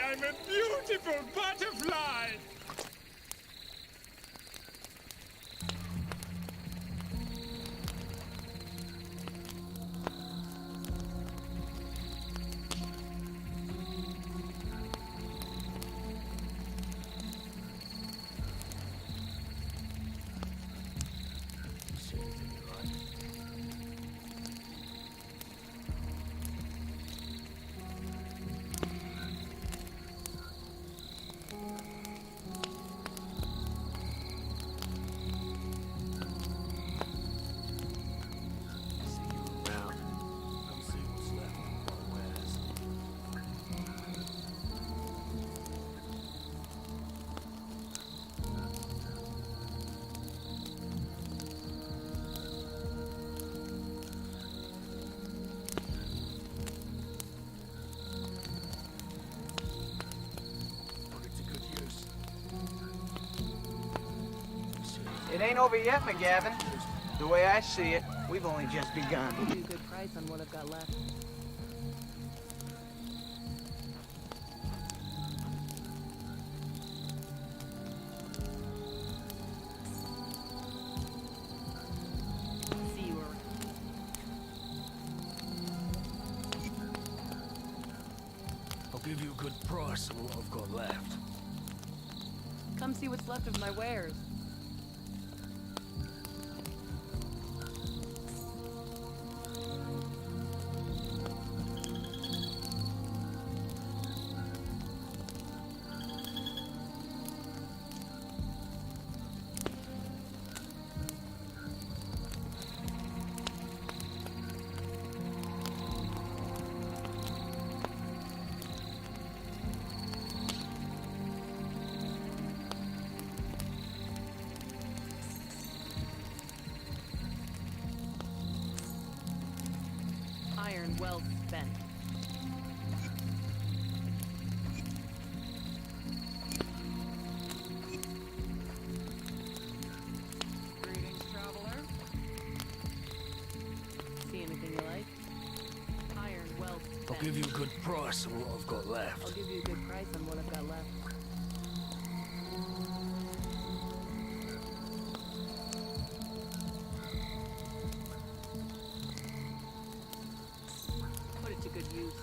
I'm a beautiful butterfly! It ain't over yet, McGavin. The way I see it, we've only just begun. Give you a good price on what I've got left. See you around. I'll give you a good price on what I've got left. Come see what's left of my wares. Iron well spent. Greetings, traveler. See anything you like? Iron well spent. I'll give you a good price on what I've got I'll left. give you a good price on what I've got left. Put it to good use.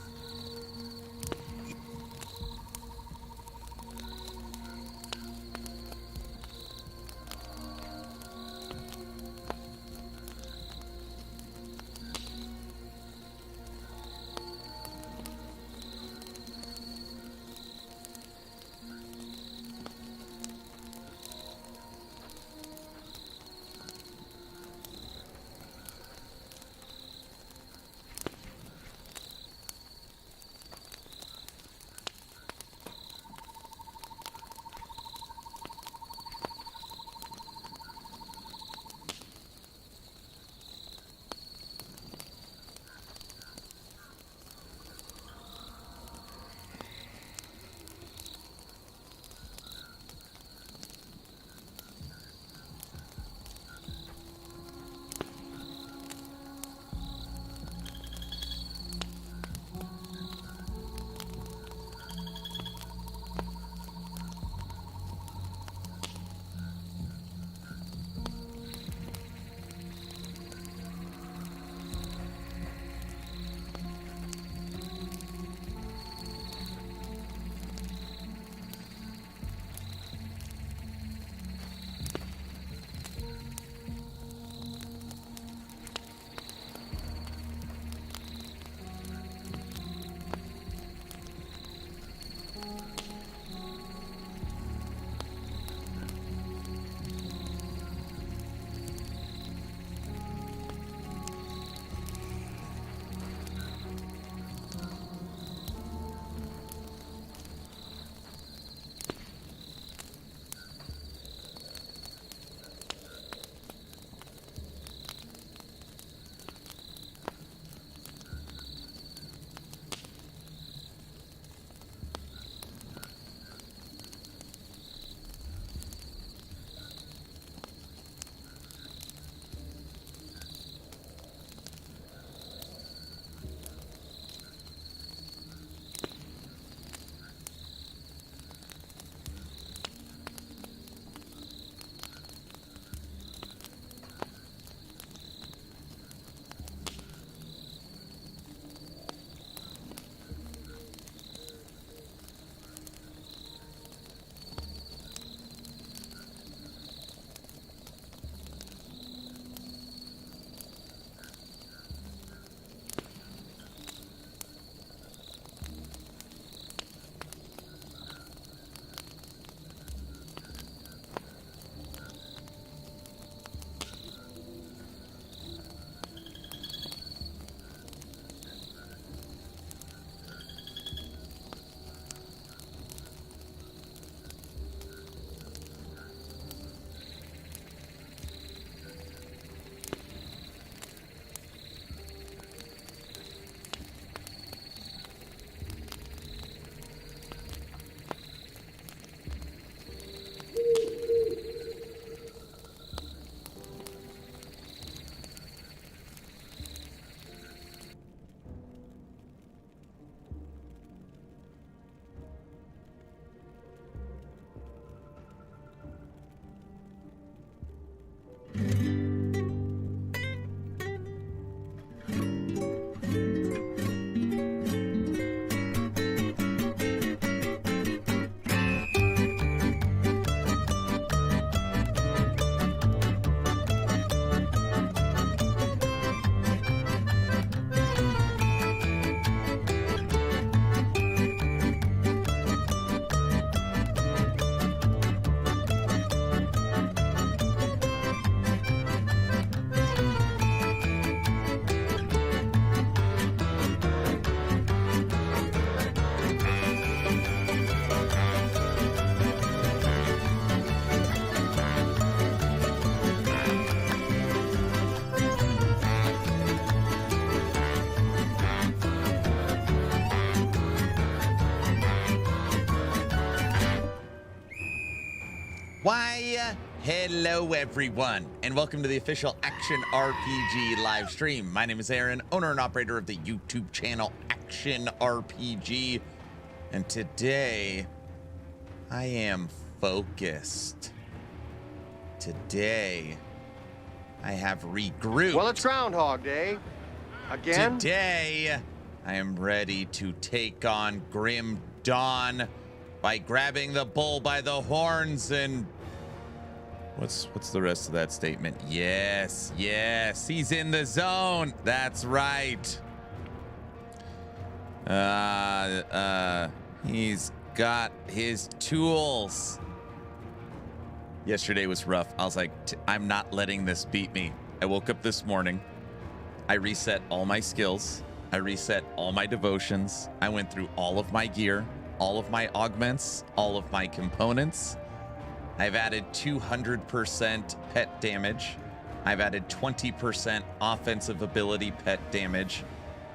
Why, hello everyone, and welcome to the official Action RPG live stream. My name is Aaron, owner and operator of the YouTube channel Action RPG, and today I am focused. Today I have regrouped. Well, it's Groundhog Day. Again? Today I am ready to take on Grim Dawn by grabbing the bull by the horns and what's the rest of that statement? Yes, he's in the zone. That's right. He's got his tools. Yesterday was rough. I was like, I'm not letting this beat me. I woke up this morning. I reset all my skills. I reset all my devotions. I went through all of my gear, all of my augments, all of my components. I've added 200% pet damage. I've added 20% offensive ability pet damage.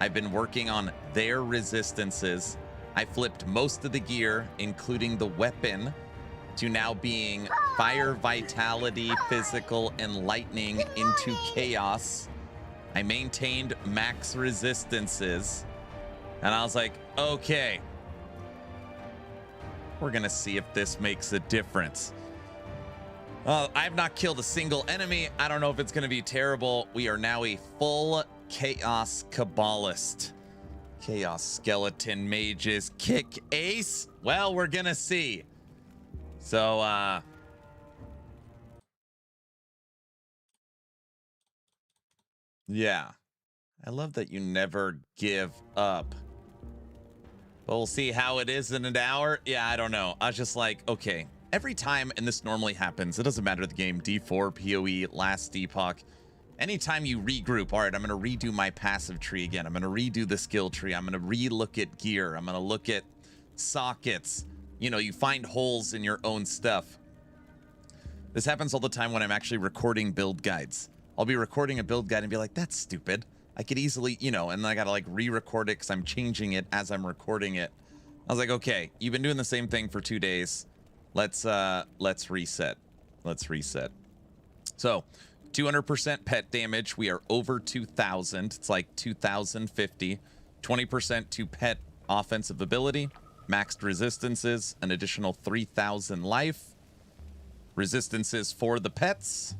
I've been working on their resistances. I flipped most of the gear, including the weapon, to now being fire, vitality, physical, and lightning into chaos. I maintained max resistances. And I was like, okay, we're gonna see if this makes a difference. I've not killed a single enemy. I don't know if it's gonna be terrible. We are now a full Chaos Kabbalist. Chaos Skeleton Mages kick ace? Well, we're gonna see. So, yeah. I love that you never give up. But we'll see how it is in an hour. Yeah, I don't know. I was just like, okay. Every time, and this normally happens, it doesn't matter the game, D4, PoE, last epoch. Anytime you regroup, all right, I'm going to redo my passive tree again. I'm going to redo the skill tree. I'm going to re-look at gear. I'm going to look at sockets. You know, you find holes in your own stuff. This happens all the time when I'm actually recording build guides. I'll be recording a build guide and be like, that's stupid. I could easily, you know, and then I got to like re-record it because I'm changing it as I'm recording it. I was like, okay, you've been doing the same thing for 2 days. Let's reset. Let's reset. So 200% pet damage. We are over 2,000. It's like 2,050. 20% to pet offensive ability. Maxed resistances. An additional 3,000 life. Resistances for the pets.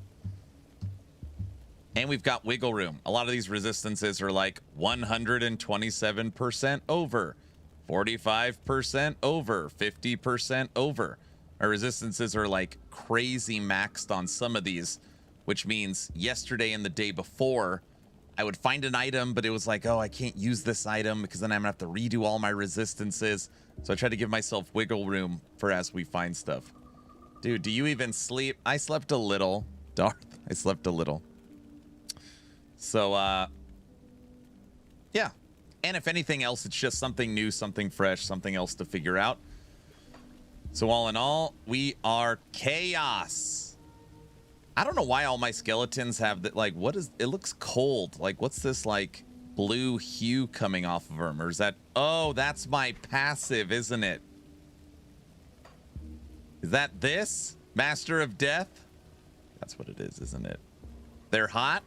And we've got wiggle room. A lot of these resistances are like 127% over. 45% over. 50% over. Our resistances are like crazy maxed on some of these, which means yesterday and the day before, I would find an item, but it was like, oh, I can't use this item because then I'm gonna have to redo all my resistances. So I try to give myself wiggle room for as we find stuff. Dude, do you even sleep? I slept a little. Darth, I slept a little. So, yeah. And if anything else, it's just something new, something fresh, something else to figure out. So all in all, we are chaos. I don't know why all my skeletons have that. Like, what is, it looks cold. Like, what's this like blue hue coming off of them? Or is that, oh, that's my passive, isn't it? Is that this? Master of Death? That's what it is, isn't it? They're hot?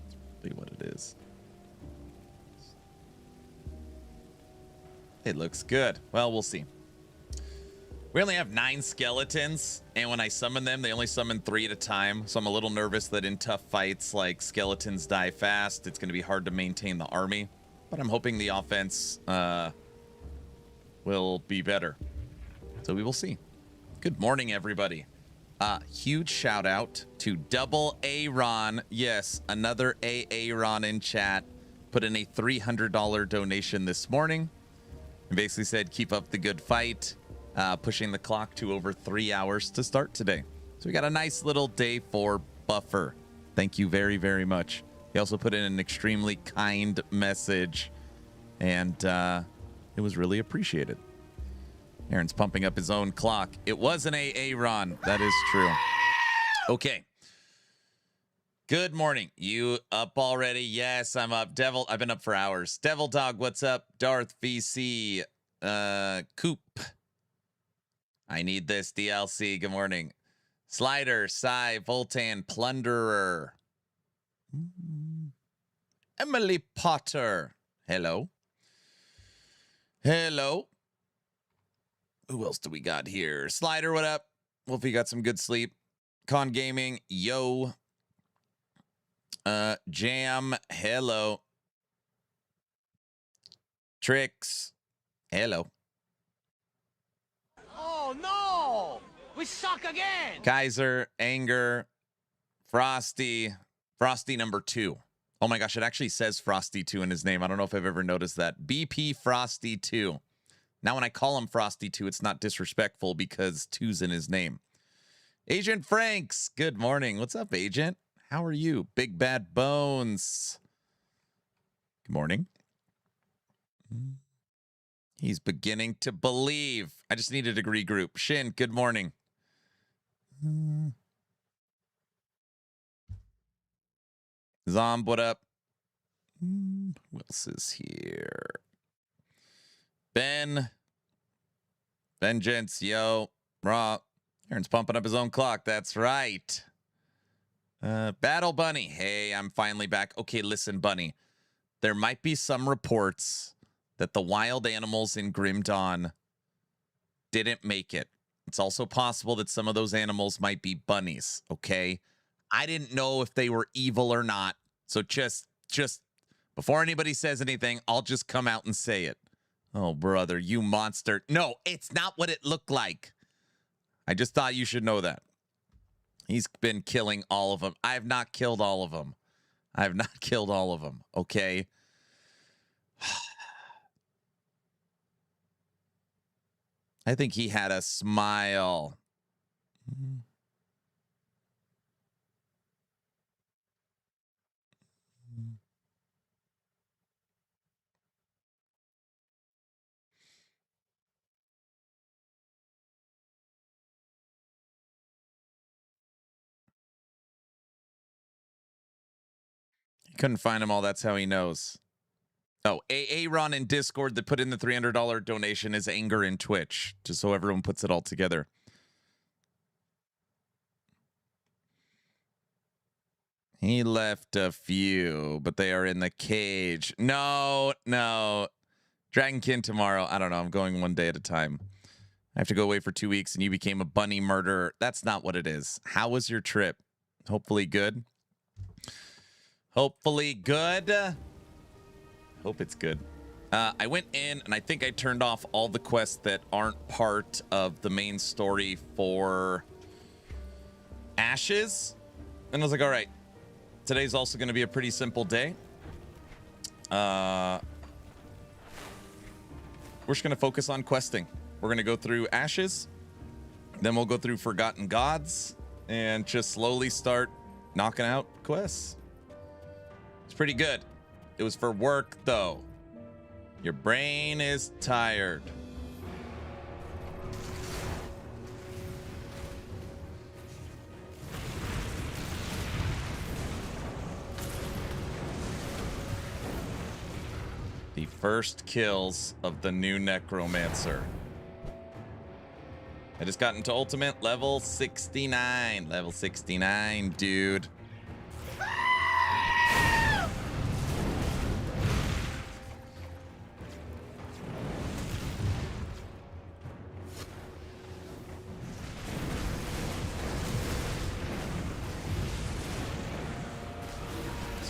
That's really what it is. It looks good. Well, we'll see. We only have 9 skeletons, and when I summon them, they only summon 3 at a time. So I'm a little nervous that in tough fights, like skeletons die fast, it's going to be hard to maintain the army. But I'm hoping the offense will be better. So we will see. Good morning, everybody. Huge shout out to Double Aaron. Yes, another Aaron in chat. Put in a $300 donation this morning. And basically said, keep up the good fight. Pushing the clock to over 3 hours to start today. So we got a nice little day 4 buffer. Thank you very, very much. He also put in an extremely kind message. And it was really appreciated. Aaron's pumping up his own clock. It was an Aaron. That is true. Okay. Good morning. You up already? Yes, I'm up. Devil, I've been up for hours. Devil Dog, what's up? Darth VC. Coop. I need this DLC. Good morning. Slider, Psy, Voltan, Plunderer. Emily Potter. Hello. Hello. Who else do we got here? Slider, what up? Hope you got some good sleep. Con Gaming, yo. Jam, hello. Tricks, hello. Oh no! We suck again! Kaiser, Anger, Frosty number 2. Oh my gosh, it actually says Frosty 2 in his name. I don't know if I've ever noticed that. BP Frosty 2. Now when I call him Frosty 2, it's not disrespectful because 2's in his name. Agent Franks, good morning. What's up, Agent? How are you? Big Bad Bones. Good morning. He's beginning to believe. I just need a degree group. Shin, good morning. Zomb, what up? Who else is here? Ben. Vengeance, yo. Raw. Aaron's pumping up his own clock. That's right. Battle Bunny. Hey, I'm finally back. Okay, listen, Bunny. There might be some reports that the wild animals in Grim Dawn didn't make it. It's also possible that some of those animals might be bunnies, okay? I didn't know if they were evil or not. So just before anybody says anything, I'll just come out and say it. Oh, brother, you monster. No, it's not what it looked like. I just thought you should know that. He's been killing all of them. I have not killed all of them. I have not killed all of them, okay? I think he had a smile. He couldn't find him all. That's how he knows. Oh, Aaron in Discord that put in the $300 donation is Anger in Twitch, just so everyone puts it all together. He left a few, but they are in the cage. No. Dragonkin tomorrow. I don't know. I'm going one day at a time. I have to go away for 2 weeks, and you became a bunny murderer. That's not what it is. How was your trip? Hopefully good. Hopefully good. Hope it's good. I went in, and I think I turned off all the quests that aren't part of the main story for Ashes. And I was like, all right, today's also going to be a pretty simple day. We're just going to focus on questing. We're going to go through Ashes. Then we'll go through Forgotten Gods and just slowly start knocking out quests. It's pretty good. It was for work, though. Your brain is tired. The first kills of the new Necromancer. I just got into Ultimate level 69. Level 69, dude.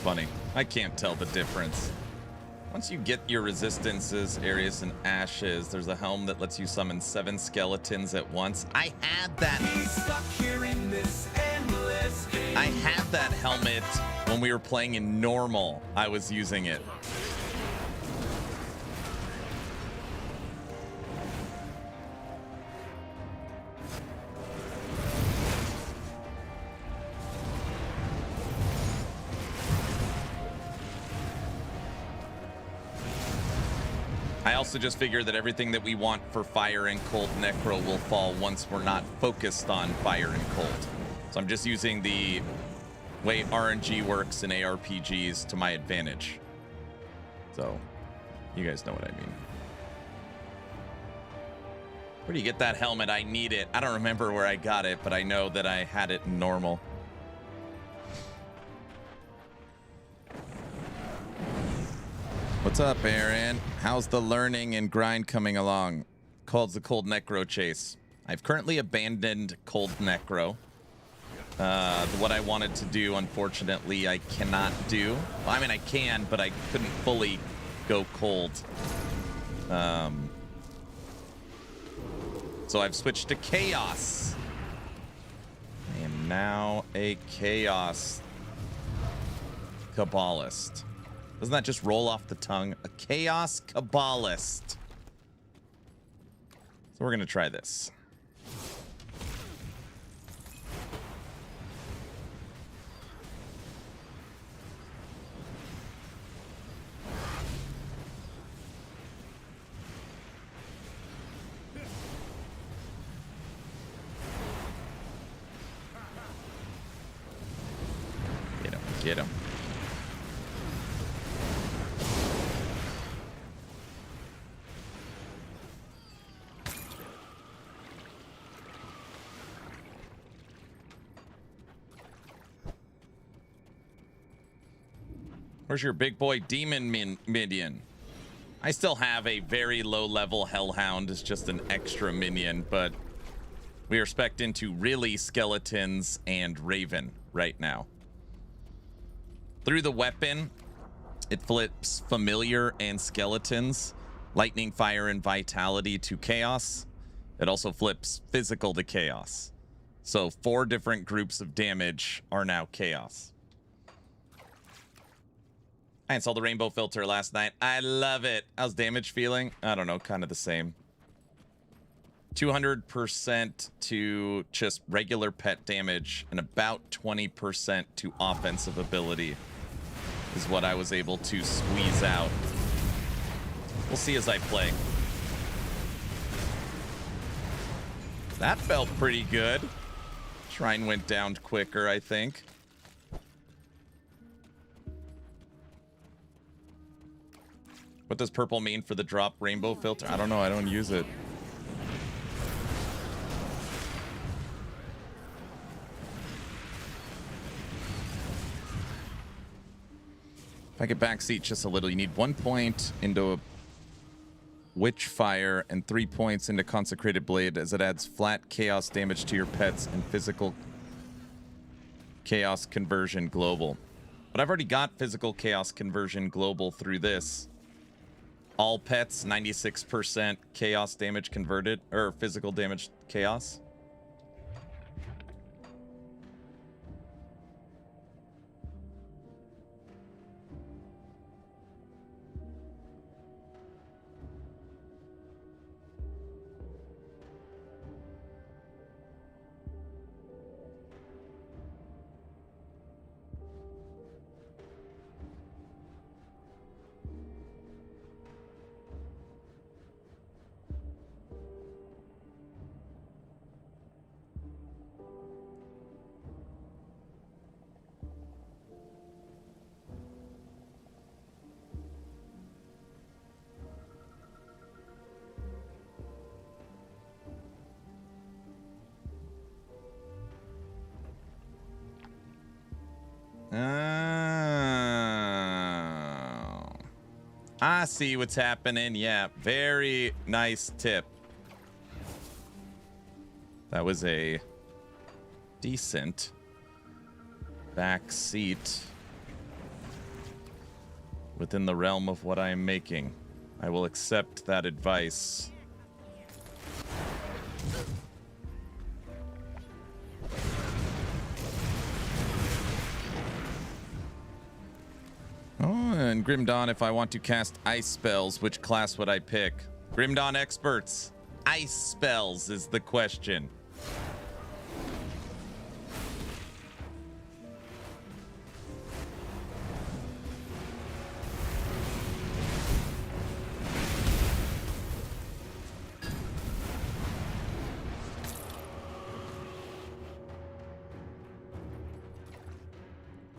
Funny. I can't tell the difference. Once you get your resistances, Areas, and Ashes, there's a helm that lets you summon 7 skeletons at once. I had that. I had that helmet when we were playing in normal. I was using it. I also just figured that everything that we want for Fire and Cold Necro will fall once we're not focused on Fire and Cold. So I'm just using the way RNG works in ARPGs to my advantage. So you guys know what I mean. Where do you get that helmet? I need it. I don't remember where I got it, but I know that I had it in normal. What's up, Aaron? How's the learning and grind coming along? Called the Cold Necro Chase. I've currently abandoned Cold Necro. What I wanted to do, unfortunately, I cannot do. Well, I mean, I can, but I couldn't fully go cold. So I've switched to Chaos. I am now a Chaos Kabbalist. Doesn't that just roll off the tongue? A Chaos Kabbalist. So we're going to try this. Get him. Where's your big boy demon minion? I still have a very low level Hellhound as just an extra minion, but we are spec'd into really skeletons and Raven right now. Through the weapon, it flips familiar and skeletons, lightning, fire, and vitality to chaos. It also flips physical to chaos. So 4 different groups of damage are now chaos. I installed the rainbow filter last night. I love it. How's damage feeling? I don't know, kind of the same. 200% to just regular pet damage and about 20% to offensive ability is what I was able to squeeze out. We'll see as I play. That felt pretty good. Shrine went down quicker, I think. What does purple mean for the drop rainbow filter? I don't know. I don't use it. If I could backseat just a little, you need 1 point into a Witch Fire and 3 points into Consecrated Blade, as it adds flat chaos damage to your pets and physical chaos conversion global. But I've already got physical chaos conversion global through this. All pets, 96% chaos damage converted, or physical damage chaos. I see what's happening. Yeah, very nice tip. That was a decent back seat within the realm of what I am making. I will accept that advice. Oh, and Grim Dawn, if I want to cast ice spells, which class would I pick? Grim Dawn experts, ice spells is the question.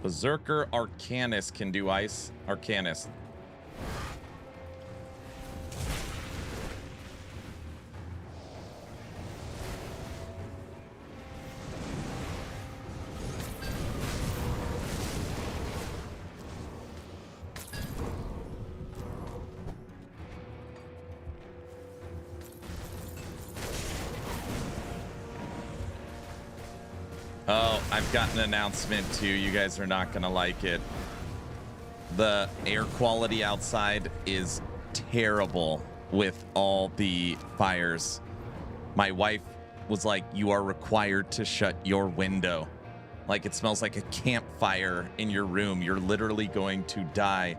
Berserker Arcanist can do ice. Arcanist. I've got an announcement too. You guys are not gonna like it. The air quality outside is terrible with all the fires. My wife was like, you are required to shut your window. Like, it smells like a campfire in your room. You're literally going to die.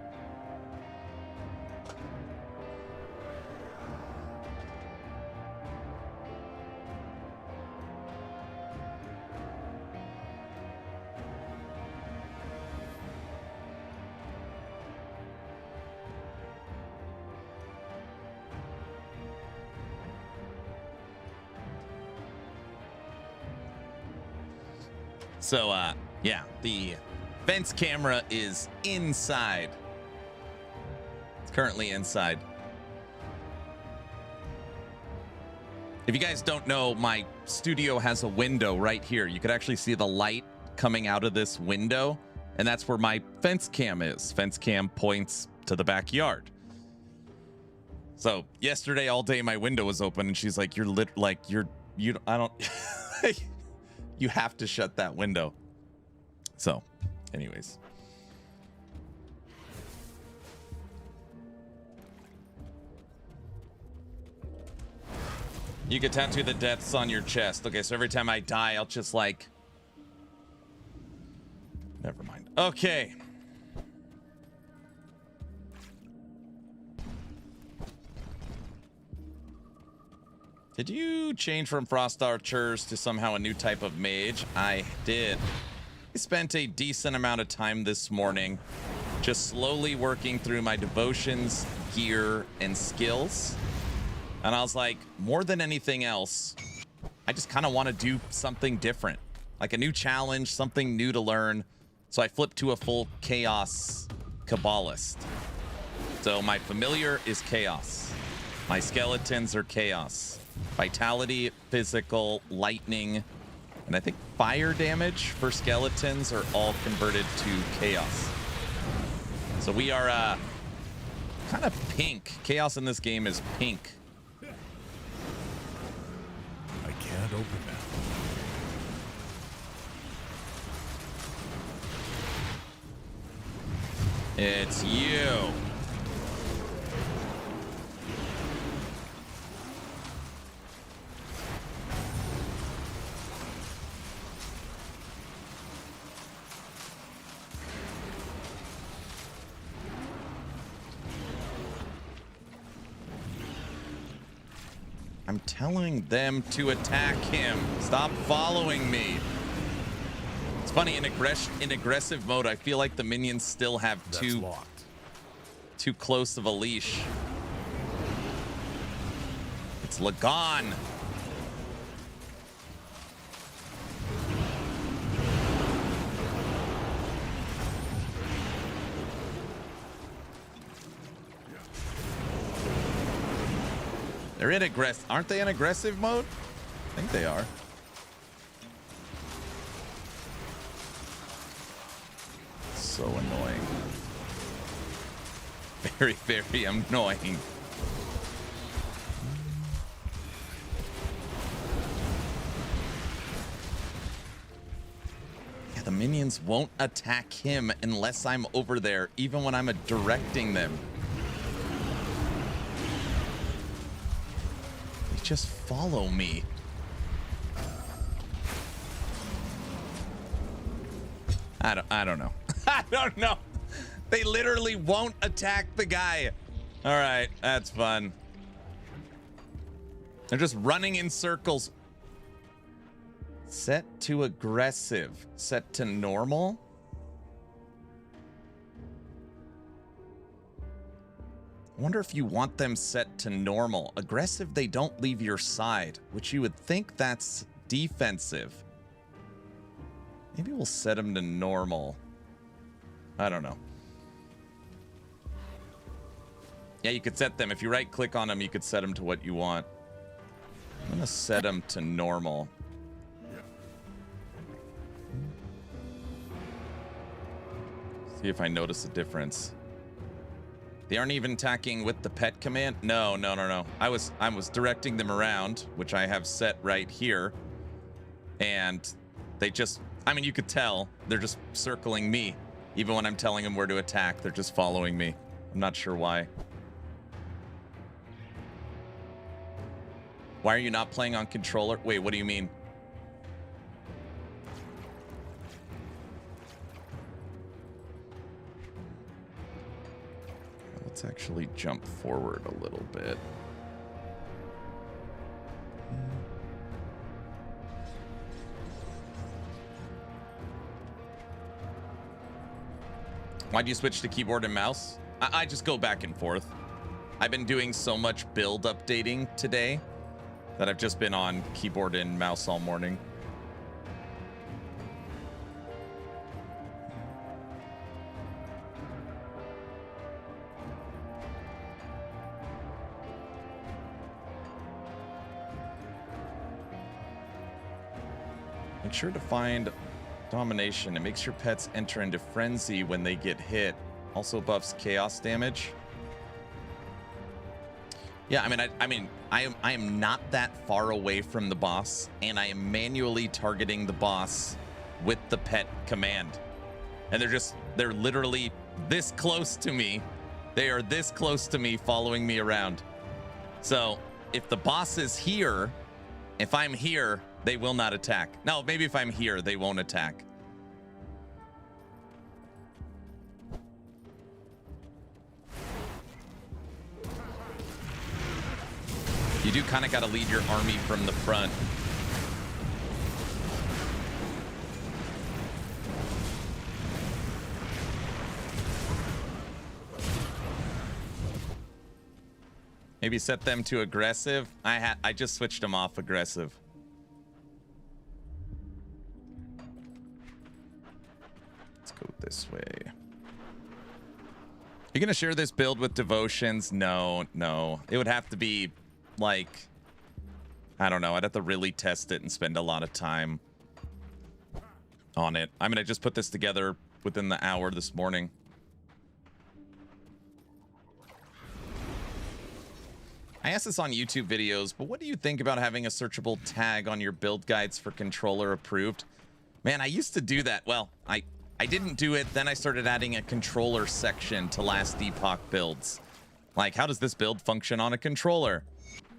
So, yeah, the fence camera is inside. It's currently inside. If you guys don't know, my studio has a window right here. You could actually see the light coming out of this window, and that's where my fence cam is. Fence cam points to the backyard. So yesterday all day my window was open, and she's like, I don't you have to shut that window. So, anyways. You can tattoo the deaths on your chest. Okay, so every time I die, I'll just like... Never mind. Okay. Did you change from Frost Archers to somehow a new type of mage? I did. I spent a decent amount of time this morning just slowly working through my devotions, gear, and skills. And I was like, more than anything else, I just kind of want to do something different. Like a new challenge, something new to learn. So I flipped to a full Chaos Kabbalist. So my familiar is Chaos. My skeletons are Chaos. Vitality, physical, lightning, and I think fire damage for skeletons are all converted to chaos. So we are kind of pink. Chaos in this game is pink. I can't open that. It's you. I'm telling them to attack him. Stop following me. It's funny, in aggressive mode, I feel like the minions still have too close of a leash. It's Lagon. They're in aren't they in aggressive mode? I think they are. So annoying. Very, very annoying. Yeah, the minions won't attack him unless I'm over there, even when I'm directing them. Just follow me. I don't know. I don't know. They literally won't attack the guy. All right, that's fun. They're just running in circles. Set to aggressive. Set to normal. I wonder if you want them set to normal. Aggressive, they don't leave your side, which you would think that's defensive. Maybe we'll set them to normal. I don't know. Yeah, you could set them. If you right click on them, you could set them to what you want. I'm gonna set them to normal. See if I notice a difference. They aren't even attacking with the pet command. No. I was directing them around, which I have set right here, and they just I mean, you could tell. They're just circling me. Even when I'm telling them where to attack, they're just following me. I'm not sure why. Why are you not playing on controller? Wait, what do you mean? Let's actually jump forward a little bit. Why'd you switch to keyboard and mouse? I just go back and forth. I've been doing so much build updating today that I've just been on keyboard and mouse all morning. Make sure to find domination. It makes your pets enter into frenzy when they get hit. Also buffs chaos damage. Yeah, I am not that far away from the boss, and I am manually targeting the boss with the pet command. And they're literally this close to me. They are this close to me, following me around. So if the boss is here, if I'm here, they will not attack. No, maybe if I'm here, they won't attack. You do kind of got to lead your army from the front. Maybe set them to aggressive. I just switched them off aggressive. Let's go this way. You gonna share this build with devotions? No. It would have to be like, I don't know. I'd have to really test it and spend a lot of time on it. I mean, I just put this together within the hour this morning. I asked this on YouTube videos, but what do you think about having a searchable tag on your build guides for controller approved? Man, I used to do that. Well, I didn't do it. Then I started adding a controller section to last epoch builds. Like, how does this build function on a controller?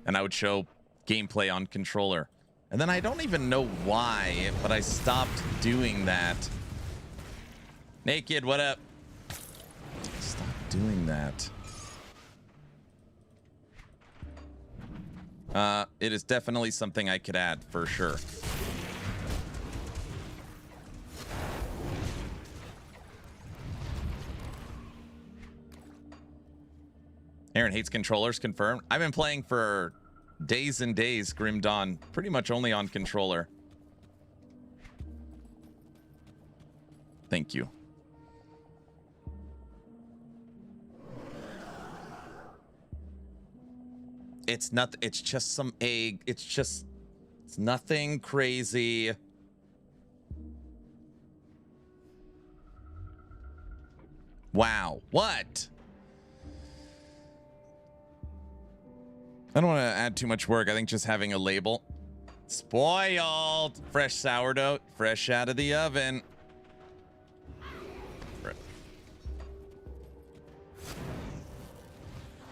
And I would show gameplay on controller. And then I don't even know why, but I stopped doing that. Naked, what up? Stop doing that. It is definitely something I could add for sure. Aaron hates controllers, confirmed. I've been playing for days and days, Grim Dawn, pretty much only on controller. Thank you. It's not, it's just some egg. It's nothing crazy. Wow, what? I don't want to add too much work. I think just having a label. Spoiled. Fresh sourdough, fresh out of the oven.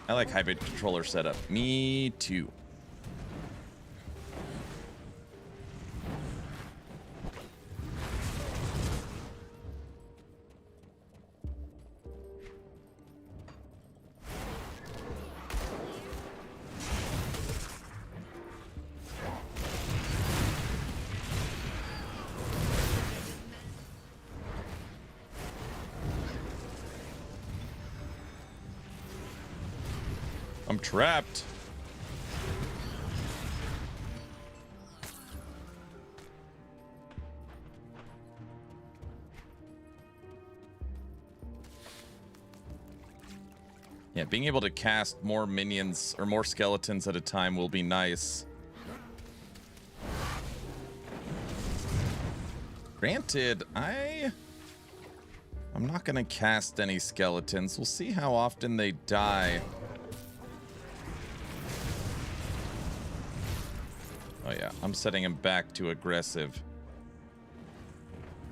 I like hybrid controller setup. Me too. I'm trapped. Yeah, being able to cast more minions or more skeletons at a time will be nice. Granted, I'm not gonna cast any skeletons. We'll see how often they die. Oh yeah, I'm setting him back to aggressive.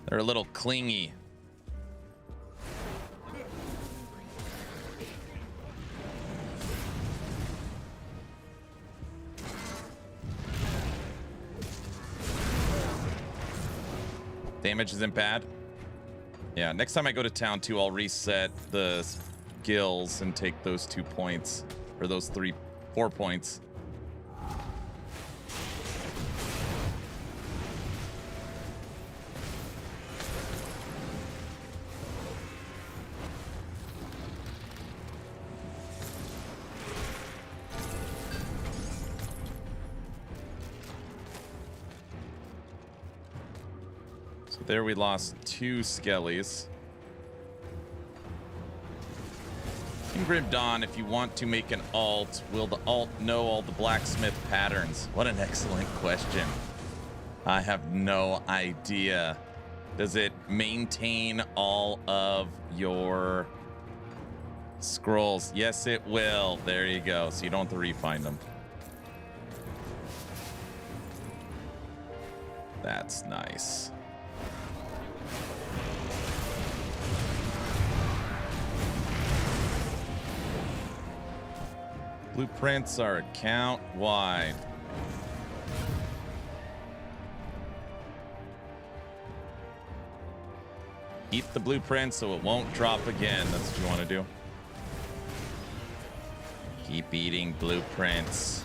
They're a little clingy. Damage isn't bad. Yeah, next time I go to town too, I'll reset the skills and take those 2 points, or those 4 points. There we lost 2 skellies. In Grim Dawn, if you want to make an alt, will the alt know all the blacksmith patterns? What an excellent question. I have no idea. Does it maintain all of your scrolls? Yes, it will. There you go. So you don't have to refine them. That's nice. Blueprints are account wide. Eat the blueprint so it won't drop again. That's what you want to do. Keep eating blueprints.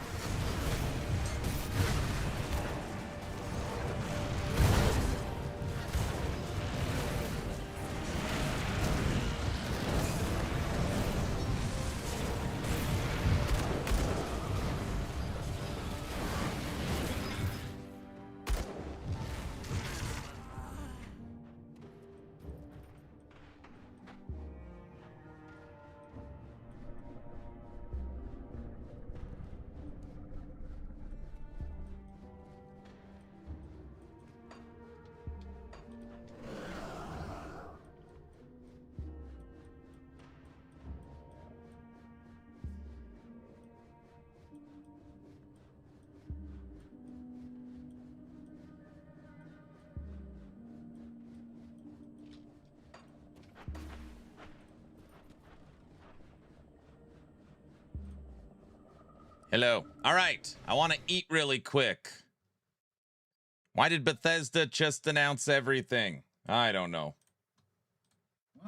Hello. All right. I want to eat really quick. Why did Bethesda just announce everything? I don't know.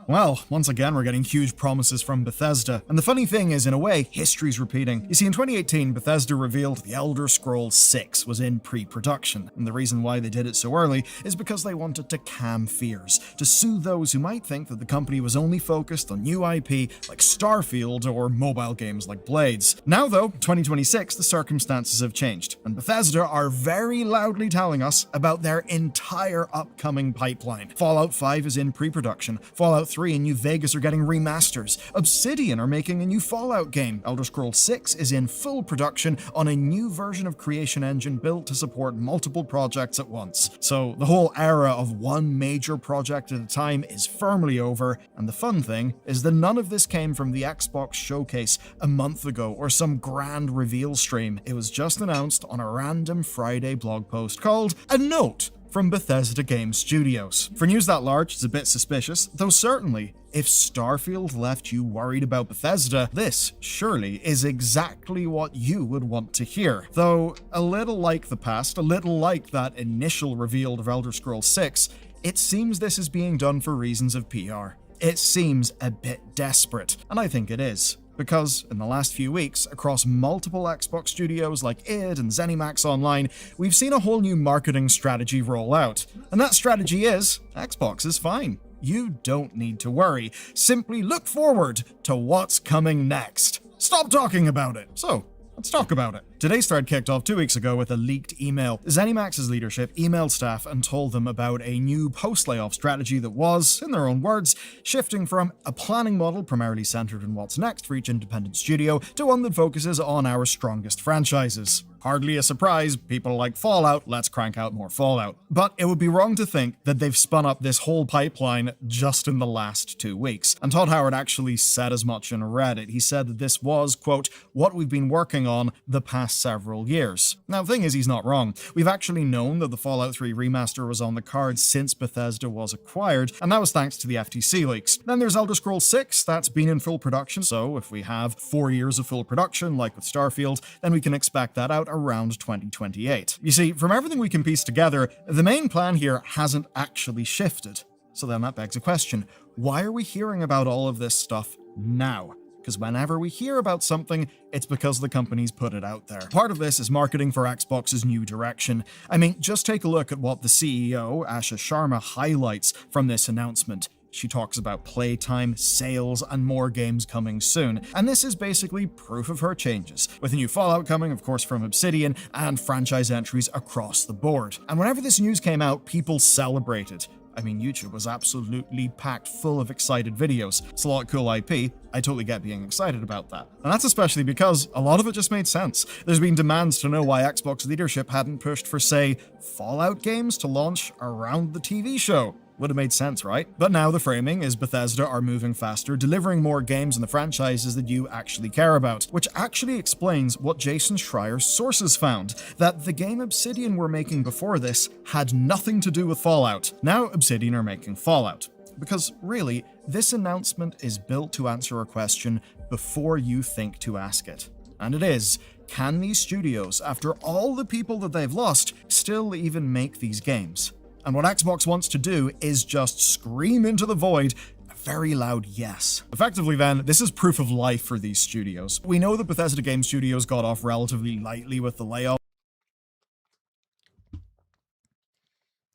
Well, once again, we're getting huge promises from Bethesda. And the funny thing is, in a way, history's repeating. You see, in 2018, Bethesda revealed The Elder Scrolls 6 was in pre-production. And the reason why they did it so early is because they wanted to calm fears, to soothe those who might think that the company was only focused on new IP like Starfield or mobile games like Blades. Now, though, 2026, the circumstances have changed. And Bethesda are very loudly telling us about their entire upcoming pipeline. Fallout 5 is in pre-production. Fallout 3 and New Vegas are getting remasters. Obsidian are making a new Fallout game. Elder Scrolls 6 is in full production on a new version of Creation Engine built to support multiple projects at once. So the whole era of one major project at a time is firmly over, and the fun thing is that none of this came from the Xbox showcase a month ago or some grand reveal stream. It was just announced on a random Friday blog post called A Note from Bethesda Game Studios. For news that large, it's a bit suspicious, though certainly, if Starfield left you worried about Bethesda, this, surely, is exactly what you would want to hear. Though, a little like the past, a little like that initial reveal of Elder Scrolls 6, it seems this is being done for reasons of PR. It seems a bit desperate, and I think it is. Because in the last few weeks, across multiple Xbox studios like id and ZeniMax Online, we've seen a whole new marketing strategy roll out. And that strategy is, Xbox is fine. You don't need to worry. Simply look forward to what's coming next. Stop talking about it. So, let's talk about it. Today's thread kicked off 2 weeks ago with a leaked email. ZeniMax's leadership emailed staff and told them about a new post-layoff strategy that was, in their own words, shifting from a planning model primarily centered on what's next for each independent studio to one that focuses on our strongest franchises. Hardly a surprise, people like Fallout, let's crank out more Fallout. But it would be wrong to think that they've spun up this whole pipeline just in the last 2 weeks. And Todd Howard actually said as much in Reddit. He said that this was, quote, what we've been working on the past past several years. Now, the thing is, he's not wrong. We've actually known that the Fallout 3 remaster was on the cards since Bethesda was acquired, and that was thanks to the FTC leaks. Then there's Elder Scrolls 6, that's been in full production, so if we have 4 years of full production, like with Starfield, then we can expect that out around 2028. You see, from everything we can piece together, the main plan here hasn't actually shifted. So then that begs a question. Why are we hearing about all of this stuff now? Because whenever we hear about something, it's because the company's put it out there. Part of this is marketing for Xbox's new direction. I mean, just take a look at what the CEO, Asha Sharma, highlights from this announcement. She talks about playtime, sales, and more games coming soon. And this is basically proof of her changes, with a new Fallout coming, of course, from Obsidian, and franchise entries across the board. And whenever this news came out, people celebrated. I mean, YouTube was absolutely packed full of excited videos. It's a lot of cool IP. I totally get being excited about that. And that's especially because a lot of it just made sense. There's been demands to know why Xbox leadership hadn't pushed for, say, Fallout games to launch around the TV show. Would have made sense, right? But now the framing is Bethesda are moving faster, delivering more games in the franchises that you actually care about, which actually explains what Jason Schreier's sources found, that the game Obsidian were making before this had nothing to do with Fallout. Now Obsidian are making Fallout. Because really, this announcement is built to answer a question before you think to ask it. And it is, can these studios, after all the people that they've lost, still even make these games? And what Xbox wants to do is just scream into the void a very loud yes. Effectively then, this is proof of life for these studios. We know that Bethesda Game Studios got off relatively lightly with the layoff.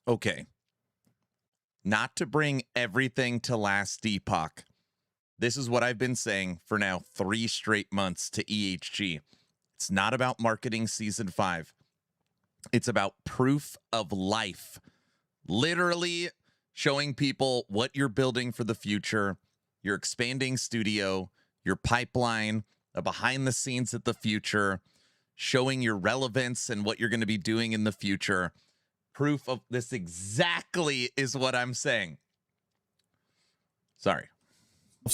Okay. Not to bring everything to last epoch. This is what I've been saying for now 3 straight months to EHG. It's not about marketing season 5. It's about proof of life. Literally showing people what you're building for the future, your expanding studio, your pipeline, a behind the scenes at the future, showing your relevance and what you're going to be doing in the future. Proof of this exactly is what I'm saying. Sorry.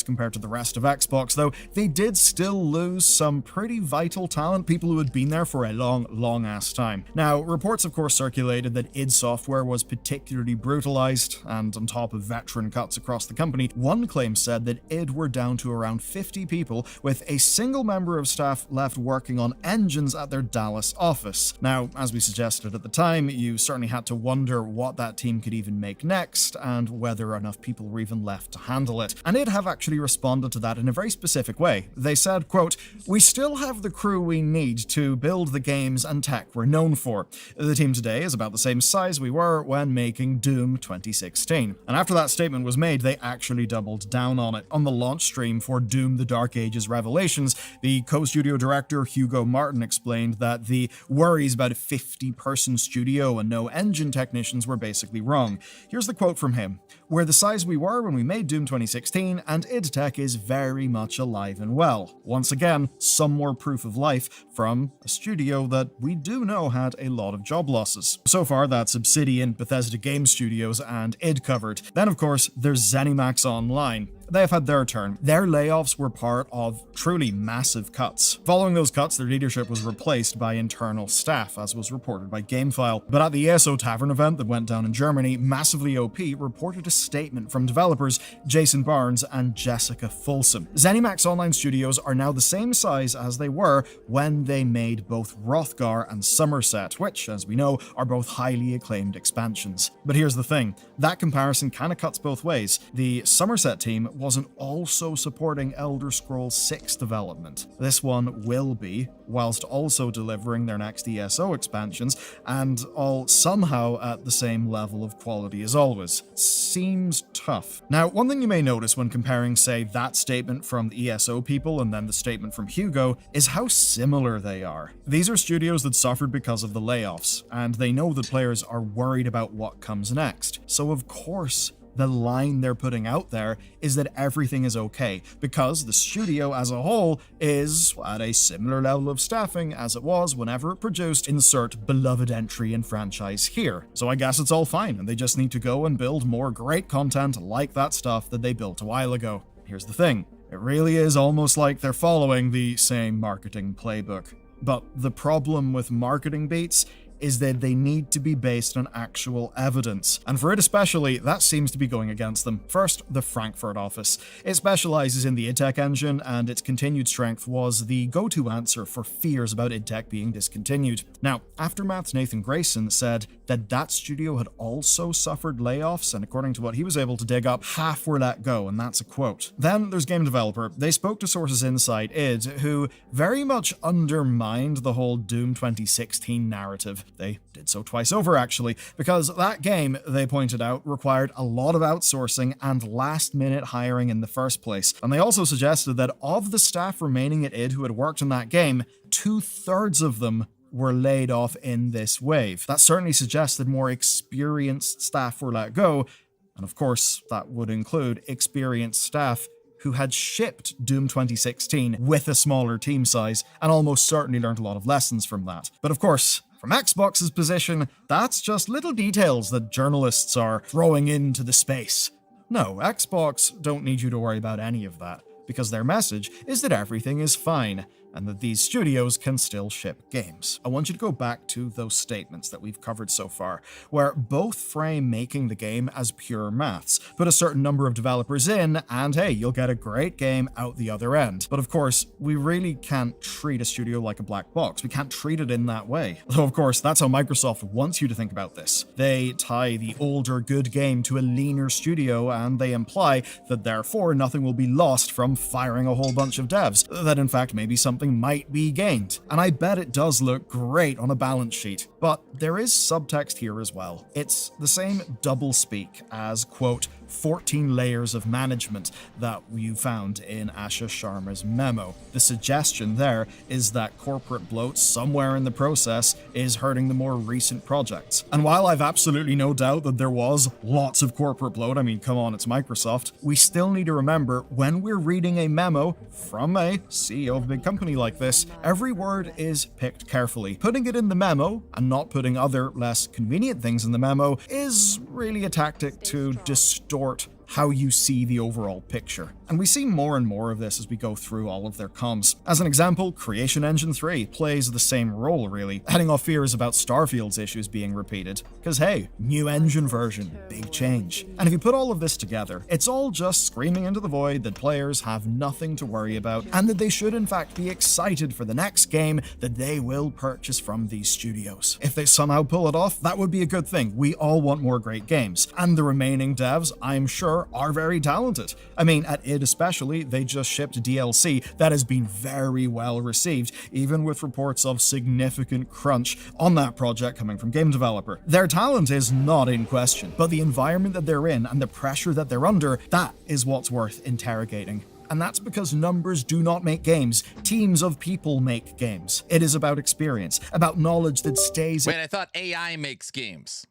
Compared to the rest of Xbox, though, they did still lose some pretty vital talent, people who had been there for a long-ass time. Now, reports of course circulated that id Software was particularly brutalized, and on top of veteran cuts across the company, one claim said that id were down to around 50 people, with a single member of staff left working on engines at their Dallas office. Now, as we suggested at the time, you certainly had to wonder what that team could even make next, and whether enough people were even left to handle it. And id have actually responded to that in a very specific way. They said, quote, "We still have the crew we need to build the games and tech we're known for. The team today is about the same size we were when making Doom 2016. And after that statement was made, they actually doubled down on it. On the launch stream for Doom The Dark Ages Revelations, the co-studio director Hugo Martin explained that the worries about a 50-person studio and no engine technicians were basically wrong. Here's the quote from him. "We're the size we were when we made Doom 2016, and id Tech is very much alive and well." Once again, some more proof of life from a studio that we do know had a lot of job losses. So far, that's Obsidian, Bethesda Game Studios, and id covered. Then, of course, there's ZeniMax Online. They have had their turn. Their layoffs were part of truly massive cuts. Following those cuts, their leadership was replaced by internal staff, as was reported by GameFile. But at the ESO Tavern event that went down in Germany, Massively OP reported a statement from developers Jason Barnes and Jessica Folsom. ZeniMax Online Studios are now the same size as they were when they made both Hrothgar and Somerset, which, as we know, are both highly acclaimed expansions. But here's the thing, that comparison kinda cuts both ways. The Somerset team wasn't also supporting Elder Scrolls 6 development. This one will be, whilst also delivering their next ESO expansions, and all somehow at the same level of quality as always. Seems tough. Now, one thing you may notice when comparing, say, that statement from the ESO people and then the statement from Hugo is how similar they are. These are studios that suffered because of the layoffs, and they know that players are worried about what comes next. So of course, the line they're putting out there is that everything is okay, because the studio as a whole is at a similar level of staffing as it was whenever it produced insert beloved entry in franchise here. So I guess it's all fine, and they just need to go and build more great content like that stuff that they built a while ago. Here's the thing, it really is almost like they're following the same marketing playbook. But the problem with marketing beats is that they need to be based on actual evidence. And for it especially, that seems to be going against them. First, the Frankfurt office. It specializes in the id Tech engine, and its continued strength was the go-to answer for fears about id Tech being discontinued. Now, Aftermath's Nathan Grayson said that that studio had also suffered layoffs, and according to what he was able to dig up, half were let go, and that's a quote. Then there's Game Developer. They spoke to sources inside id, who very much undermined the whole Doom 2016 narrative. They did so twice over, actually, because that game, they pointed out, required a lot of outsourcing and last-minute hiring in the first place. And they also suggested that of the staff remaining at id who had worked on that game, 2/3 of them were laid off in this wave. That certainly suggested more experienced staff were let go, and of course, that would include experienced staff who had shipped Doom 2016 with a smaller team size, and almost certainly learned a lot of lessons from that. But of course, from Xbox's position, that's just little details that journalists are throwing into the space. No, Xbox don't need you to worry about any of that, because their message is that everything is fine, and that these studios can still ship games. I want you to go back to those statements that we've covered so far, where both frame making the game as pure maths. Put a certain number of developers in, and hey, you'll get a great game out the other end. But of course, we really can't treat a studio like a black box. We can't treat it in that way. Though of course, that's how Microsoft wants you to think about this. They tie the older good game to a leaner studio, and they imply that therefore nothing will be lost from firing a whole bunch of devs. That in fact maybe something might be gained. And I bet it does look great on a balance sheet. But there is subtext here as well. It's the same doublespeak as, quote, 14 layers of management that you found in Asha Sharma's memo. The suggestion there is that corporate bloat somewhere in the process is hurting the more recent projects. And while I've absolutely no doubt that there was lots of corporate bloat, I mean, come on, it's Microsoft, we still need to remember when we're reading a memo from a CEO of a big company like this, every word is picked carefully. Putting it in the memo and not putting other, less convenient things in the memo is really a tactic to distort how you see the overall picture. And we see more and more of this as we go through all of their comms. As an example, Creation Engine 3 plays the same role, really, heading off fears about Starfield's issues being repeated. Because hey, new engine version, big change. And if you put all of this together, it's all just screaming into the void that players have nothing to worry about, and that they should in fact be excited for the next game that they will purchase from these studios. If they somehow pull it off, that would be a good thing. We all want more great games. And the remaining devs, I'm sure, are very talented. I mean, at id especially, they just shipped DLC that has been very well received, even with reports of significant crunch on that project coming from Game Developer. Their talent is not in question, but the environment that they're in and the pressure that they're under, that is what's worth interrogating. And that's because numbers do not make games. Teams of people make games. It is about experience, about knowledge that stays. Wait, I thought AI makes games.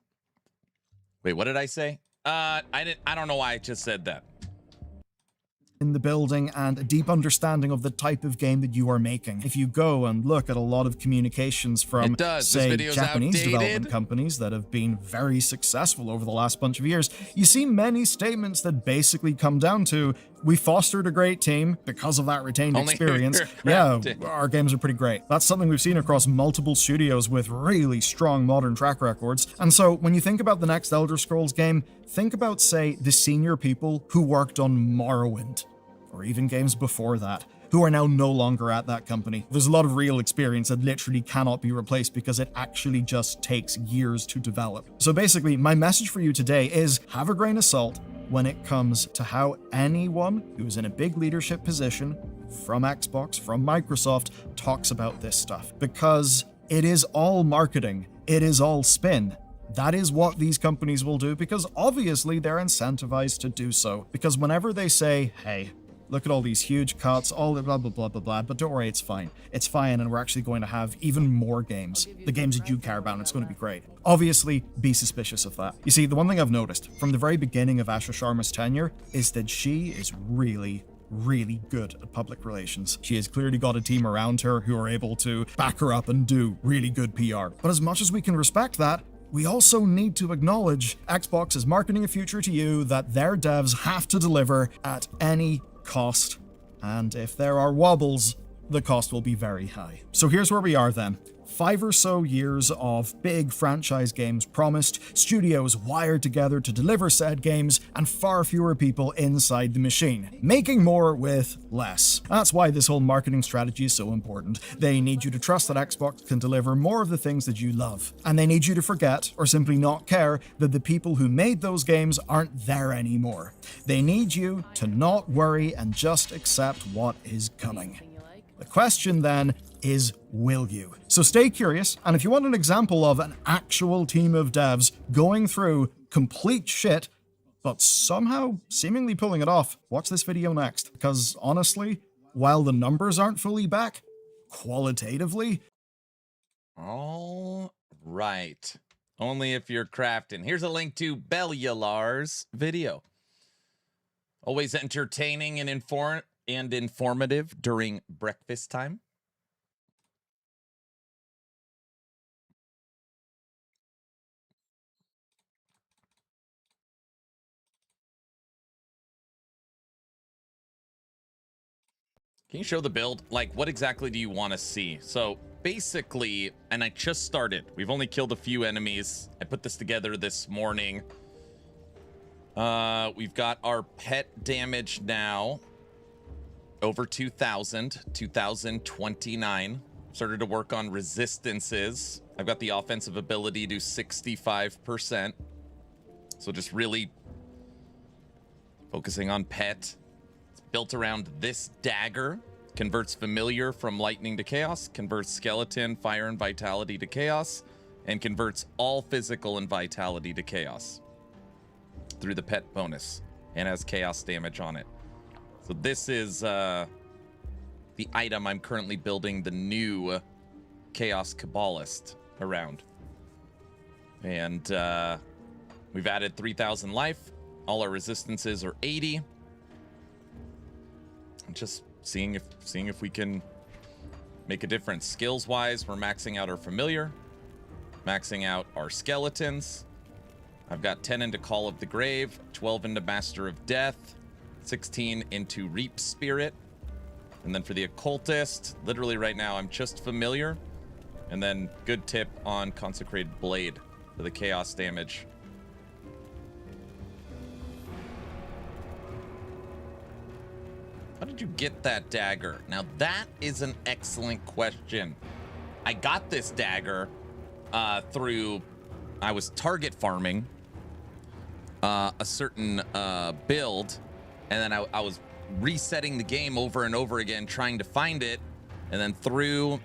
Wait, what did I say? I don't know why I just said that. In the building and a deep understanding of the type of game that you are making. If you go and look at a lot of communications from, say, Japanese development companies that have been very successful over the last bunch of years, you see many statements that basically come down to, we fostered a great team because of that retained experience. Yeah, our games are pretty great. That's something we've seen across multiple studios with really strong modern track records. And so when you think about the next Elder Scrolls game, think about, say, the senior people who worked on Morrowind, or even games before that, who are now no longer at that company. There's a lot of real experience that literally cannot be replaced because it actually just takes years to develop. So basically, my message for you today is have a grain of salt when it comes to how anyone who is in a big leadership position from Xbox, from Microsoft, talks about this stuff. Because it is all marketing. It is all spin. That is what these companies will do because obviously they're incentivized to do so. Because whenever they say, hey, look at all these huge cuts, all the blah, blah, blah, blah, blah, but don't worry, it's fine. It's fine, and we're actually going to have even more games. The games that you care about, and it's going to be great. Obviously, be suspicious of that. You see, the one thing I've noticed from the very beginning of Asha Sharma's tenure is that she is really good at public relations. She has clearly got a team around her who are able to back her up and do really good PR. But as much as we can respect that, we also need to acknowledge Xbox is marketing a future to you that their devs have to deliver at any cost. And if there are wobbles, the cost will be very high. So here's where we are then. 5 or so years of big franchise games promised, studios wired together to deliver said games, and far fewer people inside the machine. Making more with less. That's why this whole marketing strategy is so important. They need you to trust that Xbox can deliver more of the things that you love. And they need you to forget, or simply not care, that the people who made those games aren't there anymore. They need you to not worry and just accept what is coming. The question then is, will you? So stay curious, and if you want an example of an actual team of devs going through complete shit, but somehow seemingly pulling it off, watch this video next. Because honestly, while the numbers aren't fully back, qualitatively... All right. Only if you're crafting. Here's a link to Bellular's video. Always entertaining and informative during breakfast time. Can you show the build? Like, what exactly do you want to see? So basically, and I just started. We've only killed a few enemies. I put this together this morning. We've got our pet damage now. Over 2,000, 2,029. Started to work on resistances. I've got the offensive ability to 65%. So just really focusing on pet. It's built around this dagger. Converts familiar from lightning to chaos. Converts skeleton, fire, and vitality to chaos. And converts all physical and vitality to chaos. Through the pet bonus. And has chaos damage on it. So this is the item I'm currently building the new Chaos Kabbalist around. And we've added 3,000 life. All our resistances are 80. I'm just seeing if we can make a difference. Skills-wise, we're maxing out our familiar. Maxing out our skeletons. I've got 10 into Call of the Grave. 12 into Master of Death. 16 into Reap Spirit. And then for the Occultist, literally right now, I'm just familiar. And then good tip on Consecrated Blade for the chaos damage. How did you get that dagger? Now that is an excellent question. I got this dagger through, I was target farming a certain build. And then I was resetting the game over and over again, trying to find it. And then through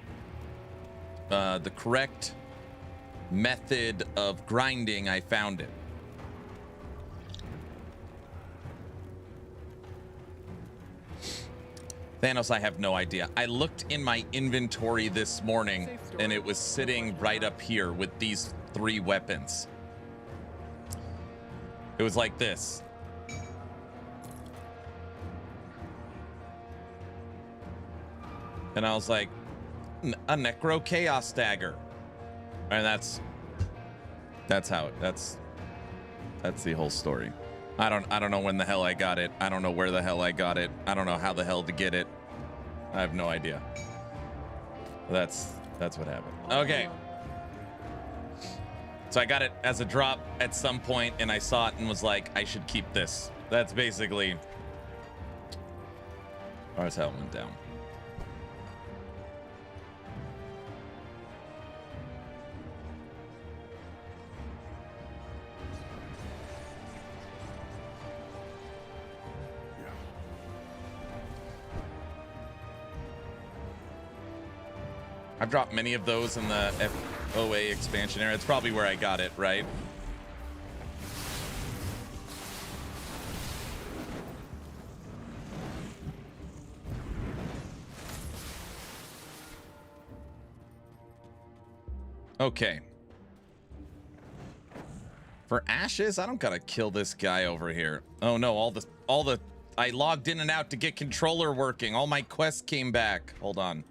the correct method of grinding, I found it. Thanos, I have no idea. I looked in my inventory this morning, and it was sitting right up here with these 3 weapons. It was like this. And I was like, a Necro Chaos Dagger. And that's the whole story. I don't know when the hell I got it. I don't know where the hell I got it. I don't know how the hell to get it. I have no idea. That's what happened. Okay. So I got it as a drop at some point, and I saw it and was like, I should keep this. That's basically how it went down. I've dropped many of those in the FOA expansion area. It's probably where I got it, right? Okay. For ashes, I don't gotta kill this guy over here. Oh no, all the I logged in and out to get controller working. All my quests came back. Hold on.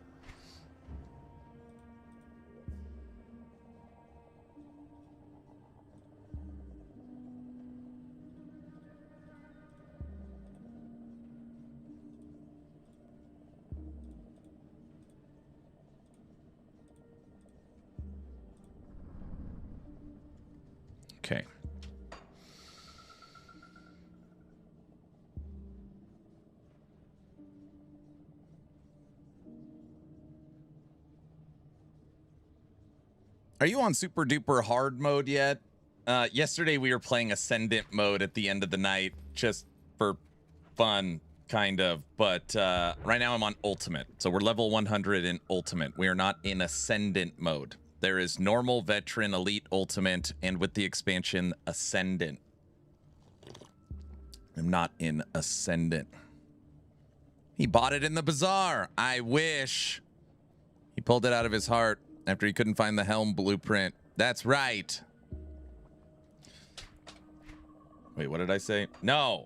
Are you on super duper hard mode yet? Yesterday we were playing Ascendant mode at the end of the night, just for fun, kind of. But right now I'm on Ultimate. So we're level 100 in Ultimate. We are not in Ascendant mode. There is normal, veteran, elite, ultimate, and with the expansion, Ascendant. I'm not in Ascendant. He bought it in the bazaar. I wish. He pulled it out of his heart after he couldn't find the helm blueprint. That's right. Wait, what did I say? No.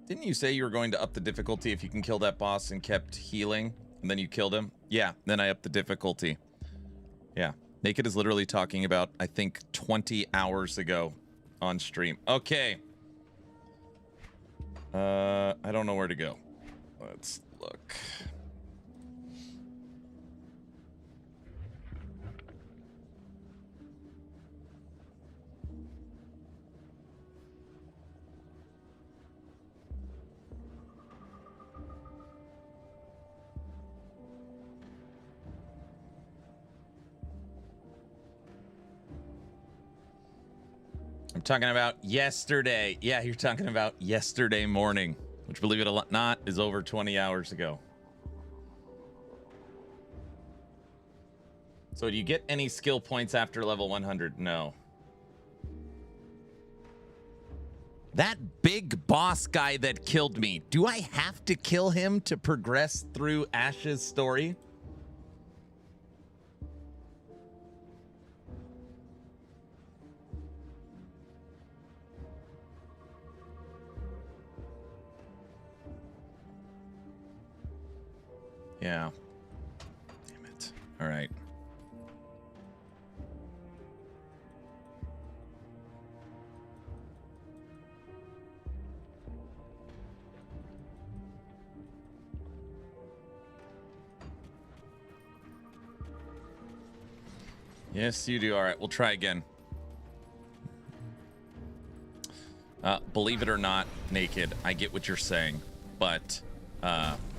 Didn't you say you were going to up the difficulty if you can kill that boss and kept healing? And then you killed him? Yeah, then I upped the difficulty. Yeah. Naked is literally talking about, I think, 20 hours ago on stream. Okay. I don't know where to go. Let's look. I'm talking about yesterday. Yeah, you're talking about yesterday morning, which, believe it or not, is over 20 hours ago. So do you get any skill points after level 100? No. That big boss guy that killed me, do I have to kill him to progress through Ash's story? Yeah. Damn it. All right. Yes, you do. All right, we'll try again. Believe it or not, Naked, I get what you're saying, but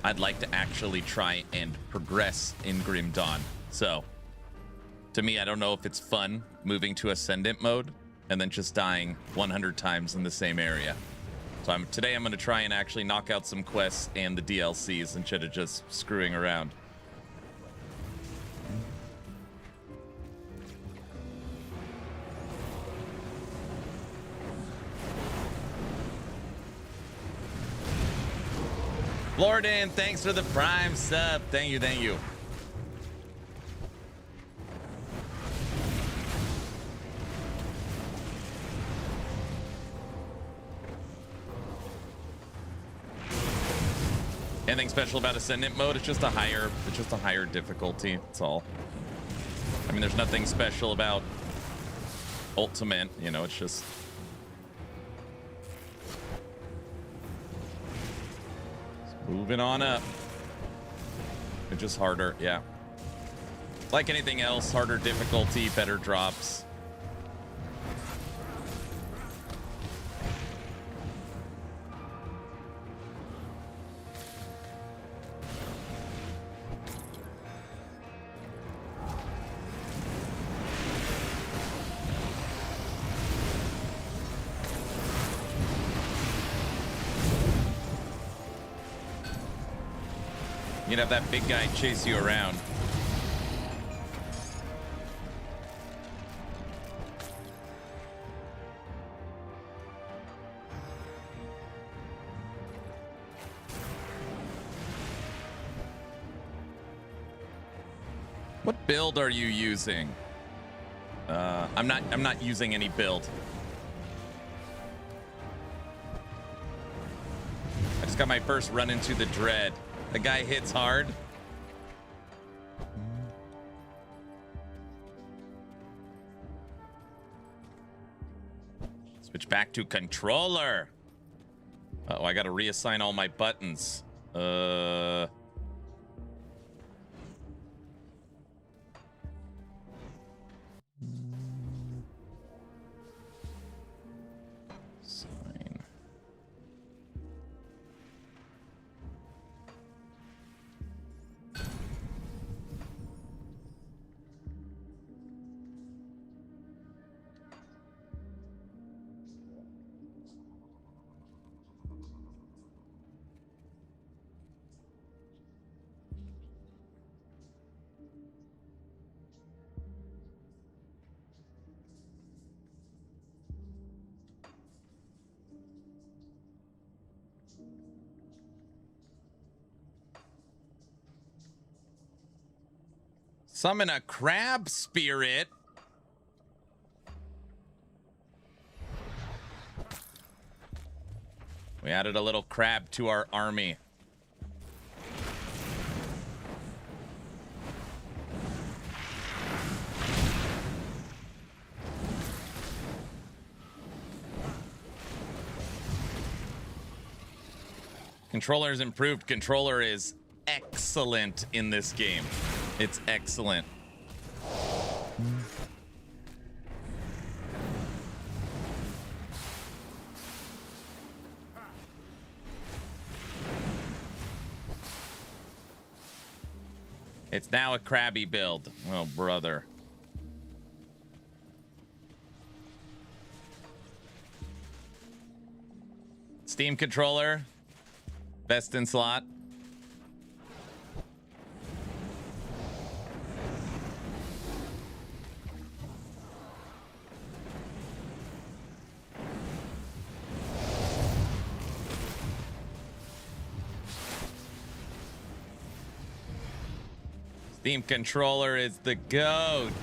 I'd like to actually try and progress in Grim Dawn. So, to me, I don't know if it's fun moving to Ascendant mode and then just dying 100 times in the same area. So today I'm going to try and actually knock out some quests and the DLCs instead of just screwing around. Lorden, thanks for the Prime sub. Thank you, thank you. Anything special about Ascendant mode? It's just a higher difficulty. That's all. I mean, there's nothing special about Ultimate. You know, it's just. Moving on up. It's just harder, yeah. Like anything else, harder difficulty, better drops. You can have that big guy chase you around. What build are you using? I'm not using any build. I just got my first run into the Dread. The guy hits hard. Switch back to controller. Uh-oh, I gotta reassign all my buttons. Sign. Summon a crab spirit. We added a little crab to our army. Controller is improved. Controller is excellent in this game. It's excellent. It's now a crabby build. Oh, brother. Steam controller. Best in slot. Steam controller is the GOAT.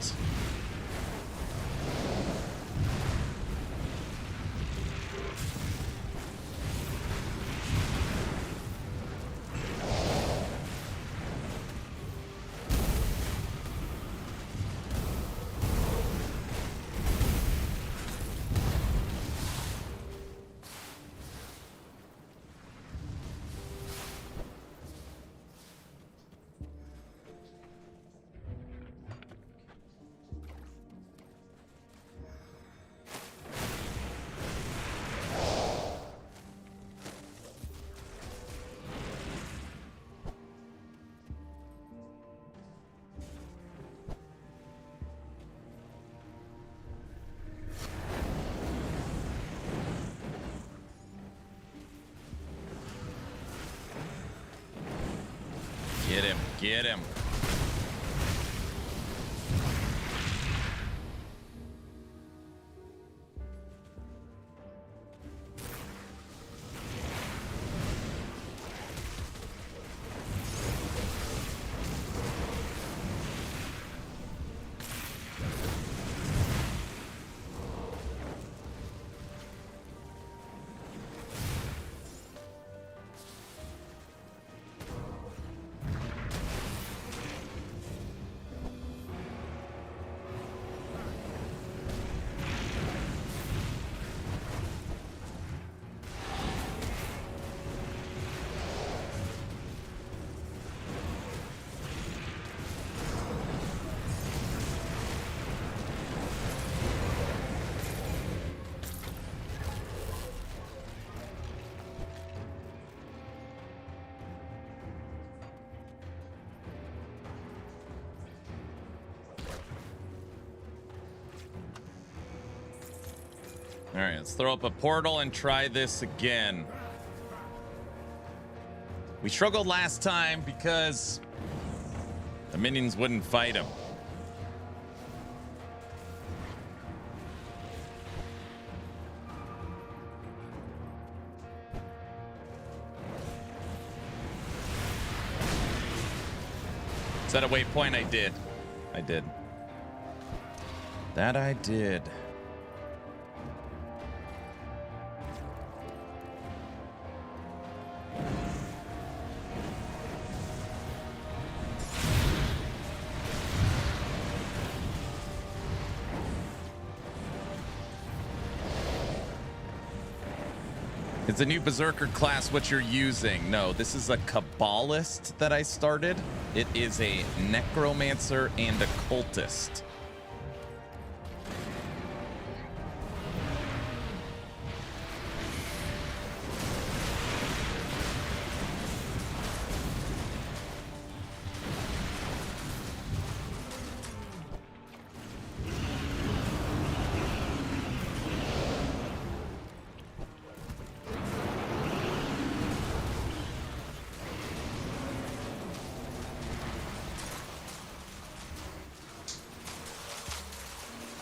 Get him, get him. All right, let's throw up a portal and try this again. We struggled last time because the minions wouldn't fight him. Set a waypoint? I did. I did. That I did. It's a new Berserker class, what you're using. No, this is a Kabbalist that I started. It is a Necromancer and a Cultist.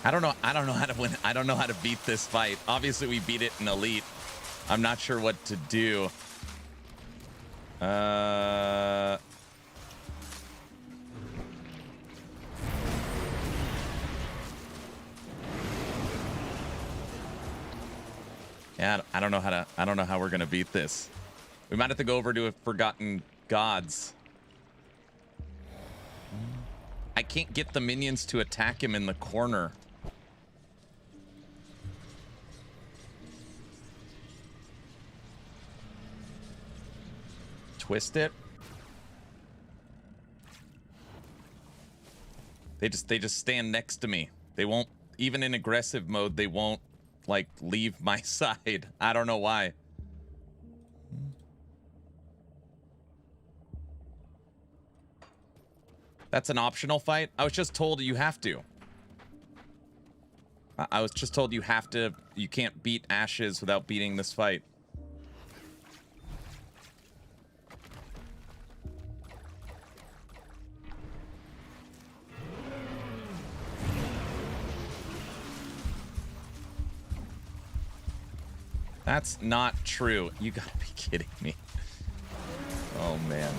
I don't know how to win. I don't know how to beat this fight. Obviously, we beat it in Elite. I'm not sure what to do. Yeah, I don't know how we're gonna beat this. We might have to go over to a Forgotten Gods. I can't get the minions to attack him in the corner. Twist it. They just stand next to me. They won't, even in aggressive mode, they won't like leave my side. I don't know why. That's an optional fight. I was just told you have to. I was just told you have to. You can't beat Ashes without beating this fight. That's not true. You gotta be kidding me. Oh, man.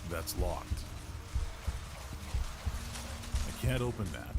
That's locked. I can't open that.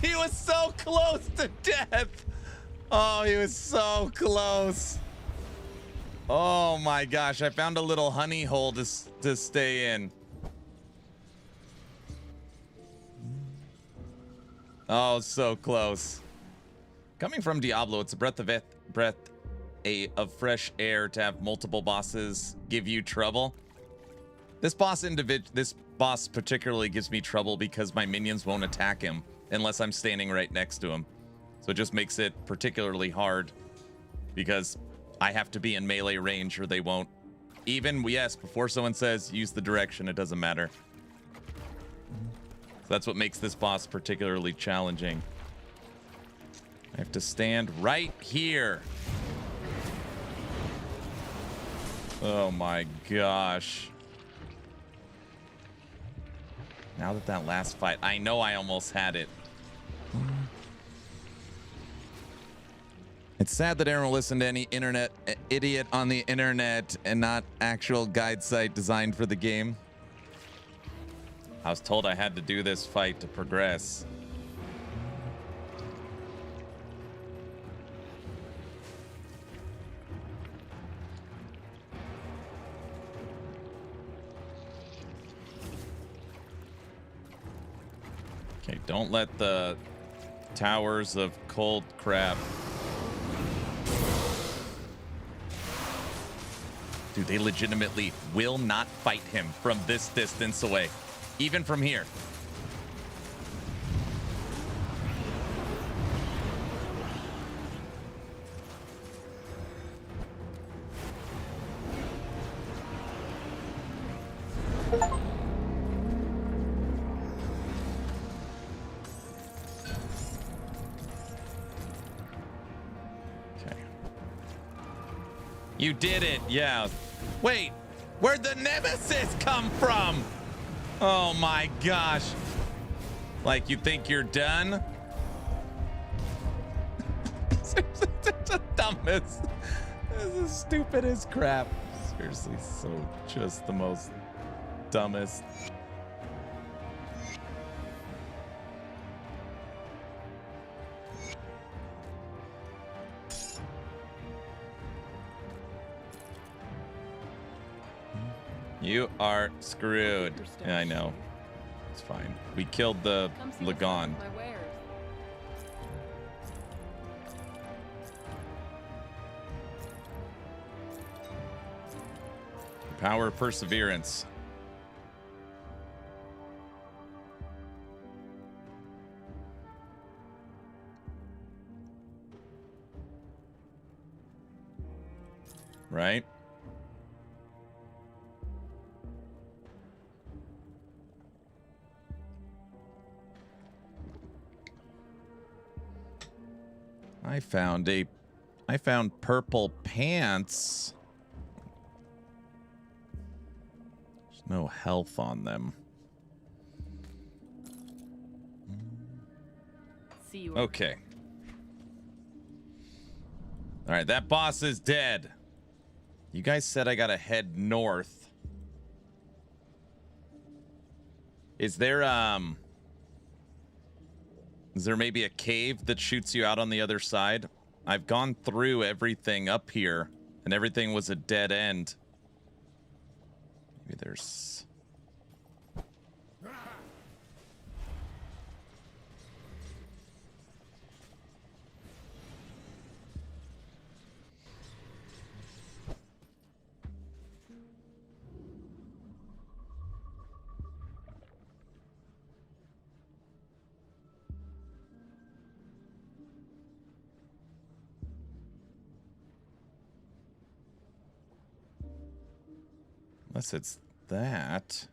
He was so close to death. Oh, he was so close. Oh my gosh, I found a little honey hole to stay in. Oh, so close. Coming from Diablo, it's a breath of fresh air to have multiple bosses give you trouble. This boss particularly gives me trouble because my minions won't attack him unless I'm standing right next to him. So it just makes it particularly hard because I have to be in melee range or they won't. Even, yes, before someone says use the direction, it doesn't matter. So that's what makes this boss particularly challenging. I have to stand right here. Oh my gosh. Now that last fight, I know I almost had it. It's sad that Aaron will listen to any internet idiot on the internet and not actual guide site designed for the game. I was told I had to do this fight to progress. Okay, don't let the towers of cold crap. Dude, they legitimately will not fight him from this distance away, even from here. You did it, yeah. Wait, where'd the Nemesis come from? Oh my gosh. Like, you think you're done? This is the dumbest. This is stupid as crap. Seriously, so just the most dumbest. You are screwed. Yeah, I know. It's fine. We killed the Lagon. Power of perseverance. Right? I found purple pants. There's no health on them. See you. Okay. All right, that boss is dead. You guys said I gotta head north. Is there maybe a cave that shoots you out on the other side? I've gone through everything up here, and everything was a dead end. Maybe there's... Unless it's that.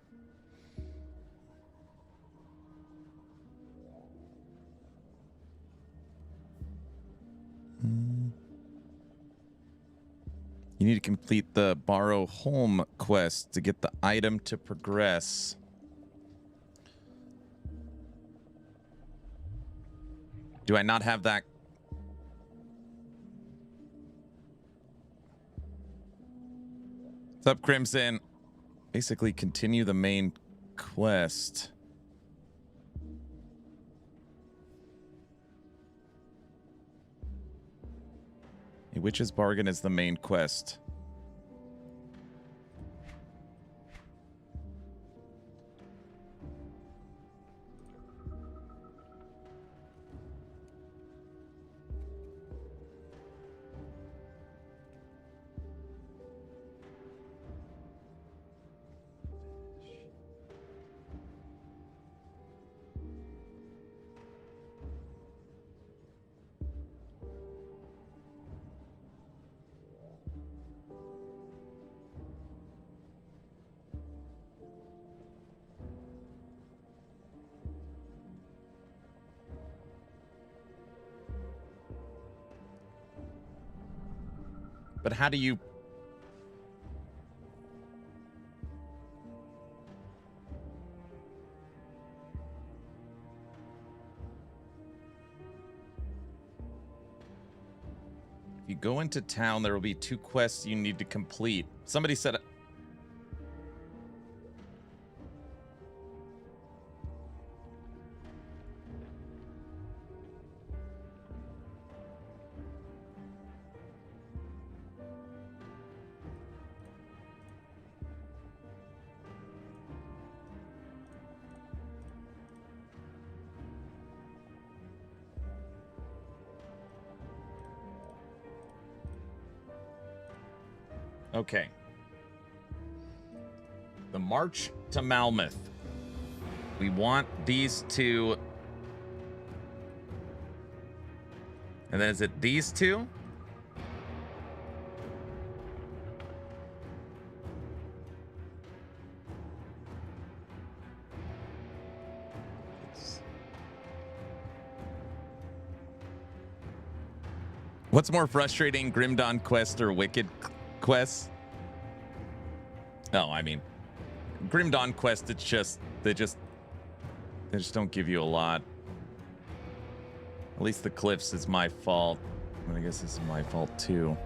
You need to complete the borrow home quest to get the item to progress. Do I not have that? What's up, Crimson? Basically, continue the main quest. A witch's bargain is the main quest. But how do you... If you go into town, there will be 2 quests you need to complete. Somebody said... Okay. The march to Malmouth. We want these 2. And then is it these 2? What's more frustrating, Grim Dawn quest or Wicked quests? No, I mean, Grim Dawn quest, it's just they just don't give you a lot. At least the cliffs is my fault. And I guess this is my fault too.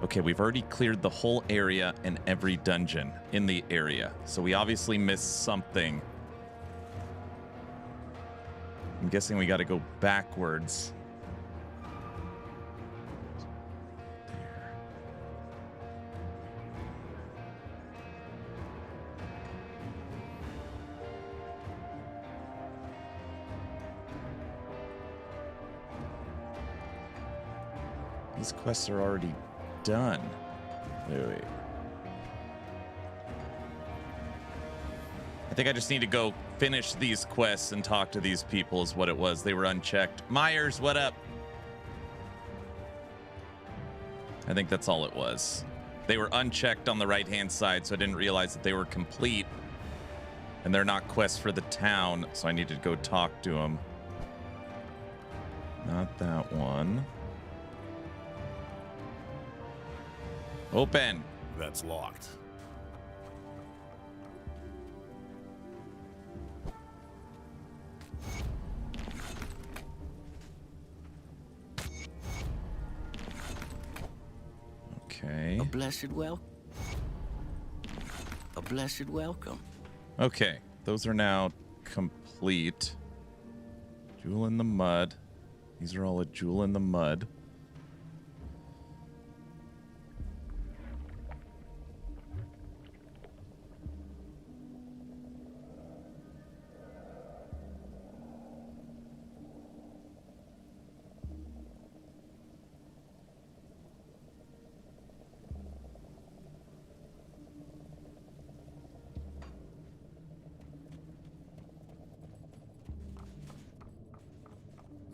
Okay, we've already cleared the whole area and every dungeon in the area. So we obviously missed something. I'm guessing we got to go backwards. These quests are already done. Wait. I think I just need to go finish these quests and talk to these people is what it was. They were unchecked. Myers, what up? I think that's all it was. They were unchecked on the right-hand side, so I didn't realize that they were complete. And they're not quests for the town, so I need to go talk to them. Not that one. Open. That's locked. Okay. A blessed welcome. A blessed welcome. Okay. Those are now complete. Jewel in the mud. These are all a jewel in the mud.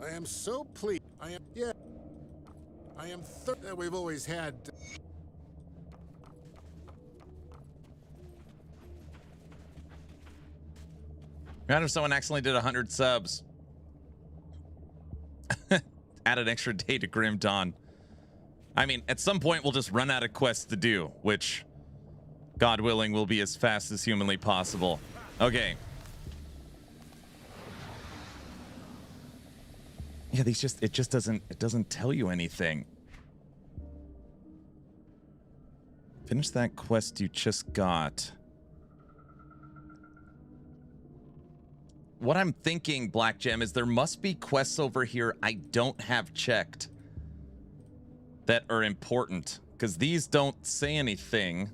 I am so pleased. I am, yeah. I am we've always had. Imagine if someone accidentally did 100 subs. Add an extra day to Grim Dawn. I mean, at some point we'll just run out of quests to do, which, God willing, will be as fast as humanly possible. Okay. Yeah, it just doesn't tell you anything. Finish that quest you just got. What I'm thinking, Black Gem, is there must be quests over here I don't have checked that are important, because these don't say anything.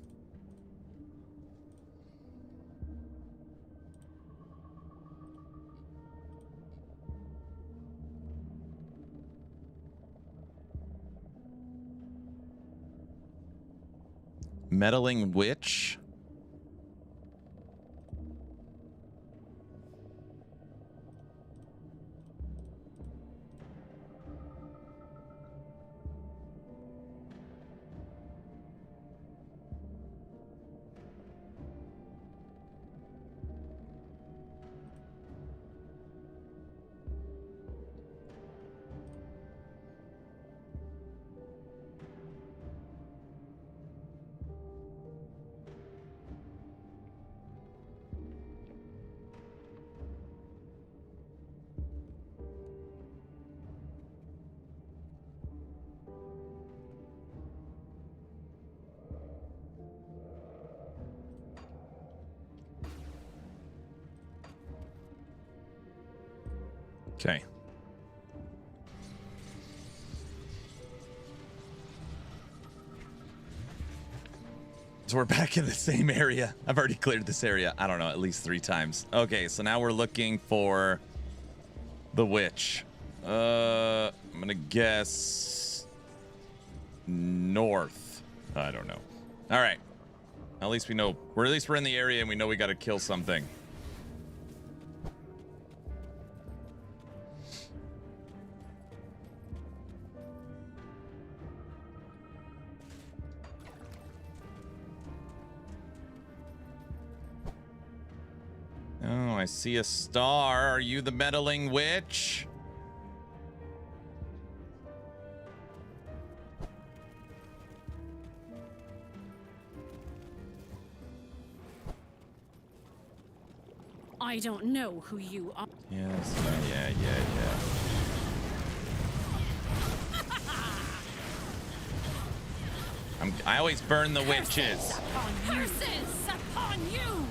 Meddling Witch. Okay. So we're back in the same area. I've already cleared this area, I don't know, at least 3 times. Okay, so now we're looking for the witch. I'm gonna guess north. I don't know. All right. At least we know. At least we're in the area and we know we gotta kill something. Oh, I see a star. Are you the meddling witch? I don't know who you are. Yes, yeah. I always burn the witches. Curses upon you!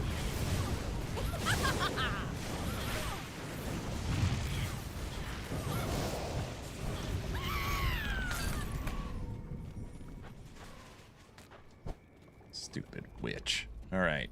Stupid witch. All right.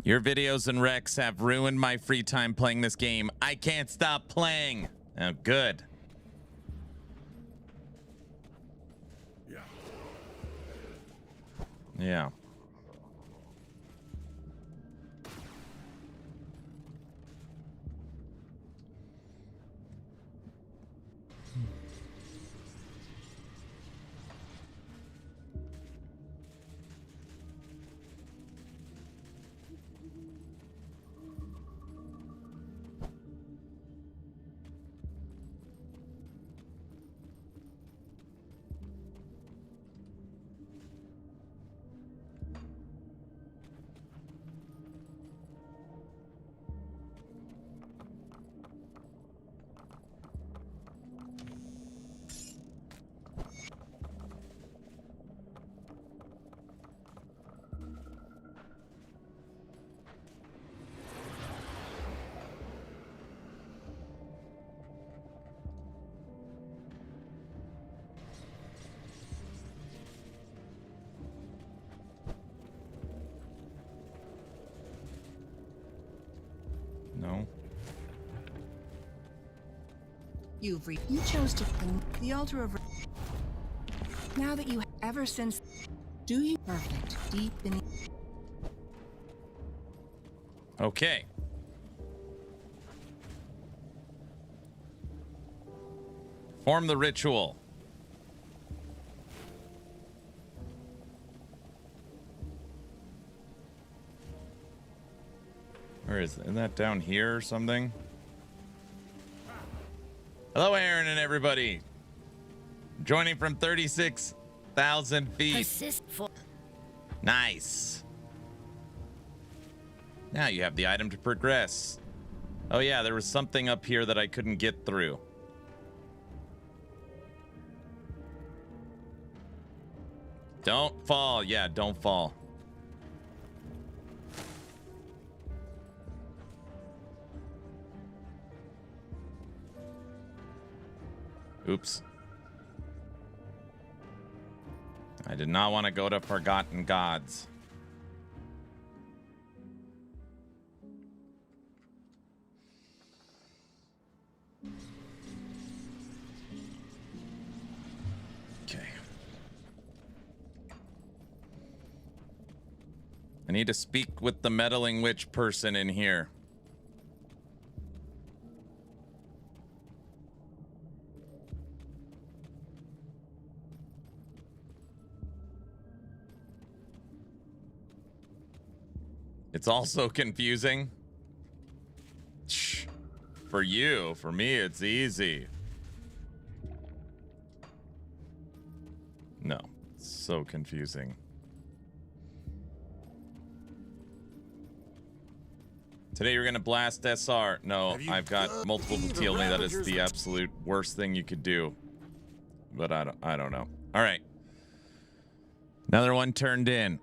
Your videos and recs have ruined my free time playing this game. I can't stop playing. Oh, good. Yeah. You chose to the altar of. Now that you ever since, do you perfect deep in. Okay. Form the ritual. Where is it? Isn't that down here or something? Hello, Aaron and everybody. Joining from 36,000 feet. Nice. Now you have the item to progress. Oh yeah, there was something up here that I couldn't get through. Don't fall. Yeah, don't fall. Oops. I did not want to go to Forgotten Gods. Okay. I need to speak with the meddling witch person in here. It's also confusing. Shh. For you, for me, it's easy. No, it's so confusing. Today you're gonna blast SR. No, I've got multiple to tell me that is the absolute worst thing you could do. But I don't know. All right. Another one turned in.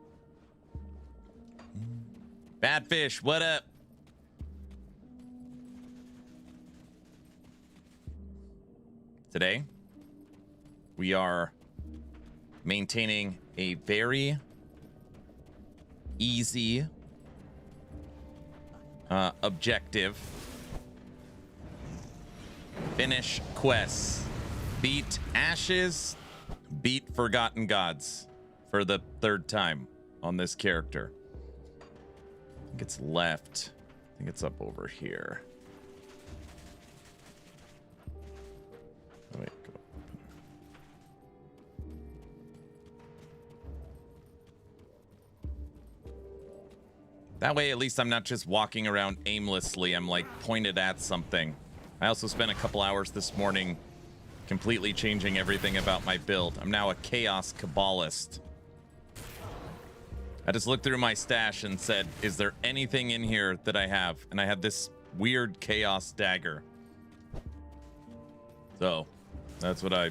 Badfish, what up? Today, we are maintaining a very easy objective. Finish quests. Beat Ashes, beat Forgotten Gods for the third time on this character. I think it's left. I think it's up over here. Oh, wait, go. That way, at least I'm not just walking around aimlessly. I'm like pointed at something. I also spent a couple hours this morning completely changing everything about my build. I'm now a Chaos Kabbalist. I just looked through my stash and said, is there anything in here that I have? And I had this weird Chaos Dagger. So, that's what I...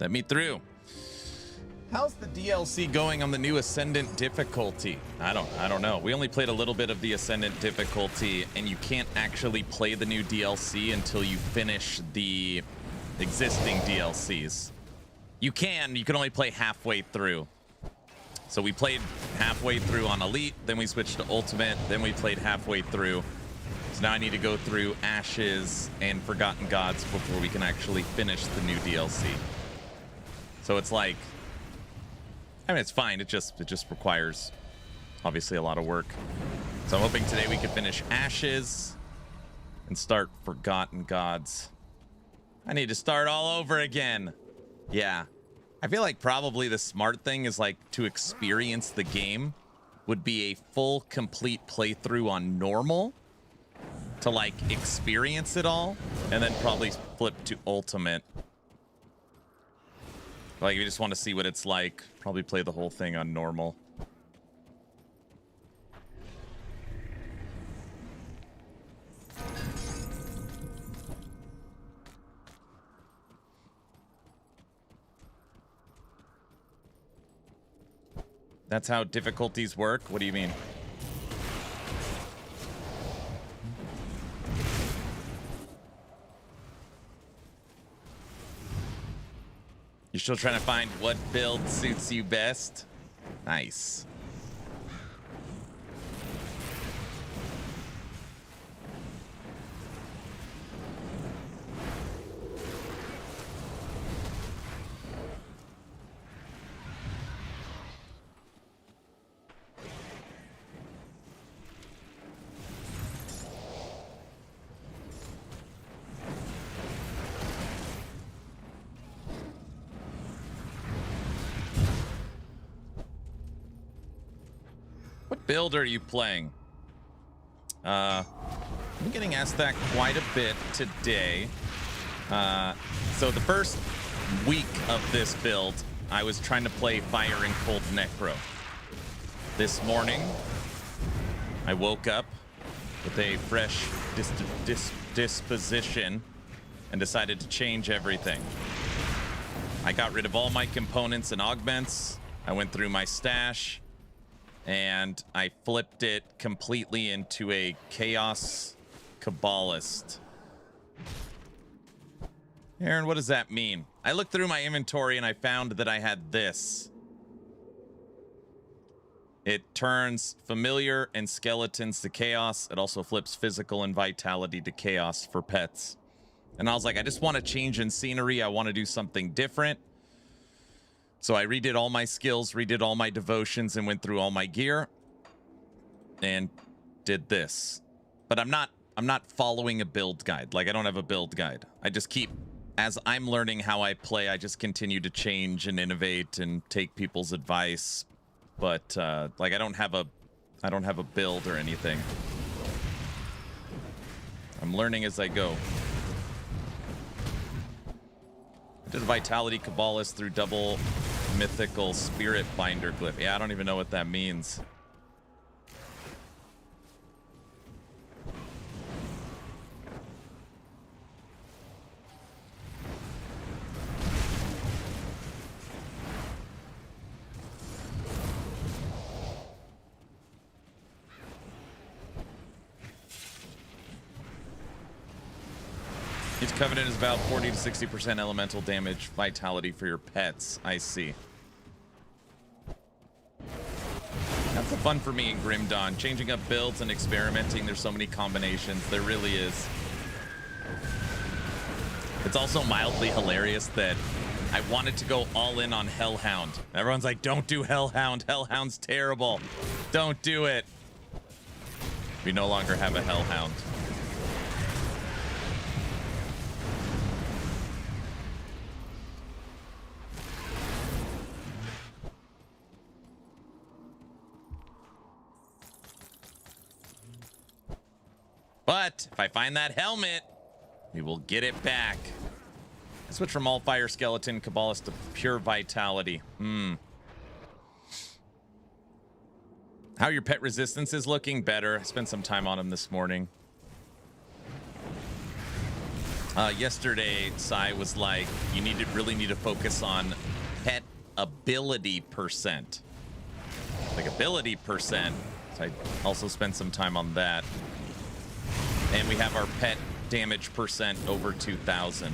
Let me through. How's the DLC going on the new Ascendant difficulty? I don't know. We only played a little bit of the Ascendant difficulty, and you can't actually play the new DLC until you finish the existing DLCs. You can only play halfway through. So we played halfway through on Elite, then we switched to Ultimate, then we played halfway through. So now I need to go through Ashes and Forgotten Gods before we can actually finish the new DLC. So it's like, I mean, it's fine. It just requires, obviously, a lot of work. So I'm hoping today we can finish Ashes and start Forgotten Gods. I need to start all over again. Yeah. I feel like probably the smart thing is like to experience the game would be a full, complete playthrough on normal to like experience it all, and then probably flip to Ultimate. Like, if you just want to see what it's like, probably play the whole thing on normal. That's how difficulties work? What do you mean? You're still trying to find what build suits you best? Nice. What build are you playing? I'm getting asked that quite a bit today. So the first week of this build, I was trying to play Fire and Cold Necro. This morning, I woke up with a fresh disposition and decided to change everything. I got rid of all my components and augments. I went through my stash, and I flipped it completely into a Chaos Kabbalist. Aaron, what does that mean? I looked through my inventory and I found that I had this. It turns familiar and skeletons to chaos. It also flips physical and vitality to chaos for pets. And I was like, I just want to change in scenery. I want to do something different. So I redid all my skills, redid all my devotions, and went through all my gear and did this. But I'm not following a build guide. Like, I don't have a build guide. I just keep, as I'm learning how I play, I just continue to change and innovate and take people's advice. But like, I don't have a build or anything. I'm learning as I go. I did a Vitality Kabbalist through double mythical spirit binder glyph. Yeah, I don't even know what that means. Each covenant is about 40 to 60% elemental damage vitality for your pets. I see. That's the fun for me in Grim Dawn. Changing up builds and experimenting. There's so many combinations. There really is. It's also mildly hilarious that I wanted to go all in on Hellhound. Everyone's like, don't do Hellhound. Hellhound's terrible. Don't do it. We no longer have a Hellhound. But if I find that helmet, we will get it back. I switch from all fire skeleton Kabbalist to pure vitality. How your pet resistance is looking? Better. I spent some time on him this morning. Yesterday, Sai was like, you really need to focus on pet ability percent. Like ability percent. So I also spent some time on that. And we have our pet damage percent over 2,000.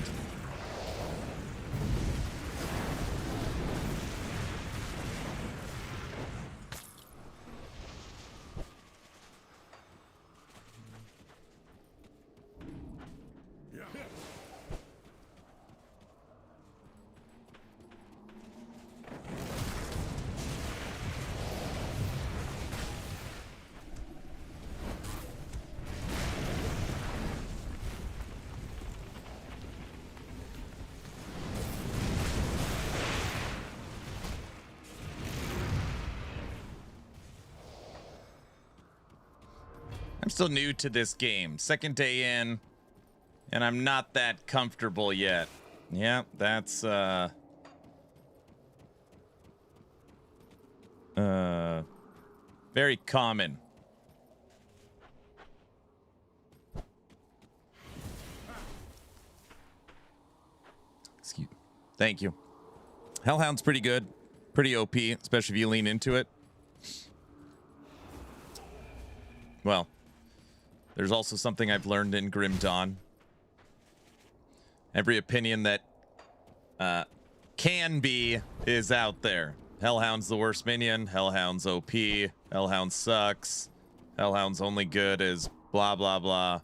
I'm still new to this game. Second day in, and I'm not that comfortable yet. Yeah, that's Very common. Excuse. Thank you. Hellhound's pretty good. Pretty OP, especially if you lean into it. Well, there's also something I've learned in Grim Dawn. Every opinion that can be is out there. Hellhound's the worst minion. Hellhound's OP. Hellhound sucks. Hellhound's only good as blah, blah, blah.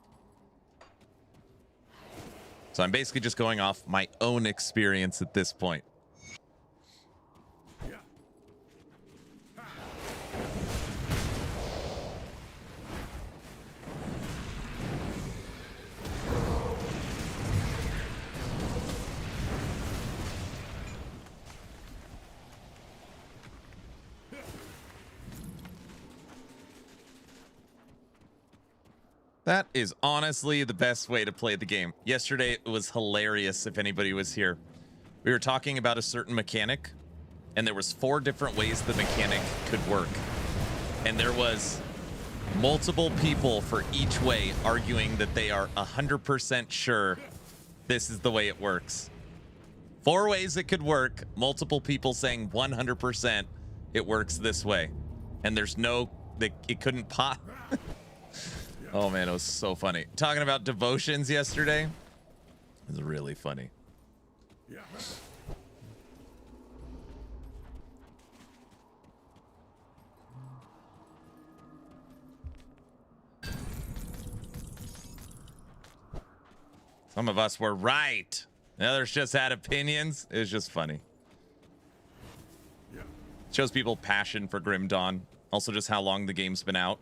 So I'm basically just going off my own experience at this point. That is honestly the best way to play the game. Yesterday, it was hilarious if anybody was here. We were talking about a certain mechanic, and there was 4 different ways the mechanic could work. And there was multiple people for each way arguing that they are 100% sure this is the way it works. 4 ways it could work, multiple people saying 100% it works this way. And there's no, it couldn't pop. Oh man, it was so funny. Talking about devotions yesterday. It was really funny. Yeah. Some of us were right. The others just had opinions. It was just funny. Yeah. Shows people passion for Grim Dawn. Also just how long the game's been out.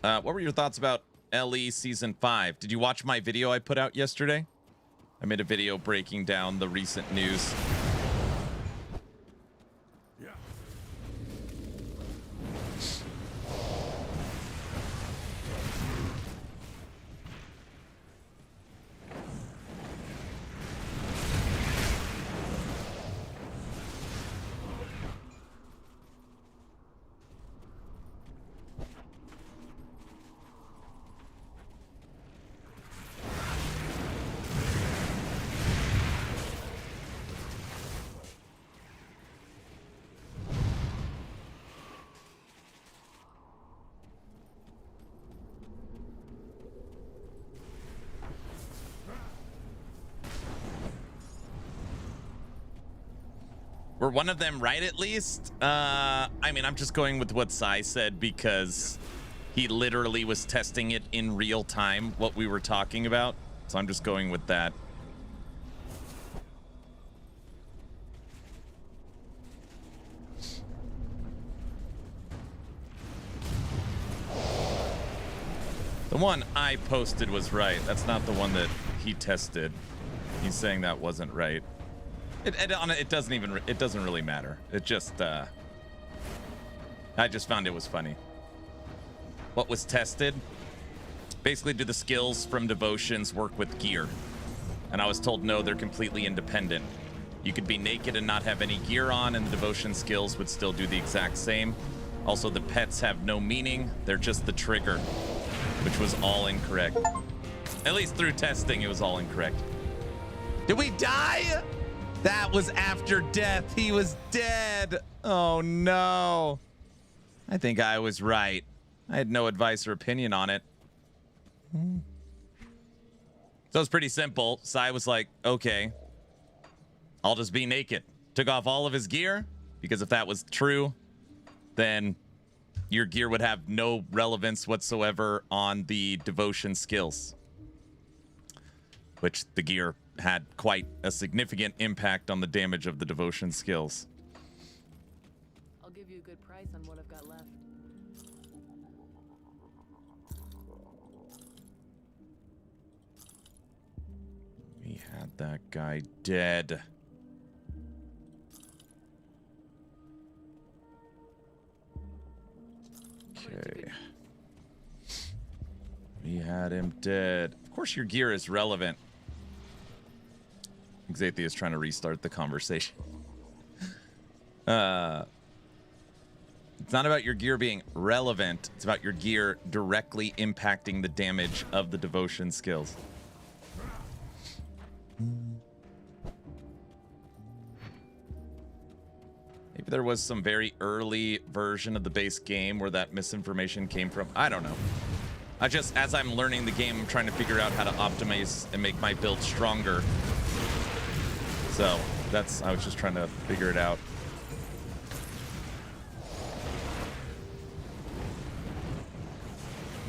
What were your thoughts about LE Season 5? Did you watch my video I put out yesterday? I made a video breaking down the recent news. Yeah. Were one of them right at least? I mean, I'm just going with what Sai said because he literally was testing it in real time, what we were talking about. So I'm just going with that. The one I posted was right. That's not the one that he tested. He's saying that wasn't right. It doesn't really matter. It just I just found it was funny. What was tested? Basically, do the skills from devotions work with gear? And I was told no, they're completely independent. You could be naked and not have any gear on, and the devotion skills would still do the exact same. Also, the pets have no meaning. They're just the trigger, which was all incorrect. At least through testing, it was all incorrect. Did we die? That was after death. He was dead. Oh, no. I think I was right. I had no advice or opinion on it. So it's pretty simple. Sai was like, okay, I'll just be naked. Took off all of his gear, because if that was true, then your gear would have no relevance whatsoever on the devotion skills, which the gear had quite a significant impact on the damage of the devotion skills. I'll give you a good price on what I've got left. We had that guy dead. Okay. We had him dead. Of course your gear is relevant. Xathia is trying to restart the conversation. It's not about your gear being relevant. It's about your gear directly impacting the damage of the devotion skills. Maybe there was some very early version of the base game where that misinformation came from. I don't know. I just, as I'm learning the game, I'm trying to figure out how to optimize and make my build stronger. So I was just trying to figure it out.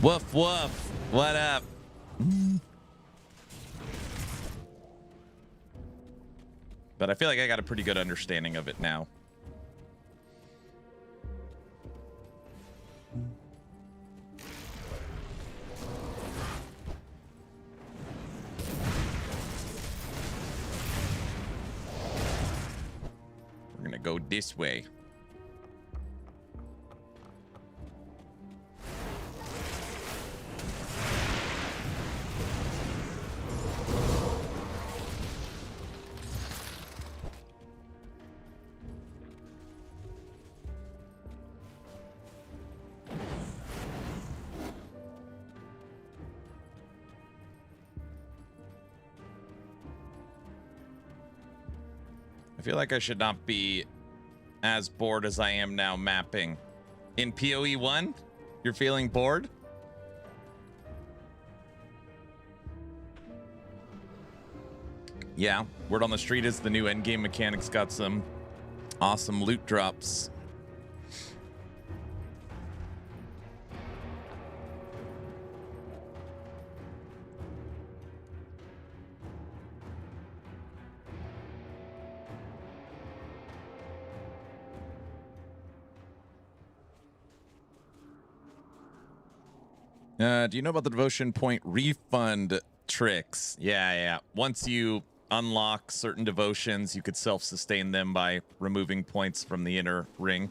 Woof woof. What up? But I feel like I got a pretty good understanding of it now. We're gonna go this way. I feel like I should not be as bored as I am now mapping. In PoE 1, you're feeling bored? Yeah, word on the street is the new endgame mechanics got some awesome loot drops. Do you know about the devotion point refund tricks? Yeah. Once you unlock certain devotions, you could self-sustain them by removing points from the inner ring.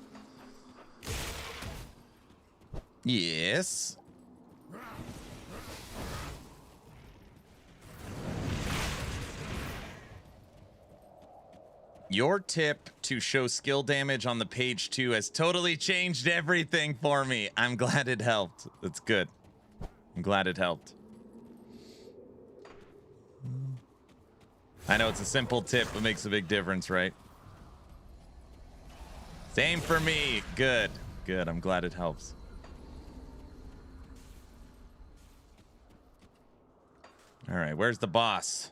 Yes. Your tip to show skill damage on the page 2 has totally changed everything for me. I'm glad it helped. That's good. I'm glad it helped. I know it's a simple tip, but makes a big difference, right? Same for me. Good. Good. I'm glad it helps. All right, where's the boss?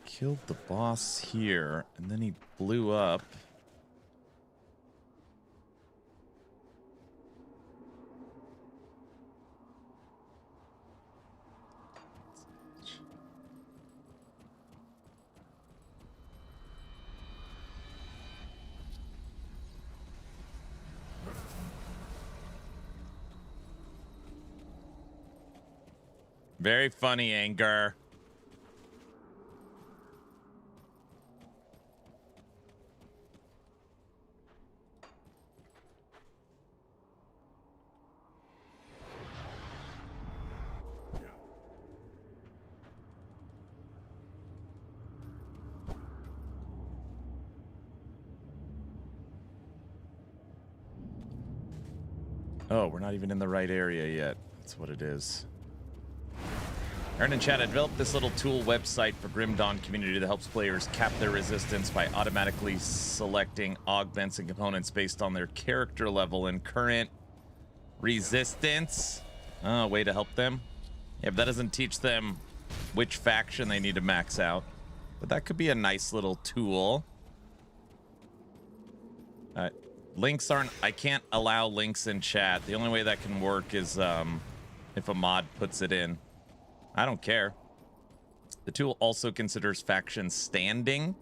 Killed the boss here, and then he blew up. Very funny, Anger. Oh, we're not even in the right area yet. That's what it is. Aaron and Chad, I developed this little tool website for Grim Dawn community that helps players cap their resistance by automatically selecting augments and components based on their character level and current resistance. Oh, way to help them. Yeah, but that doesn't teach them which faction they need to max out. But that could be a nice little tool. Links aren't... I can't allow links in chat. The only way that can work is if a mod puts it in. I don't care. The tool also considers faction standing.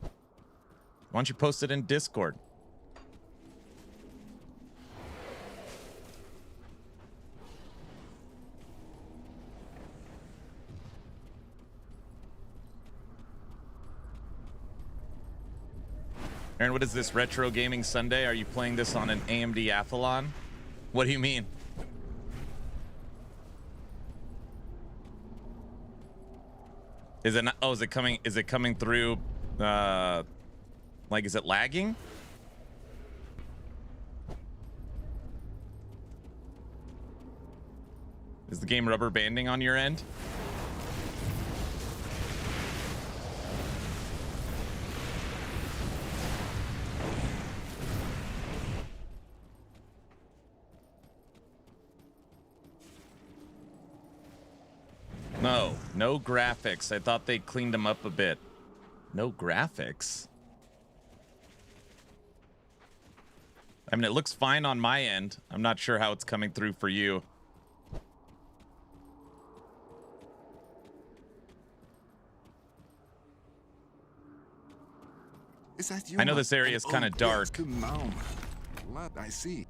Why don't you post it in Discord? Aaron, what is this, Retro Gaming Sunday? Are you playing this on an AMD Athlon? What do you mean? Is it not, oh, is it coming through, like, is it lagging? Is the game rubber banding on your end? No graphics. I thought they cleaned them up a bit. No graphics? I mean, it looks fine on my end. I'm not sure how it's coming through for you. Is that you? I know this area is kind of dark. I see.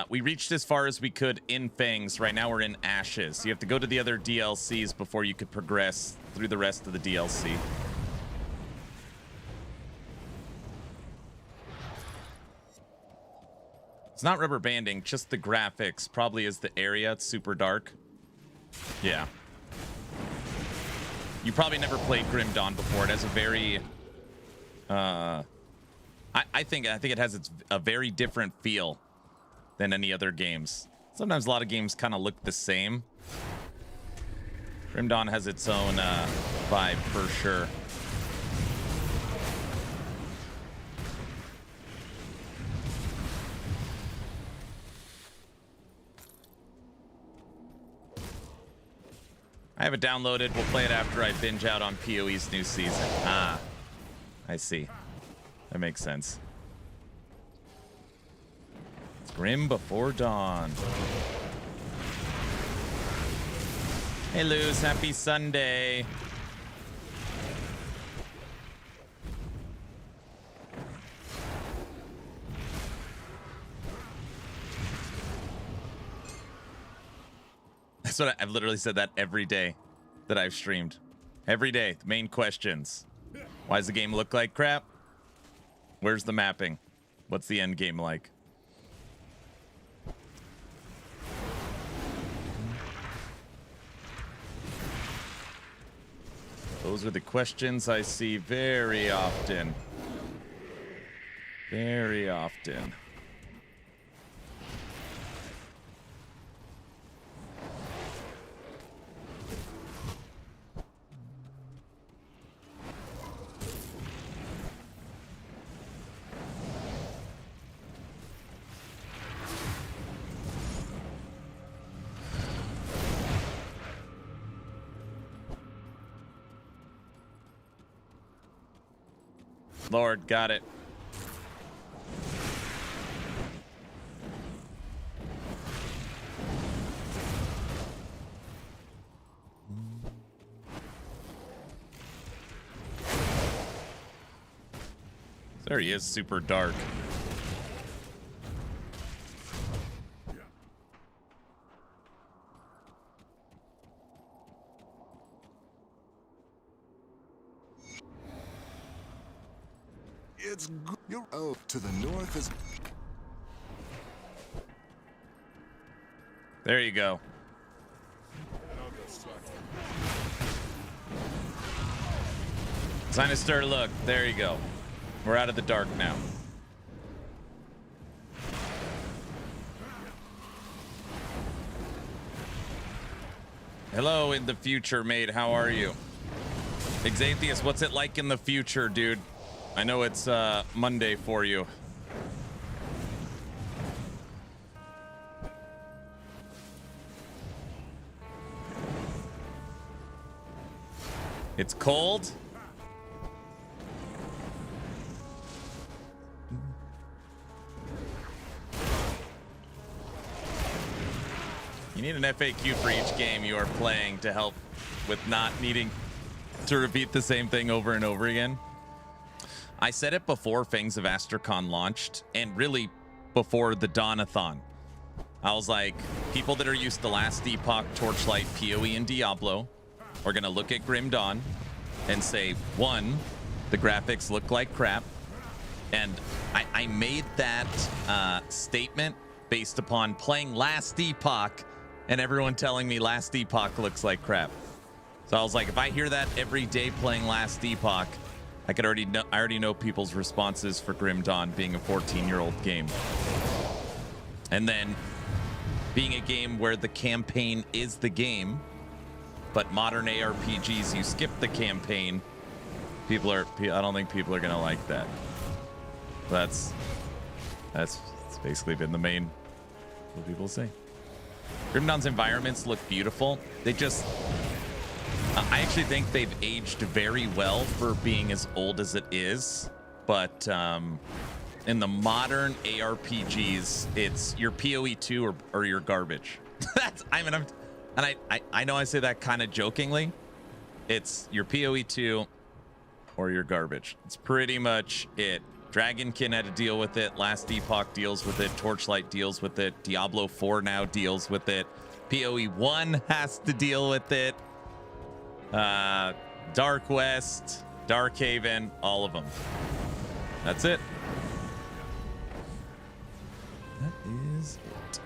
We reached as far as we could in Fangs. Right now we're in Ashes. You have to go to the other DLCs before you could progress through the rest of the DLC. It's not rubber banding, just the graphics. Probably is the area. It's super dark. Yeah. You probably never played Grim Dawn before. It has a very... I think it has a very different feel than any other games. Sometimes a lot of games kind of look the same. Grim Dawn has its own vibe for sure. I have it downloaded. We'll play it after I binge out on PoE's new season. Ah, I see. That makes sense. Grim Before Dawn. Hey, Luz. Happy Sunday. That's what I've literally said that every day that I've streamed. Every day. The main questions. Why does the game look like crap? Where's the mapping? What's the end game like? Those are the questions I see very often. Very often. Lord, got it. There he is, super dark. It's good. You're to the north is. There you go. Sinister, look. There you go. We're out of the dark now. Hello in the future, mate. How are you? Exatheus, what's it like in the future, dude? I know it's Monday for you. It's cold. You need an FAQ for each game you are playing to help with not needing to repeat the same thing over and over again. I said it before Fangs of Asterkarn launched, and really before the Dawn-A-Thon. I was like, people that are used to Last Epoch, Torchlight, PoE, and Diablo are going to look at Grim Dawn, and say, one, the graphics look like crap. And I made that statement based upon playing Last Epoch and everyone telling me Last Epoch looks like crap. So I was like, if I hear that every day playing Last Epoch, I already know people's responses for Grim Dawn being a 14-year-old game. And then being a game where the campaign is the game, but modern ARPGs, you skip the campaign. I don't think people are gonna like that. That's basically been the main what people say. Grim Dawn's environments look beautiful. They just, I actually think they've aged very well for being as old as it is. But in the modern ARPGs, it's your PoE2 or your garbage. I know I say that kind of jokingly. It's your PoE2 or your garbage. It's pretty much it. Dragonkin had to deal with it. Last Epoch deals with it. Torchlight deals with it. Diablo 4 now deals with it. PoE 1 has to deal with it. Dark West, Dark Haven, all of them. That's it. That is it.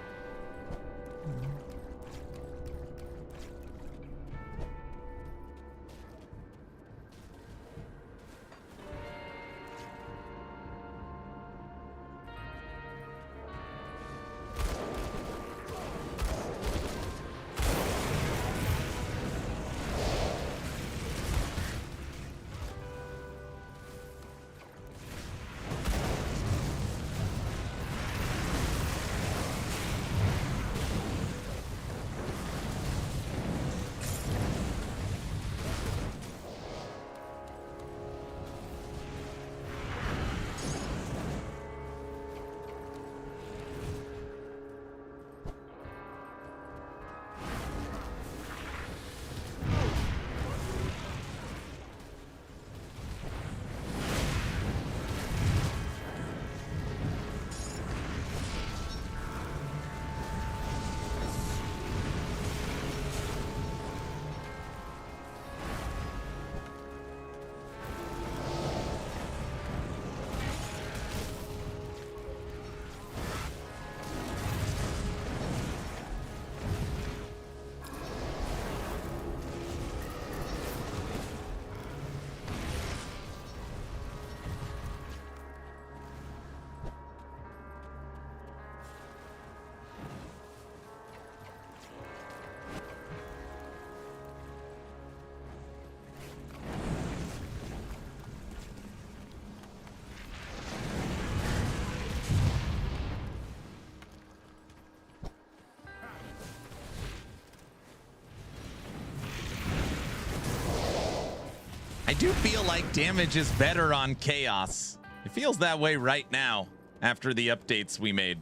I do feel like damage is better on Chaos. It feels that way right now after the updates we made.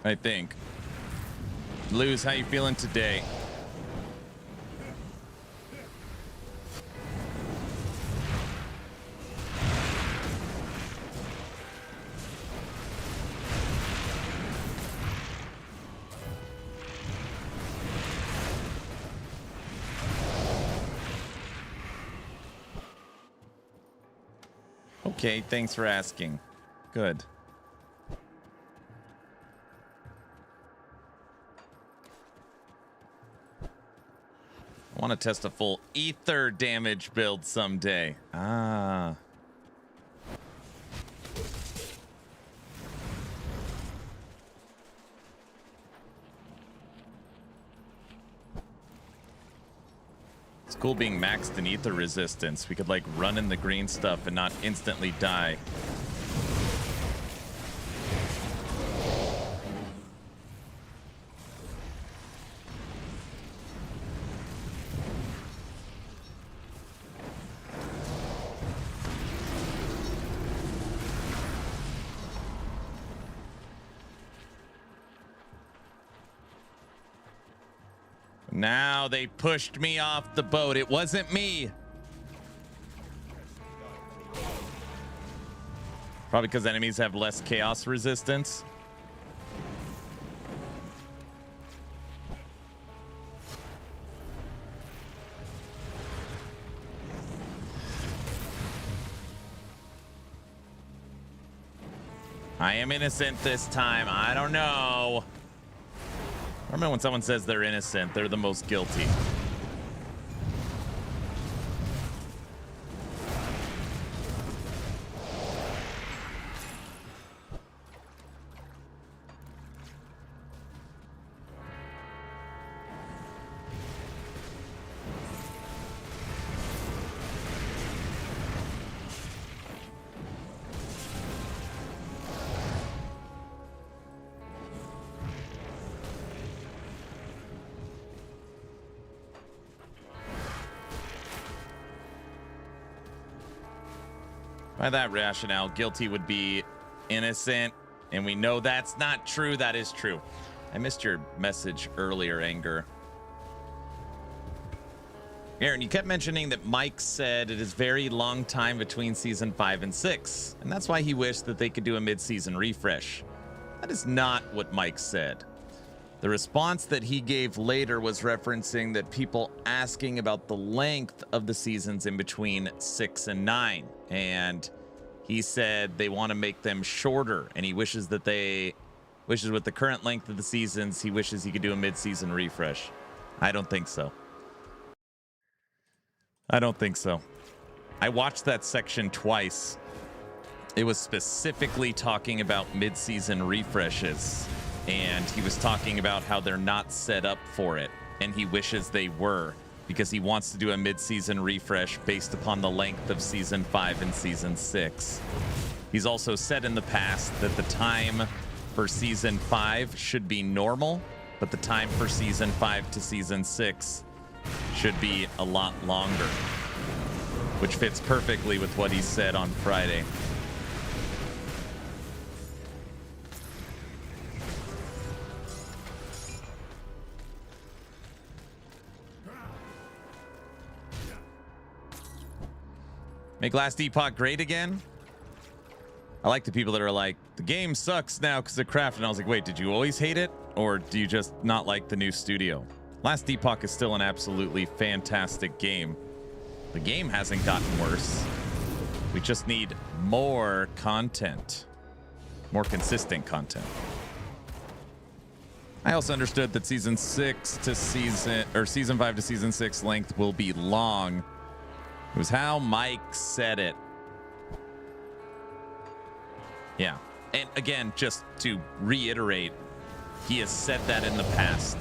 I think. Luz, how you feeling today? Okay, thanks for asking. Good. I want to test a full ether damage build someday. Ah. It's cool being maxed in ether resistance. We could like run in the green stuff and not instantly die. Now they pushed me off the boat. It wasn't me. Probably because enemies have less chaos resistance. I am innocent this time. I don't know. I remember when someone says they're innocent, they're the most guilty. By that rationale, guilty would be innocent, and we know that's not true. That is true. I missed your message earlier, Anger. Aaron, you kept mentioning that Mike said it is very long time between season 5 and 6, and that's why he wished that they could do a mid-season refresh. That is not what Mike said. The response that he gave later was referencing that people asking about the length of the seasons in between 6 and 9. And he said they want to make them shorter. And he wishes with the current length of the seasons, he wishes he could do a mid-season refresh. I don't think so. I don't think so. I watched that section twice. It was specifically talking about mid-season refreshes. And he was talking about how they're not set up for it, and he wishes they were, because he wants to do a mid-season refresh based upon the length of season 5 and season 6. He's also said in the past that the time for season 5 should be normal, but the time for season 5 to season 6 should be a lot longer, which fits perfectly with what he said on Friday. Make Last Epoch great again? I like the people that are like, the game sucks now because of craft. And I was like, wait, did you always hate it? Or do you just not like the new studio? Last Epoch is still an absolutely fantastic game. The game hasn't gotten worse. We just need more content. More consistent content. I also understood that season 5 to season 6 length will be long. It was how Mike said it. Yeah. And again, just to reiterate, he has said that in the past.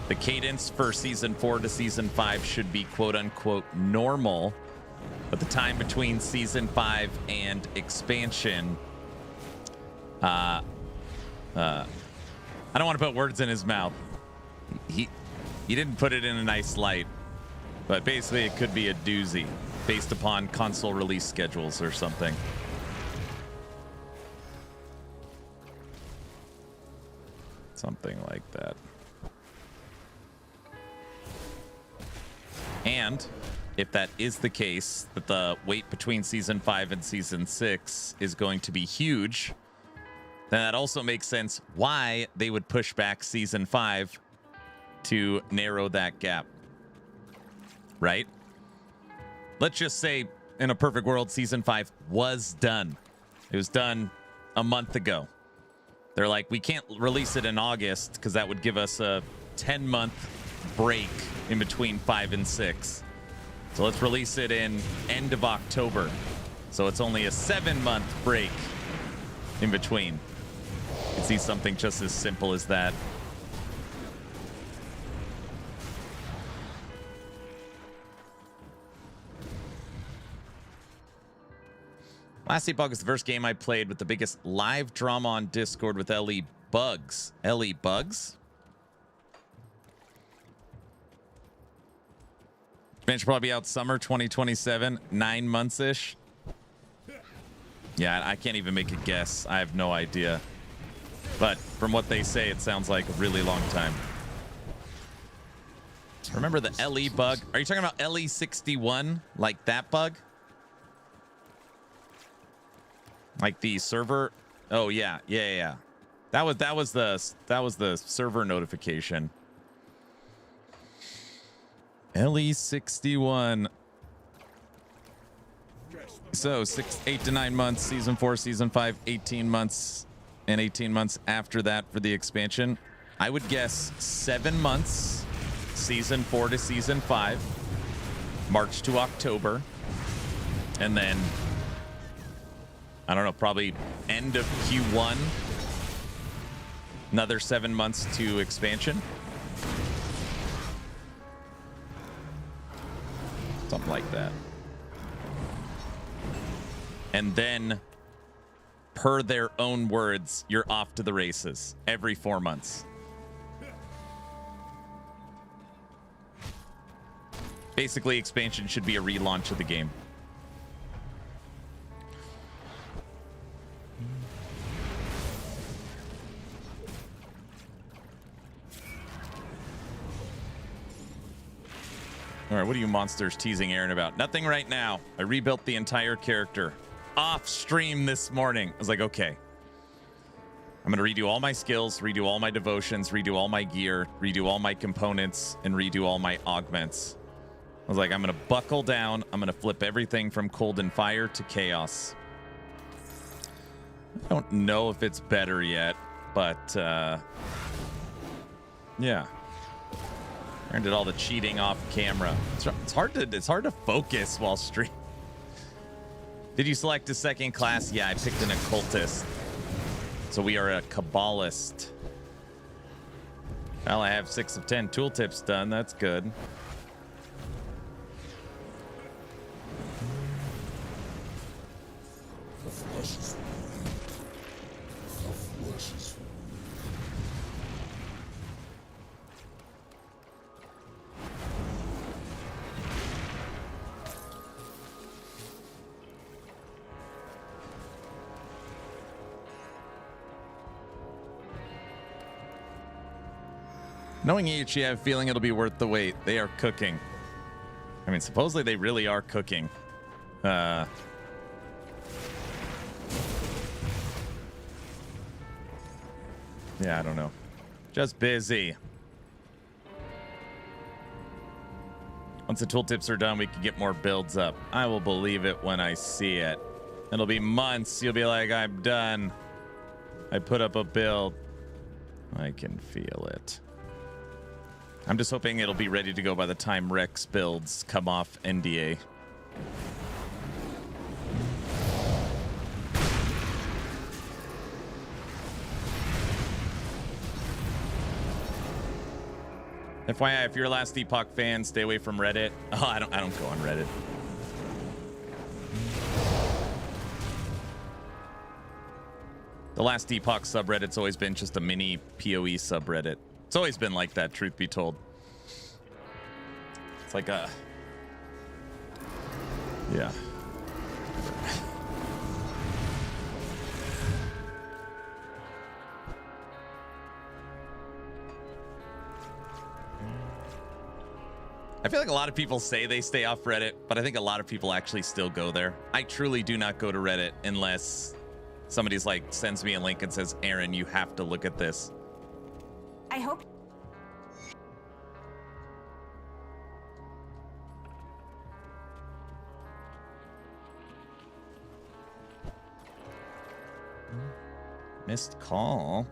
The cadence for season 4 to season 5 should be quote unquote normal, but the time between season 5 and expansion, I don't want to put words in his mouth. He didn't put it in a nice light. But basically, it could be a doozy based upon console release schedules or something. Something like that. And if that is the case, that the wait between season 5 and season 6 is going to be huge, then that also makes sense why they would push back season 5 to narrow that gap. Right? Let's just say in a perfect world, season 5 was done. It was done a month ago. They're like, we can't release it in August because that would give us a 10-month break in between 5 and 6. So let's release it in end of October. So it's only a 7-month break in between. You can see something just as simple as that. Last Epoch is the first game I played with the biggest live drama on Discord with LE Bugs. LE Bugs? Man should probably be out summer 2027, 9 months-ish. Yeah, I can't even make a guess. I have no idea. But from what they say, it sounds like a really long time. Remember the LE bug? Are you talking about LE61? Like that bug? Like the server. Oh yeah. That was the server notification. LE61. So 8 to 9 months, season 4, season 5, 18 months, and 18 months after that for the expansion. I would guess 7 months, season 4 to season 5, March to October, and then I don't know, probably end of Q1, another 7 months to expansion. Something like that. And then, per their own words, you're off to the races every 4 months. Basically, expansion should be a relaunch of the game. All right, what are you monsters teasing Aaron about? Nothing right now. I rebuilt the entire character off stream this morning. I was like, okay, I'm gonna redo all my skills, redo all my devotions, redo all my gear, redo all my components, and redo all my augments. I was like, I'm gonna buckle down. I'm gonna flip everything from cold and fire to chaos. I don't know if it's better yet, but yeah. Aaron did all the cheating off camera. It's hard to focus while stream. Did you select a second class? Yeah, I picked an occultist. So we are a Kabbalist. Well, I have 6 of 10 tooltips done. That's good. Knowing each, you have a feeling it'll be worth the wait. They are cooking. I mean, supposedly they really are cooking. Yeah, I don't know. Just busy. Once the tooltips are done, we can get more builds up. I will believe it when I see it. It'll be months. You'll be like, I'm done. I put up a build. I can feel it. I'm just hoping it'll be ready to go by the time Rex builds come off NDA. FYI, if you're a Last Epoch fan, stay away from Reddit. Oh, I don't go on Reddit. The Last Epoch subreddit's always been just a mini PoE subreddit. It's always been like that, truth be told. It's like a... Yeah. I feel like a lot of people say they stay off Reddit, but I think a lot of people actually still go there. I truly do not go to Reddit unless somebody's like sends me a link and says, Aaron, you have to look at this. I hope. Missed call.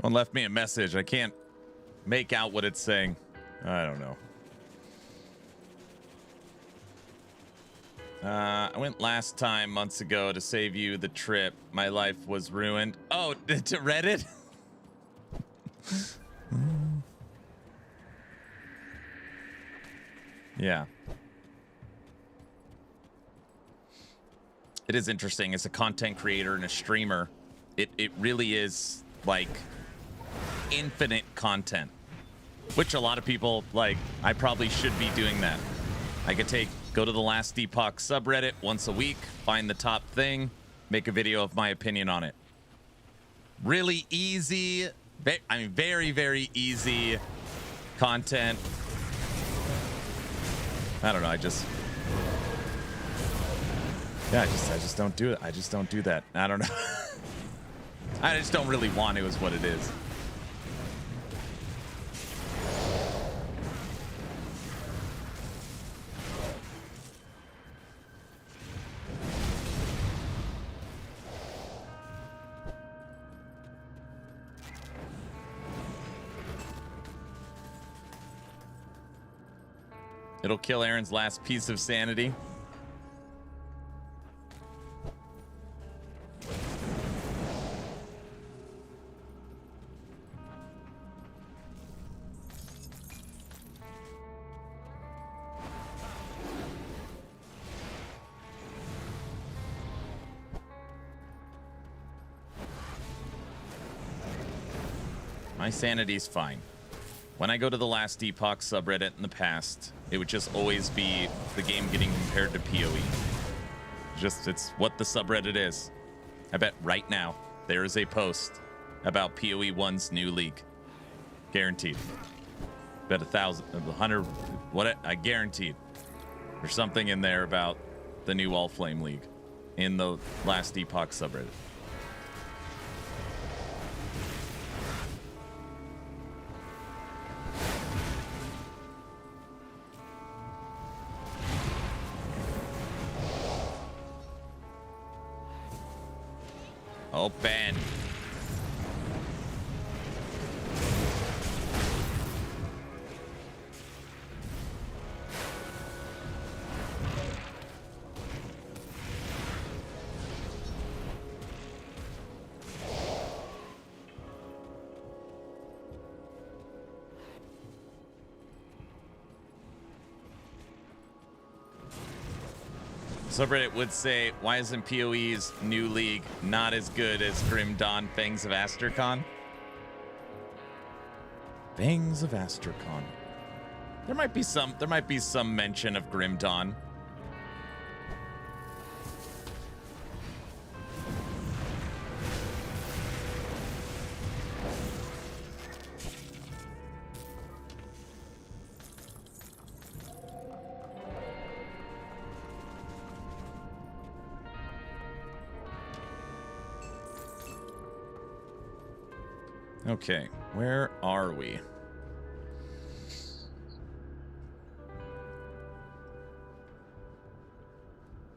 One left me a message. I can't make out what it's saying. I don't know. I went last time months ago to save you the trip. My life was ruined. Oh, to Reddit? Yeah. It is interesting as a content creator and a streamer. It really is like infinite content, which a lot of people like. I probably should be doing that. I could go to the Last Epoch subreddit once a week, find the top thing, make a video of my opinion on it. Really easy. I mean, very, very easy content. I don't know. I just don't do it. I just don't do that. I don't know. I just don't really want to, is what it is. It'll kill Aaron's last piece of sanity. My sanity's fine. When I go to the Last Epoch subreddit in the past, it would just always be the game getting compared to PoE. It's what the subreddit is. I bet right now there is a post about PoE 1's new league. Guaranteed. Bet 1,000, 100, what? I guaranteed. There's something in there about the new All Flame League in the Last Epoch subreddit. Open. Subreddit would say, why isn't PoE's new league not as good as Grim Dawn Fangs of Asterkarn? Fangs of Asterkarn. There might be some mention of Grim Dawn. Okay, where are we?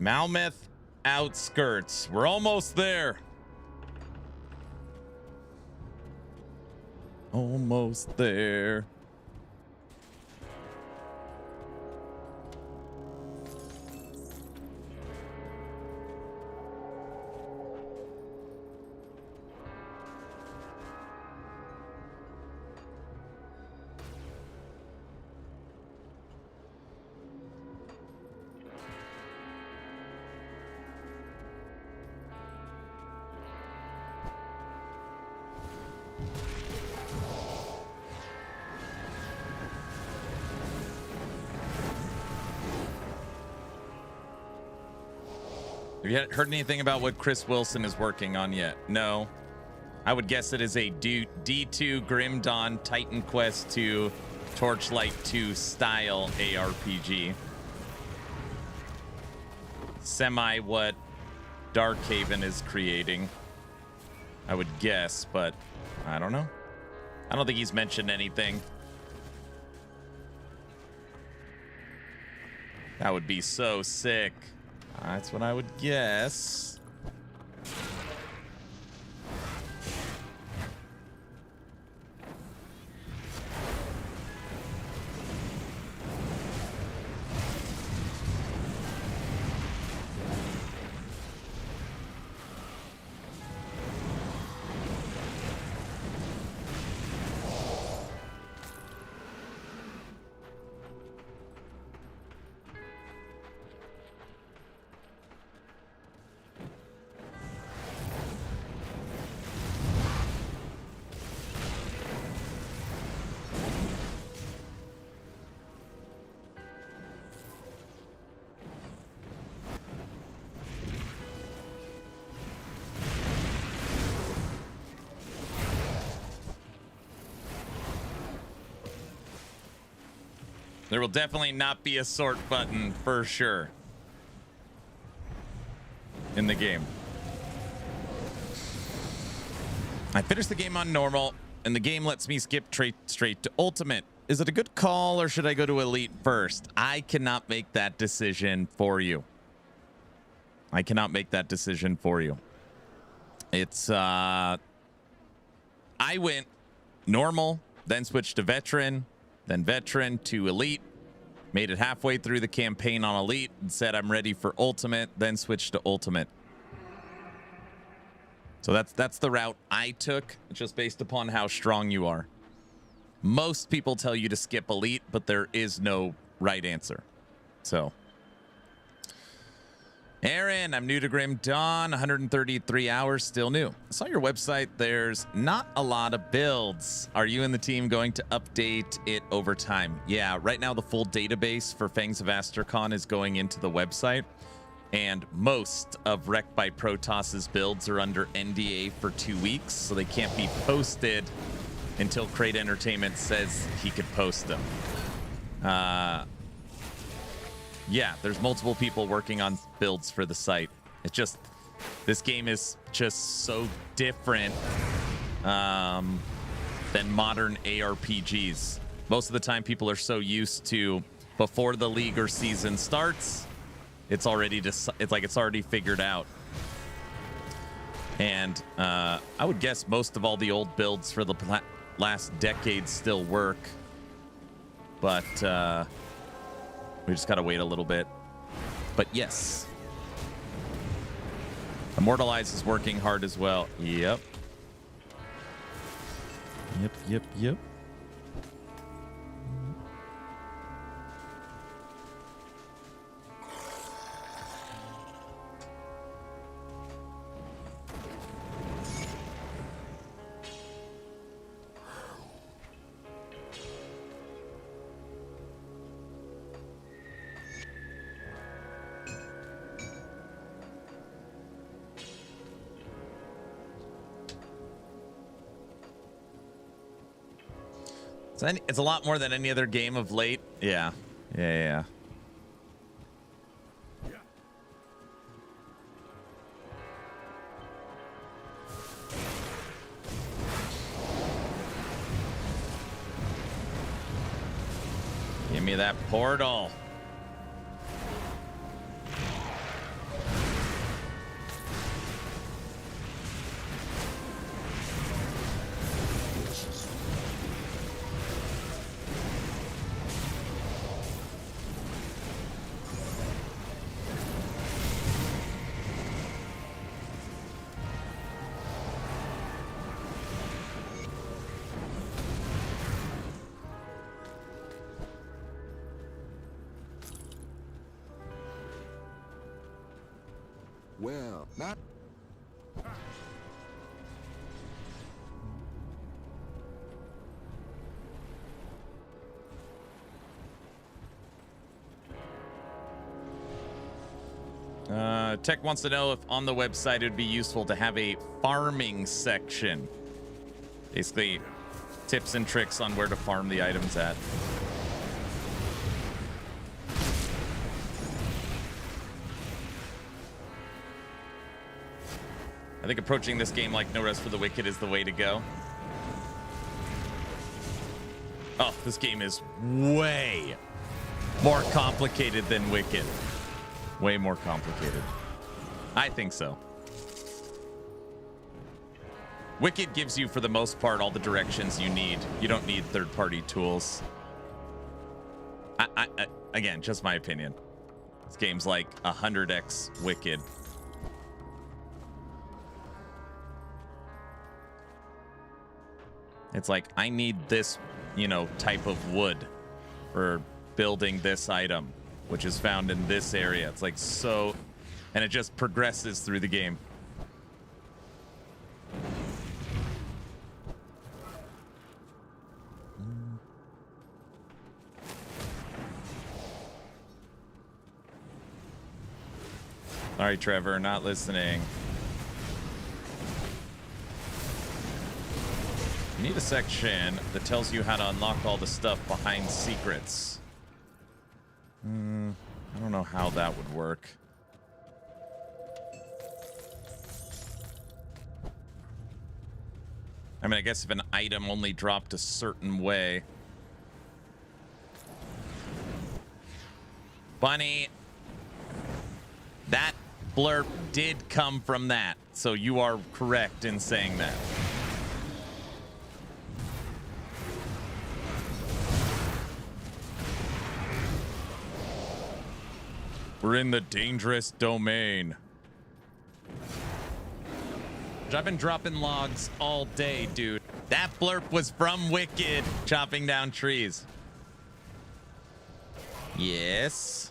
Malmeth outskirts. We're almost there. Almost there. Have you heard anything about what Chris Wilson is working on yet? No. I would guess it is a D2 Grim Dawn Titan Quest 2 Torchlight 2 style ARPG. Semi what Darkhaven is creating. I would guess, but I don't know. I don't think he's mentioned anything. That would be so sick. That's what I would guess. There will definitely not be a sort button for sure in the game. I finished the game on normal, and the game lets me skip straight to ultimate. Is it a good call, or should I go to elite first? I cannot make that decision for you. I cannot make that decision for you. It's I went normal, then switched to veteran, then veteran to elite, made it halfway through the campaign on elite and said I'm ready for ultimate, then switched to ultimate. So that's the route I took, just based upon how strong you are. Most people tell you to skip elite, but there is no right answer. So Aaron, I'm new to Grim Dawn, 133 hours, still new. I saw your website. There's not a lot of builds. Are you and the team going to update it over time? Yeah, right now the full database for Fangs of Asterkarn is going into the website, and most of Wrecked by Protos's builds are under NDA for 2 weeks, so they can't be posted until Crate Entertainment says he could post them. Yeah, there's multiple people working on builds for the site. It's just, this game is just so different than modern ARPGs. Most of the time, people are so used to, before the league or season starts, it's already figured out. And I would guess most of all the old builds for the last decade still work, but we just gotta wait a little bit. But yes, Immortalize is working hard as well. Yep. It's a lot more than any other game of late. Yeah. Give me that portal. Well, not. Tech wants to know if on the website it would be useful to have a farming section. Basically, tips and tricks on where to farm the items at. I think approaching this game like No Rest for the Wicked is the way to go. Oh, this game is way more complicated than Wicked. Way more complicated. I think so. Wicked gives you, for the most part, all the directions you need. You don't need third-party tools. Again, just my opinion. This game's like 100x Wicked. It's like, I need this, type of wood for building this item, which is found in this area. It's like so, and it just progresses through the game. Sorry, Trevor, not listening. You need a section that tells you how to unlock all the stuff behind secrets. I don't know how that would work. I mean, I guess if an item only dropped a certain way. Bunny, that blurb did come from that, so you are correct in saying that. We're in the dangerous domain. I've been dropping logs all day, dude. That blurb was from Wicked, chopping down trees. Yes.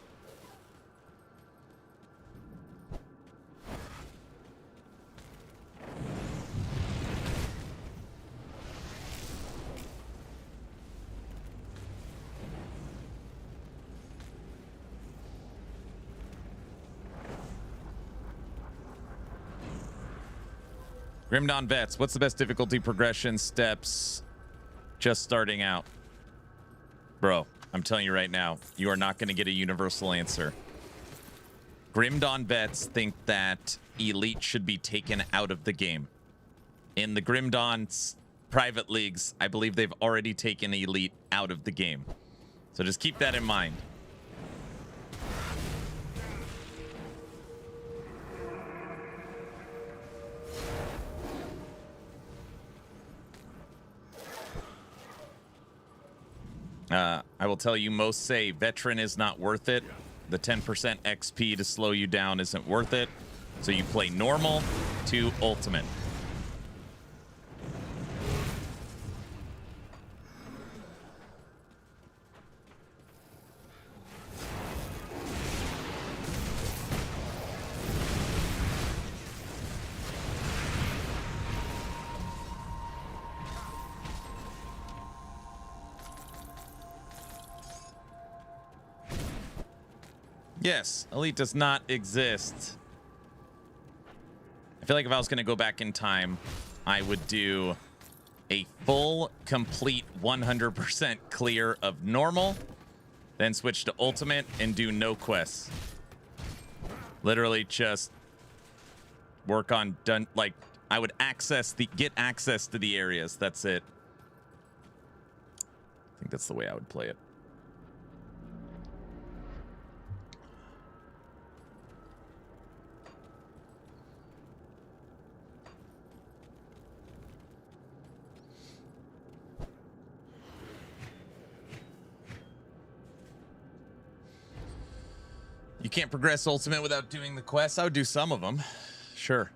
Grim Dawn Vets, what's the best difficulty progression steps just starting out? Bro, I'm telling you right now, you are not going to get a universal answer. Grim Dawn Vets think that Elite should be taken out of the game. In the Grim Dawn's private leagues, I believe they've already taken Elite out of the game. So just keep that in mind. I will tell you, most say veteran is not worth it. The 10% XP to slow you down isn't worth it. So you play normal to ultimate. Yes, Elite does not exist. I feel like if I was going to go back in time, I would do a full, complete 100% clear of normal, then switch to ultimate and do no quests. Literally just work on like I would get access to the areas. That's it. I think that's the way I would play it. You can't progress ultimate without doing the quests. I would do some of them. Sure.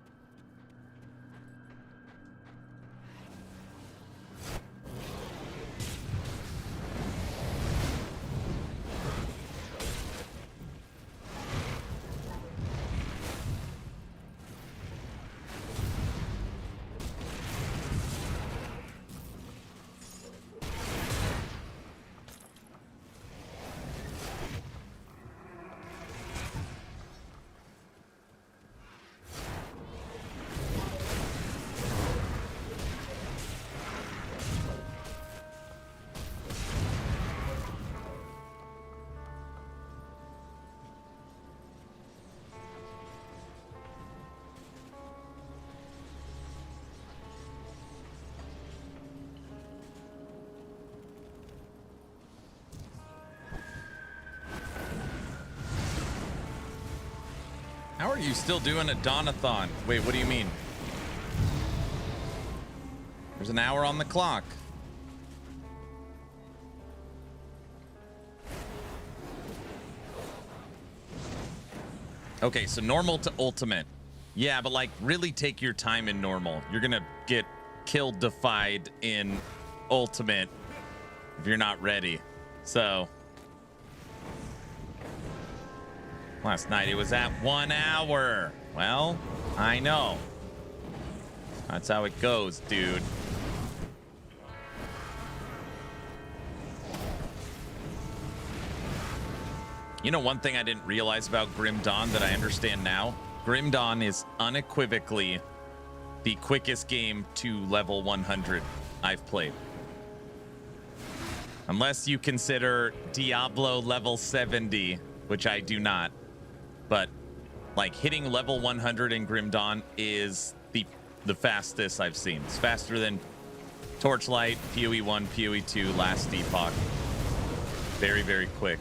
How are you still doing a Dawn-A-Thon? Wait, what do you mean? There's an hour on the clock. Okay, so normal to ultimate. Yeah, but like really take your time in normal. You're gonna get killed defied in ultimate if you're not ready. So last night it was at 1 hour. Well, I know. That's how it goes, dude. You know, one thing I didn't realize about Grim Dawn that I understand now? Grim Dawn is unequivocally the quickest game to level 100 I've played. Unless you consider Diablo level 70 which I do not. But like hitting level 100 in Grim Dawn is the fastest I've seen. It's faster than Torchlight, PoE 1, PoE 2, Last Epoch. Very, very quick.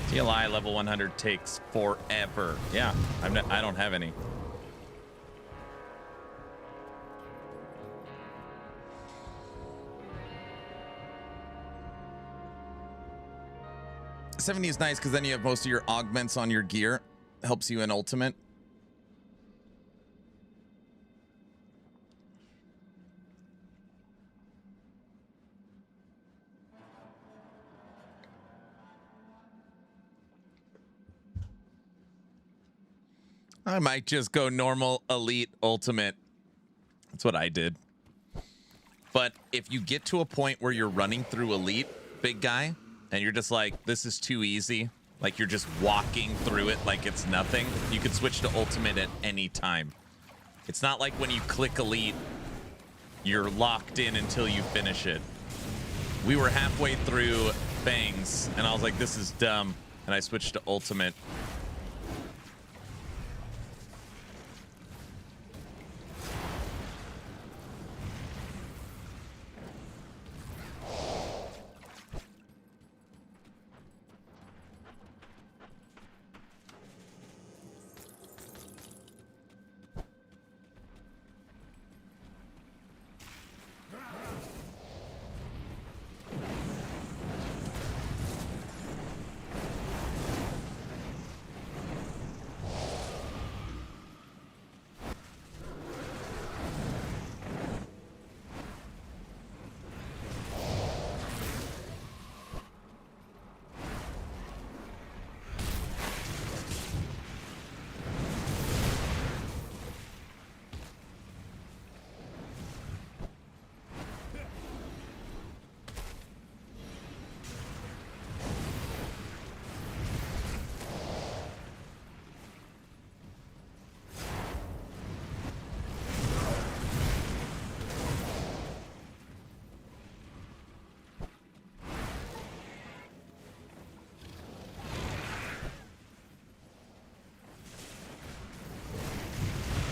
TLI level 100 takes forever. Yeah, I don't have any. '70 is nice because then you have most of your augments on your gear. Helps you in ultimate. I might just go normal, elite, ultimate. That's what I did. But if you get to a point where you're running through elite, big guy, and you're just like, this is too easy, like you're just walking through it like it's nothing, you can switch to ultimate at any time. It's not like when you click elite, you're locked in until you finish it. We were halfway through Fangs, and I was like, this is dumb, and I switched to ultimate.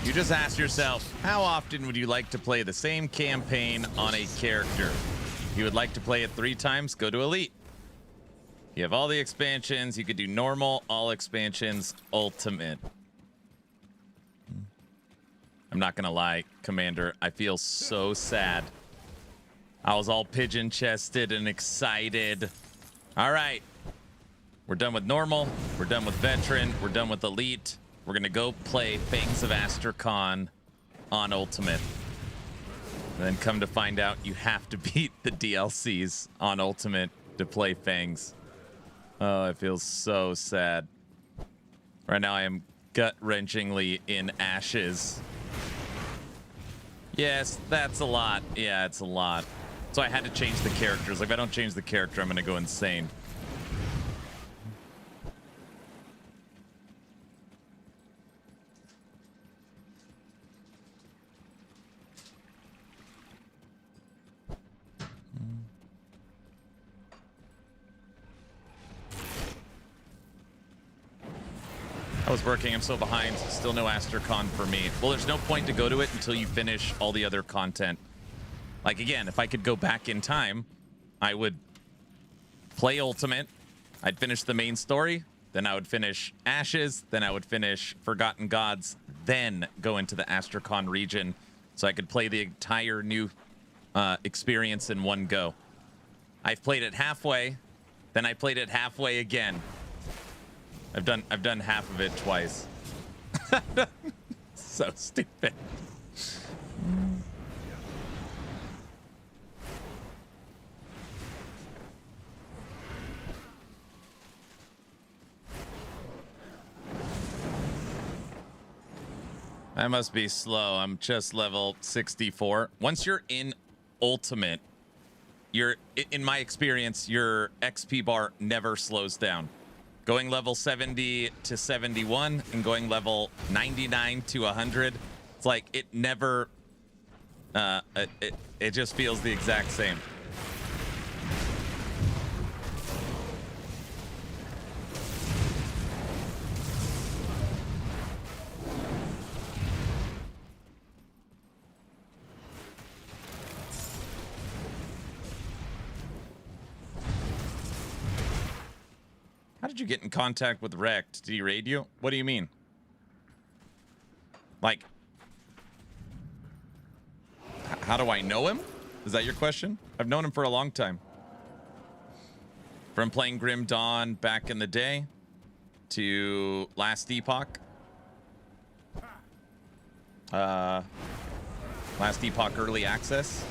You just ask yourself, how often would you like to play the same campaign on a character? You would like to play it 3 times? Go to Elite. You have all the expansions. You could do normal, all expansions, ultimate. I'm not gonna lie, Commander, I feel so sad. I was all pigeon-chested and excited. All right. We're done with normal. We're done with veteran. We're done with elite. We're gonna go play Fangs of Asterkarn on ultimate. And then come to find out you have to beat the DLCs on ultimate to play Fangs. Oh, I feel so sad. Right now I am gut-wrenchingly in ashes. Yes, that's a lot. Yeah, it's a lot. So I had to change the characters. Like, if I don't change the character, I'm gonna go insane. I was working, I'm so behind. Still no Asterkarn for me. Well, there's no point to go to it until you finish all the other content. Like, again, if I could go back in time, I would play Ultimate. I'd finish the main story. Then I would finish Ashes. Then I would finish Forgotten Gods. Then go into the Asterkarn region so I could play the entire new experience in one go. I've played it halfway. Then I played it halfway again. I've done half of it twice. So stupid. I must be slow. I'm just level 64. Once you're in ultimate, in my experience, your XP bar never slows down. Going level 70 to 71 and going level 99 to 100, it's like it never It just feels the exact same. How did you get in contact with Rect? Did he raid you? What do you mean? Like, how do I know him? Is that your question? I've known him for a long time. From playing Grim Dawn back in the day to last Epoch. Last Epoch early access.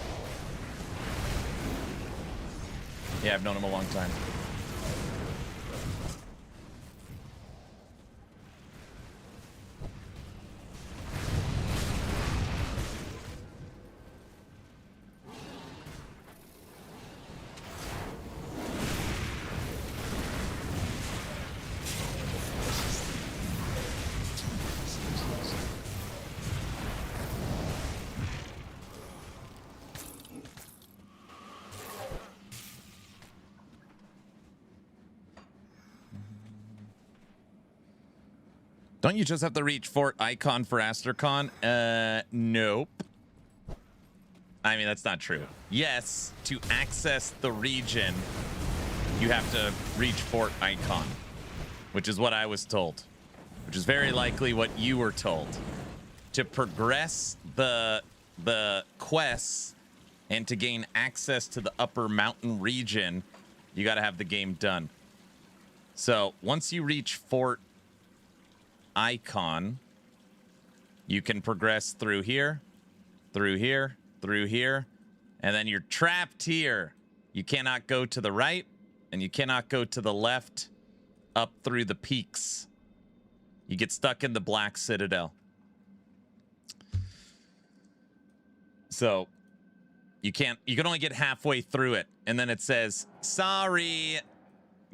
Yeah, I've known him a long time. Don't you just have to reach Fort Icon for Asterkarn? Nope. I mean, that's not true. Yes, to access the region, you have to reach Fort Icon, which is what I was told, which is very likely what you were told. To progress the quests and to gain access to the upper mountain region, you got to have the game done. So once you reach Fort Icon, you can progress through here, through here, through here, and then you're trapped here. You cannot go to the right, and you cannot go to the left up through the peaks. You get stuck in the Black Citadel. So you can only get halfway through it, and then it says, sorry,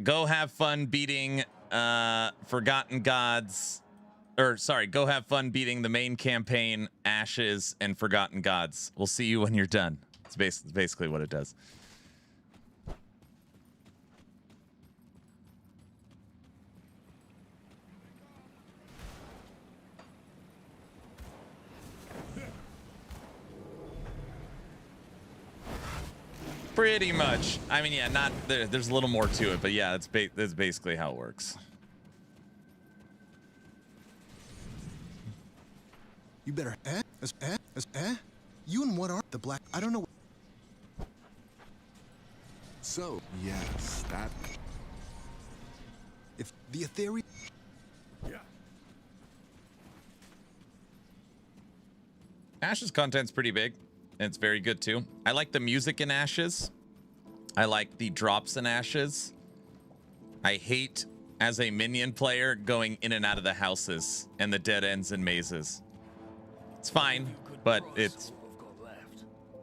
go have fun beating Forgotten Gods. Or, sorry, go have fun beating the main campaign, Ashes, and Forgotten Gods. We'll see you when you're done. It's basically what it does. Pretty much. I mean, yeah, not there's a little more to it, but yeah, that's basically how it works. You better, You and what are the black? I don't know. So, yes, that. If the Ethereum. Yeah. Ashes content's pretty big, and it's very good too. I like the music in Ashes. I like the drops in Ashes. I hate, as a minion player, going in and out of the houses and the dead ends and mazes. It's fine, but it's,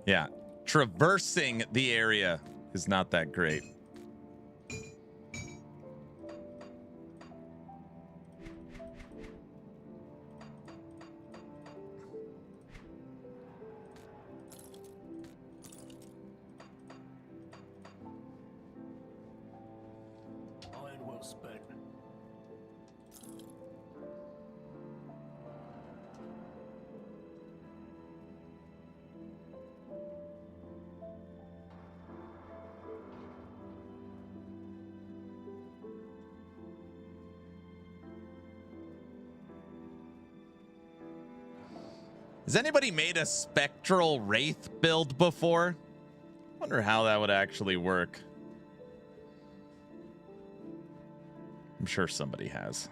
yeah, traversing the area is not that great. Iron well spent. Has anybody made a spectral wraith build before? Wonder how that would actually work. I'm sure somebody has.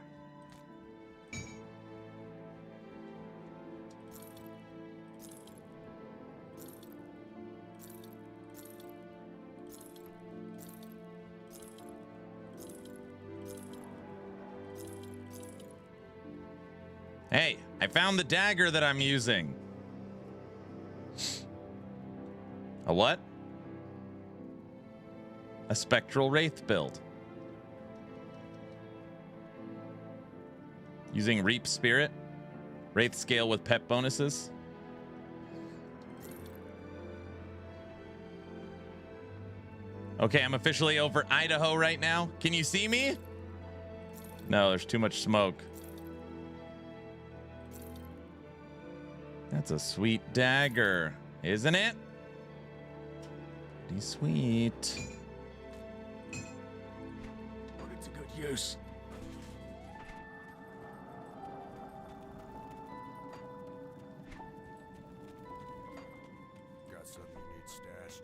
Hey, I found the dagger that I'm using. A what? A spectral wraith build. Using Reap Spirit. Wraith scale with pet bonuses. Okay, I'm officially over Idaho right now. Can you see me? No, there's too much smoke. That's a sweet dagger, isn't it? Pretty sweet. Put it to good use. Got something you need stashed?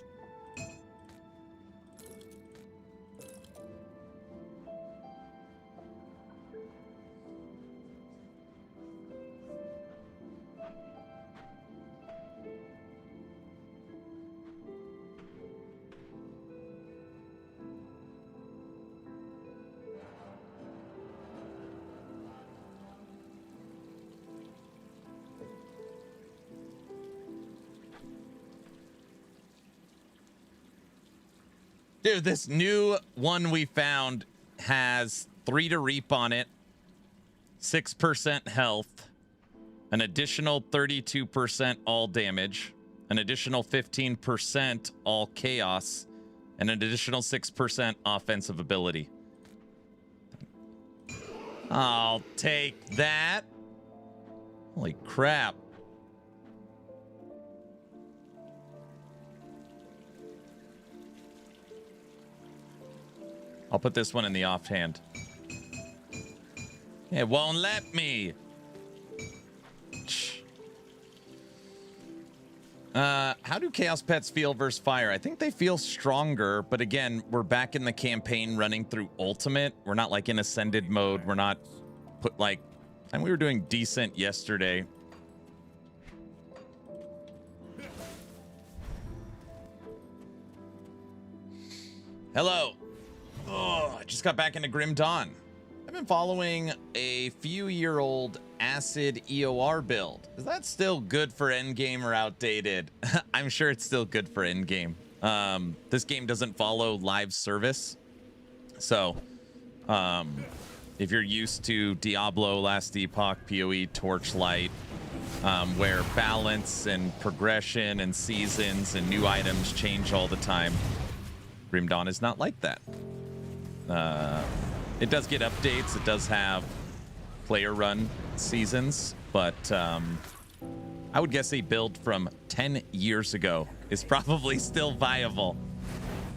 Dude, this new one we found has 3 to reap on it, 6% health, an additional 32% all damage, an additional 15% all chaos, and an additional 6% offensive ability. I'll take that. Holy crap. I'll put this one in the offhand. It won't let me. How do Chaos Pets feel versus Fire? I think they feel stronger, but again, we're back in the campaign running through Ultimate. We're not like in Ascended mode. We're not put like, and we were doing decent yesterday. Hello. Oh, I just got back into Grim Dawn. I've been following a few-year-old Acid EOR build. Is that still good for endgame or outdated? I'm sure it's still good for endgame. This game doesn't follow live service. So, if you're used to Diablo, Last Epoch, PoE, Torchlight, where balance and progression and seasons and new items change all the time, Grim Dawn is not like that. It does get updates. It does have player run seasons, but I would guess a build from 10 years ago is probably still viable.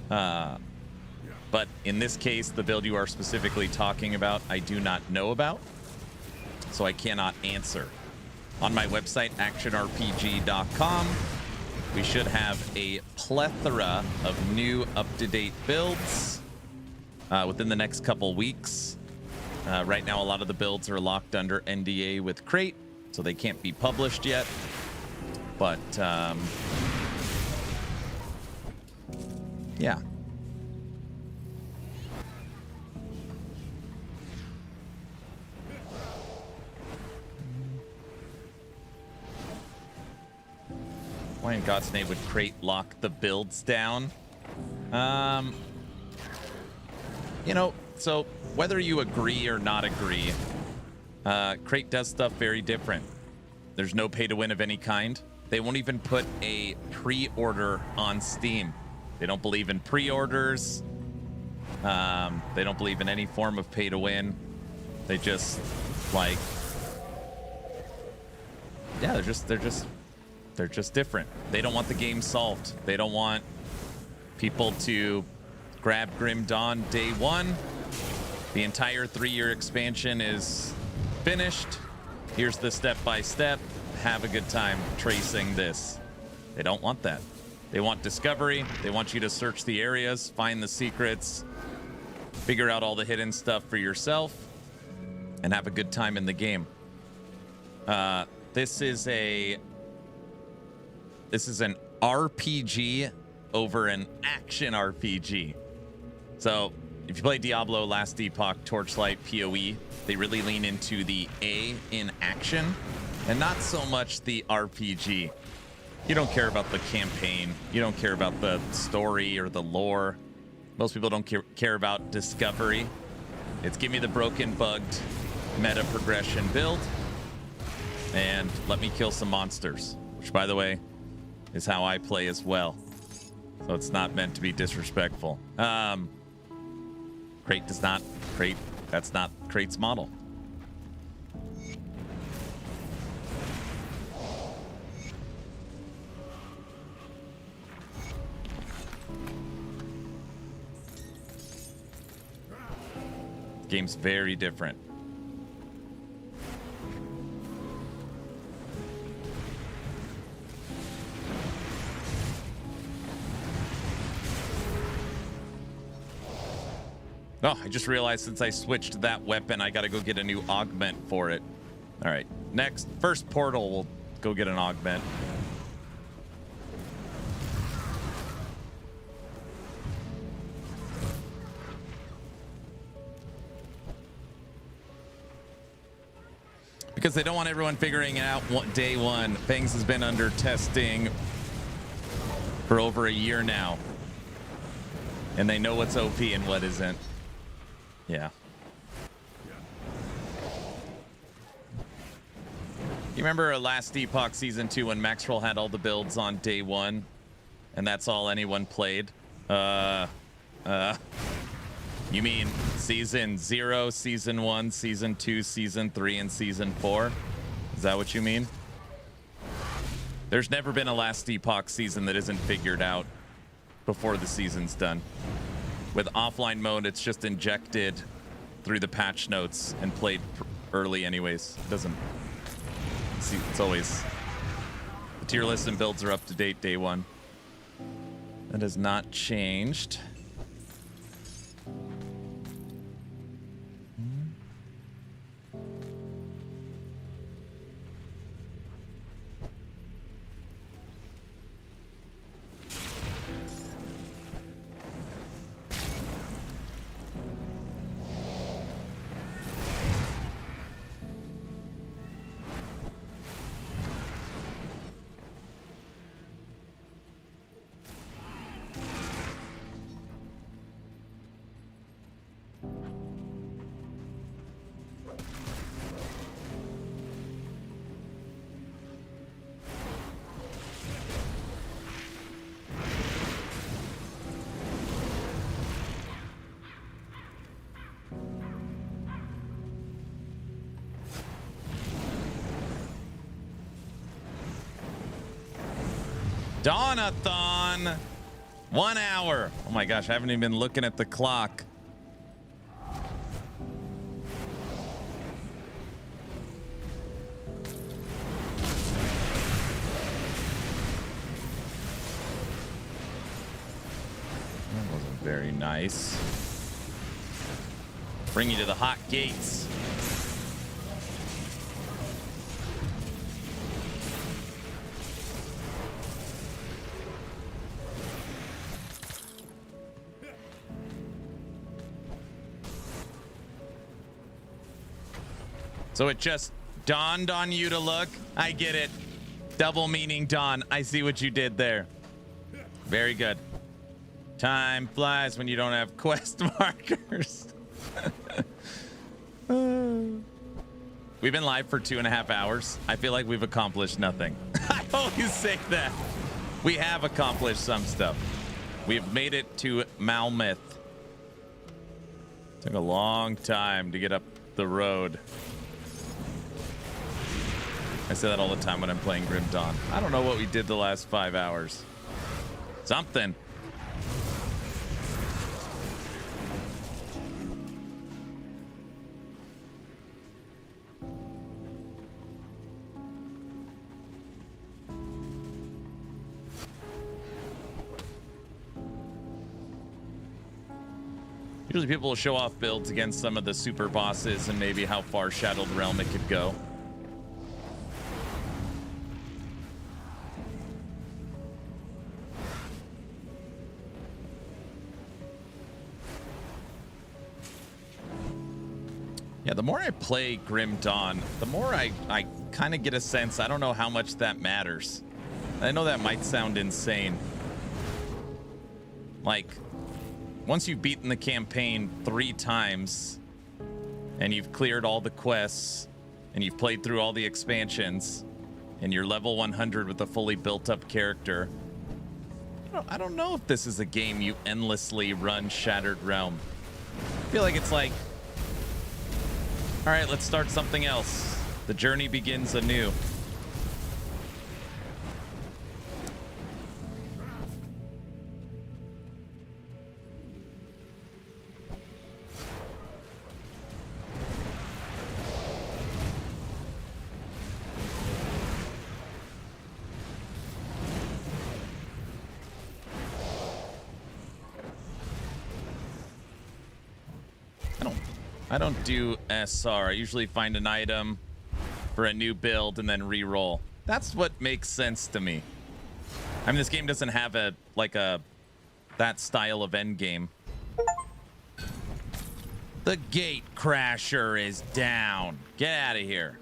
But in this case, the build you are specifically talking about, I do not know about, so I cannot answer. On my website, actionrpg.com, we should have a plethora of new up-to-date builds within the next couple weeks. Right now, a lot of the builds are locked under NDA with Crate, so they can't be published yet. But, yeah. Why in God's name would Crate lock the builds down? You know, so whether you agree or not agree, Crate does stuff very different. There's no pay to win of any kind. They won't even put a pre-order on Steam. They don't believe in pre-orders. They don't believe in any form of pay to win. They just like, yeah, they're just different. They don't want the game solved. They don't want people to grab Grim Dawn day one. The entire 3-year expansion is finished. Here's the step-by-step. Have a good time tracing this. They don't want that. They want discovery. They want you to search the areas, find the secrets, figure out all the hidden stuff for yourself, and have a good time in the game. This is an RPG over an action RPG. So if you play Diablo, Last Epoch, Torchlight, PoE, they really lean into the A in action and not so much the RPG. You don't care about the campaign. You don't care about the story or the lore. Most people don't care about discovery. It's give me the broken, bugged meta progression build and let me kill some monsters, which, by the way, is how I play as well. so it's not meant to be disrespectful. Crate does not crate. That's not Crate's model. Game's very different. Oh, I just realized since I switched to that weapon, I gotta go get a new augment for it. All right, next, first portal, we'll go get an augment. Because they don't want everyone figuring it out day one. Fangs has been under testing for over a year now. And they know what's OP and what isn't. Yeah. You remember last Epoch Season 2 when Maxwell had all the builds on day one? And that's all anyone played? You mean Season 0, Season 1, Season 2, Season 3, and Season 4? Is that what you mean? There's never been a last Epoch season that isn't figured out before the season's done. With offline mode, it's just injected through the patch notes and played early anyways. It doesn't... See, it's always... The tier list and builds are up to date day one. That has not changed. Dawn-A-Thon. 1 hour. Oh my gosh, I haven't even been looking at the clock. That wasn't very nice. Bring you to the hot gates. So it just dawned on you to look. I get it. Double meaning dawn. I see what you did there. Very good. Time flies when you don't have quest markers. We've been live for 2.5 hours. I feel like we've accomplished nothing. I always say that. We have accomplished some stuff. We've made it to Malmeth. Took a long time to get up the road. I say that all the time when I'm playing Grim Dawn. I don't know what we did the last 5 hours. Something. Usually people will show off builds against some of the super bosses and maybe how far Shadowed Realm it could go. Yeah, the more I play Grim Dawn, the more I kind of get a sense, I don't know how much that matters. I know that might sound insane. Like, once you've beaten the campaign 3 times, and you've cleared all the quests, and you've played through all the expansions, and you're level 100 with a fully built up character, I I don't know if this is a game you endlessly run Shattered Realm. I feel like it's like, all right, let's start something else. The journey begins anew. I don't do SR. I usually find an item for a new build and then re-roll. That's what makes sense to me. I mean, this game doesn't have that style of end game. The gate crasher is down. Get out of here.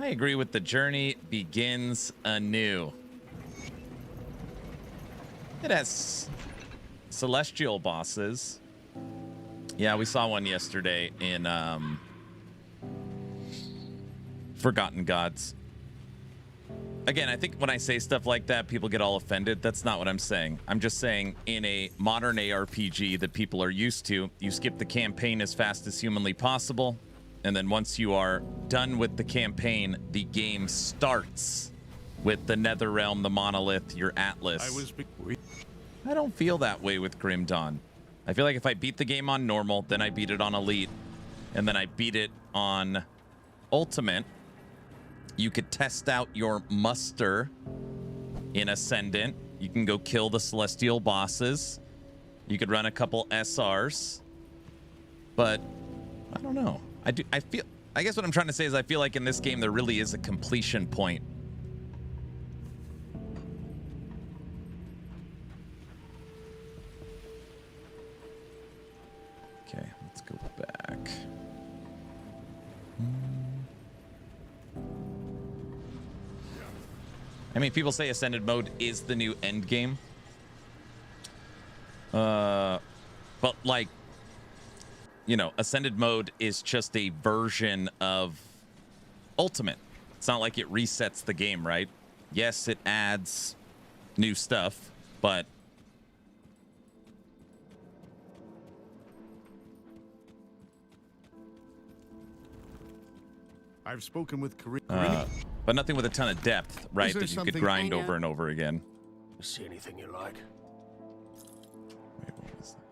I agree with the journey begins anew. It has celestial bosses. Yeah, we saw one yesterday in Forgotten Gods. Again, I think when I say stuff like that, people get all offended. That's not what I'm saying. I'm just saying in a modern ARPG that people are used to, you skip the campaign as fast as humanly possible. And then once you are done with the campaign, the game starts with the Netherrealm, the Monolith, your Atlas. I don't feel that way with Grim Dawn. I feel like if I beat the game on normal, then I beat it on Elite, and then I beat it on Ultimate, you could test out your muster in Ascendant. You can go kill the Celestial bosses. You could run a couple SRs. But I don't know. I guess what I'm trying to say is I feel like in this game there really is a completion point. Okay, let's go back. I mean, people say Ascended mode is the new end game. But like, you know, Ascended mode is just a version of Ultimate. It's not like it resets the game, right? Yes, it adds new stuff, but I've spoken with Karini. but nothing with a ton of depth, right? That you could grind over and over again. See anything you like? Wait, what was that?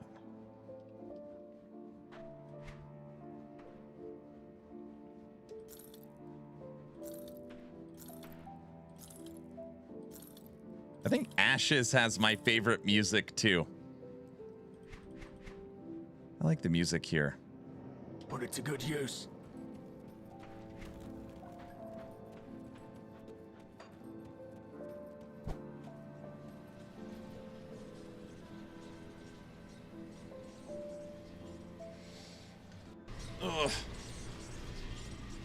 I think Ashes has my favorite music too. I like the music here. Put it to good use. Ugh.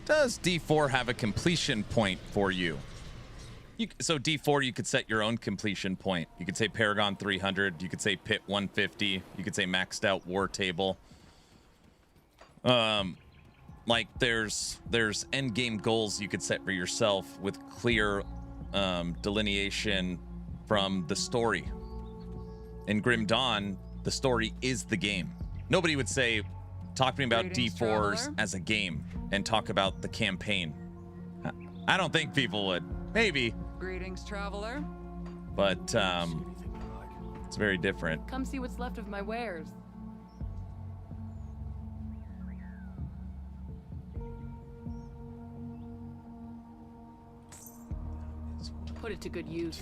Does D4 have a completion point for you? So D4, you could set your own completion point. You could say Paragon 300. You could say Pit 150. You could say maxed out War Table. Like there's end game goals you could set for yourself with clear delineation from the story. In Grim Dawn, the story is the game. Nobody would say, talk to me about Greetings, D4s traveler. as a game and talk about the campaign. I don't think people would. Maybe. Greetings, traveler. But it's very different. Come see what's left of my wares. Put it to good use.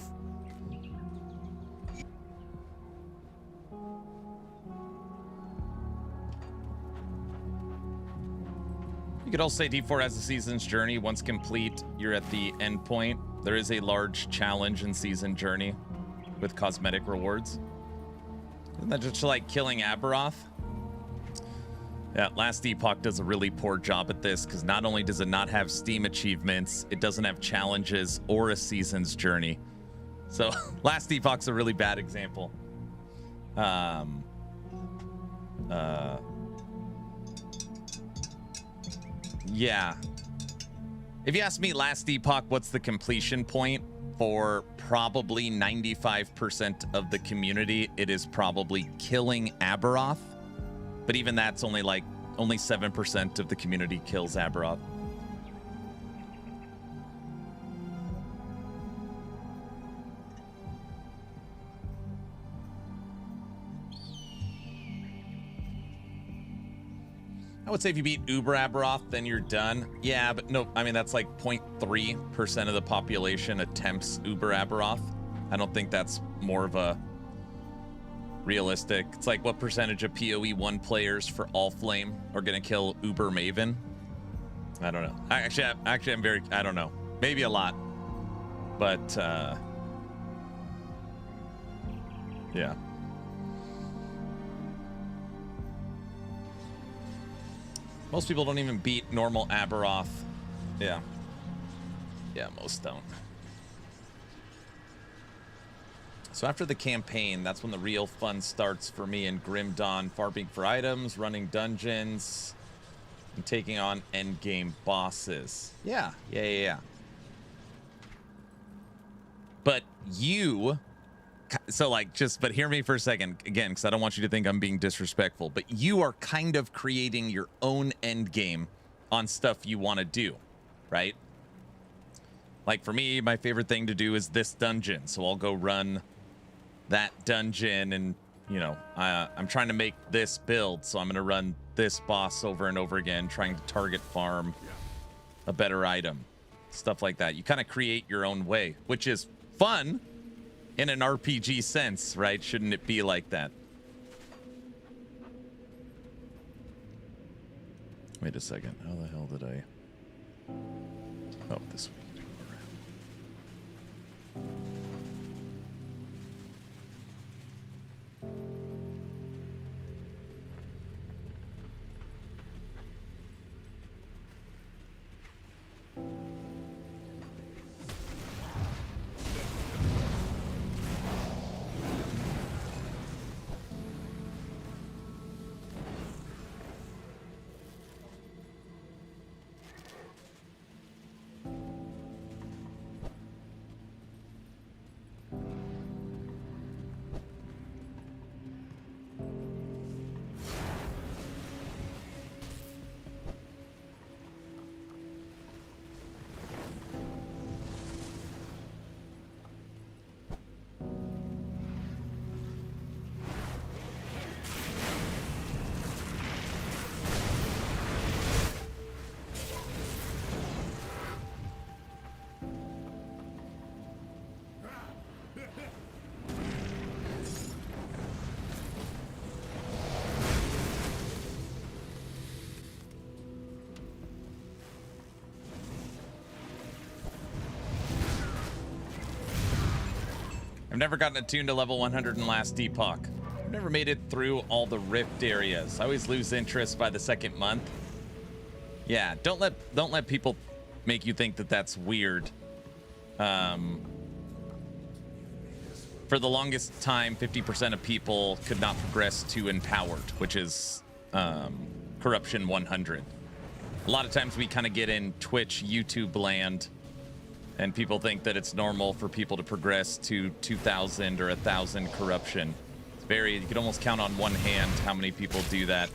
You could also say D4 has a season's journey. Once complete, you're at the end point. There is a large challenge in season journey with cosmetic rewards. Isn't that just like killing Aberoth? Yeah, Last Epoch does a really poor job at this because not only does it not have Steam achievements, it doesn't have challenges or a season's journey. So Last Epoch's a really bad example. Yeah. If you ask me, Last Epoch, what's the completion point for probably 95% of the community, it is probably killing Aberoth. But even that's only 7% of the community kills Aberoth. I would say if you beat Uber Aberoth, then you're done. Yeah, but no, I mean, that's like 0.3% of the population attempts Uber Aberoth. I don't think that's more of a realistic. It's like what percentage of PoE 1 players for All Flame are going to kill Uber Maven? I don't know. I don't know. Maybe a lot. But, yeah. Most people don't even beat normal Aberoth. Yeah. Yeah, most don't. So after the campaign, that's when the real fun starts for me in Grim Dawn. Farming for items, running dungeons, and taking on endgame bosses. Yeah. But you... So, like, but hear me for a second, again, because I don't want you to think I'm being disrespectful, but you are kind of creating your own end game on stuff you want to do, right? Like, for me, my favorite thing to do is this dungeon, so I'll go run that dungeon, and, you know, I'm trying to make this build, so I'm going to run this boss over and over again, trying to target farm a better item, stuff like that. You kind of create your own way, which is fun. In an RPG sense, right? Shouldn't it be like that? Wait a second. How the hell did I... Oh, this way. I've never gotten attuned to level 100 in last epoch. I've never made it through all the rift areas. I always lose interest by the second month. Yeah, don't let people make you think that that's weird. For the longest time, 50% of people could not progress to empowered, which is corruption 100. A lot of times we kind of get in Twitch, YouTube land, and people think that it's normal for people to progress to 2,000 or 1,000 corruption. It's you can almost count on one hand how many people do that.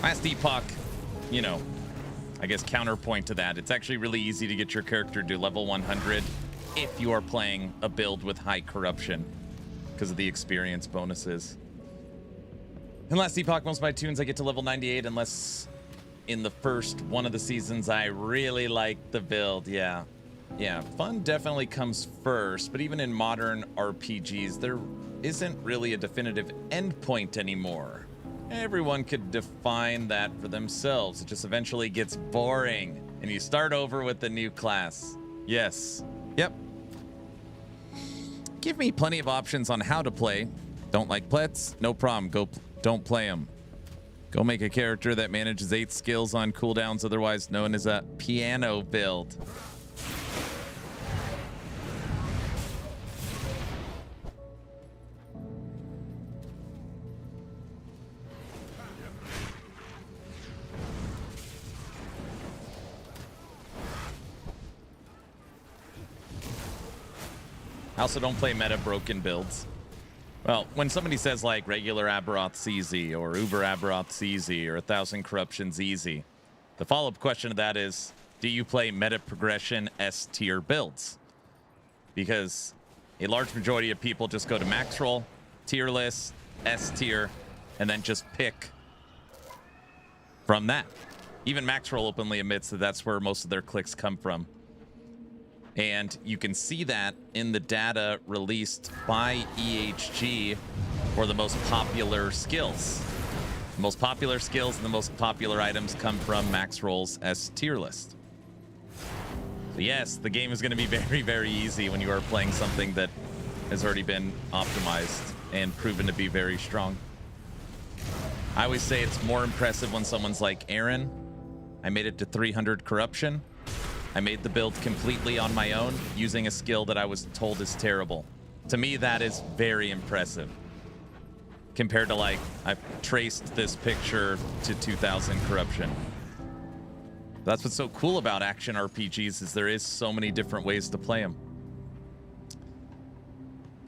Last epoch, you know, I guess counterpoint to that, it's actually really easy to get your character to level 100 if you are playing a build with high corruption because of the experience bonuses. In last epoch, most of my tunes I get to level 98 unless in the first one of the seasons I really like the build. Yeah, fun definitely comes first, but even in modern RPGs, there isn't really a definitive endpoint anymore. Everyone could define that for themselves. It just eventually gets boring, and you start over with a new class. Yes. Yep. Give me plenty of options on how to play. Don't like plets? No problem. Don't play them. Go make a character that manages 8 skills on cooldowns, otherwise known as a piano build. I also don't play meta broken builds. Well, when somebody says like regular Aberoth's easy or Uber Aberoth's easy or 1,000 Corruption's easy, the follow-up question to that is, do you play meta progression S tier builds? Because a large majority of people just go to max roll, tier list, S tier, and then just pick from that. Even max roll openly admits that that's where most of their clicks come from. And you can see that in the data released by EHG for the most popular skills. The most popular skills and the most popular items come from Max Roll's S tier list. So yes, the game is going to be very, very easy when you are playing something that has already been optimized and proven to be very strong. I always say it's more impressive when someone's like, Aaron, I made it to 300 corruption. I made the build completely on my own using a skill that I was told is terrible. To me, that is very impressive. Compared to like, I've traced this picture to 2000 corruption. That's what's so cool about action RPGs is there is so many different ways to play them.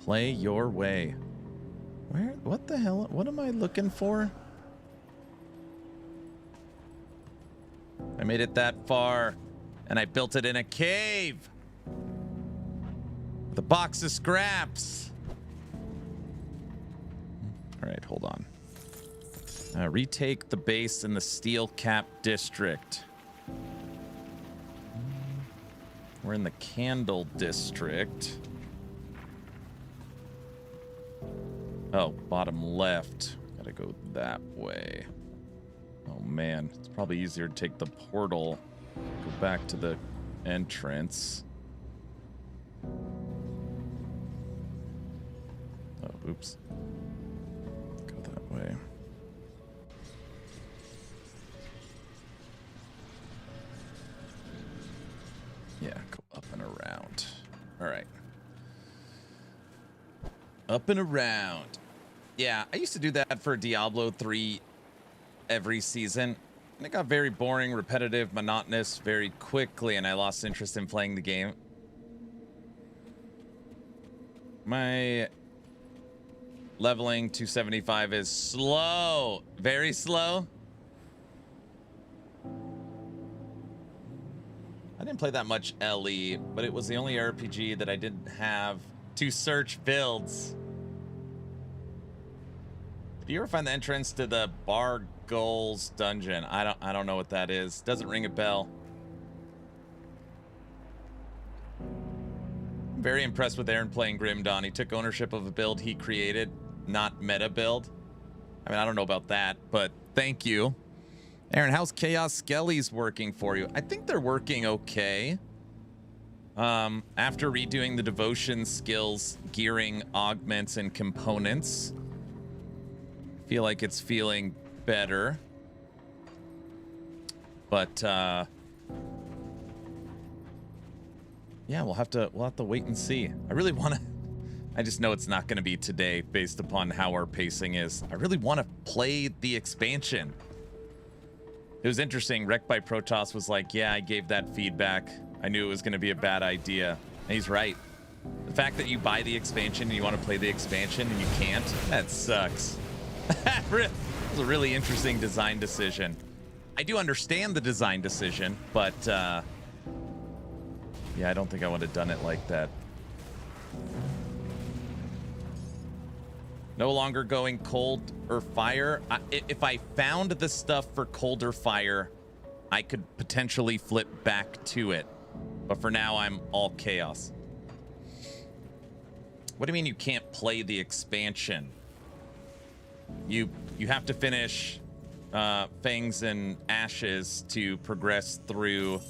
Play your way. Where, what the hell, what am I looking for? I made it that far. And I built it in a cave with a box of scraps. All right, hold on. Retake the base in the Steel Cap District. We're in the Candle District. Oh, bottom left. Gotta go that way. Oh man, it's probably easier to take the portal. Go back to the entrance. Oh, oops. Go that way. Yeah, go up and around. All right. Up and around. Yeah, I used to do that for Diablo 3 every season. And it got very boring, repetitive, monotonous very quickly, and I lost interest in playing the game. My leveling to 75 is slow. Very slow. I didn't play that much LE, but it was the only RPG that I didn't have to search builds. Do you ever find the entrance to the Bar Goals dungeon? I don't know what that is. Doesn't ring a bell. I'm very impressed with Aaron playing Grim Dawn. He took ownership of a build he created, not meta build. I mean, I don't know about that, but thank you. Aaron, how's Chaos Skellies working for you? I think they're working okay. After redoing the devotion skills, gearing, augments, and components, I feel like it's feeling better. But yeah, we'll have to wait and see. I really want to, I just know it's not going to be today based upon how our pacing is. I really want to play the expansion. It was interesting. Wrecked by Protoss was like, yeah, I gave that feedback. I knew it was going to be a bad idea. And he's right. The fact that you buy the expansion and you want to play the expansion and you can't, that sucks. That was a really interesting design decision. I do understand the design decision, but yeah, I don't think I would have done it like that. No longer going cold or fire. If I found the stuff for cold or fire, I could potentially flip back to it. But for now, I'm all chaos. What do you mean you can't play the expansion? You have to finish Fangs and Ashes to progress through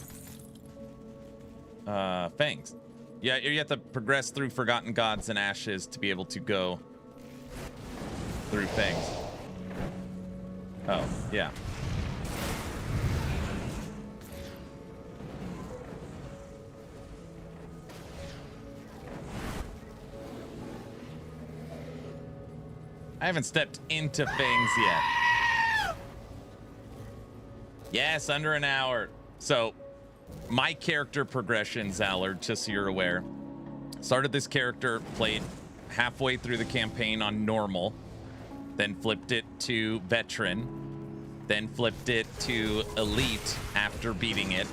Fangs. Yeah, you have to progress through Forgotten Gods and Ashes to be able to go through Fangs. Oh, yeah. I haven't stepped into Fangs yet. Yes, under an hour. So, my character progression, Zallard, just so you're aware. Started this character, played halfway through the campaign on normal, then flipped it to veteran, then flipped it to elite after beating it.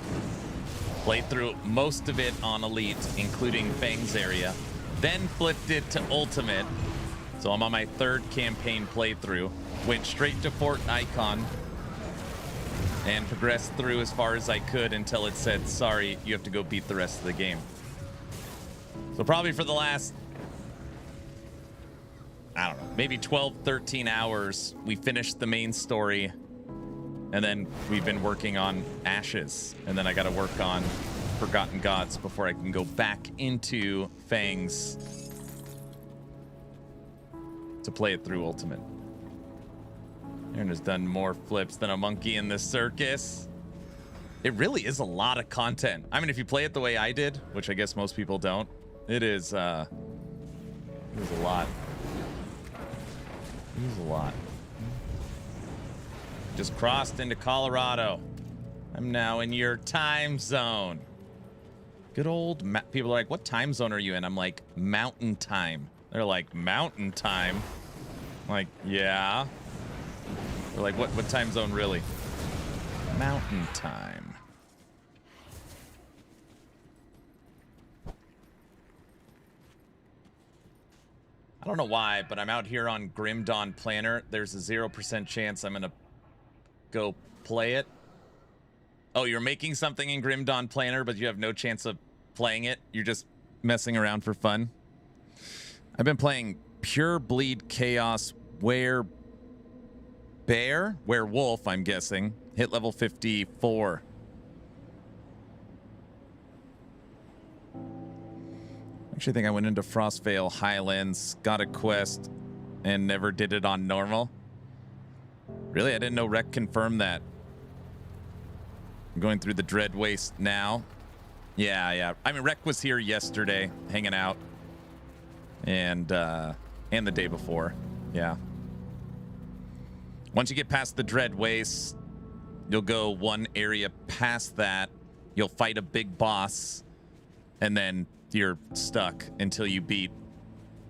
Played through most of it on elite, including Fangs area, then flipped it to ultimate. So I'm on my third campaign playthrough. Went straight to Fort Icon and progressed through as far as I could until it said, sorry, you have to go beat the rest of the game. So probably for the last, I don't know, maybe 12, 13 hours, we finished the main story. And then we've been working on Ashes. And then I got to work on Forgotten Gods before I can go back into Fangs to play it through Ultimate. Aaron has done more flips than a monkey in the circus. It really is a lot of content. I mean, if you play it the way I did, which I guess most people don't, it is a lot. It is a lot. Just crossed into Colorado. I'm now in your time zone. Good old people are like, what time zone are you in? I'm like, mountain time. They're like, mountain time? I'm like, yeah. They're like, what time zone really? Mountain time. I don't know why, but I'm out here on Grim Dawn Planner. There's a 0% chance I'm gonna go play it. Oh, you're making something in Grim Dawn Planner, but you have no chance of playing it? You're just messing around for fun? I've been playing Pure Bleed Chaos Werewolf, I'm guessing. Hit level 54. Actually, I think I went into Frostvale Highlands, got a quest, and never did it on normal. Really? I didn't know Rec confirmed that. I'm going through the Dread Waste now. Yeah. I mean, Rec was here yesterday, hanging out. And the day before. Yeah. Once you get past the Dread Waste, you'll go one area past that. You'll fight a big boss. And then you're stuck until you beat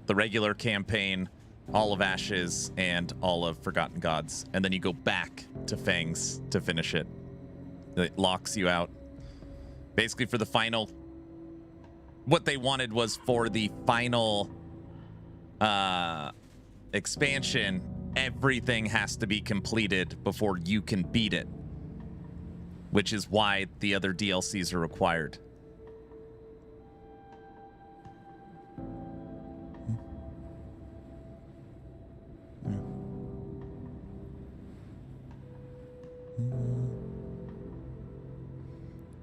the regular campaign, all of Ashes, and all of Forgotten Gods. And then you go back to Fangs to finish it. It locks you out. Basically for the final... What they wanted was for the final expansion, everything has to be completed before you can beat it. Which is why the other DLCs are required.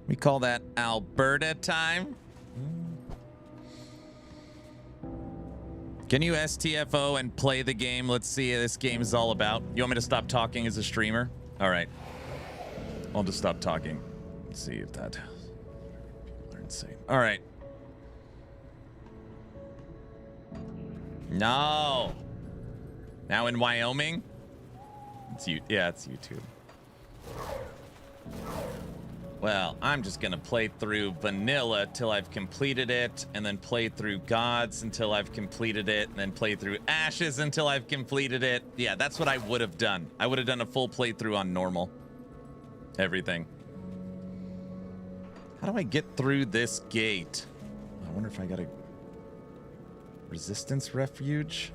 We call that Alberta time. Can you STFO and play the game? Let's see what this game is all about. You want me to stop talking as a streamer? All right. I'll just stop talking. Let's see if that... People are insane. All right. No. Now in Wyoming? It's you. Yeah, it's YouTube. Well, I'm just gonna play through vanilla till I've completed it, and then play through Gods until I've completed it, and then play through Ashes until I've completed it. Yeah, that's what I would have done. I would have done a full playthrough on normal. Everything. How do I get through this gate? I wonder if I got a resistance refuge.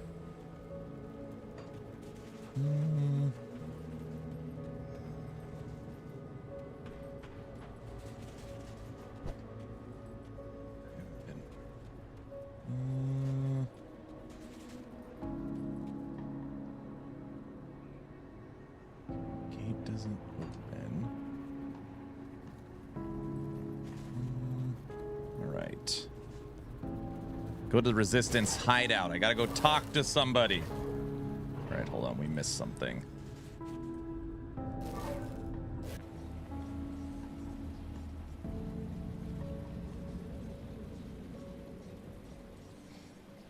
doesn't open. All right. Go to the Resistance hideout. I gotta go talk to somebody. All right, hold on. We missed something.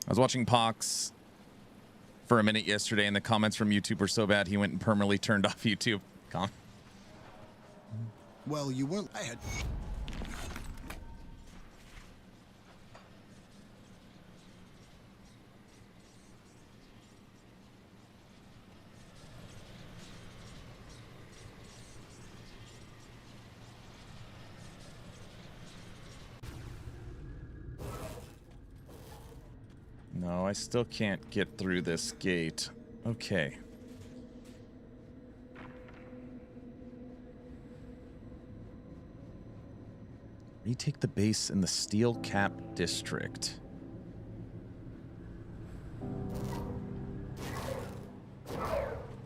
I was watching Pox for a minute yesterday, and the comments from YouTube were so bad he went and permanently turned off YouTube. Well, you weren't. I had. No, I still can't get through this gate. Okay. Retake the base in the Steel Cap District.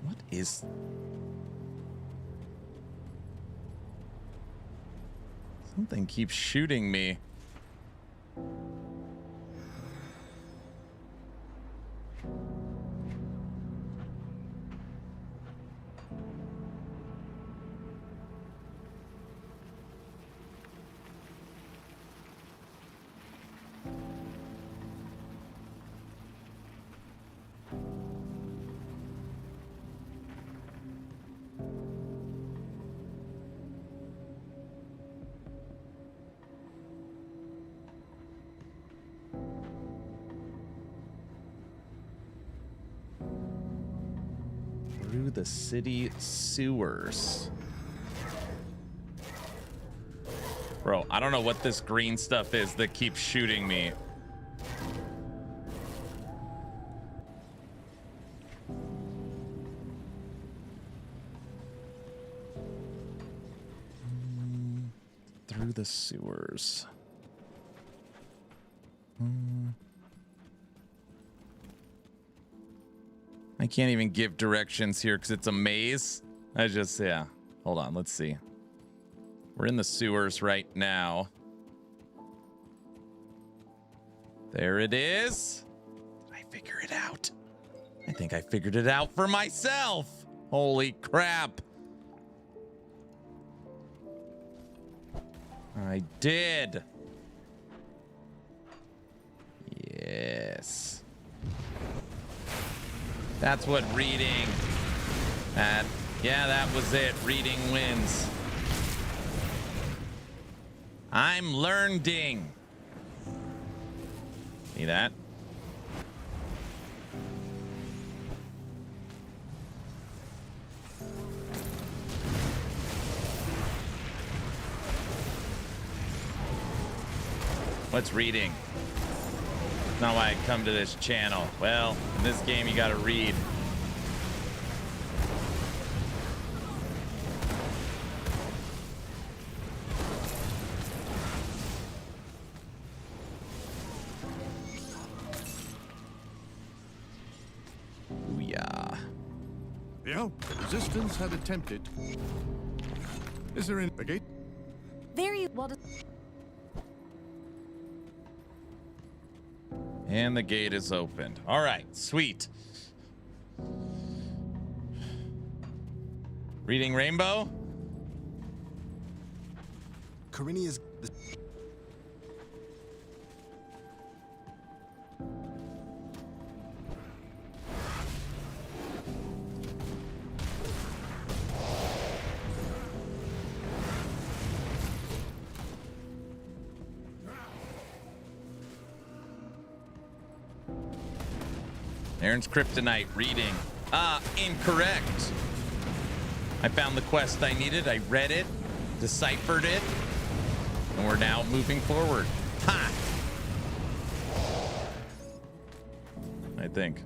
What is... Something keeps shooting me. Through the city sewers. Bro, I don't know what this green stuff is that keeps shooting me. Through the sewers. I can't even give directions here because it's a maze. Yeah. Hold on, let's see. We're in the sewers right now. There it is. Did I figure it out? I think I figured it out for myself. Holy crap. I did. Yes. That's what reading. Yeah, that was it. Reading wins. I'm learning. See that? What's reading? Not why I come to this channel. Well, in this game you gotta read. Booyah. Yeah, the resistance had attempted. Is there a gate? Very well. And the gate is opened. All right, sweet. Reading Rainbow? Corinia's. Aaron's Kryptonite reading. Incorrect. I found the quest I needed. I read it, deciphered it, and we're now moving forward. Ha! I think.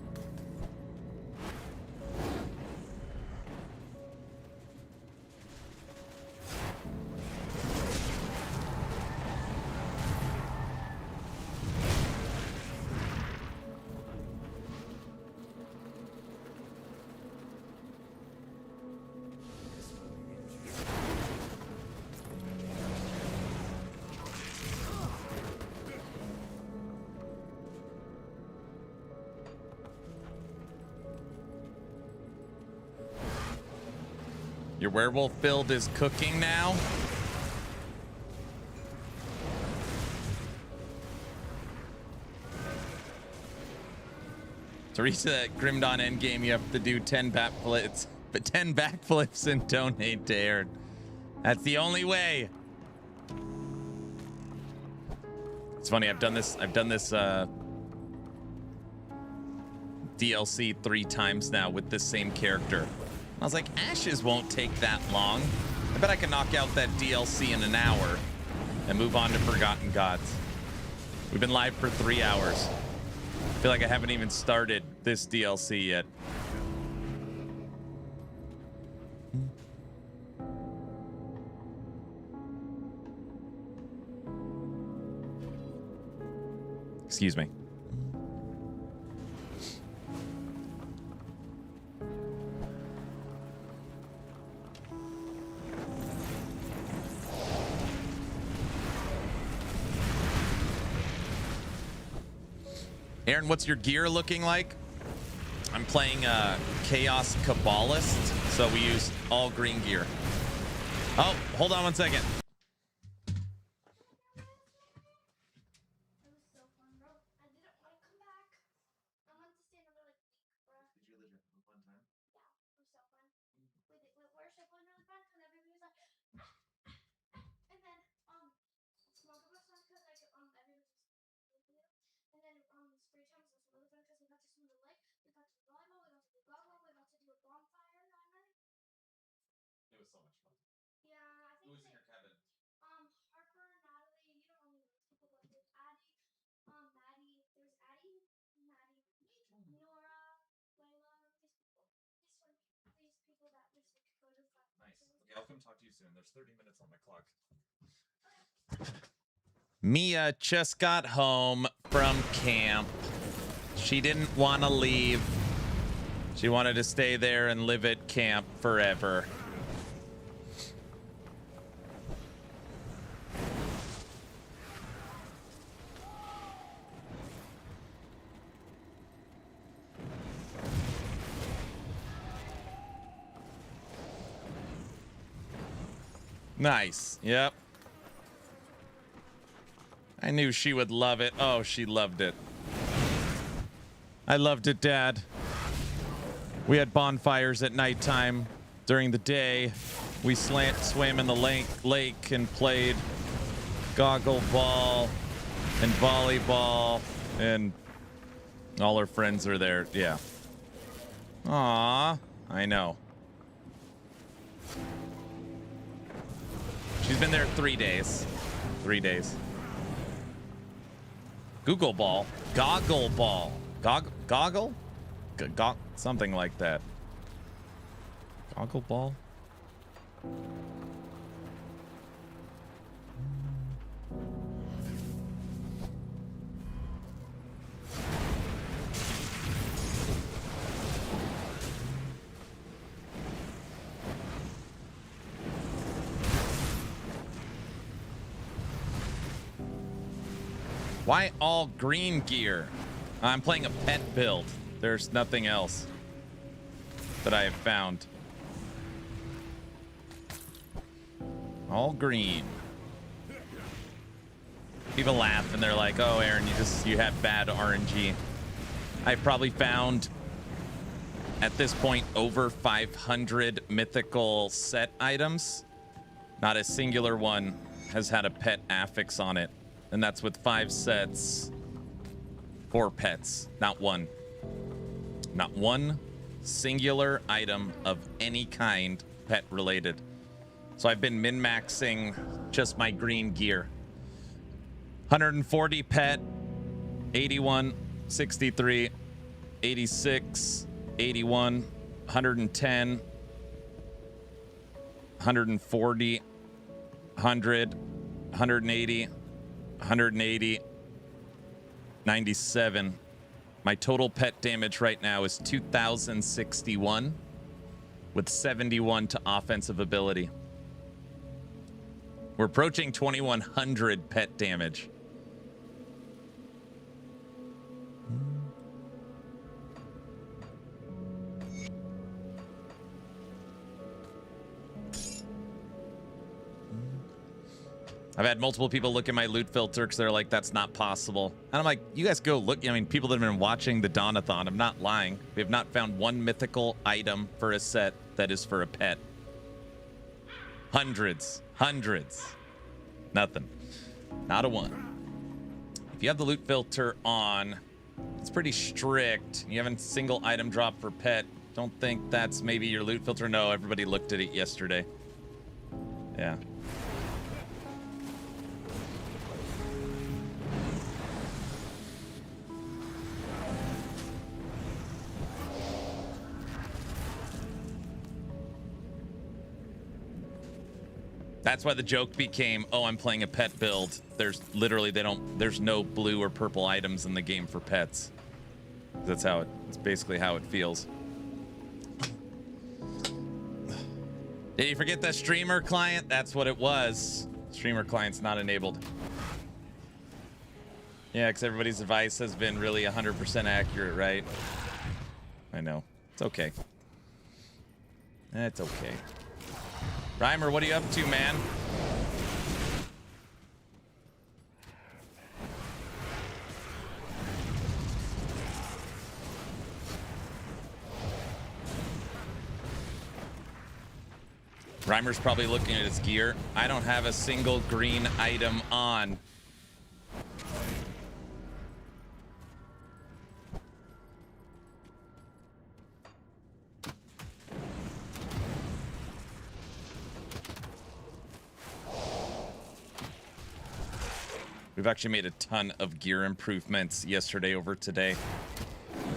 Your werewolf build is cooking now? To reach that Grim Dawn endgame, you have to do 10 backflips, but 10 backflips and donate to Aaron. That's the only way. It's funny, I've done this DLC 3 times now with this same character. I was like, Ashes won't take that long. I bet I can knock out that DLC in an hour and move on to Forgotten Gods. We've been live for 3 hours. I feel like I haven't even started this DLC yet. Excuse me. Aaron, what's your gear looking like? I'm playing Chaos Kabbalist, so we use all green gear. Oh, hold on one second. It was so much fun. Who was in your cabin? Nice. Okay, I'll come talk to you soon. There's 30 minutes on my clock. Mia just got home from camp. She didn't want to leave. She wanted to stay there and live at camp forever. Nice. Yep. I knew she would love it. Oh, she loved it. I loved it, Dad. We had bonfires at nighttime. During the day, we swam in the lake and played goggle ball and volleyball, and all her friends are there. Yeah. Aw, I know. She's been there 3 days. 3 days. Google ball. Goggle ball. Goggle? Something like that. Goggle ball? Why all green gear? I'm playing a pet build. There's nothing else that I have found. All green. People laugh and they're like, oh, Aaron, you have bad RNG. I've probably found at this point over 500 mythical set items. Not a singular one has had a pet affix on it. And that's with 5 sets, 4 pets, not one. Not one singular item of any kind pet related. So I've been min-maxing just my green gear. 140 pet, 81, 63, 86, 81, 110, 140, 100, 180, 180, 97. My total pet damage right now is 2,061 with 71 to offensive ability. We're approaching 2,100 pet damage. I've had multiple people look at my loot filter because they're like, that's not possible. And I'm like, you guys go look. I mean, people that have been watching the Dawn-A-Thon, I'm not lying. We have not found one mythical item for a set that is for a pet. Hundreds. Nothing. Not a one. If you have the loot filter on, it's pretty strict. You haven't single item drop for pet. Don't think that's maybe your loot filter. No, everybody looked at it yesterday. Yeah. That's why the joke became, oh, I'm playing a pet build. There's literally, there's no blue or purple items in the game for pets. That's basically how it feels. Did you forget the streamer client? That's what it was. Streamer client's not enabled. Yeah, because everybody's advice has been really 100% accurate, right? I know. It's okay. It's okay. Reimer, what are you up to, man? Reimer's probably looking at his gear. I don't have a single green item on. We've actually made a ton of gear improvements yesterday over today.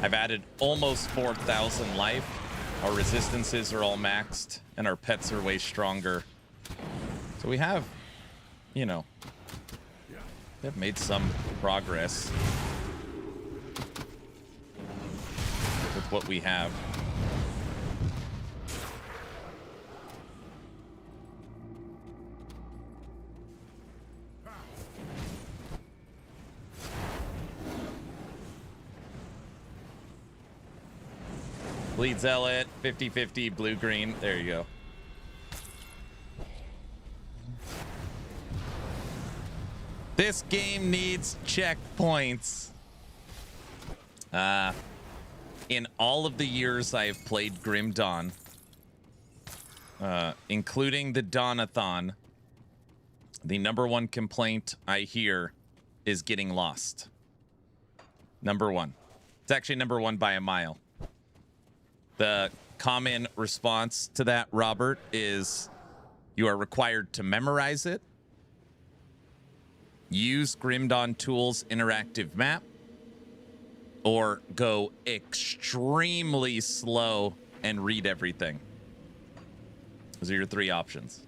I've added almost 4,000 life. Our resistances are all maxed, and our pets are way stronger. So we have, you know, we have made some progress with what we have. Bleed Zealot, 50-50, blue-green. There you go. This game needs checkpoints. In all of the years I have played Grim Dawn, including the Dawn-A-Thon, the #1 complaint I hear is getting lost. #1. It's actually #1 by a mile. The common response to that, Robert, is you are required to memorize it, use Grim Dawn Tools interactive map, or go extremely slow and read everything. Those are your 3 options.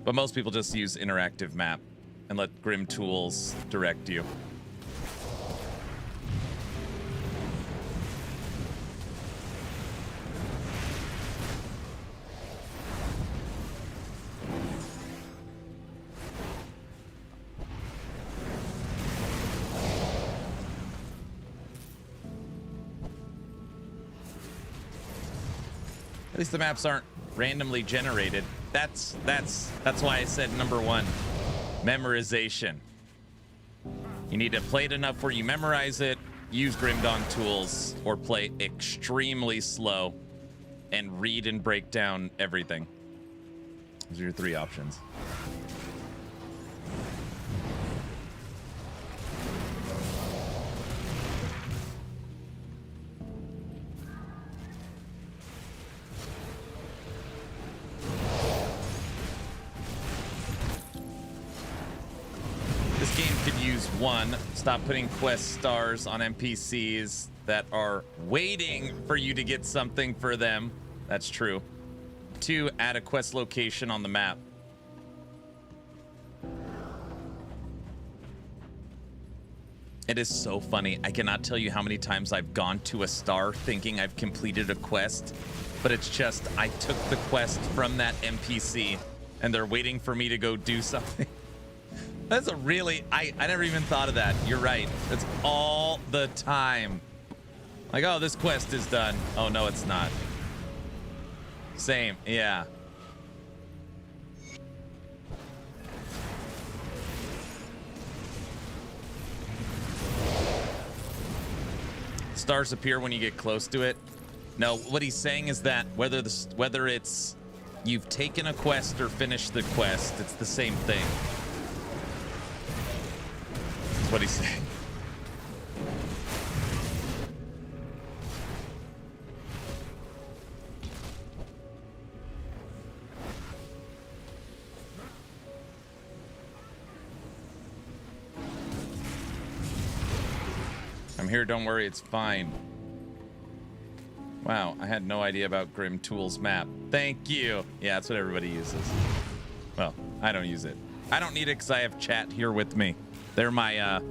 But most people just use interactive map and let Grim Tools direct you. At least the maps aren't randomly generated. That's why I said #1. Memorization. You need to play it enough where you memorize it, use Grim Dawn Tools, or play extremely slow and read and break down everything. Those are your 3 options. This game could use 1, stop putting quest stars on NPCs that are waiting for you to get something for them. That's true. 2, add a quest location on the map. It is so funny. I cannot tell you how many times I've gone to a star thinking I've completed a quest, but it's just I took the quest from that NPC and they're waiting for me to go do something. That's a really, I never even thought of that. You're right. It's all the time. Like, oh, this quest is done. Oh, no, it's not. Same, yeah. stars appear when you get close to it. No, what he's saying is that whether it's you've taken a quest or finished the quest, it's the same thing. That's what he's saying. I'm here, don't worry, it's fine. Wow, I had no idea about Grim Tools map. Thank you. Yeah, that's what everybody uses. Well, I don't use it. I don't need it because I have chat here with me. They're my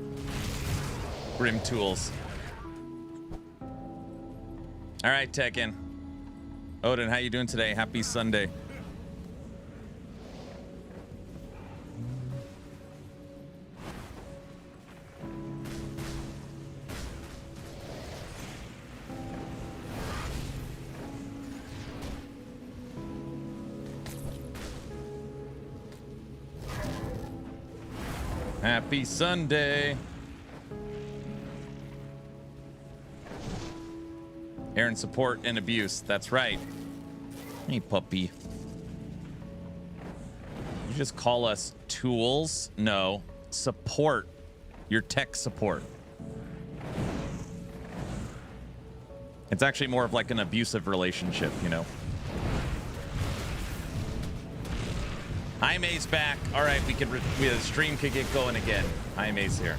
Grim Tools. All right, Tekken. Odin, how you doing today? Happy Sunday. Happy Sunday. Aaron, support and abuse. That's right. Hey, puppy. You just call us tools? No. Support. Your tech support. It's actually more of like an abusive relationship, you know? Hi, May's back. All right, the stream could get going again. Hi, May's here.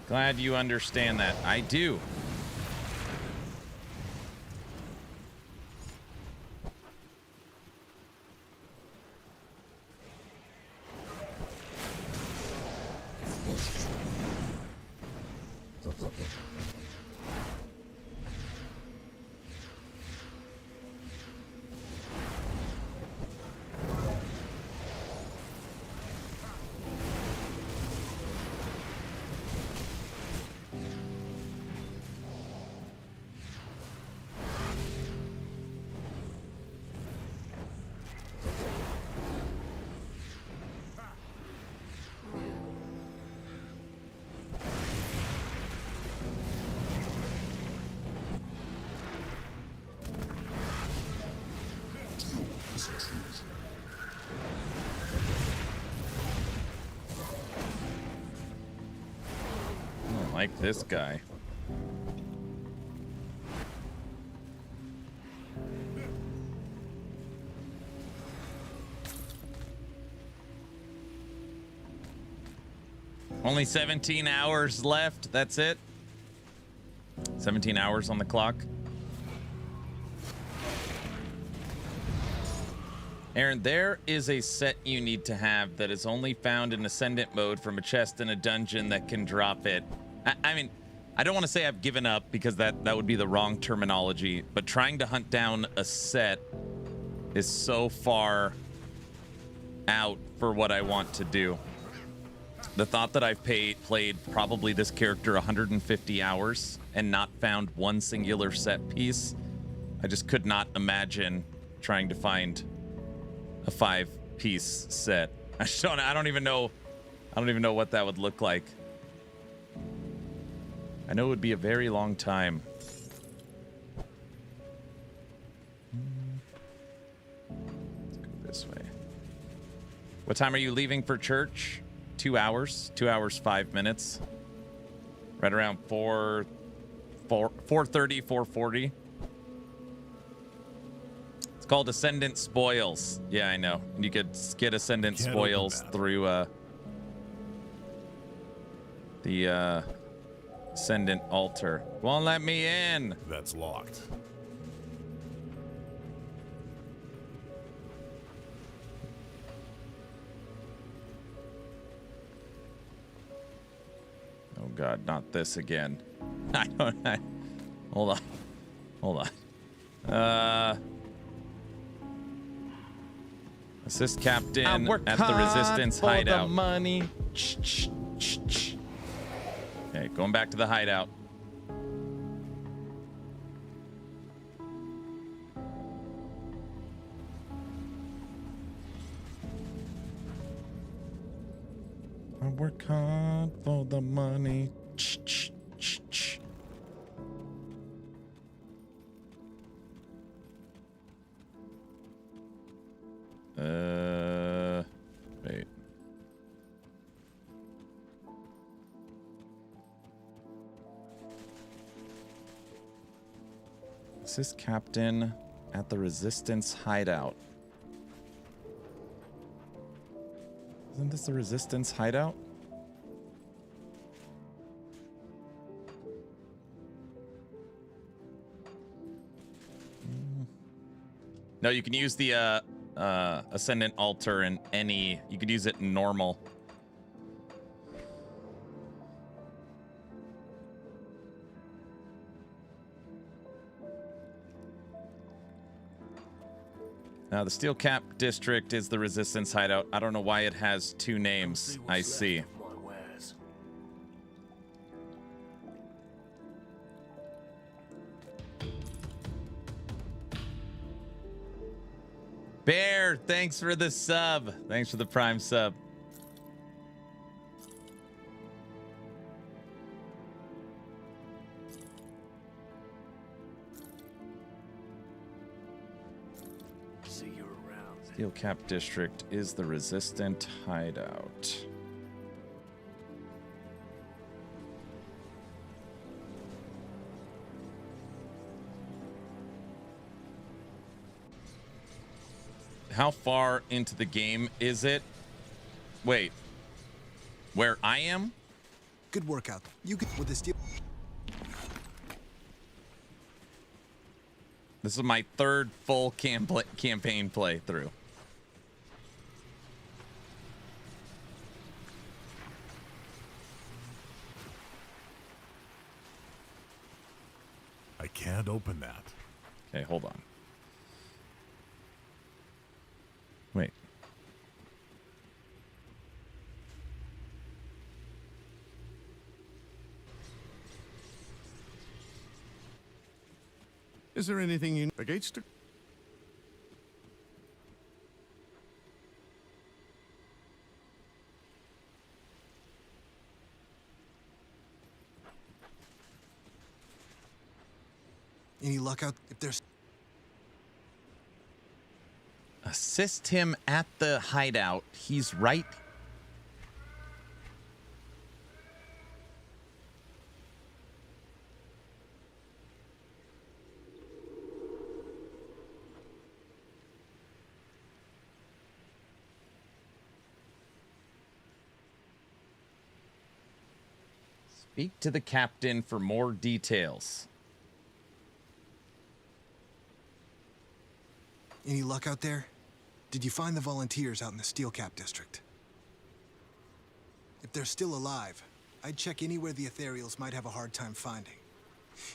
Glad you understand that. I do. Like this guy. Only 17 hours left. That's it. 17 hours on the clock. Aaron, there is a set you need to have that is only found in Ascendant mode from a chest in a dungeon that can drop it. I mean, I don't want to say I've given up because that would be the wrong terminology, but trying to hunt down a set is so far out for what I want to do. The thought that I've played probably this character 150 hours and not found one singular set piece, I just could not imagine trying to find a 5-piece set. I don't even know what that would look like. I know it would be a very long time. Let's go this way. What time are you leaving for church? 2 hours. 2 hours, 5 minutes. Right around 4:30, 4:40. It's called Ascendant Spoils. Yeah, I know. You could get Ascendant Spoils through the Ascendant altar. Won't let me in. That's locked. Oh God, not this again. Hold on. Assist captain at the Resistance hideout. The money. Okay, going back to the hideout. I work hard for the money. Wait. This is Captain at the Resistance hideout. Isn't this the Resistance hideout? No, you can use the Ascendant Altar in any... You could use it in normal. Now, the Steel Cap District is the Resistance hideout. I don't know why it has two names. I see. Bear, thanks for the sub. Thanks for the Prime sub. See you around. Steel Cap District is the Resistant hideout. How far into the game is it? Wait. Where I am? Good workout. You could with the steel. This is my third full campaign playthrough. I can't open that. Okay, hold on. Wait. Is there anything you against it? Any luck out if there's... Assist him at the hideout. He's right. Speak to the captain for more details. Any luck out there? Did you find the volunteers out in the Steel Cap District? If they're still alive, I'd check anywhere the Ethereals might have a hard time finding.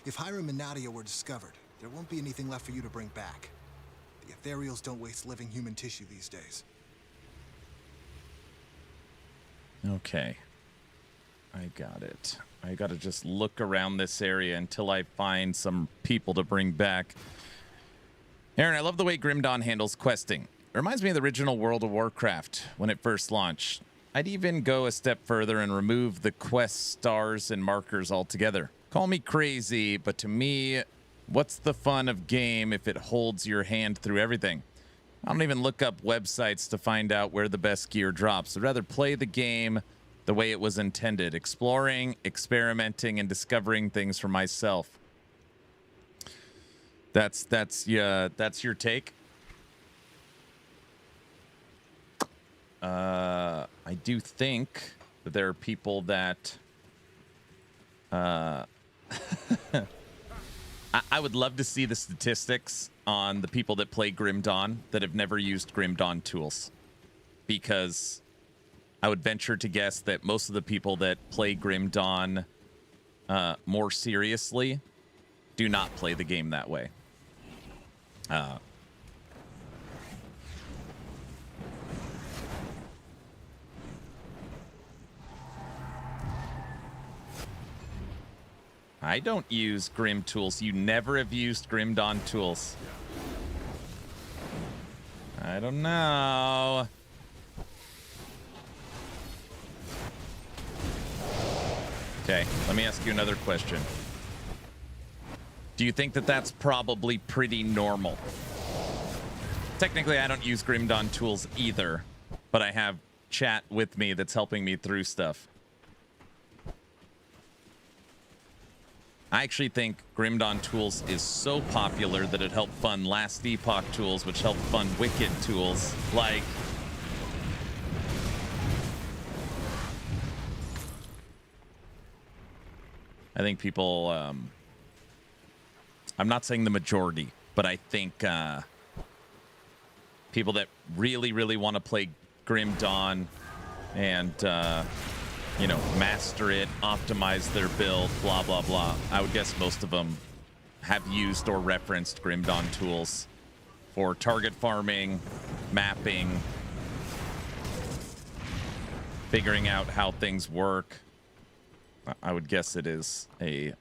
If Hiram and Nadia were discovered, there won't be anything left for you to bring back. The Ethereals don't waste living human tissue these days. Okay. I got it. I gotta just look around this area until I find some people to bring back. Aaron, I love the way Grim Dawn handles questing. It reminds me of the original World of Warcraft when it first launched. I'd even go a step further and remove the quest stars and markers altogether. Call me crazy, but to me, what's the fun of game if it holds your hand through everything? I don't even look up websites to find out where the best gear drops. I'd rather play the game the way it was intended, exploring, experimenting, and discovering things for myself. That's your take. I do think that there are people that I would love to see the statistics on the people that play Grim Dawn that have never used Grim Dawn tools, because I would venture to guess that most of the people that play Grim Dawn more seriously do not play the game that way. I don't use Grim tools. You never have used Grim Dawn tools. I don't know. Okay, let me ask you another question. Do you think that that's probably pretty normal? Technically, I don't use Grim Dawn tools either, but I have chat with me that's helping me through stuff. I actually think Grim Dawn tools is so popular that it helped fund Last Epoch tools, which helped fund Wicked tools. Like, I think people, I'm not saying the majority, but I think people that really, really want to play Grim Dawn and, you know, master it, optimize their build, blah, blah, blah. I would guess most of them have used or referenced Grim Dawn tools for target farming, mapping, figuring out how things work. I would guess it is a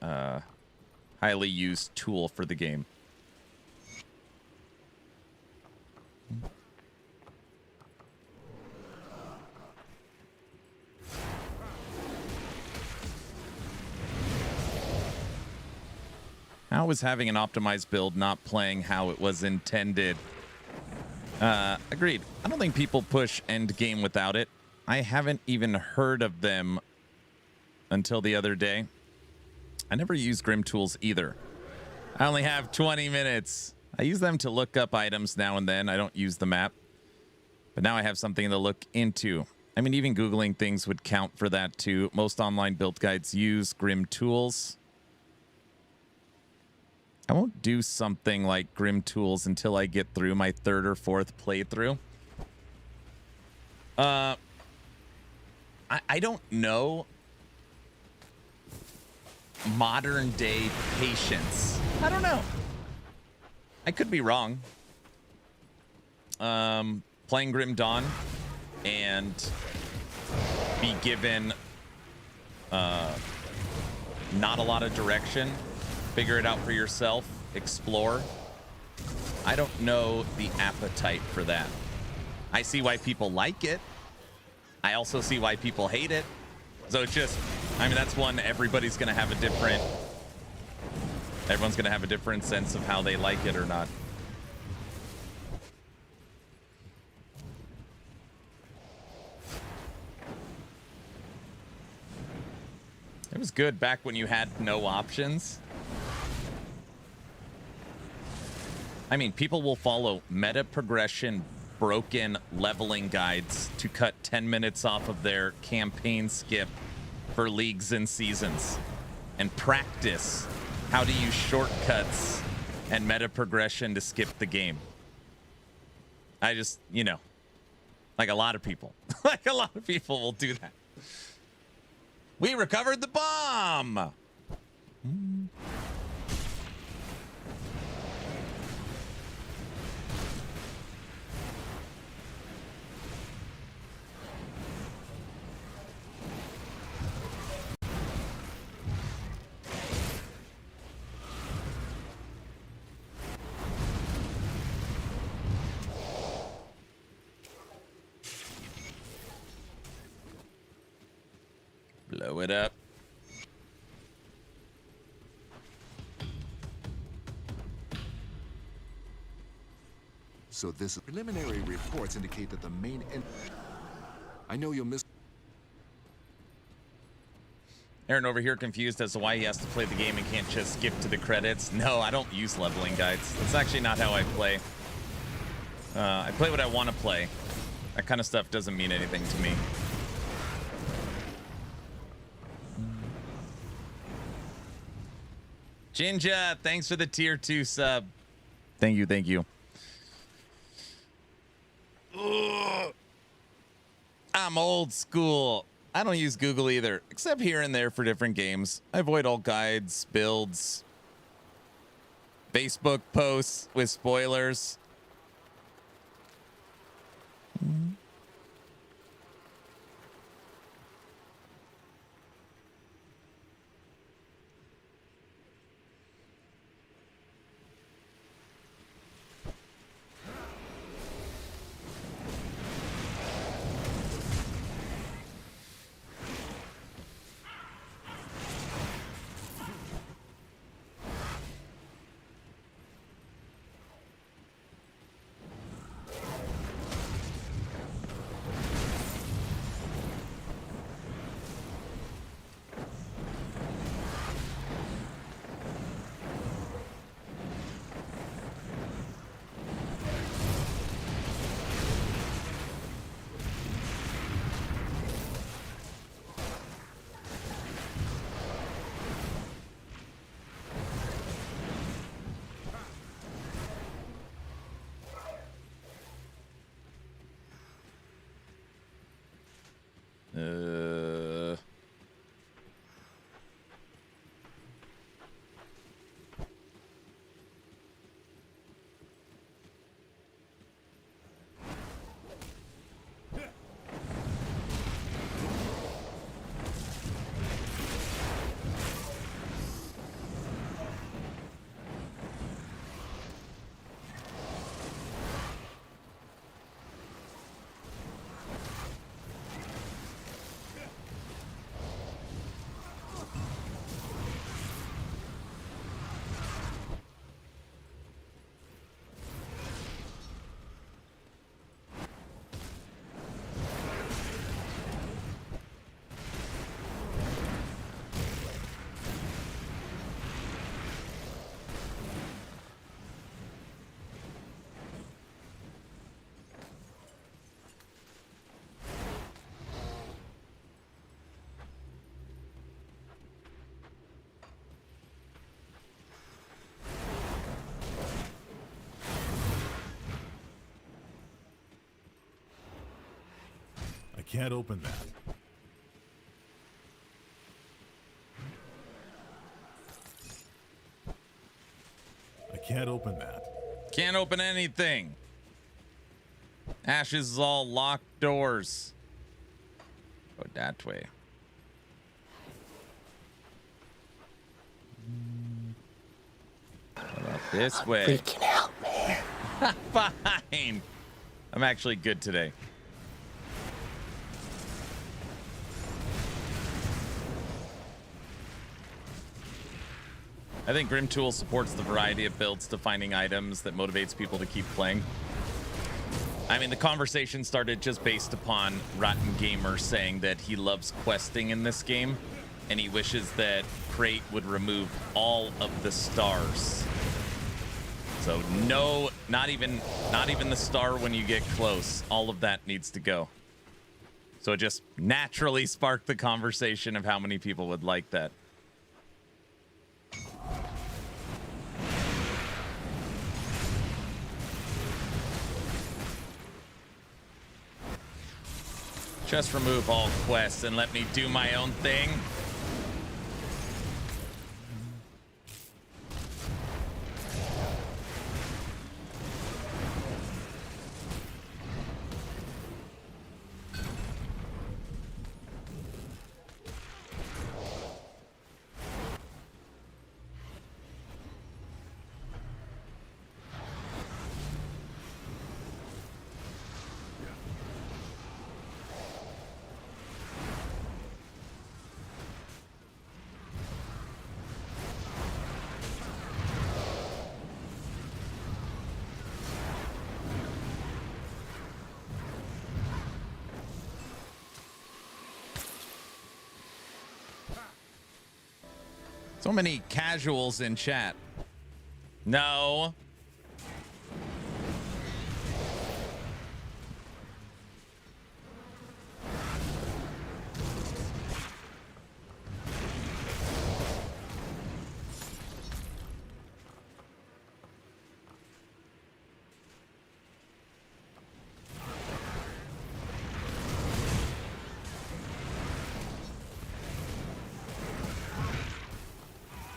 highly used tool for the game. How was having an optimized build not playing how it was intended? Agreed. I don't think people push end game without it. I haven't even heard of them until the other day. I never use Grim tools either. I only have 20 minutes. I use them to look up items now and then. I don't use the map. But now I have something to look into. I mean, even Googling things would count for that too. Most online build guides use Grim tools. I won't do something like Grim tools until I get through my 3rd or 4th playthrough. I don't know modern day patience. I don't know. I could be wrong. Playing Grim Dawn and be given not a lot of direction. Figure it out for yourself. Explore. I don't know the appetite for that. I see why people like it. I also see why people hate it. So it's just, I mean, that's one, everybody's going to have a different, everyone's going to have a different sense of how they like it or not. It was good back when you had no options. I mean, people will follow meta progression broken leveling guides to cut 10 minutes off of their campaign skip for leagues and seasons and practice how to use shortcuts and meta progression to skip the game. I just, you know, like a lot of people, like a lot of people will do that. We recovered the bomb. Blow it up. So this preliminary reports indicate that the main I know you'll miss. Aaron over here confused as to why he has to play the game and can't just skip to the credits. No, I don't use leveling guides. That's actually not how I play. I play what I want to play. That kind of stuff doesn't mean anything to me. Jinja, thanks for the tier 2 sub. Thank you, thank you. Ugh. I'm old school. I don't use Google either, except here and there for different games. I avoid all guides, builds, Facebook posts with spoilers. can't open that. I can't open that. Can't open anything. Ashes is all locked doors. Go that way. What about this way? Freaking help me. Fine. I'm actually good today. I think Grim Tool supports the variety of builds to finding items that motivates people to keep playing. I mean, the conversation started just based upon Rotten Gamer saying that he loves questing in this game, and he wishes that Crate would remove all of the stars. So no, not even the star when you get close. All of that needs to go. So it just naturally sparked the conversation of how many people would like that. Just remove all quests and let me do my own thing. So many casuals in chat. No.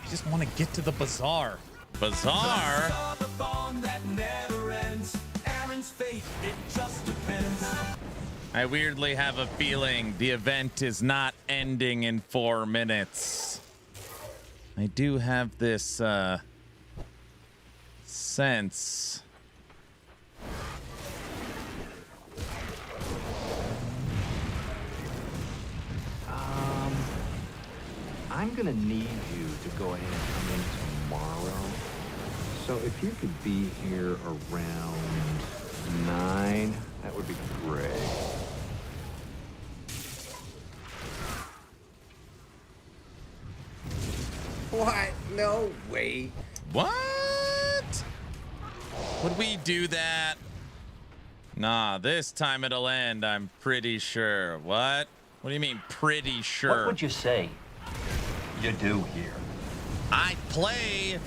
I just want to get to the bazaar. Bazaar? I weirdly have a feeling the event is not ending in 4 minutes. I do have this sense. I'm gonna need you to go ahead and come in tomorrow. So if you could be here around 9, that would be great. What? No way. What? Would we do that? Nah, this time it'll end, I'm pretty sure. What? What do you mean, pretty sure? What would you say you do here? I play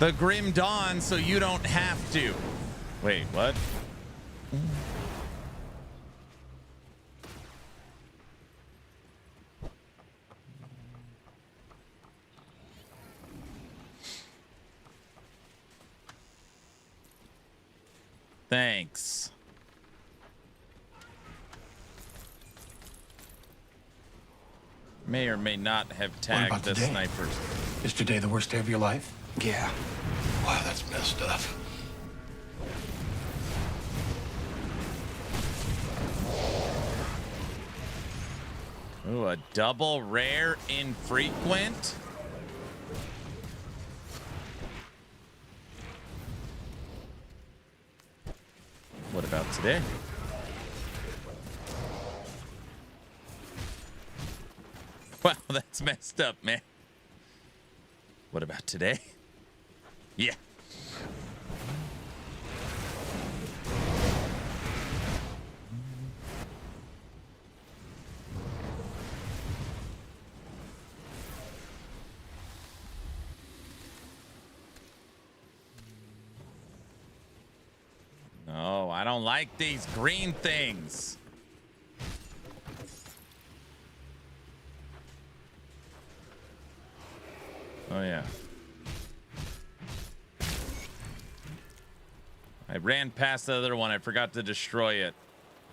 the Grim Dawn so you don't have to. Wait, what? Thanks. May or may not have tagged the snipers. Is today the worst day of your life? Yeah. Wow, that's messed up. Ooh, a double rare infrequent. What about today? Wow, that's messed up, man. What about today? Yeah. No, I don't like these green things. Oh, yeah. I ran past the other one. I forgot to destroy it.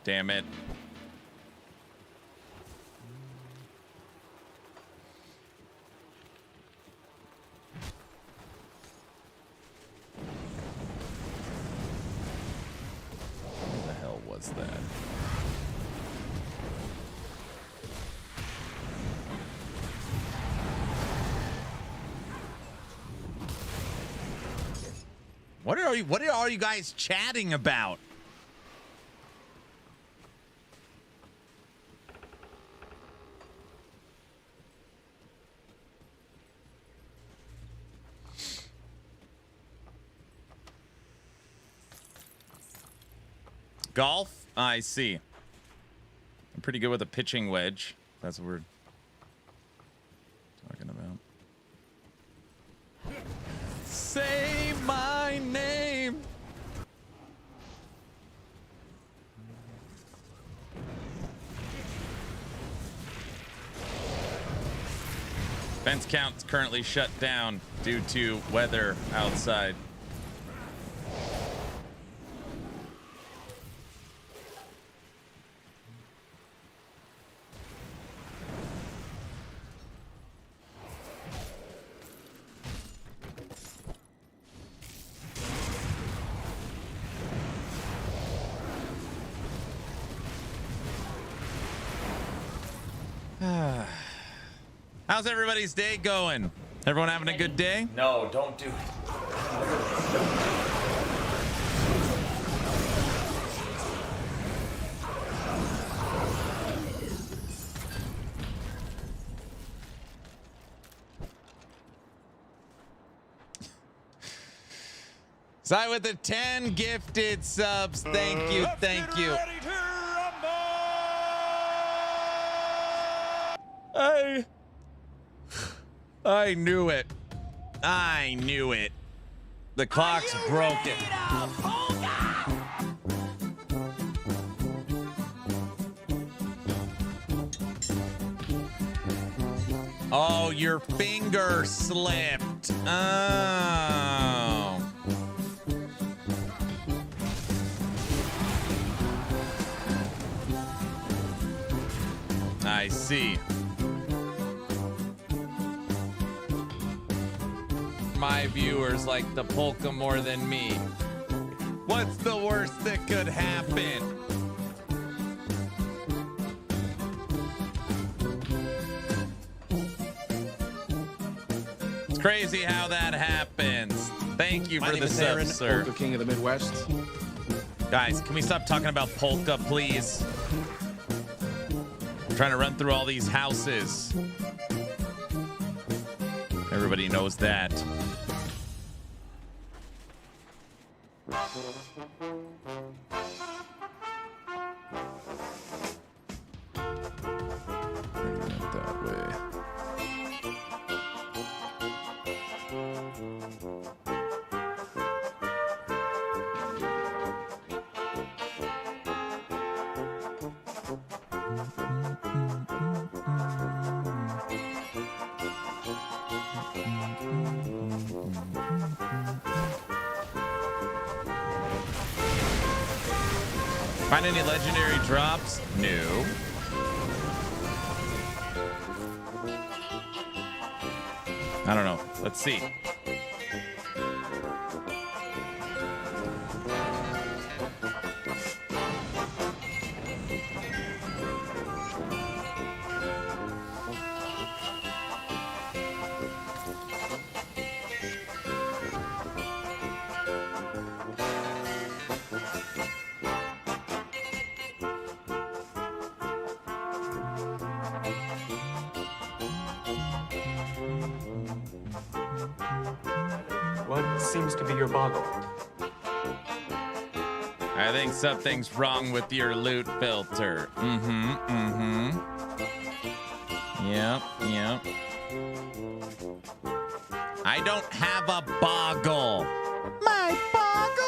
Damn it. What the hell was that? What are you guys chatting about? Golf? I see. I'm pretty good with a pitching wedge. That's what we're talking about. Say my name. Fence count's currently shut down due to weather outside. How's everybody's day going? Everyone having a good day? No, don't do it. Sai with the 10 gifted subs. Thank you, thank you. I knew it. I knew it. The clock's broken. Oh, your finger slipped. Oh. I see. My viewers like the polka more than me. What's the worst that could happen? It's crazy how that happens. Thank you for the sub, sir. Polka King of the Midwest. Guys, can we stop talking about polka, please? I'm trying to run through all these houses. Everybody knows that. That way. Find any legendary drops? No. I don't know. Let's see. What seems to be your boggle? I think something's wrong with your loot filter. Yep. I don't have a boggle. My boggle?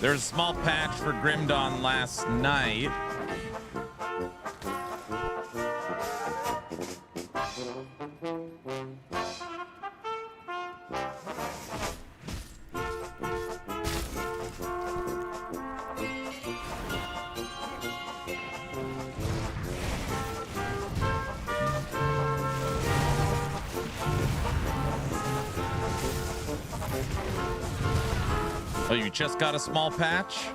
There's a small patch for Grim Dawn last night. Oh, you just got a small patch?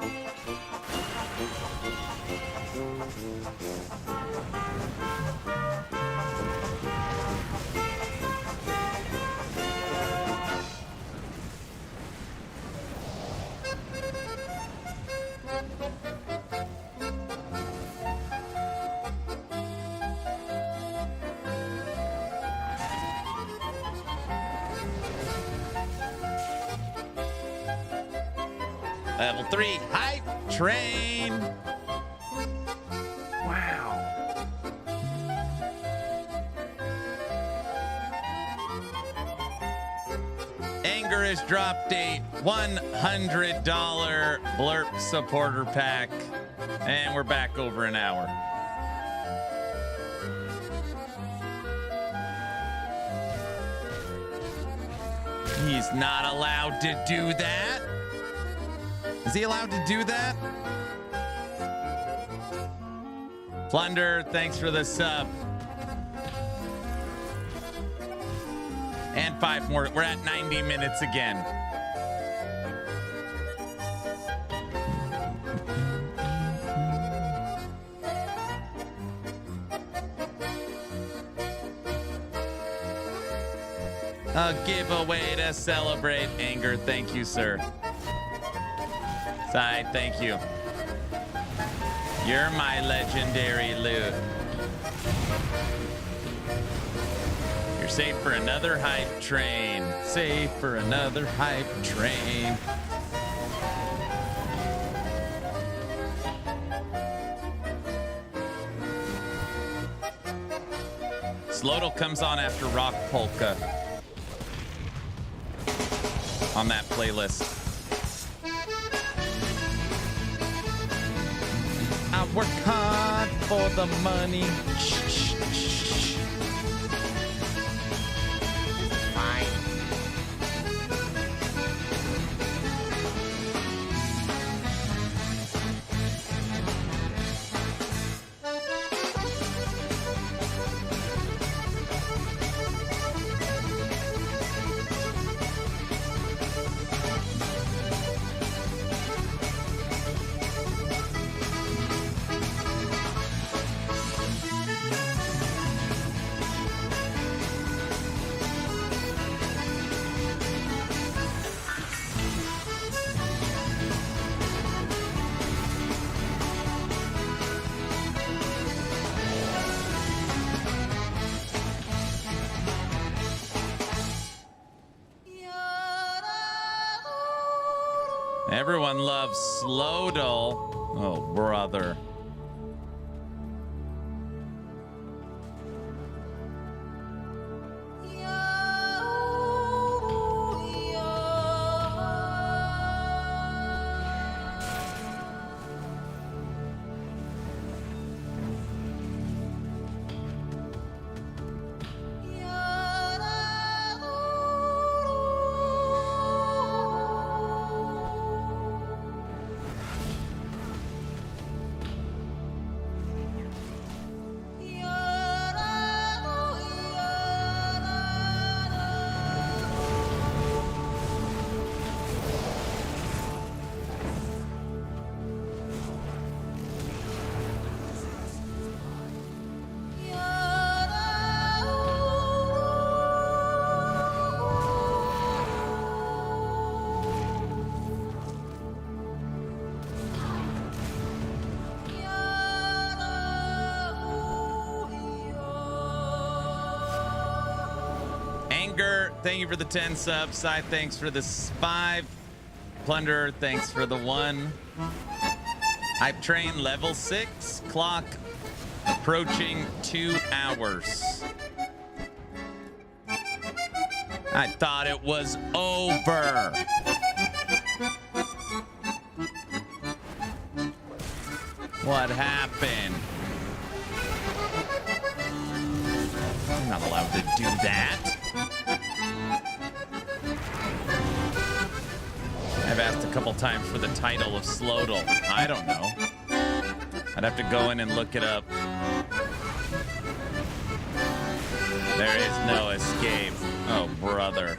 Level 3 hype train. Wow. Anger has dropped a $100 Blurp supporter pack. And we're back over an hour. He's not allowed to do that. Is he allowed to do that? Plunder, thanks for the sub. And 5 more. We're at 90 minutes again. A giveaway to celebrate Anger. Thank you, sir. Side, thank you. You're my legendary loot. You're safe for another hype train. Safe for another hype train. Slowdle comes on after Rock Polka on that playlist. I work hard for the money. Fine. Everyone loves Slowdle. Oh, brother. Thank you for the 10 subs. Side, thanks for the 5. Plunder, thanks for the 1. Hype train level 6. Clock approaching 2 hours. I thought it was over. What happened? I'm not allowed to do that. I've asked a couple times for the title of Slodal. I don't know. I'd have to go in and look it up. There is no escape. Oh, brother.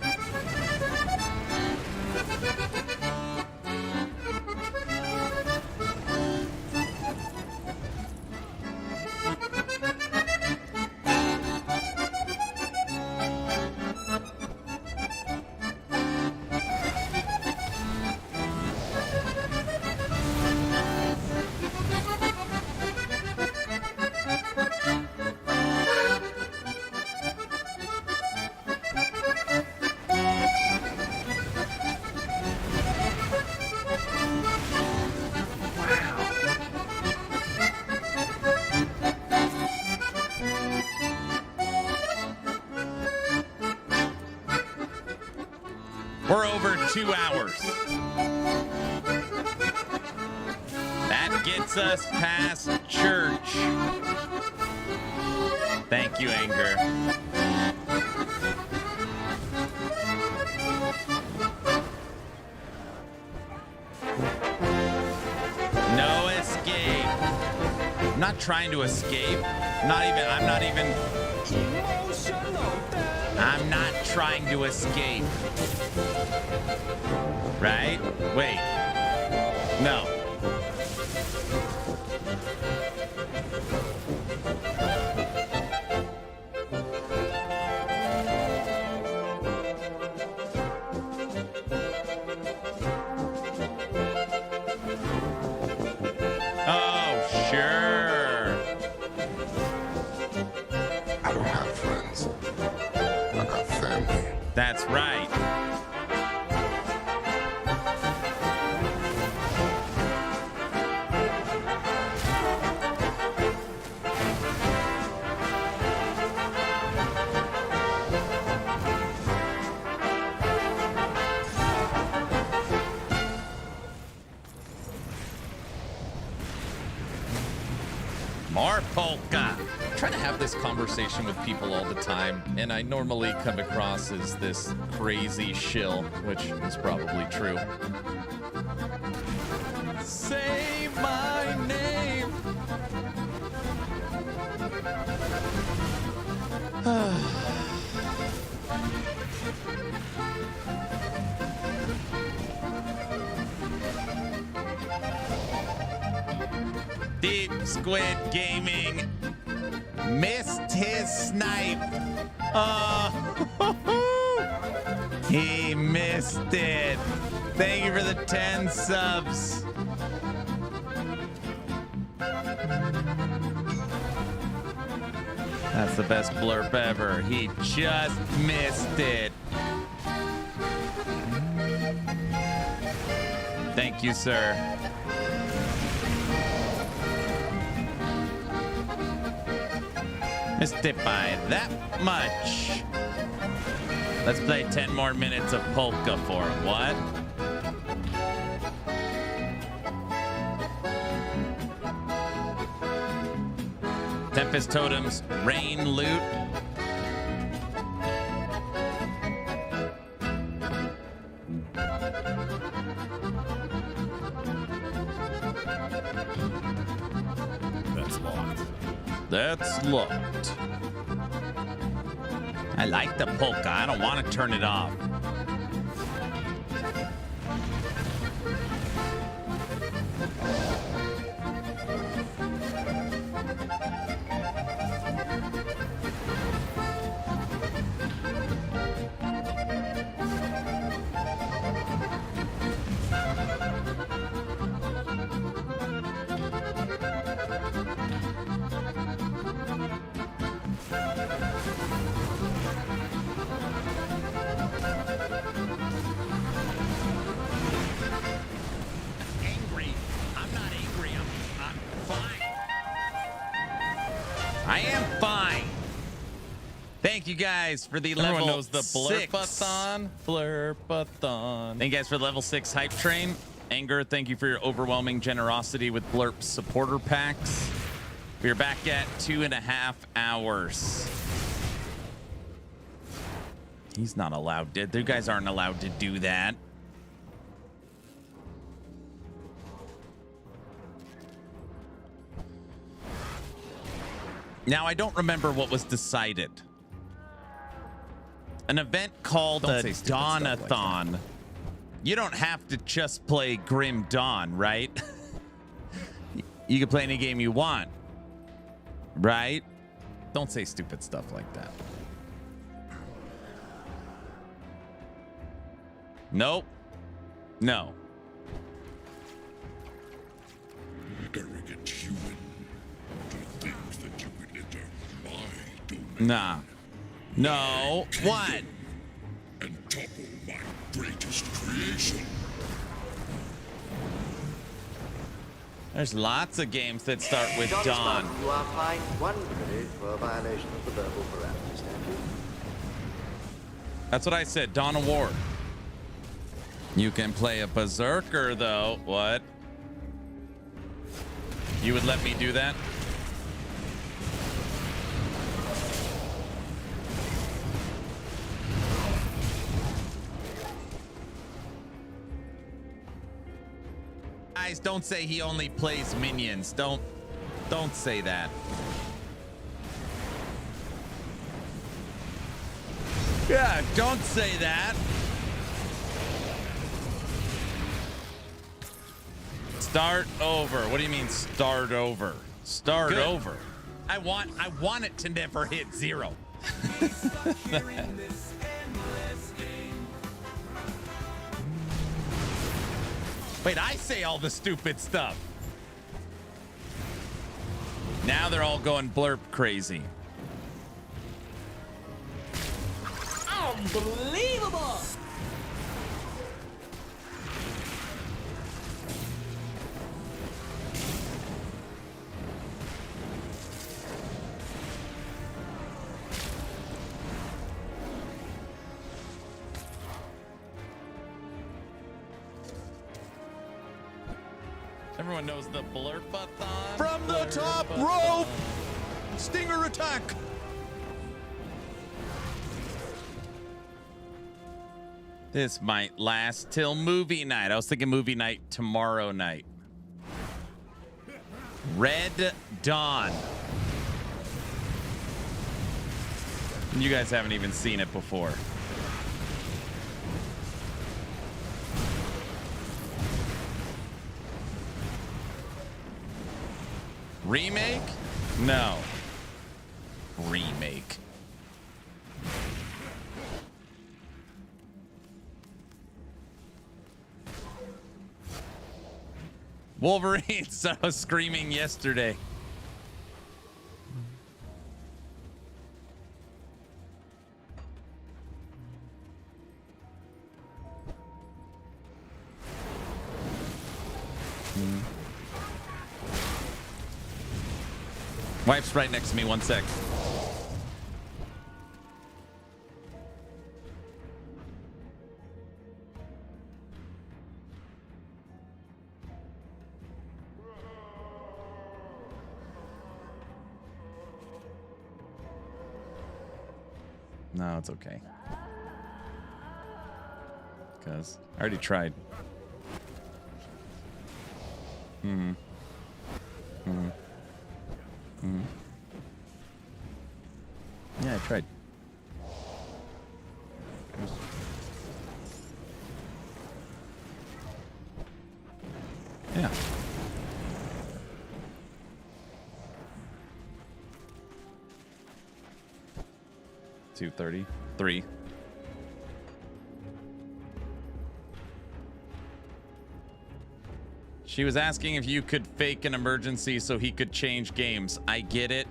We're over 2 hours. That gets us past church. Thank you, Anger. No escape. I'm not trying to escape. I'm not trying to escape. Right? Wait. No. Oh, sure. I don't have friends. I got family. That's right. More polka. I try to have this conversation with people all the time, and I normally come across as this crazy shill, which is probably true. Say my name. Deep Squid Gaming missed his snipe. Oh, he missed it. Thank you for the 10 subs. That's the best blurb ever. He just missed it. Thank you, sir. Missed it by that much. Let's play 10 more minutes of polka for him. What? Tempest Totems, Rain Loot. That's locked. That's locked. I like the polka. I don't want to turn it off. I am fine. Thank you guys for the Everyone level knows the Blurpathon. Blurpathon. Thank you guys for the level 6 hype train. Anger, thank you for your overwhelming generosity with Blurp supporter packs. We're back at 2.5 hours. He's not allowed to. You guys aren't allowed to do that. Now, I don't remember what was decided. An event called the Dawn-A-Thon. Like you don't have to just play Grim Dawn, right? You can play any game you want, right? Don't say stupid stuff like that. Nope. No. Arrogant human. Do you think that you could enter my domain? Nah. No. What? And topple my greatest creation. There's lots of games that start with Dawn. You are fined 1 credit for a violation of the verbal parameters statute. That's what I said. Dawn Award. You can play a berserker though. What? You would let me do that? Guys, don't say he only plays minions. Don't say that. Yeah, don't say that. Start over. What do you mean start over? Start over. I want it to never hit 0. Wait, I say all the stupid stuff. Now they're all going blurp crazy. Unbelievable! Everyone knows the blurp-a-thon. From the top rope! Stinger attack! This might last till movie night. I was thinking movie night tomorrow night. Red Dawn. You guys haven't even seen it before. Remake? No. Remake. Wolverine, so I was screaming yesterday. Wife's right next to me, 1 sec. No, it's okay. Because I already tried. Yeah, I tried. Yeah. $233. She was asking if you could fake an emergency so he could change games. I get it.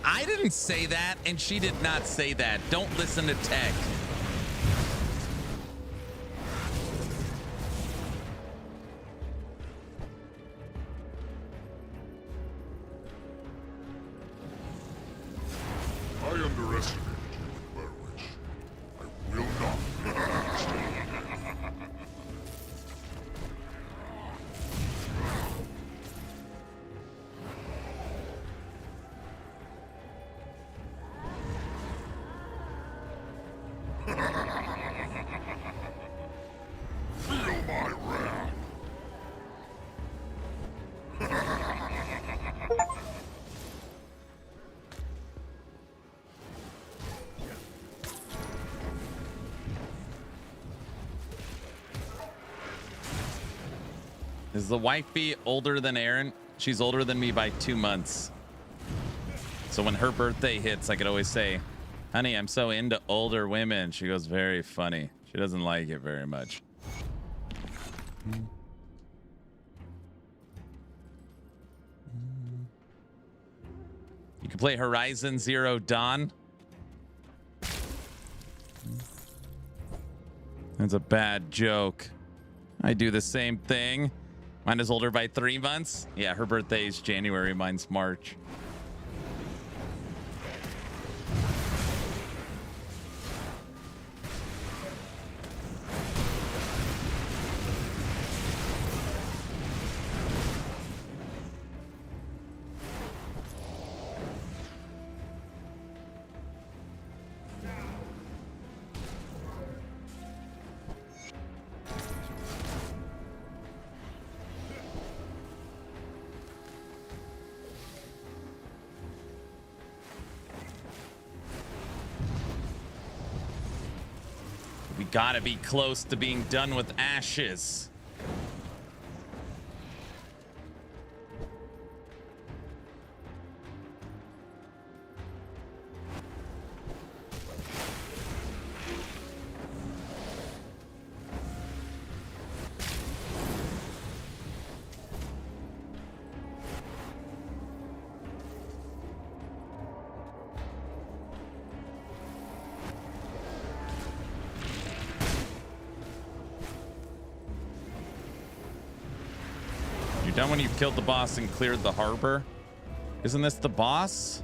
I didn't say that, and she did not say that. Don't listen to Tech. I underestimated you in Burwich. Is the wifey older than Aaron? She's older than me by 2 months. So when her birthday hits, I could always say, honey, I'm so into older women. She goes, very funny. She doesn't like it very much. You can play Horizon Zero Dawn. That's a bad joke. I do the same thing. Mine is older by 3 months. Yeah, her birthday is January. Mine's March. We gotta be close to being done with Ashes. Done when you've killed the boss and cleared the harbor? Isn't this the boss?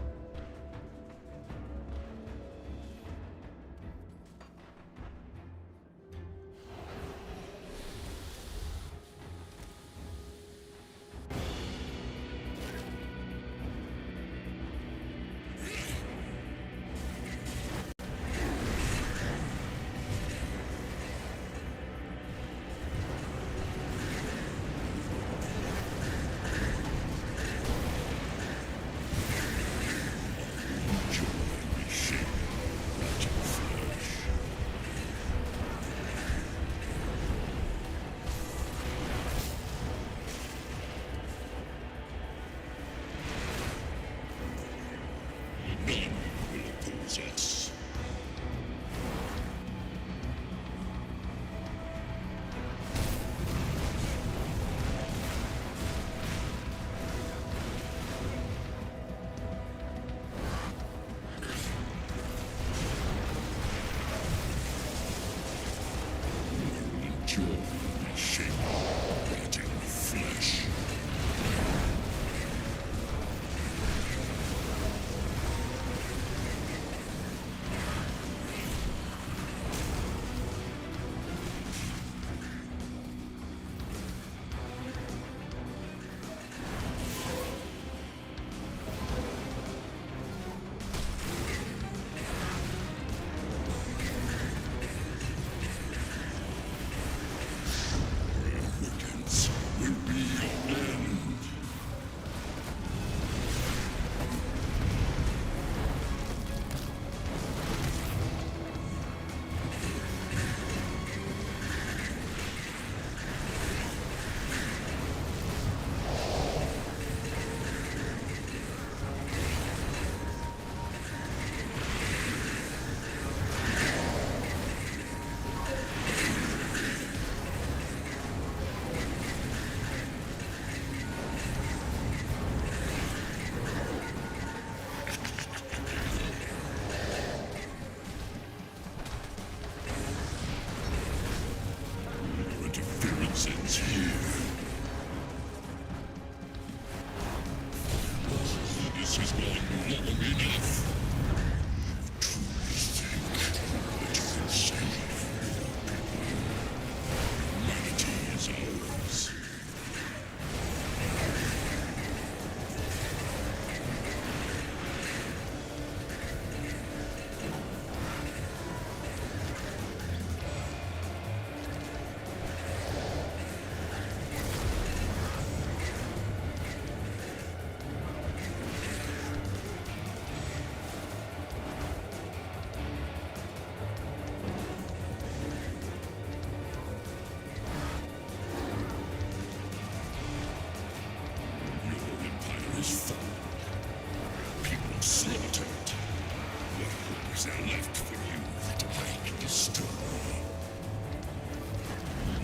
things are left for you that I can destroy.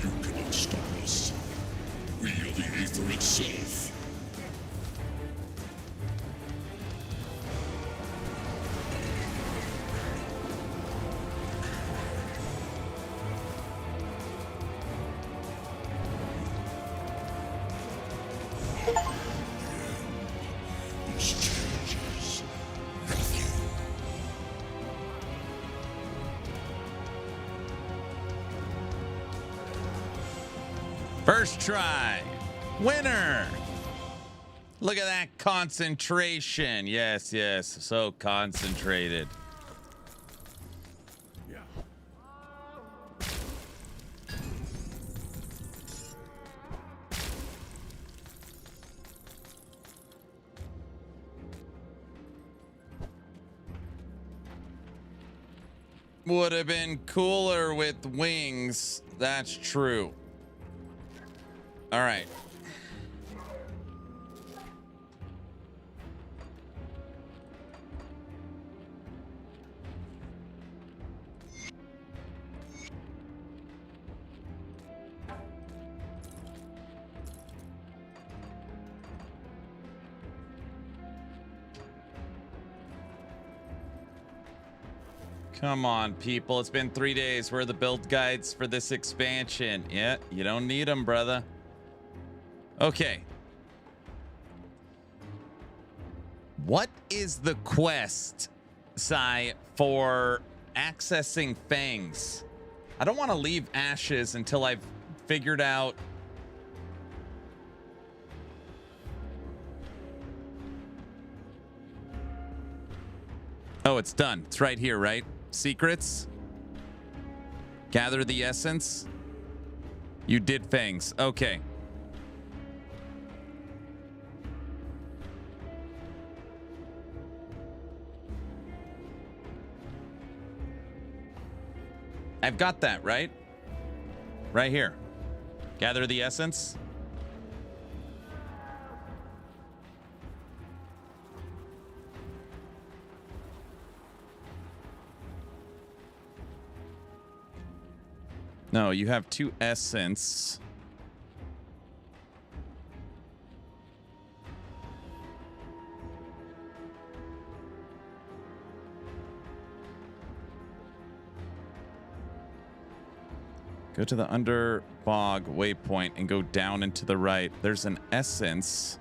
You cannot stop us. We are the Aether itself. This changes nothing. First try. Winner. Look at that concentration. Yes, yes. So concentrated. Would have been cooler with wings. That's true. All right. Come on, people. It's been 3 days. Where are the build guides for this expansion? Yeah, you don't need them, brother. Okay. What is the quest, Sai, for accessing Fangs? I don't want to leave Ashes until I've figured out... Oh, it's done. It's right here, right? Secrets. Gather the essence. You did Fangs. Okay. I've got that, right? Right here. Gather the essence. No, you have 2 essence. Go to the under bog waypoint and go down and to the right. There's an essence.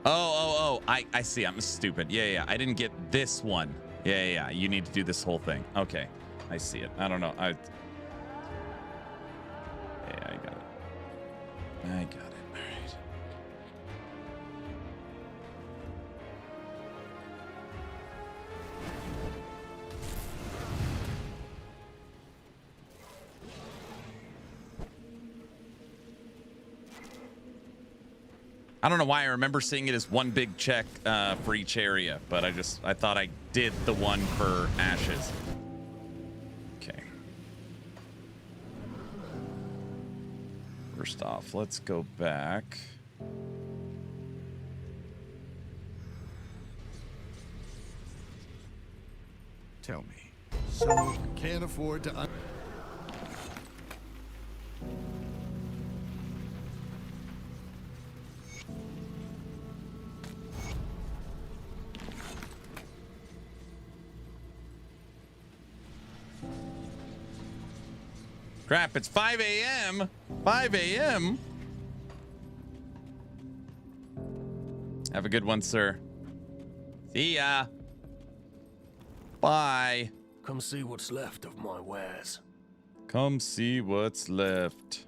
Oh, I see. I'm stupid. Yeah. I didn't get this one. Yeah. You need to do this whole thing. Okay. I see it. I don't know. Yeah, I got it. All right. I don't know why I remember seeing it as one big check for each area, but I thought I did the one for Ashes. Okay. First off, let's go back. Tell me. So can't afford to... Crap, it's 5 a.m. 5 a.m. Have a good one, sir. See ya. Bye. Come see what's left of my wares. Come see what's left.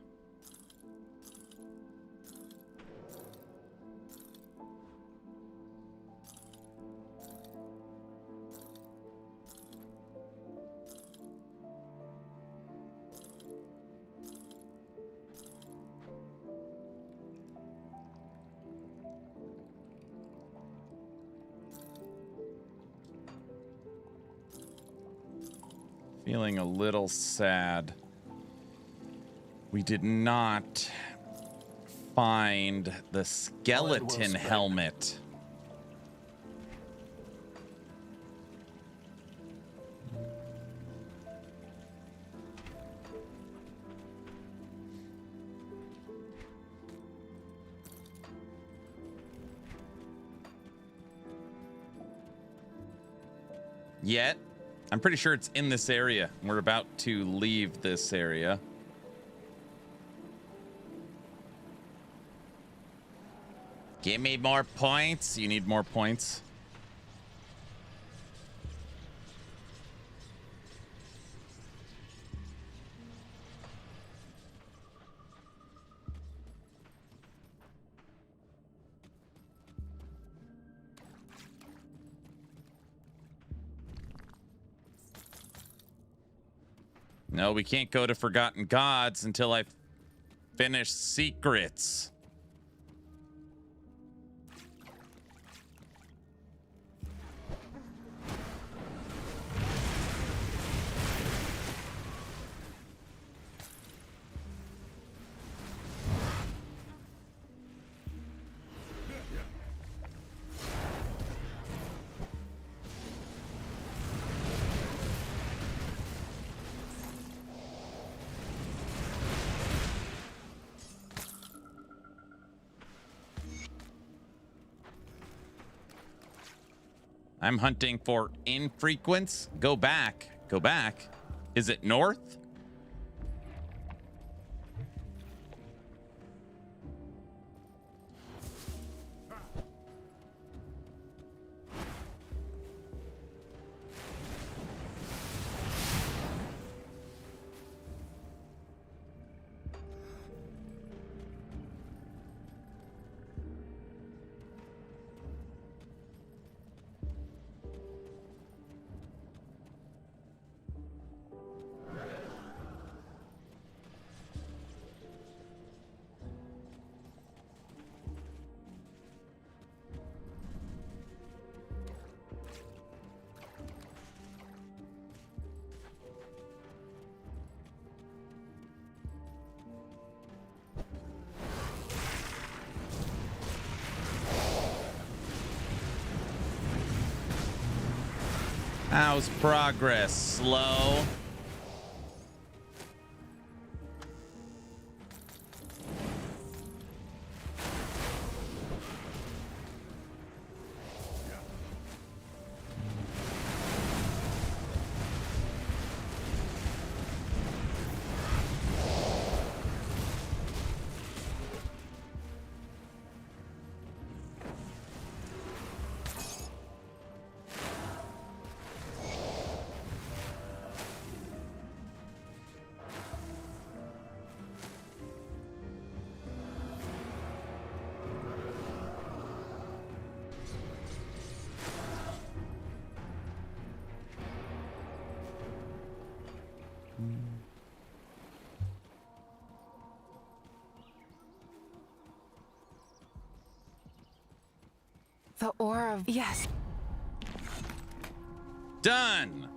Feeling a little sad. We did not find the skeleton helmet. Yet, I'm pretty sure it's in this area. We're about to leave this area. Give me more points. You need more points. No, we can't go to Forgotten Gods until I finish secrets. I'm hunting for infrequents. Go back. Go back. Is it north? How's progress? Slow. The ore of... Yes. Done.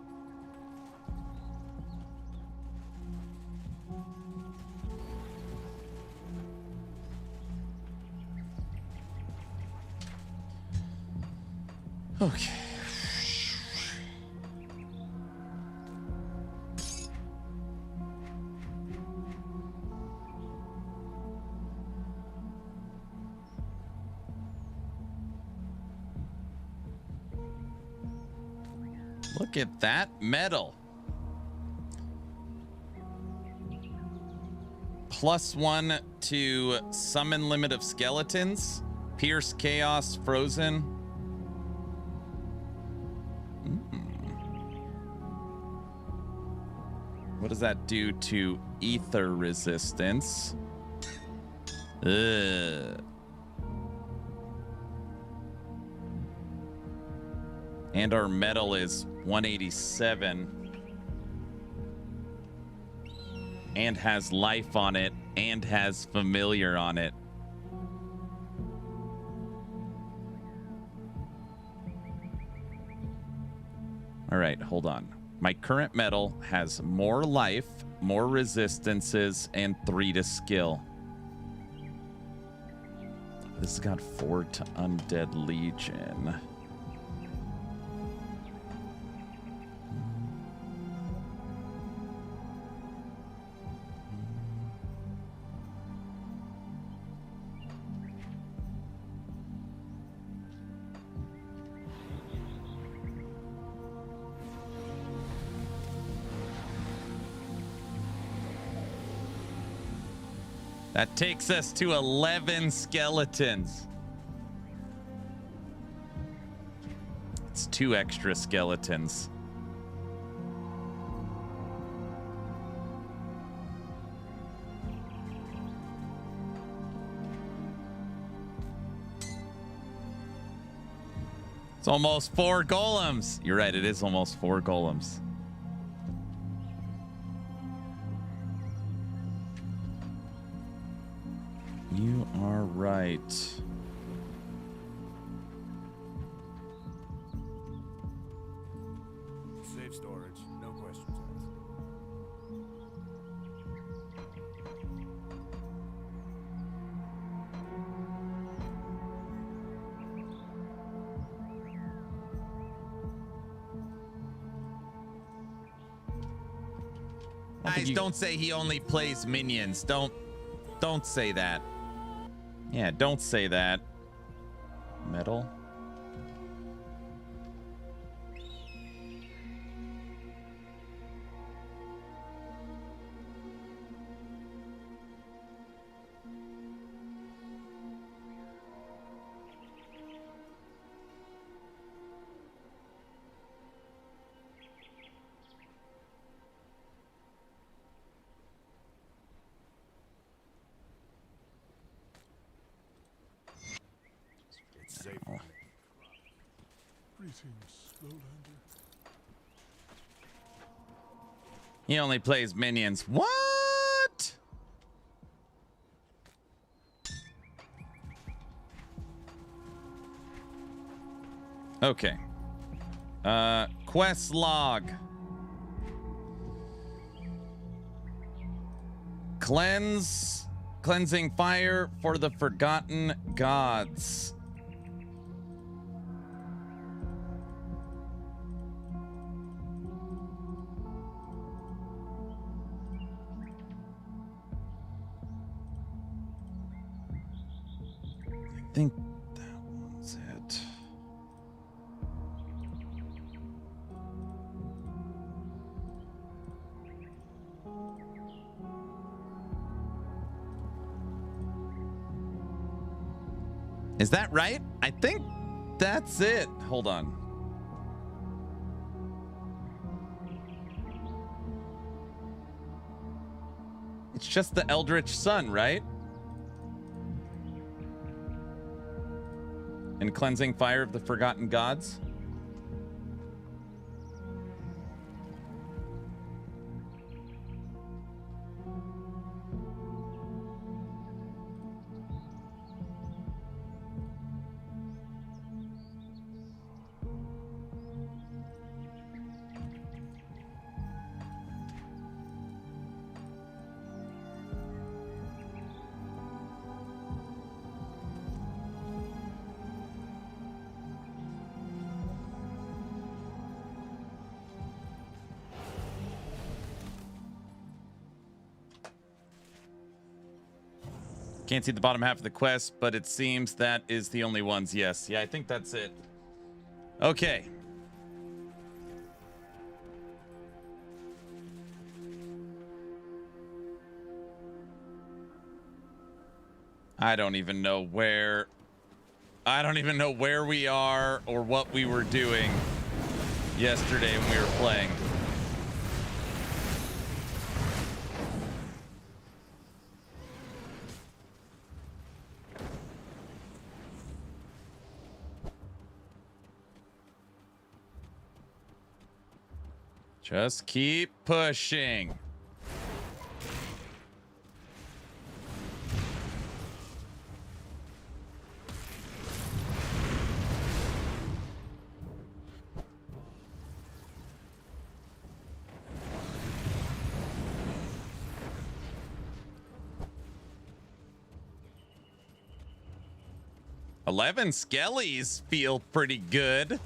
Okay. Look at that metal. +1 to summon limit of skeletons. Pierce chaos frozen. What does that do to ether resistance? Ugh. And our metal is 187 and has life on it and has familiar on it. All right, hold on. My current metal has more life, more resistances, and 3 to skill. This has got Fort Undead Legion. That takes us to 11 skeletons. It's 2 extra skeletons. It's almost 4 golems. You're right, it is almost 4 golems. You are right. Safe storage, no questions asked. Guys, don't say he only plays minions. Don't say that. Yeah, don't say that. Metal. Safe. Greetings, Lowlander. He only plays minions. What? Okay. Quest log. Cleansing fire for the forgotten gods. I think that one's it. Is that right? I think that's it. Hold on. It's just the Eldritch Sun, right? And cleansing fire of the forgotten gods. Can't see the bottom half of the quest, but it seems that is the only ones. Yes. Yeah, I think that's it. Okay. I don't even know where we are or what we were doing yesterday when we were playing. Just keep pushing. 11 skellies feel pretty good.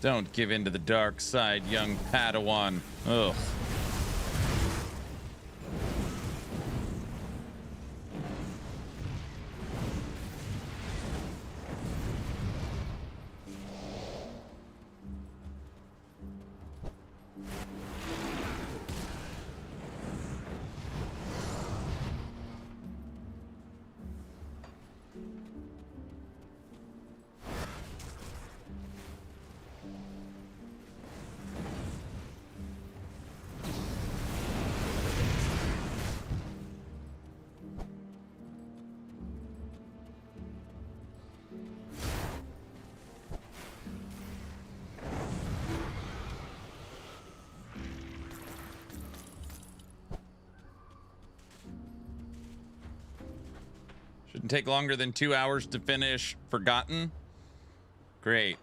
Don't give in to the dark side, young Padawan. Ugh. Shouldn't take longer than 2 hours to finish Forgotten. Great.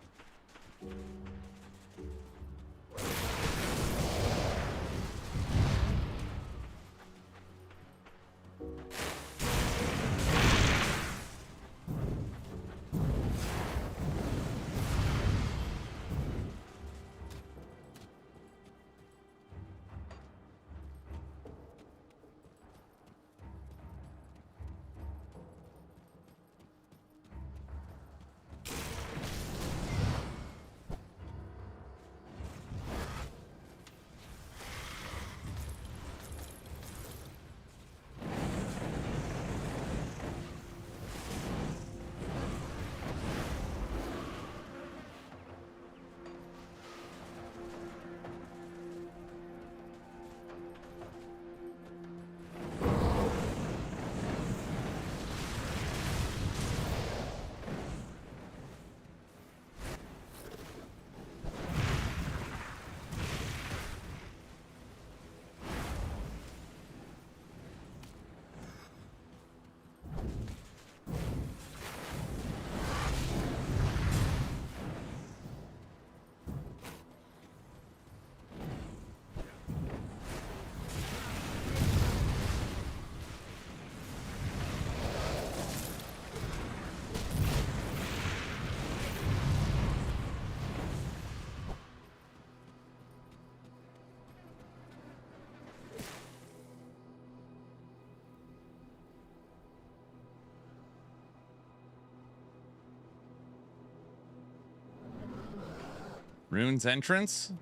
Rune's entrance?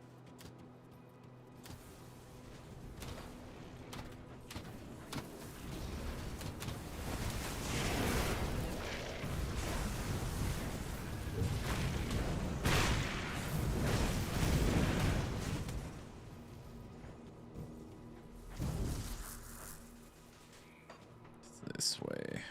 This way.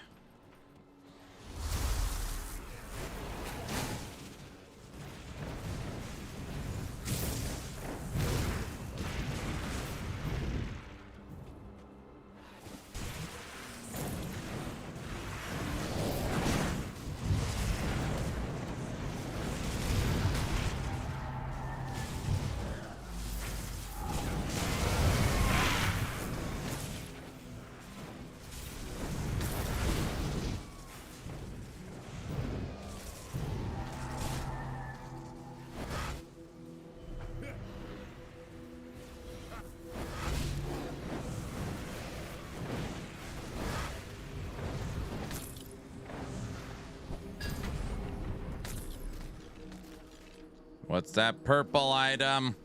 What's that purple item?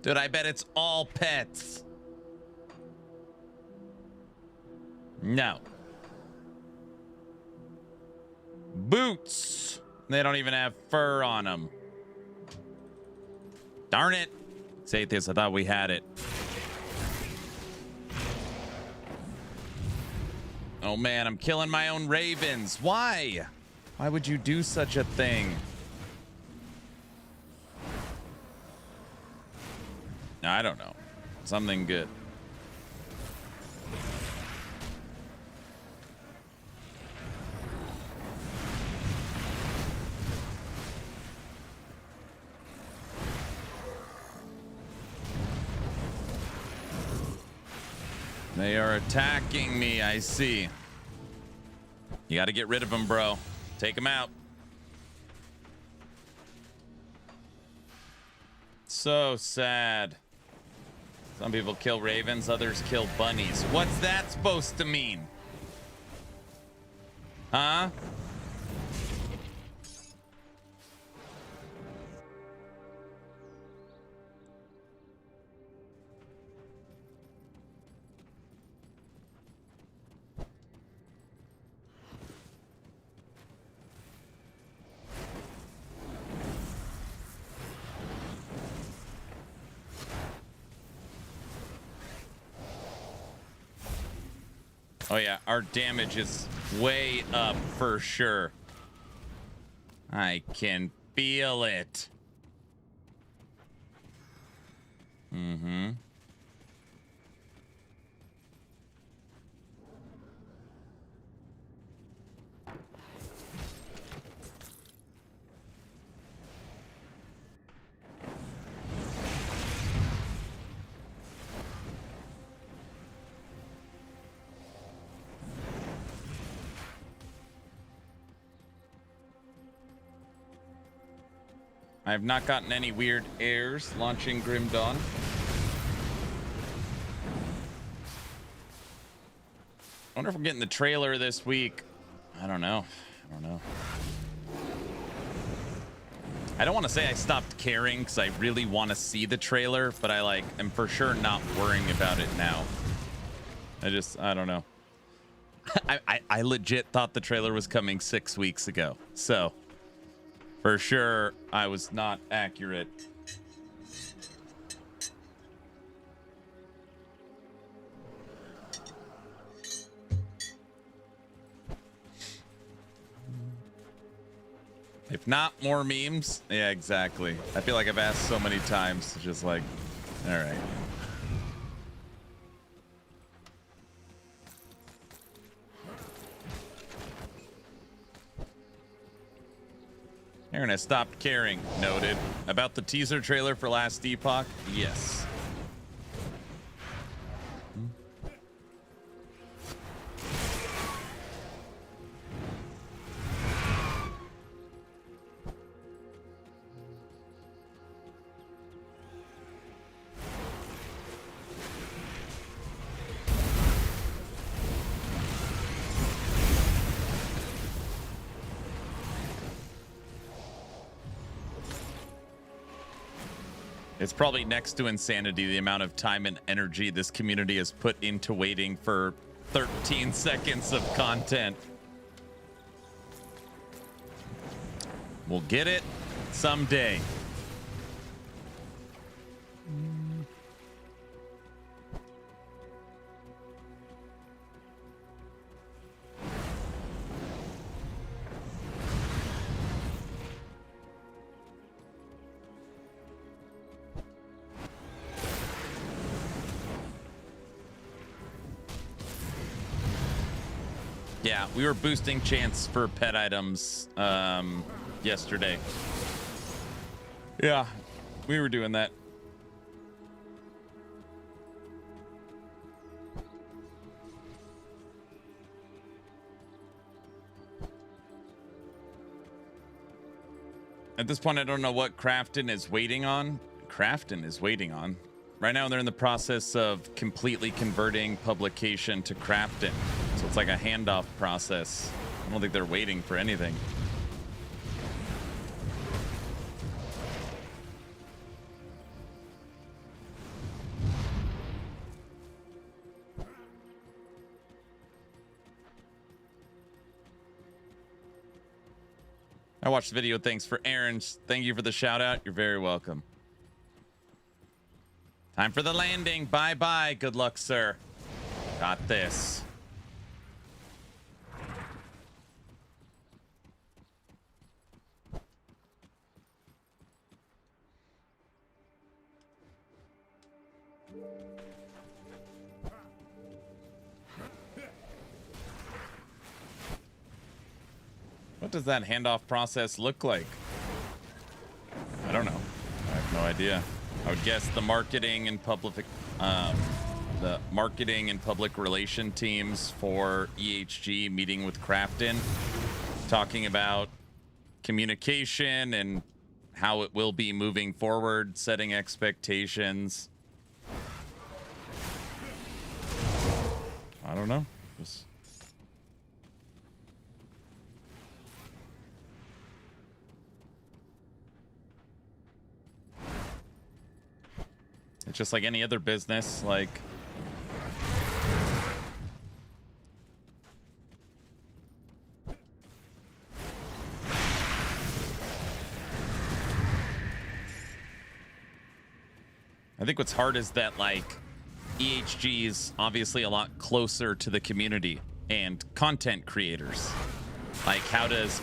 Dude, I bet it's all pets. No. Boots. They don't even have fur on them. Darn it. Say this, I thought we had it. Oh man, I'm killing my own ravens. Why? Why would you do such a thing? I don't know. Something good. They are attacking me, I see. You got to get rid of them, bro. Take them out. So sad. Some people kill ravens, others kill bunnies. What's that supposed to mean? Huh? Oh yeah, our damage is way up for sure. I can feel it. Mm-hmm. I have not gotten any weird airs launching Grim Dawn. I wonder if we're getting the trailer this week. I don't know. I don't want to say I stopped caring because I really want to see the trailer, but I am for sure not worrying about it now. I don't know. I legit thought the trailer was coming 6 weeks ago. So for sure, I was not accurate. If not more memes, yeah, exactly. I feel like I've asked so many times, it's just like, all right. Aaron has stopped caring. Noted. About the teaser trailer for Last Epoch? Yes. It's probably next to insanity the amount of time and energy this community has put into waiting for 13 seconds of content. We'll get it someday. Yeah, we were boosting chance for pet items yesterday. Yeah, we were doing that. At this point, I don't know what Crafton is waiting on. Right now, they're in the process of completely converting publication to Crafton. So it's like a handoff process. I don't think they're waiting for anything. I watched the video. Thanks for Aaron's. Thank you for the shout out. You're very welcome. Time for the landing. Bye-bye. Good luck, sir. Got this. What does that handoff process look like? I don't know. I have no idea. I would guess the marketing and public relation teams for EHG meeting with Crafton, talking about communication and how it will be moving forward, setting expectations. I don't know. It's just like any other business, like I think what's hard is that like EHG is obviously a lot closer to the community and content creators. Like how does,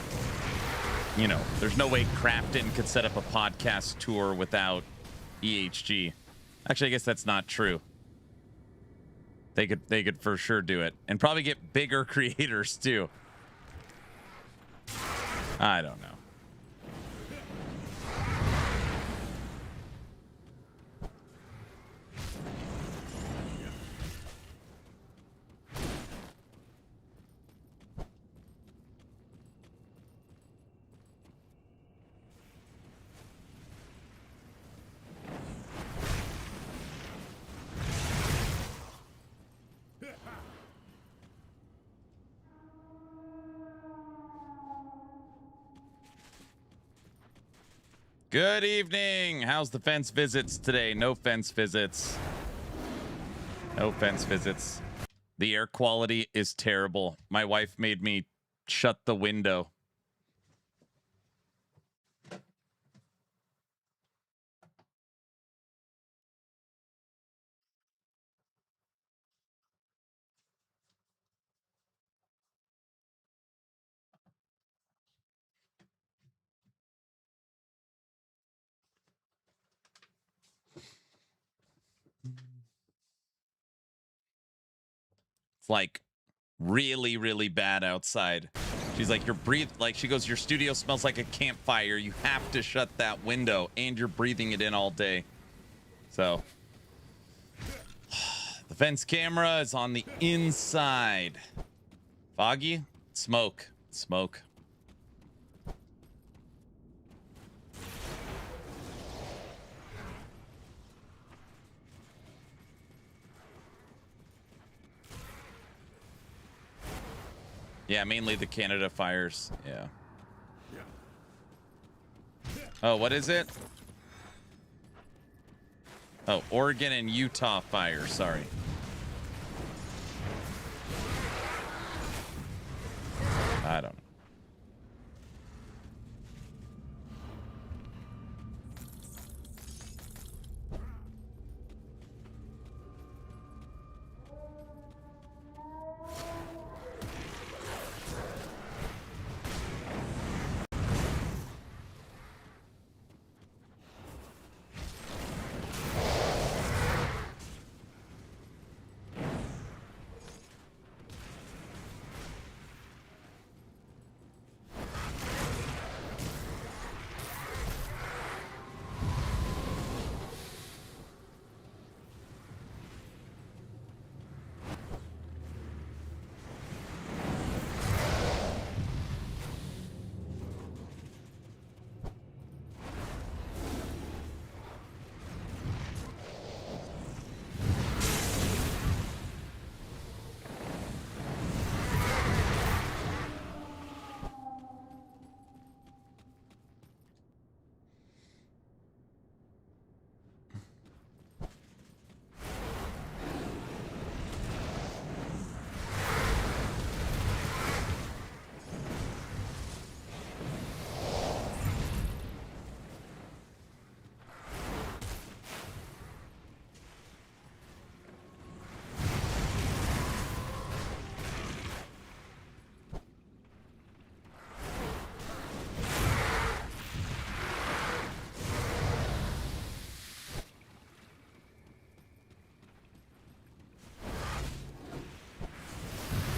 you know, there's no way Crafton could set up a podcast tour without EHG. Actually, I guess that's not true. They could for sure do it and probably get bigger creators too. I don't know. Good evening. How's the fence visits today? No fence visits. No fence visits. The air quality is terrible. My wife made me shut the window. It's like really, really bad outside. She's like, she goes, your studio smells like a campfire. You have to shut that window and you're breathing it in all day. So the fence camera is on the inside. Foggy? Smoke. Smoke. Yeah, mainly the Canada fires. Yeah. Oh, what is it? Oh, Oregon and Utah fire. Sorry. I don't know.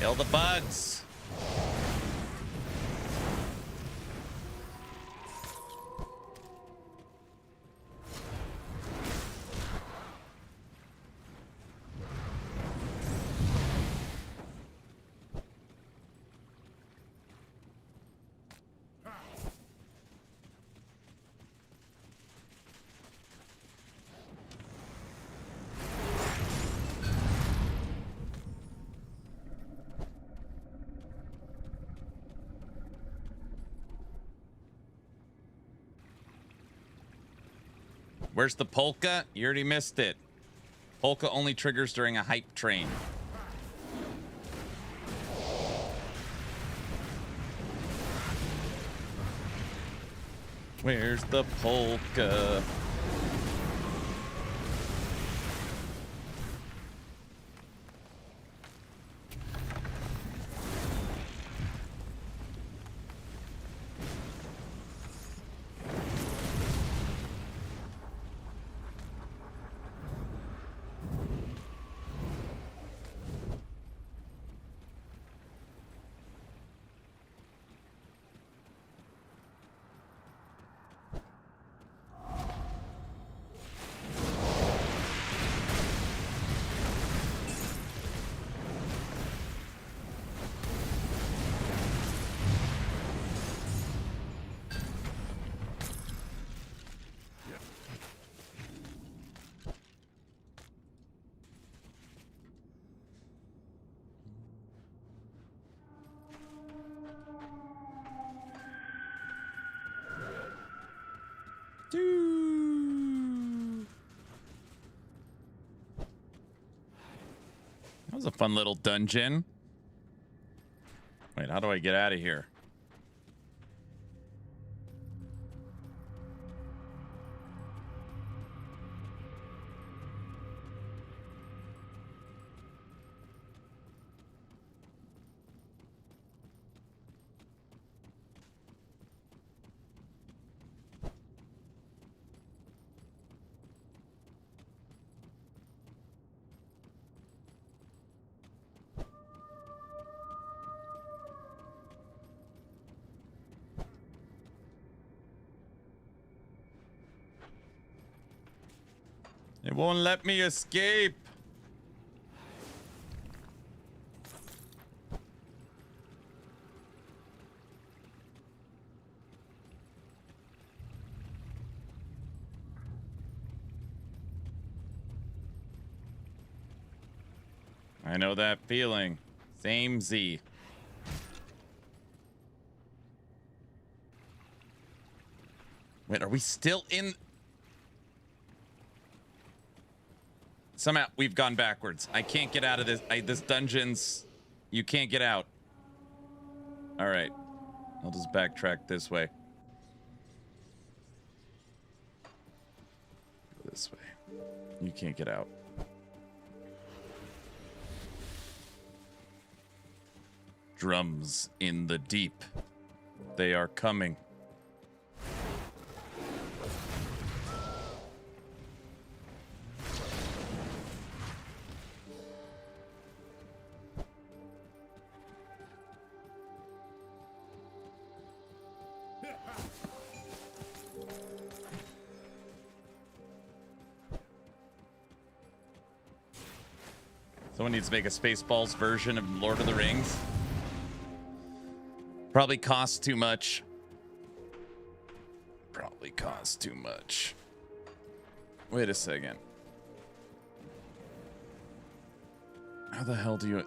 Kill the bugs. Where's the polka? You already missed it. Polka only triggers during a hype train. Where's the polka? That was a fun little dungeon. Wait, how do I get out of here? It won't let me escape. I know that feeling. Same Z. Wait, are we still in? Somehow we've gone backwards. I can't get out of this. This dungeon's... You can't get out. All right. I'll just backtrack this way. Go this way. You can't get out. Drums in the deep. They are coming. Someone needs to make a Spaceballs version of Lord of the Rings. Probably costs too much. Probably costs too much. Wait a second. How the hell do you...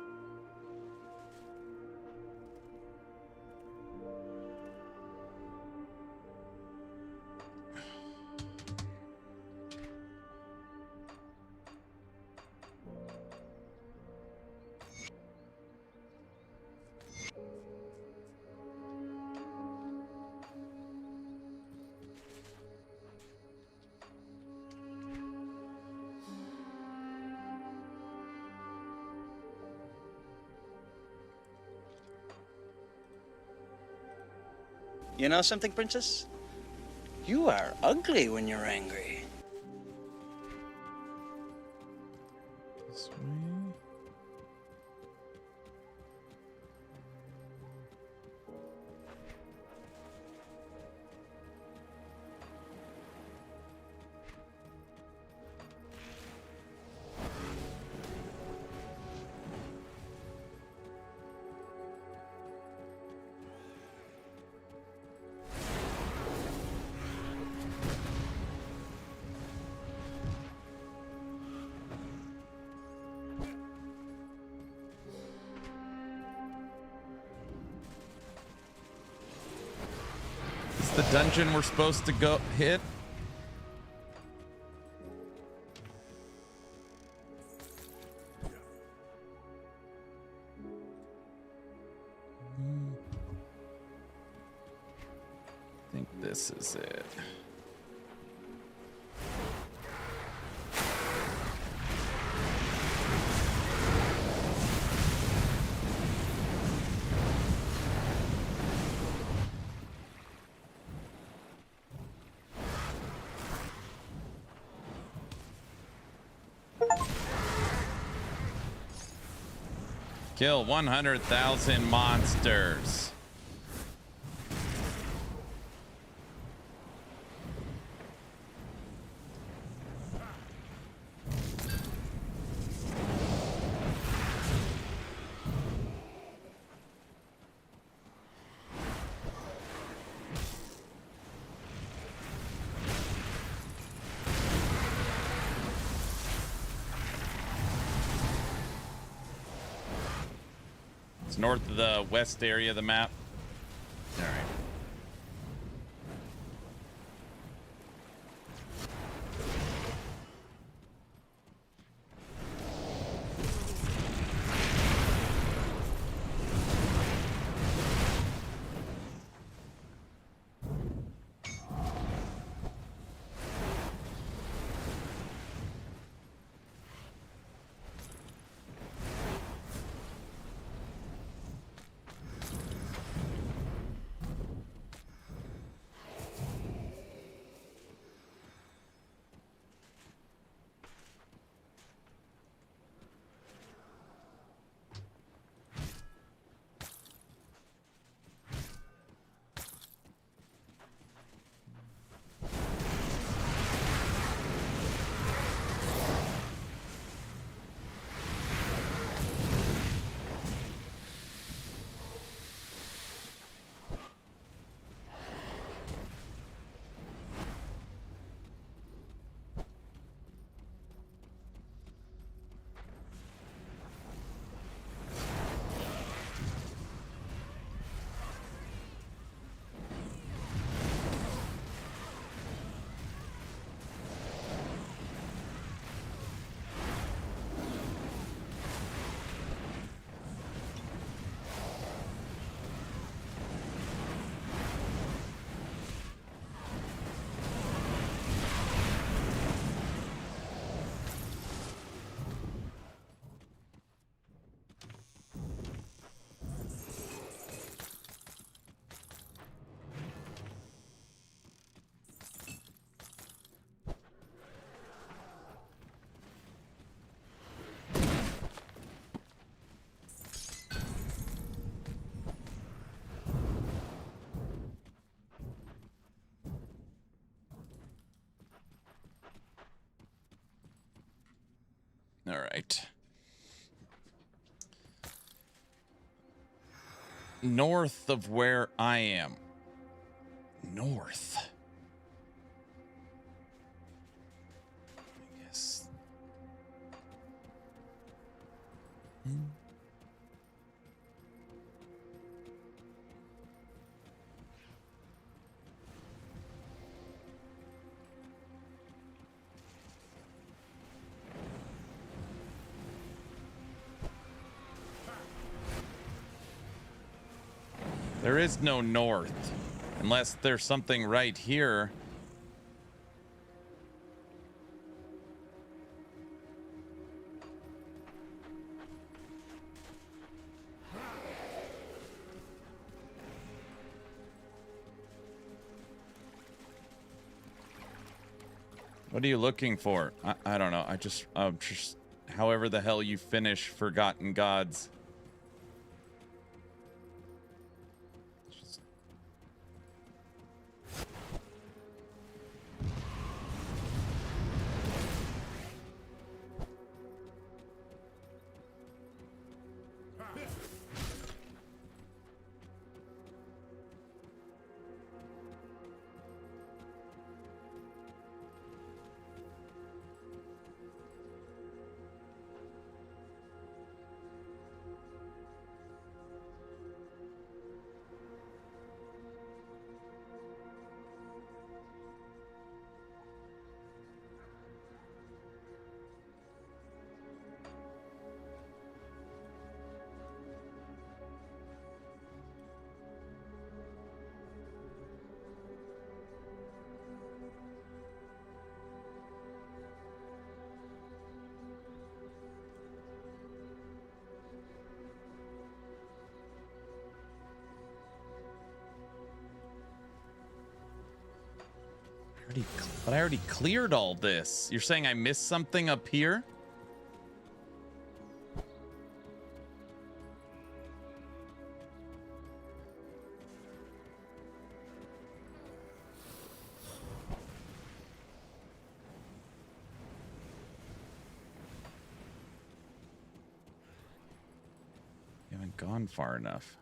You know something, Princess? You are ugly when you're angry. This way. dungeon we're supposed to go hit? I think this is it. Kill 100,000 monsters. North of the west area of the map. All right. All right. North of where I am. North. I guess. There is no north, unless there's something right here. What are you looking for? I don't know. I'm just however the hell you finish Forgotten Gods. But I already cleared all this. You're saying I missed something up here? You haven't gone far enough.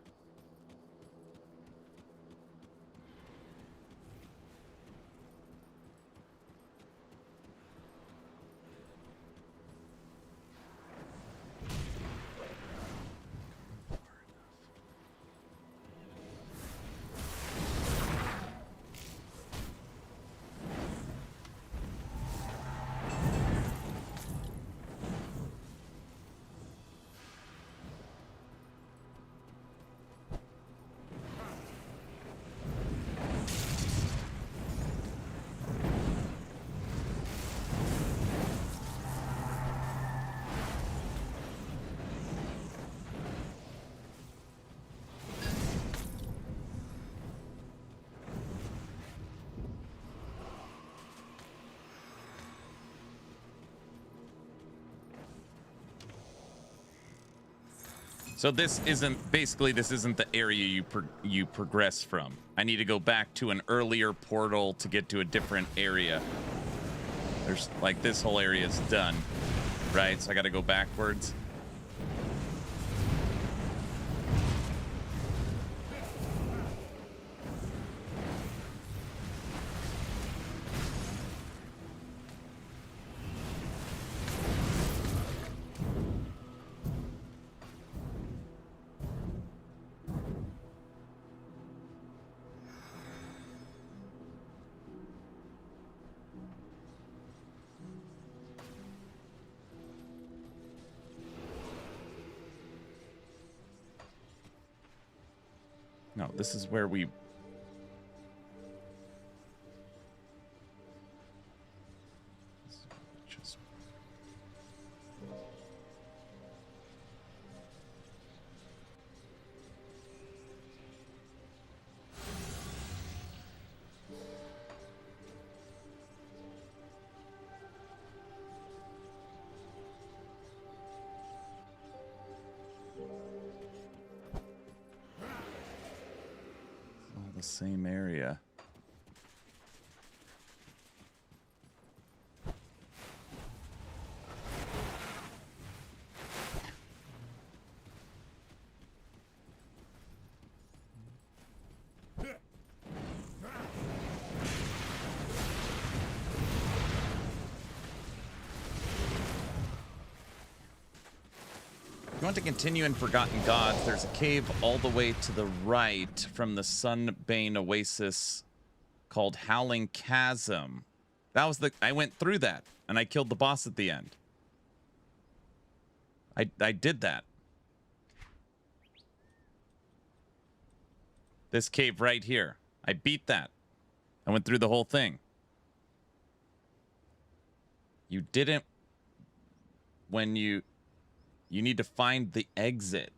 So this isn't, basically this isn't the area you progress from. I need to go back to an earlier portal to get to a different area. There's like, this whole area is done, right? So I got to go backwards. No, this is where we... Just... the same area. If you want to continue in Forgotten Gods, there's a cave all the way to the right from the Sunbane Oasis called Howling Chasm. That was the... I went through that, and I killed the boss at the end. I did that. This cave right here. I beat that. I went through the whole thing. You didn't... When you... You need to find the exit.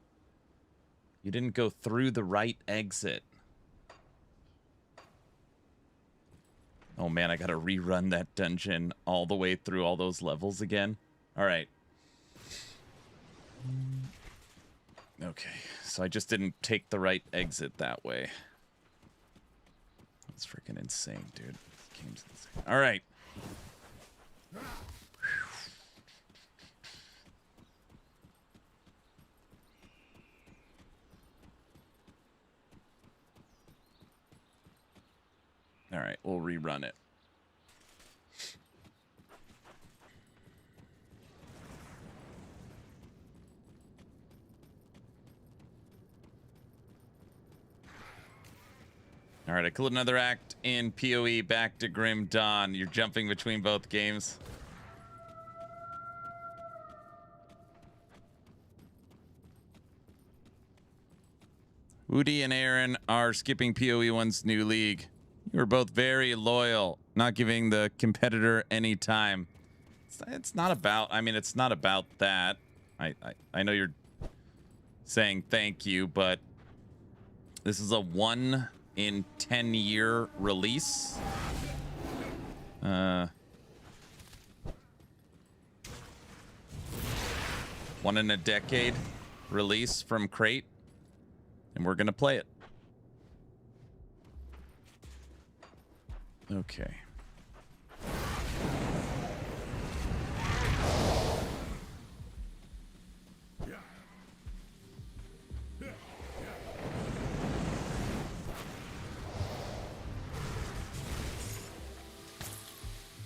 You didn't go through the right exit. Oh man, I gotta rerun that dungeon all the way through all those levels again. All right. Okay, so I just didn't take the right exit that way. That's freaking insane, dude. This game's insane. All right. All right, we'll rerun it. All right, I killed another act in PoE, back to Grim Dawn. You're jumping between both games. Woody and Aaron are skipping PoE 1's new league. You were both very loyal, not giving the competitor any time. It's not about, I mean, it's not about that. I know you're saying thank you, but this is a 1 in 10 year release. One in a decade release from Crate, and we're gonna play it. Okay.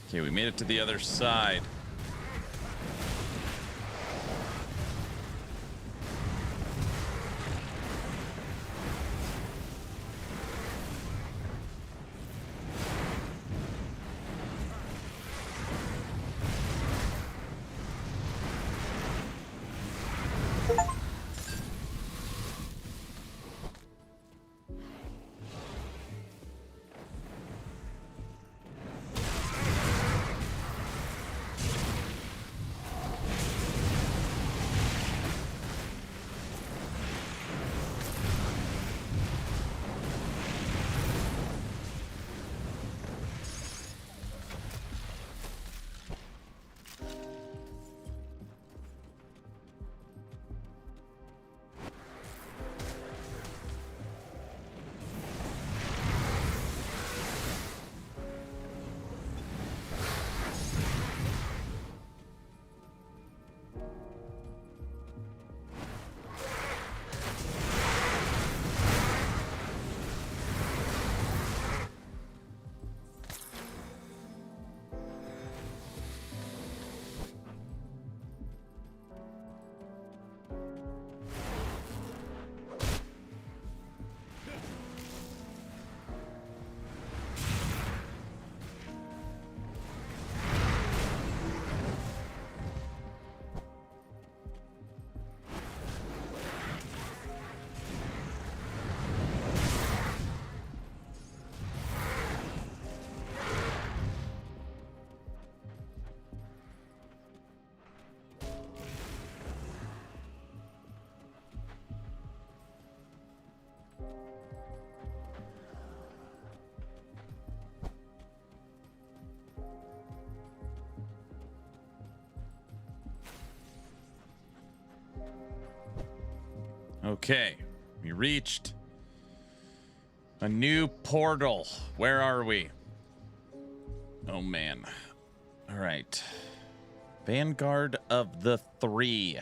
Okay, we made it to the other side. Okay, we reached a new portal. Where are we? Oh man. All right. Vanguard of the Three.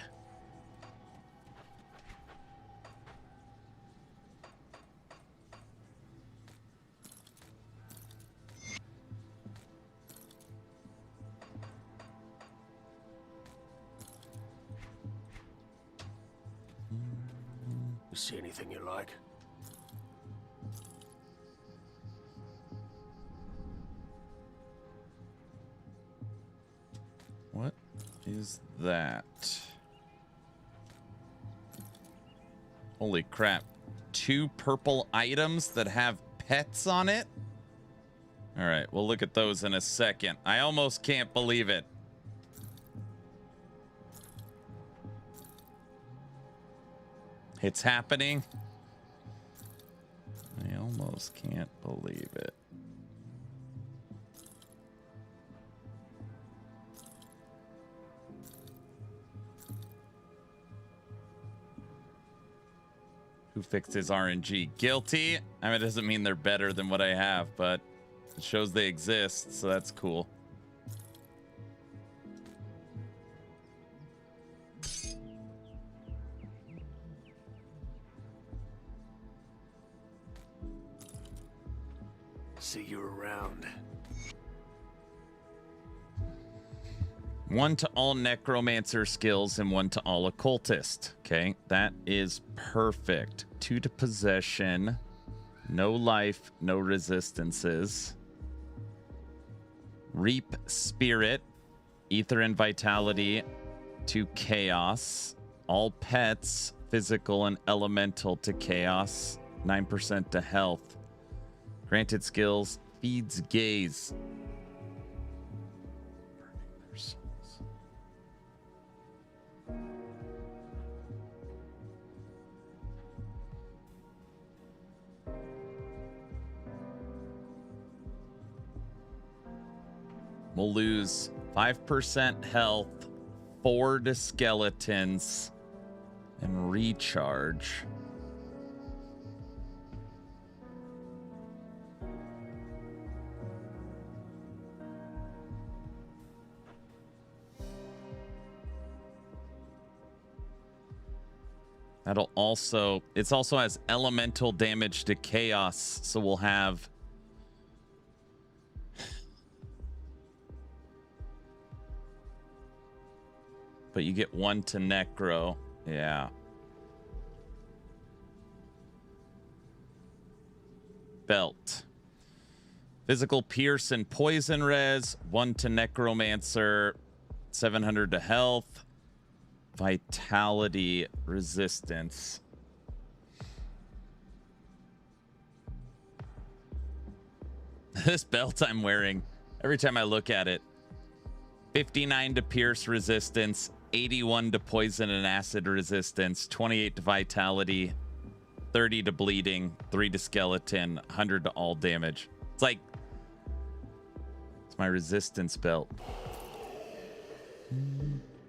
You see anything you like? What is that? Holy crap. 2 purple items that have pets on it? All right, we'll look at those in a second. I almost can't believe it. It's happening. I almost can't believe it. Who fixed his RNG? Guilty. I mean, it doesn't mean they're better than what I have, but it shows they exist, so that's cool. See you around. 1 to all necromancer skills and 1 to all occultist. Okay, that is perfect. 2 to possession. No life, no resistances. Reap spirit. Ether and vitality to chaos. All pets, physical and elemental to chaos. 9% to health. Granted skills, feeds gaze. Burning their souls. We'll lose 5% health, 4 to skeletons, and recharge. That'll also, it's also has elemental damage to chaos, so we'll have but you get 1 to necro. Yeah. Belt. Physical pierce and poison res, 1 to necromancer, 700 to health. Vitality resistance. This belt I'm wearing, every time I look at it, 59 to pierce resistance, 81 to poison and acid resistance, 28 to vitality, 30 to bleeding, 3 to skeleton, 100 to all damage. It's like, it's my resistance belt.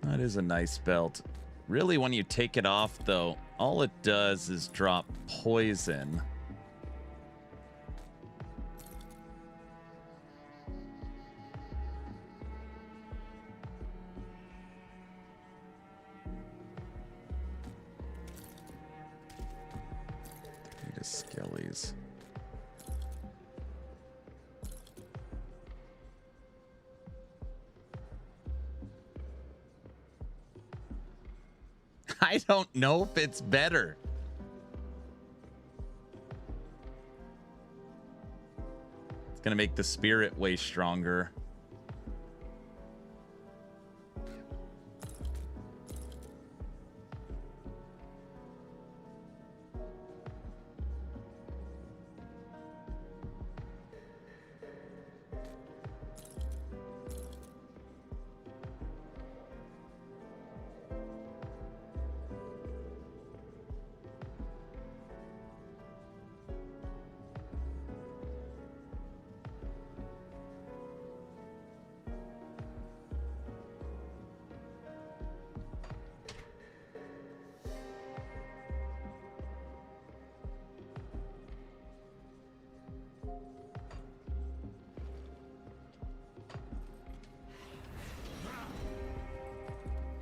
That is a nice belt. Really, when you take it off, though, all it does is drop poison. Skellies. I don't know if it's better. It's gonna make the spirit way stronger.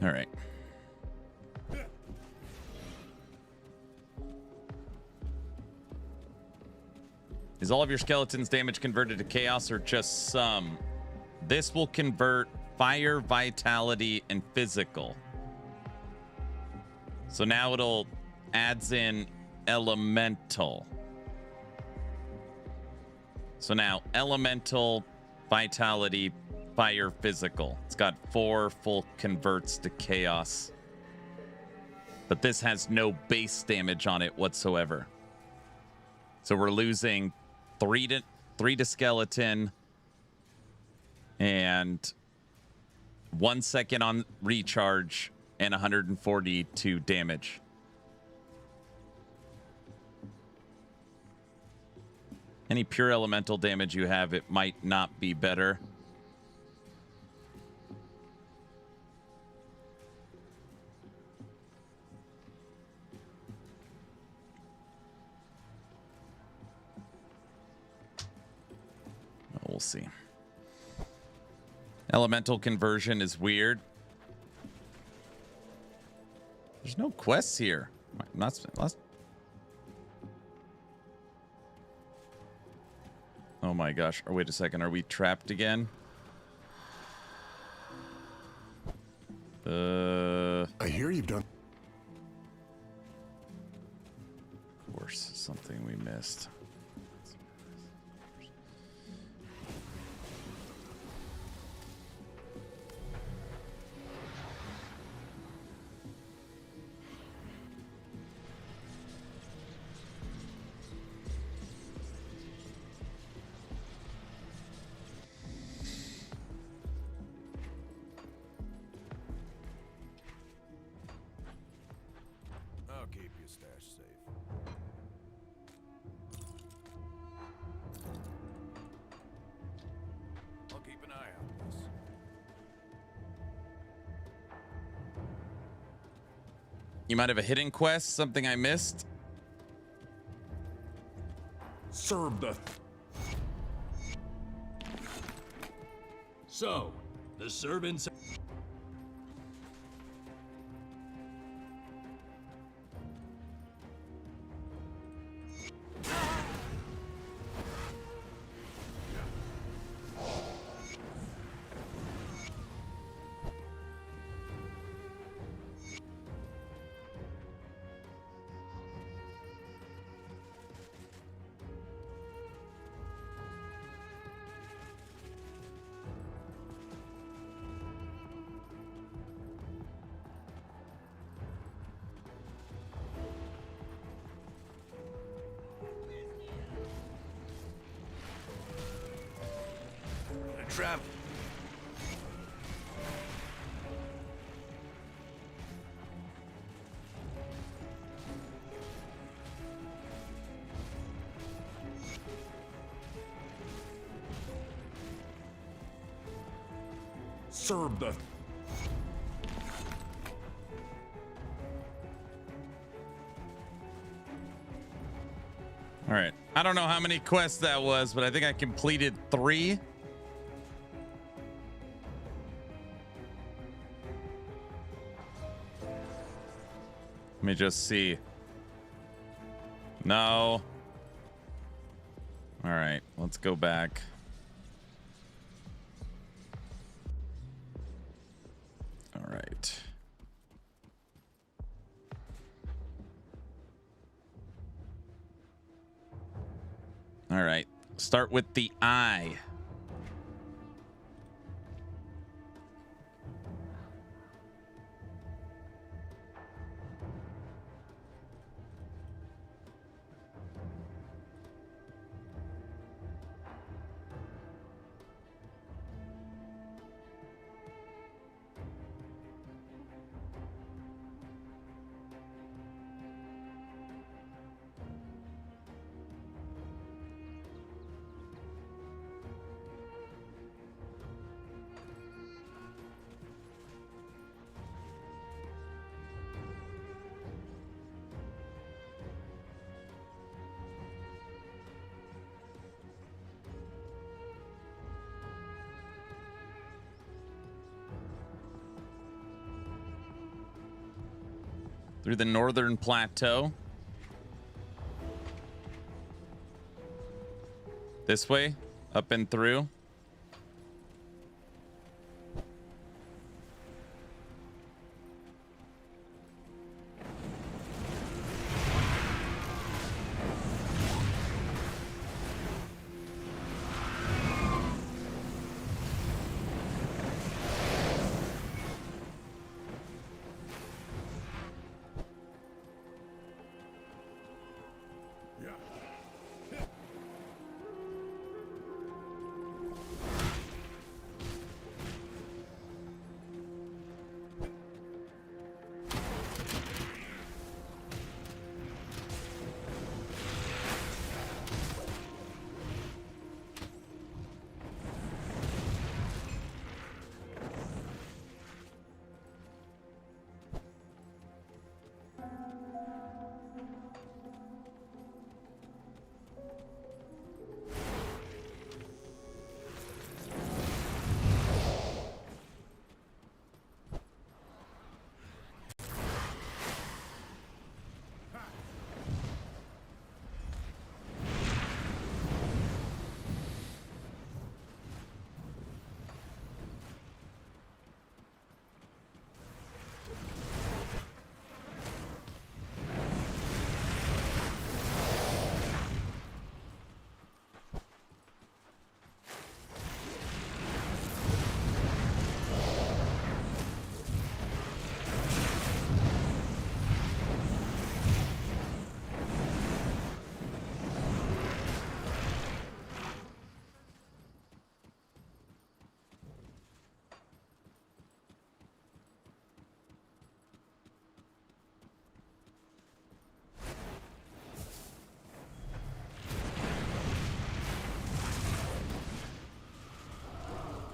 All right. Is all of your skeletons damage converted to chaos or just some? This will convert fire, vitality, and physical. So now it'll adds in elemental. So now elemental, vitality, fire, physical. It's got 4 full converts to chaos. But this has no base damage on it whatsoever. So we're losing 3 to skeleton and 1 second on recharge and 142 damage. Any pure elemental damage you have, it might not be better. We'll see. Elemental conversion is weird. There's no quests here. I'm not. Oh my gosh. Or wait a second. Are we trapped again? I hear you've done. Of course, something we missed. I'll keep your stash safe. I'll keep an eye on this. You might have a hidden quest, something I missed. Serve the... So, the servants... Travel. Serve the... All right. I don't know how many quests that was, but I think I completed 3. Let me just see. No. All right, let's go back. All right. All right. Start with the eye. Through the northern plateau. This way, up and through.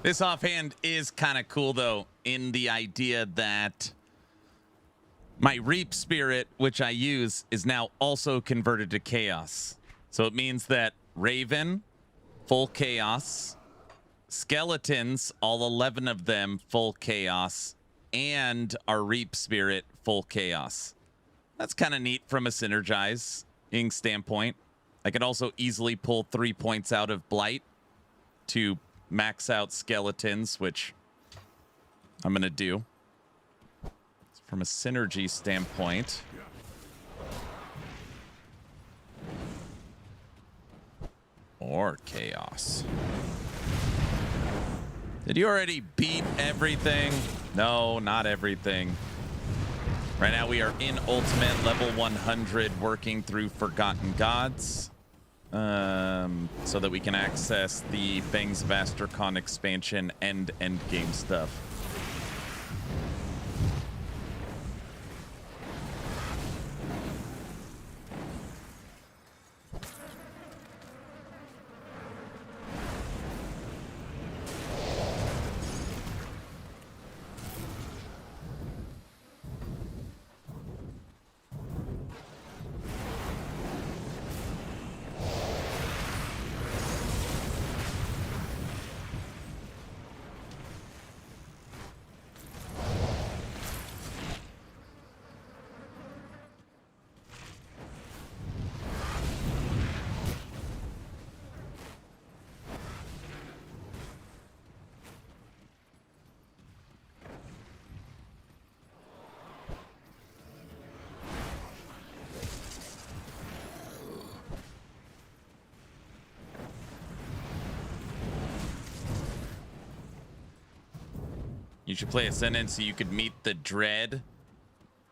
This offhand is kind of cool, though, in the idea that My Reap Spirit, which I use, is now also converted to Chaos. So it means that Raven, full Chaos, Skeletons, all 11 of them, full Chaos, and our Reap Spirit, full Chaos. That's kind of neat from a synergizing standpoint. I could also easily pull 3 points out of Blight to max out Skeletons, which I'm going to do. From a synergy standpoint. Or Chaos. Did you already beat everything? No, not everything. Right now we are in Ultimate, level 100, working through Forgotten Gods. So that we can access the Fangs of Asterkarn expansion and endgame stuff. You should play Ascendant so you could meet the Dread.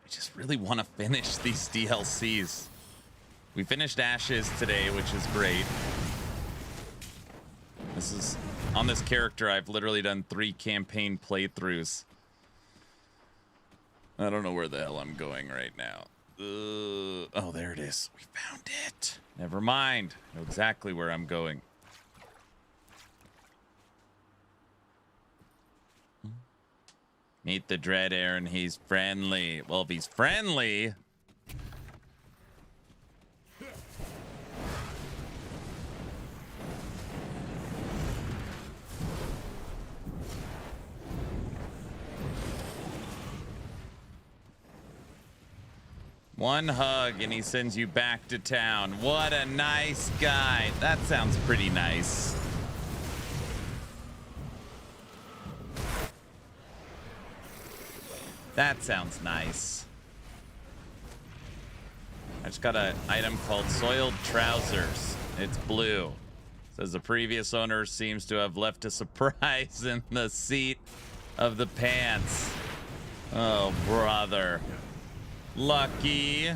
I just really want to finish these DLCs. We finished Ashes today, which is great. This is on this character. I've literally done 3 campaign playthroughs. I don't know where the hell I'm going right now. Oh, there it is. We found it. Never mind. I know exactly where I'm going. Meet the Dread, Aaron. He's friendly. Well, if he's friendly... One hug and he sends you back to town. What a nice guy. That sounds pretty nice. That sounds nice. I just got an item called Soiled Trousers. It's blue. Says the previous owner seems to have left a surprise in the seat of the pants. Oh, brother. Lucky.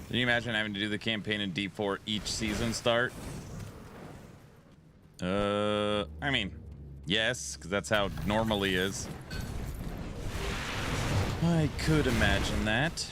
Can you imagine having to do the campaign in D4 each season start? I mean, yes, because that's how it normally is. I could imagine that.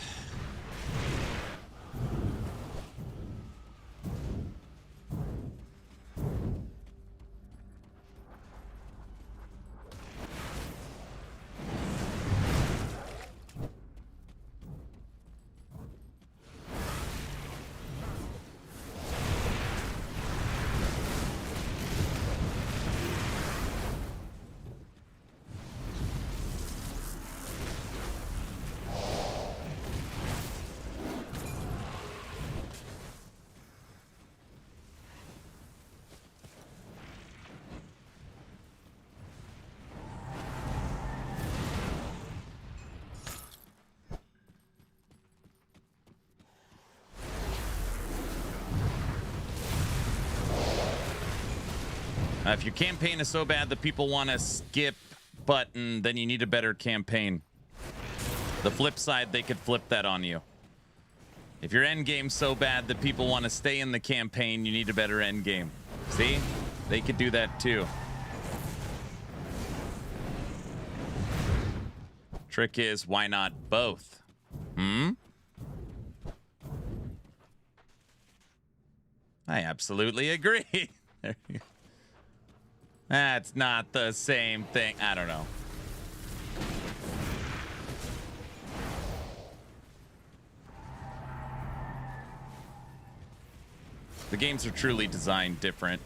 If your campaign is so bad that people want to skip button, then you need a better campaign. The flip side, they could flip that on you. If your end game's so bad that people want to stay in the campaign, you need a better end game. See? They could do that too. Trick is, why not both? Hmm? I absolutely agree. There you go. That's not the same thing. I don't know. The games are truly designed different.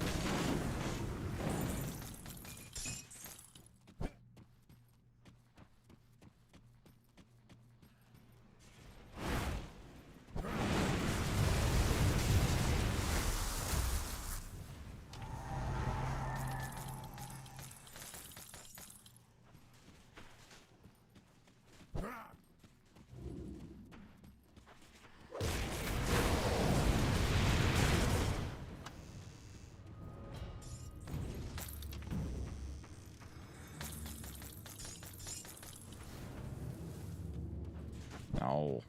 No.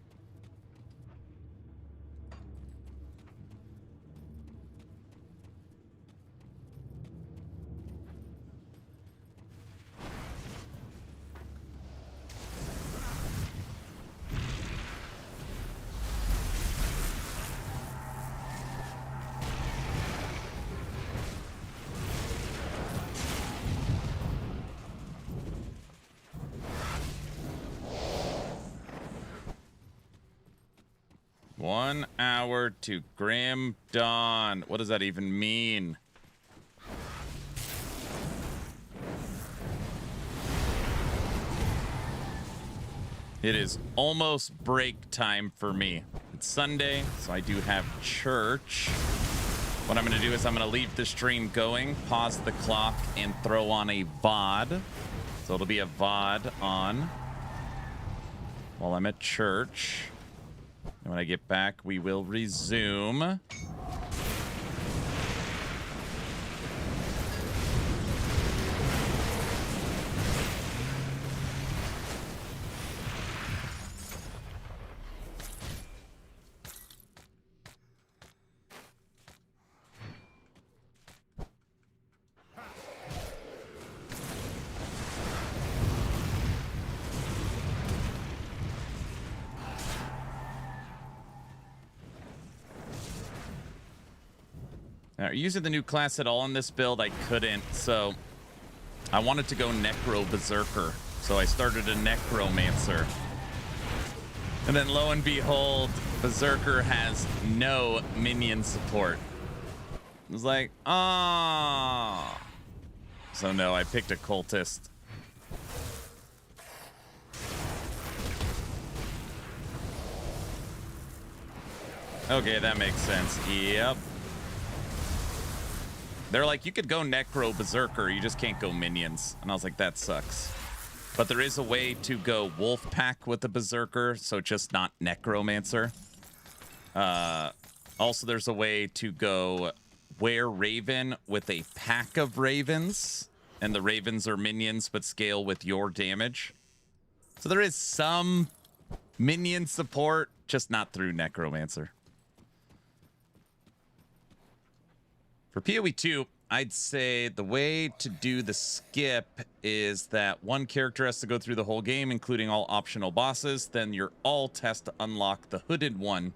One hour to Grim Dawn. What does that even mean? It is almost break time for me. It's Sunday, so I do have church. What I'm going to do is I'm going to leave the stream going, pause the clock, and throw on a VOD. So it'll be a VOD on while I'm at church. And when I get back, we will resume. Now, using the new class at all in this build, I couldn't, so I wanted to go Necro Berserker, so I started a Necromancer. And then lo and behold, Berserker has no minion support. I was like, ah. So no, I picked a Cultist. Okay, that makes sense. Yep. They're like, you could go Necro Berserker, you just can't go minions. And I was like, that sucks. But there is a way to go Wolf Pack with the Berserker, so just not Necromancer. Also, there's a way to go Were Raven with a pack of Ravens. And the Ravens are minions, but scale with your damage. So there is some minion support, just not through Necromancer. For PoE 2, I'd say the way to do the skip is that one character has to go through the whole game, including all optional bosses. Then your alt has to unlock the hooded one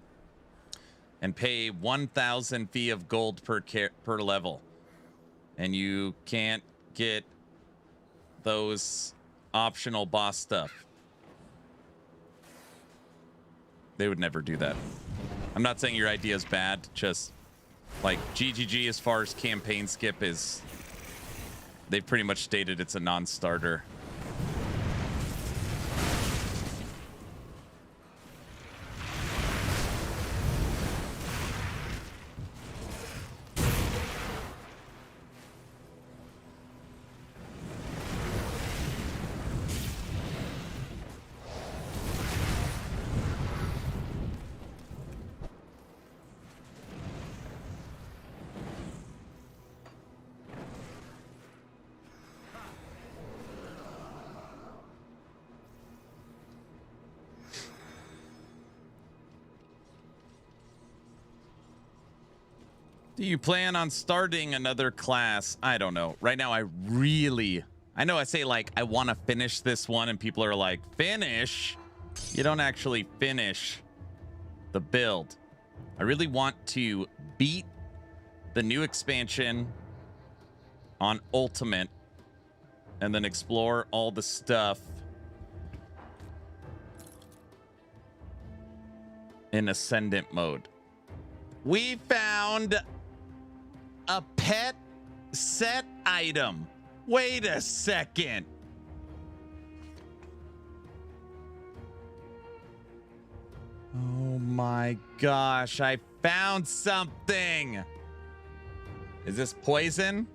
and pay 1,000 fee of gold per level. And you can't get those optional boss stuff. They would never do that. I'm not saying your idea is bad, just like GGG as far as campaign skip is, they've pretty much stated it's a non-starter. Do you plan on starting another class? I don't know. Right now, I know I say like, I want to finish this one and people are like, finish? You don't actually finish the build. I really want to beat the new expansion on Ultimate and then explore all the stuff in Ascendant mode. We found a pet set item. Wait a second. Oh my gosh, I found something. Is this poison?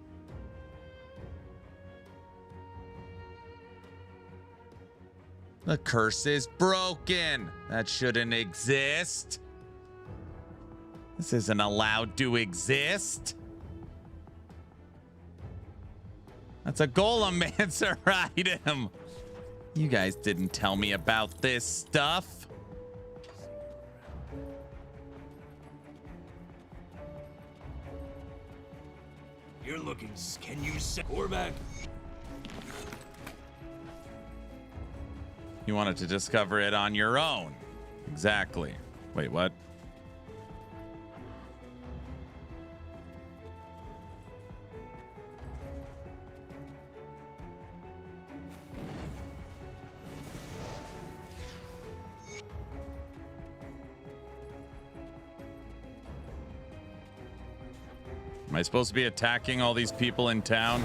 The curse is broken. That shouldn't exist. This isn't allowed to exist. That's a Golemancer item. You guys didn't tell me about this stuff. You're looking. Can you set quarterback? You wanted to discover it on your own. Exactly. Wait, what? Am I supposed to be attacking all these people in town?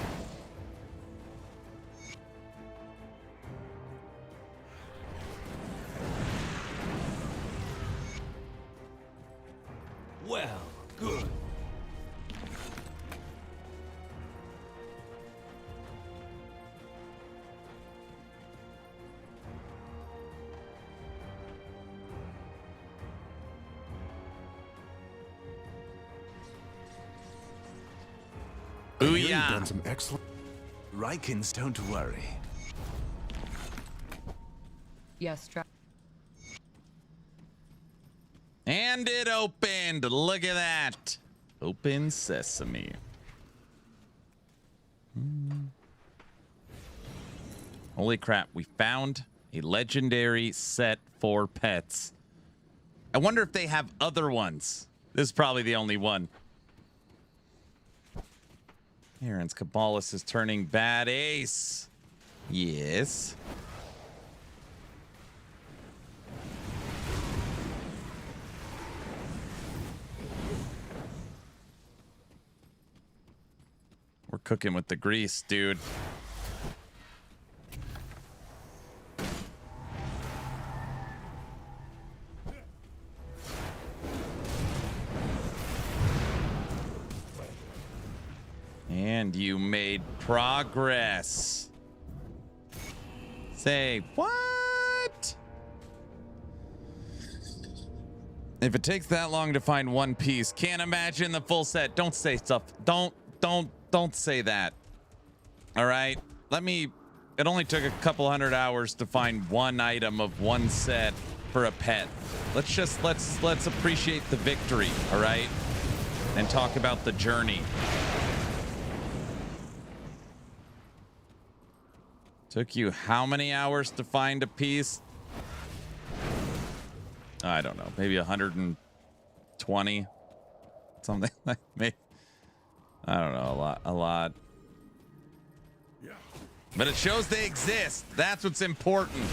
Well, good. Booyah! Done some excellent. Rykins, don't worry. Yes, And it opened. Look at that. Open sesame. Holy crap. We found a legendary set for pets. I wonder if they have other ones. This is probably the only one. Aaron's Cabalist is turning bad ace. Yes. We're cooking with the grease, dude. And you made progress. Say what? If it takes that long to find one piece, can't imagine the full set. Don't say stuff. Don't say that. All right. It only took a couple 100 hours to find one item of one set for a pet. Let's appreciate the victory, all right? And talk about the journey. Took you how many hours to find a piece? I don't know. Maybe 120. Something like me. I don't know. A lot. But it shows they exist. That's what's important.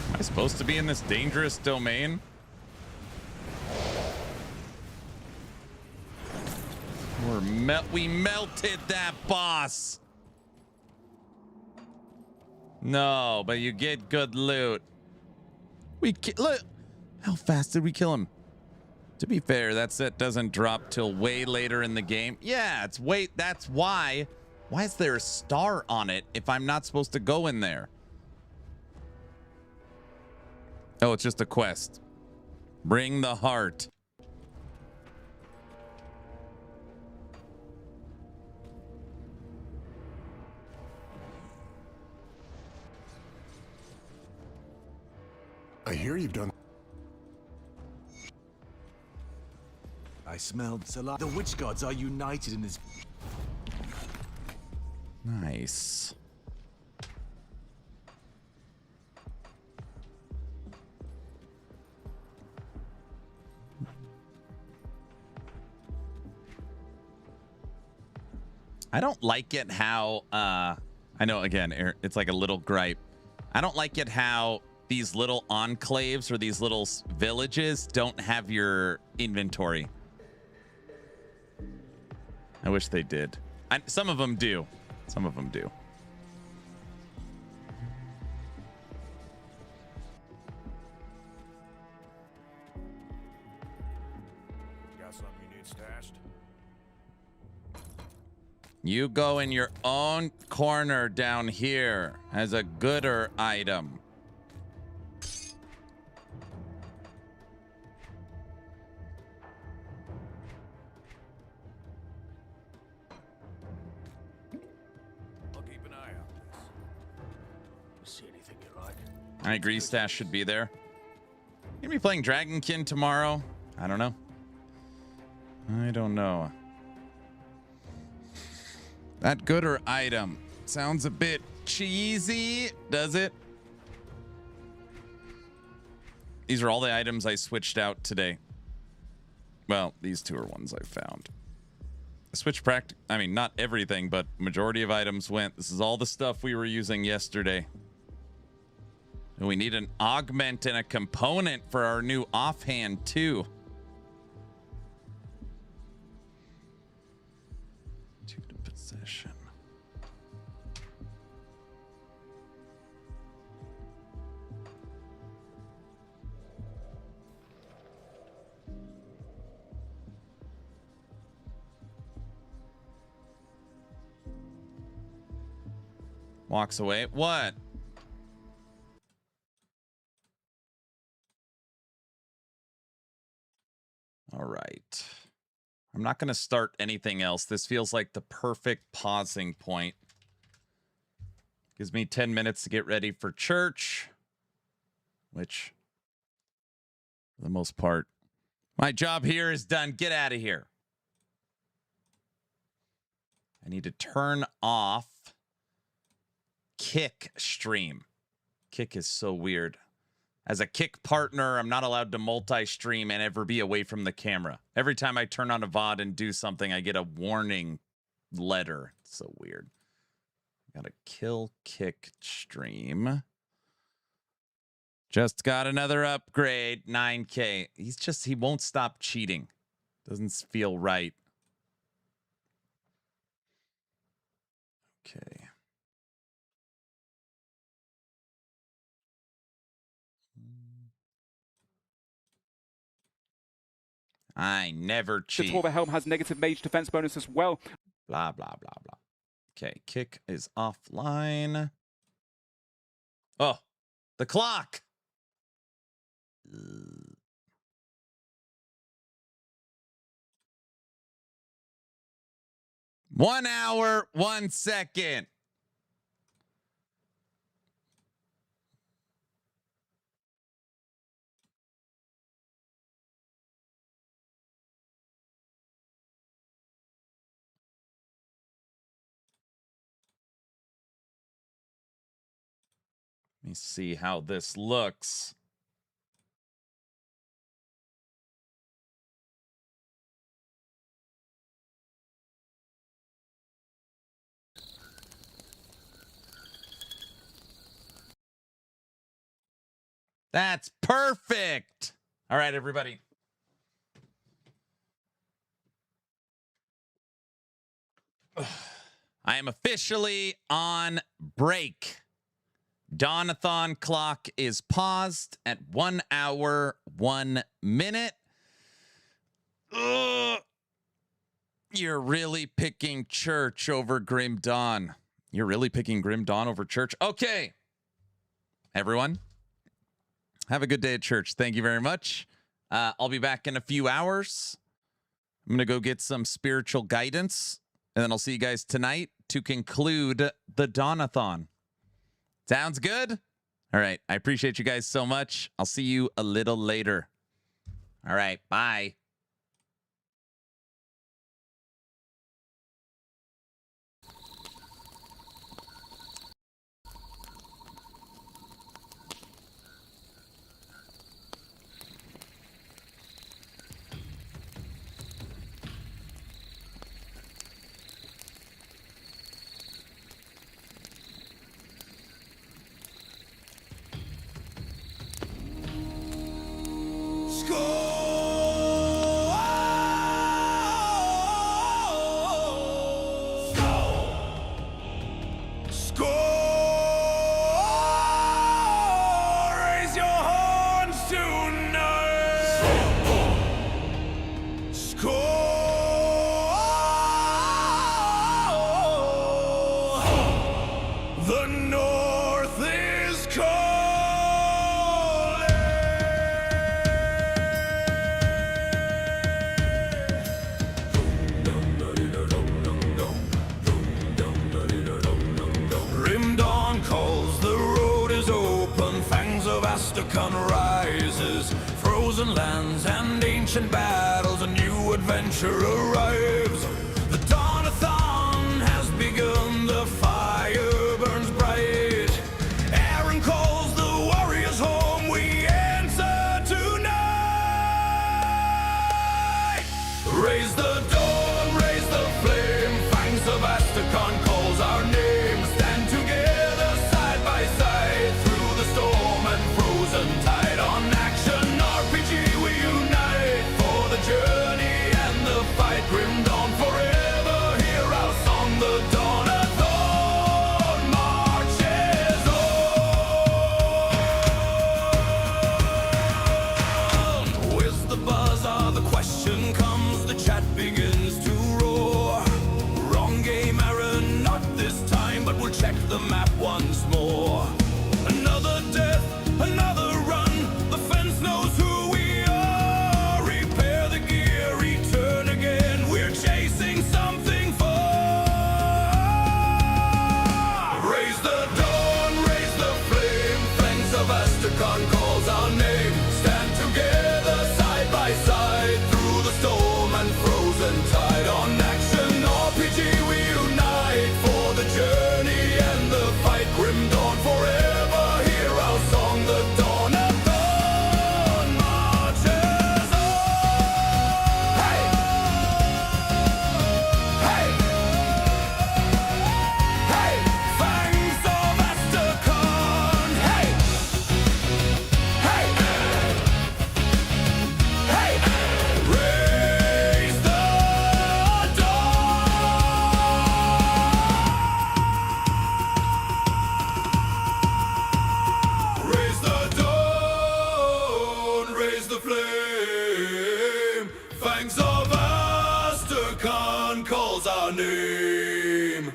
Am I supposed to be in this dangerous domain? We melted that boss. No, but you get good loot. Look, how fast did we kill him? To be fair, that set doesn't drop till way later in the game. Yeah, it's that's why. Why is there a star on it if I'm not supposed to go in there? Oh, it's just a quest. Bring the heart. I hear you've done. I smelled Salah. The witch gods are united in this. Nice. I don't like it how, I know, again, it's like a little gripe. I don't like it how these little enclaves or these little villages don't have your inventory. I wish they did. Some of them do. Some of them do. Got something you need stashed? You go in your own corner down here as a gooder item. I agree, Stash should be there. Gonna be playing Dragonkin tomorrow. I don't know. I don't know. That gooder item sounds a bit cheesy, does it? These are all the items I switched out today. Well, these two are ones I found. I switched I mean, not everything, but majority of items went. This is all the stuff we were using yesterday. We need an augment and a component for our new offhand too. To the possession. Walks away. What? All right. I'm not going to start anything else. This feels like the perfect pausing point. Gives me 10 minutes to get ready for church, which, for the most part, my job here is done. Get out of here. I need to turn off Kick stream. Kick is so weird. As a Kick partner, I'm not allowed to multi-stream and ever be away from the camera. Every time I turn on a VOD and do something, I get a warning letter. It's so weird. Gotta kill Kick stream. Just got another upgrade, 9K. He won't stop cheating. Doesn't feel right. Okay. I never cheat. The Helm has negative mage defense bonus as well. Blah, blah, blah, blah. Okay, Kick is offline. Oh, the clock. 1 hour, 1 second. Let me see how this looks. That's perfect. All right, everybody. I am officially on break. Dawn-A-Thon clock is paused at 1 hour, 1 minute. Ugh. You're really picking church over Grim Dawn. You're really picking Grim Dawn over church. Okay. Everyone, have a good day at church. Thank you very much. I'll be back in a few hours. I'm going to go get some spiritual guidance, and then I'll see you guys tonight to conclude the Dawn-A-Thon. Sounds good? All right. I appreciate you guys so much. I'll see you a little later. All right. Bye. Fangs of Asterkarn rises, frozen lands and ancient battles, a new adventure arrives. The Dawn-A-Thon has begun, the fire burns bright. Aaron calls the warriors home, we answer tonight. Raise the dawn, raise the flame, Fangs of Asterkarn calls our name. Stand together side by side through the storm and frozen tide. On action RPG we unite for the journey and the fight. Grim Dawn forever, hear our song. The Dawn-A-Thon marches on. Where's the buzzer? The question comes, the chat begins to roar. Wrong game, Aaron, not this time, but we'll check the map once more. Another death, another run, the fence knows who we are. Repair the gear, return again, we're chasing something far. Raise the dawn, raise the flame, Fangs of Asterkarn calls our name. Stand together side by side through the storm and frozen tide. On action RPG we unite for the journey and the fight. Grim Dawn forever, hear our song. The Dawn-A-Thon marches on. Hey! Hey! Hey! Fangs of Asterkarn! Hey! Hey! Hey! Raise the raise the dawn, raise the flame. Fangs of Asterkarn calls our name.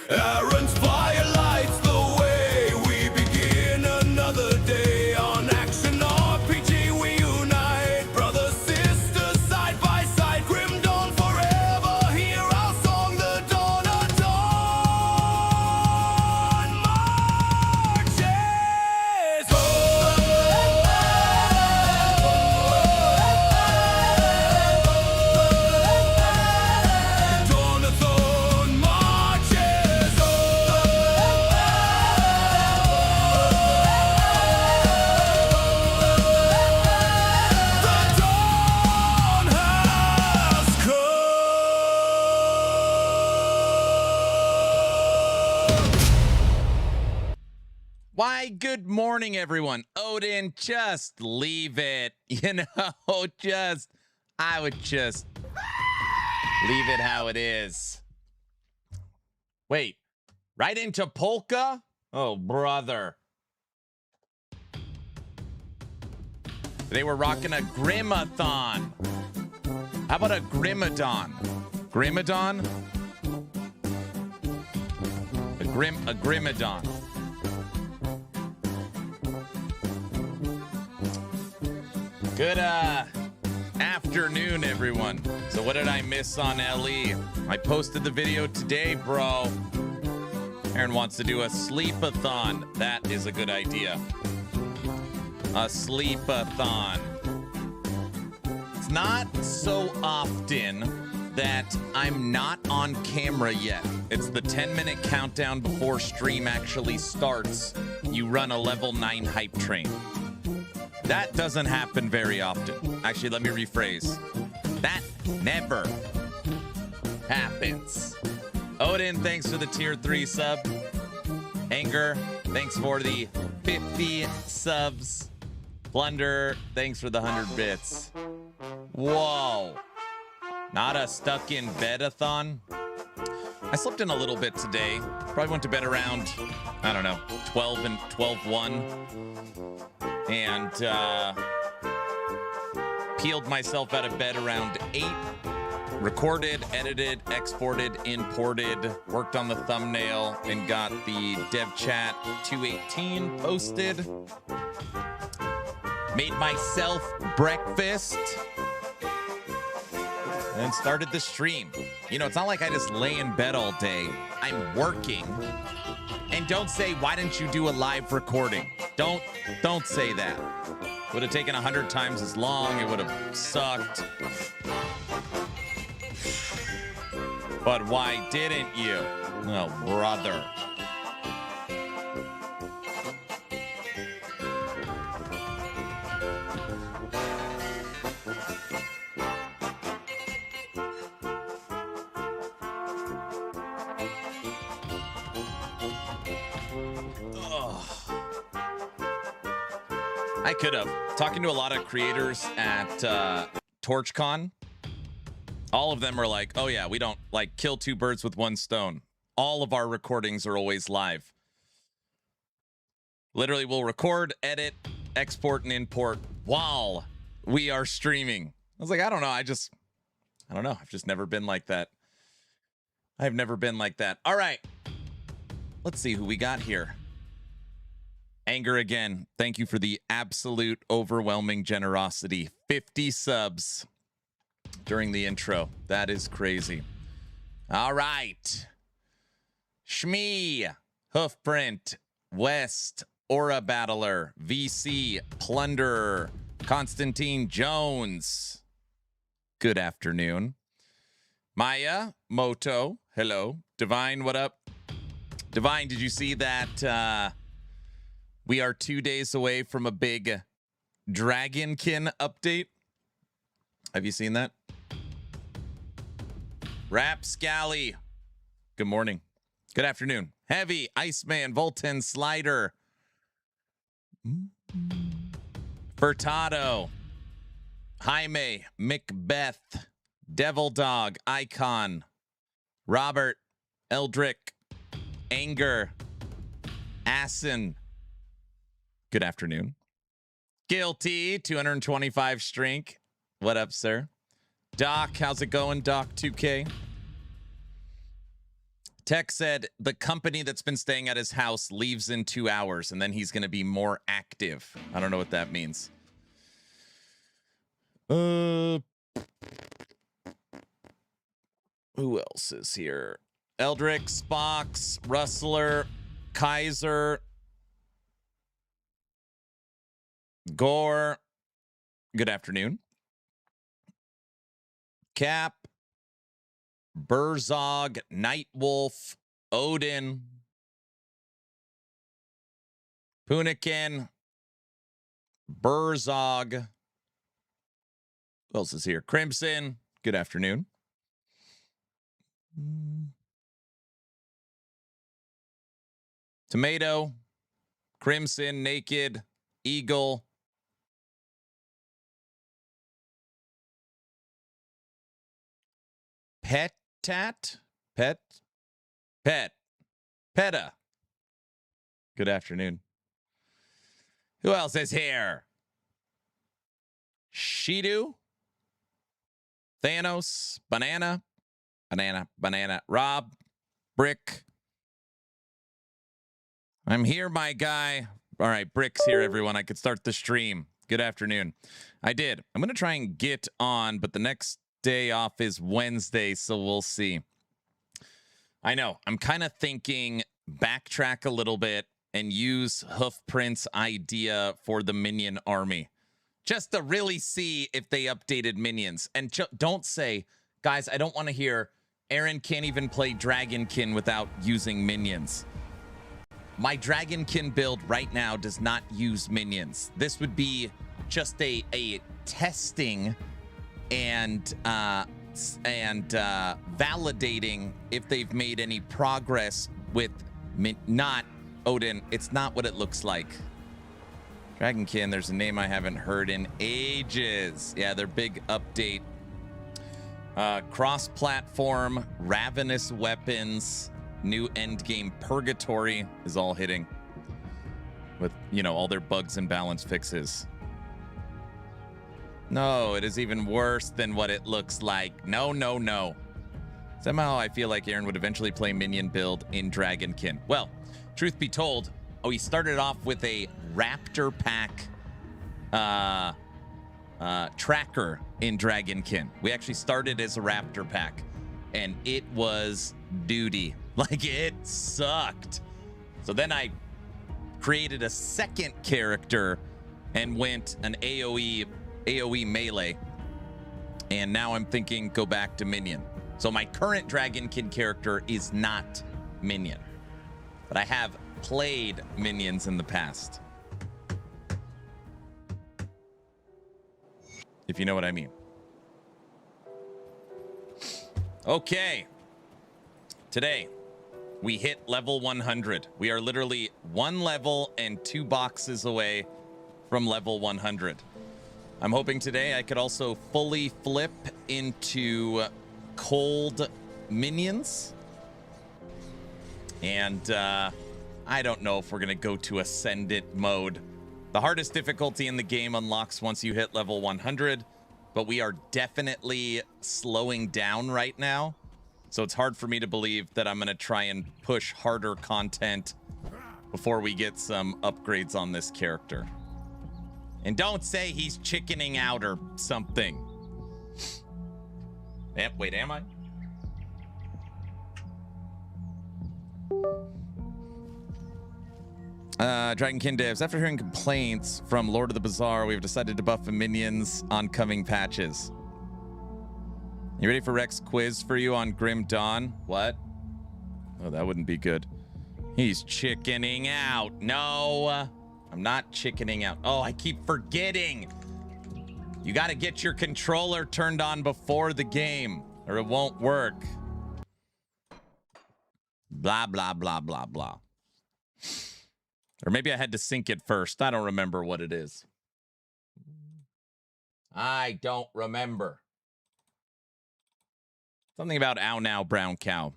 Aaron's fire lights the way. We begin another day. On action RPG we unite. Brothers, sisters, side by side. Grim Dawn forever, hear our song. The Dawn-A-Thon marches Dawn-A-Thon marches The dawn has Why, good morning, everyone. Odin, just leave it. I would just leave it how it is. Wait, right into polka? Oh, brother. Today we're rocking a Grim-A-Thon. How about a Grimadon? Grimadon? A Grimadon. Good afternoon, everyone. So what did I miss on LE? I posted the video today, bro. Aaron wants to do a sleep-a-thon. That is a good idea. A sleep-a-thon. It's not so often that I'm not on camera yet. It's the 10-minute countdown before stream actually starts. You run a level 9 hype train. That doesn't happen very often. Actually, let me rephrase. That never happens. Odin, thanks for the tier 3 sub. Anger, thanks for the 50 subs. Plunder, thanks for the 100 bits. Whoa. Not a stuck in bed-a-thon. I slept in a little bit today. Probably went to bed around, I don't know, 12-1. And peeled myself out of bed around 8. Recorded, edited, exported, imported, worked on the thumbnail, and got the dev chat 218 posted. Made myself breakfast. And started the stream. You know, it's not like I just lay in bed all day. I'm working. And don't say, why didn't you do a live recording? Don't say that. Would have taken 100 times as long. It would have sucked. But why didn't you? Oh, brother. I could have. Talking to a lot of creators at TorchCon, all of them are like, oh yeah, we don't like kill two birds with one stone. All of our recordings are always live. Literally, we'll record, edit, export, and import while we are streaming. I was like, I don't know. I don't know. I've just never been like that. I've never been like that. All right. Let's see who we got here. Anger again. Thank you for the absolute overwhelming generosity. 50 subs during the intro. That is crazy. All right. Shmee, Hoofprint, West, Aura Battler, VC, Plunderer, Constantine Jones. Good afternoon. Maya, Moto, hello. Divine, what up? Divine, did you see that we are 2 days away from a big Dragonkin update? Have you seen that? Rapscally, good morning. Good afternoon. Heavy, Iceman, Volten, Slider, Furtado, Jaime, Macbeth, Devil Dog, Icon, Robert, Eldrick, Anger, Asin. Good afternoon. Guilty, 225 strength. What up, sir? Doc, how's it going, Doc 2K? Tech said the company that's been staying at his house leaves in 2 hours, and then he's going to be more active. I don't know what that means. Who else is here? Eldrick, Spox, Rustler, Kaiser, Gore. Good afternoon. Cap, Burzog, Nightwolf, Odin, Punikin, Burzog. Who else is here? Crimson. Good afternoon. Tomato, Crimson, Naked, Eagle, Peta. Good afternoon. Who else is here? Shidu, Thanos, Banana, Rob, Brick. I'm here, my guy. All right, Brick's here, everyone. I could start the stream. Good afternoon. I did. I'm going to try and get on, but the next day off is Wednesday, so we'll see. I know. I'm kind of thinking backtrack a little bit and use Hoofprint's idea for the minion army. Just to really see if they updated minions. And don't say, guys, I don't want to hear Aaron can't even play Dragonkin without using minions. My Dragonkin build right now does not use minions. This would be just a testing and validating if they've made any progress with not Odin. It's not what it looks like. Dragonkin, there's a name I haven't heard in ages. Yeah, their big update. Cross-platform, ravenous weapons, new endgame purgatory is all hitting with, you know, all their bugs and balance fixes. No, it is even worse than what it looks like. No. Somehow I feel like Aaron would eventually play minion build in Dragonkin. Well, truth be told, he started off with a Raptor Pack tracker in Dragonkin. We actually started as a Raptor Pack, and it was duty. Like, it sucked. So then I created a second character and went an AoE melee. And now I'm thinking go back to minion. So my current Dragonkin character is not minion. But I have played minions in the past. If you know what I mean. Okay. Today, we hit level 100. We are literally 1 level and 2 boxes away from level 100. I'm hoping today I could also fully flip into cold minions. And I don't know if we're going to go to Ascendant mode. The hardest difficulty in the game unlocks once you hit level 100, but we are definitely slowing down right now. So it's hard for me to believe that I'm going to try and push harder content before we get some upgrades on this character. And don't say he's chickening out or something. Wait, am I? Dragonkin devs, after hearing complaints from Lord of the Bazaar, we've decided to buff the minions on coming patches. You ready for Rex quiz for you on Grim Dawn? What? Oh, that wouldn't be good. He's chickening out. No, I'm not chickening out. Oh, I keep forgetting. You got to get your controller turned on before the game or it won't work. Blah, blah, blah, blah, blah. Or maybe I had to sync it first. I don't remember what it is. I don't remember. Something about ow now, brown cow.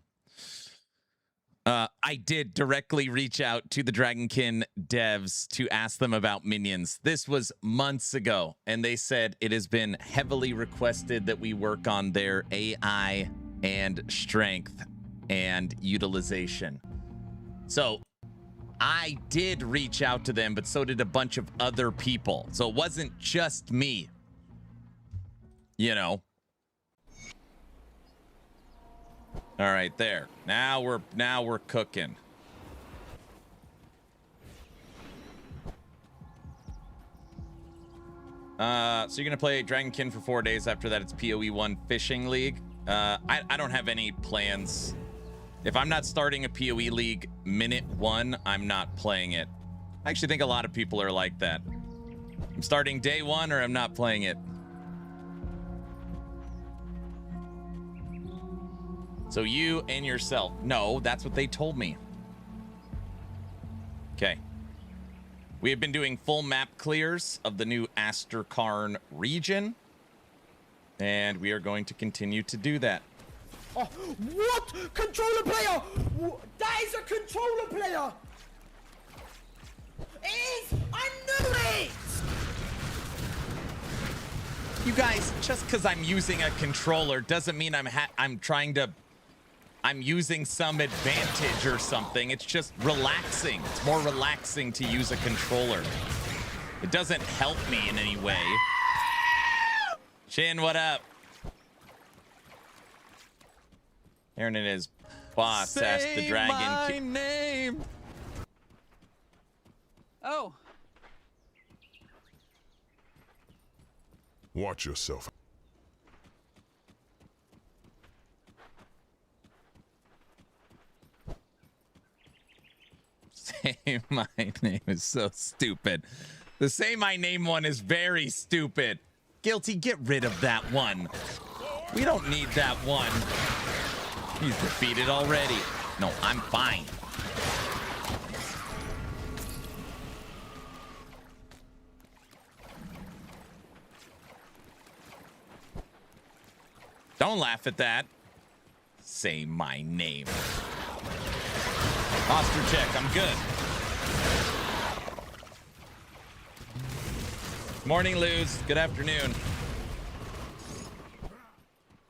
I did directly reach out to the Dragonkin devs to ask them about minions. This was months ago, and they said it has been heavily requested that we work on their AI and strength and utilization. So I did reach out to them, but so did a bunch of other people. So it wasn't just me. You know. All right, there. Now we're cooking. So you're gonna play Dragonkin for 4 days. After that, it's PoE 1 Fishing League. I don't have any plans. If I'm not starting a PoE League minute 1, I'm not playing it. I actually think a lot of people are like that. I'm starting day 1 or I'm not playing it. So you and yourself. No, that's what they told me. Okay. We have been doing full map clears of the new Asterkarn region. And we are going to continue to do that. Oh, what? Controller player! That is a controller player! It is! I knew it! You guys, just because I'm using a controller doesn't mean I'm using some advantage or something. It's just relaxing. It's more relaxing to use a controller. It doesn't help me in any way. Shin, what up? Aaron and his boss asked the dragon. Say my name. Oh. Watch yourself. Say my name is so stupid. The say my name one is very stupid. Guilty, get rid of that one. We don't need that one. He's defeated already. No, I'm fine. Don't laugh at that. Say my name. Posture check, I'm good. Morning, Luz. Good afternoon.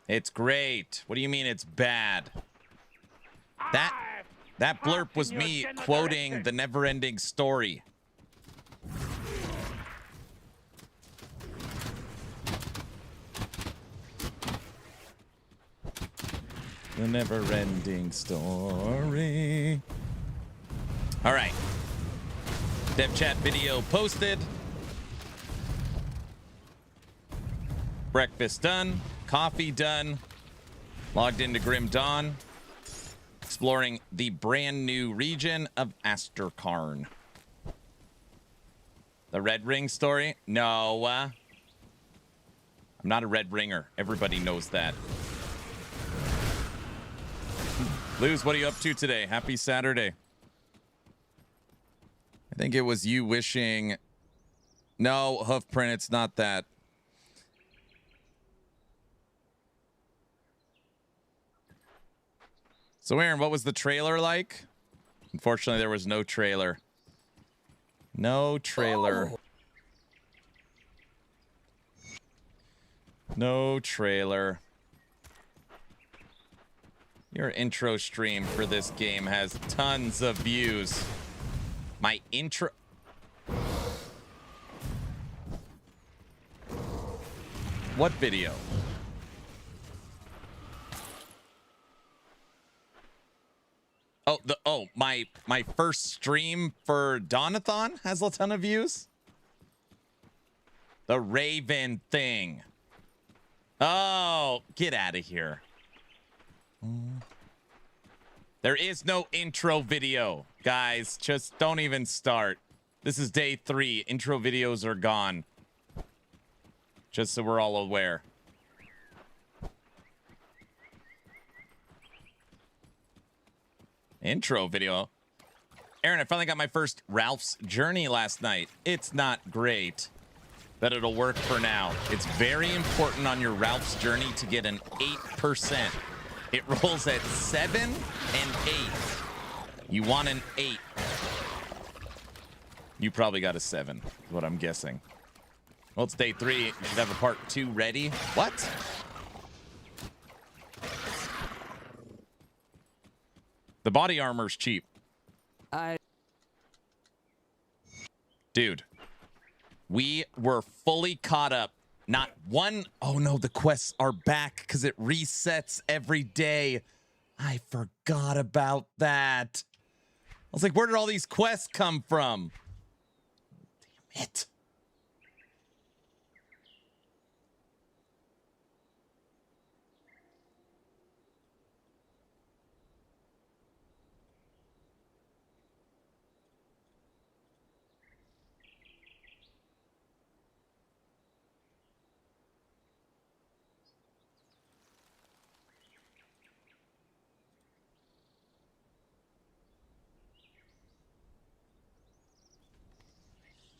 It's great. What do you mean it's bad? That blurb was me quoting the never-ending story. The never-ending story. All right. Dev chat video posted. Breakfast done. Coffee done. Logged into Grim Dawn. Exploring the brand new region of Asterkarn. The Red Ring story? No. I'm not a Red Ringer. Everybody knows that. Luz, what are you up to today? Happy Saturday. I think it was you wishing... No, Hoofprint, it's not that. So, Aaron, what was the trailer like? Unfortunately, there was no trailer. No trailer. Oh. No trailer. Your intro stream for this game has tons of views. My intro... What video? Oh, my first stream for Dawn-A-Thon has a ton of views. The Raven thing. Oh, get out of here. There is no intro video, guys. Just don't even start. This is day 3. Intro videos are gone. Just so we're all aware. Intro video. Aaron, I finally got my first Ralph's Journey last night. It's not great, but it'll work for now. It's very important on your Ralph's Journey to get an 8%. It rolls at 7 and 8. You want an 8. You probably got a 7, is what I'm guessing. Well, it's day 3. You should have a part 2 ready. What? The body armor's cheap. Dude, we were fully caught up. Not one. Oh no, the quests are back because it resets every day. I forgot about that. I was like, where did all these quests come from? Damn it.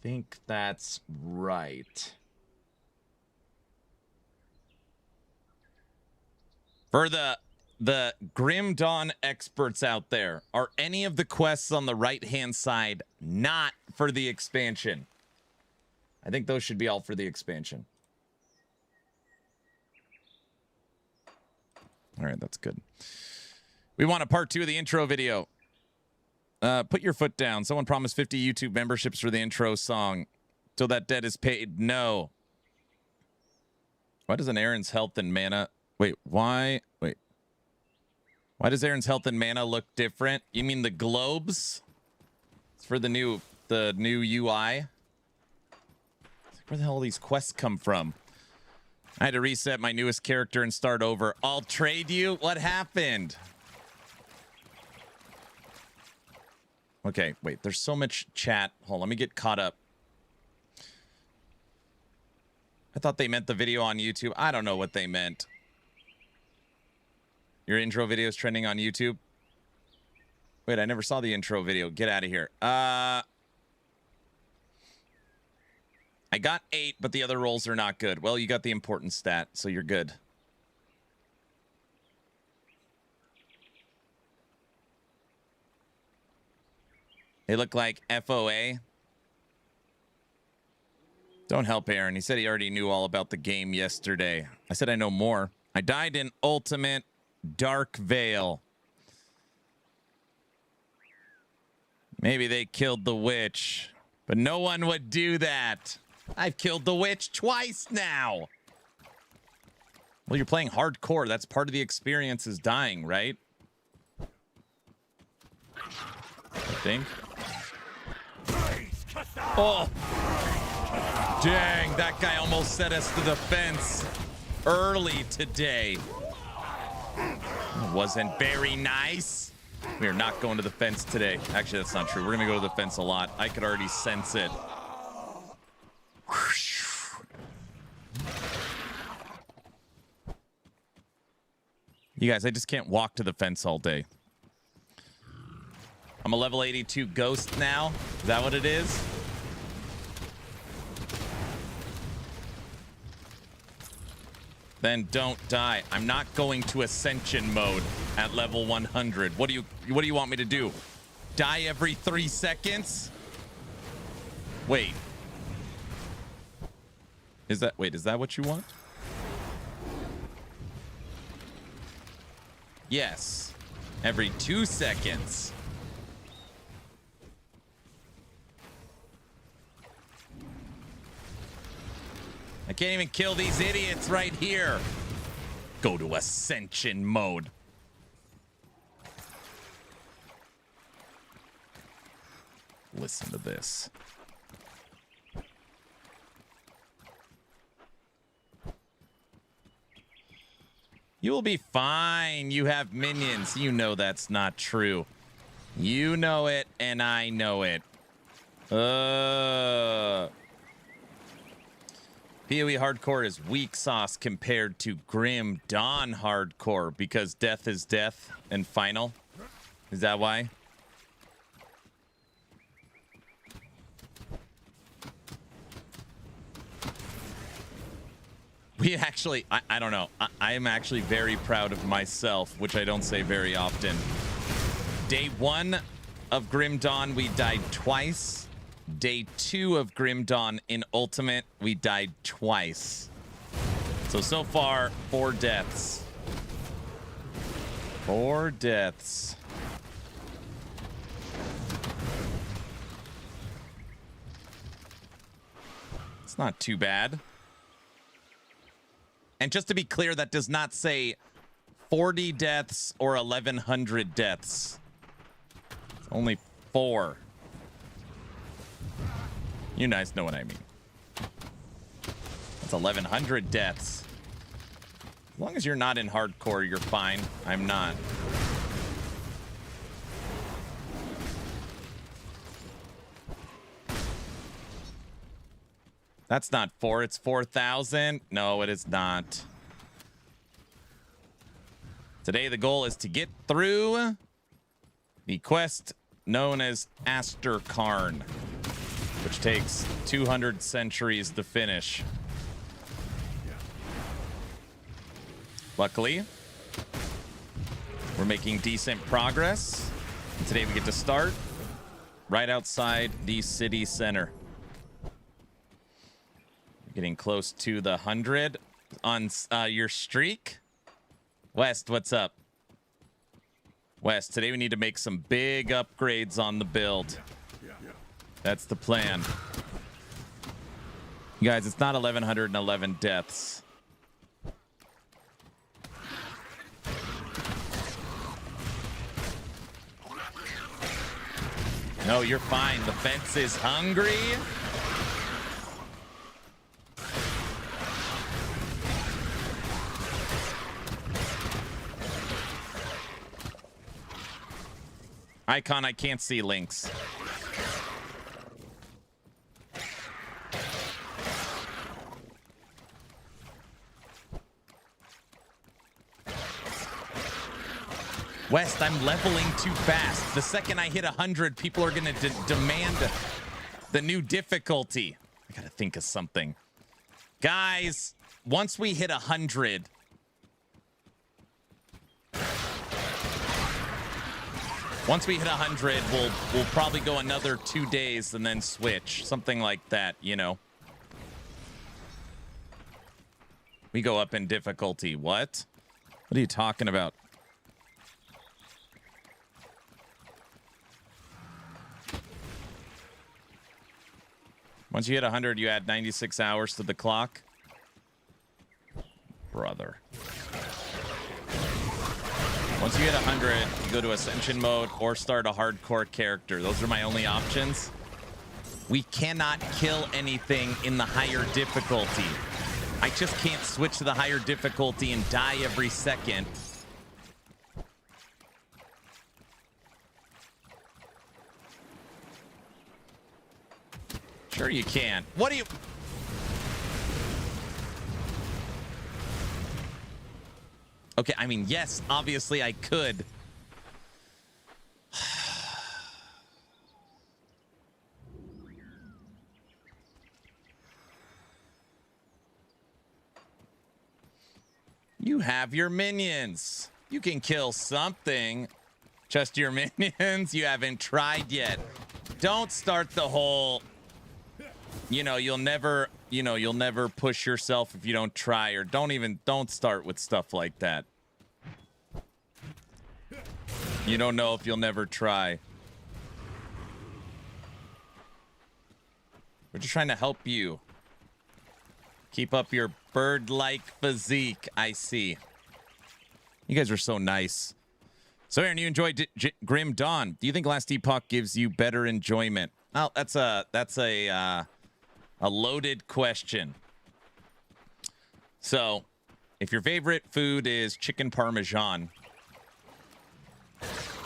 Think that's right. For the Grim Dawn experts out there, are any of the quests on the right-hand side not for the expansion? I think those should be all for the expansion. All right, that's good. We want a part 2 of the intro video. Put your foot down. Someone promised 50 YouTube memberships for the intro song. Till that debt is paid. No. Why doesn't Aaron's health and mana... Wait, why... Wait. Why does Aaron's health and mana look different? You mean the globes? It's for the new UI. Where the hell all these quests come from? I had to reset my newest character and start over. I'll trade you? What happened? Okay, wait. There's so much chat. Hold on, let me get caught up. I thought they meant the video on YouTube. I don't know what they meant. Your intro video is trending on YouTube? Wait, I never saw the intro video. Get out of here. I got 8, but the other rolls are not good. Well, you got the important stat, so you're good. They look like FOA. Don't help Aaron. He said he already knew all about the game yesterday. I said I know more. I died in Ultimate Dark Veil. Maybe they killed the witch, but no one would do that. I've killed the witch twice now. Well, you're playing hardcore. That's part of the experience is dying, right? I think. Oh. Dang, that guy almost set us to the fence early today. It wasn't very nice. We are not going to the fence today. Actually, that's not true. We're going to go to the fence a lot. I could already sense it. You guys, I just can't walk to the fence all day. I'm a level 82 ghost now. Is that what it is? Then don't die. I'm not going to ascension mode at level 100. What do you want me to do? Die every 3 seconds? Wait. Is that what you want? Yes. Every 2 seconds. I can't even kill these idiots right here. Go to ascension mode. Listen to this. You will be fine. You have minions. You know that's not true. You know it, and I know it. PoE hardcore is weak sauce compared to Grim Dawn hardcore because death is death and final. Is that why? We actually, I don't know. I am actually very proud of myself, which I don't say very often. Day 1 of Grim Dawn, we died twice. Day 2 of Grim Dawn in Ultimate, we died twice. So far, 4 deaths. 4 deaths. It's not too bad. And just to be clear, that does not say 40 deaths or 1,100 deaths. It's only 4. You guys know what I mean. That's 1,100 deaths. As long as you're not in hardcore, you're fine. I'm not. That's not 4, it's 4,000. No, it is not. Today, the goal is to get through the quest known as Asterkarn, which takes 200 centuries to finish. Luckily, we're making decent progress. And today we get to start right outside the city center. Getting close to the 100 on your streak. West, what's up? West, today we need to make some big upgrades on the build. That's the plan. You guys, it's not 1,111 deaths. No, you're fine. The fence is hungry. Icon, I can't see links. West, I'm leveling too fast. The second I hit 100, people are going to demand the new difficulty. I got to think of something. Guys, once we hit 100... Once we hit 100, we'll probably go another 2 days and then switch. Something like that, you know. We go up in difficulty. What? What are you talking about? Once you hit 100, you add 96 hours to the clock. Brother. Once you hit 100, you go to Ascension mode or start a hardcore character. Those are my only options. We cannot kill anything in the higher difficulty. I just can't switch to the higher difficulty and die every second. Sure you can. What do you... Okay, I mean, yes, obviously I could. You have your minions. You can kill something. Just your minions. You haven't tried yet. Don't start the whole... you'll never push yourself if you don't try, or don't start with stuff like that. You don't know if you'll never try. We're just trying to help you. Keep up your bird-like physique, I see. You guys are so nice. So Aaron, you enjoyed Grim Dawn. Do you think Last Epoch gives you better enjoyment? Well, that's a loaded question. So, if your favorite food is chicken parmesan,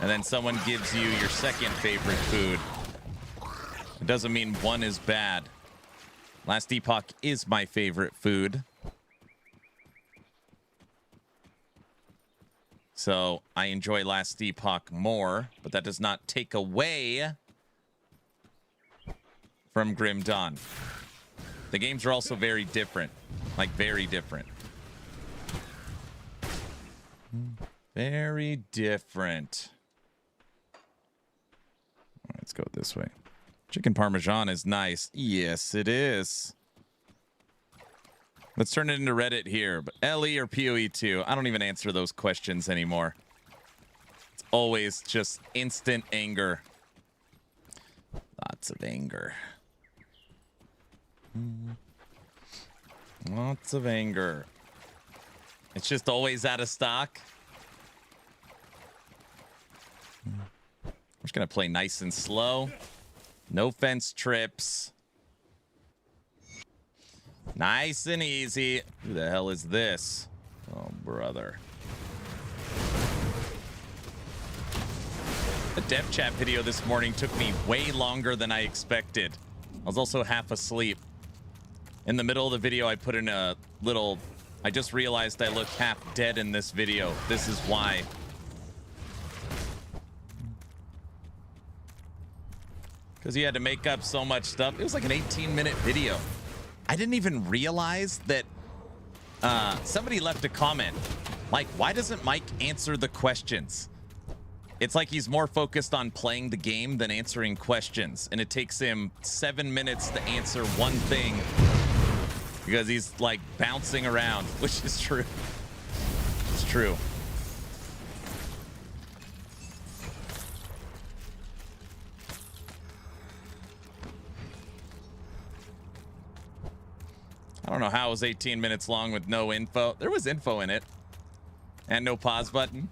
and then someone gives you your second favorite food, it doesn't mean one is bad. Last Epoch is my favorite food. So, I enjoy Last Epoch more, but that does not take away from Grim Dawn. The games are also very different. Like, very different. Very different. Let's go this way. Chicken Parmesan is nice. Yes, it is. Let's turn it into Reddit here. But LE or PoE2? I don't even answer those questions anymore. It's always just instant anger. Lots of anger. Lots of anger. It's just always out of stock. I'm just gonna play nice and slow. No fence trips. Nice and easy. Who the hell is this? Oh, brother. The dev chat video this morning took me way longer than I expected. I was also half asleep. In the middle of the video, I put in a little... I just realized I look half dead in this video. This is why. Because you had to make up so much stuff. It was like an 18-minute video. I didn't even realize that somebody left a comment. Like, why doesn't Mike answer the questions? It's like he's more focused on playing the game than answering questions. And it takes him 7 minutes to answer one thing. Because he's like bouncing around, which is true. It's true. don't know how it was 18 minutes long with no info. There was info in it. And no pause button.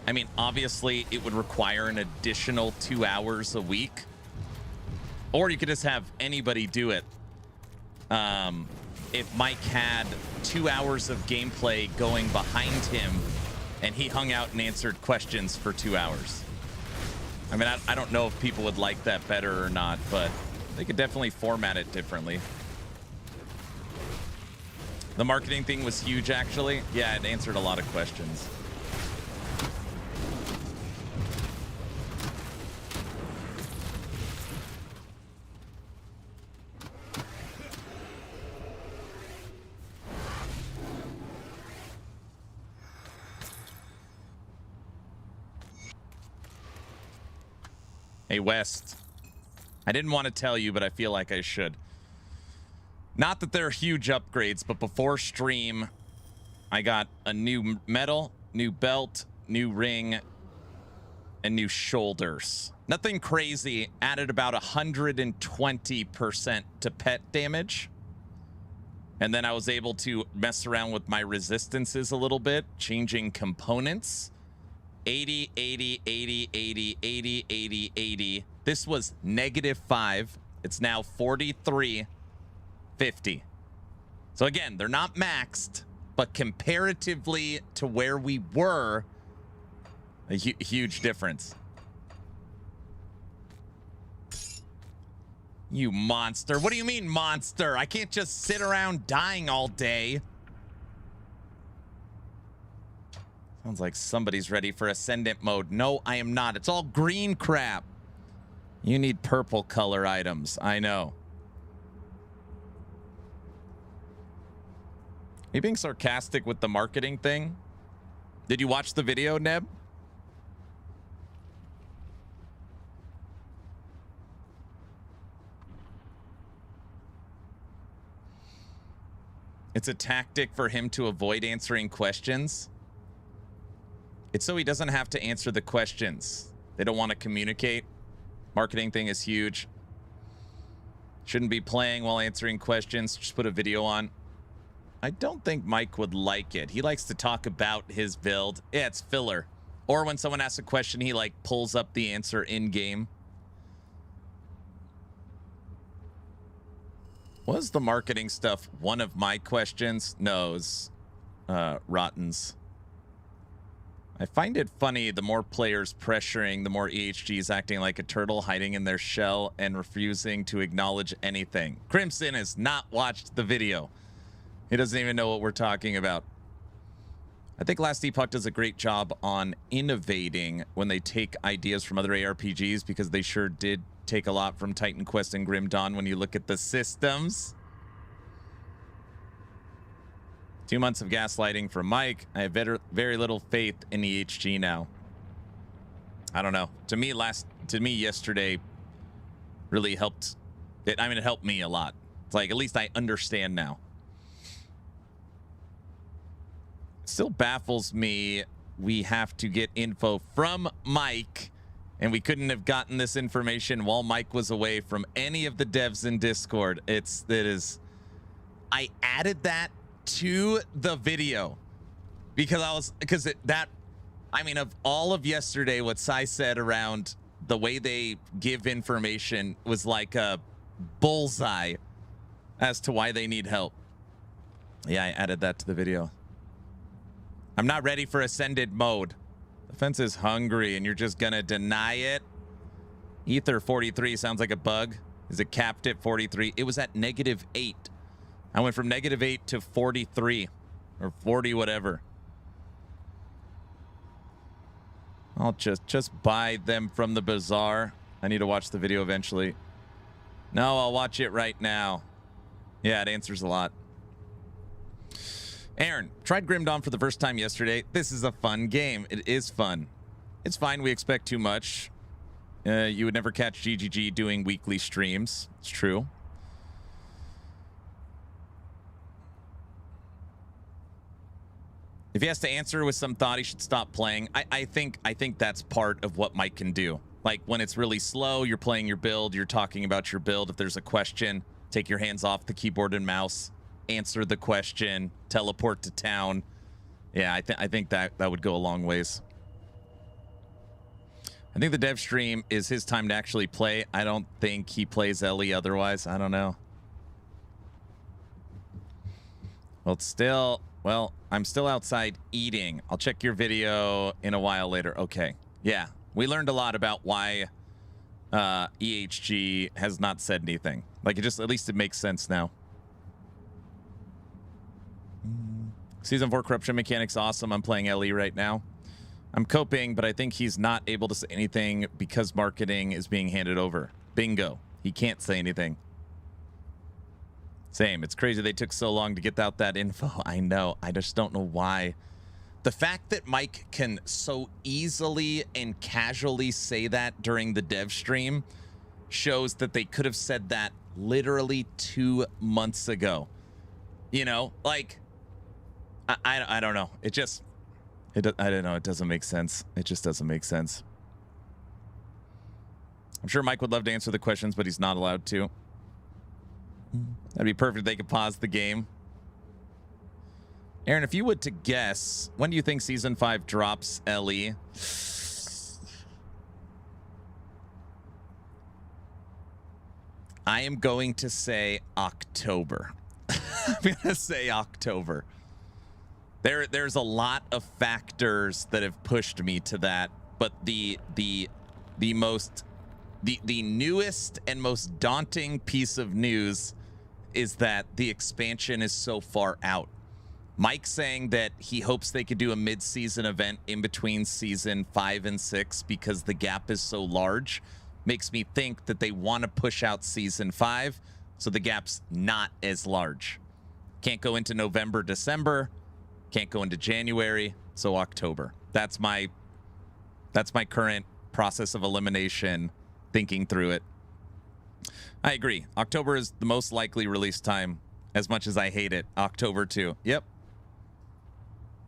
I mean, obviously, it would require an additional 2 hours a week. Or you could just have anybody do it. If Mike had 2 hours of gameplay going behind him and he hung out and answered questions for 2 hours. I mean, I don't know if people would like that better or not, but they could definitely format it differently. The marketing thing was huge, actually. Yeah, it answered a lot of questions. Hey, West. I didn't want to tell you, but I feel like I should. Not that they're huge upgrades, but before stream, I got a new medal, new belt, new ring, and new shoulders. Nothing crazy. Added about 120% to pet damage. And then I was able to mess around with my resistances a little bit, changing components. 80, 80, 80, 80, 80, 80, 80. This was -5. It's now 43, 50. So again, they're not maxed, but comparatively to where we were, a huge difference. You monster. What do you mean, monster? I can't just sit around dying all day. Sounds like somebody's ready for Ascendant mode. No, I am not. It's all green crap. You need purple color items. I know. Are you being sarcastic with the marketing thing? Did you watch the video, Neb? It's a tactic for him to avoid answering questions. It's so he doesn't have to answer the questions. They don't want to communicate. Marketing thing is huge. Shouldn't be playing while answering questions. Just put a video on. I don't think Mike would like it. He likes to talk about his build. Yeah, it's filler. Or when someone asks a question, he like pulls up the answer in game. Was the marketing stuff one of my questions? No, it's Rotten's. I find it funny, the more players pressuring, the more EHGs acting like a turtle, hiding in their shell and refusing to acknowledge anything. Crimson has not watched the video. He doesn't even know what we're talking about. I think Last Epoch does a great job on innovating when they take ideas from other ARPGs, because they sure did take a lot from Titan Quest and Grim Dawn when you look at the systems. 2 months of gaslighting from Mike. I have very little faith in EHG now. I don't know. To me, yesterday really helped. It helped me a lot. It's like, at least I understand now. Still baffles me. We have to get info from Mike, and we couldn't have gotten this information while Mike was away from any of the devs in Discord. I added that to the video because of all of yesterday, what Sai said around the way they give information was like a bullseye as to why they need help. Yeah, I added that to the video. I'm not ready for Ascended mode. The fence is hungry and you're just gonna deny it. Ether 43 sounds like a bug. Is it capped at 43? It was at -8. I went from -8 to 43 or 40, whatever. I'll just buy them from the bazaar. I need to watch the video eventually. No, I'll watch it right now. Yeah, it answers a lot. Aaron, tried Grim Dawn for the first time yesterday. This is a fun game. It is fun. It's fine. We expect too much. You would never catch GGG doing weekly streams. It's true. If he has to answer with some thought, he should stop playing. I think that's part of what Mike can do. Like when it's really slow, you're playing your build, you're talking about your build. If there's a question, take your hands off the keyboard and mouse, answer the question, teleport to town. Yeah, I think that would go a long ways. I think the dev stream is his time to actually play. I don't think he plays Ellie otherwise. I don't know. Well, I'm still outside eating. I'll check your video in a while later. Okay. Yeah, we learned a lot about why EHG has not said anything. Like, at least it makes sense now. Season 4 corruption mechanics awesome. I'm playing Ellie right now. I'm coping, but I think he's not able to say anything because marketing is being handed over. Bingo. He can't say anything. Same. It's crazy they took so long to get out that info. I know. I just don't know why. The fact that Mike can so easily and casually say that during the dev stream shows that they could have said that literally 2 months ago. You know, like, I don't know. I don't know. It doesn't make sense. It just doesn't make sense. I'm sure Mike would love to answer the questions, but he's not allowed to. That'd be perfect if they could pause the game. Aaron, if you would to guess, when do you think Season 5 drops, Ellie? I am going to say October. I'm going to say October. There's a lot of factors that have pushed me to that, but the newest and most daunting piece of news is that the expansion is so far out. Mike saying that he hopes they could do a mid-season event in between season 5 and 6 because the gap is so large makes me think that they want to push out season 5 so the gap's not as large. Can't go into November, December, can't go into January, so October. That's my current process of elimination, thinking through it. I agree. October is the most likely release time, as much as I hate it. October too. Yep.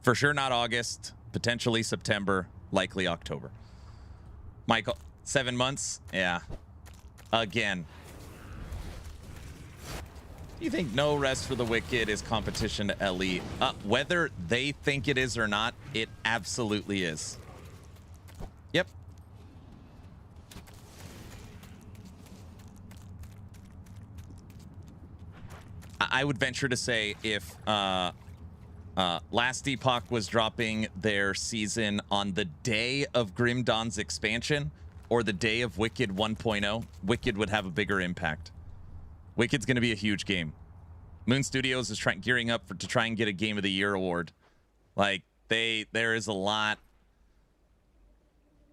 For sure not August, potentially September, likely October. Michael, 7 months? Yeah. Again. Do you think No Rest for the Wicked is competition to LE? Whether they think it is or not, it absolutely is. Yep. I would venture to say if Last Epoch was dropping their season on the day of Grim Dawn's expansion or the day of Wicked 1.0, Wicked would have a bigger impact. Wicked's going to be a huge game. Moon Studios is gearing up to try and get a Game of the Year award. Like, there is a lot.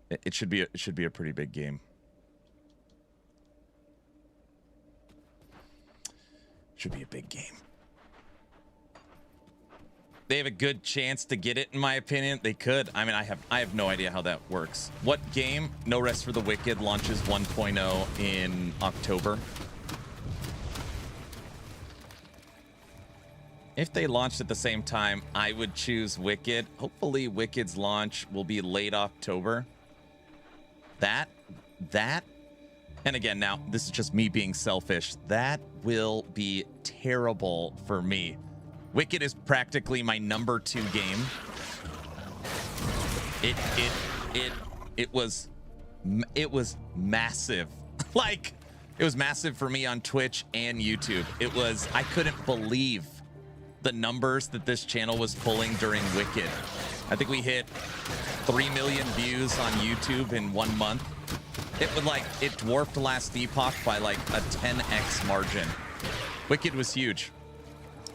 It should be a pretty big game. Should be a big game. They have a good chance to get it, in my opinion. They could. I mean, I have no idea how that works. What game? No Rest for the Wicked launches 1.0 in October. If they launched at the same time, I would choose Wicked. Hopefully, Wicked's launch will be late October. That, and again, now, this is just me being selfish. That will be terrible for me. Wicked is practically my number 2 game. It was massive. Like, it was massive for me on Twitch and YouTube. I couldn't believe the numbers that this channel was pulling during Wicked. I think we hit 3 million views on YouTube in 1 month. It dwarfed Last Epoch by like a 10x margin. Wicked was huge.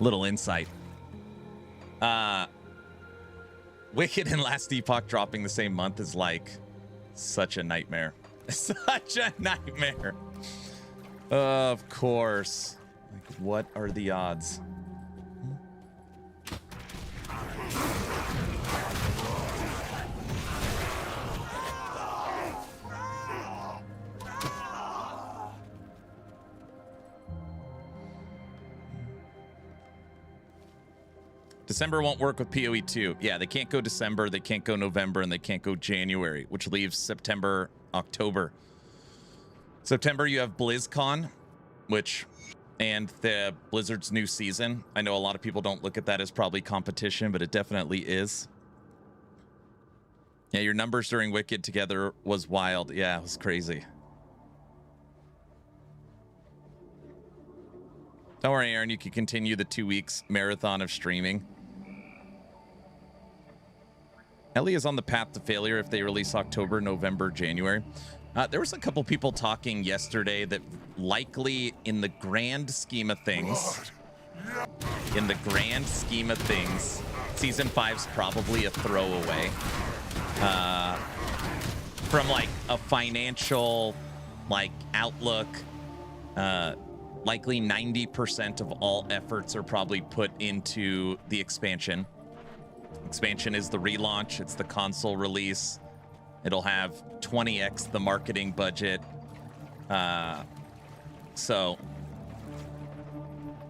Little insight. Wicked and Last Epoch dropping the same month is like such a nightmare. Such a nightmare. Of course. Like, what are the odds? December won't work with PoE 2. Yeah, they can't go December, they can't go November, and they can't go January, which leaves September, October. September, you have BlizzCon, and the Blizzard's new season. I know a lot of people don't look at that as probably competition, but it definitely is. Yeah, your numbers during Wicked together was wild. Yeah, it was crazy. Don't worry, Aaron, you can continue the 2 weeks marathon of streaming. Ellie is on the path to failure if they release October, November, January. There was a couple people talking yesterday that likely in the grand scheme of things, Season 5's probably a throwaway. From like a financial outlook, likely 90% of all efforts are probably put into the expansion. Expansion is the relaunch, it's the console release. It'll have 20x the marketing budget. So,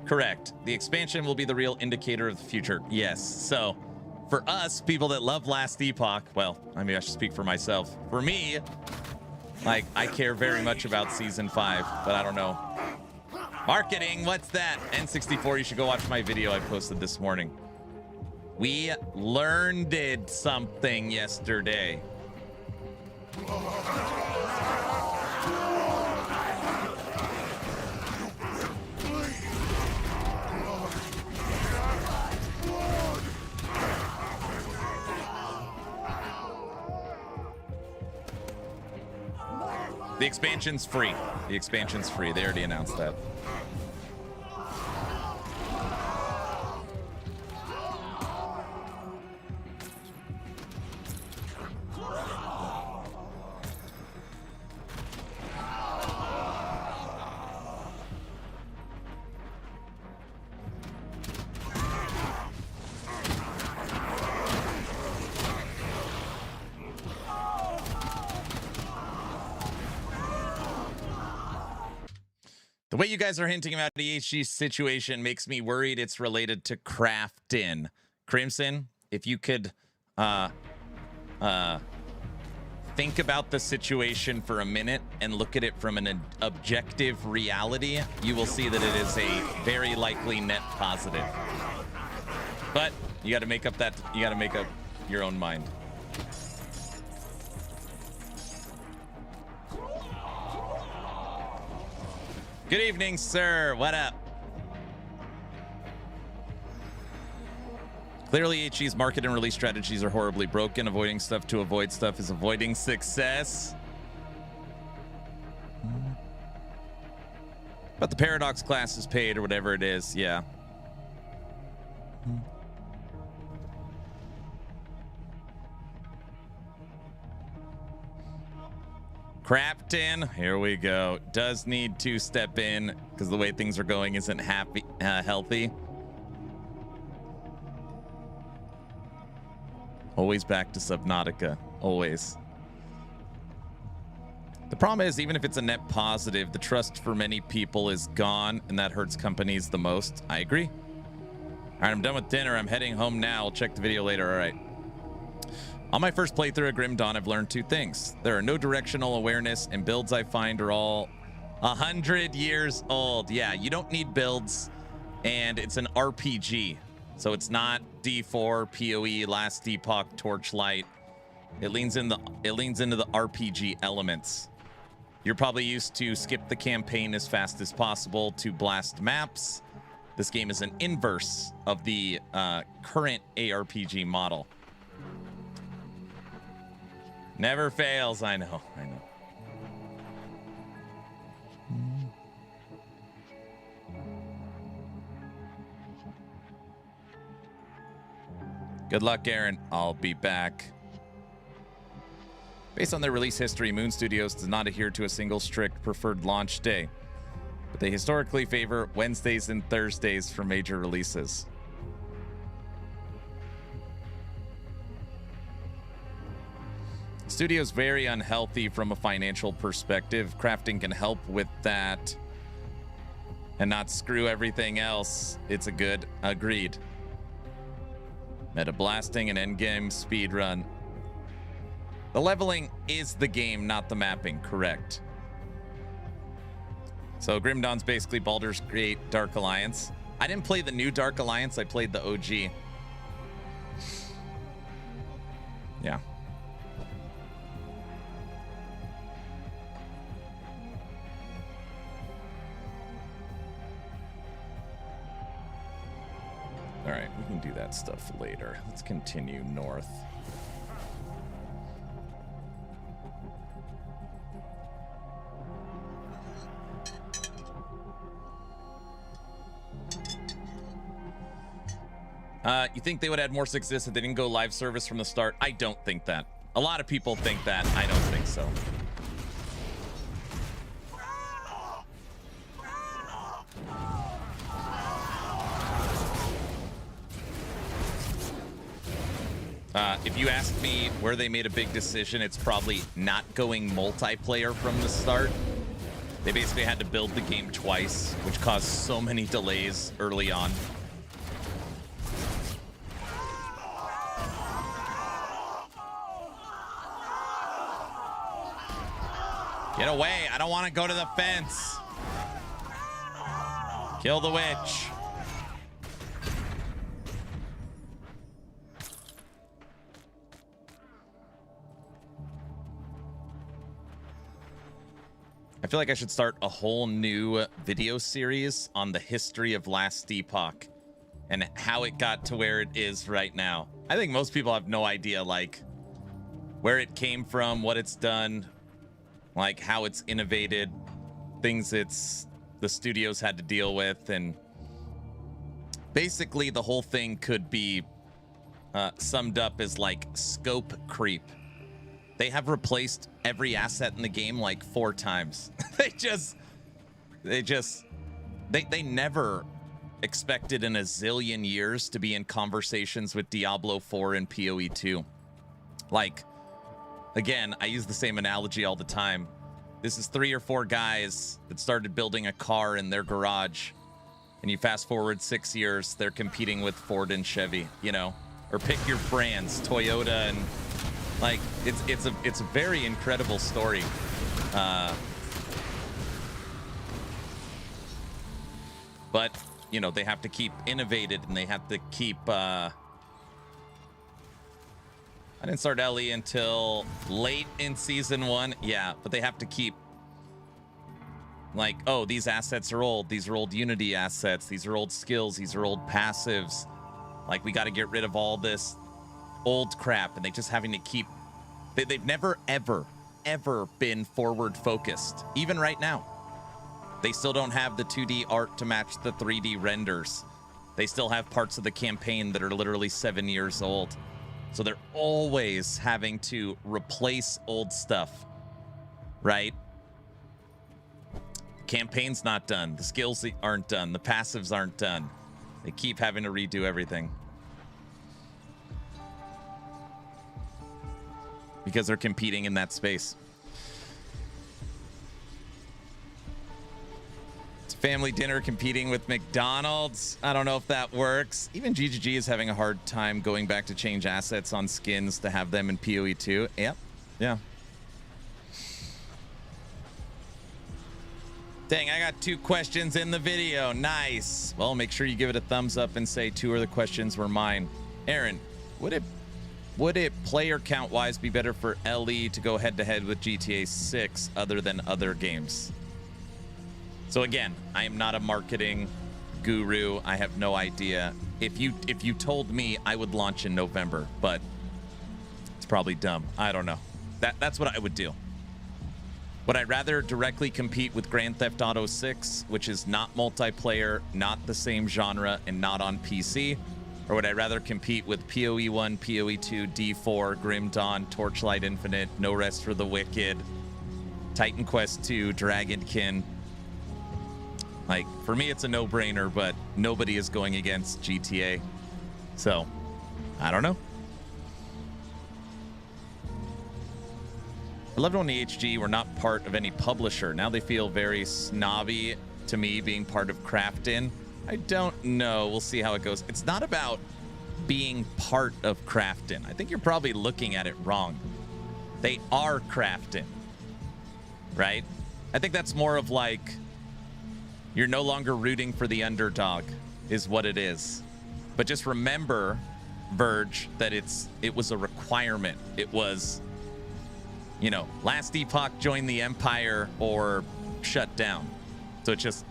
correct. The expansion will be the real indicator of the future. Yes. So, for us, people that love Last Epoch, well, I mean, I should speak for myself. For me, I care very much about Season 5, but I don't know. Marketing, what's that? N64, you should go watch my video I posted this morning. We learned something yesterday. The expansion's free. The expansion's free. They already announced that. The way you guys are hinting about the HG situation makes me worried it's related to crafting. Crimson, if you could think about the situation for a minute and look at it from an objective reality, you will see that it is a very likely net positive. But you got to make up your own mind. Good evening, sir. What up? Clearly, HG's market and release strategies are horribly broken. Avoiding stuff to avoid stuff is avoiding success. But the Paradox class is paid or whatever it is. Yeah. Crafton, here we go. Does need to step in because the way things are going isn't healthy. Always back to Subnautica. Always. The problem is, even if it's a net positive, the trust for many people is gone, and that hurts companies the most. I agree. All right, I'm done with dinner. I'm heading home now. I'll check the video later. All right. On my first playthrough of Grim Dawn, I've learned two things. There are no directional awareness, and builds I find are all 100 years old. Yeah, you don't need builds, and it's an RPG. So it's not D4, PoE, Last Epoch, Torchlight. It leans into the RPG elements. You're probably used to skip the campaign as fast as possible to blast maps. This game is an inverse of the current ARPG model. Never fails, I know. Good luck, Aaron. I'll be back. Based on their release history, Moon Studios does not adhere to a single strict preferred launch day, but they historically favor Wednesdays and Thursdays for major releases. Studio's very unhealthy from a financial perspective. Crafting can help with that and not screw everything else. It's a good agreed. Meta blasting and endgame speedrun. The leveling is the game, not the mapping, correct. So Grim Dawn's basically Baldur's Gate Dark Alliance. I didn't play the new Dark Alliance, I played the OG. Yeah. All right, we can do that stuff later. Let's continue north. You think they would add more success if they didn't go live service from the start? I don't think that. A lot of people think that. I don't think so. If you ask me where they made a big decision, it's probably not going multiplayer from the start. They basically had to build the game twice, which caused so many delays early on. Get away. I don't want to go to the fence. Kill the witch. I feel like I should start a whole new video series on the history of Last Epoch and how it got to where it is right now. I think most people have no idea, like, where it came from, what it's done, like how it's innovated, things the studios had to deal with, and basically the whole thing could be summed up as like scope creep. They have replaced every asset in the game like 4 times. They never expected in a zillion years to be in conversations with Diablo 4 and PoE 2. Like, again, I use the same analogy all the time. This is 3 or 4 guys that started building a car in their garage, and you fast forward 6 years, they're competing with Ford and Chevy, you know, or pick your brands, Toyota, and like it's a very incredible story. But you know, they have to keep innovated, and they have to keep. I didn't start Ellie until late in season 1. Yeah, but they have to keep like, oh, these assets are old. These are old Unity assets. These are old skills. These are old passives. Like, we got to get rid of all this old crap, and they just having to keep. They've never, ever been forward focused. Even right now, they still don't have the 2D art to match the 3D renders. They still have parts of the campaign that are literally 7 years old. So they're always having to replace old stuff, right? The campaign's not done. The skills aren't done. The passives aren't done. They keep having to redo everything. Because they're competing in that space. It's family dinner competing with McDonald's. I don't know if that works. Even GGG is having a hard time going back to change assets on skins to have them in PoE 2. Yep. Yeah. Dang, I got 2 questions in the video. Nice. Well, make sure you give it a thumbs up and say 2 of the questions were mine. Aaron, would it player count wise be better for LE to go head to head with GTA 6 other than other games? So again, I am not a marketing guru. I have no idea. If you told me, I would launch in November, but it's probably dumb. I don't know. That's what I would do. Would I rather directly compete with Grand Theft Auto 6, which is not multiplayer, not the same genre, and not on PC? Or would I rather compete with PoE 1, PoE 2, D4, Grim Dawn, Torchlight Infinite, No Rest for the Wicked, Titan Quest 2, Dragonkin? Like, for me, it's a no-brainer, but nobody is going against GTA. So, I don't know. I loved when the HG were not part of any publisher. Now they feel very snobby to me being part of Craftin. I don't know. We'll see how it goes. It's not about being part of Crafton. I think you're probably looking at it wrong. They are Crafton, right? I think that's more of like you're no longer rooting for the underdog is what it is. But just remember, Verge, that it was a requirement. It was, you know, last epoch, join the Empire or shut down. So it's just,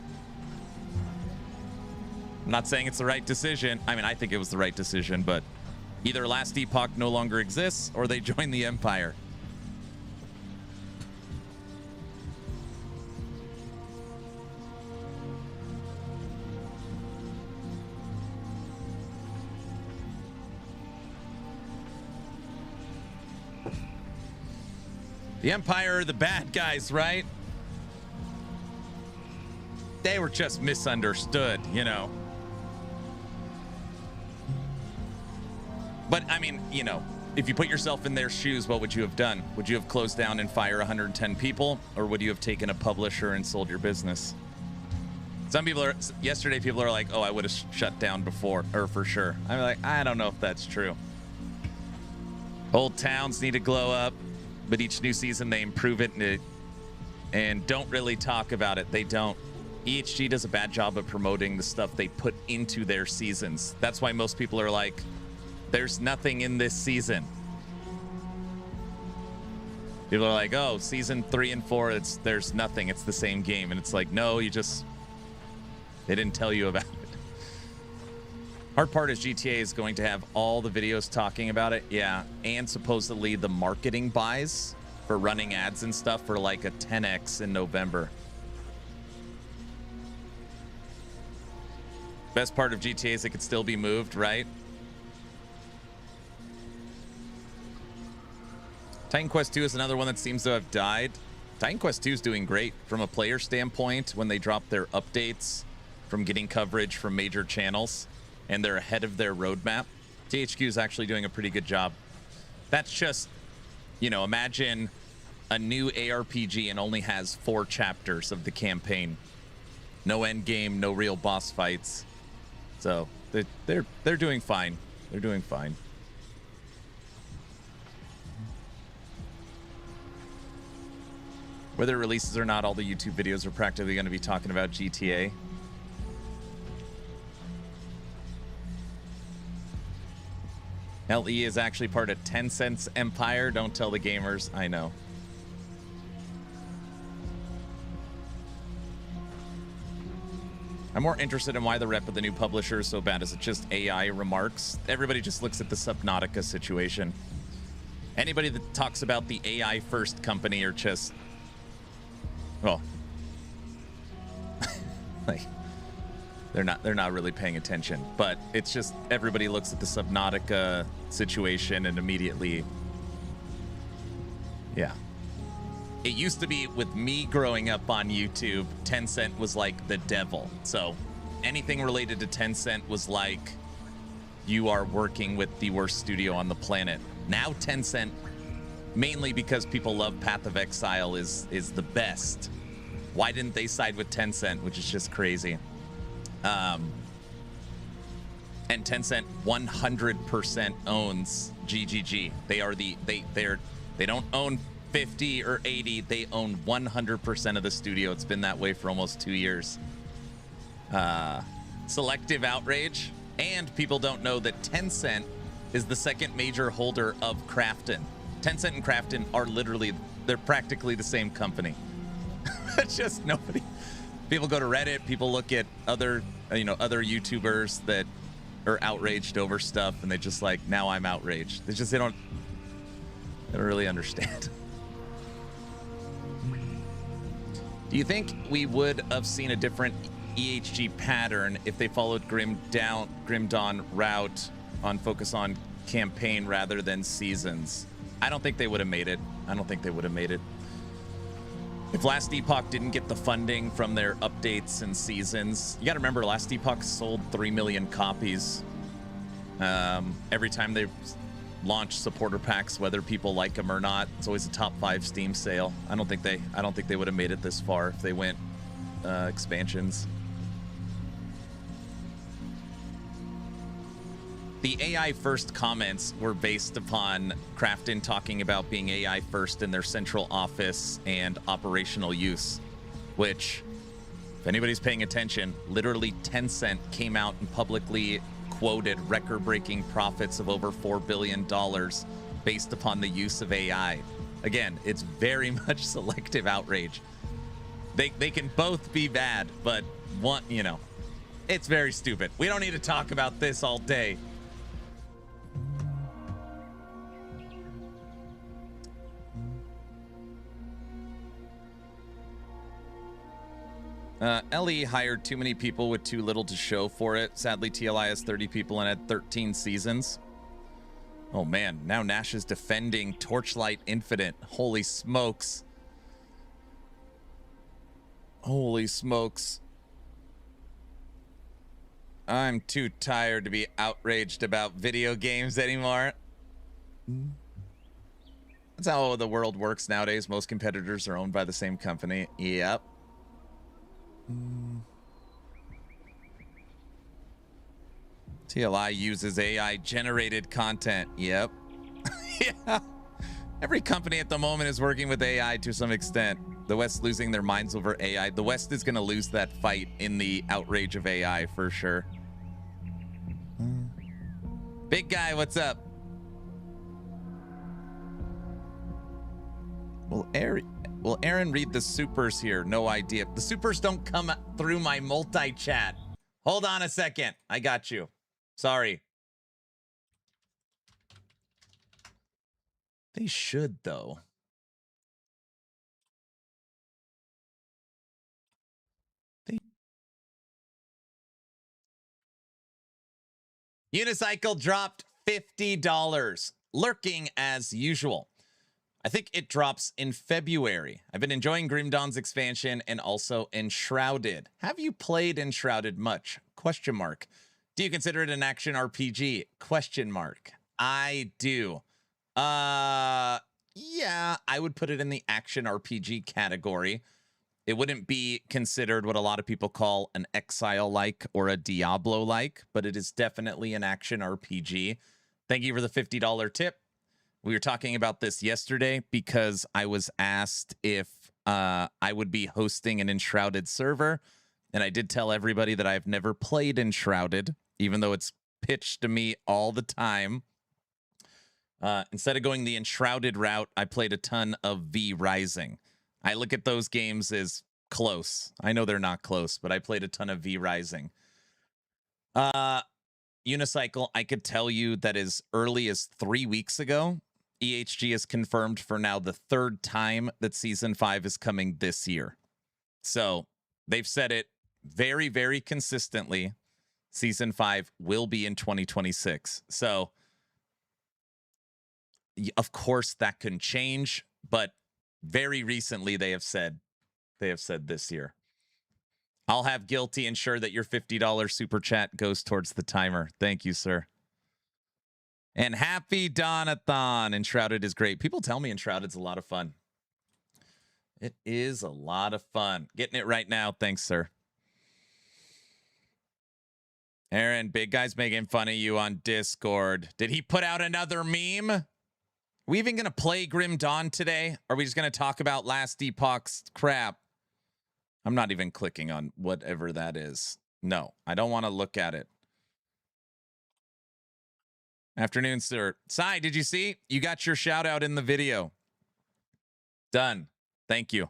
I'm not saying it's the right decision. I mean, I think it was the right decision, but either last epoch no longer exists or they join the Empire. The Empire are the bad guys, right? They were just misunderstood, you know. But, I mean, you know, if you put yourself in their shoes, what would you have done? Would you have closed down and fire 110 people? Or would you have taken a publisher and sold your business? Some people are, yesterday people are like, oh, I would have shut down before, or for sure. I'm like, I don't know if that's true. Old towns need to glow up. But each new season, they improve it and don't really talk about it. They don't. EHG does a bad job of promoting the stuff they put into their seasons. That's why most people are like, there's nothing in this season. People are like, oh, season 3 and 4, there's nothing. It's the same game. And it's like, no, they didn't tell you about it. Hard part is GTA is going to have all the videos talking about it. Yeah, and supposedly the marketing buys for running ads and stuff for like a 10x in November. Best part of GTA is it could still be moved, right? Titan Quest 2 is another one that seems to have died. Titan Quest 2 is doing great from a player standpoint when they drop their updates from getting coverage from major channels. And they're ahead of their roadmap. THQ is actually doing a pretty good job. That's just, you know, imagine a new ARPG and only has 4 chapters of the campaign. No end game, no real boss fights. So they're doing fine. They're doing fine. Whether it releases or not, all the YouTube videos are practically going to be talking about GTA. LE is actually part of Tencent's empire. Don't tell the gamers. I know. I'm more interested in why the rep of the new publisher is so bad. Is it just AI remarks? Everybody just looks at the Subnautica situation. Anybody that talks about the AI first company are just, well, like, they're not really paying attention. But it's just everybody looks at the Subnautica situation and immediately, yeah. It used to be with me growing up on YouTube, Tencent was like the devil. So anything related to Tencent was like, you are working with the worst studio on the planet. Now Tencent, mainly because people love Path of Exile, is the best. Why didn't they side with Tencent, which is just crazy. And Tencent 100% owns GGG. They are they don't own 50 or 80. They own 100% of the studio. It's been that way for almost 2 years. Selective outrage. And people don't know that Tencent is the second major holder of Crafton. Tencent and Crafton are literally, they're practically the same company. It's just nobody. People go to Reddit, people look at other YouTubers that are outraged over stuff, and they just like, now I'm outraged. They don't really understand. Do you think we would have seen a different EHG pattern if they followed Grim Dawn route on focus on campaign rather than seasons? I don't think they would have made it. I don't think they would have made it. If Last Epoch didn't get the funding from their updates and seasons, you got to remember Last Epoch sold 3 million copies every time they launch supporter packs, whether people like them or not. It's always a top 5 Steam sale. I don't think they would have made it this far if they went expansions. The AI first comments were based upon Crafton talking about being AI first in their central office and operational use, which, if anybody's paying attention, literally Tencent came out and publicly quoted record-breaking profits of over $4 billion based upon the use of AI. Again, it's very much selective outrage. They can both be bad, but one, you know, it's very stupid. We don't need to talk about this all day. LE hired too many people with too little to show for it. Sadly, TLI has 30 people and had 13 seasons. Oh man, now Nash is defending Torchlight Infinite. Holy smokes. Holy smokes. I'm too tired to be outraged about video games anymore. That's how the world works nowadays. Most competitors are owned by the same company. Yep. TLI uses AI generated content. Yep. Yeah. Every company at the moment is working with AI to some extent. The West losing their minds over AI. The West is going to lose that fight in the outrage of AI for sure. Big guy, what's up? Will Aaron read the supers here? No idea. The supers don't come through my multi-chat. Hold on a second. I got you. Sorry. They should, though. Unicycle dropped $50. Lurking as usual. I think it drops in February. I've been enjoying Grim Dawn's expansion and also Enshrouded. Have you played Enshrouded much? Question mark. Do you consider it an action RPG? Question mark. I do. Yeah, I would put it in the action RPG category. It wouldn't be considered what a lot of people call an Exile-like or a Diablo-like, but it is definitely an action RPG. Thank you for the $50 tip. We were talking about this yesterday because I was asked if I would be hosting an Enshrouded server, and I did tell everybody that I've never played Enshrouded, even though it's pitched to me all the time. Instead of going the Enshrouded route, I played a ton of V Rising. I look at those games as close. I know they're not close, but I played a ton of V Rising. Unicycle, I could tell you that as early as 3 weeks ago, EHG has confirmed for now the third time that Season 5 is coming this year. So they've said it very, very consistently. Season 5 will be in 2026. So, of course, that can change, but very recently they have said this year. I'll have Guilty ensure that your $50 super chat goes towards the timer. Thank you, sir. And happy Dawn-A-Thon. Enshrouded is great. People tell me Enshrouded's a lot of fun. It is a lot of fun. Getting it right now. Thanks, sir. Aaron, big guy's making fun of you on Discord. Did he put out another meme? Are we even going to play Grim Dawn today? Or are we just going to talk about Last Epoch's crap? I'm not even clicking on whatever that is. No, I don't want to look at it. Afternoon, sir. Sai, did you see? You got your shout out in the video. Done. Thank you. Is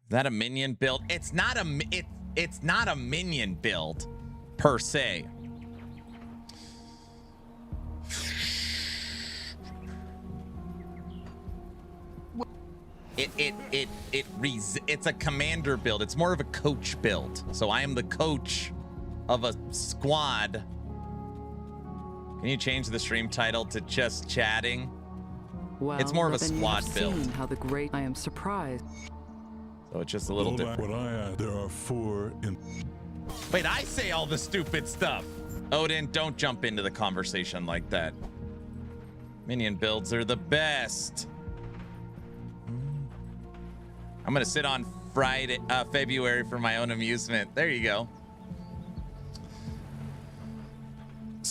that a minion build? It's not a minion build per se. It's a commander build. It's more of a coach build. So I am the coach of a squad. Can you change the stream title to just chatting? Well, it's more of a squad build. How the great I am surprised. So it's just a little different. What I add, there are 4 in. Wait, I say all the stupid stuff. Odin, don't jump into the conversation like that. Minion builds are the best. I'm gonna sit on February for my own amusement. There you go.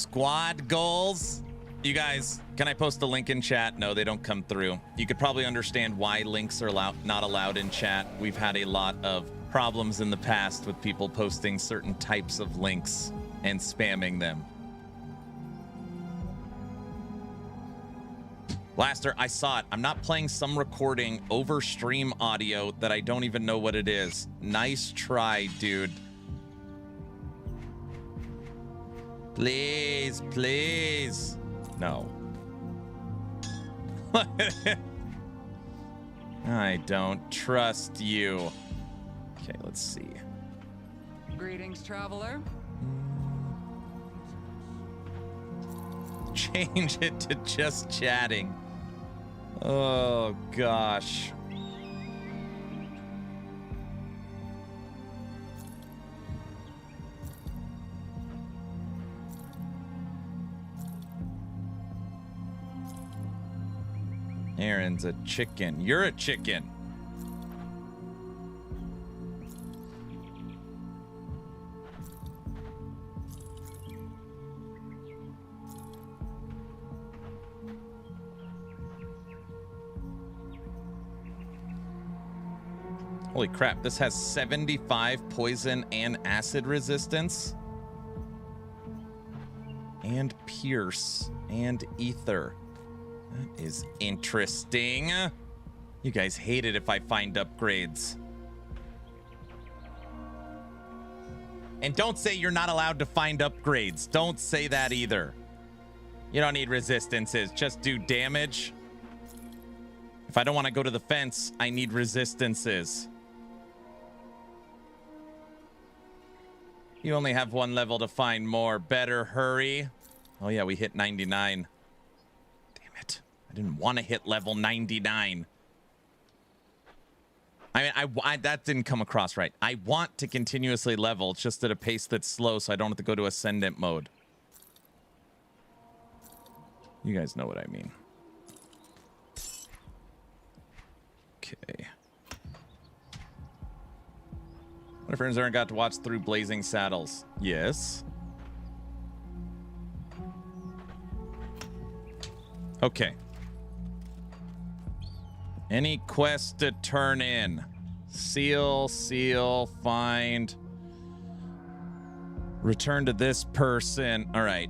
squad goals. You guys, can I post a link in chat? No, they don't come through. You could probably understand why links are not allowed in chat. We've had a lot of problems in the past with people posting certain types of links and spamming them. Blaster, I saw it. I'm not playing some recording over stream audio that I don't even know what it is. Nice try, dude. Please, please. No. I don't trust you. Okay, let's see. Greetings, traveler. Change it to just chatting. Oh, gosh. Aaron's a chicken. You're a chicken. Holy crap, this has 75 poison and acid resistance. And pierce and ether. That is interesting. You guys hate it if I find upgrades. And don't say you're not allowed to find upgrades. Don't say that either. You don't need resistances. Just do damage. If I don't want to go to the fence, I need resistances. You only have one level to find more. Better hurry. Oh yeah, we hit 99. Damn it. I didn't want to hit level 99. I mean, that didn't come across right. I want to continuously level, just at a pace that's slow so I don't have to go to ascendant mode. You guys know what I mean. Okay. My friends aren't got to watch through Blazing Saddles. Yes. Okay. Any quest to turn in? Seal, find. Return to this person. All right.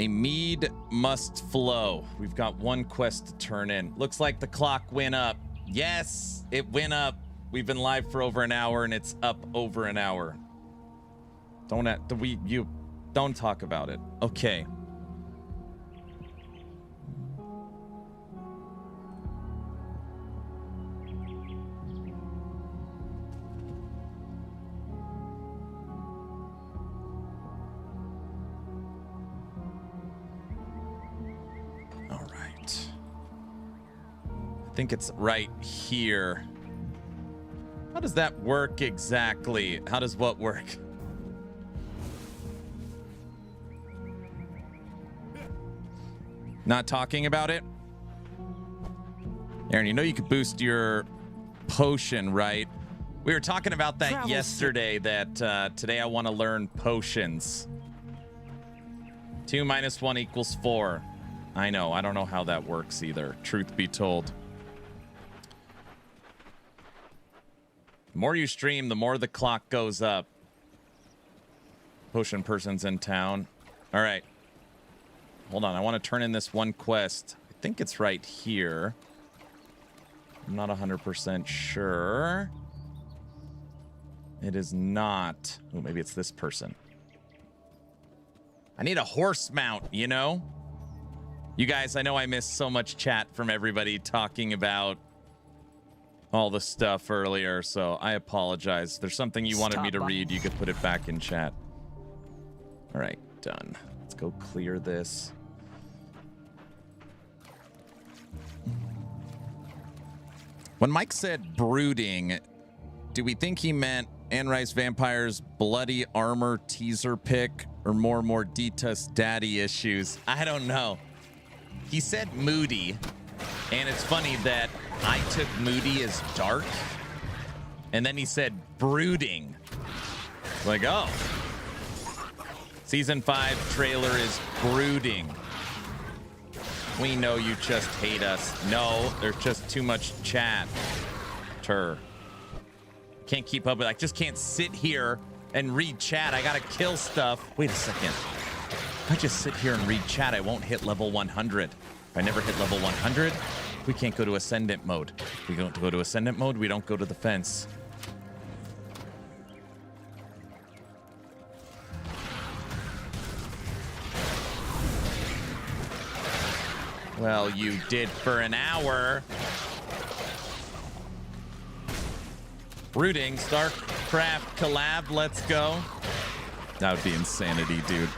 A mead must flow. We've got one quest to turn in. Looks like the clock went up. Yes, it went up. We've been live for over an hour and it's up over an hour. Don't talk about it. Okay. All right. I think it's right here. How does that work exactly? How does what work? Not talking about it? Aaron, you know you could boost your potion, right? We were talking about that yesterday, that today I want to learn potions. 2 minus 1 equals 4. I know, I don't know how that works either, truth be told. The more you stream, the more the clock goes up. Potion person's in town. All right. Hold on. I want to turn in this one quest. I think it's right here. I'm not 100% sure. It is not. Oh, maybe it's this person. I need a horse mount, you know? You guys, I know I missed so much chat from everybody talking about all the stuff earlier, so I apologize. If there's something you wanted me to read, you could put it back in chat. All right, done. Let's go clear this. When Mike said brooding, do we think he meant Anne Rice Vampire's bloody armor teaser pick or more Dita's daddy issues? I don't know. He said moody, and it's funny that I took moody as dark, and then he said brooding. Like, oh. Season 5 trailer is brooding. We know you just hate us. No, there's just too much chat. Can't keep up with it. I just can't sit here and read chat. I gotta kill stuff. Wait a second. If I just sit here and read chat, I won't hit level 100. If I never hit level 100, we can't go to Ascendant mode. If we don't go to Ascendant mode, we don't go to the fence. Well, you did for an hour. Rooting, StarCraft collab, let's go. That would be insanity, dude.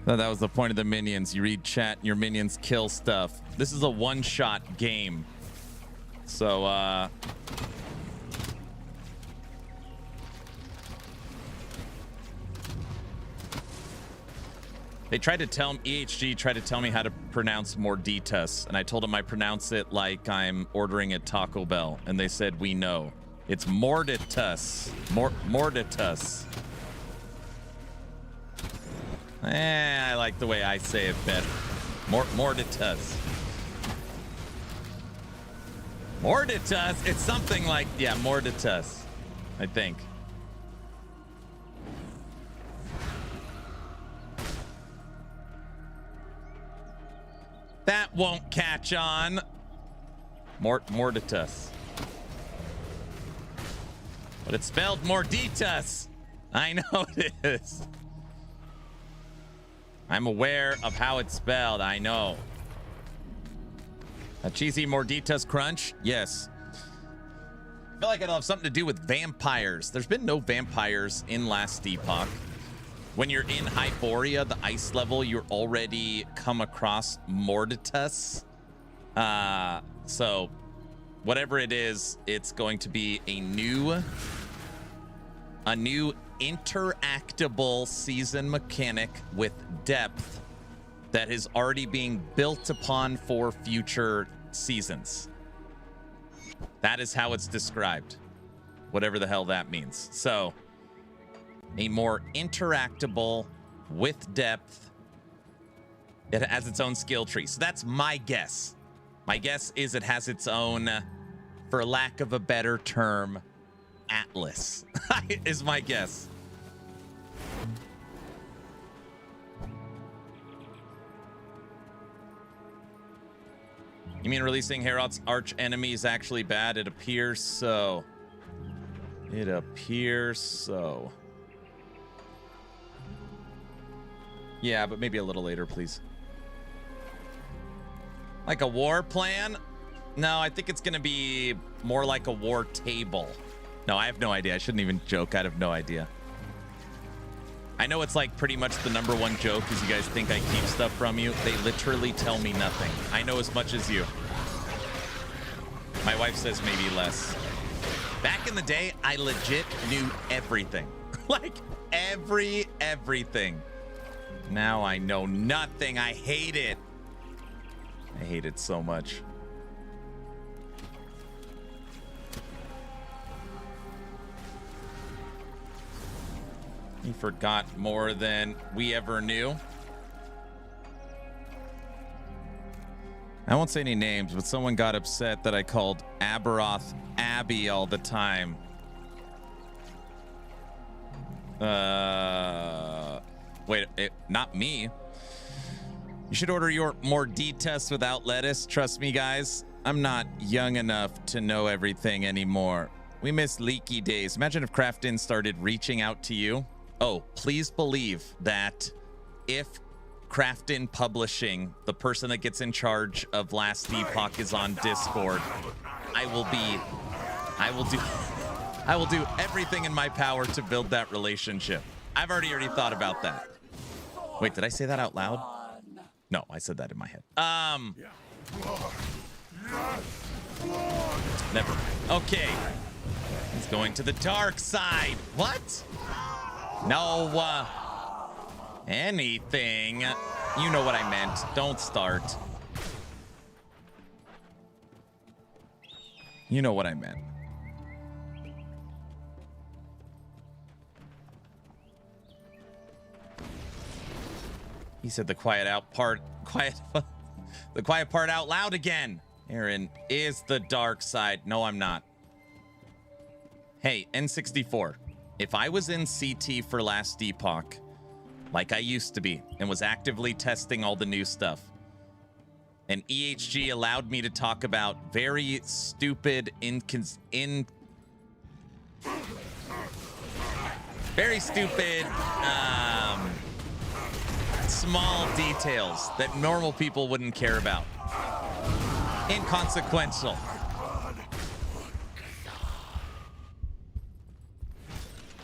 No, that was the point of the minions. You read chat, and your minions kill stuff. This is a one-shot game. So, they tried to tell EHG tried to tell me how to pronounce Morditas, and I told them I pronounce it like I'm ordering at Taco Bell, and they said we know. It's Morditas. Morditas. I like the way I say it better. Morditas. Morditas. It's something like, yeah, Morditas, I think. That won't catch on. Morditas. But it's spelled Morditas. I know it is. I'm aware of how it's spelled. I know. A cheesy Morditas crunch? Yes. I feel like it'll have something to do with vampires. There's been no vampires in Last Epoch. When you're in Hyboria, the ice level, you're already come across Morditas. So whatever it is, it's going to be a new interactable season mechanic with depth that is already being built upon for future seasons. That is how it's described, whatever the hell that means. So a more interactable with depth. It has its own skill tree. So that's my guess. My guess is it has its own, for lack of a better term, atlas is my guess. You mean releasing Herald's arch enemy is actually bad? It appears so. It appears so. Yeah, but maybe a little later, please. Like a war plan? No, I think it's going to be more like a war table. No, I have no idea. I shouldn't even joke. I have no idea. I know it's like pretty much the #1 joke is you guys think I keep stuff from you. They literally tell me nothing. I know as much as you. My wife says maybe less. Back in the day, I legit knew everything. Like everything. Now I know nothing. I hate it. I hate it so much. He forgot more than we ever knew. I won't say any names, but someone got upset that I called Aberoth Abby all the time. Wait, not me. You should order your more D-tests without lettuce. Trust me, guys. I'm not young enough to know everything anymore. We miss leaky days. Imagine if Crafton started reaching out to you. Oh, please believe that if Crafton Publishing, the person that gets in charge of Last Epoch, is on Discord, I will do everything in my power to build that relationship. I've already thought about that. Wait, did I say that out loud? No, I said that in my head. Never mind. Okay. He's going to the dark side. What? No, anything. You know what I meant. Don't start. You know what I meant. He said the quiet part out loud again. Aaron is the dark side. No, I'm not. Hey, N64. If I was in CT for Last Epoch, like I used to be, and was actively testing all the new stuff, and EHG allowed me to talk about very stupid, very stupid, small details that normal people wouldn't care about. Inconsequential.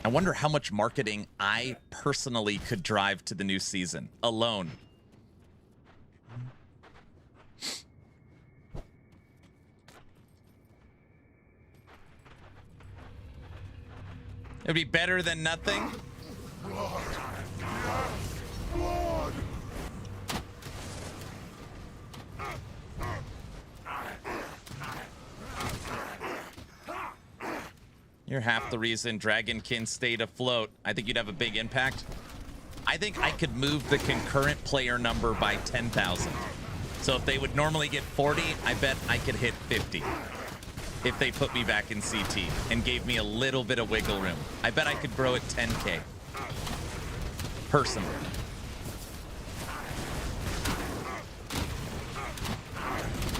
I wonder how much marketing I personally could drive to the new season alone. It'd be better than nothing. You're half the reason Dragonkin stayed afloat. I think you'd have a big impact. I think I could move the concurrent player number by 10,000. So if they would normally get 40, I bet I could hit 50. If they put me back in CT and gave me a little bit of wiggle room. I bet I could grow it 10K. Personally.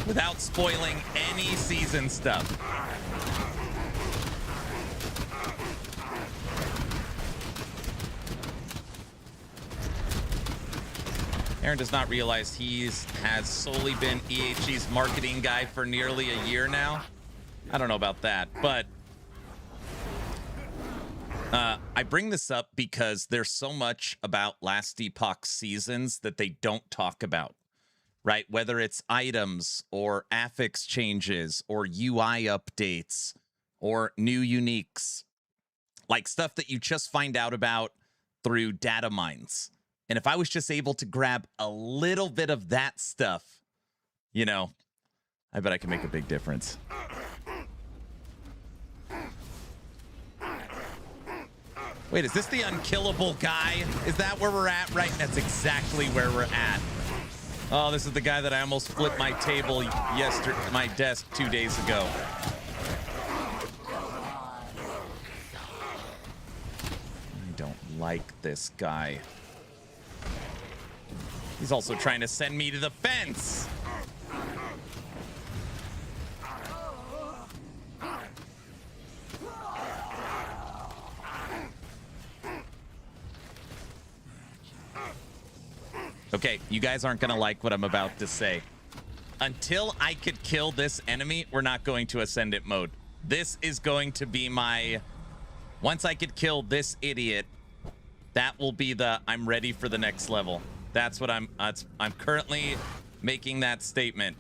Without spoiling any season stuff. Aaron does not realize has solely been EHG's marketing guy for nearly a year now. I don't know about that, but I bring this up because there's so much about Last Epoch seasons that they don't talk about, right? Whether it's items or affix changes or UI updates or new uniques, like stuff that you just find out about through data mines. And if I was just able to grab a little bit of that stuff, you know, I bet I can make a big difference. Wait, is this the unkillable guy? Is that where we're at? Right, that's exactly where we're at. Oh, this is the guy that I almost flipped my table my desk 2 days ago. I don't like this guy. He's also trying to send me to the fence. Okay, you guys aren't gonna like what I'm about to say. Until I could kill this enemy, we're not going to Ascendant mode. This is going to be my... Once I could kill this idiot, that will be the I'm ready for the next level. That's what I'm currently making that statement.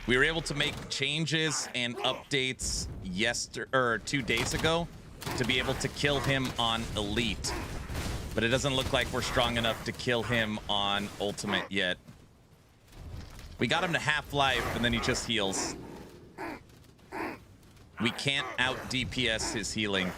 We were able to make changes and updates 2 days ago to be able to kill him on Elite. But it doesn't look like we're strong enough to kill him on Ultimate yet. We got him to half-life and then he just heals. We can't out DPS his healing.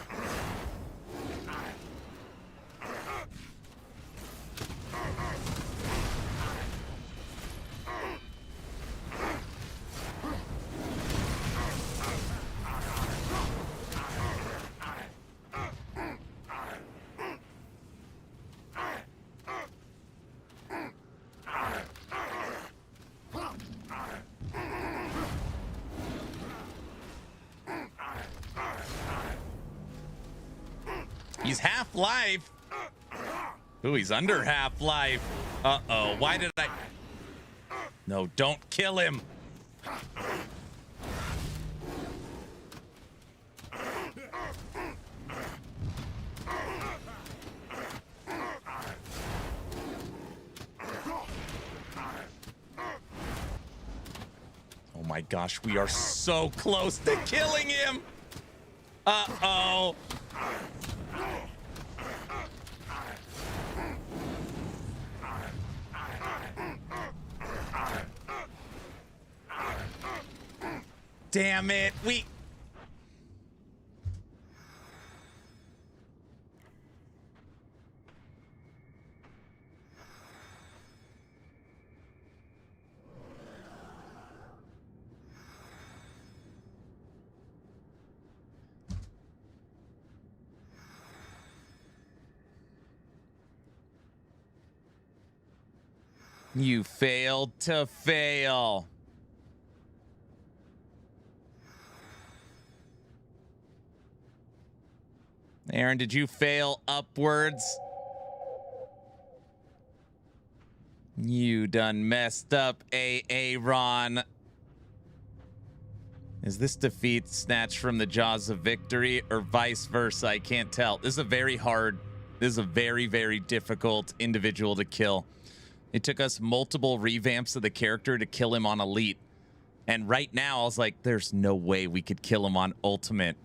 He's half-life. Ooh, he's under half-life. Uh-oh, why did I... No, don't kill him. Oh my gosh, we are so close to killing him. Uh-oh. Damn it, You failed to fail. Aaron, did you fail upwards? You done messed up, Aaron. Is this defeat snatched from the jaws of victory or vice versa? I can't tell. This is a very very, very difficult individual to kill. It took us multiple revamps of the character to kill him on Elite. And right now, I was like, there's no way we could kill him on Ultimate.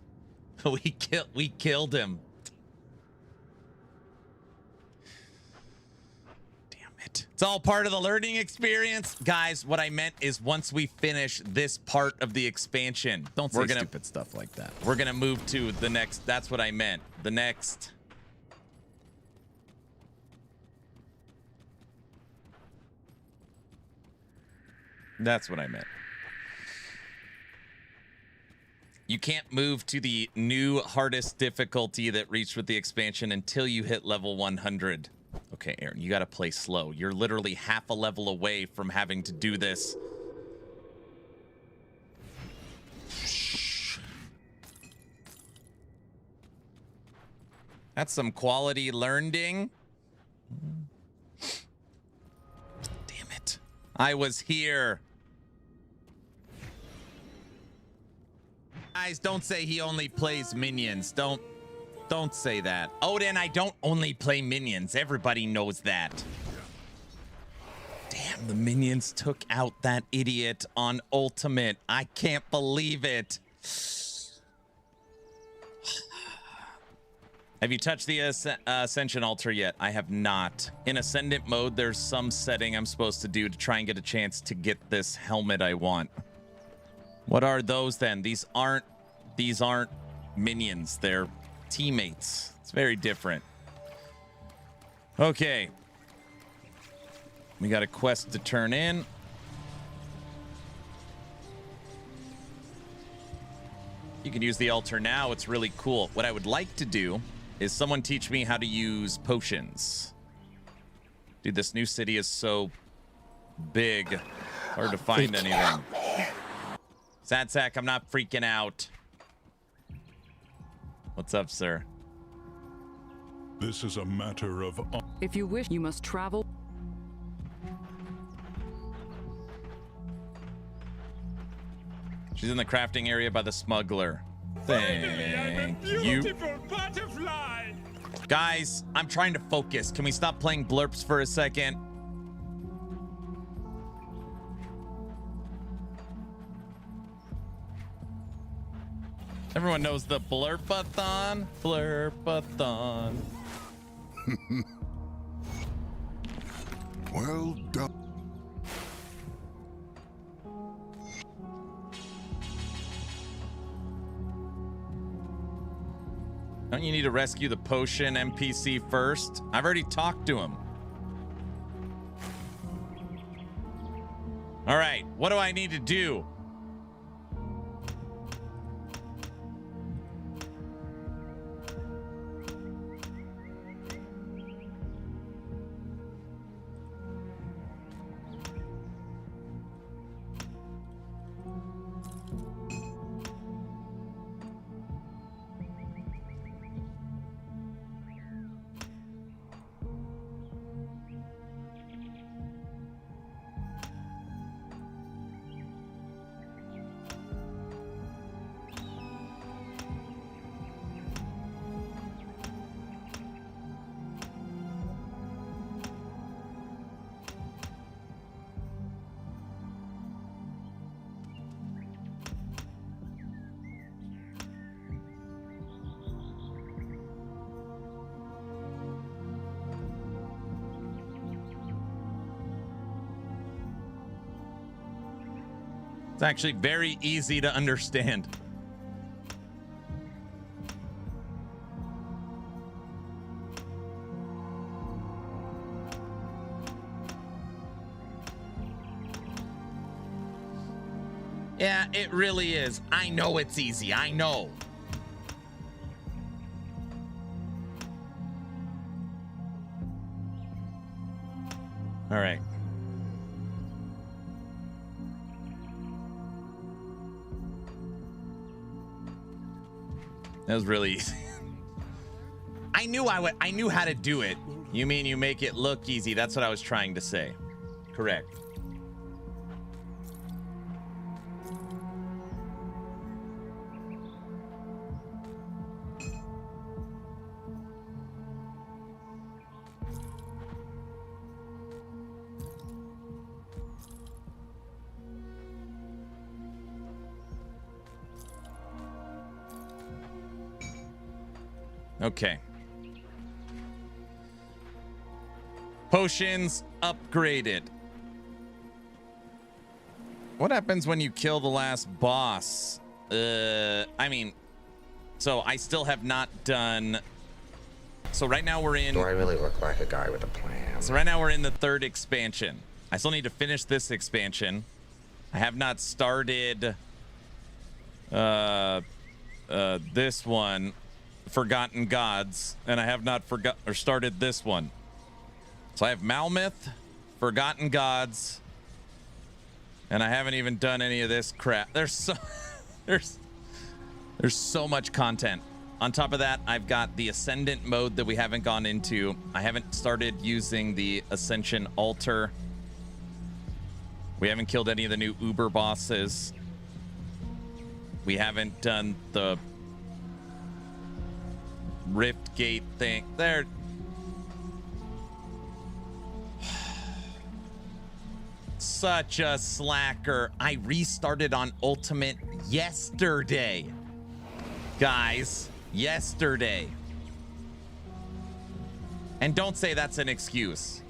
We killed him. It's all part of the learning experience. Guys, what I meant is once we finish this part of the expansion, Don't say stupid stuff like that. We're going to move to the next. That's what I meant. The next. That's what I meant. You can't move to the new hardest difficulty that reached with the expansion until you hit level 100. Okay, Aaron, you got to play slow. You're literally half a level away from having to do this. That's some quality learning. Damn it. I was here. Guys, don't say he only plays minions. Don't say that. Odin, I don't only play minions. Everybody knows that. Damn, the minions took out that idiot on Ultimate. I can't believe it. Have you touched the Ascension altar yet? I have not. In Ascendant mode, there's some setting I'm supposed to do to try and get a chance to get this helmet I want. What are those then? These aren't minions. They're teammates. It's very different. Okay. We got a quest to turn in. You can use the altar now. It's really cool. What I would like to do is someone teach me how to use potions. Dude, this new city is so big. Hard to find anything. Sad sack, I'm not freaking out. What's up, sir? This is a matter of... If you wish, you must travel. She's in the crafting area by the smuggler. Thank you. Butterfly. Guys, I'm trying to focus. Can we stop playing blurps for a second? Everyone knows the blurp-a-thon. Blurp-a-thon. Well done. Don't you need to rescue the potion NPC first? I've already talked to him. All right, what do I need to do? It's actually very easy to understand. Yeah, it really is. I know it's easy. I know. All right. That was really easy. I knew how to do it. You mean you make it look easy? That's what I was trying to say. Correct. Okay. Potions upgraded. What happens when you kill the last boss? I mean, so I still have not done. So right now we're in. Do I really look like a guy with a plan? So right now we're in the 3rd expansion. I still need to finish this expansion. I have not started this one, Forgotten Gods, and I have not started this one. So I have Malmeth, Forgotten Gods, and I haven't even done any of this crap. There's so much content. On top of that, I've got the Ascendant mode that we haven't gone into. I haven't started using the Ascension Altar. We haven't killed any of the new Uber bosses. We haven't done the Rift Gate thing. There. Such a slacker. I restarted on Ultimate yesterday. Guys, yesterday. And don't say that's an excuse.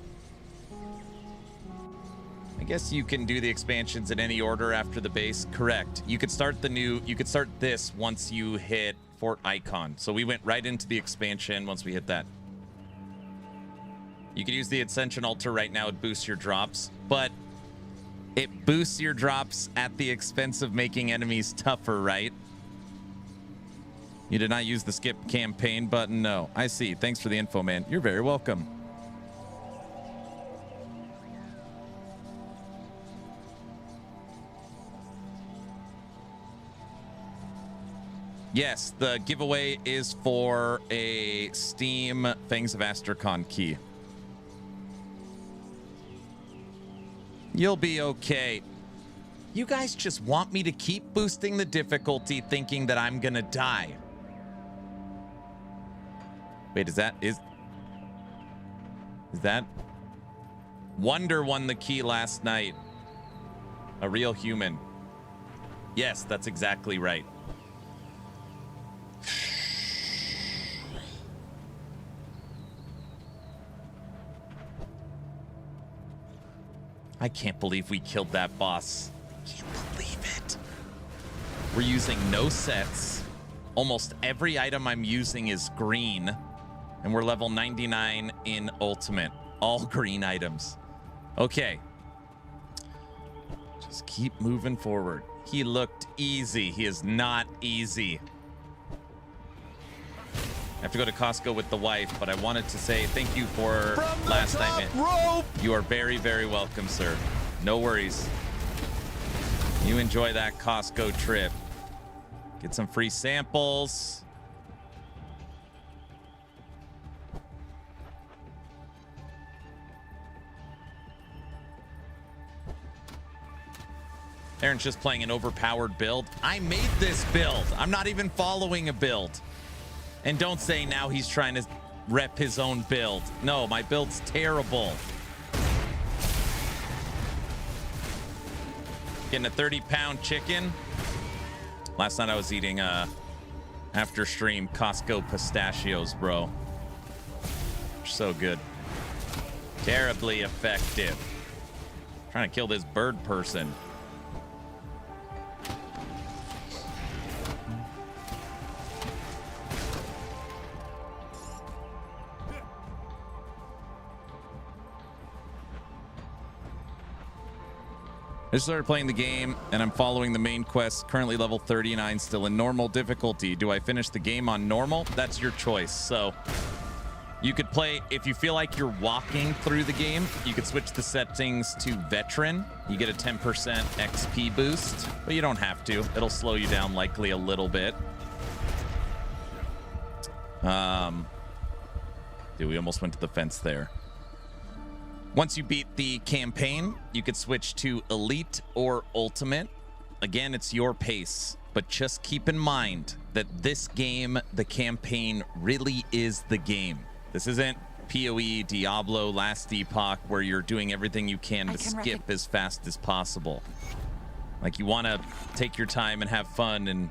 I guess you can do the expansions in any order after the base. Correct. You could start this once you hit Fort Icon. So we went right into the expansion once we hit that. You could use the Ascension Altar right now. It boosts your drops, but it boosts your drops at the expense of making enemies tougher, right? You did not use the skip campaign button? No. I see. Thanks for the info, man. You're very welcome. Yes, the giveaway is for a Steam Fangs of Asterkarn key. You'll be okay. You guys just want me to keep boosting the difficulty thinking that I'm gonna die. Wait, is that Wonder won the key last night? A real human. Yes, that's exactly right. I can't believe we killed that boss. Can't believe it. We're using no sets. Almost every item I'm using is green. And we're level 99 in Ultimate. All green items. Okay. Just keep moving forward. He looked easy. He is not easy. I have to go to Costco with the wife, but I wanted to say thank you for last night. You are very, very welcome, sir. No worries. You enjoy that Costco trip. Get some free samples. Aaron's just playing an overpowered build. I made this build. I'm not even following a build. And don't say now he's trying to rep his own build. No, my build's terrible. Getting a 30-pound chicken. Last night I was eating after stream Costco pistachios, bro. So good. Terribly effective. Trying to kill this bird person. I just started playing the game and I'm following the main quest, currently level 39, still in normal difficulty. Do I finish the game on normal? That's your choice. So you could play, if you feel like you're walking through the game, you could switch the settings to veteran. You get a 10% XP boost, but you don't have to. It'll slow you down likely a little bit. Dude, we almost went to the fence there. Once you beat the campaign, you could switch to Elite or Ultimate. Again, it's your pace, but just keep in mind that this game, the campaign, really is the game. This isn't PoE, Diablo, Last Epoch, where you're doing everything you can to skip as fast as possible. Like, you want to take your time and have fun and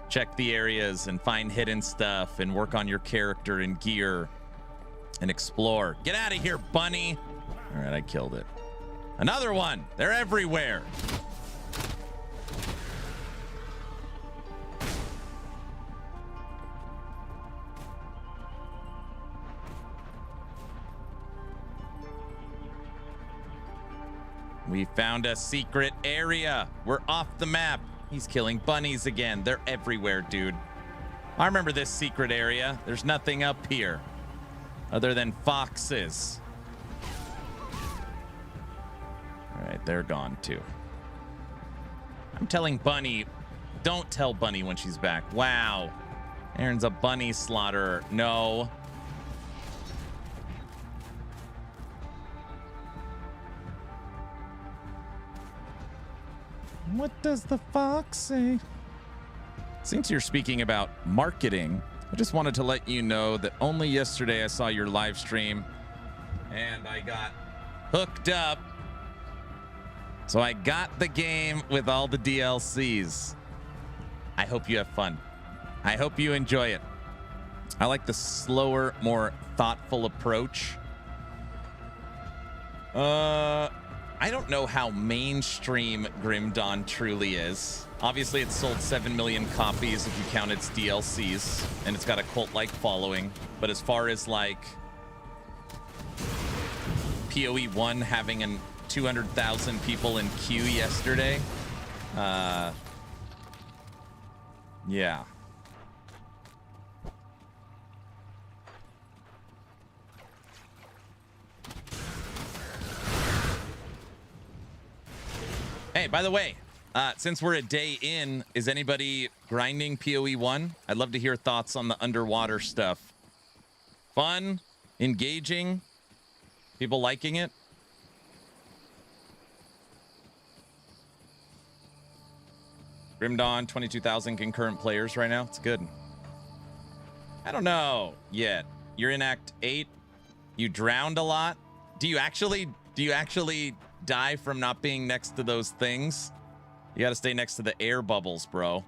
check the areas and find hidden stuff and work on your character and gear and explore. Get out of here, bunny. All right, I killed it. Another one. They're everywhere. We found a secret area. We're off the map. He's killing bunnies again. They're everywhere, dude. I remember this secret area. There's nothing up here other than foxes. All right, they're gone too. I'm telling Bunny, don't tell Bunny when she's back. Wow. Aaron's a bunny slaughterer. No. What does the fox say? Since you're speaking about marketing, I just wanted to let you know that only yesterday I saw your live stream and I got hooked up. So I got the game with all the DLCs. I hope you have fun. I hope you enjoy it. I like the slower, more thoughtful approach. I don't know how mainstream Grim Dawn truly is. Obviously, it's sold 7 million copies if you count its DLCs, and it's got a cult-like following. But as far as, like, PoE 1 having 200,000 people in queue yesterday, yeah. Hey, by the way, since we're a day in, is anybody grinding PoE 1? I'd love to hear thoughts on the underwater stuff. Fun? Engaging? People liking it? Grim Dawn, 22,000 concurrent players right now. It's good. I don't know yet. You're in Act 8. You drowned a lot. Do you actually die from not being next to those things? You got to stay next to the air bubbles, bro.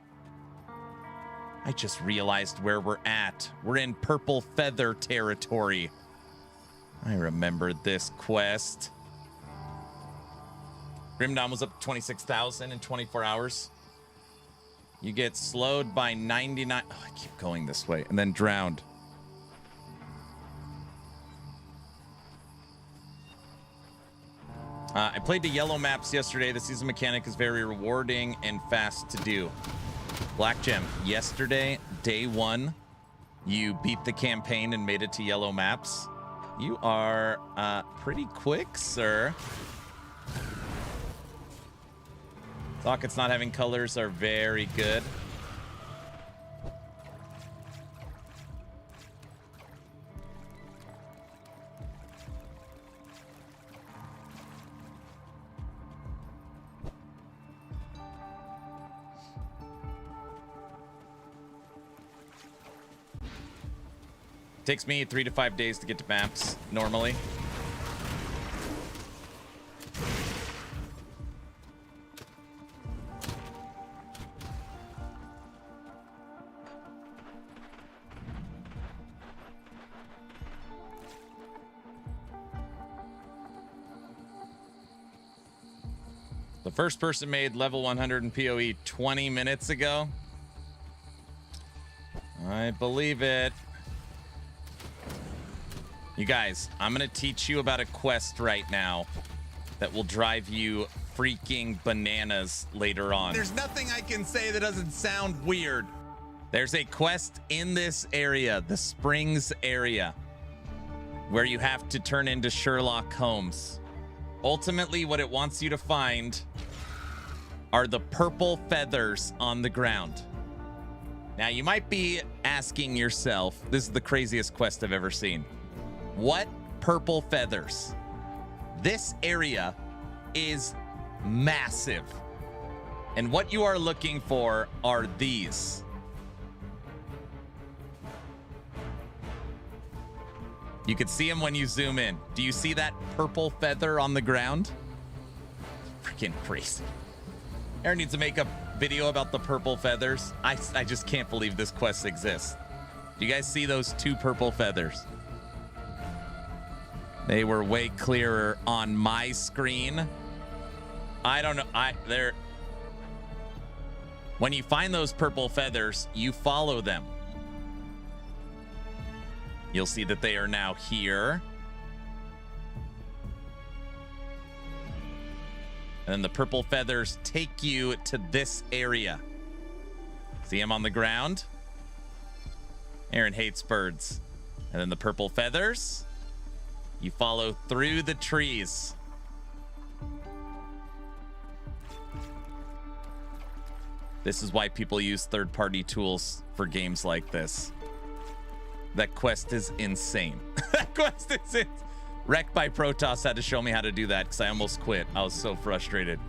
I just realized where we're at. We're in Purple Feather territory. I remember this quest. Grim Dawn was up to 26,000 in 24 hours. You get slowed by 99. Oh, I keep going this way. And then drowned. I played the yellow maps yesterday. The season mechanic is very rewarding and fast to do. Black Gem, yesterday, day 1, you beat the campaign and made it to yellow maps. You are pretty quick, sir. Sockets not having colors are very good. Takes me 3 to 5 days to get to maps normally. The first person made level 100 in PoE 20 minutes ago. I believe it. You guys, I'm going to teach you about a quest right now that will drive you freaking bananas later on. There's nothing I can say that doesn't sound weird. There's a quest in this area, the Springs area, where you have to turn into Sherlock Holmes. Ultimately, what it wants you to find are the purple feathers on the ground. Now, you might be asking yourself, this is the craziest quest I've ever seen. What purple feathers? This area is massive. And what you are looking for are these. You can see them when you zoom in. Do you see that purple feather on the ground? Freaking crazy. Aaron needs to make a video about the purple feathers. I just can't believe this quest exists. Do you guys see those 2 purple feathers? They were way clearer on my screen. I don't know. They're... When you find those purple feathers, you follow them. You'll see that they are now here. And then the purple feathers take you to this area. See them on the ground? Aaron hates birds. And then the purple feathers, you follow through the trees. This is why people use third-party tools for games like this. That quest is insane. That quest is insane. Wreck by Protoss had to show me how to do that because I almost quit. I was so frustrated.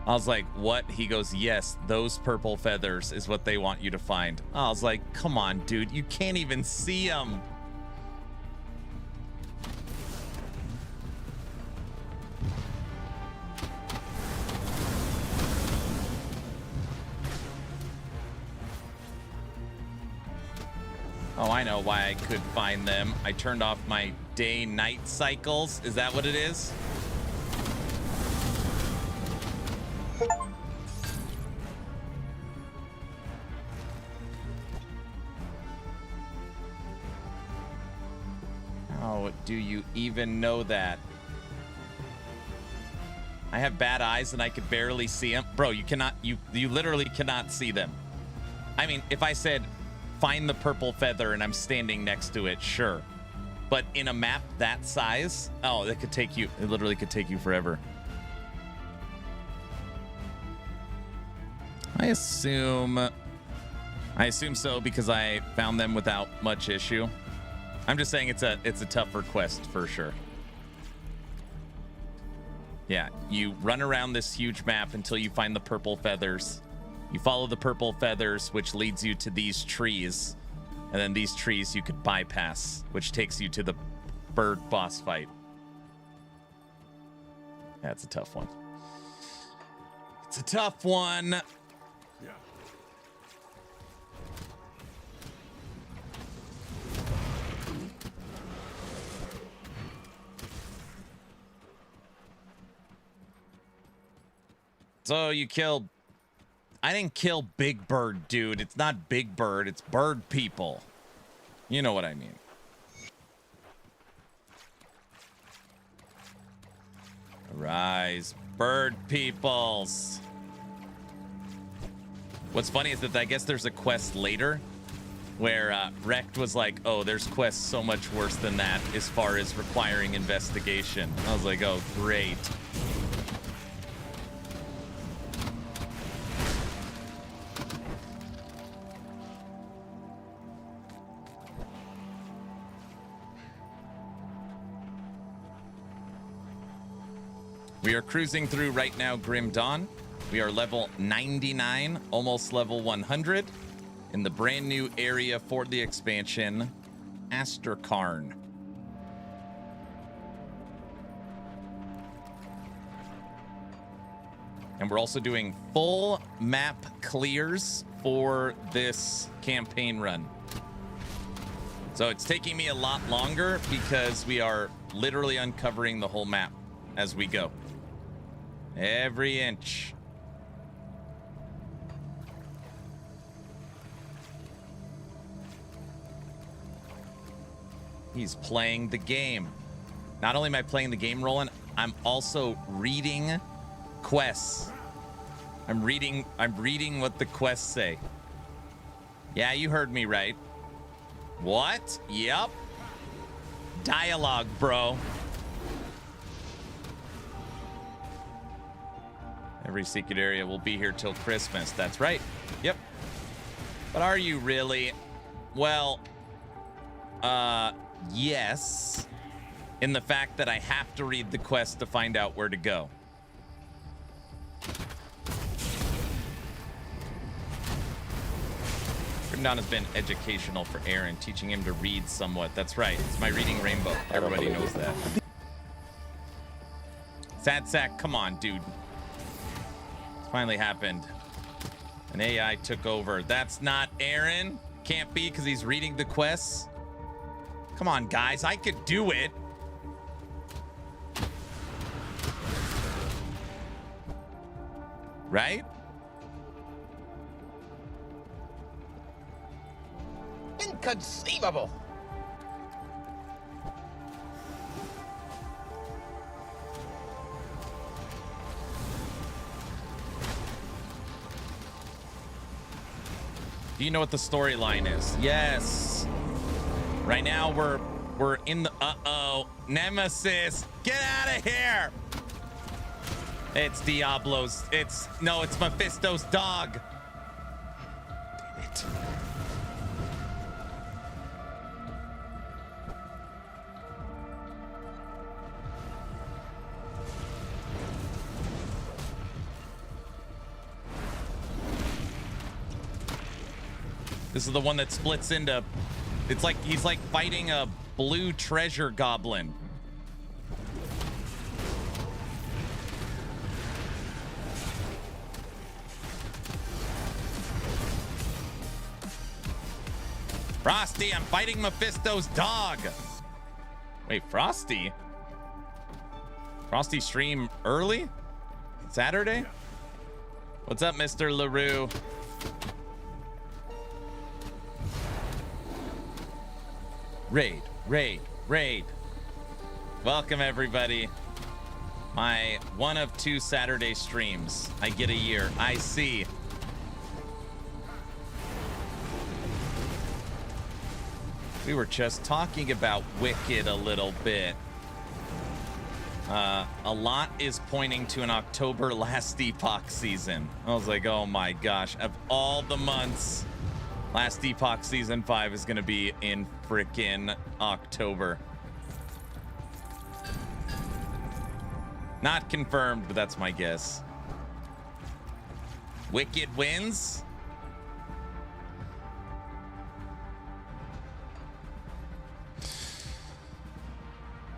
I was like, what? He goes, yes, those purple feathers is what they want you to find. I was like, come on, dude. You can't even see them. Oh, I know why I could find them. I turned off my day-night cycles. Is that what it is? How do you even know that? I have bad eyes and I could barely see them. Bro, you cannot, you literally cannot see them. I mean, if I said, find the purple feather and I'm standing next to it, sure. But in a map that size, oh, that could take you, it literally could take you forever. I assume so because I found them without much issue. I'm just saying it's a tougher quest for sure. Yeah, you run around this huge map until you find the purple feathers. You follow the purple feathers, which leads you to these trees. And then these trees you could bypass, which takes you to the bird boss fight. That's a tough one. It's a tough one. Yeah. So you killed... I didn't kill Big Bird, dude. It's not Big Bird. It's bird people. You know what I mean. Arise, bird peoples. What's funny is that I guess there's a quest later where Wrecked was like, oh, there's quests so much worse than that as far as requiring investigation. I was like, oh, great. We are cruising through right now Grim Dawn. We are level 99, almost level 100, in the brand new area for the expansion, Asterkarn. And we're also doing full map clears for this campaign run. So it's taking me a lot longer because we are literally uncovering the whole map as we go. Every inch. He's playing the game. Not only am I playing the game, Roland, I'm also reading quests. I'm reading what the quests say. Yeah, you heard me right. What? Yep. Dialogue, bro. Every secret area will be here till Christmas. That's right. Yep. But are you really? Well, yes. In the fact that I have to read the quest to find out where to go. Dawn has been educational for Aaron, teaching him to read somewhat. That's right. It's my reading rainbow. Everybody knows that. Sad sack, come on, dude. It's finally happened. An AI took over. That's not Aaron. Can't be because he's reading the quests. Come on, guys. I could do it. Right? Inconceivable. Do you know what the storyline is? Yes. Right now we're in the Nemesis. Get out of here. It's Diablo's. It's Mephisto's dog. Damn it. This is the one that splits into, it's like he's like fighting a blue treasure goblin. Frosty, I'm fighting Mephisto's dog. Wait, Frosty? Frosty stream early? Saturday? What's up, Mr. LaRue? Raid, raid, raid. Welcome, everybody. My one of 2 Saturday streams. I get a year. I see. We were just talking about Wicked a little bit. A lot is pointing to an October last Epoch season. I was like, oh my gosh. Of all the months, last Epoch season 5 is going to be in frickin' October. Not confirmed, but that's my guess. Wicked wins?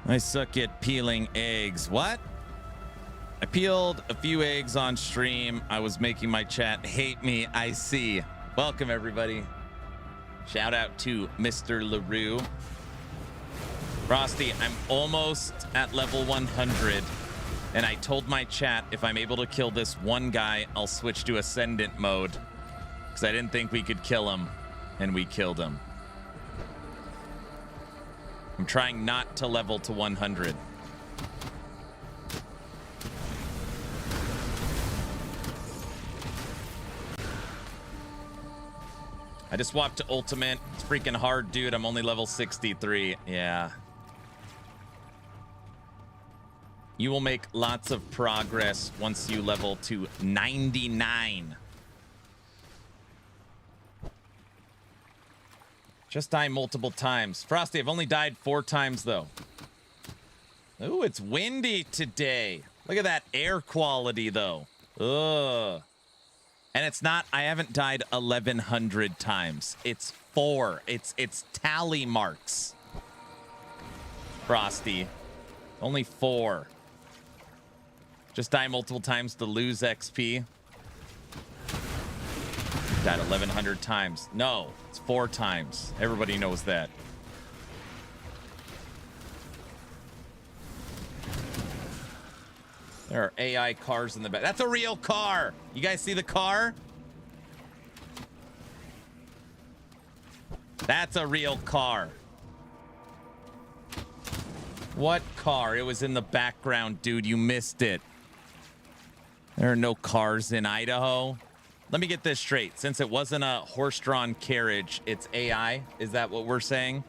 I suck at peeling eggs. What? I peeled a few eggs on stream. I was making my chat hate me. I see. Welcome, everybody. Shout out to Mr. LaRue. Frosty, I'm almost at level 100. And I told my chat if I'm able to kill this one guy, I'll switch to Ascendant mode. Because I didn't think we could kill him. And we killed him. I'm trying not to level to 100. I just swapped to Ultimate. It's freaking hard, dude. I'm only level 63. Yeah. You will make lots of progress once you level to 99. Just die multiple times. Frosty, I've only died 4 times, though. Ooh, it's windy today. Look at that air quality, though. Ugh. And it's not, I haven't died 1,100 times. It's 4. It's tally marks. Frosty. Only 4. Just die multiple times to lose XP. Died 1,100 times. No, it's 4 times. Everybody knows that. There are AI cars in the back. That's a real car. You guys see the car? That's a real car. What car? It was in the background, dude. You missed it. There are no cars in Idaho. Let me get this straight. Since it wasn't a horse-drawn carriage, it's AI. Is that what we're saying?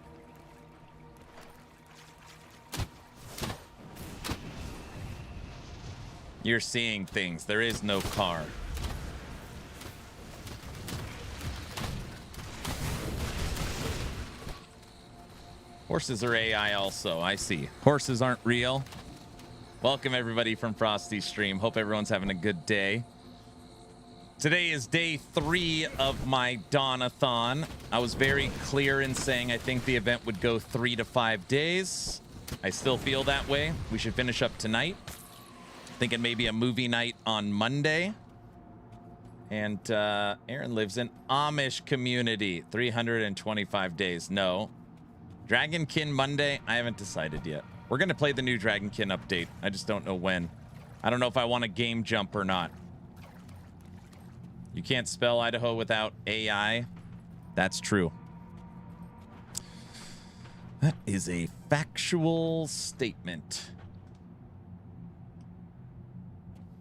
You're seeing things. There is no car. Horses are AI also. I see. Horses aren't real. Welcome everybody from Frosty's stream. Hope everyone's having a good day. Today is day 3 of my Dawn-A-Thon. I was very clear in saying I think the event would go 3 to 5 days. I still feel that way. We should finish up tonight. Thinking maybe a movie night on Monday. And Aaron lives in Amish community. 325 days. No. Dragonkin Monday? I haven't decided yet. We're going to play the new Dragonkin update. I just don't know when. I don't know if I want a game jump or not. You can't spell Idaho without AI. That's true. That is a factual statement.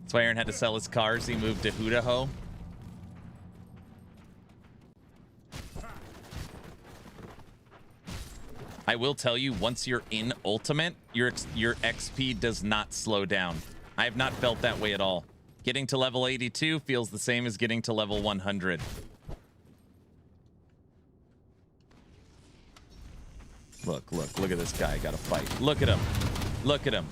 That's why Aaron had to sell his cars. He moved to Idaho. I will tell you, once you're in Ultimate, your XP does not slow down. I have not felt that way at all. Getting to level 82 feels the same as getting to level 100. Look at this guy. Got to fight. Look at him. Look at him.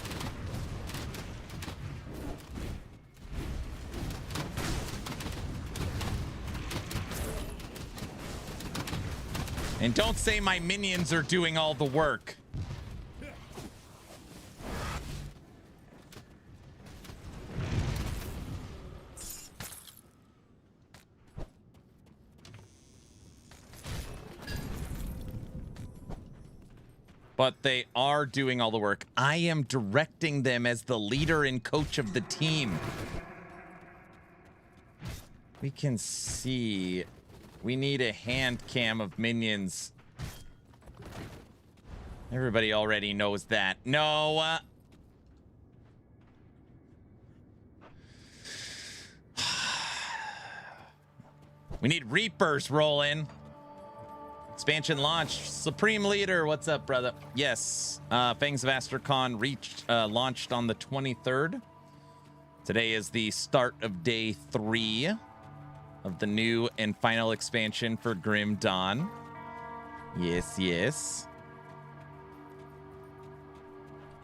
And don't say my minions are doing all the work. But they are doing all the work. I am directing them as the leader and coach of the team. We can see... We need a hand cam of minions. Everybody already knows that. No. We need Reapers roll in. Expansion launch. Supreme Leader, what's up, brother? Yes. Fangs of Asterkarn launched on the 23rd. Today is the start of day 3. Of the new and final expansion for Grim Dawn. Yes, yes.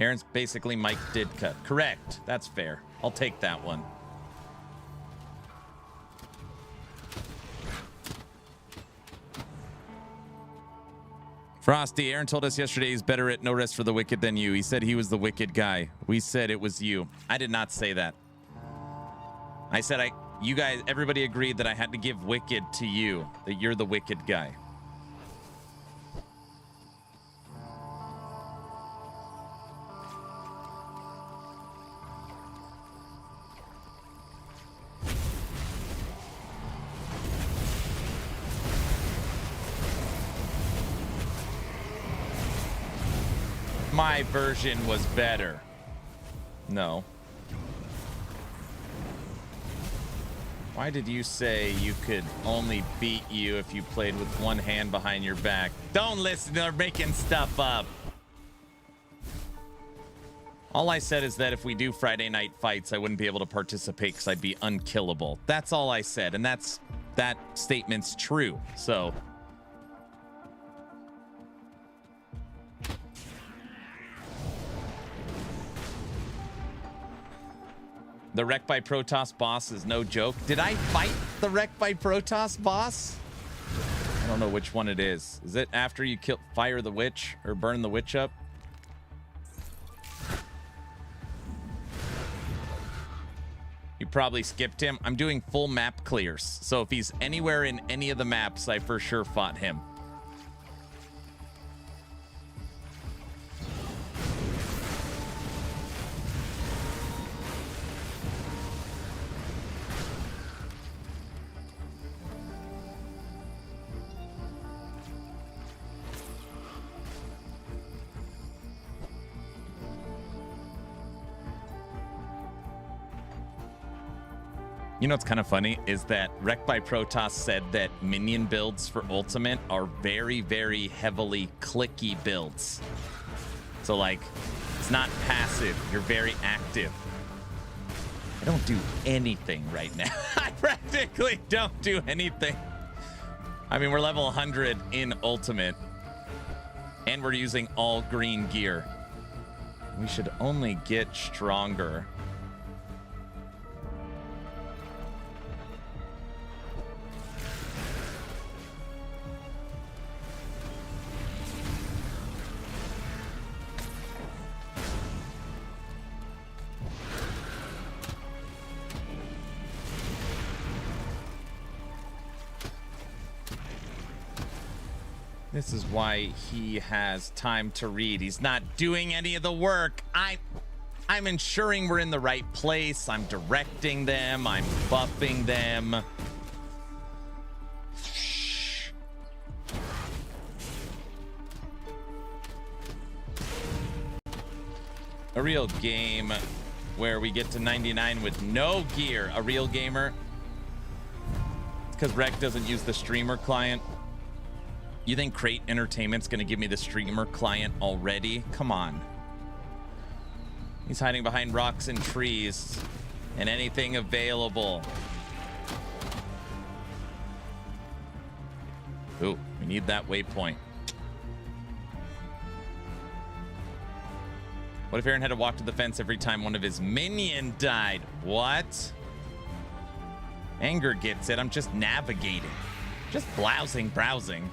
Aaron's basically Mike Didka. Correct. That's fair. I'll take that one. Frosty, Aaron told us yesterday he's better at No Rest for the Wicked than you. He said he was the wicked guy. We said it was you. I did not say that. I said you guys, everybody agreed that I had to give Wicked to you, that you're the wicked guy. My version was better. No. Why did you say you could only beat you if you played with one hand behind your back? Don't listen, they're making stuff up. All I said is that if we do Friday night fights, I wouldn't be able to participate because I'd be unkillable. That's all I said, and that statement's true, so... The Wreck by Protoss boss is no joke. Did I fight the Wreck by Protoss boss? I don't know which one it is. Is it after you fire the witch or burn the witch up? You probably skipped him. I'm doing full map clears. So if he's anywhere in any of the maps, I for sure fought him. You know what's kind of funny is that Wreck by Protoss said that minion builds for Ultimate are very, very heavily clicky builds. So, like, it's not passive. You're very active. I don't do anything right now. I practically don't do anything. I mean, we're level 100 in Ultimate. And we're using all green gear. We should only get stronger. This is why he has time to read. He's not doing any of the work. I'm ensuring we're in the right place. I'm directing them. I'm buffing them. A real game where we get to 99 with no gear. A real gamer. It's because Rec doesn't use the streamer client. You think Crate Entertainment's gonna give me the streamer client already? Come on. He's hiding behind rocks and trees and anything available. Ooh, we need that waypoint. What if Aaron had to walk to the fence every time one of his minions died? What? Anger gets it. I'm just navigating. Just browsing.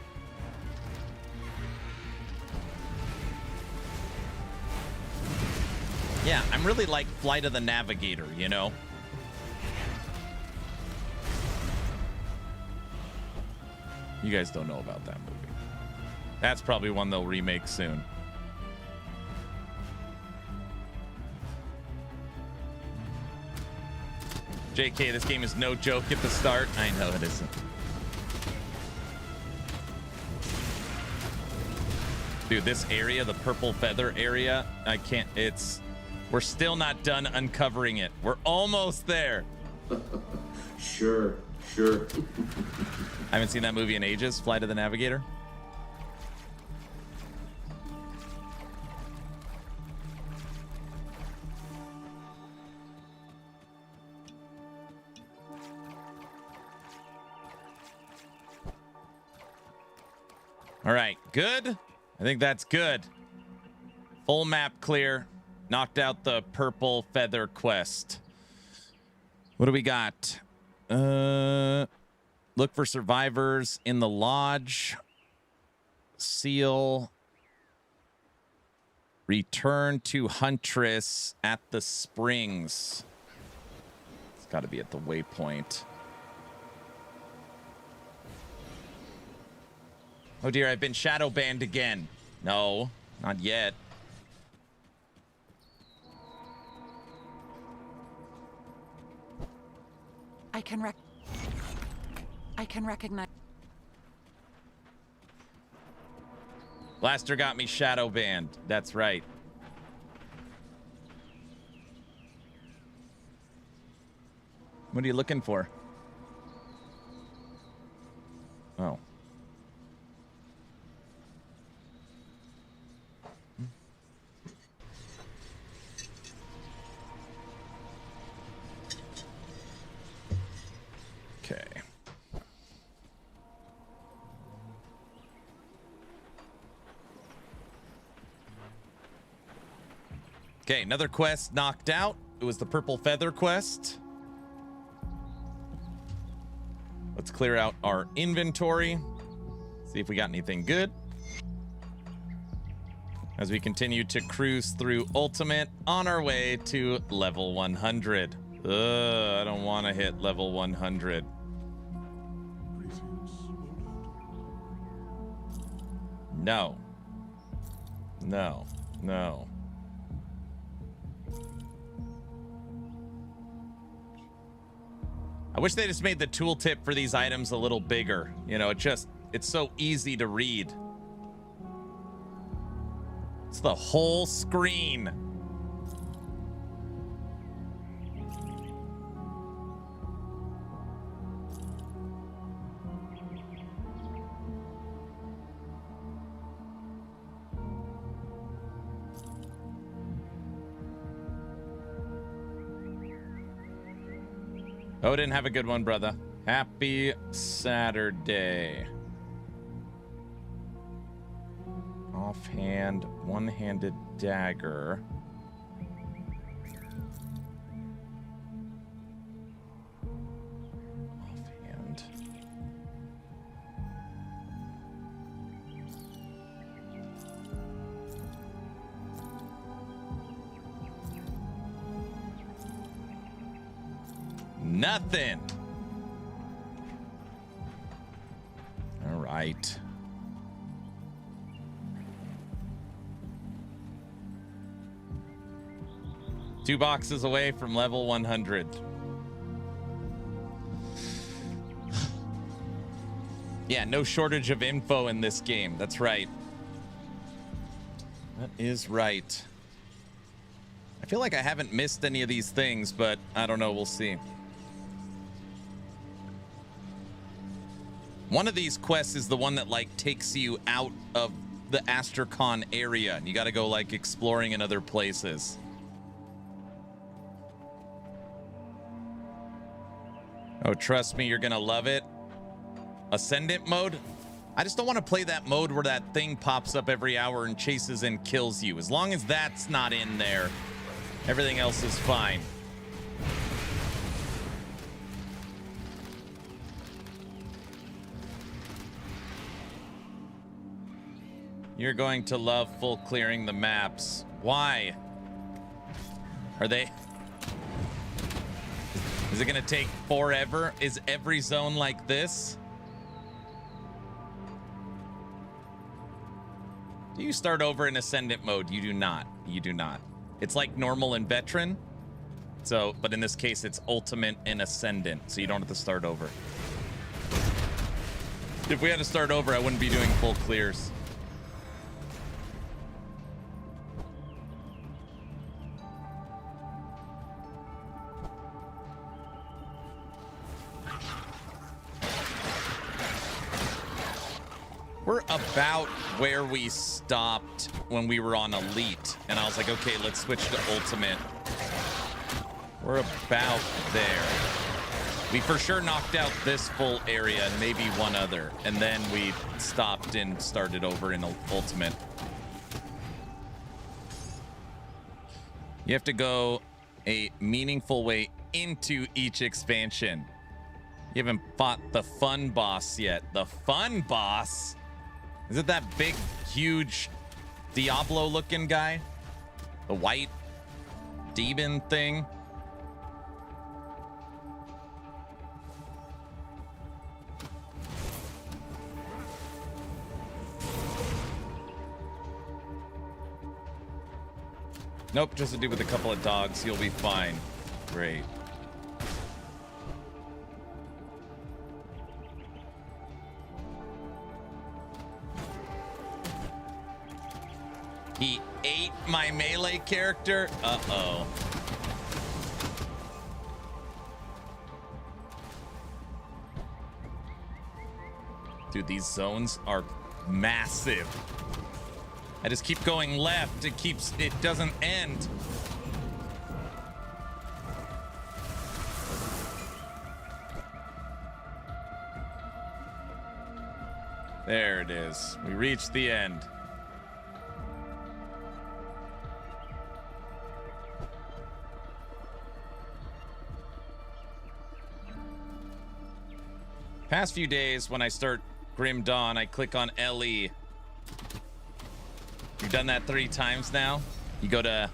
Yeah, I'm really like Flight of the Navigator, you know? You guys don't know about that movie. That's probably one they'll remake soon. JK, this game is no joke at the start. I know it isn't. Dude, this area, the purple feather area, I can't, we're still not done uncovering it. We're almost there. Sure. I haven't seen that movie in ages, Flight of the Navigator. All right, good. I think that's good. Full map clear. Knocked out the purple feather quest. What do we got? Look for survivors in the lodge. Seal. Return to Huntress at the springs. It's got to be at the waypoint. Oh dear, I've been shadow banned again. No, not yet. I can recognize. Blaster got me shadow banned. That's right. What are you looking for? Oh. Okay. Okay, another quest knocked out. It was the purple feather quest. Let's clear out our inventory. See if we got anything good. As we continue to cruise through Ultimate on our way to level 100. I don't want to hit level 100. No. No. No. I wish they just made the tooltip for these items a little bigger. You know, it's so easy to read. It's the whole screen. Oh, didn't have a good one, brother. Happy Saturday. Offhand, one-handed dagger. Offhand. Nothing. All right. Two boxes away from level 100. Yeah, no shortage of info in this game. That's right. That is right. I feel like I haven't missed any of these things, but I don't know. We'll see. One of these quests is the one that like takes you out of the Asterkarn area, and you got to go like exploring in other places. Oh, trust me, you're gonna love it. Ascendant mode? I just don't want to play that mode where that thing pops up every hour and chases and kills you. As long as that's not in there, everything else is fine. You're going to love full clearing the maps. Why? Are they... Is it gonna take forever? Is every zone like this? Do you start over in Ascendant mode? You do not. You do not. It's like normal and veteran. So, but in this case, it's ultimate and Ascendant, so you don't have to start over. If we had to start over, I wouldn't be doing full clears. We're about where we stopped when we were on Elite, and I was like, okay, let's switch to Ultimate. We're about there. We for sure knocked out this full area and maybe one other, and then we stopped and started over in Ultimate. You have to go a meaningful way into each expansion. You haven't fought the fun boss yet. The fun boss? Is it that big, huge Diablo-looking guy? The white demon thing? Nope, just a dude with a couple of dogs. You'll be fine. Great. He ate my melee character? Uh-oh. Dude, these zones are massive. I just keep going left. It doesn't end. There it is. We reached the end. Past few days, when I start Grim Dawn, I click on LE. You've done that 3 times now. You go to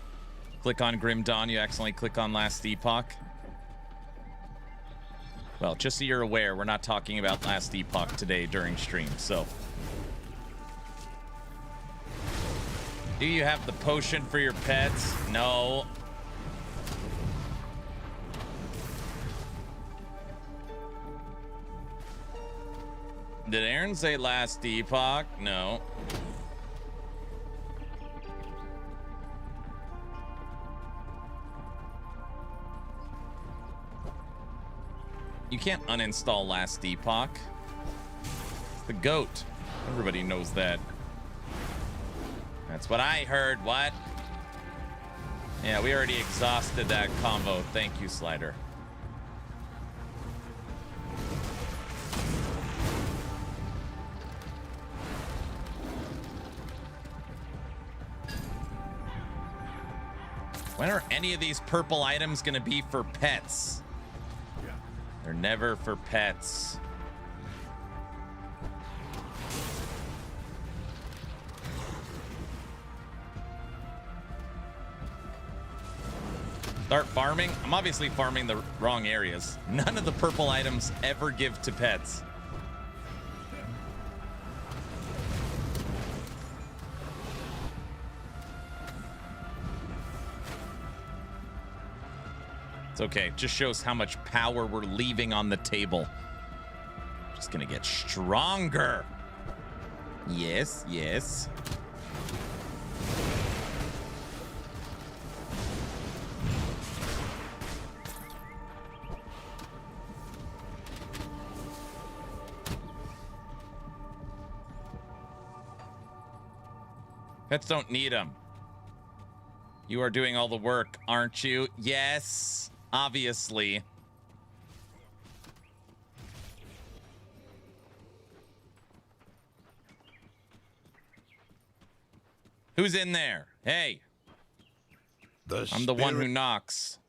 click on Grim Dawn, you accidentally click on Last Epoch. Well, just so you're aware, we're not talking about Last Epoch today during stream, so. Do you have the potion for your pets? No. Did Aaron say Last Epoch? No. You can't uninstall Last Epoch. It's the GOAT. Everybody knows that. That's what I heard. What? Yeah, we already exhausted that combo. Thank you, Slider. When are any of these purple items going to be for pets? They're never for pets. Start farming? I'm obviously farming the wrong areas. None of the purple items ever give to pets. It's okay. Just shows how much power we're leaving on the table. Just gonna get stronger. Yes, yes. Pets don't need them. You are doing all the work, aren't you? Yes, obviously. Who's in there? Hey. I'm the one who knocks.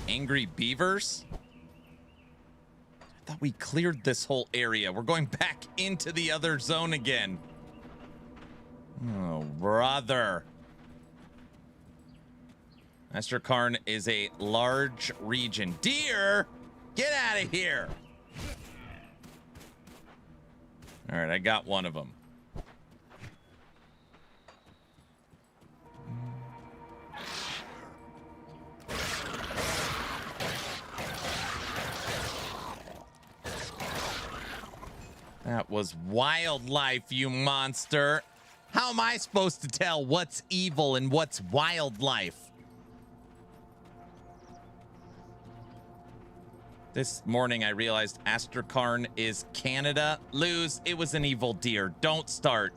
Angry beavers? I thought we cleared this whole area. We're going back into the other zone again. Oh, brother. Asterkarn is a large region. Deer, get out of here. All right, I got one of them. That was wildlife, you monster. How am I supposed to tell what's evil and what's wildlife? This morning I realized Asterkarn is Canada. Lose, it was an evil deer. Don't start.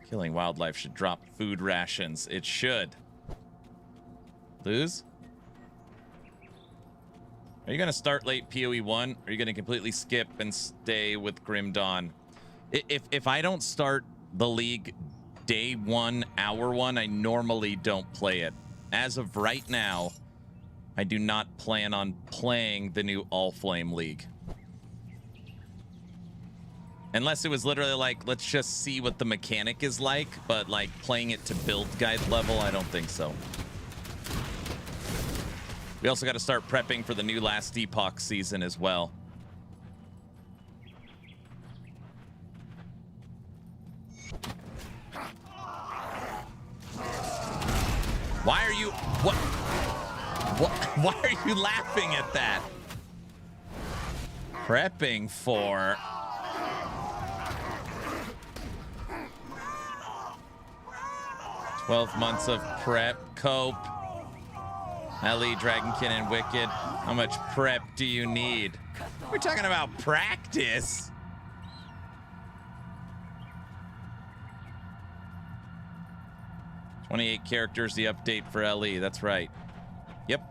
Killing wildlife should drop food rations. It should. Lose? Are you going to start late PoE 1? Or are you going to completely skip and stay with Grim Dawn? If I don't start the league day 1, hour 1, I normally don't play it. As of right now, I do not plan on playing the new All Flame League. Unless it was literally like, let's just see what the mechanic is like, but like playing it to build guide level, I don't think so. We also got to start prepping for the new Last Epoch season as well. Why are you... What? Why are you laughing at that? Prepping for... "12 months of prep, cope. Ellie, Dragonkin, and Wicked. How much prep do you need?" We're talking about practice. "28 characters, the update for LE." That's right. Yep.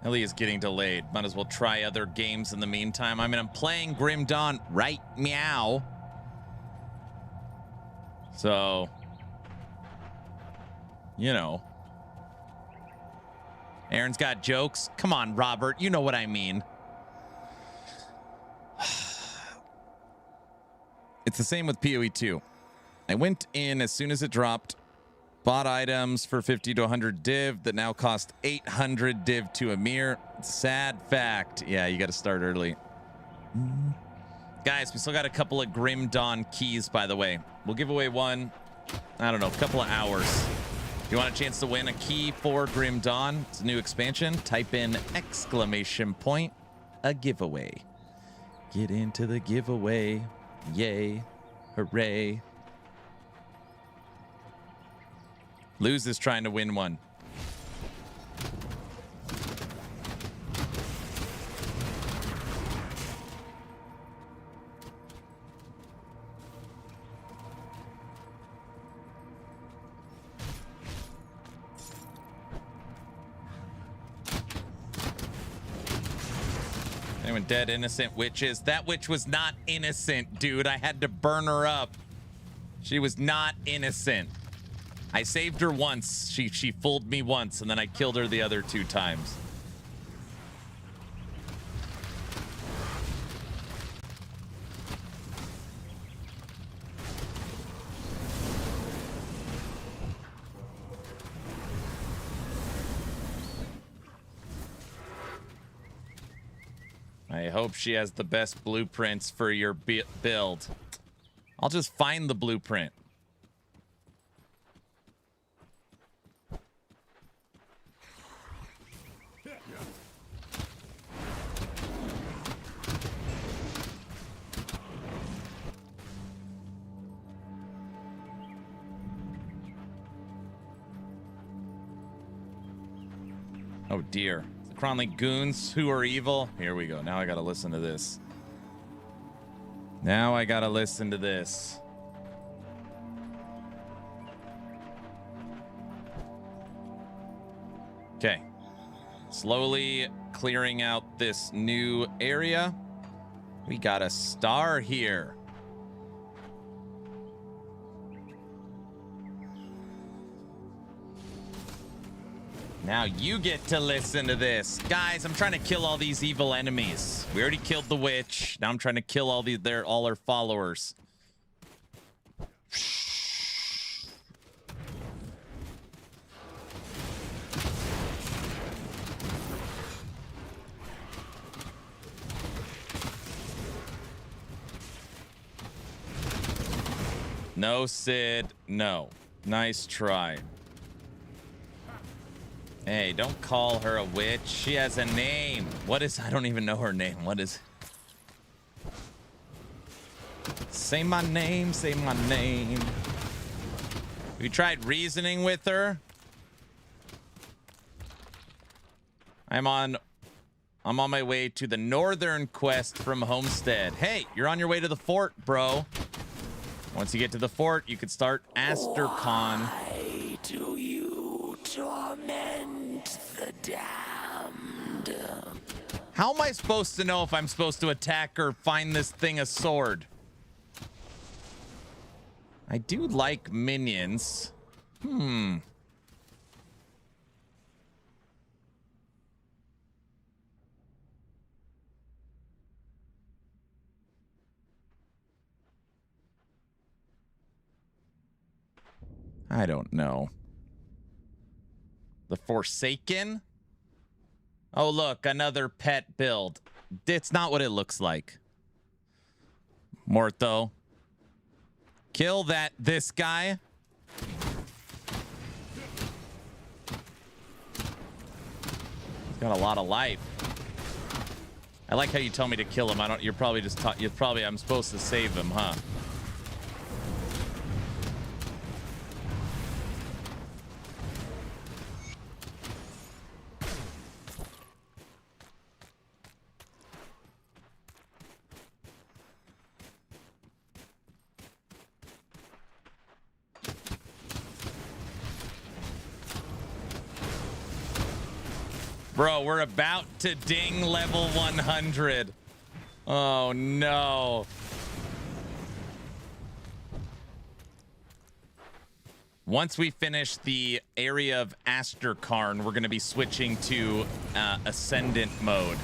LE is getting delayed. Might as well try other games in the meantime. I mean, I'm playing Grim Dawn right meow. So, you know. Aaron's got jokes. Come on, Robert. You know what I mean. It's the same with PoE 2. I went in as soon as it dropped. Bought items for 50 to 100 div that now cost 800 div to Amir. Sad fact. Yeah, you got to start early. Guys, we still got a couple of Grim Dawn keys, by the way. We'll give away one, I don't know, a couple of hours. If you want a chance to win a key for Grim Dawn, it's a new expansion. Type in !, a giveaway. Get into the giveaway. Yay. Hooray. Luz is trying to win one. Anyone dead, innocent witches? That witch was not innocent, dude. I had to burn her up. She was not innocent. I saved her once. She fooled me once, and then I killed her the other 2 times. I hope she has the best blueprints for your build. I'll just find the blueprint. Oh dear. Cronley goons who are evil. Here we go. Now I gotta listen to this. Now I gotta listen to this. Okay. Slowly clearing out this new area. We got a star here. Now you get to listen to this. Guys, I'm trying to kill all these evil enemies. We already killed the witch. Now I'm trying to kill all her followers. No, Sid. No. Nice try. Hey, don't call her a witch. She has a name. What is... I don't even know her name. What is... Say my name. Say my name. Have you tried reasoning with her? I'm on my way to the northern quest from Homestead. Hey, you're on your way to the fort, bro. Once you get to the fort, you can start Asterkarn. Why do you torment the damned? How am I supposed to know if I'm supposed to attack or find this thing a sword? I do like minions. I don't know. The Forsaken? Oh, look, another pet build. It's not what it looks like. Mortho. Kill this guy. He's got a lot of life. I like how you tell me to kill him. You're probably just I'm supposed to save him, huh? Bro, we're about to ding level 100. Oh, no. Once we finish the area of Asterkarn, we're going to be switching to Ascendant mode.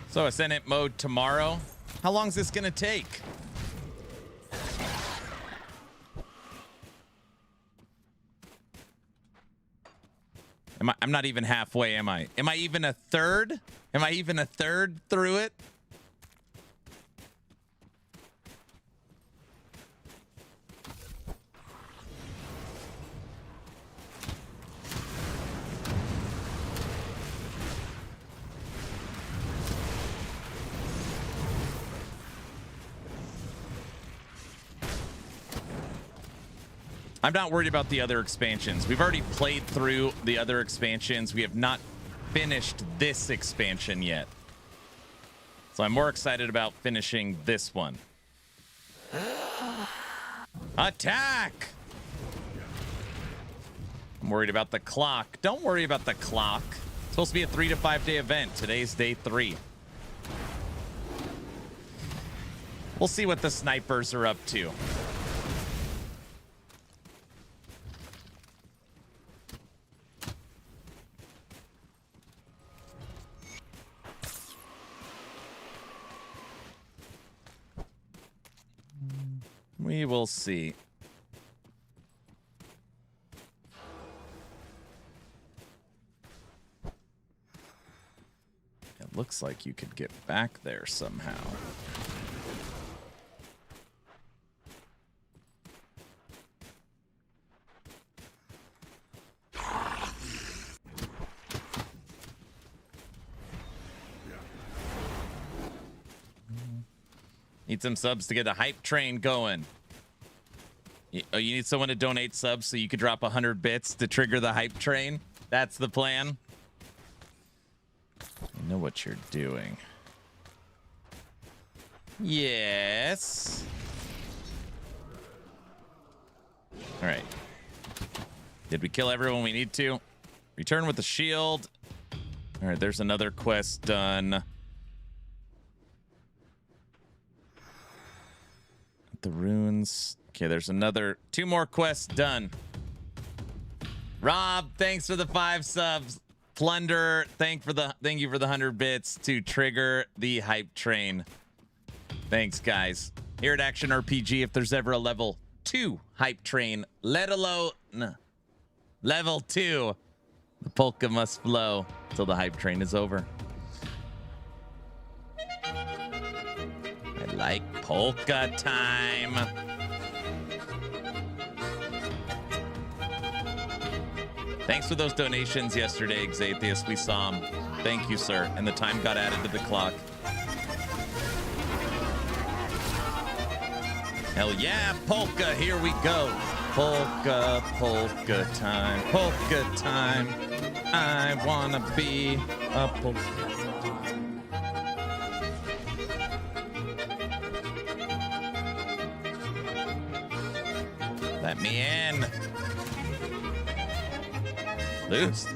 So Ascendant mode tomorrow. How long is this gonna take? I'm not even halfway, am I? Am I even a third? Am I even a third through it? I'm not worried about the other expansions. We've already played through the other expansions. We have not finished this expansion yet. So I'm more excited about finishing this one. Attack! I'm worried about the clock. Don't worry about the clock. It's supposed to be a 3 to 5 day event. Today's day 3. We'll see what the snipers are up to. We will see. It looks like you could get back there somehow. Need some subs to get a hype train going. You need someone to donate subs so you could drop 100 bits to trigger the hype train? That's the plan? I know what you're doing. Yes. All right. Did we kill everyone we need to? Return with the shield. All right, there's another quest done. The runes. Okay, there's another 2 more quests done. Rob, thanks for the 5 subs. Plunder, thank you for the 100 bits to trigger the hype train. Thanks, guys. Here at Action RPG, if there's ever a level 2 hype train, let alone level 2, the polka must flow till the hype train is over. I like polka time. Thanks for those donations yesterday, Xathius. We saw them. Thank you, sir. And the time got added to the clock. Hell yeah, polka. Here we go. Polka, polka time. Polka time. I wanna be a polka. Let me in. Lose.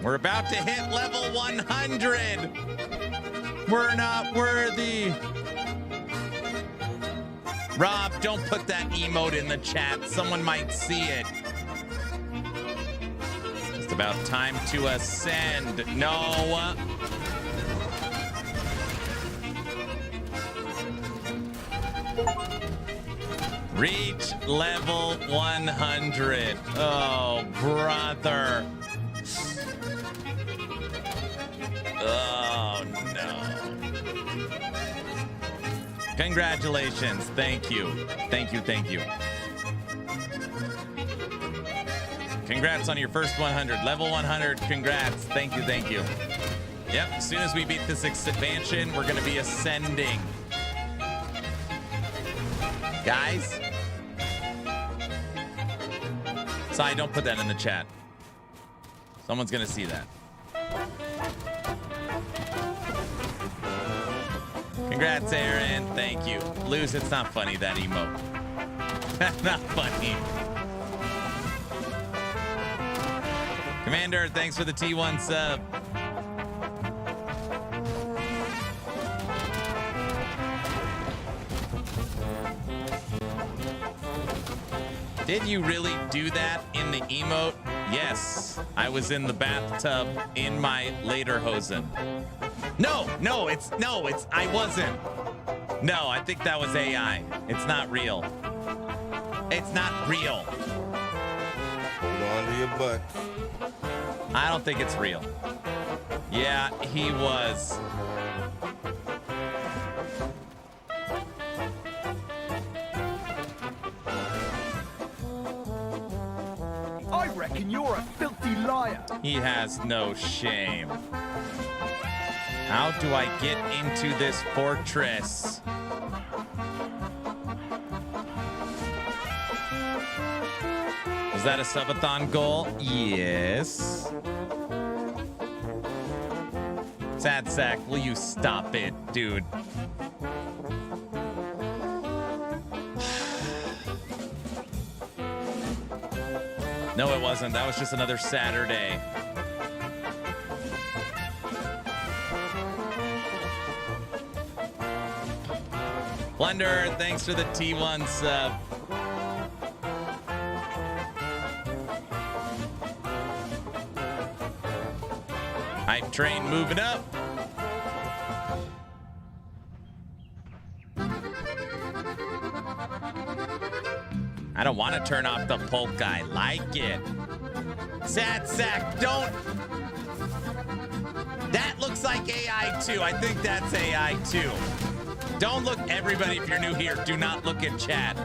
We're about to hit level 100. We're not worthy. Rob, don't put that emote in the chat. Someone might see it. Just about time to ascend. No. Reach level 100. Oh, brother. Oh, no. Congratulations. Thank you. Thank you. Thank you. Congrats on your first 100. Level 100. Congrats. Thank you. Thank you. Yep. As soon as we beat this expansion, we're going to be ascending. Guys. Sai, don't put that in the chat. Someone's going to see that. Congrats, Aaron. Thank you. Lose, it's not funny, that emote. That's not funny. Commander, thanks for the T1 sub. Did you really do that in the emote? Yes, I was in the bathtub in my lederhosen. No, I wasn't. No, I think that was AI. It's not real. It's not real. Hold on to your butt. I don't think it's real. Yeah, he was. I reckon you're a filthy liar. He has no shame. How do I get into this fortress? Was that a subathon goal? Yes. Sad sack, will you stop it, dude? No, it wasn't. That was just another Saturday. Blender, thanks for the T1 sub. Hype train moving up. I don't want to turn off the polka. I like it. Sad sack, don't. That looks like AI too. I think that's AI too. Don't look, everybody, if you're new here, do not look at chat.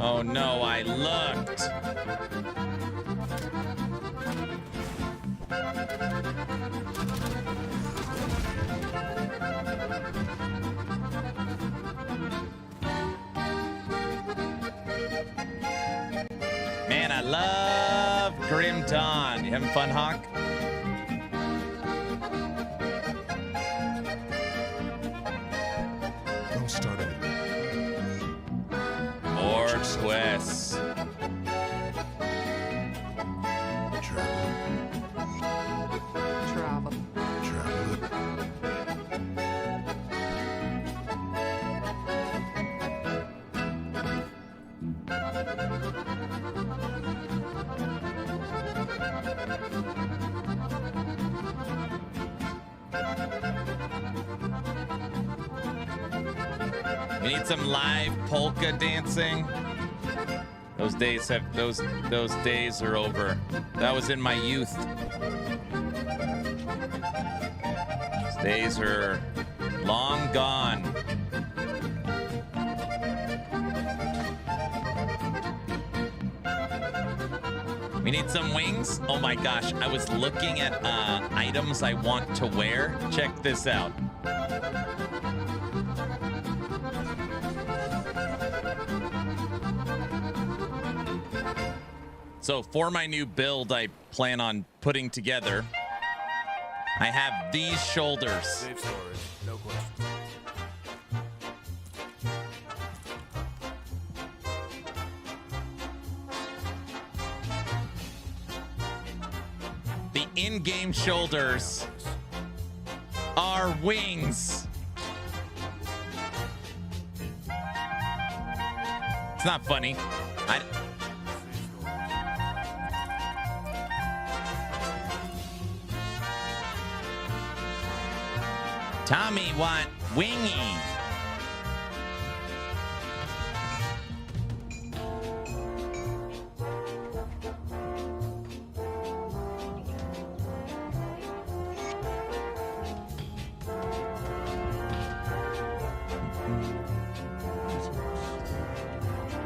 Oh no, I looked. Man, I love Grim Dawn. You having fun, Hawk? Don't start it. More quests. Travel. We need some live polka dancing. Those days are over. That was in my youth. Those days are long gone. We need some wings. Oh my gosh, I was looking at items I want to wear. Check this out. So for my new build I plan on putting together, I have these shoulders. Safe storage, no question. The in-game shoulders are wings. It's not funny. Tommy want wingy.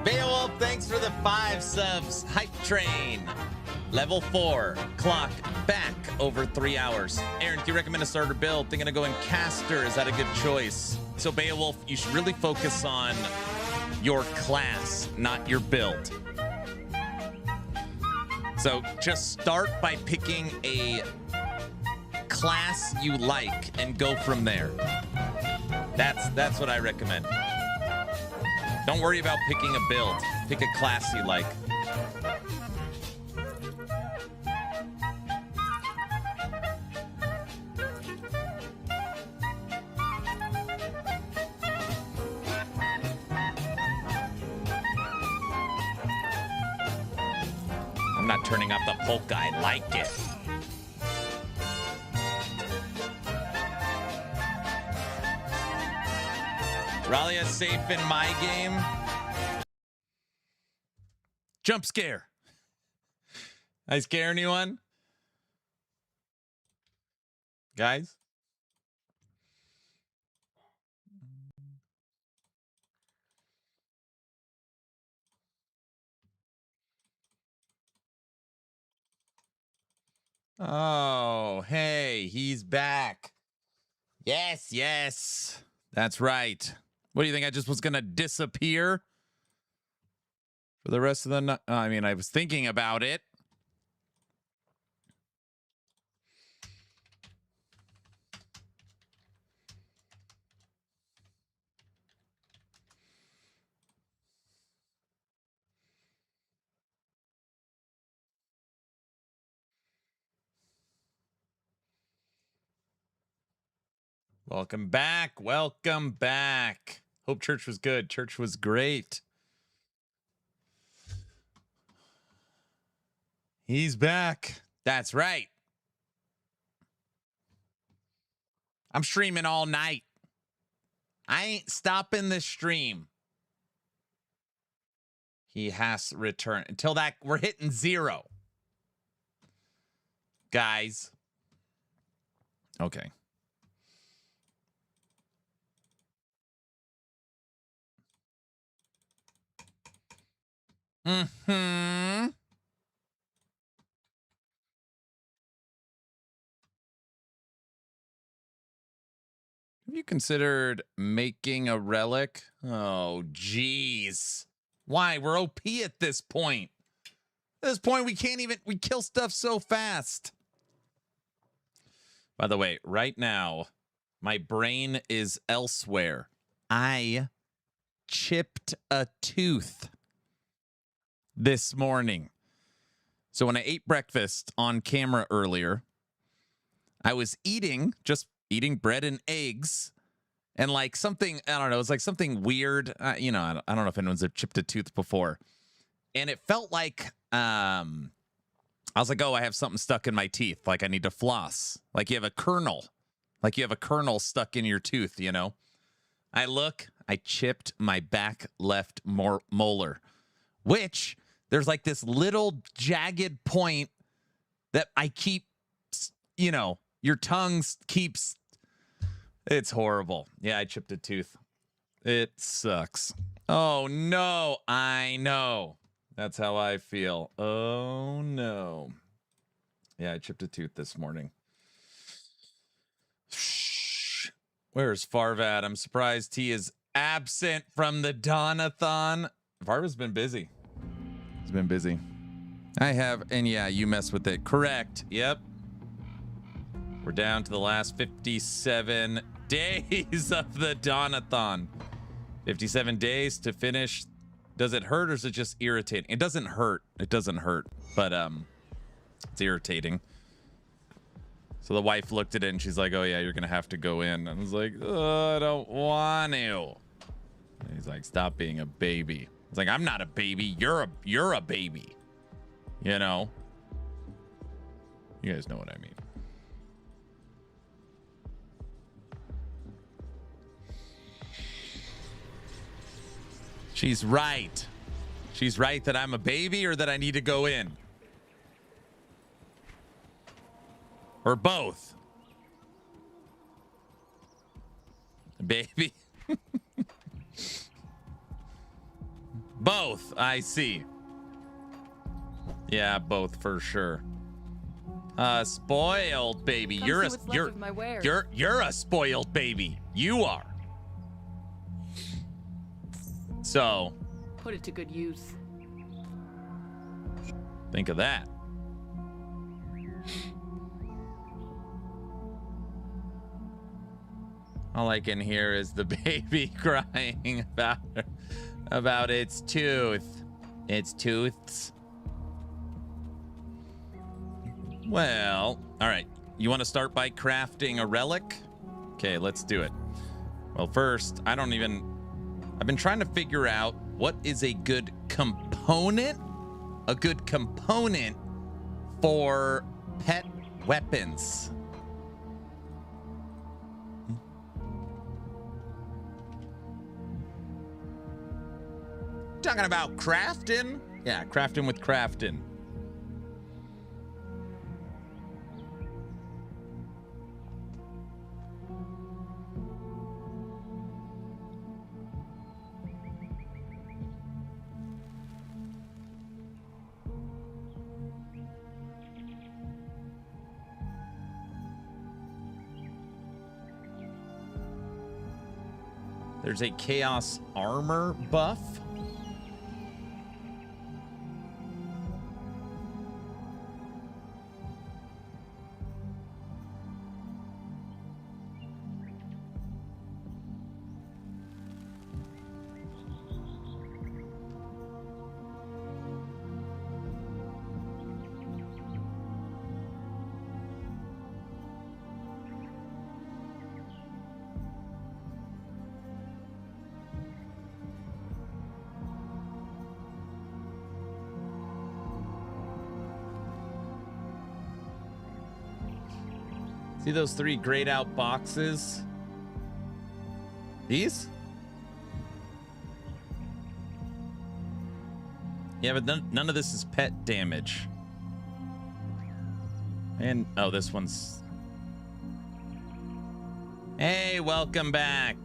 Beowulf, thanks for the 5 subs. Hype train. Level 4. Clock back over 3 hours. Aaron, can you recommend a starter build? Thinking of going caster. Is that a good choice? So Beowulf, you should really focus on your class, not your build. So just start by picking a class you like and go from there. That's what I recommend. Don't worry about picking a build. Pick a class you like. I'm not turning up the polka. I like it. Rallia's safe in my game. Jump scare. I scare anyone? Guys? Oh, hey, he's back. Yes, yes. That's right. What do you think? I just was going to disappear for the rest of the night? I mean, I was thinking about it. Welcome back. Welcome back. Hope church was good. Church was great. He's back. That's right. I'm streaming all night. I ain't stopping this stream. He has returned until that we're hitting 0. Guys. Okay. Mm-hmm. Have you considered making a relic? Oh, geez. Why? We're OP at this point. At this point, we can't even... We kill stuff so fast. By the way, right now, my brain is elsewhere. I chipped a tooth this morning. So when I ate breakfast on camera earlier, I was just eating bread and eggs, and like something, I don't know, it's like something weird. You know, I don't know if anyone's ever chipped a tooth before. And it felt like, I was like, oh, I have something stuck in my teeth. Like I need to floss. Like you have a kernel. Like you have a kernel stuck in your tooth, you know? I chipped my back left molar, which there's like this little jagged point that I keep, you know, your tongue keeps, it's horrible. Yeah, I chipped a tooth. It sucks. Oh, no, I know. That's how I feel. Oh, no. Yeah, I chipped a tooth this morning. Where's Farvad? I'm surprised he is absent from the Dawn-A-Thon. Farvad's been busy. He's been busy. I have, and yeah, you mess with it. Correct. Yep. We're down to the last 57 days of the Dawn-A-Thon. 57 days to finish. Does it hurt or is it just irritating? It doesn't hurt. It doesn't hurt, but it's irritating. So the wife looked at it and she's like, oh yeah, you're gonna have to go in. I was like, oh, I don't want to. And he's like, stop being a baby. It's like, I'm not a baby. You're a baby. You know? You guys know what I mean. She's right. She's right that I'm a baby or that I need to go in. Or both. Baby. Both, I see. Yeah, both for sure. Spoiled baby. You're a spoiled baby. You are. So Put it to good use. think of that. All I can hear is the baby crying about its tooth. Its tooths. Well, all right. You want to start by crafting a relic? Okay, let's do it. Well, first, I've been trying to figure out what is a good component for pet weapons. Talking about crafting? Yeah, crafting with crafting. There's a chaos armor buff. See those 3 grayed out boxes? These? Yeah, but none of this is pet damage. And, oh, this one's... Hey, welcome back.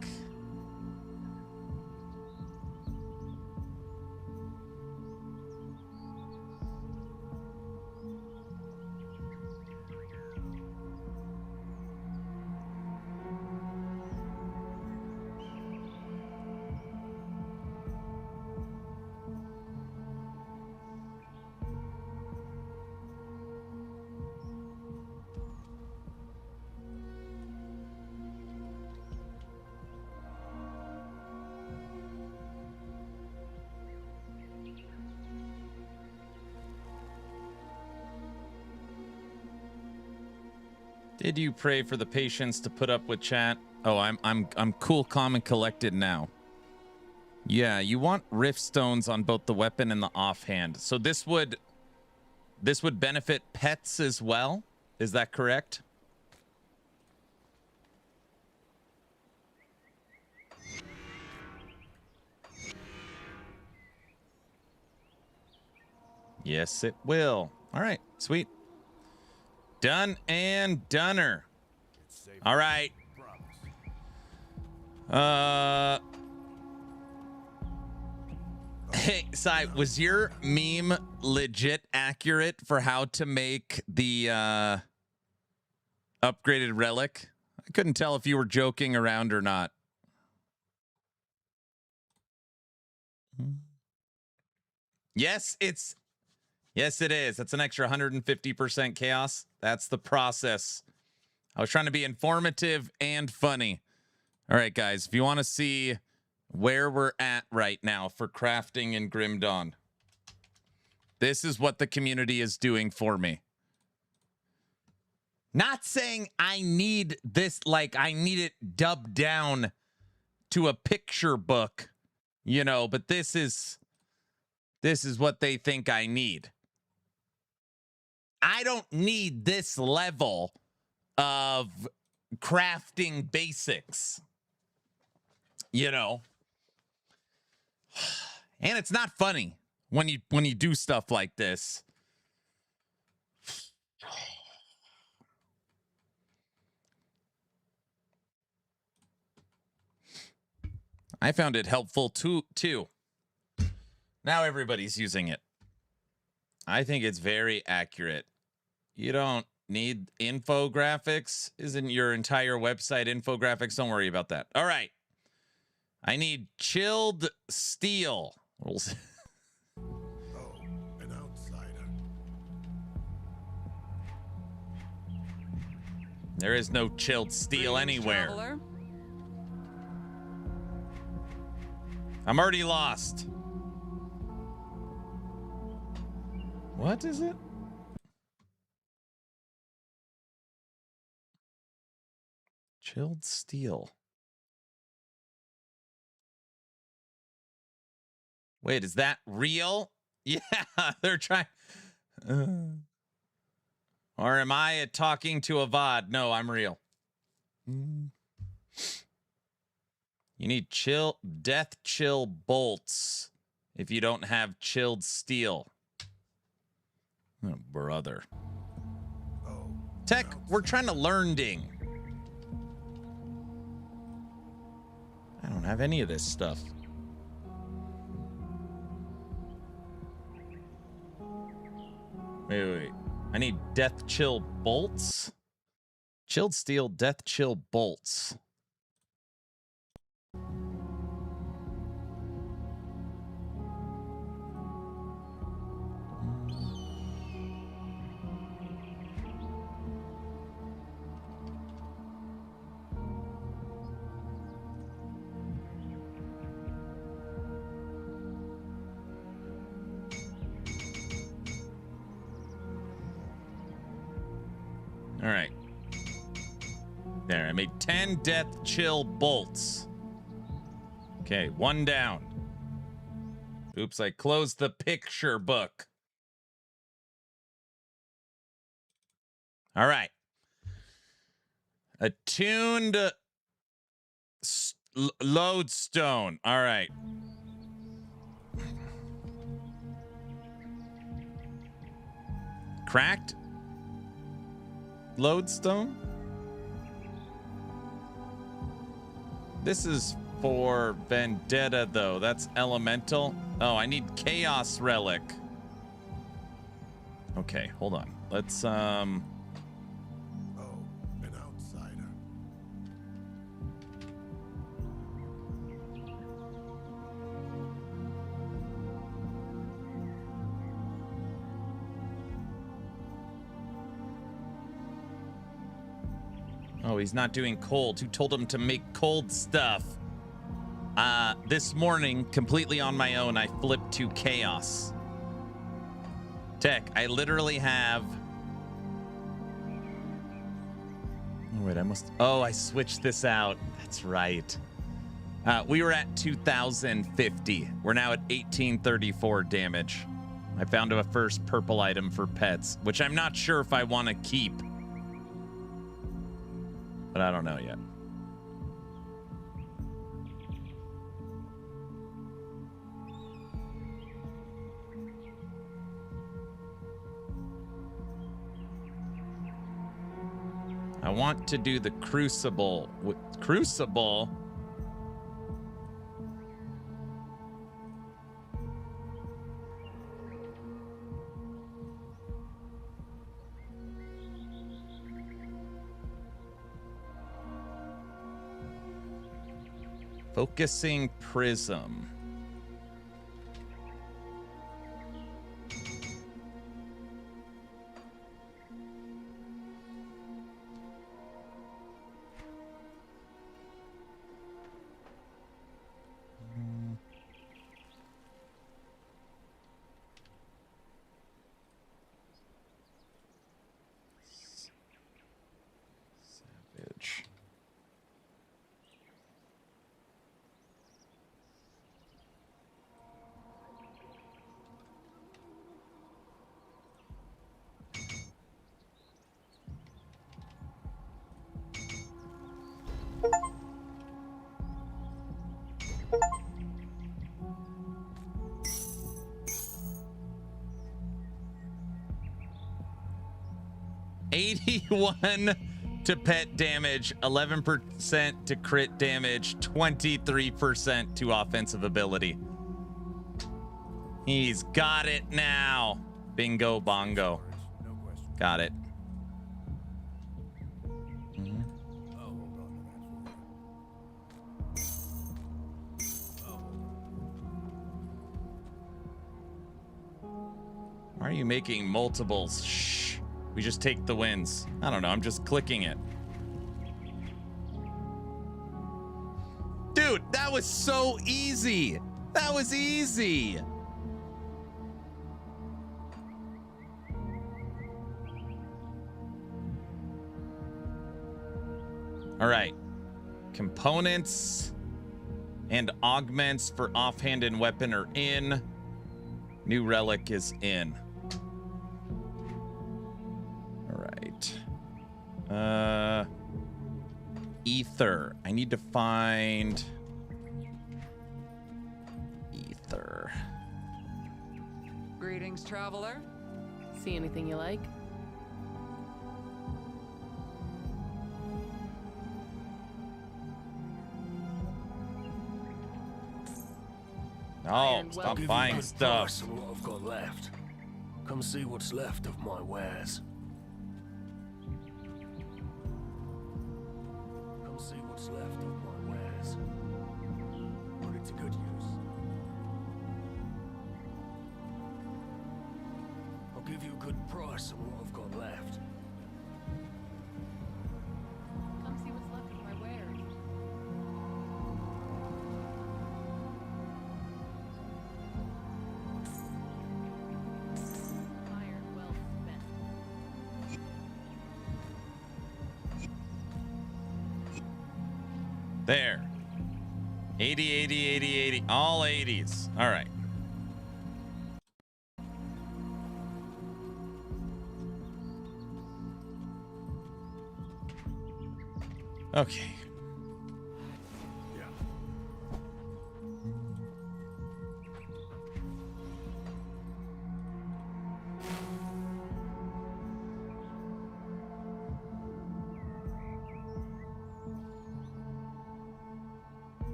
Did you pray for the patience to put up with chat? Oh, I'm cool, calm, and collected now. Yeah, you want rift stones on both the weapon and the offhand. So this would benefit pets as well. Is that correct? Yes, it will. All right, sweet. Done and doneer. All right. Hey, Sai, was your meme legit accurate for how to make the upgraded relic? I couldn't tell if you were joking around or not. Yes, it is. That's an extra 150% chaos. That's the process. I was trying to be informative and funny. All right, guys, if you want to see where we're at right now for crafting in Grim Dawn, this is what the community is doing for me. Not saying I need this, like I need it dubbed down to a picture book, you know, but this is what they think I need. I don't need this level of crafting basics, you know. And it's not funny when you do stuff like this. I found it helpful too. Now everybody's using it. I think it's very accurate. You don't need infographics. Isn't your entire website infographics? Don't worry about that. All right. I need chilled steel. Oh, an outsider. There is no chilled steel anywhere. Traveler. I'm already lost. What is it? Chilled steel. Wait, is that real? Yeah, they're trying. Or am I talking to a VOD? No, I'm real. You need death chill bolts if you don't have chilled steel. Oh, brother. Tech, we're trying to learn ding. I don't have any of this stuff. Wait. I need death chill bolts. Chilled steel, death chill bolts. All right. There, I made 10 death chill bolts. Okay, one down. Oops, I closed the picture book. All right. Attuned lodestone. All right. Cracked lodestone. This is for Vendetta, though. That's elemental. Oh, I need Chaos Relic. Okay, hold on. Let's, Oh, an outsider. Oh, he's not doing cold. Who told him to make cold stuff? This morning, completely on my own, I flipped to chaos. Tech, I literally have... Oh, wait, I must... Oh, I switched this out. That's right. We were at 2,050. We're now at 1,834 damage. I found a first purple item for pets, which I'm not sure if I want to keep. But I don't know yet. I want to do the crucible. Crucible? Focusing prism. Savage. $81 to pet damage, 11% to crit damage, 23% to offensive ability. He's got it now. Bingo bongo. Got it. Why are you making multiples? Shh. We just take the wins. I don't know. I'm just clicking it. Dude, that was so easy. That was easy. All right. Components and augments for offhand and weapon are in. New relic is in. All right. Ether. I need to find ether. Greetings, traveler. See anything you like? Oh, stop buying stuff. What I've got left. Come see what's left of my wares. Come see what's left of my wares. Put it to good use. I'll give you a good price on what I've got left. Come see what's left of my wares. There. 80, 80, 80, 80. All 80s. All right. Okay.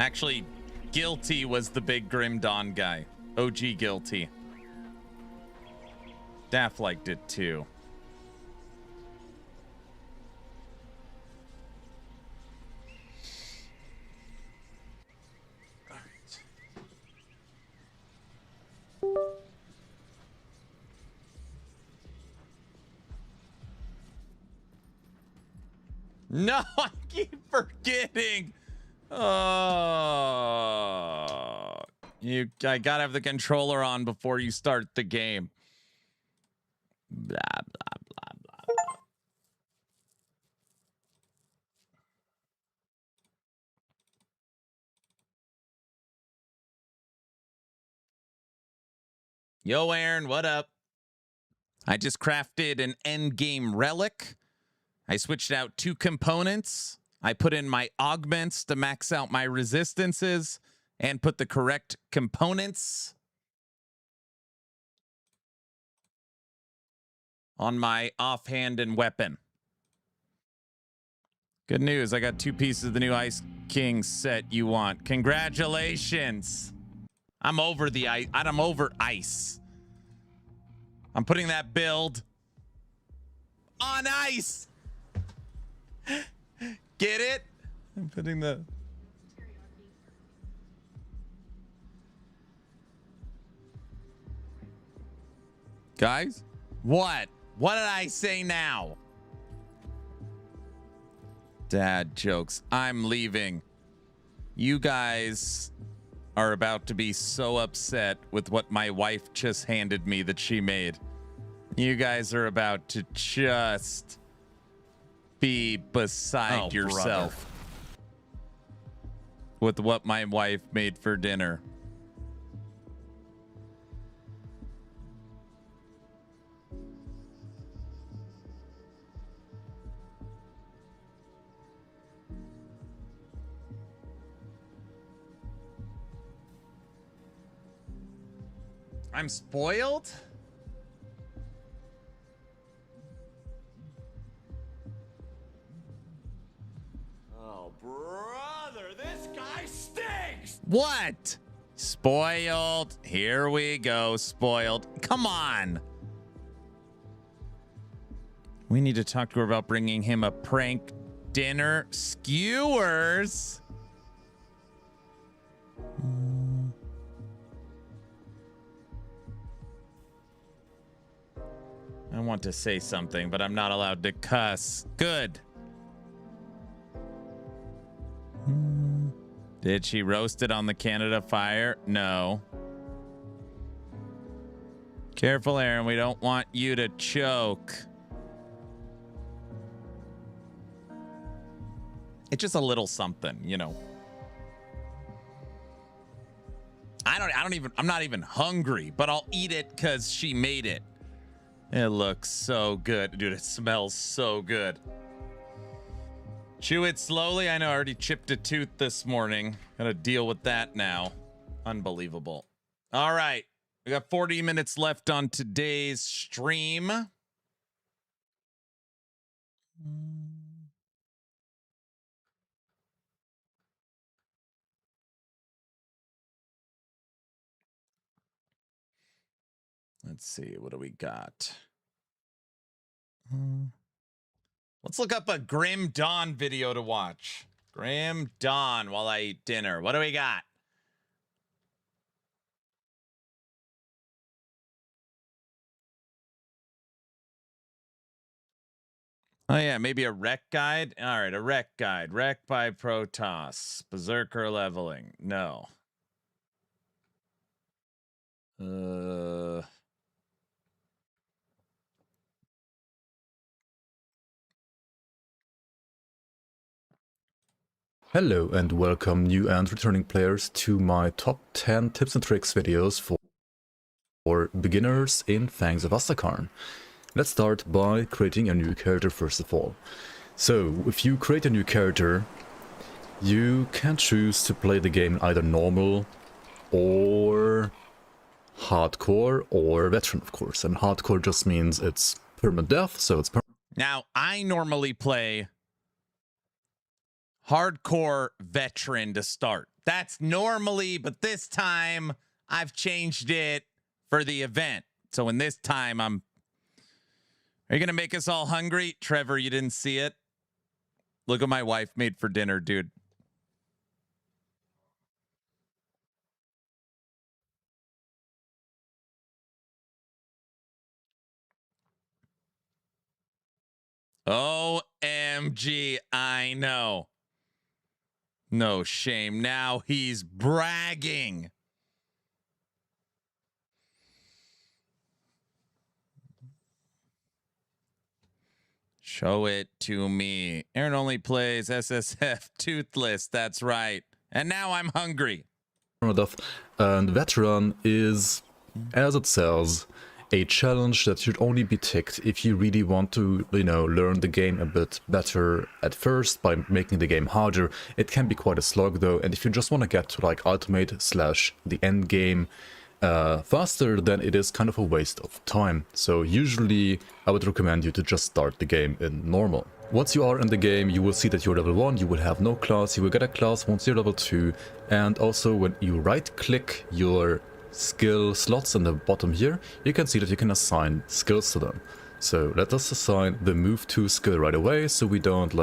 Actually, Guilty was the big Grim Dawn guy. OG Guilty. Daff liked it too. No, I keep forgetting. Oh, I gotta have the controller on before you start the game. Blah, blah, blah, blah, blah. Yo, Aaron, what up? I just crafted an endgame relic. I switched out 2 components. I put in my augments to max out my resistances and put the correct components on my offhand and weapon. Good news, I got 2 pieces of the new Ice King set you want. Congratulations. I'm over the ice. I'm over ice. I'm putting that build on ice. Get it? I'm putting the... Guys? What? What did I say now? Dad jokes. I'm leaving. You guys are about to be so upset with what my wife just handed me that she made. You guys are about to just be beside yourself with what my wife made for dinner. I'm spoiled? Oh, brother, this guy stinks! What? Spoiled. Here we go. Spoiled. Come on. We need to talk to her about bringing him a prank dinner. Skewers. I want to say something, but I'm not allowed to cuss. Good. Did she roast it on the Canada fire? No. Careful, Aaron. We don't want you to choke. It's just a little something, you know. I'm not even hungry, but I'll eat it because she made it. It looks so good. Dude, it smells so good. Chew it slowly. I know I already chipped a tooth this morning. Gotta deal with that now. Unbelievable. All right. We got 40 minutes left on today's stream. Let's see. What do we got? Let's look up a Grim Dawn video to watch. Grim Dawn while I eat dinner. What do we got? Oh, yeah, maybe a wreck guide. All right, a wreck guide. Wreck by Protoss. Berserker leveling. No. Hello and welcome new and returning players to my top 10 tips and tricks videos for beginners in Fangs of Asterkarn. Let's start by creating a new character first of all. So, if you create a new character, you can choose to play the game either normal or hardcore or veteran, of course. And hardcore just means it's permadeath, so it's Now, I normally play hardcore veteran to start. That's normally, but this time I've changed it for the event. So in this time, are you gonna make us all hungry? Trevor, you didn't see it? Look what my wife made for dinner, dude. OMG, I know. No shame. Now he's bragging. Show it to me. Aaron only plays SSF Toothless. That's right. And now I'm hungry. And veteran is, as it says, a challenge that should only be ticked if you really want to, learn the game a bit better at first by making the game harder. It can be quite a slog though, and if you just want to get to like ultimate / the end game faster, then it is kind of a waste of time. So usually I would recommend you to just start the game in normal. Once you are in the game, you will see that you're level 1, you will have no class, you will get a class once you're level 2, and also when you right click your skill slots in the bottom here, you can see that you can assign skills to them. So let us assign the move to skill right away, so we don't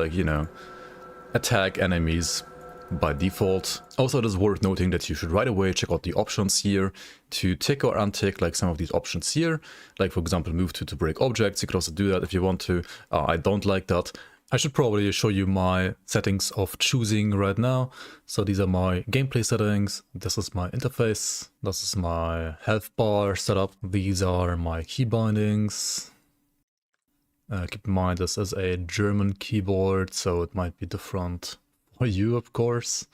attack enemies by default. Also, it is worth noting that you should right away check out the options here to tick or untick like some of these options here, like for example move to break objects. You could also do that if you want to. I don't like that. I should probably show you my settings of choosing right now. So these are my gameplay settings. This is my interface. This is my health bar setup. These are my key bindings. Keep in mind this is a German keyboard, so it might be different for you, of course.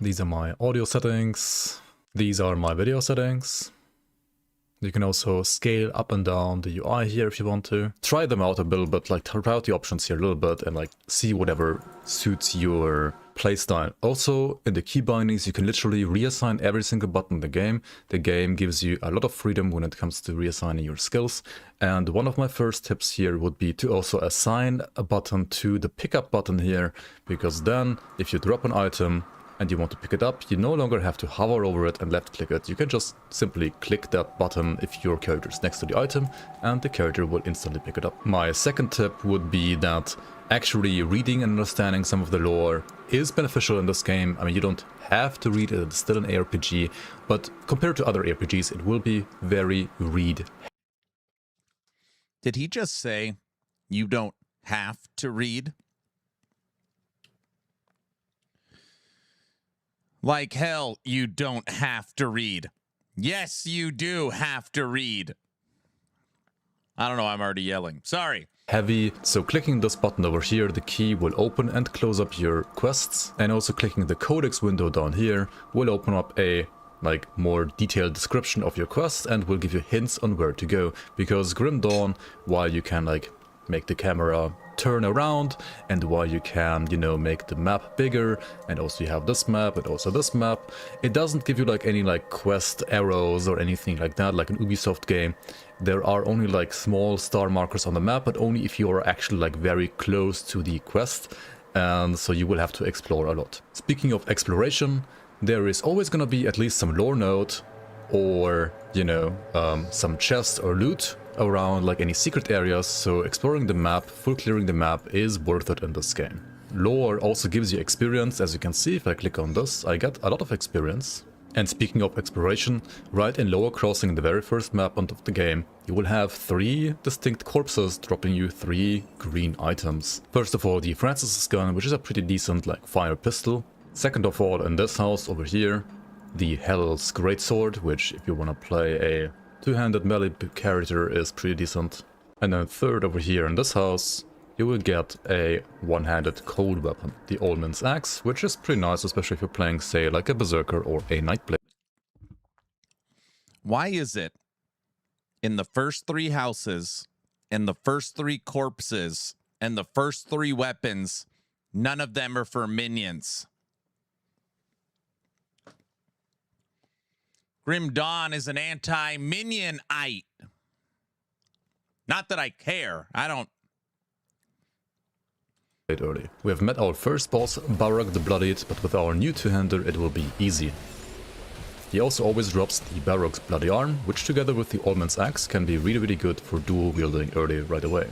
These are my audio settings. These are my video settings. You can also scale up and down the UI here if you want to. Try them out a little bit, try out the options here a little bit and see whatever suits your playstyle. Also, in the key bindings, you can literally reassign every single button in the game. The game gives you a lot of freedom when it comes to reassigning your skills. And one of my first tips here would be to also assign a button to the pickup button here, because then if you drop an item, and you want to pick it up, you no longer have to hover over it and left click it. You can just simply click that button if your character is next to the item, and the character will instantly pick it up. My second tip would be that actually reading and understanding some of the lore is beneficial in this game. I mean, you don't have to read it, it's still an ARPG, but compared to other ARPGs, it will be very read. Did he just say you don't have to read? Like hell, you don't have to read. Yes, you do have to read. I don't know, I'm already yelling. Sorry. Heavy, so clicking this button over here, the key will open and close up your quests, and also clicking the codex window down here will open up a more detailed description of your quest and will give you hints on where to go, because Grim Dawn, while you can make the camera turn around, and while you can, you know, make the map bigger, and also you have this map and also this map, it doesn't give you any quest arrows or anything like that, like an Ubisoft game. There are only small star markers on the map, but only if you are actually very close to the quest, and so you will have to explore a lot. Speaking of exploration, there is always gonna be at least some lore node, or, you know, some chest or loot around any secret areas, so exploring the map, full clearing the map is worth it in this game. Lore also gives you experience. As you can see, if I click on this, I get a lot of experience. And speaking of exploration, right in Lower Crossing, the very first map of the game, you will have 3 distinct corpses dropping you 3 green items. First of all, the Francis's gun, which is a pretty decent fire pistol. Second of all, in this house over here, the Hell's Greatsword, which if you want to play a two-handed melee character is pretty decent. And then third over here in this house, you will get a one-handed cold weapon, the Old Man's Axe, which is pretty nice, especially if you're playing, say, like a Berserker or a Nightblade. Why is it in the first 3 houses, and the first 3 corpses, and the first 3 weapons, none of them are for minions? Grim Dawn is an anti-minion-ite. Not that I care. I don't. Early. We have met our first boss, Barak the Bloodied, but with our new two-hander it will be easy. He also always drops the Barak's Bloody Arm, which together with the Old Man's Axe can be really good for dual wielding early right away.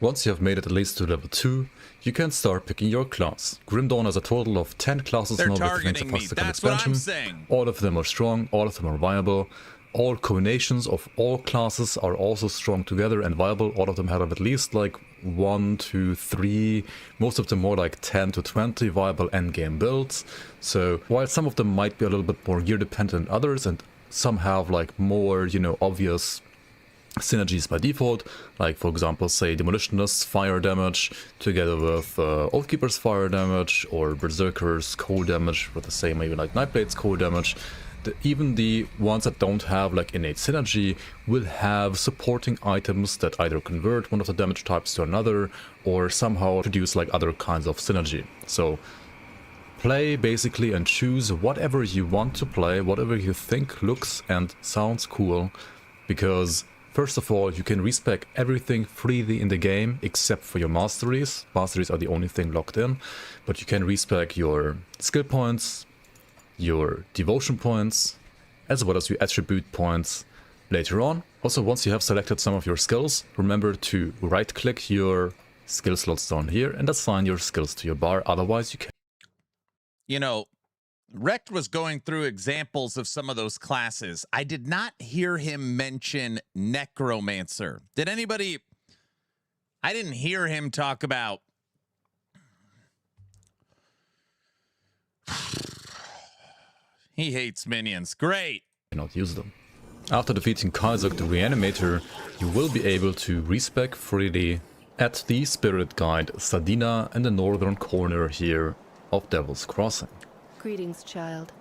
Once you have made it at least to level 2, you can start picking your class. Grim Dawn has a total of 10 classes now with the Fangs of Asterkarn expansion. All of them are strong, all of them are viable. All combinations of all classes are also strong together and viable. All of them have at least 1, 2, 3, most of them more 10 to 20 viable endgame builds. So while some of them might be a little bit more gear dependent than others, and some have more, you know, obvious synergies by default, like for example, say Demolitionist's fire damage together with Oathkeeper's fire damage, or Berserker's cold damage with the same, maybe Nightblade's cold damage. Even the ones that don't have innate synergy will have supporting items that either convert one of the damage types to another, or somehow produce other kinds of synergy. So play basically and choose whatever you want to play, whatever you think looks and sounds cool, because first of all, you can respec everything freely in the game except for your masteries. Masteries are the only thing locked in, but you can respec your skill points, your devotion points, as well as your attribute points later on. Also, once you have selected some of your skills, remember to right-click your skill slots down here and assign your skills to your bar, otherwise you can. You know, Rect was going through examples of some of those classes. I did not hear him mention Necromancer. Did anybody? I didn't hear him talk about. He hates minions. Great. Cannot use them. After defeating Kaizok the Reanimator, you will be able to respec freely at the Spirit Guide Sadina in the northern corner here of Devil's Crossing. Greetings, child.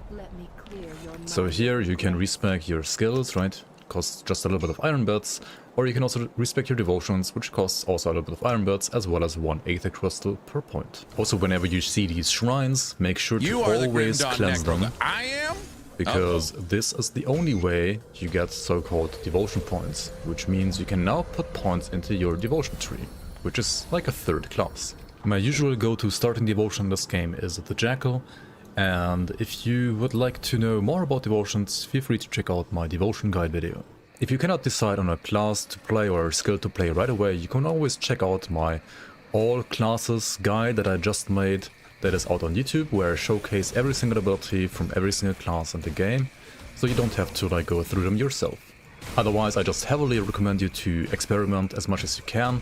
Let me clear your mind. So here you can respec your skills, right? Costs just a little bit of iron bits, or you can also respec your devotions, which costs also a little bit of iron bits, as well as 1 Aether Crystal per point. Also, whenever you see these shrines, make sure to always cleanse them. I am? Because this is the only way you get so-called devotion points, which means you can now put points into your devotion tree, which is like a 3rd class. My usual go-to starting devotion in this game is the Jackal. And if you would like to know more about devotions, feel free to check out my devotion guide video. If you cannot decide on a class to play or a skill to play right away, you can always check out my all classes guide that I just made, that is out on YouTube, where I showcase every single ability from every single class in the game, so you don't have to like go through them yourself. Otherwise, I just heavily recommend you to experiment as much as you can,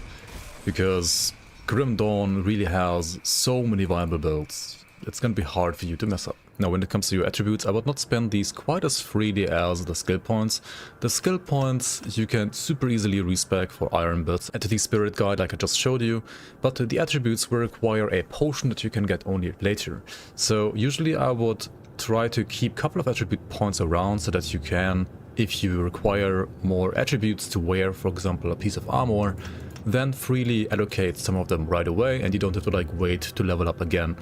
because Grim Dawn really has so many viable builds. It's gonna be hard for you to mess up. Now, when it comes to your attributes, I would not spend these quite as freely as the skill points. The skill points you can super easily respec for Iron Bits, Entity Spirit Guide like I just showed you, but the attributes will require a potion that you can get only later. So usually I would try to keep a couple of attribute points around so that you can, if you require more attributes to wear, for example a piece of armor, then freely allocate some of them right away and you don't have to like wait to level up again.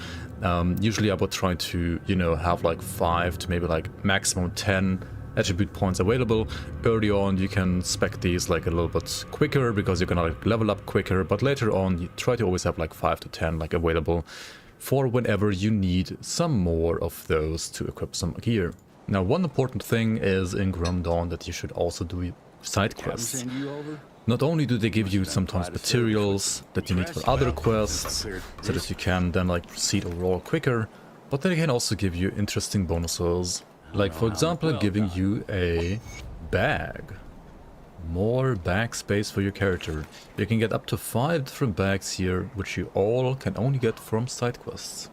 Usually I would try to, you know, have like 5 to maybe like maximum 10 attribute points available. Early on you can spec these like a little bit quicker because you're gonna like level up quicker, but later on you try to always have like 5 to 10 like available for whenever you need some more of those to equip some gear. Now, one important thing is in Grim Dawn that you should also do side quests. Not only do they give you sometimes materials that you need for other quests, so that you can then like proceed overall quicker, but they can also give you interesting bonuses, like for example giving you a bag. More bag space for your character. You can get up to 5 different bags here, which you all can only get from side quests.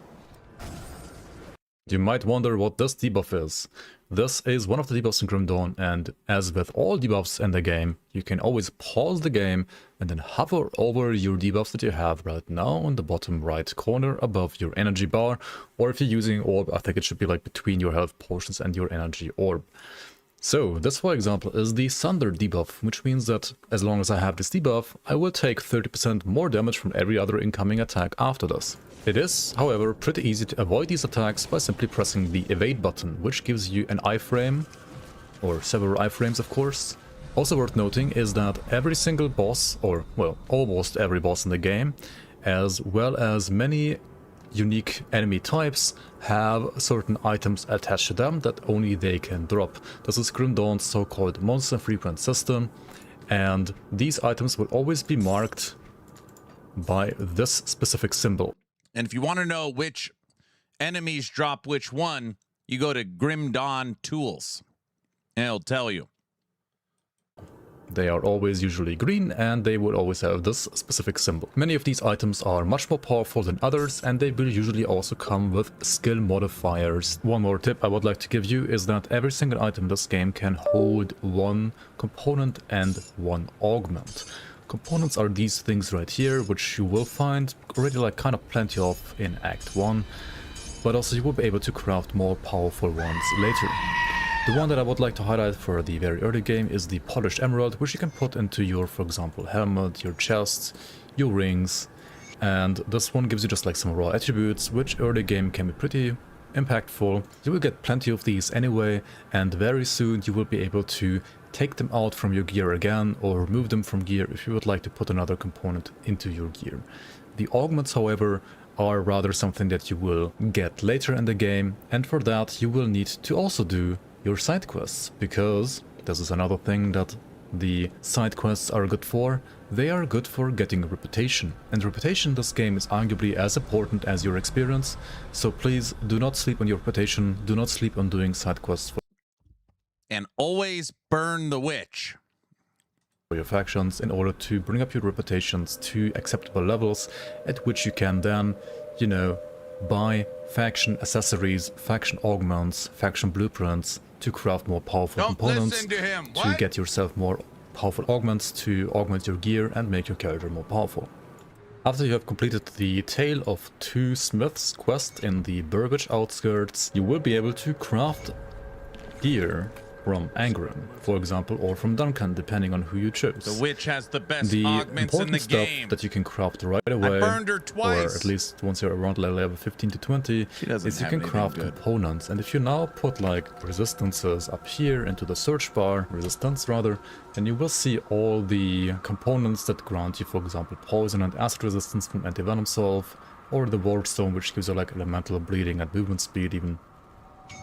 You might wonder what this debuff is. This is one of the debuffs in Grim Dawn, and as with all debuffs in the game, you can always pause the game and then hover over your debuffs that you have right now on the bottom right corner above your energy bar, or if you're using orb, I think it should be like between your health potions and your energy orb. So this, for example, is the Thunder debuff, which means that as long as I have this debuff, I will take 30% more damage from every other incoming attack after this. It is, however, pretty easy to avoid these attacks by simply pressing the evade button, which gives you an iframe, or several iframes of course. Also worth noting is that every single boss, or well, almost every boss in the game, as well as many unique enemy types, have certain items attached to them that only they can drop. This is Grim Dawn's so-called monster frequent system, and these items will always be marked by this specific symbol. And if you want to know which enemies drop which one, you go to Grim Dawn Tools, and it'll tell you. They are always usually green, and they will always have this specific symbol. Many of these items are much more powerful than others, and they will usually also come with skill modifiers. One more tip I would like to give you is that every single item in this game can hold one component and one augment. Components are these things right here, which you will find already like kind of plenty of in Act 1, but also you will be able to craft more powerful ones later. The one that I would like to highlight for the very early game is the Polished Emerald, which you can put into your, for example, helmet, your chest, your rings, and this one gives you just like some raw attributes, which early game can be pretty impactful. You will get plenty of these anyway, and very soon you will be able to take them out from your gear again, or remove them from gear if you would like to put another component into your gear. The augments, however, are rather something that you will get later in the game, and for that you will need to also do your side quests, because this is another thing that the side quests are good for. They are good for getting reputation, and reputation in this game is arguably as important as your experience, so please do not sleep on your reputation, do not sleep on doing side quests and always burn the witch for your factions in order to bring up your reputations to acceptable levels at which you can then, you know, buy faction accessories, faction augments, faction blueprints to craft more powerful components, to get yourself more powerful augments, to augment your gear and make your character more powerful. After you have completed the Tale of Two Smiths quest in the Burbage outskirts, you will be able to craft gear from Angren, for example, or from Duncan, depending on who you choose. The witch has the best the augments in the stuff game. That you can craft right away, I burned her twice. or at least once you're around level 15 to 20, is you can craft components. And if you now put like resistances up here into the search bar, resistance rather, then you will see all the components that grant you, for example, poison and acid resistance from anti-venom salve, or the Ward Stone, which gives you like elemental bleeding and movement speed even.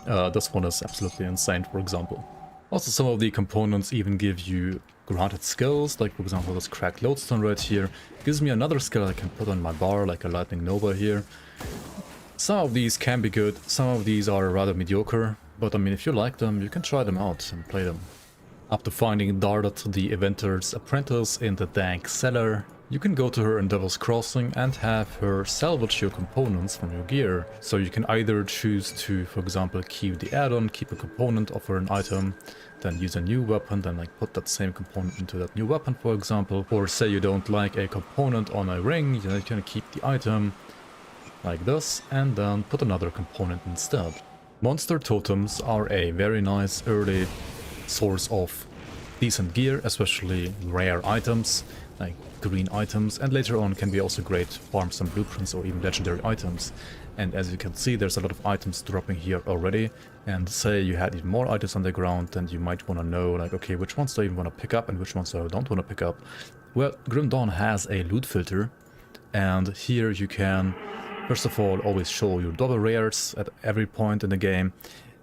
This one is absolutely insane, for example. Also, some of the components even give you granted skills, like for example this cracked lodestone right here gives me another skill I can put on my bar, like a lightning nova here. Some of these can be good, some of these are rather mediocre, but I mean, if you like them, you can try them out and play them. After finding Dawn-A-Thon, the inventor's apprentice, in the dank cellar, you can go to her in Devil's Crossing and have her salvage your components from your gear. So you can either choose to, for example, keep the add-on, keep a component, offer an item, then use a new weapon, then like put that same component into that new weapon, for example. Or say you don't like a component on a ring, you can keep the item like this and then put another component instead. Monster totems are a very nice early source of decent gear, especially rare items like green items, and later on can be also great farms and blueprints or even legendary items. And as you can see, there's a lot of items dropping here already, and say you had even more items on the ground, then you might want to know like, okay, which ones do I even want to pick up and which ones I don't want to pick up. Well, Grim Dawn has a loot filter, and here you can first of all always show your double rares at every point in the game,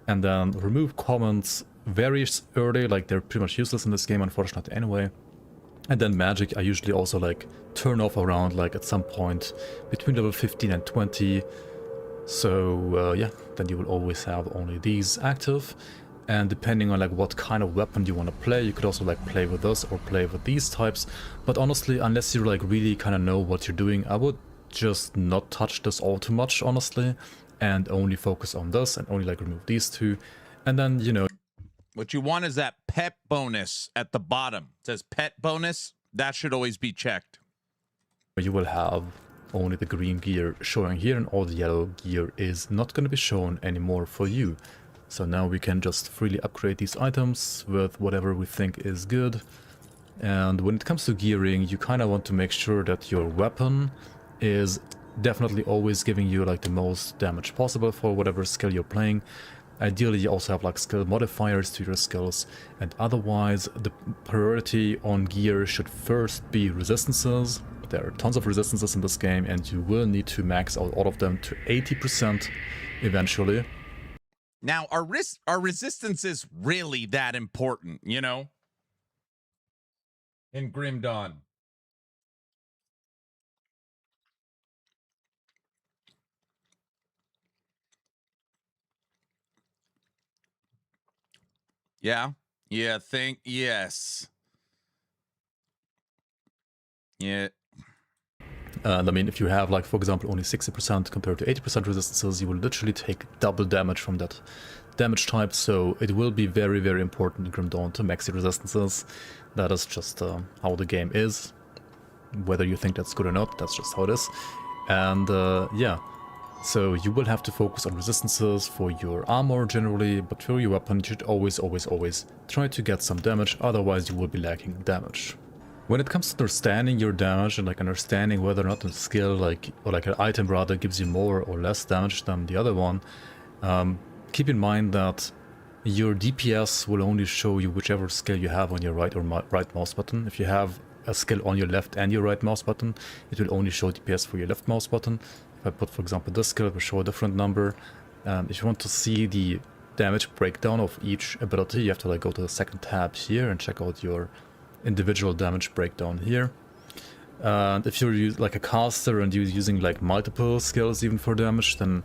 and then remove commons very early, like they're pretty much useless in this game unfortunately anyway. And then magic I usually also like turn off around like at some point between level 15 and 20. So yeah, then you will always have only these active. And depending on like what kind of weapon you want to play, you could also like play with this or play with these types. But honestly, unless you like really kind of know what you're doing, I would just not touch this all too much honestly, and only focus on this and only like remove these two. And then, you know, what you want is that pet bonus at the bottom. It says pet bonus. That should always be checked. You will have only the green gear showing here, and all the yellow gear is not going to be shown anymore for you. So now we can just freely upgrade these items with whatever we think is good. And when it comes to gearing, you kind of want to make sure that your weapon is definitely always giving you like the most damage possible for whatever skill you're playing. Ideally, you also have like skill modifiers to your skills, and otherwise the priority on gear should first be resistances. There are tons of resistances in this game, and you will need to max out all of them to 80% eventually. Now, are resistances really that important, you know? In Grim Dawn. Yeah. Yeah, yes. Yeah. And I mean, if you have like, for example, only 60% compared to 80% resistances, you will literally take double damage from that damage type. So it will be very, very important in Grim Dawn to max your resistances. That is just how the game is. Whether you think that's good or not, that's just how it is. And yeah. So you will have to focus on resistances for your armor generally, but for your weapon you should always try to get some damage, otherwise you will be lacking damage. When it comes to understanding your damage and like understanding whether or not a skill or an item rather gives you more or less damage than the other one, keep in mind that your DPS will only show you whichever skill you have on your right mouse button. If you have a skill on your left and your right mouse button, it will only show DPS for your left mouse button. If I put, for example, this skill, it will show a different number. If you want to see the damage breakdown of each ability, you have to like go to the second tab here and check out your individual damage breakdown here. And if you're like a caster and you're using like multiple skills even for damage, then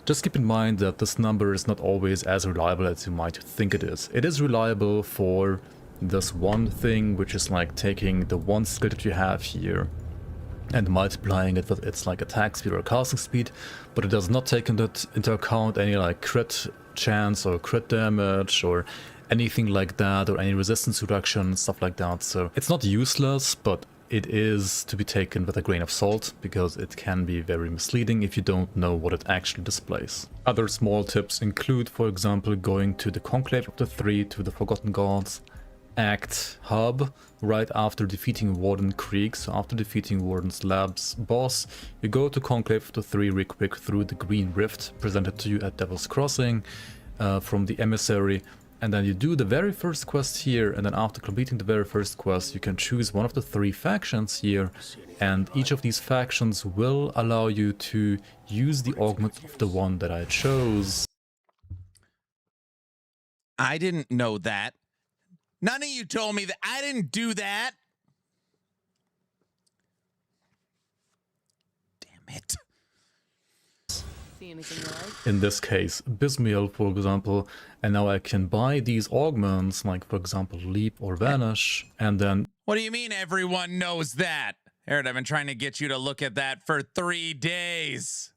just keep in mind that this number is not always as reliable as you might think it is. It is reliable for this one thing, which is like taking the one skill that you have here and multiplying it with its like attack speed or casting speed, but it does not take into account any like crit chance or crit damage or anything like that, or any resistance reduction, stuff like that. So it's not useless, but it is to be taken with a grain of salt, because it can be very misleading if you don't know what it actually displays. Other small tips include, for example, going to the Conclave of the Three, to the Forgotten Gods Act hub right after defeating Warden Krieg. So after defeating Warden's Labs boss, you go to Conclave of the Three real quick through the green rift presented to you at Devil's Crossing from the emissary, And then you do the very first quest here, and then after completing the very first quest, you can choose one of the 3 factions here, and each of these factions will allow you to use the augment of the one that I chose. I didn't know that. None of you told me that. I didn't do that. Damn it. See anything you like? In this case, Bismiel, for example, and now I can buy these augments, like for example, Leap or Vanish, and then... What do you mean everyone knows that? Aaron, I've been trying to get you to look at that for 3 days.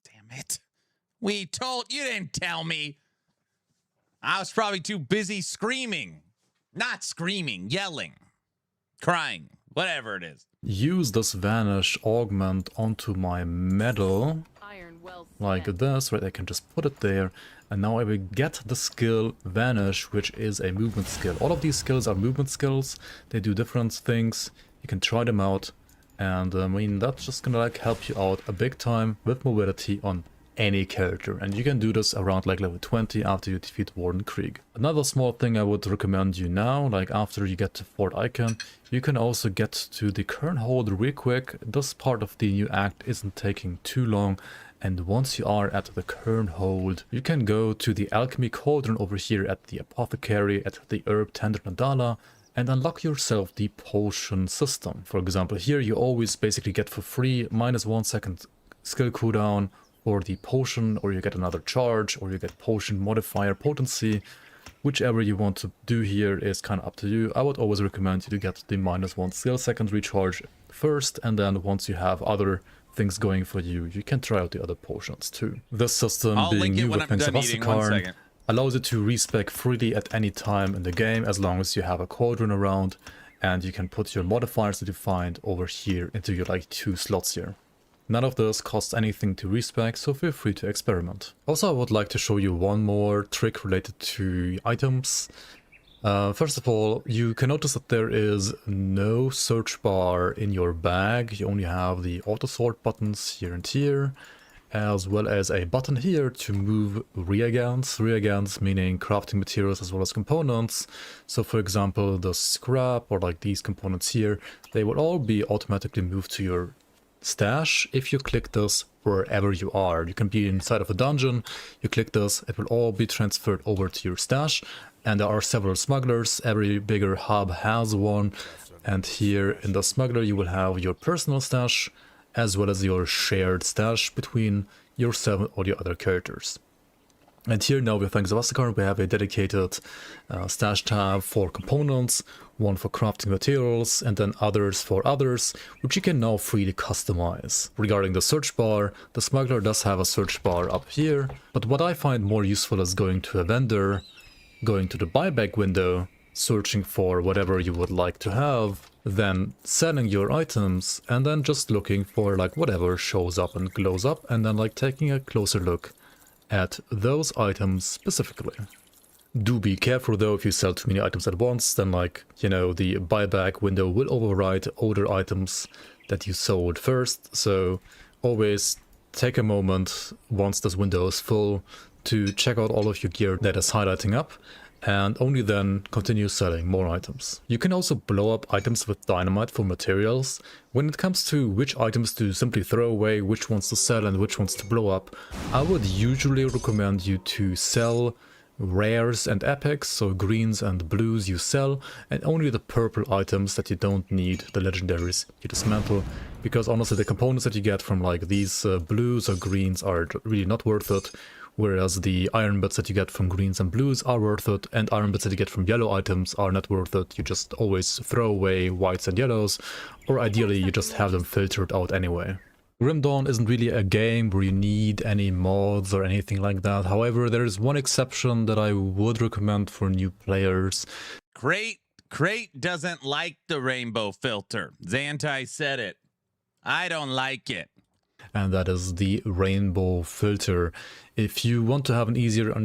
Damn it. We told... You didn't tell me. I was probably too busy screaming. Not screaming, yelling, crying, whatever it is. Use this Vanish augment onto my medal, like this, right? I can just put it there, and now I will get the skill Vanish, which is a movement skill. All of these skills are movement skills. They do different things. You can try them out, and I mean, that's just gonna like help you out a big time with mobility on any character, and you can do this around like level 20 after you defeat Warden Krieg. Another small thing I would recommend you now, like after you get to Fort Icon, you can also get to the current hold real quick. This part of the new act isn't taking too long, and once you are at the current hold, you can go to the alchemy cauldron over here at the apothecary at the herb tender Nadala and unlock yourself the potion system. For example, here you always basically get for free -1 second skill cooldown or the potion, or you get another charge, or you get potion modifier potency. Whichever you want to do here is kind of up to you. I would always recommend you to get the -1 skill second recharge first, and then once you have other things going for you, you can try out the other potions too. This system, being new with Fangs of Asterkarn, allows you to respec freely at any time in the game as long as you have a cauldron around, and you can put your modifiers that you find over here into your like 2 slots here. None of this costs anything to respec, so feel free to experiment. Also, I would like to show you one more trick related to items. First of all, you can notice that there is no search bar in your bag. You only have the auto sort buttons here and here, as well as a button here to move reagents. Reagents meaning crafting materials as well as components. So for example, the scrap or like these components here, they will all be automatically moved to your stash if you click this wherever you are. You can be inside of a dungeon, you click this, it will all be transferred over to your stash, and there are several smugglers. Every bigger hub has one, and here in the smuggler you will have your personal stash as well as your shared stash between yourself and all your other characters. And here now with Fangs of Asterkarn we have a dedicated stash tab for components, one for crafting materials, and then others for others, which you can now freely customize. Regarding the search bar, the smuggler does have a search bar up here, but what I find more useful is going to a vendor, going to the buyback window, searching for whatever you would like to have, then selling your items, and then just looking for like whatever shows up and glows up, and then like taking a closer look at those items specifically. Do be careful though, if you sell too many items at once, then like, you know, the buyback window will override older items that you sold first, so always take a moment once this window is full to check out all of your gear that is highlighting up, and only then continue selling more items. You can also blow up items with dynamite for materials. When it comes to which items to simply throw away, which ones to sell and which ones to blow up, I would usually recommend you to sell rares and epics, so greens and blues you sell, and only the purple items that you don't need, the legendaries, you dismantle, because honestly the components that you get from like these blues or greens are really not worth it, whereas the iron bits that you get from greens and blues are worth it, and iron bits that you get from yellow items are not worth it. You just always throw away whites and yellows, or ideally you just have them filtered out anyway. Grim Dawn isn't really a game where you need any mods or anything like that. However, there is one exception that I would recommend for new players. Crate doesn't like the rainbow filter. Xantai said it. I don't like it. And that is the rainbow filter. If you want to have an easier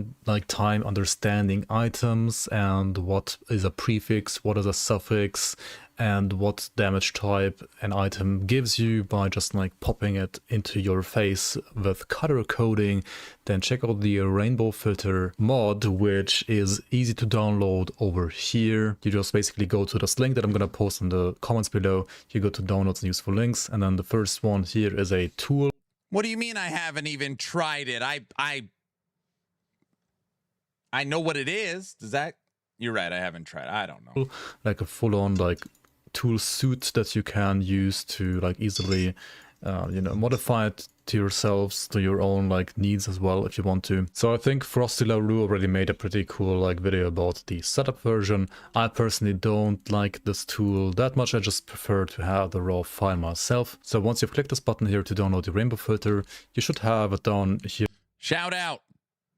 time understanding items and what is a prefix, what is a suffix, and what damage type an item gives you by just like popping it into your face with color coding, then check out the rainbow filter mod, which is easy to download over here. You just basically go to this link that I'm gonna post in the comments below. You go to downloads and useful links, and then the first one here is a tool. What do you mean I haven't even tried it? I know what it is. Does that... You're right, I haven't tried. I don't know. Like a full-on like tool suit that you can use to like easily you know, modify it to yourselves, to your own like needs as well if you want to. So I think Frosty LaRue already made a pretty cool like video about the setup version. I personally don't like this tool that much. I just prefer to have the raw file myself. So once you've clicked this button here to download the rainbow filter, you should have it down here. Shout out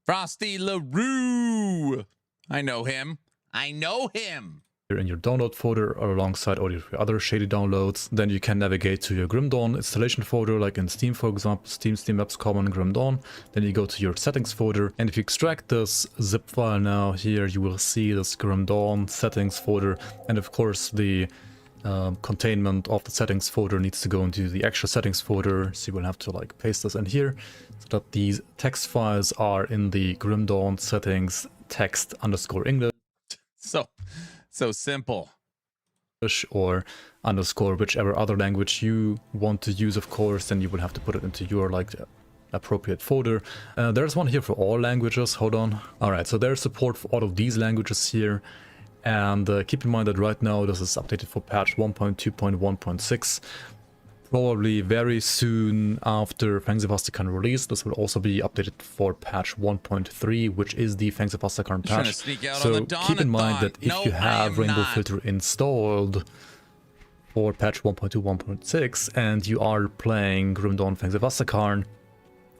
Frosty LaRue. I know him. I know him. In your download folder or alongside all your other shady downloads. Then you can navigate to your Grim Dawn installation folder, like in Steam, for example, Steam Apps Common Grim Dawn. Then you go to your settings folder, and if you extract this zip file now here, you will see this Grim Dawn settings folder, and of course the containment of the settings folder needs to go into the extra settings folder, so you will have to like paste this in here so that these text files are in the Grim Dawn settings text_English. So simple. Or underscore whichever other language you want to use, of course, then you will have to put it into your like appropriate folder. There's one here for all languages. Hold on. All right, so there's support for all of these languages here. And keep in mind that right now this is updated for patch 1.2.1.6. Probably very soon after Fangs of Asterkarn release, this will also be updated for patch 1.3, which is the Fangs of Asterkarn patch. So keep in mind that if you have Rainbow Filter installed for patch 1.2, 1.6, and you are playing Grim Dawn Fangs of Asterkarn,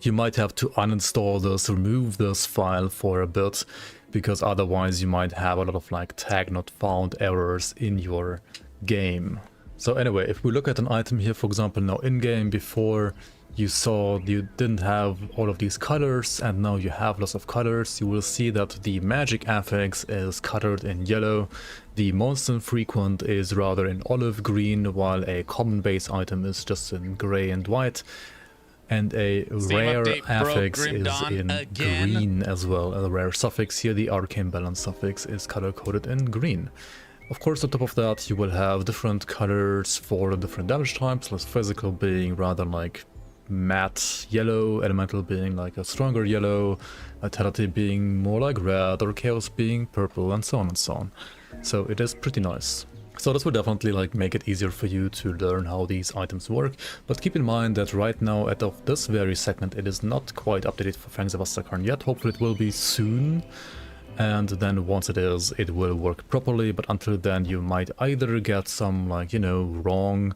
you might have to uninstall this, remove this file for a bit, because otherwise you might have a lot of like tag not found errors in your game. So anyway, if we look at an item here, for example, now in-game, before you saw you didn't have all of these colors, and now you have lots of colors, you will see that the magic affix is colored in yellow, the monster infrequent is rather in olive green, while a common base item is just in gray and white, and a rare affix is in green as well. A rare suffix here, the arcane balance suffix, is color-coded in green. Of course, on top of that, you will have different colors for the different damage types, less physical being rather like matte yellow, elemental being like a stronger yellow, vitality being more like red, or chaos being purple, and so on and so on. So it is pretty nice. So this will definitely like make it easier for you to learn how these items work, but keep in mind that right now, at of this very second, it is not quite updated for Fangs of Asterkarn yet. Hopefully it will be soon. And then once it is, it will work properly, but until then you might either get some like, you know, wrong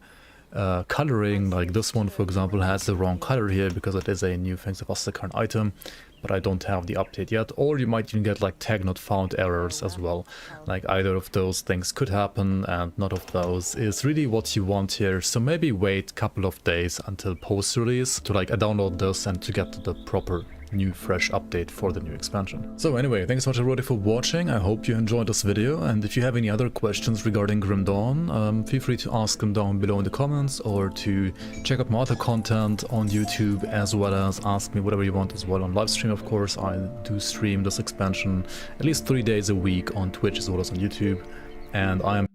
coloring, like this one for example has the wrong color here because it is a new Fangs of Asterkarn item, but I don't have the update yet, or you might even get like tag not found errors as well. Like either of those things could happen, and none of those is really what you want here, so maybe wait a couple of days until post-release to like download this and to get the proper new fresh update for the new expansion. So anyway, thanks so much everybody for watching. I hope you enjoyed this video, and if you have any other questions regarding Grim Dawn, feel free to ask them down below in the comments, or to check out my other content on YouTube, as well as ask me whatever you want as well on livestream. Of course, I do stream this expansion at least 3 days a week on Twitch as well as on YouTube, and I am...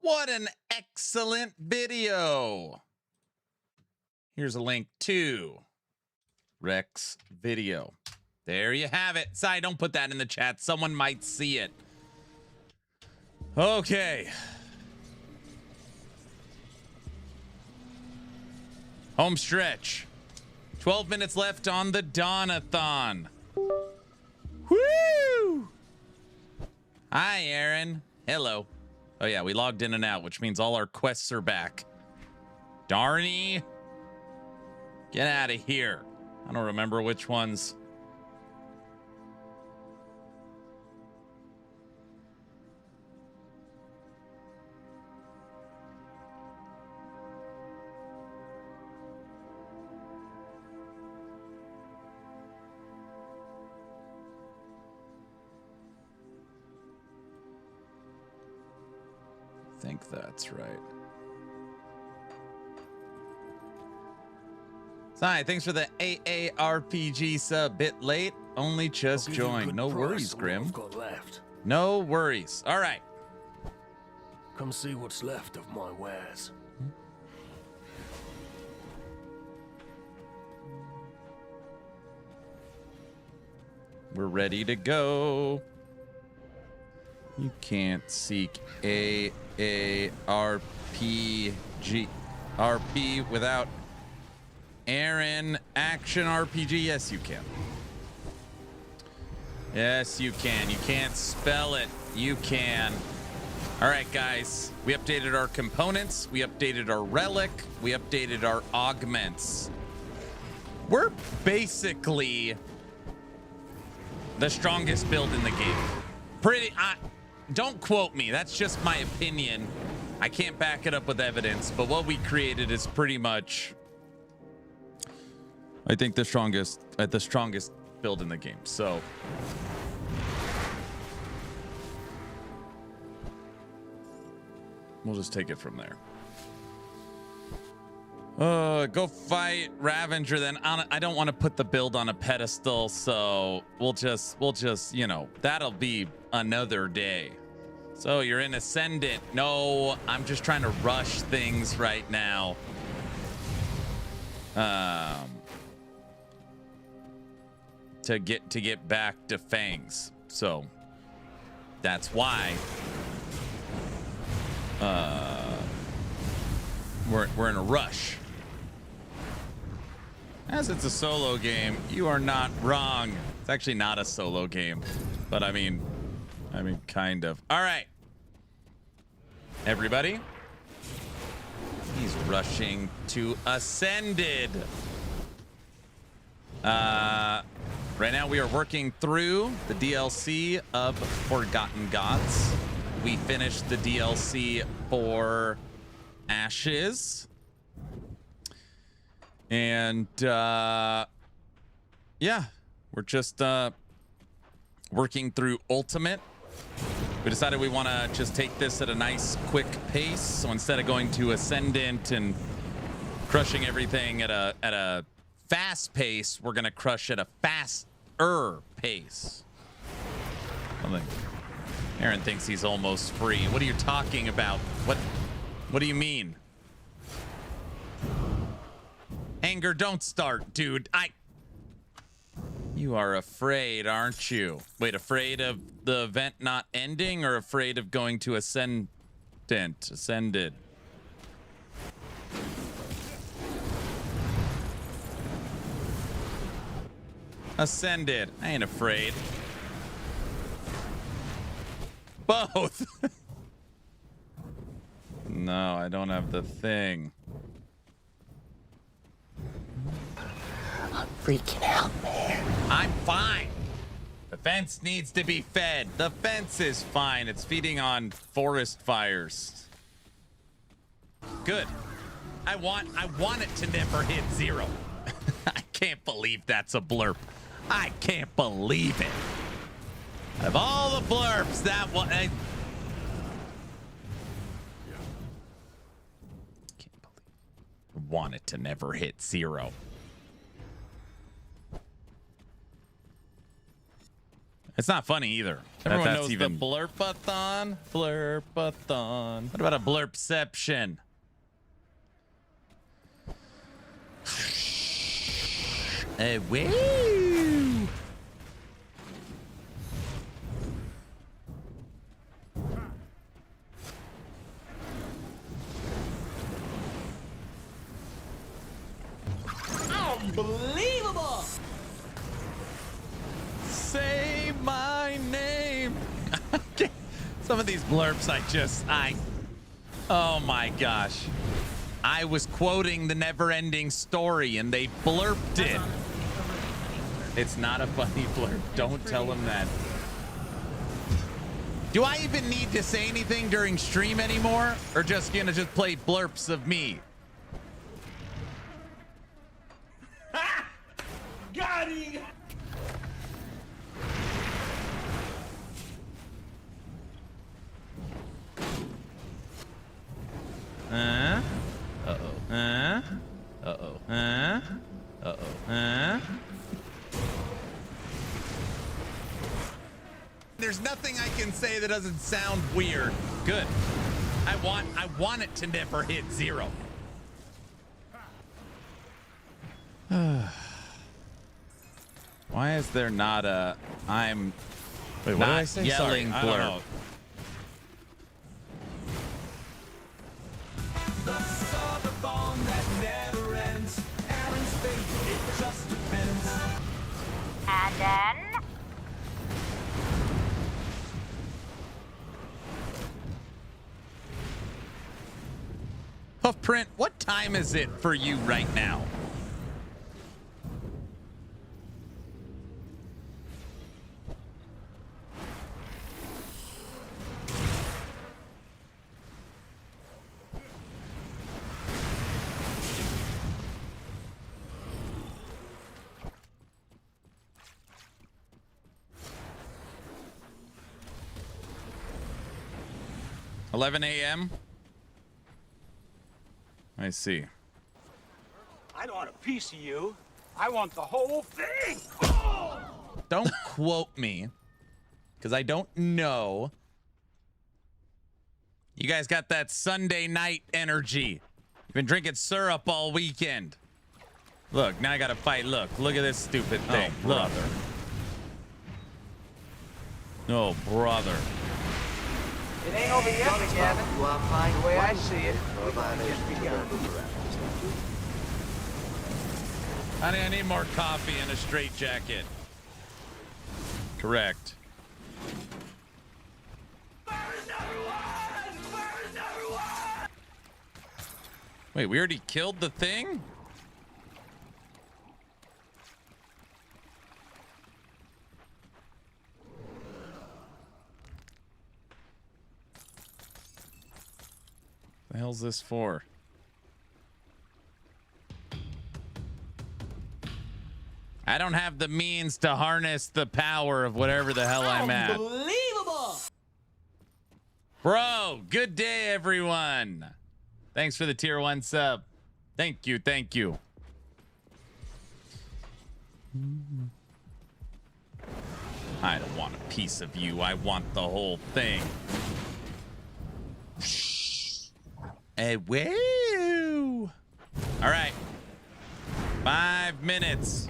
What an excellent video! Here's a link to Rex video. There you have it. Sorry, don't put that in the chat. Someone might see it. Okay. Home stretch. 12 minutes left on the Dawn-A-Thon. Woo! Hi, Aaron. Hello. Oh yeah, we logged in and out, which means all our quests are back. Darny. Get out of here. I don't remember which ones. think that's right. Sai, thanks for the AARPG sub. Bit late, only just joined. No worries, Grim. No worries. All right. Come see what's left of my wares. We're ready to go. You can't seek AARPG RP without Aaron Action RPG. Yes, you can. Yes, you can. You can't spell it. You can. All right, guys. We updated our components. We updated our relic. We updated our augments. We're basically the strongest build in the game. Don't quote me. That's just my opinion. I can't back it up with evidence, but what we created is pretty much, I think, the strongest build in the game. So we'll just take it from there. Go fight Ravager then. I don't want to put the build on a pedestal, so we'll just, you know, that'll be another day. So you're in Ascendant. No, I'm just trying to rush things right now. To get back to Fangs. So that's why we're in a rush. As it's a solo game, you are not wrong. It's actually not a solo game, but I mean, kind of. All right, everybody. He's rushing to Ascended. Right now we are working through the DLC of Forgotten Gods. We finished the DLC for Ashes. And yeah, we're just working through Ultimate. We decided we want to just take this at a nice quick pace. So instead of going to Ascendant and crushing everything at a fast pace, we're gonna crush at a faster pace. Aaron thinks he's almost free. What are you talking about? What do you mean? Anger, don't start, dude. You are afraid, aren't you? Wait, afraid of the event not ending or afraid of going to Ascended? Ascended. I ain't afraid. Both. No, I don't have the thing. I'm freaking out, man. I'm fine. The fence needs to be fed. The fence is fine. It's feeding on forest fires. Good. I want it to never hit 0. I can't believe that's a blurb. I can't believe it. Out of all the blurbs, that one. I can't believe it. I want it to never hit 0. It's not funny either. Everyone knows the blurp-a-thon. Blurp-a-thon. What about a blurpception? Woo! Unbelievable! Say my name. Some of these blurps oh my gosh. I was quoting the never-ending story and they blurped it. It's not a funny blurp. Don't tell him that. Do I even need to say anything during stream anymore? Or just gonna play blurps of me? Got him! Huh? There's nothing I can say that doesn't sound weird. Good. I want it to never hit 0. Why is there not a I'm Wait, what did I not say? yelling Sorry, I don't blurb? know. The Dawn that never ends. Aaron's fate, it just depends. And then? Huffprint, what time is it for you right now? $11 a.m. I see. I don't want a piece of you. I want the whole thing. Don't quote me, because I don't know. You guys got that Sunday night energy. You've been drinking syrup all weekend. Look, now I gotta fight. Look at this stupid thing. Oh, brother. Oh, brother. It ain't over yet, McGavin. The way I see it, we've only just begun. Honey, I need more coffee and a straitjacket. Correct. Wait, we already killed the thing? The hell's this for? I don't have the means to harness the power of whatever the hell I'm at. Unbelievable! Bro, good day, everyone. Thanks for the tier 1 sub. Thank you, thank you. I don't want a piece of you. I want the whole thing. Hey, woo! All right. 5 minutes.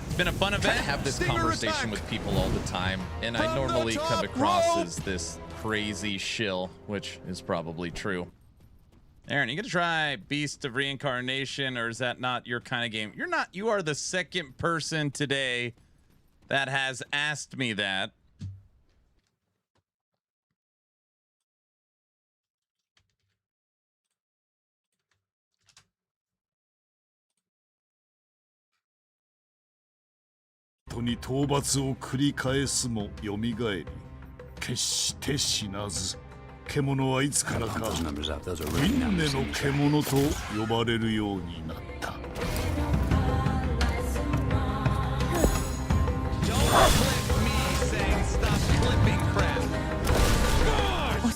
It's been a fun event. I have this conversation with people all the time, and I normally come across as this crazy shill, which is probably true. Aaron, you gonna try Beast of Reincarnation, or is that not your kind of game? You're not. You are the second person today that has asked me that.に討伐を繰り返すも蘇り決して死なず獣はいつからか輪廻の獣と呼ばれるようになった。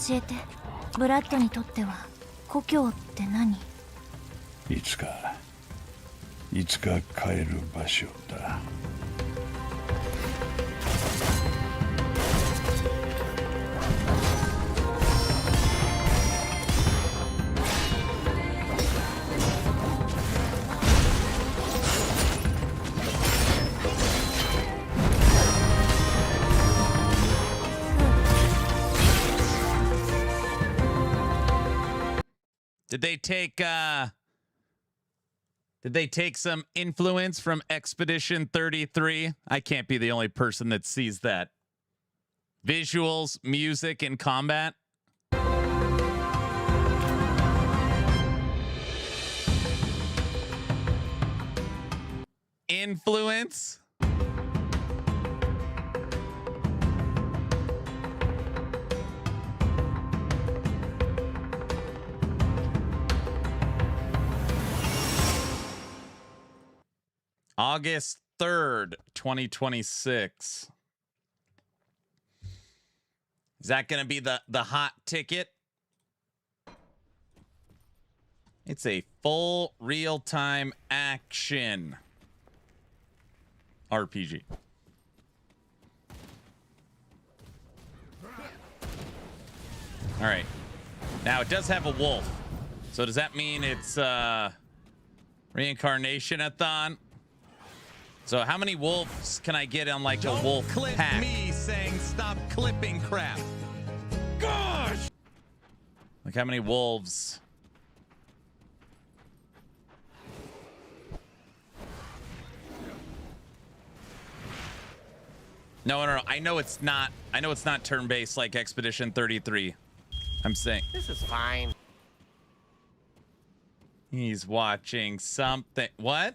教えて、ブラッドにとっては故郷って何？いつか帰る場所だ。Did they take some influence from Expedition 33? I can't be the only person that sees that. Visuals, music, and combat. Influence? August 3rd, 2026. Is that going to be the hot ticket? It's a full real-time action. RPG. All right. Now it does have a wolf. So does that mean it's reincarnation-a-thon? So how many wolves can I get on like a wolf pack? Me saying stop clipping crap. Gosh! Like how many wolves? No. I know it's not turn-based like Expedition 33. I'm saying This is fine. he's watching something. What?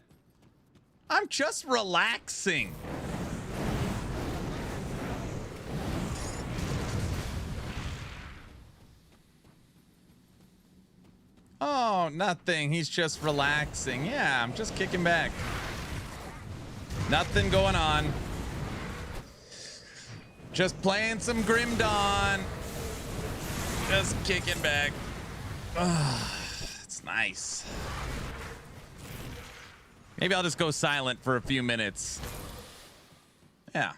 I'm just relaxing. Oh, nothing. He's just relaxing. Yeah, I'm just kicking back. Nothing going on. Just playing some Grim Dawn. Just kicking back. It's nice. Maybe I'll just go silent for a few minutes. Yeah.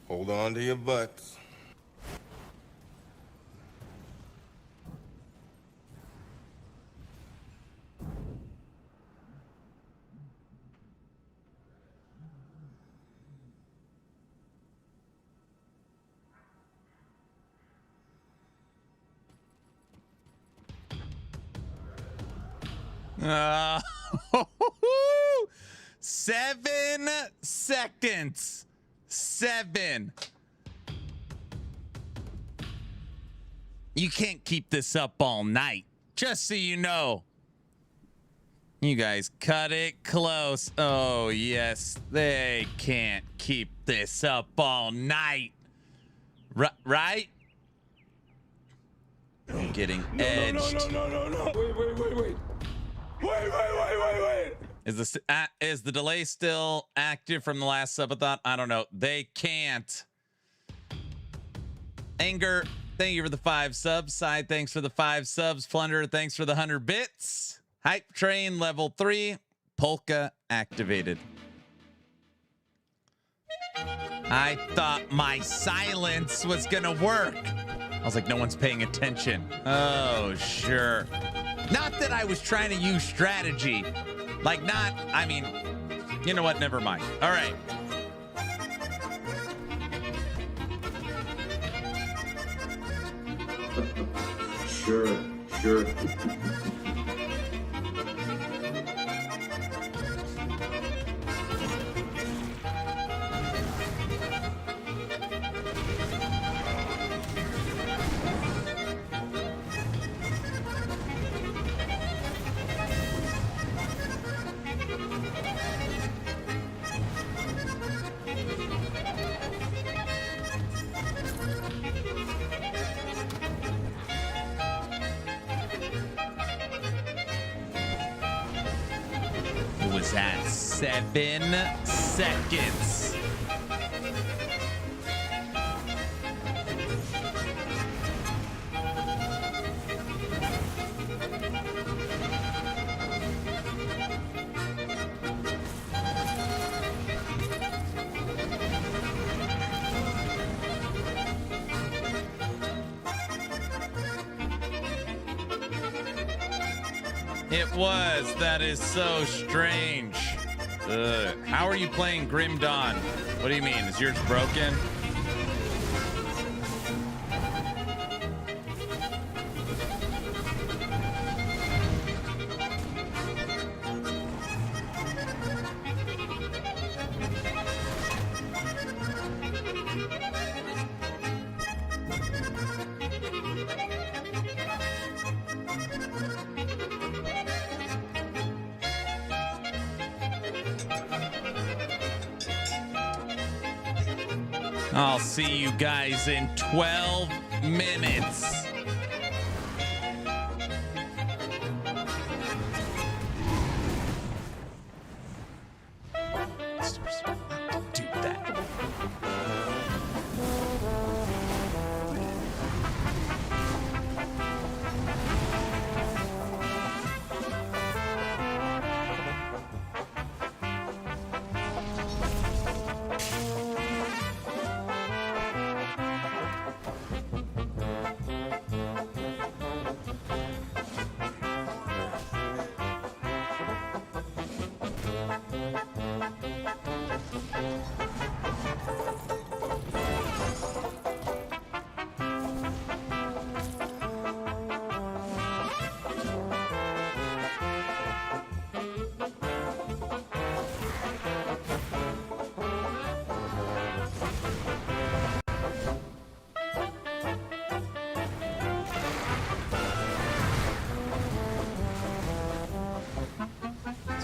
Hold on to your butts. Uh, 7 seconds. 7. You can't keep this up all night. Just so you know. You guys cut it close. Oh, yes. They can't keep this up all night. Right? I'm getting edged. No. Wait. Is the delay still active from the last subathon? I don't know. They can't. Anger, thank you for the 5 subs. Side, thanks for the 5 subs. Plunder, thanks for the 100 bits. Hype train level 3. Polka activated. I thought my silence was gonna work. I was like, no one's paying attention. Oh, sure. Not that I was trying to use strategy. Like, not, I mean, you know what? Never mind. All right. Sure. It was at 7 seconds. It was. That is so strange. How are you playing Grim Dawn? What do you mean? Is yours broken? I'll see you guys in 12 minutes. Do that.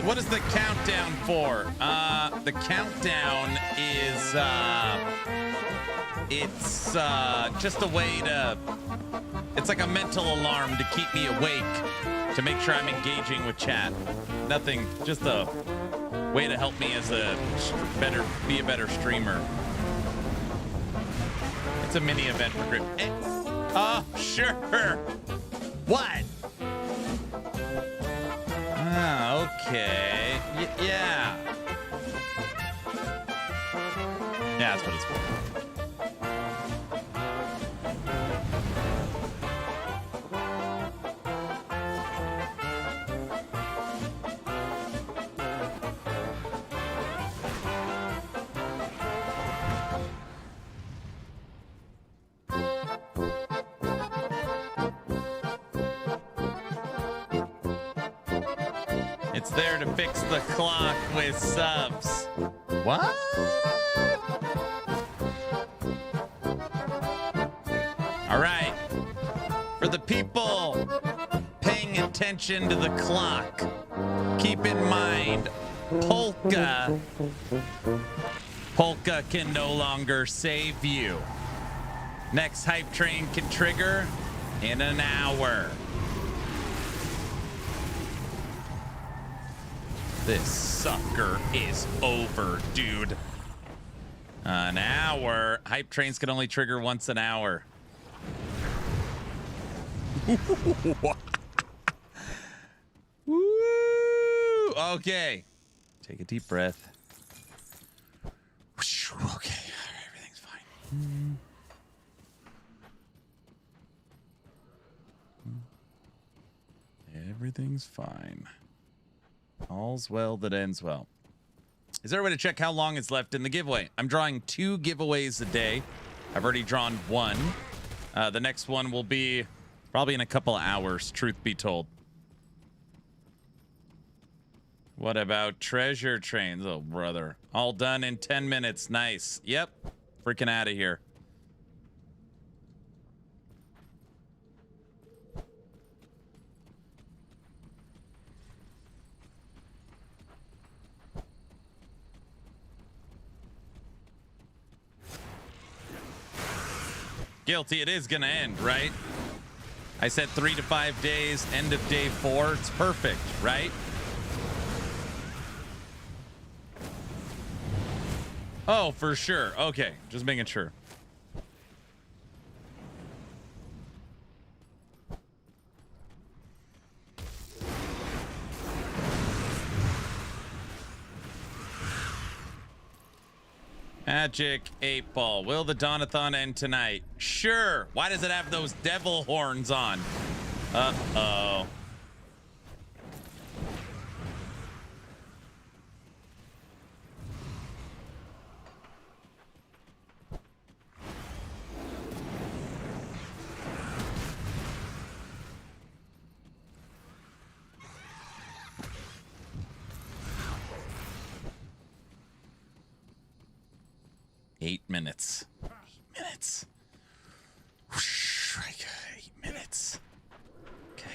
What is the countdown for? The countdown is, it's just a way to, it's like a mental alarm to keep me awake, to make sure I'm engaging with chat. Nothing, just a way to help me as a be a better streamer. It's a mini event for Grim. Oh, sure. What? Okay. Yeah. Yeah, that's what it's for. It's there to fix the clock with subs. What? All right. For the people paying attention to the clock, keep in mind, Polka can no longer save you. Next hype train can trigger in an hour. This sucker is over, dude. An hour. Hype trains can only trigger once an hour. Woo! Okay. Take a deep breath. Okay. Everything's fine. Everything's fine. All's well that ends well. Is there a way to check how long is left in the giveaway? I'm drawing 2 giveaways a day. I've already drawn 1. The next one will be probably in a couple of hours, truth be told. What about treasure trains? Oh, brother. All done in 10 minutes. Nice. Yep. Freaking out of here. Guilty, it is gonna end, right? I said 3 to 5 days, end of day 4. It's perfect, right? Oh, for sure. Okay, just making sure. Magic 8 Ball. Will the Dawn-A-Thon end tonight? Sure. Why does it have those devil horns on? Uh-oh. 8 minutes. 8 minutes. Whoosh, 8 minutes. Okay.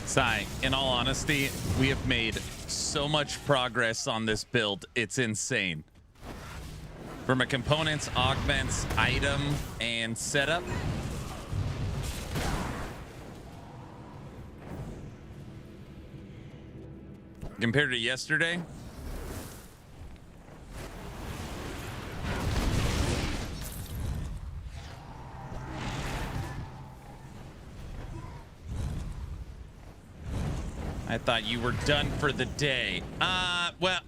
Sai, in all honesty, we have made so much progress on this build. It's insane. From a components, augments, item, and setup. Compared to yesterday. I thought you were done for the day. Well,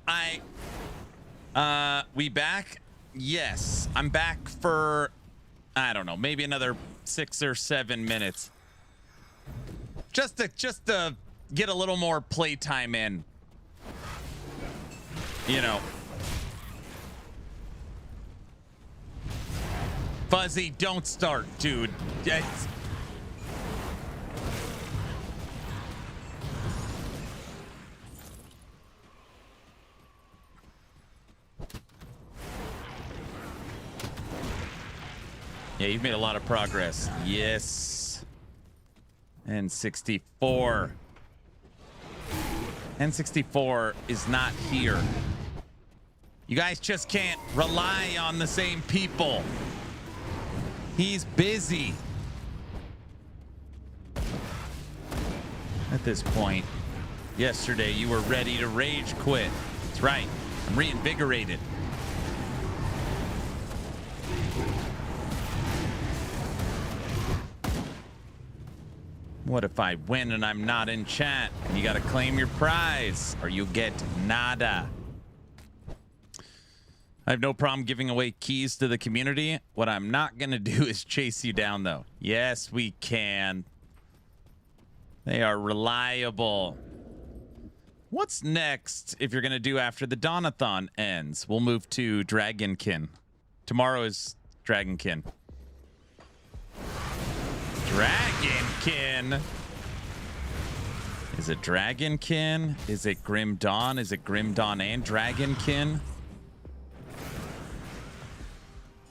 we back? Yes, I'm back for, I don't know, maybe another 6 or 7 minutes. Just to get a little more playtime in. You know. Fuzzy, don't start, dude. It's, yeah, you've made a lot of progress. Yes. N64. N64 is not here. You guys just can't rely on the same people. He's busy. At this point, yesterday you were ready to rage quit. That's right. I'm reinvigorated. What if I win and I'm not in chat? You gotta claim your prize or you get nada. I have no problem giving away keys to the community. What I'm not gonna do is chase you down though. Yes, we can. They are reliable. What's next if you're gonna do after the Dawn-A-Thon ends? We'll move to Dragonkin. Tomorrow is Dragonkin. Dragonkin. Is it Dragonkin? Is it Grim Dawn? Is it Grim Dawn and Dragonkin?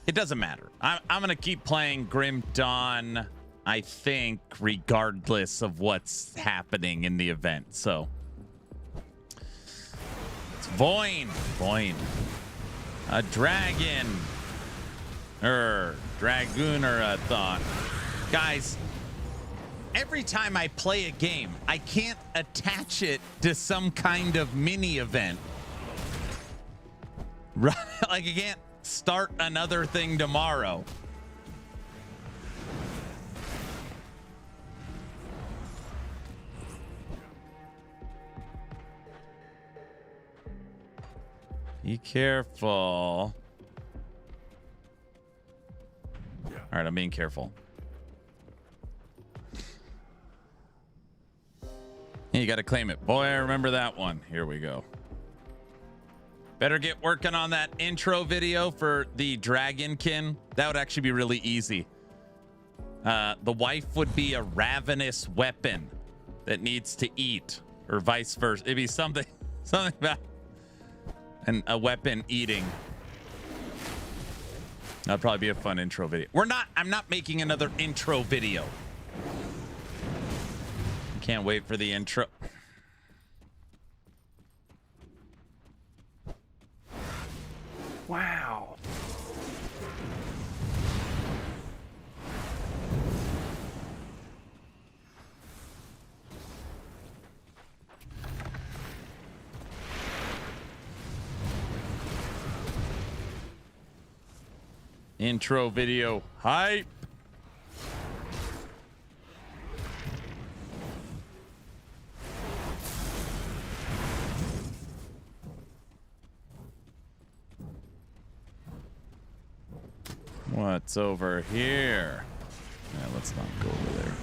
It doesn't matter. I'm gonna keep playing Grim Dawn, I think, regardless of what's happening in the event. So it's Voin. Voin. A dragon. Dragoon or a thought. Guys, every time I play a game, I can't attach it to some kind of mini event. Right? Like, I can't start another thing tomorrow. Be careful. All right, I'm being careful. You got to claim it. Boy, I remember that one. Here we go. Better get working on that intro video for the Dragonkin. That would actually be really easy. The wife would be a ravenous weapon that needs to eat, or vice versa. It'd be something about a weapon eating. That'd probably be a fun intro video. I'm not making another intro video. Can't wait for the intro. Wow. Intro video hype. What's over here? Yeah, let's not go over there.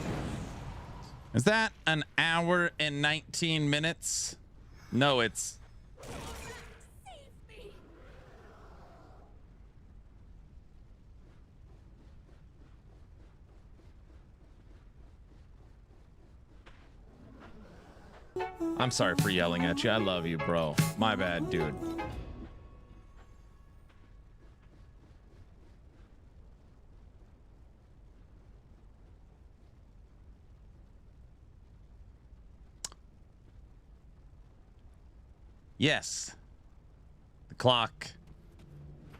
Is that an hour and 19 minutes? No, it's... I'm sorry for yelling at you. I love you, bro. My bad, dude. Yes. The clock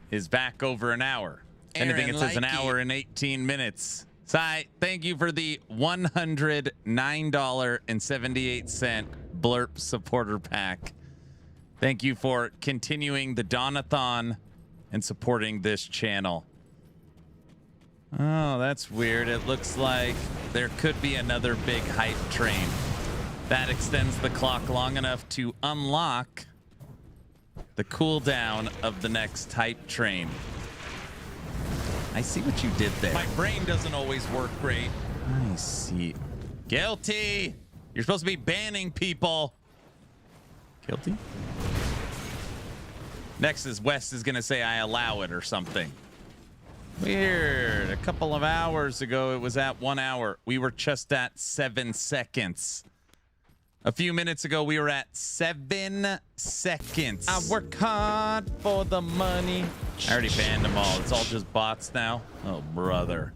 is back over an hour. Anything it says an hour and 18 minutes. Sai, thank you for the $109.78 Blurp supporter pack. Thank you for continuing the Dawn-A-Thon and supporting this channel. Oh, that's weird. It looks like there could be another big hype train. That extends the clock long enough to unlock the cooldown of the next hype train. I see what you did there. My brain doesn't always work great. I see. Guilty! You're supposed to be banning people. Guilty? Next is West is going to say I allow it or something. Weird. A couple of hours ago, it was at 1 hour. We were just at 7 seconds. A few minutes ago, we were at 7 seconds. I work hard for the money. I already banned them all. It's all just bots now. Oh, brother.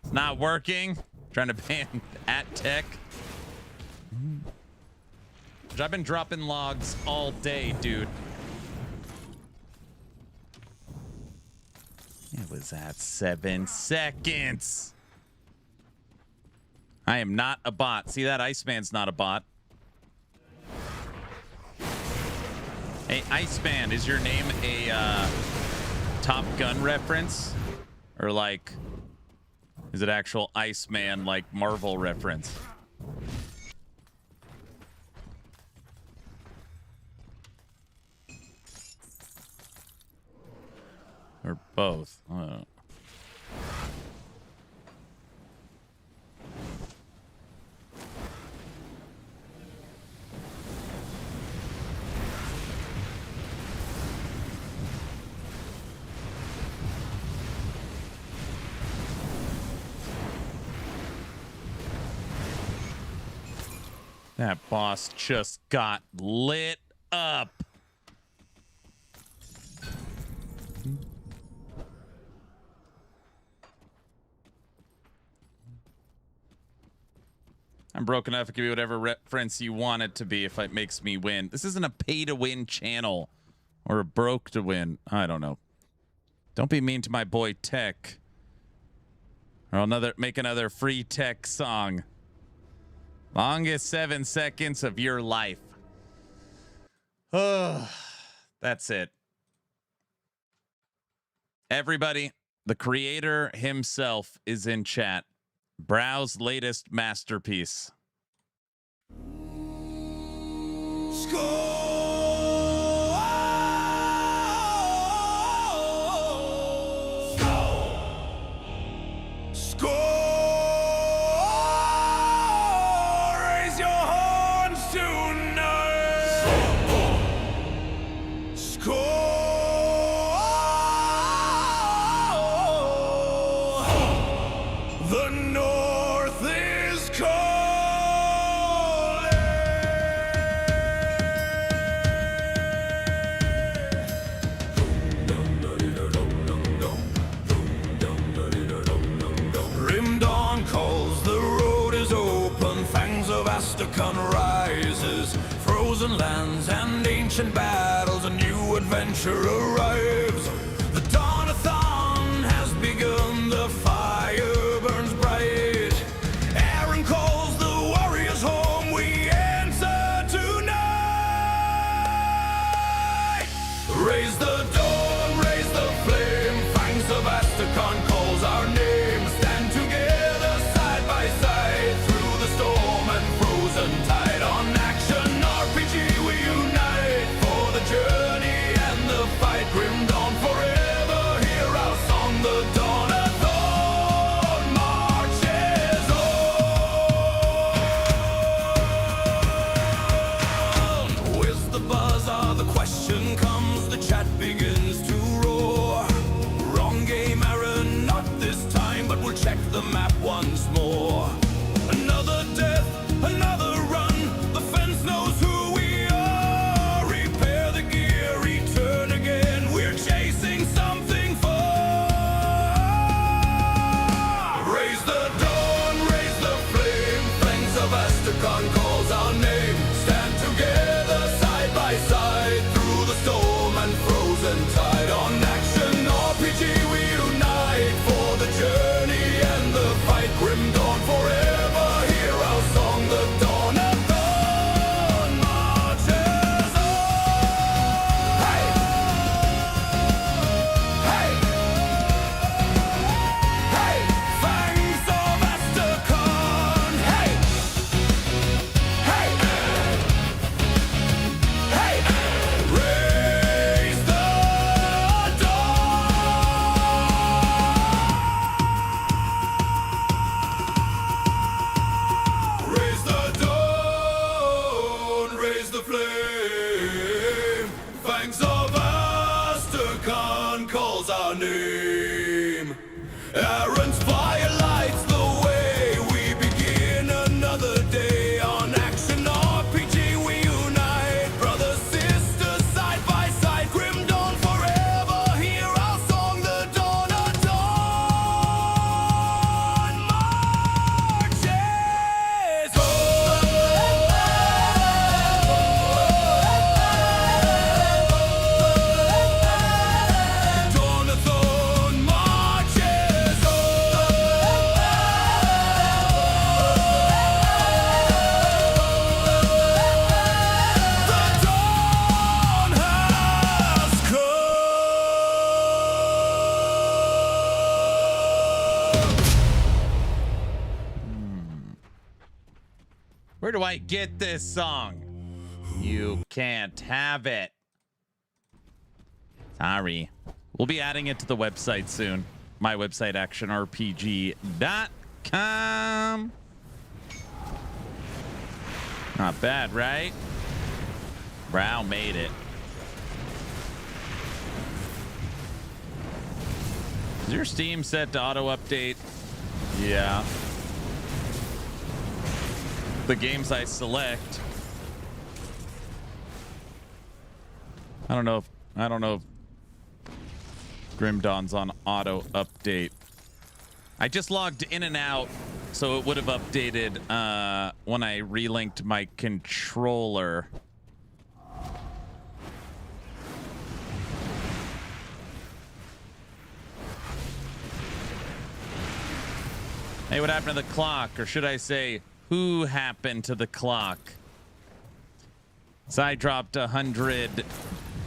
It's not working. Trying to ban @tech. I've been dropping logs all day, dude. It was at 7 seconds. I am not a bot. See that? Iceman's not a bot. Hey, Iceman, is your name a Top Gun reference? Or like, is it actual Iceman, like Marvel reference? Or both? I don't know. That boss just got lit up. I'm broke enough to give you whatever reference you want it to be if it makes me win. This isn't a pay-to-win channel or a broke-to-win. I don't know. Don't be mean to my boy Tech. Or I'll make another free Tech song. Longest 7 seconds of your life. Oh, that's it. Everybody, the creator himself is in chat. Brow's latest masterpiece. Fangs of Asterkarn rises, frozen lands and ancient battles, a new adventure arrives. The Dawn-A-Thon has begun, the fire burns bright. Aaron calls the warriors home, we answer tonight. Raise the dawn, raise the flame, Fangs of Asterkarn begins to roar. Wrong game, Aaron, not this time, but we'll check the map once more. Another death, another run. The fence knows who we are. Repair the gear, return again. We're chasing something far. Raise the dawn, raise the flame. Fangs of Asterkarn calls our name. Stand together side by side through the storm and frozen tide. On action RPG we unite for the journey and the fight. Grim dawn forever. Hear our song, the Dawn-A-Thon marches on. Hey! Hey! Hey! Fangs of Asterkarn. Hey! Hey! Hey! Raise the Raise the dawn, raise the flame. Fangs of Asterkarn calls our name. Aaron's fire lights the way. We begin another day. On action RPG we unite. Brothers, sisters, side by side. Grim dawn forever. Hear our song, the Dawn-A-Thon marches Dawn-A-Thon marches The dawn has Where do I get this song? You can't have it. Sorry. We'll be adding it to the website soon. My website, actionrpg.com. Not bad, right? Brow made it. Is your Steam set to auto-update? Yeah. The games I select. I don't know if Grim Dawn's on auto update. I just logged in and out, so it would have updated when I relinked my controller. Hey, what happened to the clock? Or should I say, who happened to the clock? So I dropped $110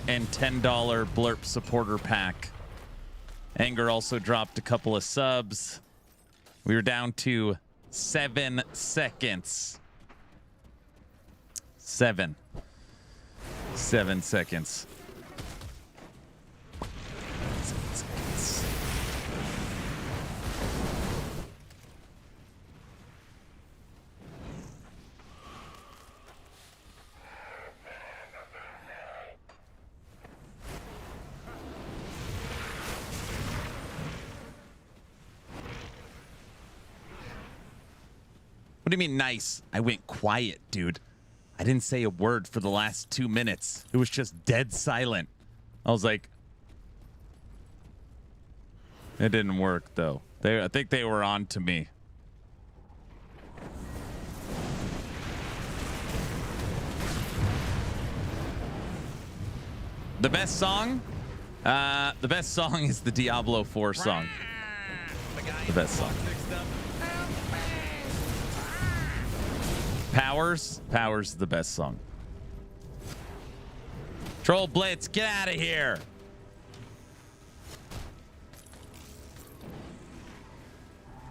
Blurp supporter pack. Anger also dropped a couple of subs. We were down to 7 seconds. 7 seconds. What do you mean nice? I went quiet, dude. I didn't say a word for the last 2 minutes. It was just dead silent. I was like, it didn't work though. I think they were on to me. The best song? The best song is the Diablo 4 song. The best song. Powers is the best song. Troll Blitz, get out of here.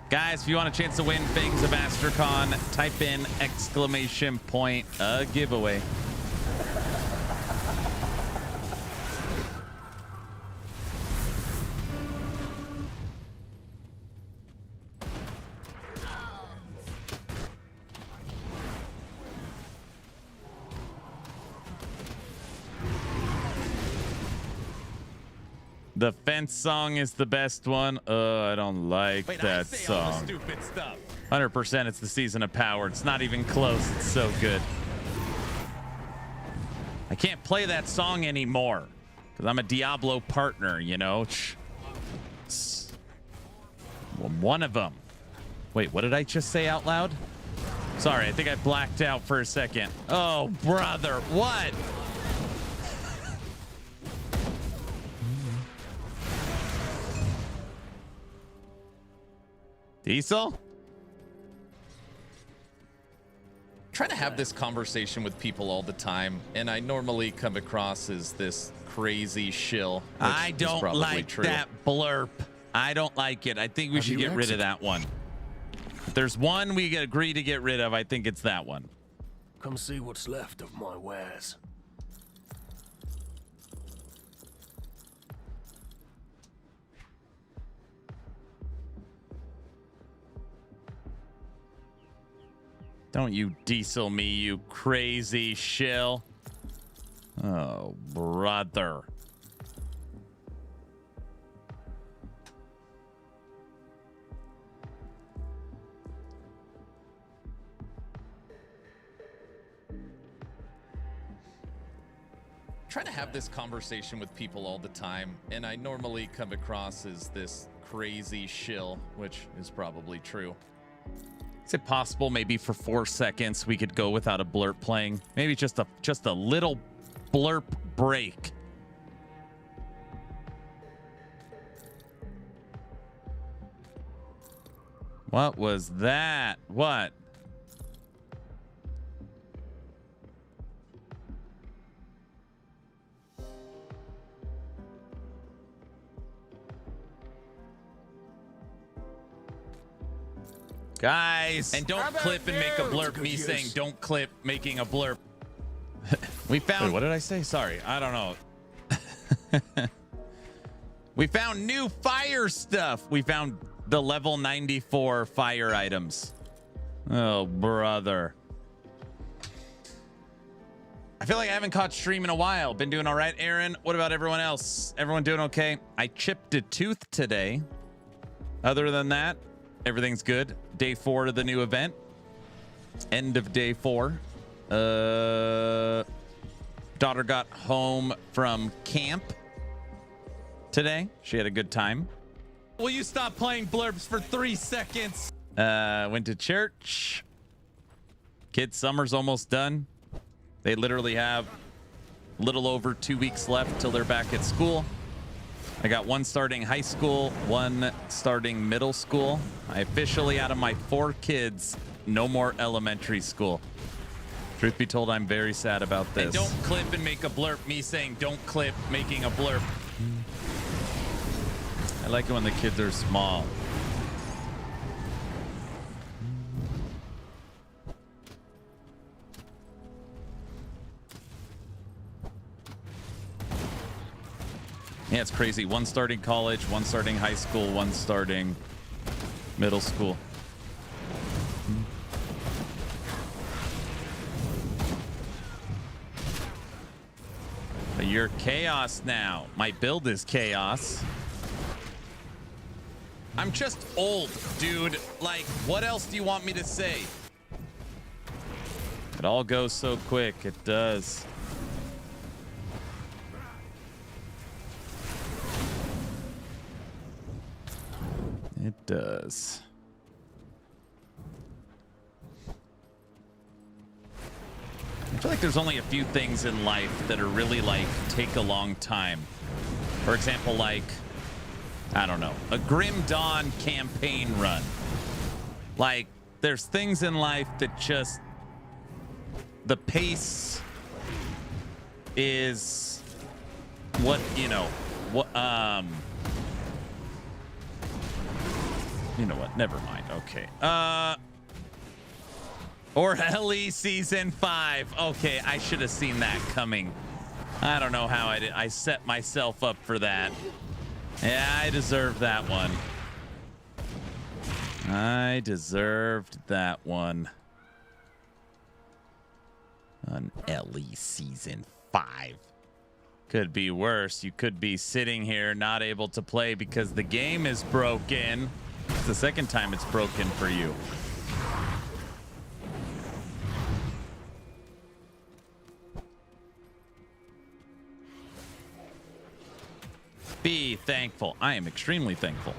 Guys, if you want a chance to win Fangs of Asterkarn, type in !, a giveaway. The fence song is the best one. I don't like Wait, that I say song. all the stupid stuff. 100% it's the Season of Power. It's not even close. It's so good. I can't play that song anymore because I'm a Diablo partner, you know? It's one of them. Wait, what did I just say out loud? Sorry, I think I blacked out for a second. Oh, brother, what? Diesel? Try to have this conversation with people all the time, and I normally come across as this crazy shill. I don't like true. that blurb. I don't like it. I think we should get rid of that one. If there's one we agree to get rid of, I think it's that one. Come see what's left of my wares. Don't you diesel me, you crazy shill. Oh, brother. Try to have this conversation with people all the time, and I normally come across as this crazy shill, which is probably true. Is it possible maybe for 4 seconds we could go without a blurb playing? Maybe just a little blurb break. What was that? What? Guys, And don't clip and make a blurb me saying don't clip making a blurb. We found. Wait, what did I say? Sorry, I don't know. We found new fire stuff. We found the level 94 fire items. Oh, brother. I feel like I haven't caught stream in a while. Been doing all right, Aaron. What about everyone else? Everyone doing okay? I chipped a tooth today. Other than that, everything's good. Day 4 of the new event. End of day 4. Daughter got home from camp today. She had a good time. Will you stop playing blurbs for 3 seconds? Went to church. Kids' summer's almost done. They literally have a little over 2 weeks left till they're back at school. I got one starting high school, one starting middle school. I officially, out of my 4 kids, no more elementary school. Truth be told, I'm very sad about this. And don't clip and make a blurb me saying don't clip making a blurb. I like it when the kids are small. Yeah, it's crazy. One starting college, one starting high school, one starting middle school. But you're chaos now. My build is chaos. I'm just old, dude. Like, what else do you want me to say? It all goes so quick. It does. It does. I feel like there's only a few things in life that are really like take a long time. For example, like, I don't know, a Grim Dawn campaign run. Like, there's things in life that just, the pace is what, you know, what, you know what? Never mind. Okay. Or Ellie season 5. Okay, I should have seen that coming. I don't know how I did. I set myself up for that. Yeah, I deserved that one. I deserved that one. On Ellie season 5. Could be worse. You could be sitting here not able to play because the game is broken. It's the second time it's broken for you. Be thankful. I am extremely thankful.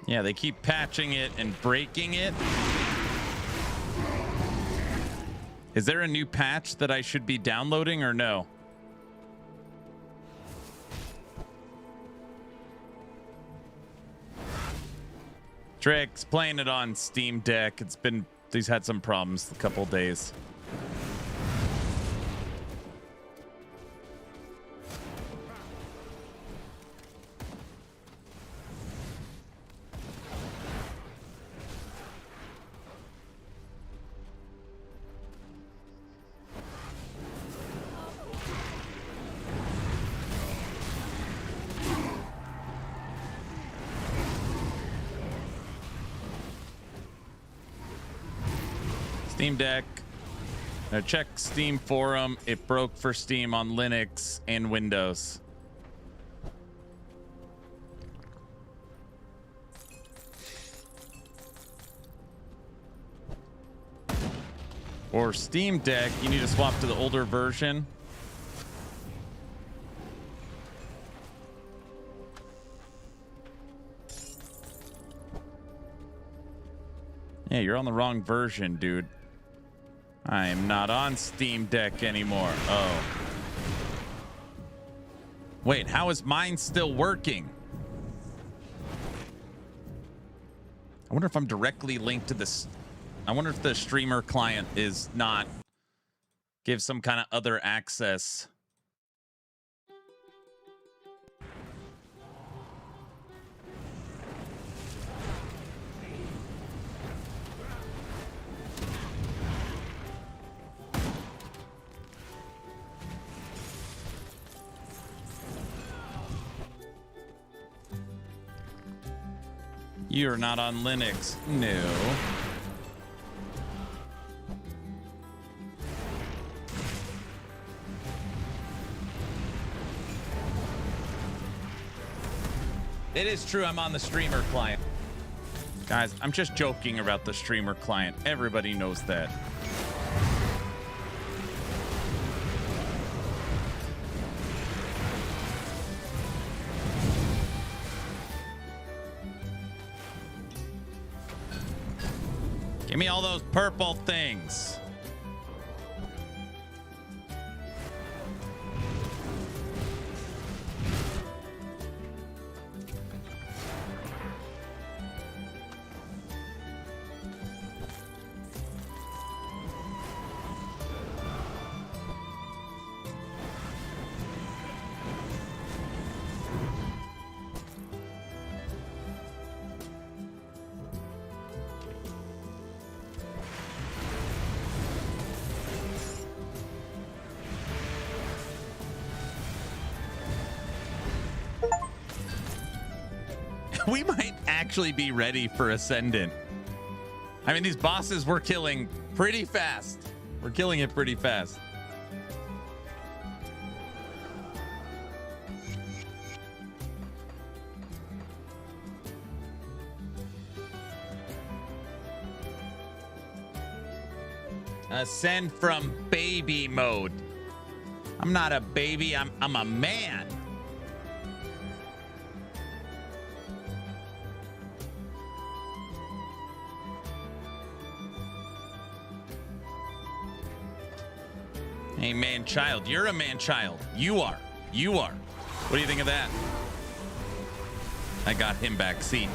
Yeah, they keep patching it and breaking it. Is there a new patch that I should be downloading or no? Trick's playing it on Steam Deck. He's had some problems a couple days. Steam Deck. Now check Steam forum. It broke for Steam on Linux and Windows. Or Steam Deck, you need to swap to the older version. Yeah, you're on the wrong version, dude. I am not on Steam Deck anymore. Oh. Wait, how is mine still working? I wonder if I'm directly linked to this. I wonder if the streamer client is not. Give some kind of other access. You're not on Linux. No. It is true I'm on the streamer client. Guys, I'm just joking about the streamer client. Everybody knows that. Give me all those purple things. We might actually be ready for Ascendant. I mean, these bosses we're killing pretty fast. We're killing it pretty fast. Ascend from baby mode. I'm not a baby. I'm a man. Hey, man child. You're a man child. You are. You are. What do you think of that? I got him back. See,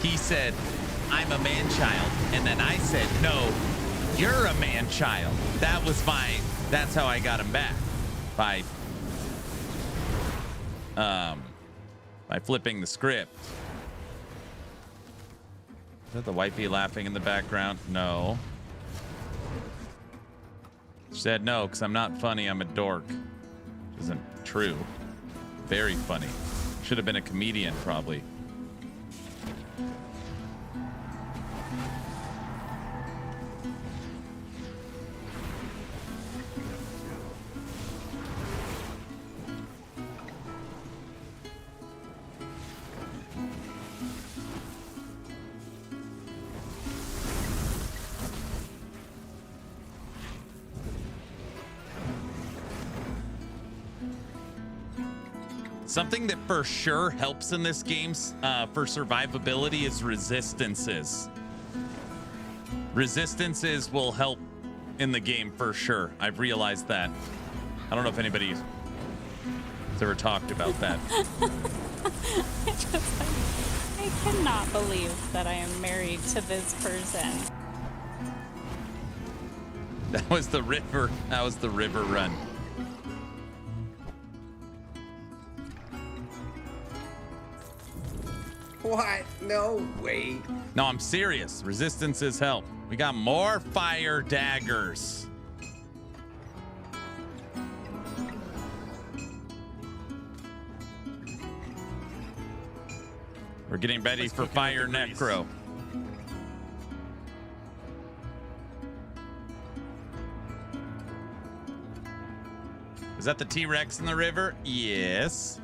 he said, I'm a man child. And then I said, no, you're a man child. That's how I got him back. By flipping the script. Is that the wifey laughing in the background? No. She said no, because I'm not funny, I'm a dork. Which isn't true. Very funny. Should have been a comedian, probably. Something that for sure helps in this game for survivability is resistances. Resistances will help in the game for sure. I've realized that. I don't know if anybody has ever talked about that. I cannot believe that I am married to this person. That was the river. That was the river run. What? No way. No, I'm serious. Resistances help. We got more fire daggers. We're getting ready for fire necro. Is that the T-Rex in the river? Yes.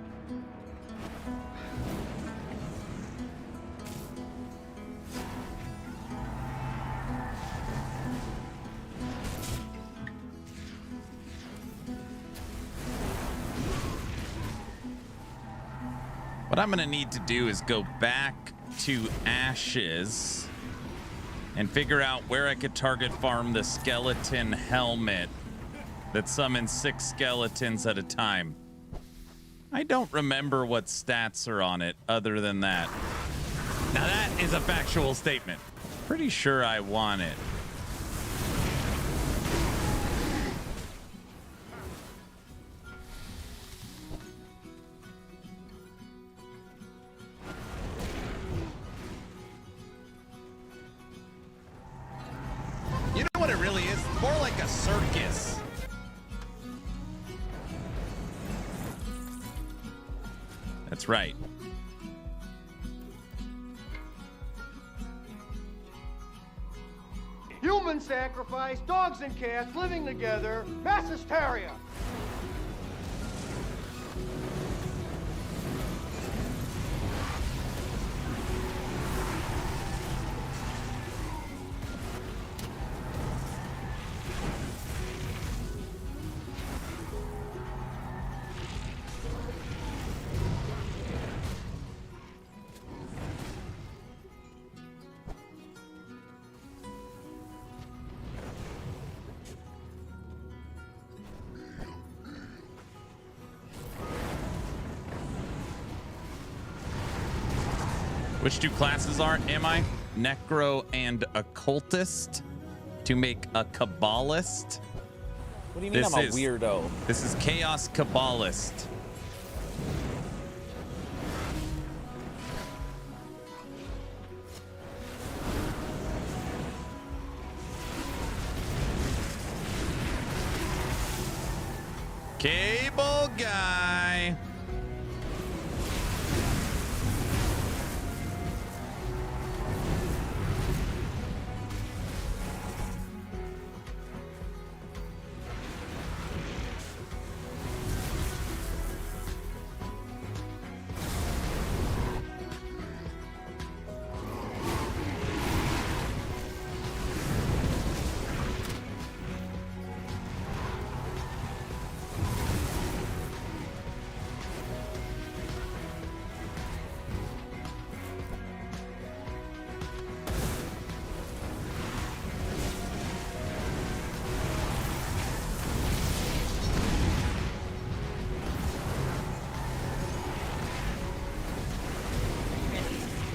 What I'm gonna need to do is go back to Ashes and figure out where I could target farm the skeleton helmet that summons 6 skeletons at a time. I don't remember what stats are on it other than that. Now that is a factual statement. Pretty sure I want it. You know what it really is? More like a circus. That's right. Human sacrifice, dogs and cats living together, mass hysteria. Which 2 classes am I? Necro and Occultist to make a Kabbalist. What do you mean I'm a weirdo? This is Chaos Kabbalist. Cable guy.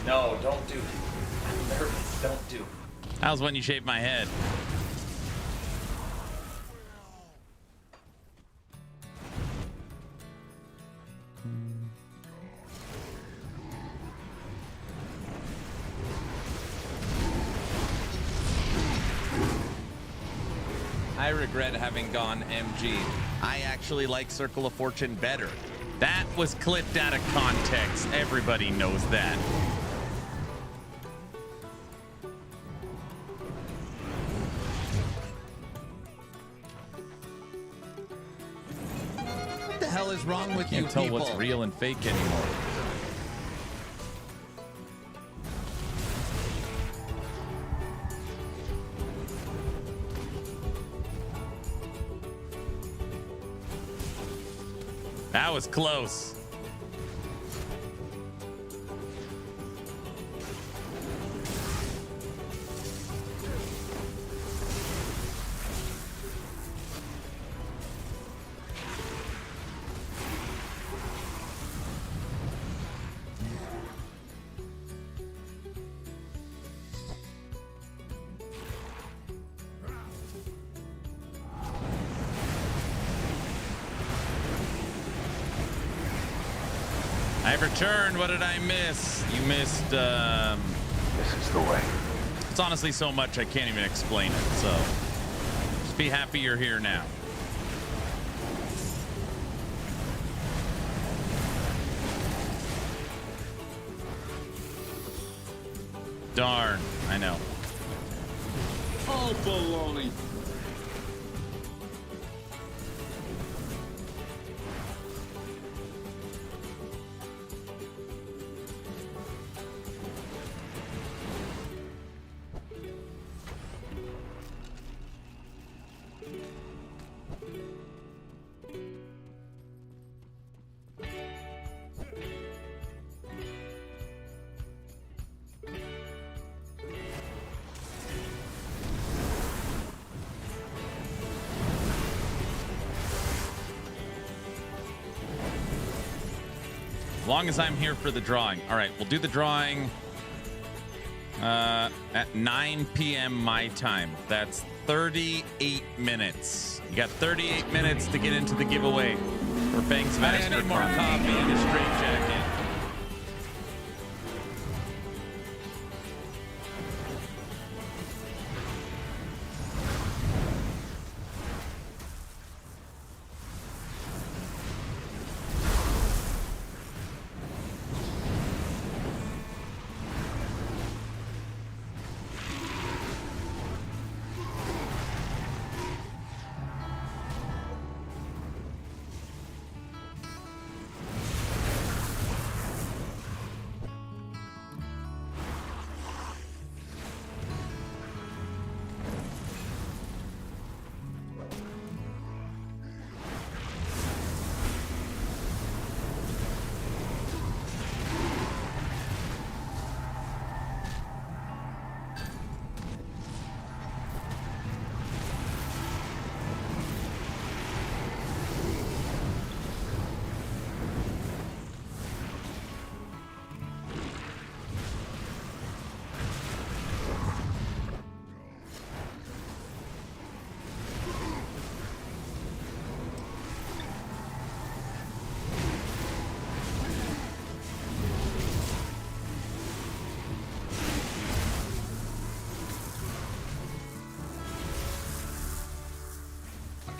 No, don't do it. I'm nervous. Don't do it. How's when you shave my head? I regret having gone MG. I actually like Circle of Fortune better. That was clipped out of context. Everybody knows that. What the hell is wrong with you Can't tell people? what's real and fake anymore. That was close. I've returned. What did I miss? You missed, This is the way. It's honestly so much I can't even explain it, so just be happy you're here now. Darn, I know. Oh, baloney. As long as I'm here for the drawing. All right, we'll do the drawing at 9 p.m. my time. That's 38 minutes. You got 38 minutes to get into the giveaway for Fangs of Asterkarn. I need more coffee and a straight jacket.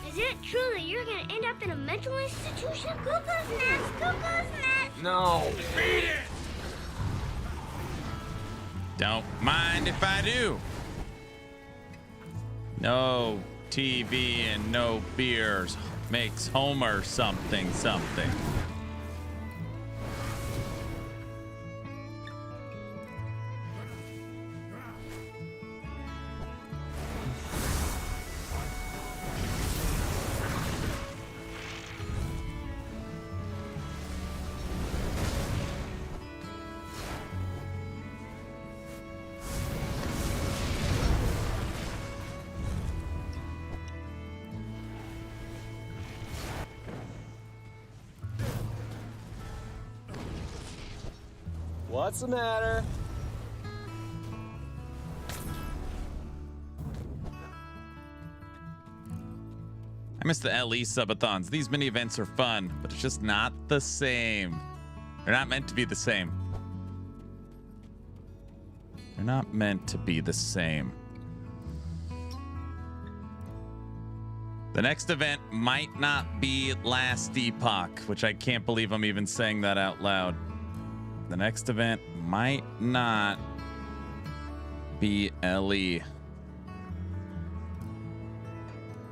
Is it true that you're gonna end up in a mental institution? Cuckoo's nest, cuckoo's nest. No. Beat it. Don't mind if I do. No TV and no beers makes Homer something something. What's the matter? I miss the LE subathons. These mini events are fun, but it's just not the same. They're not meant to be the same. They're not meant to be the same. The next event might not be Last Epoch, which I can't believe I'm even saying that out loud. The next event might not be LE. Is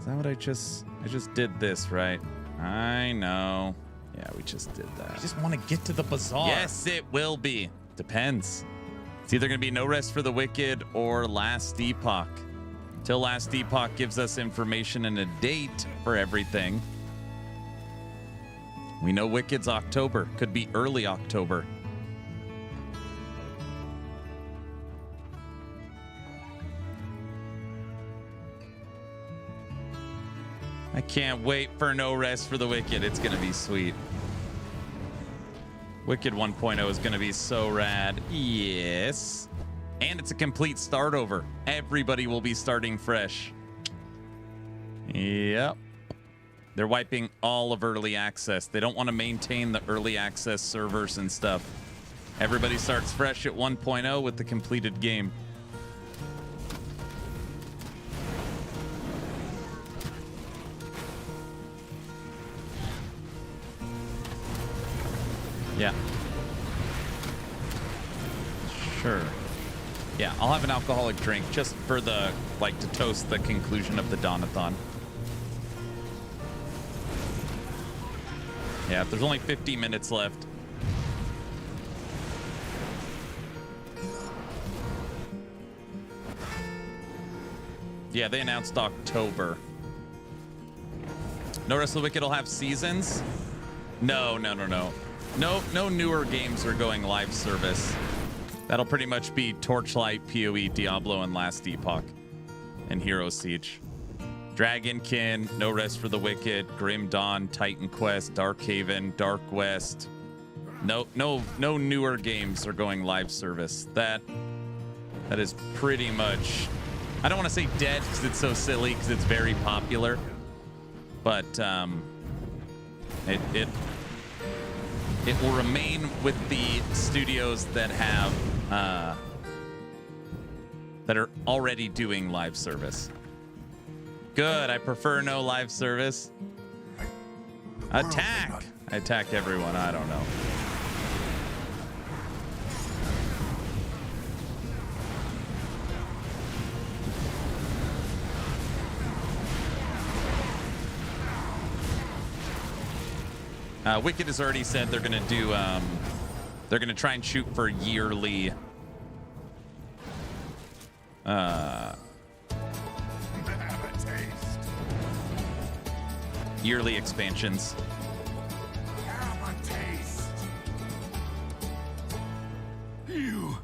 that what I just did this, right? I know. Yeah, we just did that. I just want to get to the bazaar. Yes, it will be. Depends. It's either going to be No Rest for the Wicked or Last Epoch. Till Last Epoch gives us information and a date for everything. We know Wicked's October. Could be early October. I can't wait for No Rest for the Wicked. It's going to be sweet. Wicked 1.0 is going to be so rad. Yes. And it's a complete start over. Everybody will be starting fresh. Yep. They're wiping all of early access. They don't want to maintain the early access servers and stuff. Everybody starts fresh at 1.0 with the completed game. Yeah. Sure. Yeah, I'll have an alcoholic drink just for the, like, to toast the conclusion of the Dawn-A-Thon. Yeah, there's only 50 minutes left. Yeah, they announced October. No Rest of the Wicked will have seasons? No. No newer games are going live service. That'll pretty much be Torchlight, PoE, Diablo, and Last Epoch, and Hero Siege. Dragonkin, No Rest for the Wicked, Grim Dawn, Titan Quest, Darkhaven, Dark West. No newer games are going live service. That is pretty much, I don't want to say dead because it's so silly because it's very popular, but it will remain with the studios that have that are already doing live service. Good. I prefer no live service. Attack. I attack everyone. I don't know. Wicked has already said they're gonna do they're gonna try and shoot for yearly yearly expansions. You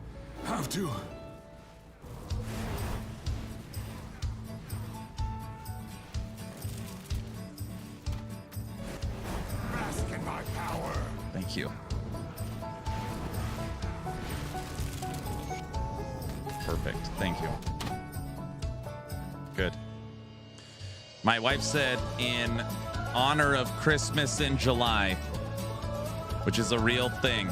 have to. Thank you. Perfect. Thank you. Good. My wife said in honor of Christmas in July, which is a real thing.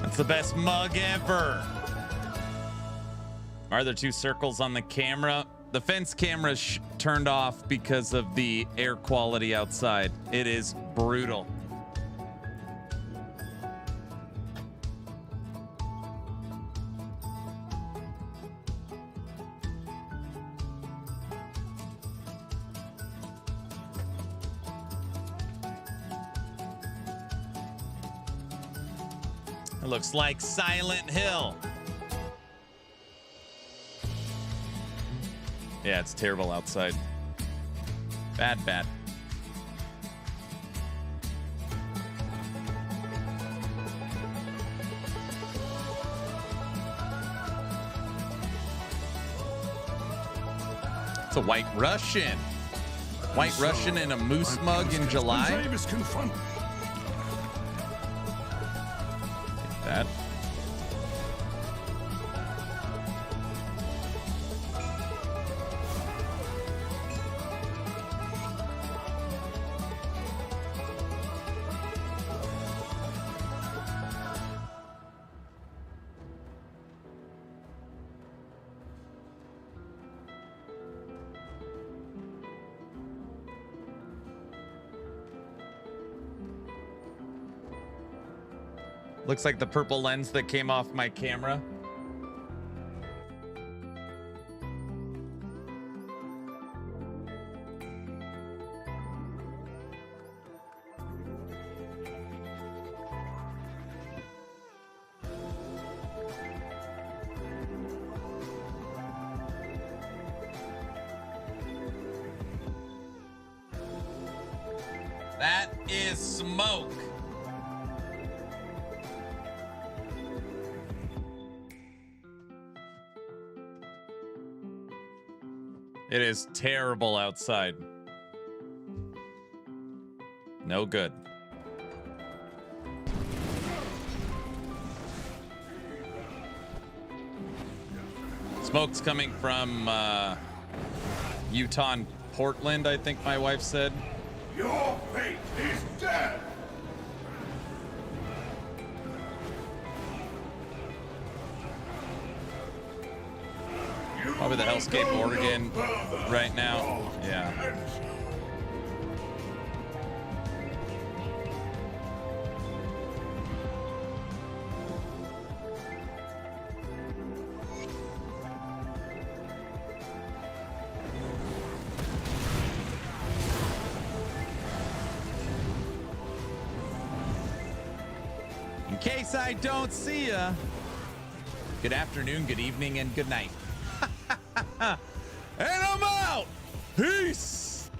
It's the best mug ever. Are there two circles on the camera? The fence camera's turned off because of the air quality outside. It is brutal. It looks like Silent Hill. Yeah, it's terrible outside. Bad, bad. It's a White Russian. White Russian in a moose mug in July. That. Looks like the purple lens that came off my camera. That is smoke. It is terrible outside. No good. Smoke's coming from Utah, Portland, I think my wife said. Your fate is death! Probably the Hellscape, Oregon right now. Yeah. In case I don't see ya. Good afternoon, good evening, and good night. And I'm out. Peace.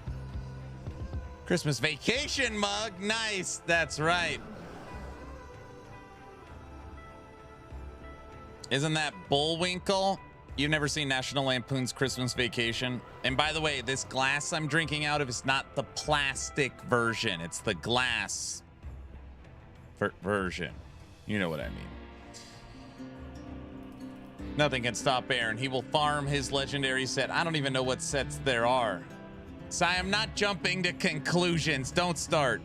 Christmas vacation mug. Nice. That's right. Isn't that Bullwinkle? You've never seen National Lampoon's Christmas Vacation? And by the way, this glass I'm drinking out of is not the plastic version. It's the glass version. You know what I mean. Nothing can stop Aaron. He will farm his legendary set. I don't even know what sets there are. So I am not jumping to conclusions. Don't start.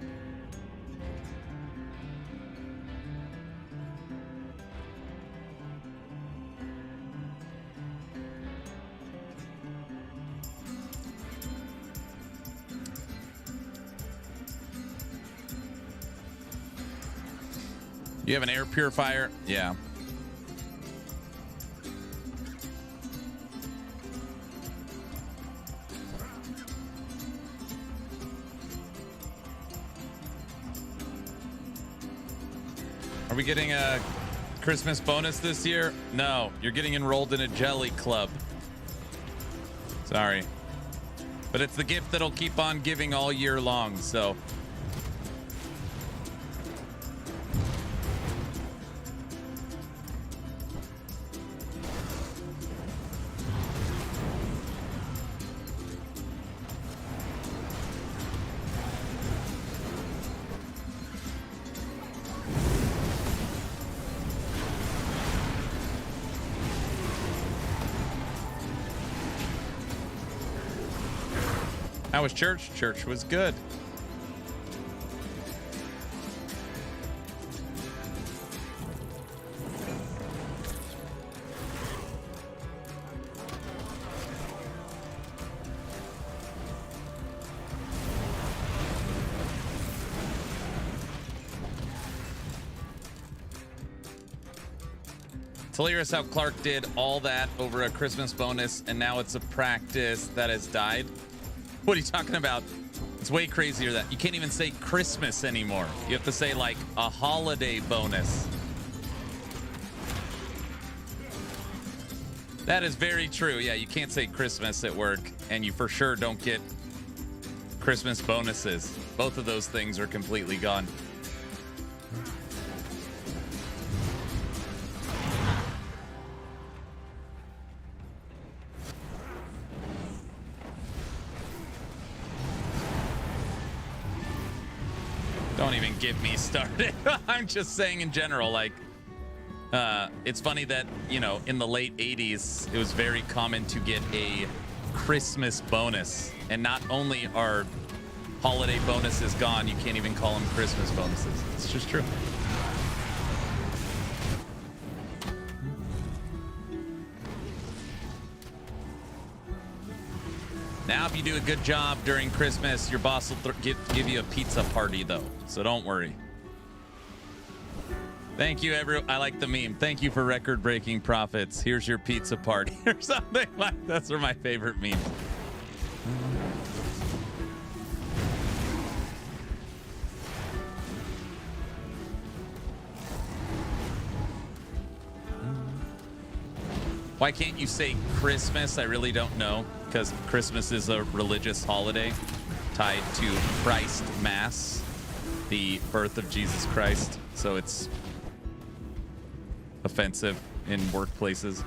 You have an air purifier? Yeah. Are we getting a Christmas bonus this year? No, you're getting enrolled in a jelly club. Sorry. But it's the gift that'll keep on giving all year long, so. How was church? Church was good. It's hilarious how Clark did all that over a Christmas bonus, and now it's a practice that has died. What are you talking about? It's way crazier that you can't even say Christmas anymore. You have to say like a holiday bonus. That is very true. Yeah, you can't say Christmas at work, and you for sure don't get Christmas bonuses. Both of those things are completely gone. Don't even get me started. I'm just saying in general, like, it's funny that, you know, in the late 80s, it was very common to get a Christmas bonus. And not only are holiday bonuses gone, you can't even call them Christmas bonuses. It's just true. Now, if you do a good job during Christmas, your boss will give you a pizza party, though. So don't worry. Thank you, everyone. I like the meme. Thank you for record-breaking profits. Here's your pizza party or something like that's one of my favorite memes. Why can't you say Christmas? I really don't know, because Christmas is a religious holiday tied to Christ Mass, the birth of Jesus Christ. So it's offensive in workplaces.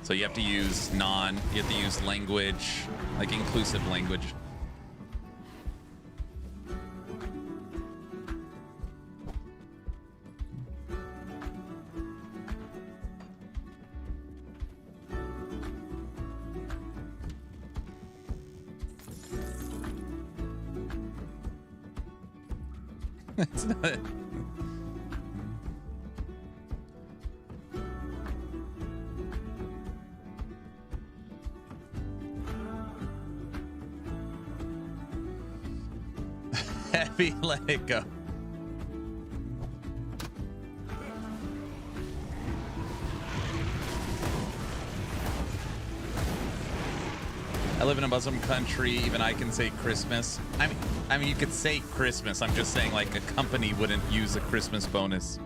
So you have to use you have to use language, like inclusive language. It's not. Heavy, let it go. I live in a Muslim country. Even I can say Christmas. I mean, you could say Christmas. I'm just saying, like, a company wouldn't use a Christmas bonus.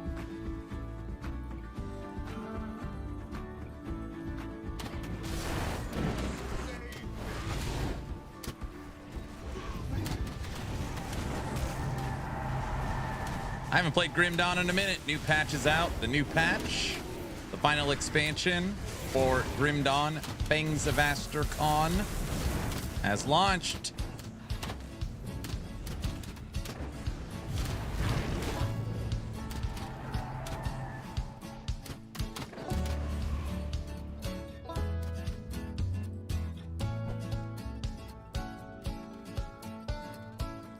I haven't played Grim Dawn in a minute. New patch is out. The new patch, the final expansion for Grim Dawn, Fangs of Asterkarn, has launched.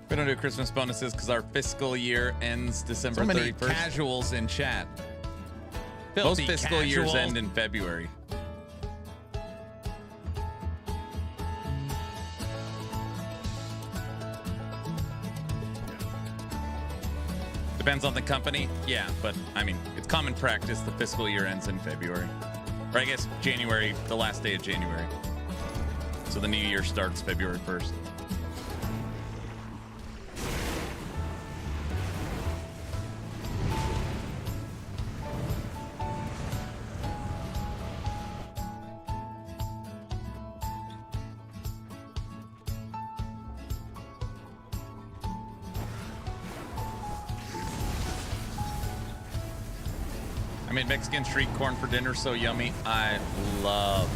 We don't do Christmas bonuses because our fiscal year ends December 31st. Casuals in chat. Most fiscal years end in February. Depends on the company. Yeah, but I mean, it's common practice. The fiscal year ends in February. Or I guess January, the last day of January. So the new year starts February 1st. I made Mexican street corn for dinner, so yummy. I love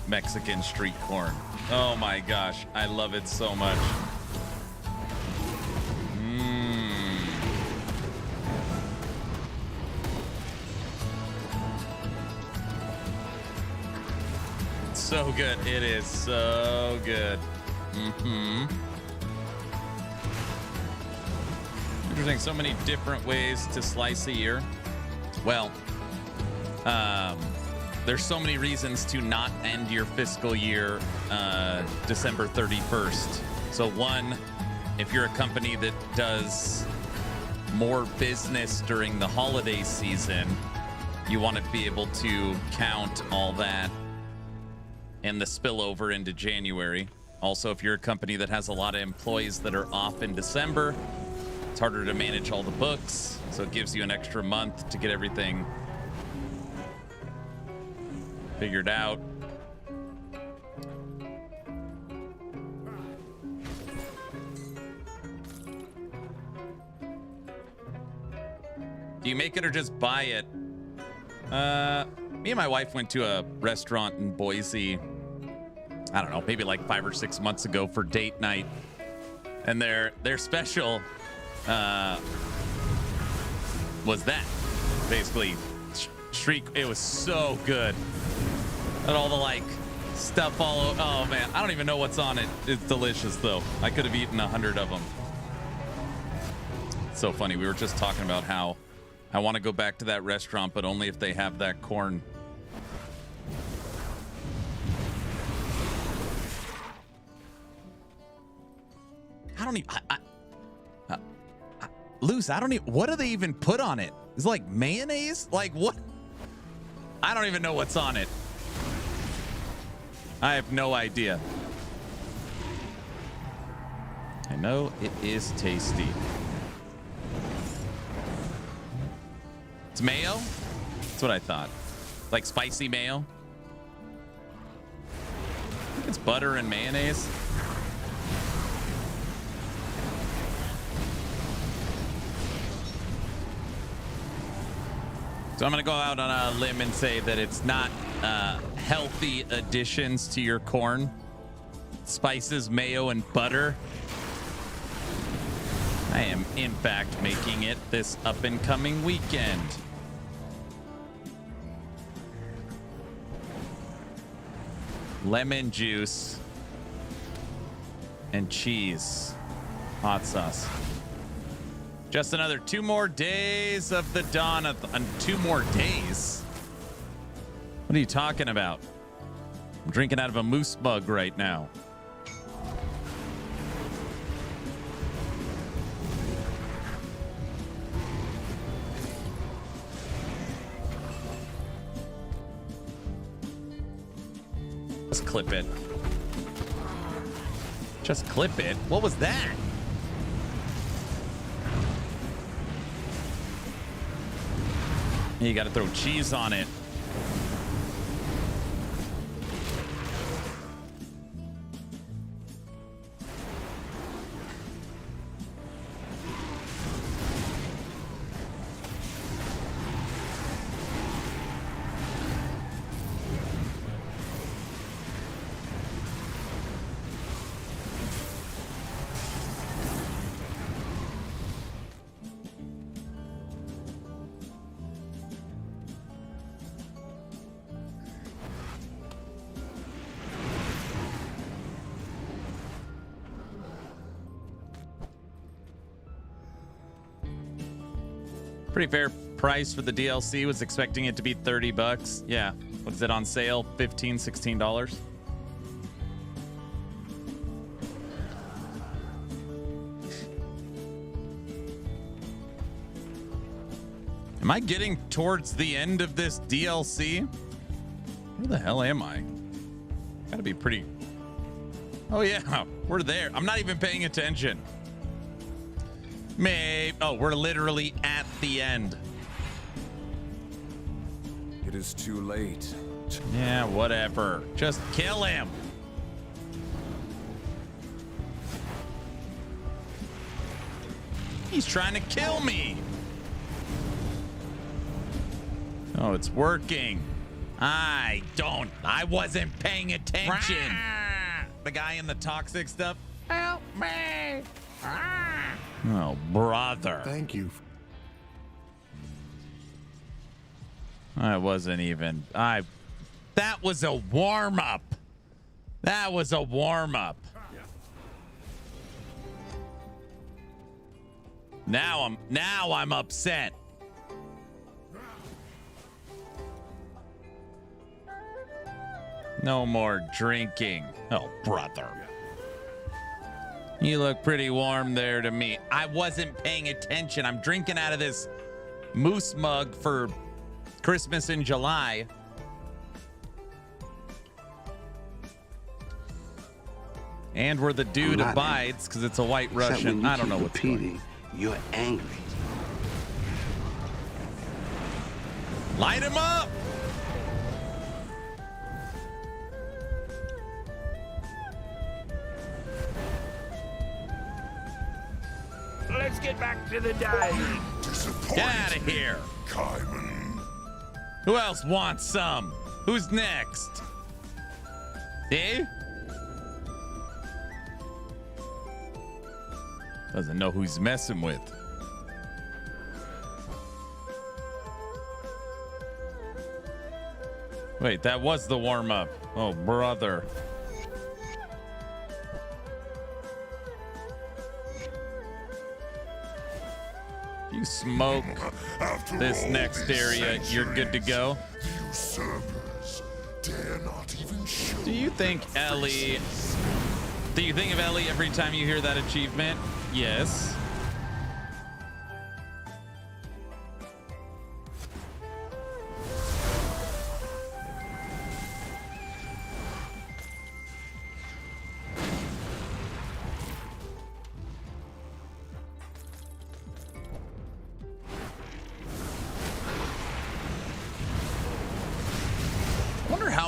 Mexican street corn. Oh my gosh, I love it so much. It's so good. It is so good. Interesting. So many different ways to slice a year. Well, there's so many reasons to not end your fiscal year December 31st. So one, if you're a company that does more business during the holiday season, you want to be able to count all that and the spillover into January. Also, if you're a company that has a lot of employees that are off in December, it's harder to manage all the books, so it gives you an extra month to get everything figured out. Do you make it or just buy it? Me and my wife went to a restaurant in Boise, I don't know, maybe like 5 or 6 months ago for date night. And their special was that. Basically, street, it was so good. And all the like stuff all over. Oh man, I don't even know what's on it. It's delicious though. I could have eaten 100 of them. It's so funny. We were just talking about how I want to go back to that restaurant, but only if they have that corn. I don't even. loose. I don't even, what do they even put on it? It's like mayonnaise? Like what? I don't even know what's on it. I have no idea. I know it is tasty. It's mayo? That's what I thought. Like spicy mayo? I think it's butter and mayonnaise. So I'm going to go out on a limb and say that it's not healthy additions to your corn. Spices, mayo, and butter. I am, in fact, making it this up-and-coming weekend. Lemon juice and cheese. Hot sauce. Just another 2 more days of the Dawn-A-Thon. 2 more days? What are you talking about? I'm drinking out of a moose mug right now. Just clip it. Just clip it? What was that? You gotta throw cheese on it. Pretty fair price for the DLC. Was expecting it to be $30. Yeah. What is it on sale? $15, $16. Am I getting towards the end of this DLC? Where the hell am I? Gotta be pretty... Oh yeah, we're there. I'm not even paying attention. Maybe. Oh, we're literally at the end. It is too late. Yeah, whatever. Just kill him. He's trying to kill me. Oh, it's working. I wasn't paying attention. The guy in the toxic stuff. Help me. Oh, brother. Thank you. I wasn't even. That was a warm-up. That was a warm-up. Now I'm upset. No more drinking. Oh, brother. You look pretty warm there to me. I wasn't paying attention. I'm drinking out of this moose mug for Christmas in July. And we're the dude abides because it's a white Russian. I don't know what's going on. You're angry. Light him up! Let's get back to the dive. Get out of here. Who else wants some? Who's next? Dave? Doesn't know who he's messing with. Wait, that was the warm-up. Oh, brother. You smoke this next area, you're good to go. Do you think Ellie... Do you think of Ellie every time you hear that achievement? Yes.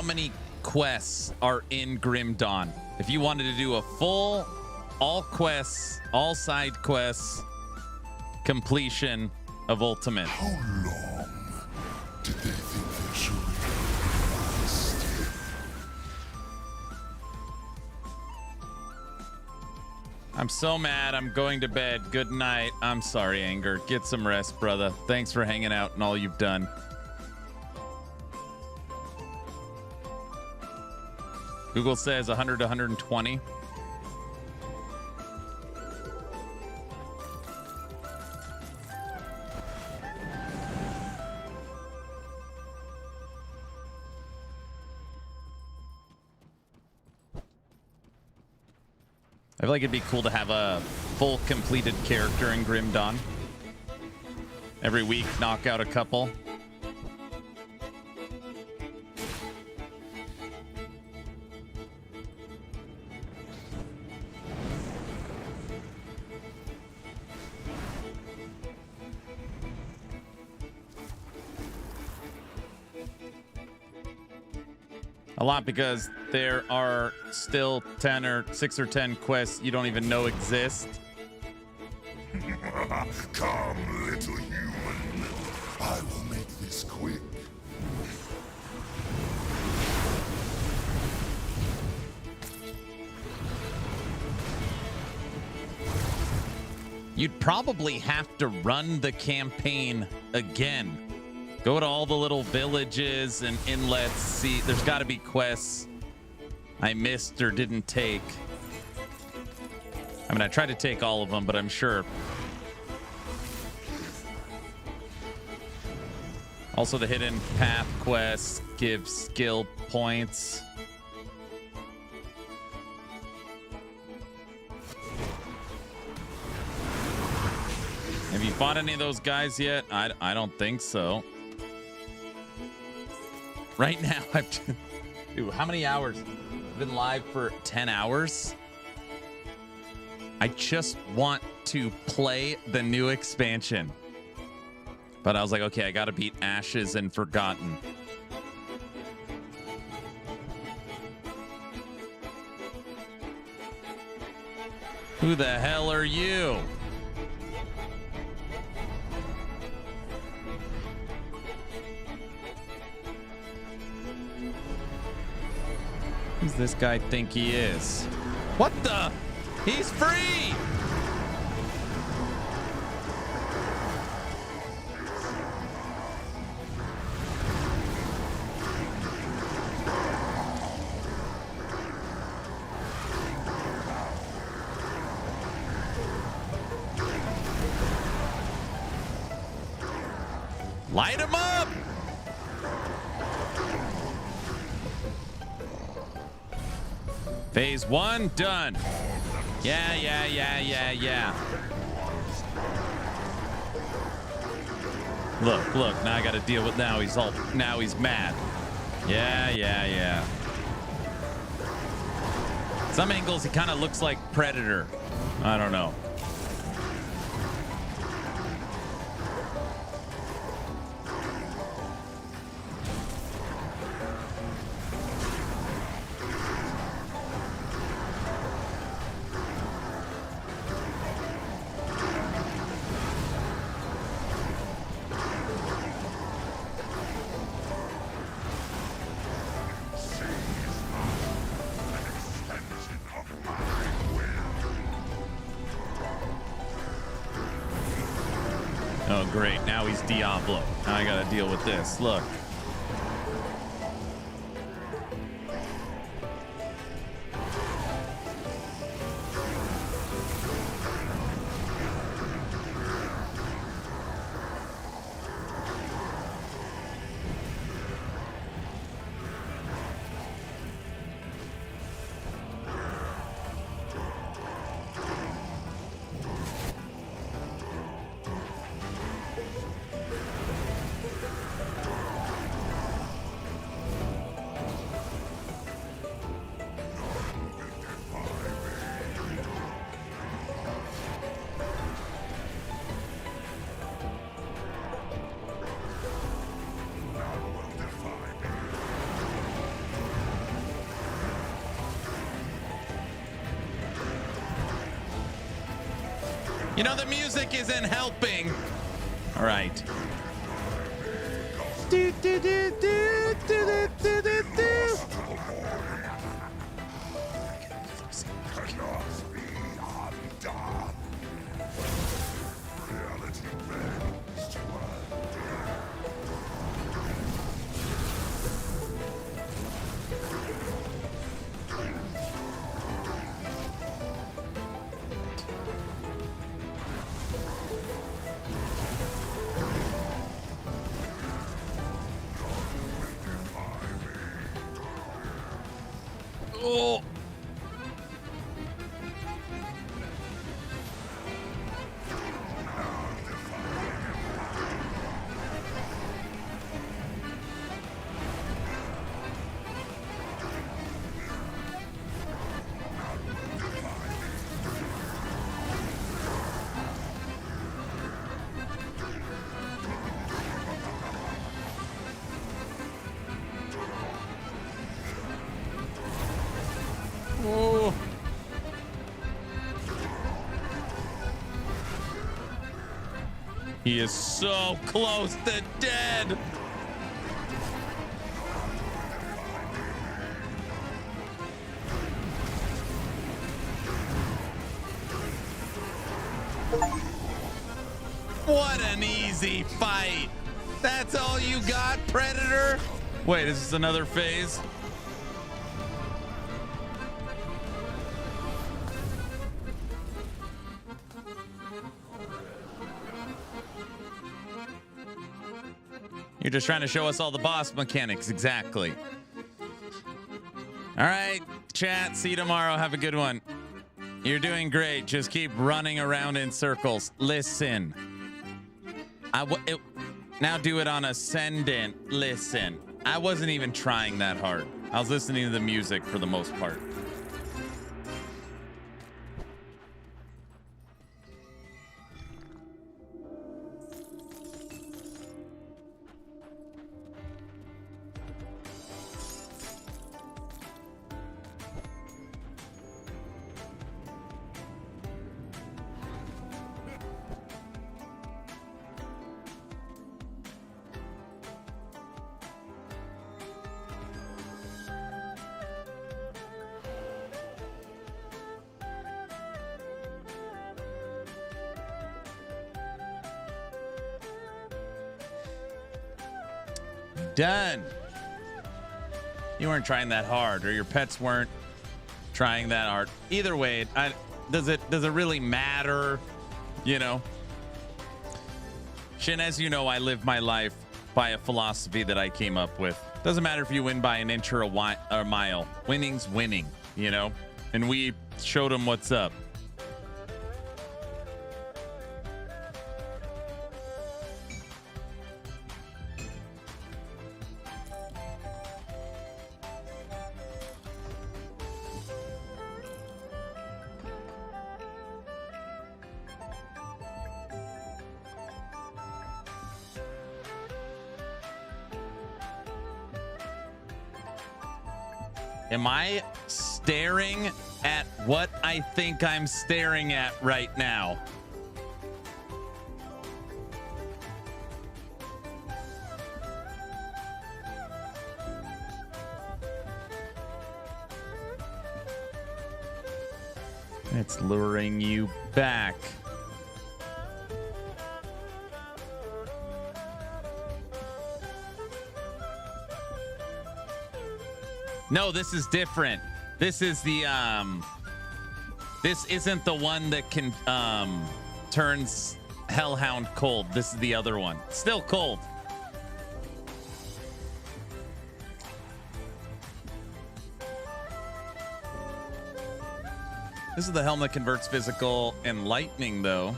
how many quests are in Grim Dawn. If you wanted to do a full, all quests, all side quests, completion of Ultimate. How long did they think they should last? I'm so mad. I'm going to bed. Good night. I'm sorry, Anger. Get some rest, brother. Thanks for hanging out and all you've done. Google says 100 to 120. I feel like it'd be cool to have a full completed character in Grim Dawn. Every week, knock out a couple. A lot, because there are still 10 or 6 or 10 quests you don't even know exist. Come, little human. I will make this quick. You'd probably have to run the campaign again. Go to all the little villages and inlets. See, there's got to be quests I missed or didn't take. I mean, I tried to take all of them, but I'm sure. Also, the hidden path quests give skill points. Have you fought any of those guys yet? I don't think so. Right now, dude, how many hours? I've been live for 10 hours. I just want to play the new expansion. But I was like, okay, I got to beat Ashes and Forgotten. Who the hell are you? Who's this guy think he is? What the? He's free! Light him up! Phase 1 done. Yeah. Look, now I got to deal with, now he's mad. Yeah. Some angles he kind of looks like Predator. I don't know. Oh, great. Now he's Diablo. Now I got to deal with this. Look. You know, the music isn't helping. All right. Do, do, do, do, do, do, do, do. Oh. Oh. He is so close to dead. What an easy fight. That's all you got, Predator? Wait, is this another phase? You're just trying to show us all the boss mechanics. Exactly. All right, chat. See you tomorrow. Have a good one. You're doing great. Just keep running around in circles. Listen. Now do it on ascendant. Listen. I wasn't even trying that hard. I was listening to the music for the most part. Done. You weren't trying that hard, or your pets weren't trying that hard. Either way, does it really matter? You know? Shin, as you know, I live my life by a philosophy that I came up with. Doesn't matter if you win by an inch or a mile. Winning's winning, you know? And we showed them what's up. Am I staring at what I think I'm staring at right now? It's luring you back. No, this is different. This is the this isn't the one that can turns Hellhound cold. This is the other one. Still cold. This is the helm that converts physical and lightning, though.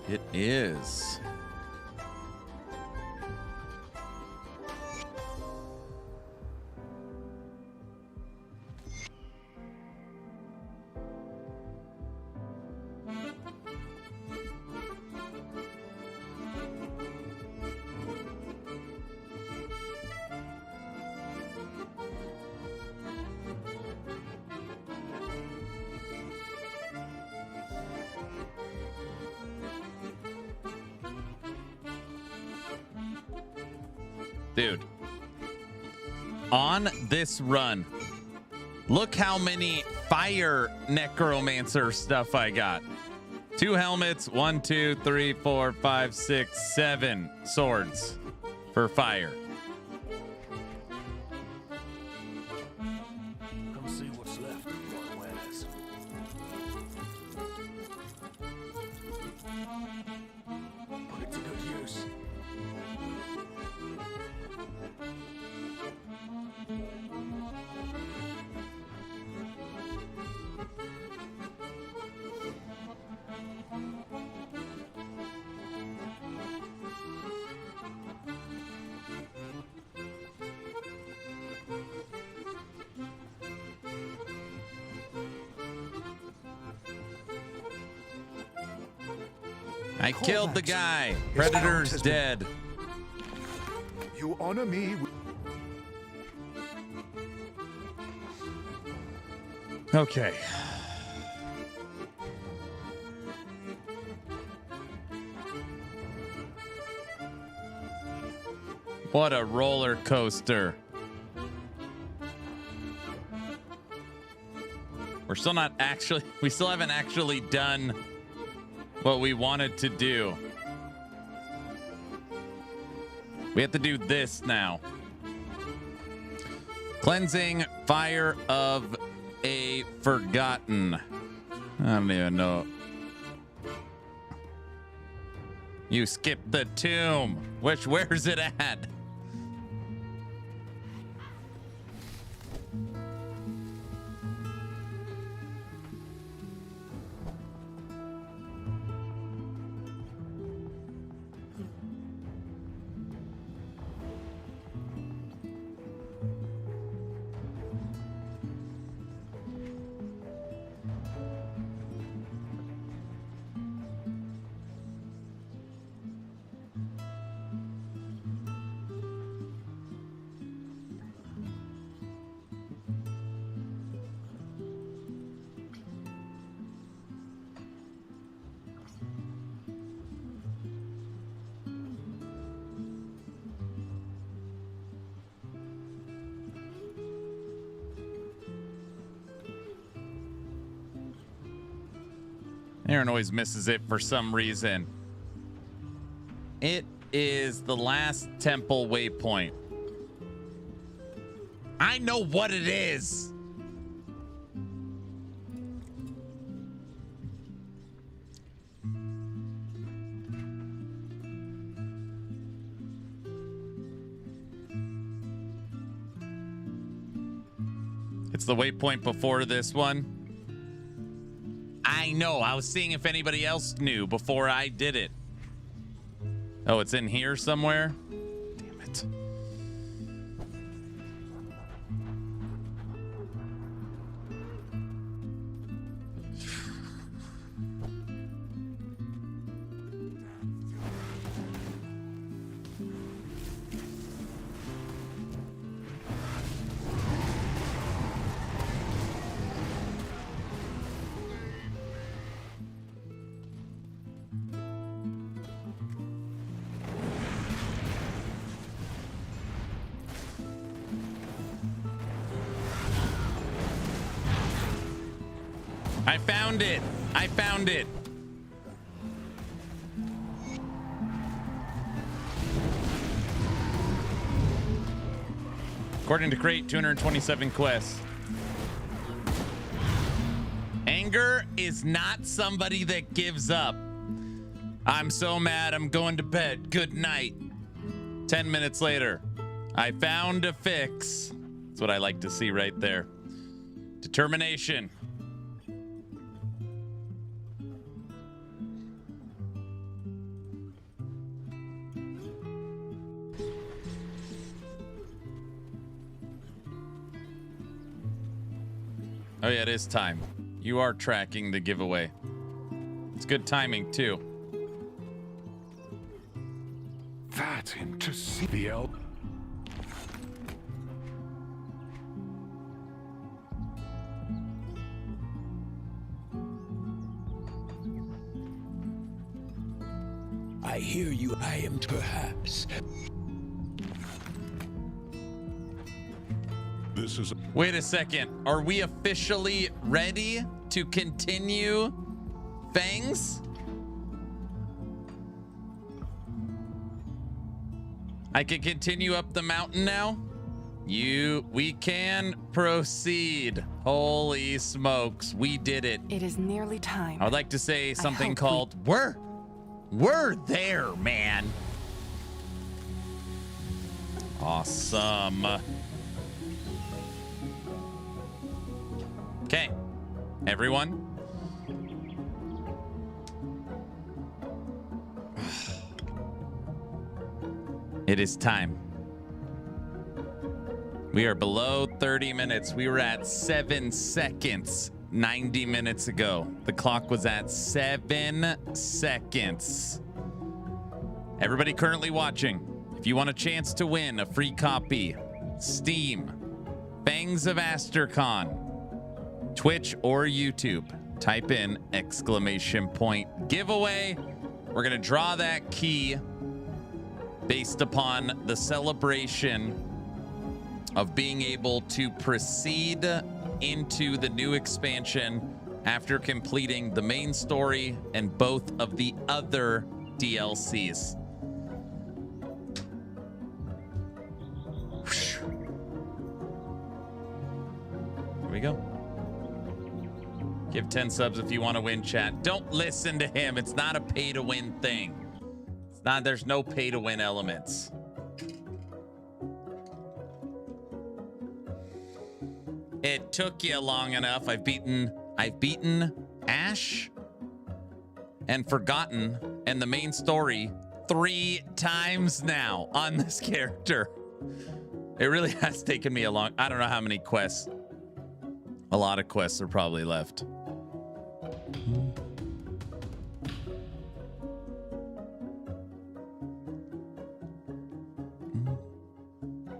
It is. Dude. On this run, look how many fire necromancer stuff I got. 2 helmets, 1, 2, 3, 4, 5, 6, 7 swords for fire. Come see what's left of your wares. Put it to good use. I killed the guy. Predator's dead. You honor me with... Okay. What a roller coaster. We still haven't actually done what we wanted to do. We have to do this now. Cleansing fire of a forgotten. I don't even know. You skipped the tomb. Where's it at? Aaron always misses it for some reason. It is the last temple waypoint. I know what it is. It's the waypoint before this one. I know. I was seeing if anybody else knew before I did it. Oh, it's in here somewhere? Damn it. I found it. According to Crate, 227 quests. Anger is not somebody that gives up. I'm so mad, I'm going to bed. Good night. 10 minutes later, I found a fix. That's what I like to see right there. Determination. Oh yeah, it is time. You are tracking the giveaway. It's good timing too. That him to see the elk. I hear you. I am perhaps. This is. Wait a second. Are we officially ready to continue Fangs? I can continue up the mountain now? We can proceed. Holy smokes, we did it. It is nearly time. I would like to say something called, we're there, man. Awesome. Okay, everyone. It is time. We are below 30 minutes. We were at 7 seconds 90 minutes ago. The clock was at 7 seconds. Everybody currently watching, if you want a chance to win a free copy, Steam, Fangs of Asterkarn, Twitch or YouTube, type in !giveaway. We're going to draw that key based upon the celebration of being able to proceed into the new expansion after completing the main story and both of the other DLCs. Here we go. Give 10 subs if you want to win, chat. Don't listen to him. It's not a pay to win thing. It's not, there's no pay to win elements. It took you long enough. I've beaten Ash and Forgotten and the main story 3 times now on this character. It really has taken me a long, I don't know how many quests. A lot of quests are probably left.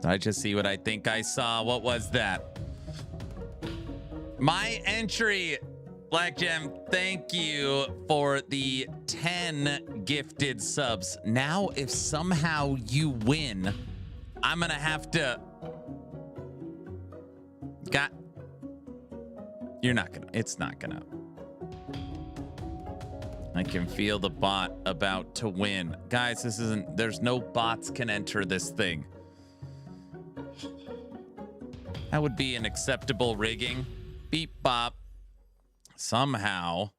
Did I just see what I think I saw? What was that? My entry, Black Gem, thank you for the 10 gifted subs. Now, if somehow you win, I'm gonna have to... You're not gonna... It's not gonna... I can feel the bot about to win. Guys, this isn't... There's no bots can enter this thing. That would be an acceptable rigging. Beep bop. Somehow.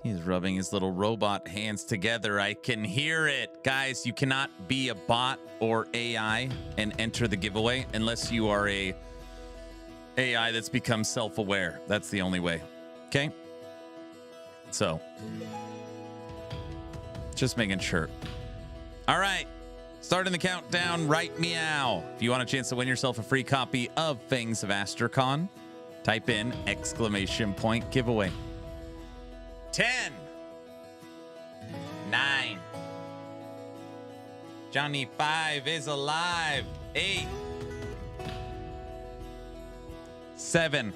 He's rubbing his little robot hands together. I can hear it. Guys, you cannot be a bot or AI and enter the giveaway unless you are a AI that's become self-aware. That's the only way. Okay? So, just making sure. All right, starting the countdown right meow. If you want a chance to win yourself a free copy of Fangs of Asterkarn, type in !giveaway. 10, 9, Johnny 5 is alive. 8, 7,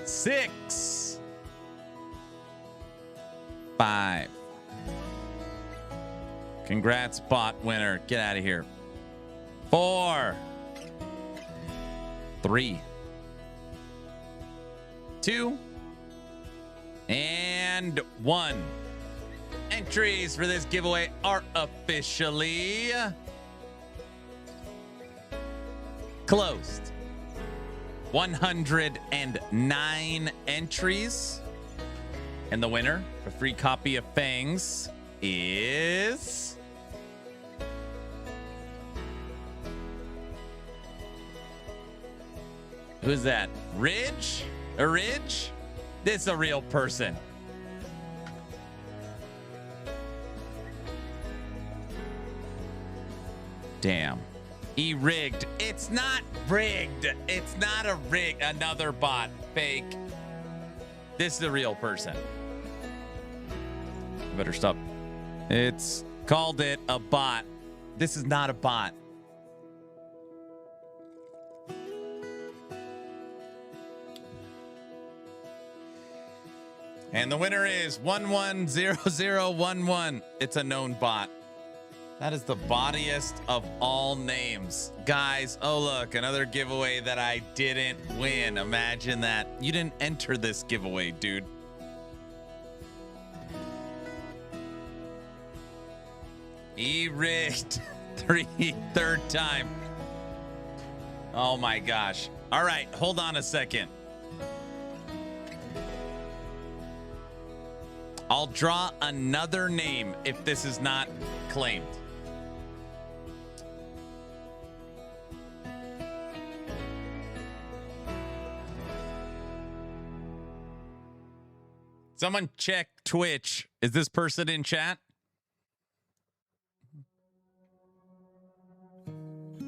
6, 5. Congrats, bot winner. Get out of here. 4, 3, 2, and 1. Entries for this giveaway are officially closed. 109 entries. And the winner, a free copy of Fangs, is... Who's that? Ridge? A Ridge? This is a real person. Damn. E-rigged. It's not rigged. It's not a rig. Another bot. Fake. This is a real person. I better stop. It's called it a bot. This is not a bot. And the winner is 110011. It's a known bot. That is the bottiest of all names. Guys, oh look, another giveaway that I didn't win. Imagine that. You didn't enter this giveaway, dude. E-rigged. Third time. Oh my gosh. All right, hold on a second. I'll draw another name if this is not claimed. Someone check Twitch. Is this person in chat?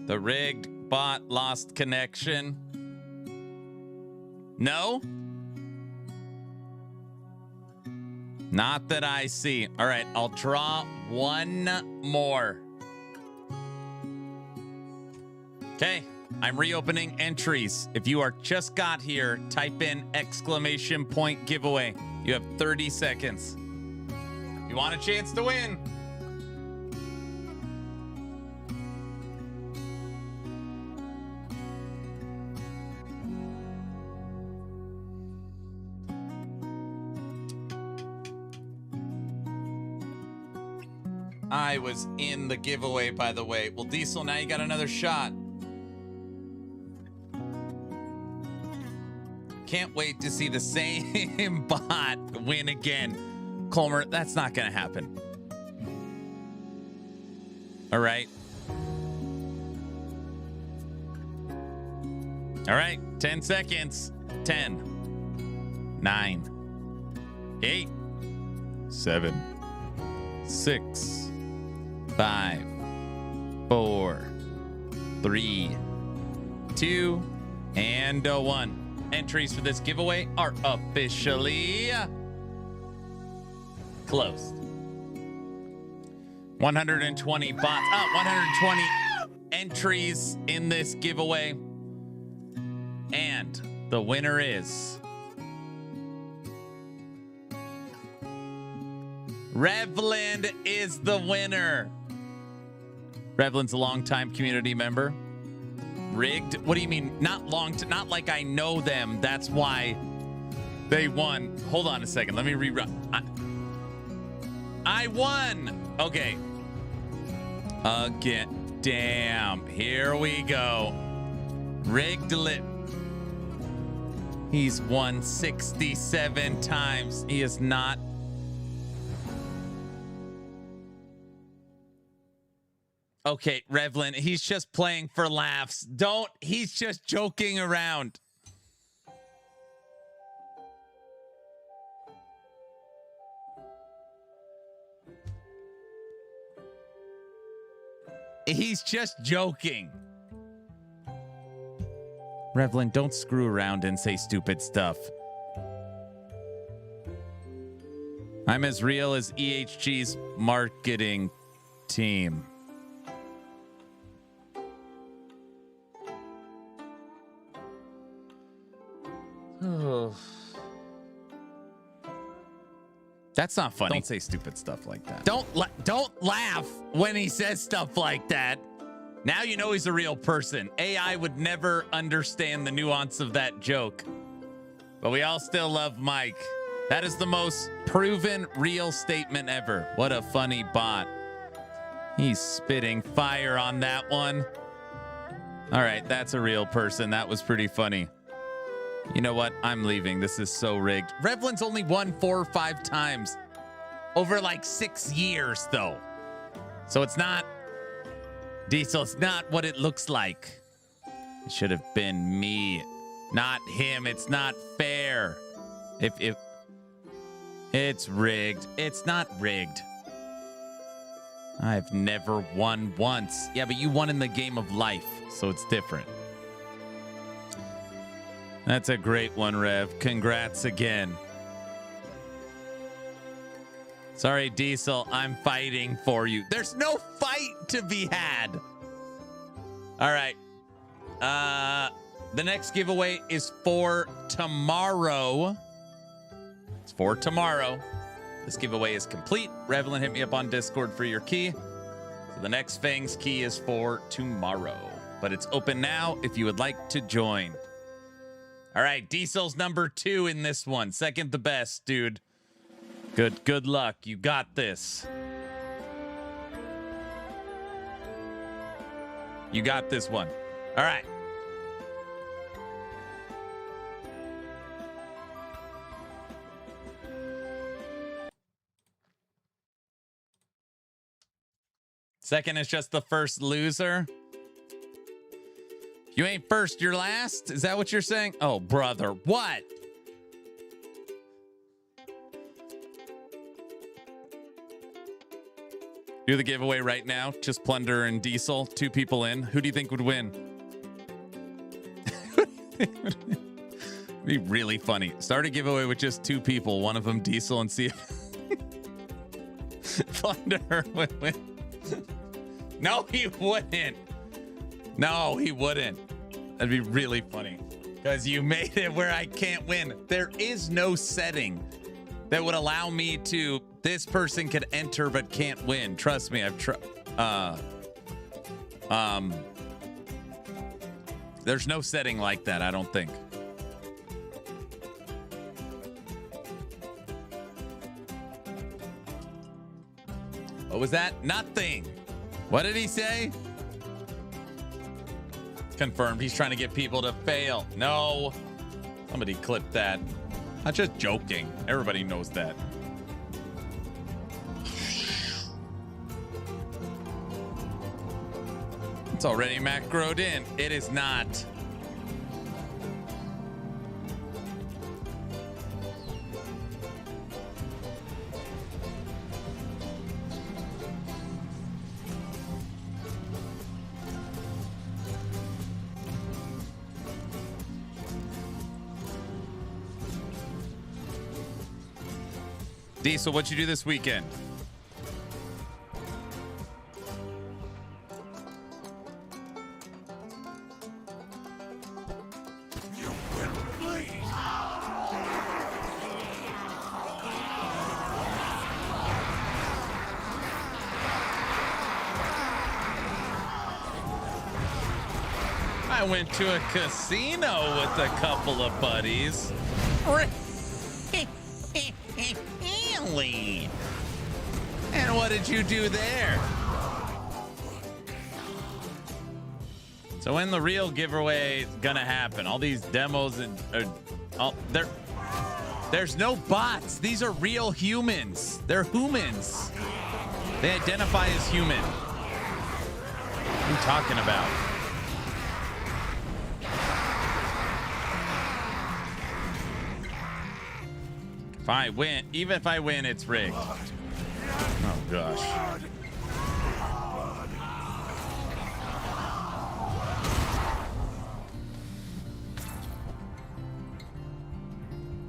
The rigged bot lost connection. No? Not that I see. All right, I'll draw one more. Okay, I'm reopening entries. If you are just got here, type in !! giveaway. You have 30 seconds. You want a chance to win? I was in the giveaway, by the way. Well, Diesel, now you got another shot. Can't wait to see the same bot win again. Colmer, that's not going to happen. All right. All right, 10 seconds. 10, 9, 8, 7, 6, 5, 4, 3, 2, and 1. Entries for this giveaway are officially closed. 120 bots. 120 entries in this giveaway. And the winner is Revland is the winner. Revland's a longtime community member. Rigged? What do you mean? Not not like I know them. That's why they won. Hold on a second. Let me rerun. I won. Okay. Again. Damn. Here we go. Rigged lip. He's won 67 times. He is not. Okay, Revlin, he's just playing for laughs. He's just joking around. He's just joking. Revlin, don't screw around and say stupid stuff. I'm as real as EHG's marketing team. Oh. That's not funny. Don't say stupid stuff like that. Don't laugh when he says stuff like that. Now you know he's a real person. AI would never understand the nuance of that joke. But we all still love Mike. That is the most proven real statement ever. What a funny bot. He's spitting fire on that one. All right, that's a real person. That was pretty funny. You know what? I'm leaving. This is so rigged. Revlin's only won 4 or 5 times over like 6 years, though. So it's not, Diesel, it's not what it looks like. It should have been me, not him. It's not fair. If it's rigged. It's not rigged. I've never won once. Yeah, but you won in the game of life, so it's different. That's a great one, Rev. Congrats again. Sorry, Diesel. I'm fighting for you. There's no fight to be had. All right. The next giveaway is for tomorrow. It's for tomorrow. This giveaway is complete. Revlin, hit me up on Discord for your key. So the next Fangs key is for tomorrow, but it's open now if you would like to join. All right, Diesel's number 2 in this one. Second the best, dude. Good luck. You got this. You got this one. All right. Second is just the first loser. You ain't first, you're last? Is that what you're saying? Oh, brother, what? Do the giveaway right now. Just Plunder and Diesel. 2 people in. Who do you think would win? It'd be really funny. Start a giveaway with just 2 people. One of them Diesel, and see if Plunder would win. No, he wouldn't. No, he wouldn't. That'd be really funny. Because you made it where I can't win. There is no setting that would allow me to... This person could enter but can't win. Trust me, I've tried. There's no setting like that, I don't think. What was that? Nothing. What did he say? Confirmed. He's trying to get people to fail. No. Somebody clipped that. I'm just joking. Everybody knows that. It's already macroed in. It is not. Diesel, what'd you do this weekend? I went to a casino with a couple of buddies. Really? And what did you do there? So when the real giveaway is gonna happen, all these demos and there's no bots. These are real humans. They're humans. They identify as human. What are you talking about? If I win, even if I win, it's rigged. Oh, gosh.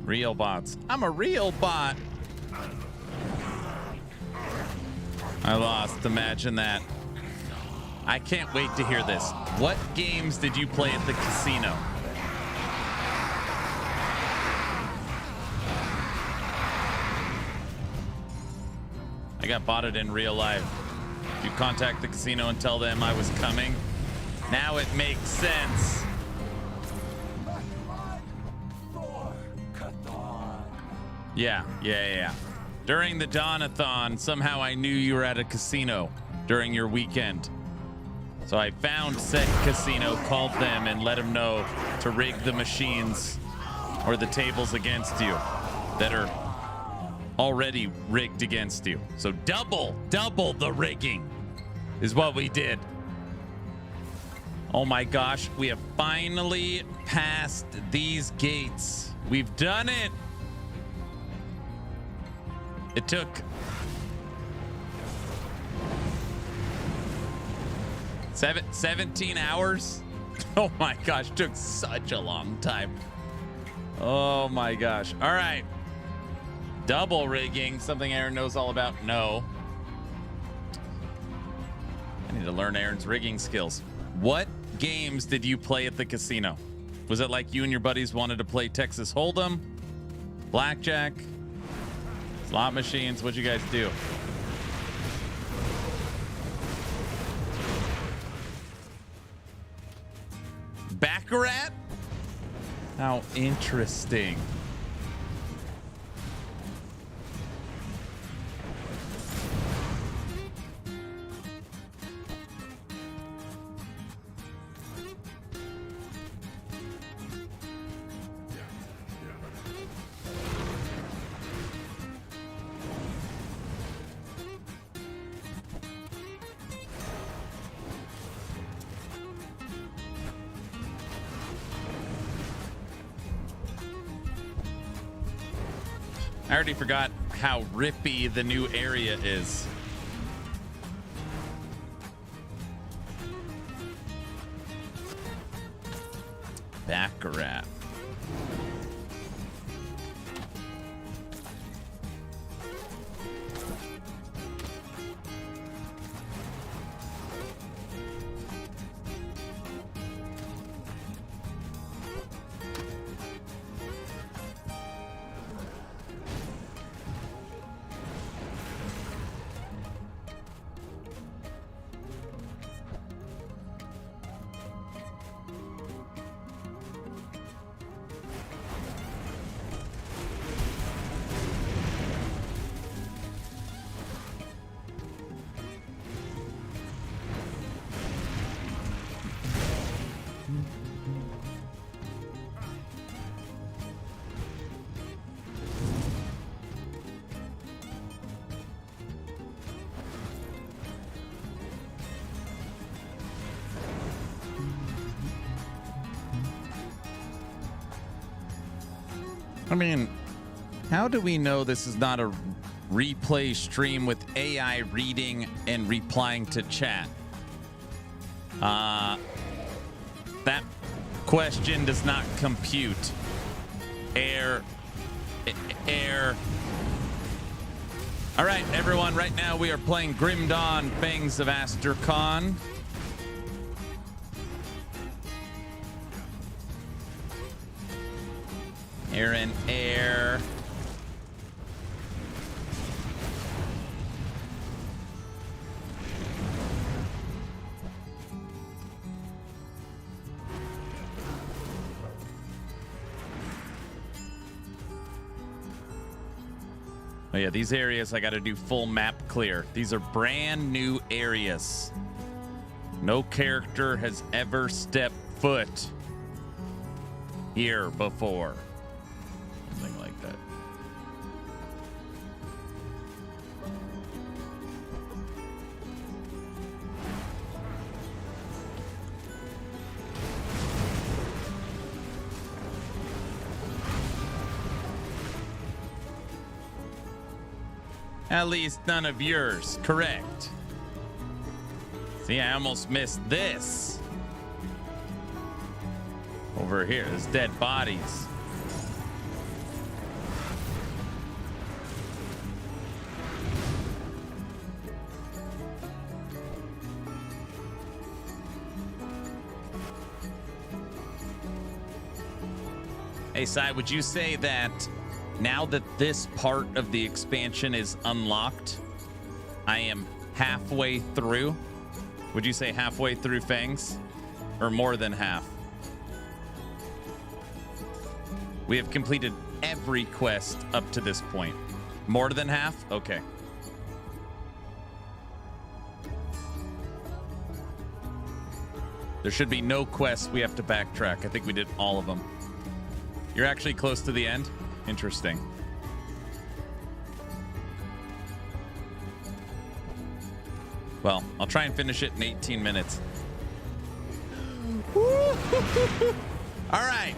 Real bots. I'm a real bot. I lost. Imagine that. I can't wait to hear this. What games did you play at the casino? I got botted in real life. You contact the casino and tell them I was coming. Now it makes sense. Yeah. During the Dawn-A-Thon, somehow I knew you were at a casino during your weekend. So I found said casino, called them, and let them know to rig the machines or the tables against you that are already rigged against you. So double the rigging is what we did. Oh my gosh, we have finally passed these gates. We've done it. It took 17 hours. Oh my gosh, took such a long time. Oh my gosh. All right. Double rigging, something Aaron knows all about. No. I need to learn Aaron's rigging skills. What games did you play at the casino? Was it like you and your buddies wanted to play Texas Hold'em, Blackjack, Slot machines, what'd you guys do? Baccarat? How interesting. I already forgot how rippy the new area is. Baccarat. I mean, how do we know this is not a replay stream with AI reading and replying to chat? That question does not compute. Air. All right, everyone, right now we are playing Grim Dawn, Fangs of Asterkarn. Air and air. Oh yeah, these areas I got to do full map clear. These are brand new areas. No character has ever stepped foot here before. Something like that. At least none of yours, correct. See, I almost missed this. Over here, there's dead bodies. Hey, Sai, would you say that now that this part of the expansion is unlocked, I am halfway through? Would you say halfway through Fangs? Or more than half? We have completed every quest up to this point. More than half? Okay. There should be no quests we have to backtrack. I think we did all of them. You're actually close to the end? Interesting. Well, I'll try and finish it in 18 minutes. All right.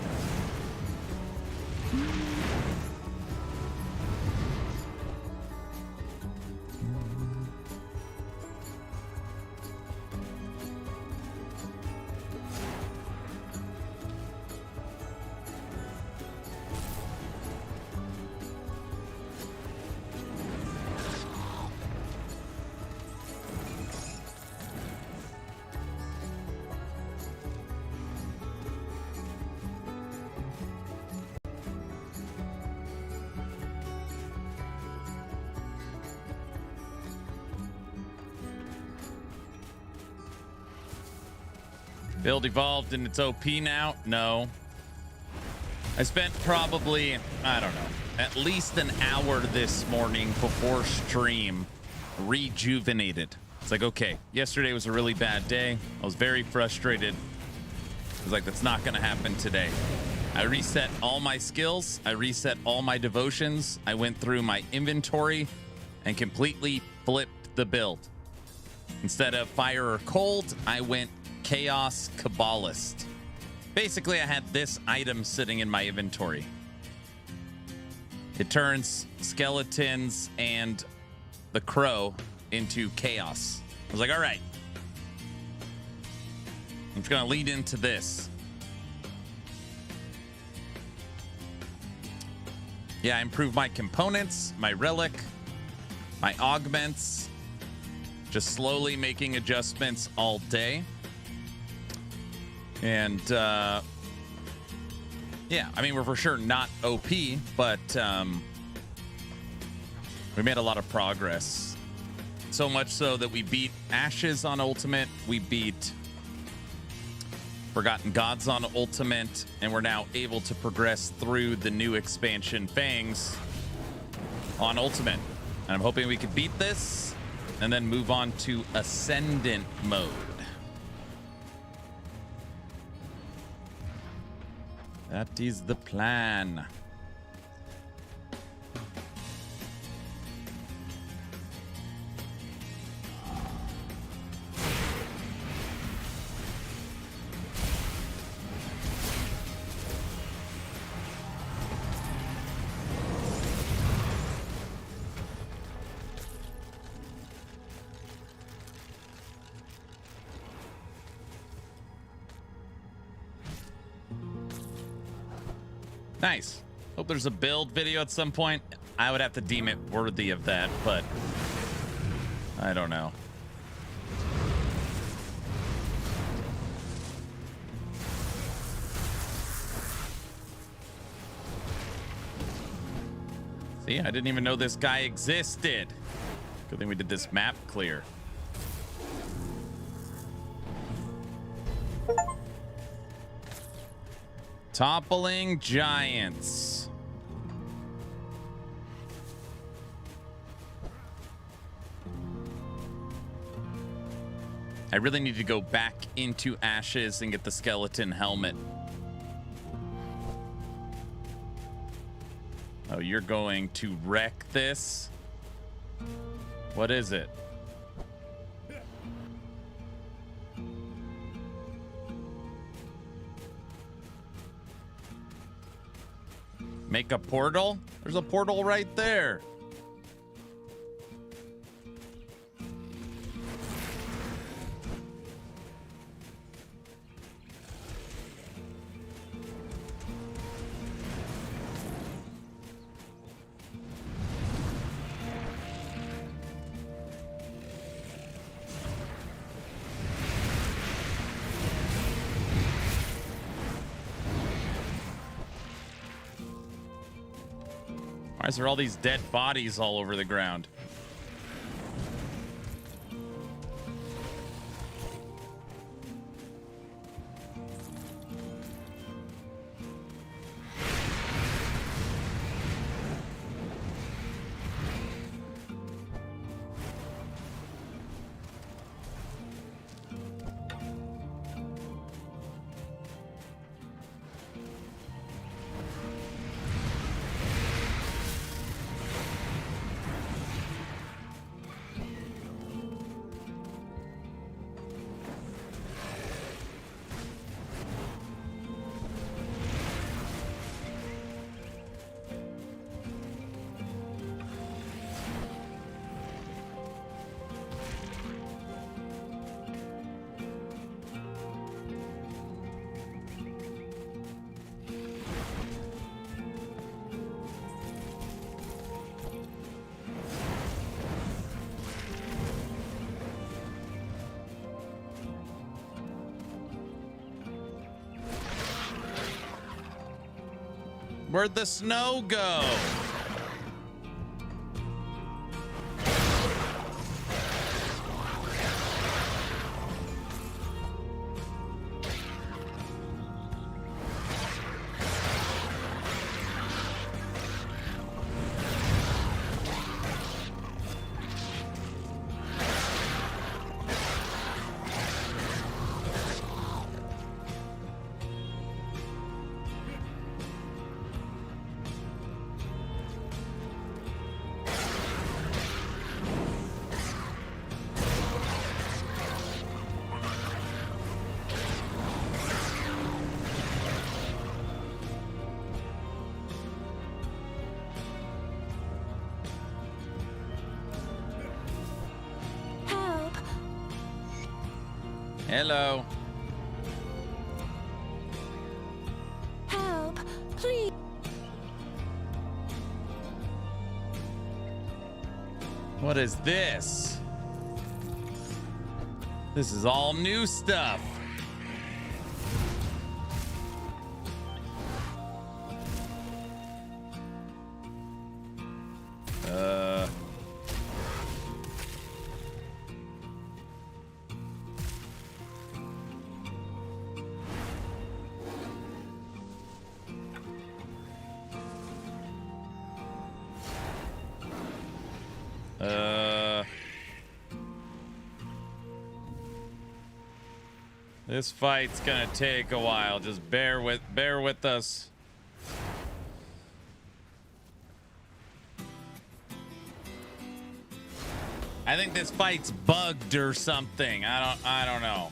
Build evolved and it's OP now? No. I spent probably, I don't know, at least an hour this morning before stream rejuvenated. It's like, okay, yesterday was a really bad day. I was very frustrated. I was like, that's not going to happen today. I reset all my skills. I reset all my devotions. I went through my inventory and completely flipped the build. Instead of fire or cold, I went Chaos Kabbalist. Basically, I had this item sitting in my inventory. It turns skeletons and the crow into chaos. I was like, all right. I'm just going to lead into this. Yeah, I improved my components, my relic, my augments. Just slowly making adjustments all day. And yeah, I mean, we're for sure not OP, but we made a lot of progress. So much so that we beat Ashes on Ultimate, we beat Forgotten Gods on Ultimate, and we're now able to progress through the new expansion Fangs on Ultimate. And I'm hoping we can beat this and then move on to Ascendant mode. That is the plan. Nice. Hope there's a build video at some point. I would have to deem it worthy of that, but I don't know. See, I didn't even know this guy existed. Good thing we did this map clear. Toppling giants. I really need to go back into Ashes and get the skeleton helmet. Oh, you're going to wreck this? What is it? Make a portal? There's a portal right there. Why is there all these dead bodies all over the ground? Where'd the snow go? Hello. Help, please. What is this? This is all new stuff. This fight's gonna take a while. Just bear with us. I think this fight's bugged or something. I don't know.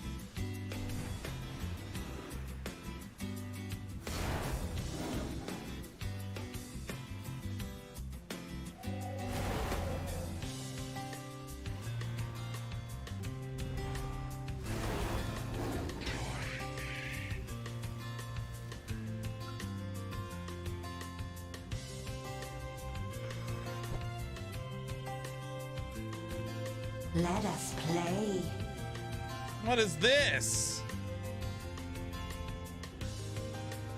Let us play. What is this?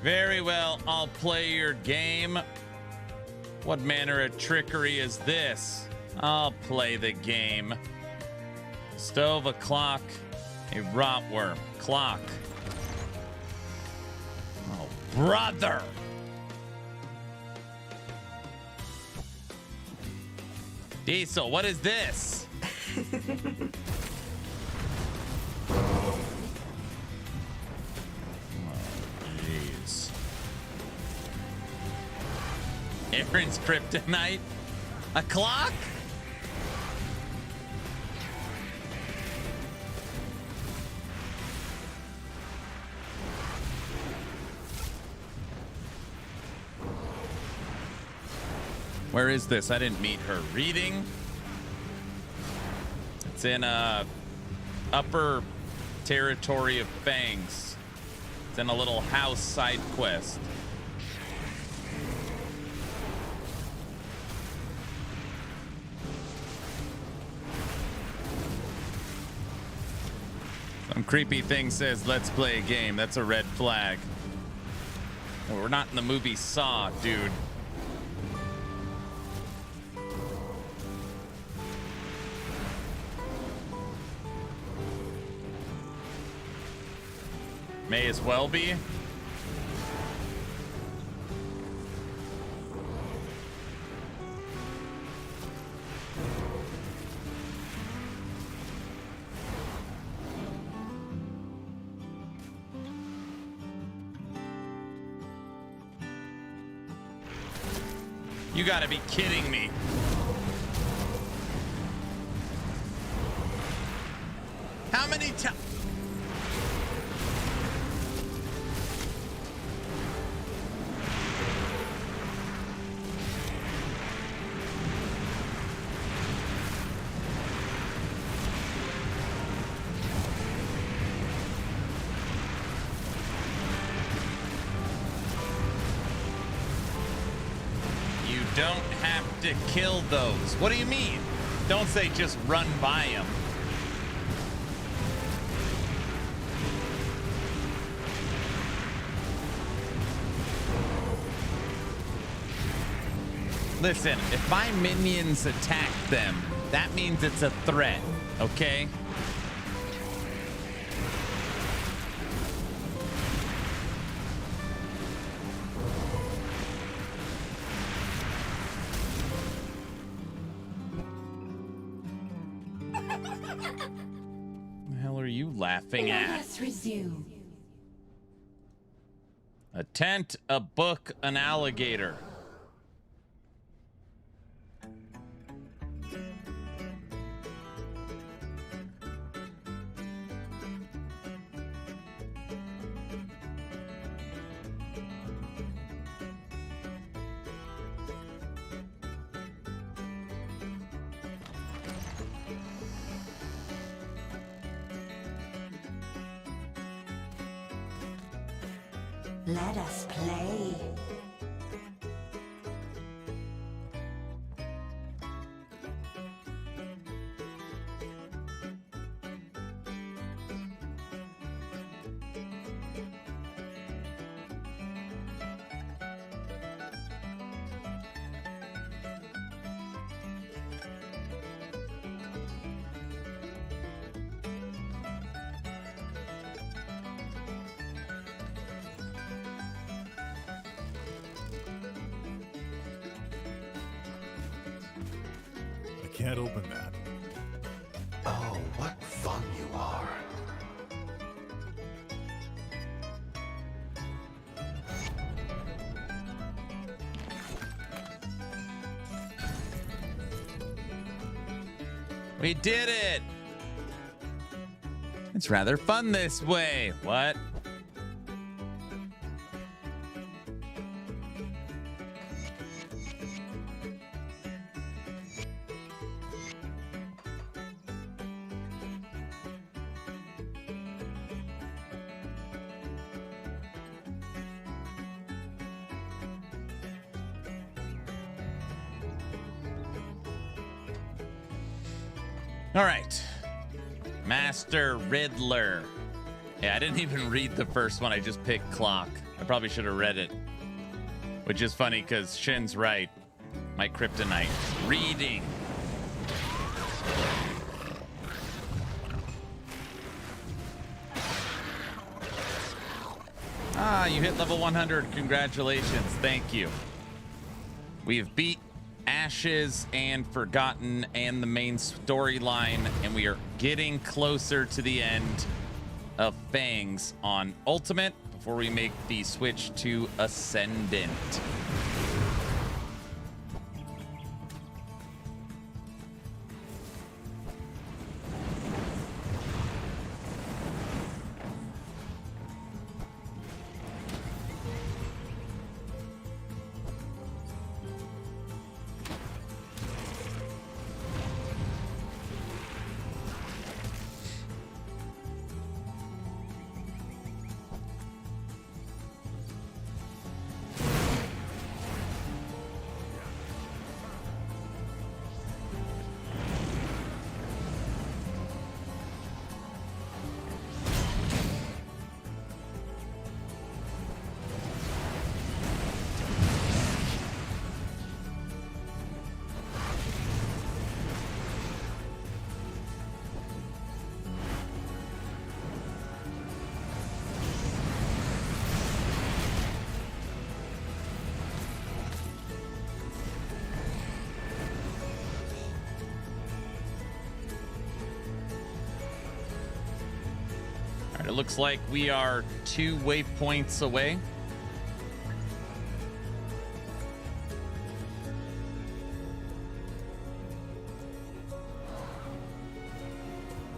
Very well, I'll play your game. What manner of trickery is this? I'll play the game. Stove, a clock, a rotworm. Clock. Oh, brother! Diesel, what is this? Oh, jeez. Aaron's kryptonite? A clock? Where is this? I didn't meet her. Reading? It's in upper territory of Fangs. It's in a little house side quest. Some creepy thing says, let's play a game. That's a red flag. Well, we're not in the movie Saw, dude. May as well be. You gotta be kidding me. How many times? Don't have to kill those. What do you mean? Don't say just run by them. Listen, if my minions attack them, that means it's a threat, okay? Laughing at. Let us resume. A tent, a book, an alligator. Let us play. Can't open that. Oh, what fun you are. We did it. It's rather fun this way. What? All right. Master Riddler. Yeah, I didn't even read the first one. I just picked clock. I probably should have read it. Which is funny because Shin's right. My kryptonite. Reading. Ah, you hit level 100. Congratulations. Thank you. We have beat Ashes and Forgotten and the main storyline, and we are getting closer to the end of Fangs on Ultimate before we make the switch to Ascendant. It looks like we are 2 waypoints away.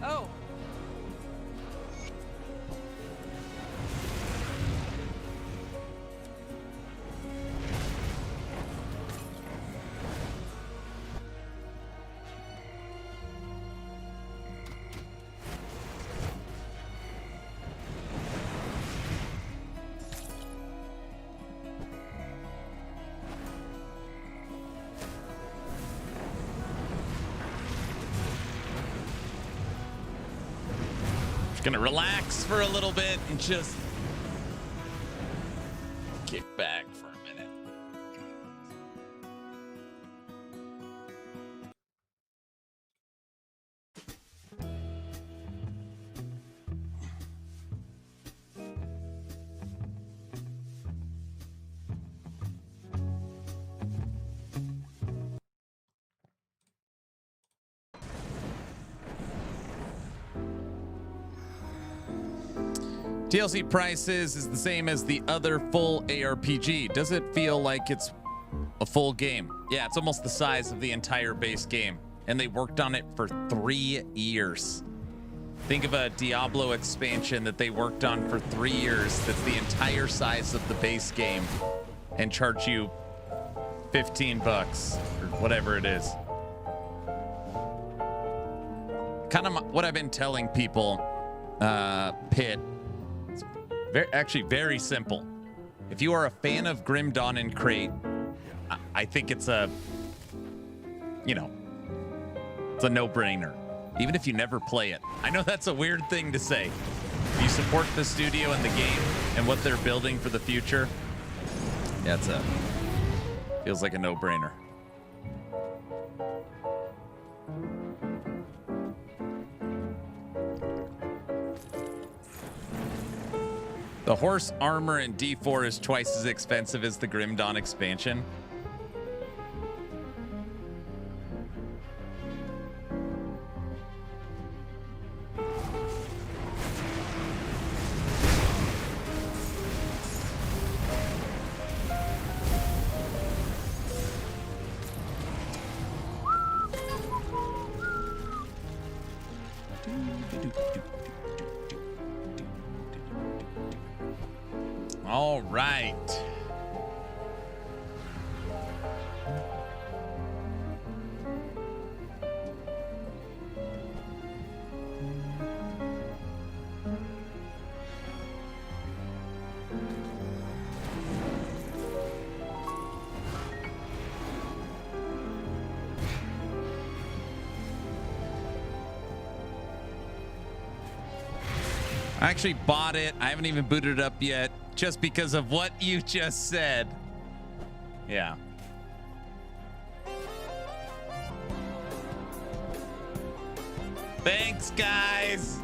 Oh. Gonna relax for a little bit and just kick back for a minute. DLC prices is the same as the other full ARPG. Does it feel like it's a full game? Yeah, it's almost the size of the entire base game. And they worked on it for 3 years. Think of a Diablo expansion that they worked on for 3 years. That's the entire size of the base game. And charge you $15 or whatever it is. Kind of what I've been telling people, Pit. Actually very simple. If you are a fan of Grim Dawn and Crate, I think it's a, you know, it's a no-brainer. Even if you never play it. I know that's a weird thing to say. If you support the studio and the game and what they're building for the future, yeah, feels like a no-brainer. The horse armor in D4 is twice as expensive as the Grim Dawn expansion. All right. I actually bought it. I haven't even booted it up yet, just because of what you just said. Yeah. Thanks, guys.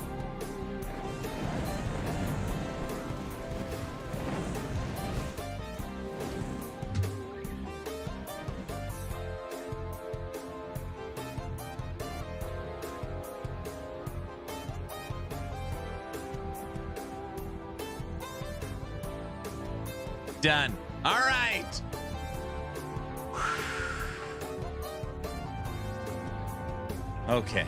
Done. All right. Okay.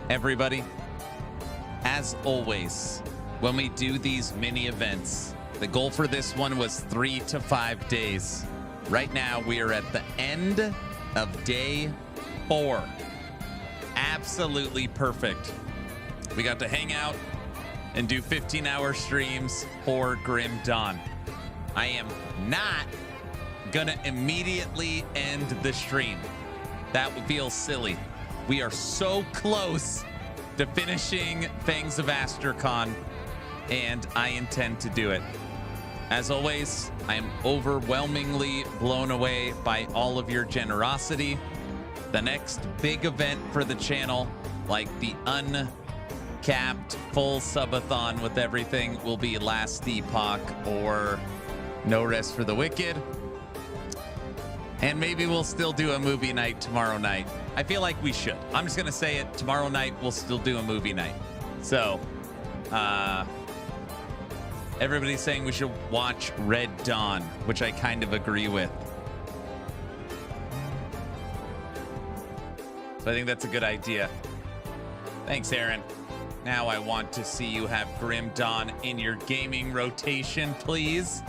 Everybody, as always, when we do these mini events, the goal for this one was 3 to 5 days. Right now, we are at the end of day 4. Absolutely perfect. We got to hang out and do 15-hour streams for Grim Dawn. I am not gonna immediately end the stream. That would feel silly. We are so close to finishing Fangs of Asterkarn, and I intend to do it. As always, I am overwhelmingly blown away by all of your generosity. The next big event for the channel, like the uncapped full subathon with everything, will be Last Epoch or No Rest for the Wicked. And maybe we'll still do a movie night tomorrow night. I feel like we should. I'm just gonna say it. Tomorrow night, we'll still do a movie night. So, everybody's saying we should watch Red Dawn, which I kind of agree with. So I think that's a good idea. Thanks, Aaron. Now I want to see you have Grim Dawn in your gaming rotation, please.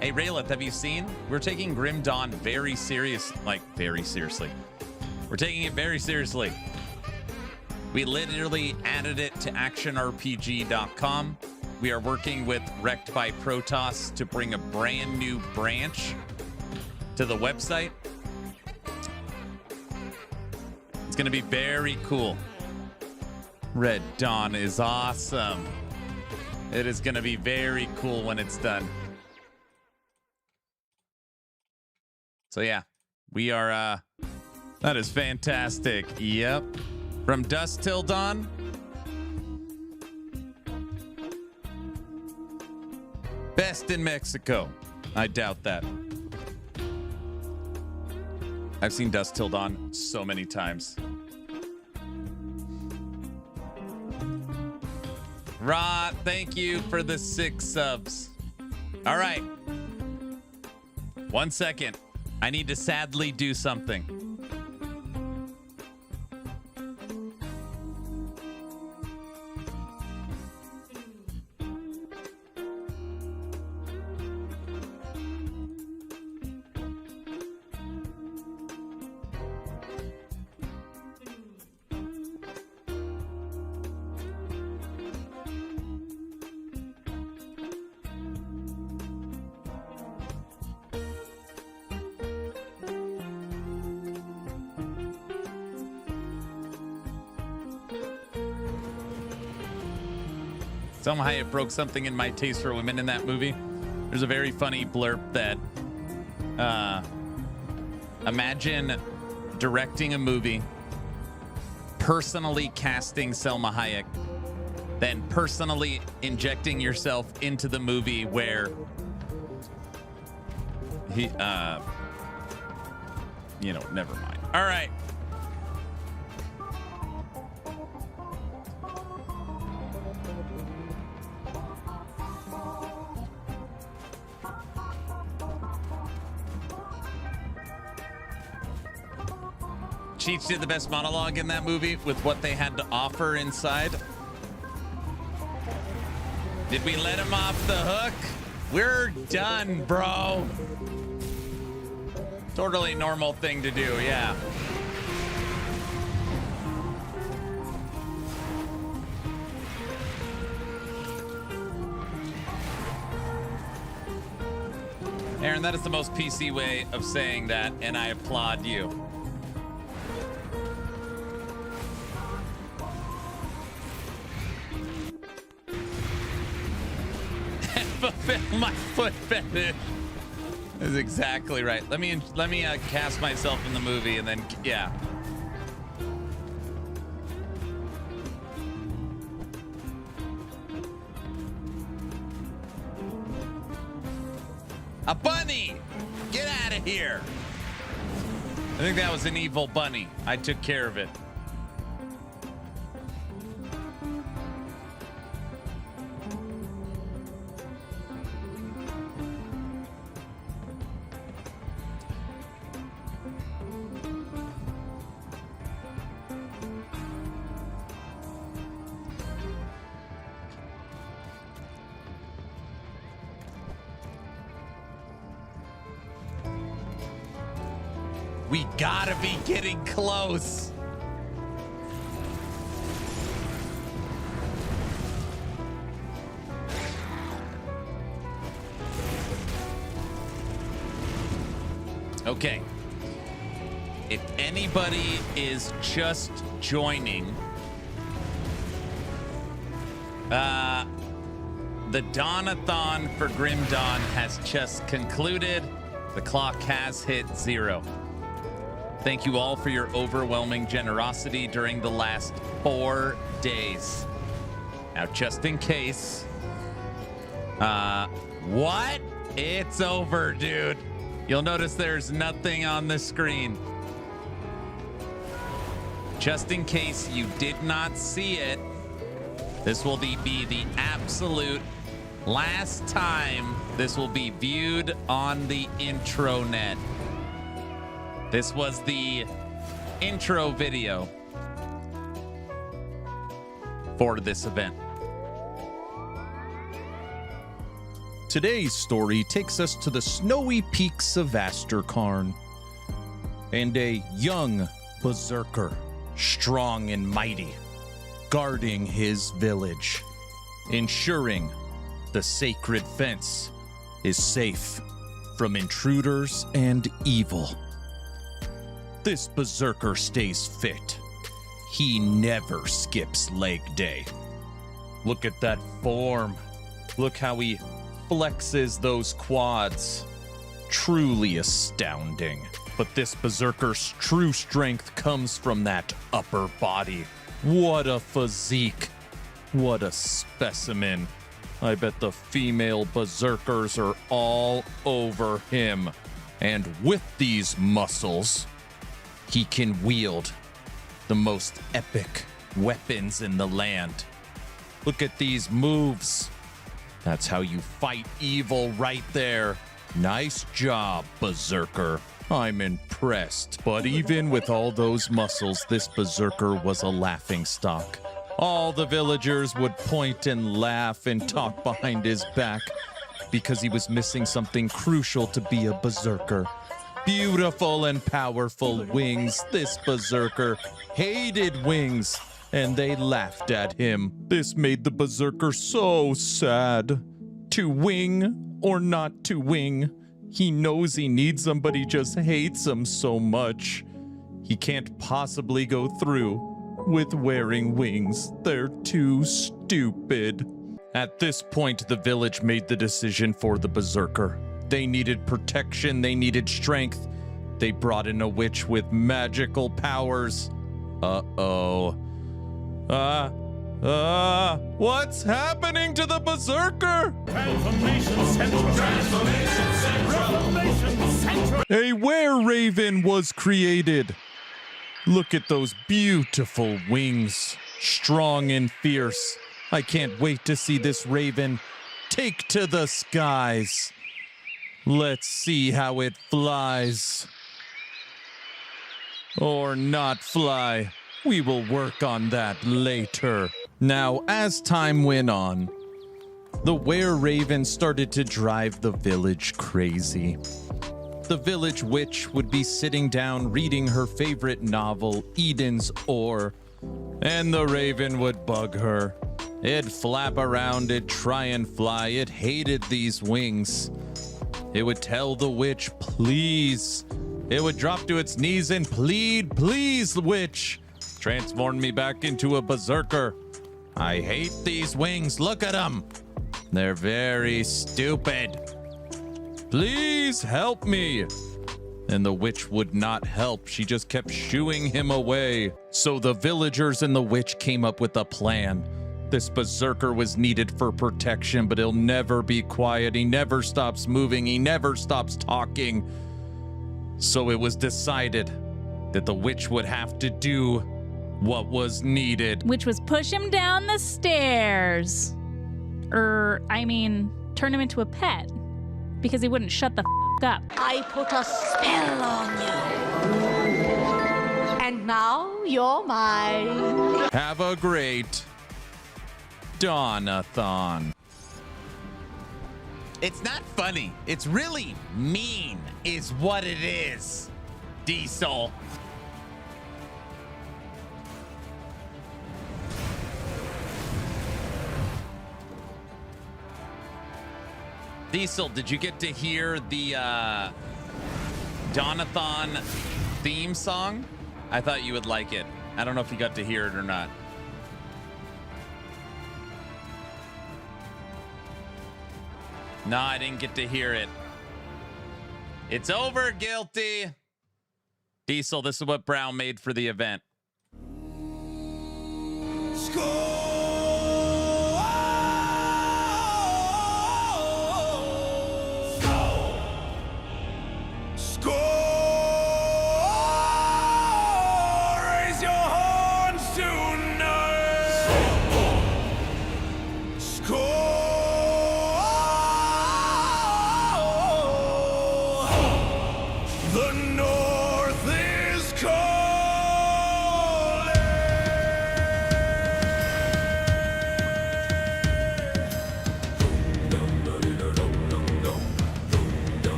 Hey, Raylith, have you seen? We're taking Grim Dawn very seriously. We're taking it very seriously. We literally added it to actionrpg.com. We are working with Wrecked by Protoss to bring a brand new branch to the website. It's going to be very cool. Red Dawn is awesome. It is going to be very cool when it's done. So yeah, we are, that is fantastic. Yep. From dusk till dawn. Best in Mexico. I doubt that. I've seen Dusk Till Dawn so many times. Rod, thank you for the 6 subs. All right. 1 second. I need to sadly do something. Selma Hayek broke something in my taste for women in that movie. There's a very funny blurb that imagine directing a movie, personally casting Selma Hayek, then personally injecting yourself into the movie where he, never mind. All right. Cheech did the best monologue in that movie with what they had to offer inside. Did we let him off the hook? We're done, bro. Totally normal thing to do, yeah. Aaron, that is the most PC way of saying that, and I applaud you. Fulfill my foot fetish. That's exactly right. Let me cast myself in the movie and then yeah. A bunny! Get out of here! I think that was an evil bunny. I took care of it. We gotta be getting close. Okay. If anybody is just joining, the Dawn-A-Thon for Grim Dawn has just concluded. The clock has hit 0. Thank you all for your overwhelming generosity during the last 4 days. Now, just in case, what? It's over, dude. You'll notice there's nothing on the screen. Just in case you did not see it, this will be the absolute last time this will be viewed on the intranet. This was the intro video for this event. Today's story takes us to the snowy peaks of Asterkarn, and a young berserker, strong and mighty, guarding his village, ensuring the sacred fence is safe from intruders and evil. This berserker stays fit. He never skips leg day. Look at that form. Look how he flexes those quads. Truly astounding. But this berserker's true strength comes from that upper body. What a physique. What a specimen. I bet the female berserkers are all over him. And with these muscles, he can wield the most epic weapons in the land. Look at these moves. That's how you fight evil right there. Nice job, Berserker. I'm impressed. But even with all those muscles, this Berserker was a laughingstock. All the villagers would point and laugh and talk behind his back because he was missing something crucial to be a Berserker. Beautiful and powerful wings. This Berserker hated wings, and they laughed at him. This made the Berserker so sad. To wing or not to wing, he knows he needs them, but he just hates them so much. He can't possibly go through with wearing wings. They're too stupid. At this point, the village made the decision for the Berserker. They needed protection, they needed strength. They brought in a witch with magical powers. What's happening to the Berserker? Transformation Central. Transformation Central. A were-raven was created. Look at those beautiful wings, strong and fierce. I can't wait to see this raven take to the skies. Let's see how it flies. Or not fly. We will work on that later. Now, as time went on, the were-raven started to drive the village crazy. The village witch would be sitting down reading her favorite novel, Eden's Oar, and the raven would bug her. It'd flap around, it'd try and fly, it hated these wings. It would tell the witch, please. It would drop to its knees and plead, please, witch. Transform me back into a berserker. I hate these wings, look at them. They're very stupid. Please help me. And the witch would not help. She just kept shooing him away. So the villagers and the witch came up with a plan. This berserker was needed for protection, but he'll never be quiet. He never stops moving. He never stops talking. So it was decided that the witch would have to do what was needed. Which was push him down the stairs. Turn him into a pet. Because he wouldn't shut the up. I put a spell on you. And now you're mine. Have a great Dawn-A-Thon. It's not funny. It's really mean is what it is, Diesel. Diesel, did you get to hear the Dawn-A-Thon theme song? I thought you would like it. I don't know if you got to hear it or not. No, I didn't get to hear it. It's over, Guilty. Diesel, this is what Brown made for the event. Raise your horns tonight. Score. The North is calling.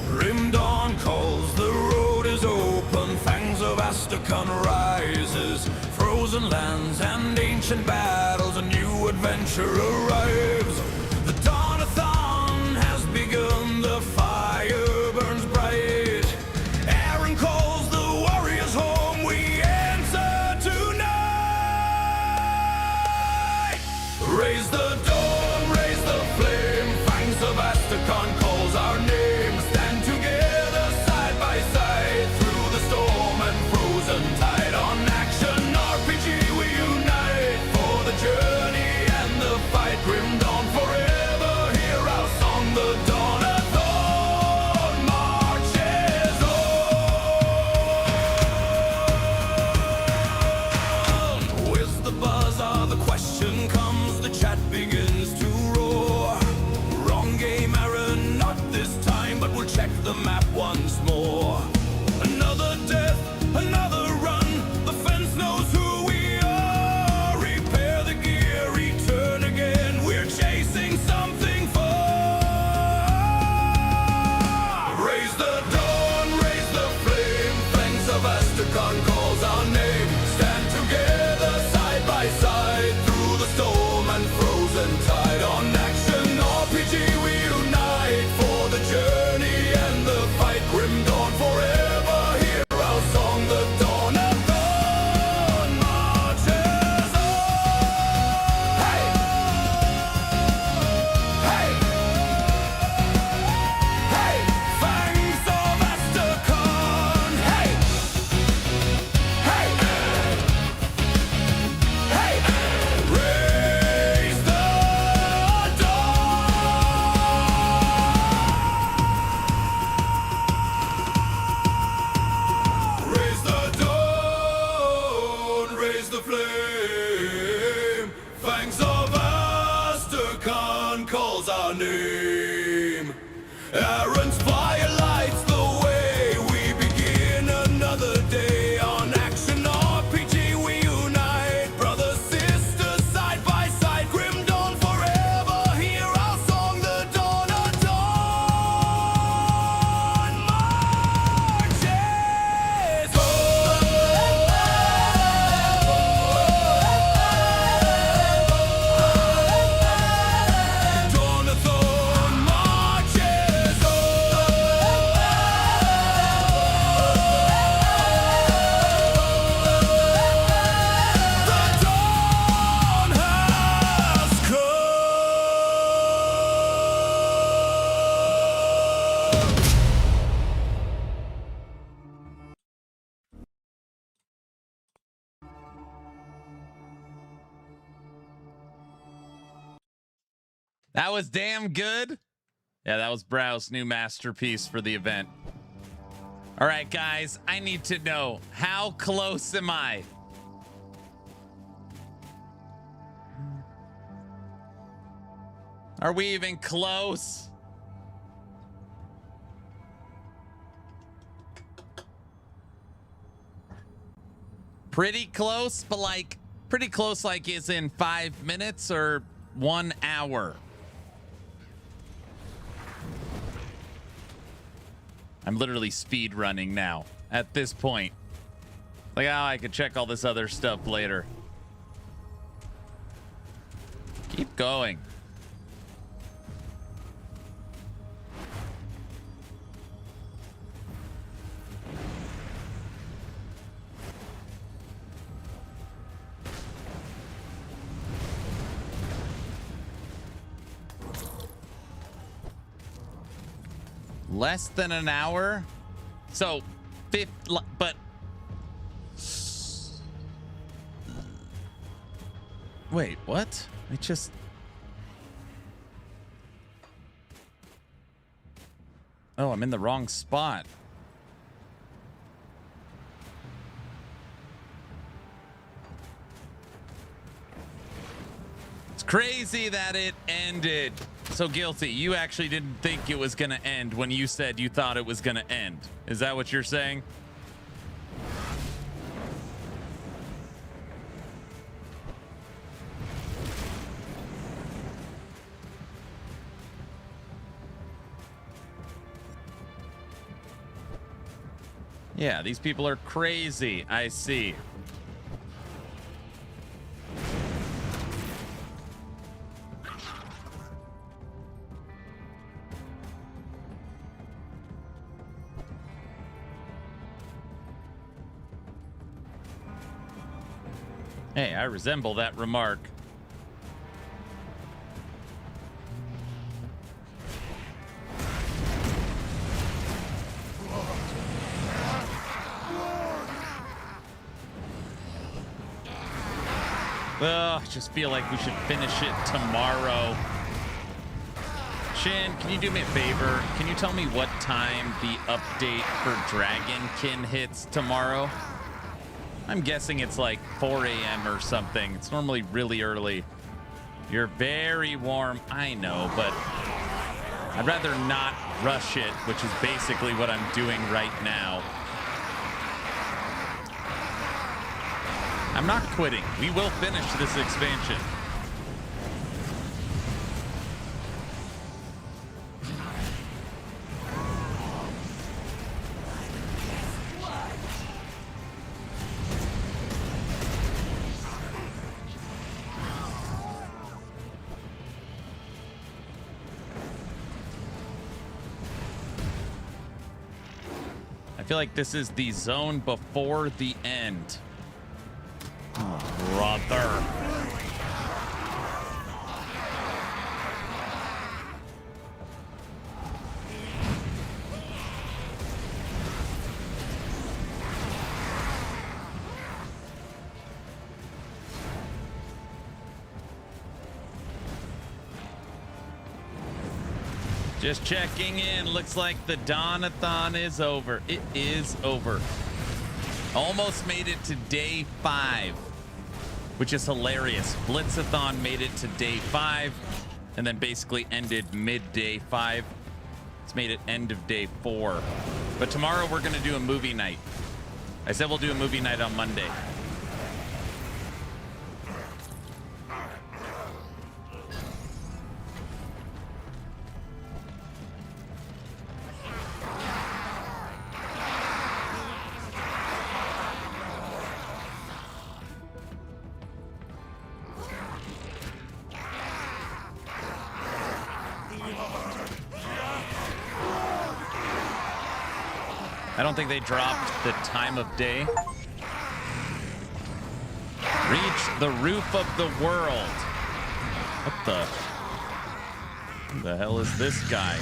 Grim dawn calls, the road is open. Fangs of Asterkarn rises. Frozen lands and ancient battles, a new adventure arrives. The Dawn-A-Thon has begun, the fire burns bright. Aaron calls the warriors home, we answer tonight. Raise the dawn, raise the flame. Fangs of Asterkarn calls our name. Stand together side by side through the storm and frozen tide. On action RPG we unite for the journey and the fight. Grim dawn for map once more. Another death, another run. The fence knows who we are. Repair the gear, return again. We're chasing something far. Raise the dawn, raise the flame. Fangs of Asterkarn calls our name. Stand together side by side through the storm and frozen tide. On action RPG we unite for the journey and the fight. Grim dawn forever. Hear our song, the Dawn-A-Thon marches on. Hey, hey, hey, Fangs of Asterkarn. Hey, hey, hey, raise the raise the dawn, raise the flame. Fangs of Asterkarn calls our name. Errant fire lights the way. We begin another day. On action RPG we unite. Brothers, sisters, side by side. Grim dawn forever. Hear our song, the Dawn-A-Thon marches Dawn-A-Thon marches The dawn has That was damn good. Yeah, that was Brow's new masterpiece for the event. All right, guys, I need to know, how close am I? Are we even close? Pretty close, but like pretty close, like is in 5 minutes or 1 hour. I'm literally speed running now at this point. Like, oh, I could check all this other stuff later. Keep going. Less than an hour. So, but wait, what? I just Oh, I'm in the wrong spot. It's crazy that it ended. So Guilty, you actually didn't think it was gonna end when you said you thought it was gonna end. Is that what you're saying? Yeah, these people are crazy. I see. Hey, I resemble that remark. I just feel like we should finish it tomorrow. Shin, can you do me a favor? Can you tell me what time the update for Dragonkin hits tomorrow? I'm guessing it's like 4 a.m. or something. It's normally really early. You're very warm. I know, but I'd rather not rush it, which is basically what I'm doing right now. I'm not quitting. We will finish this expansion. I feel like this is the zone before the end. Oh, brother. Just checking in. Looks like the Dawn-A-Thon is over. It is over. Almost made it to day 5, which is hilarious. Blitz-A-Thon made it to day 5 and then basically ended mid-day 5. It's made it end of day 4. But tomorrow we're going to do a movie night. I said we'll do a movie night on Monday. I don't think they dropped the time of day. Reach the roof of the world. What the hell is this guy?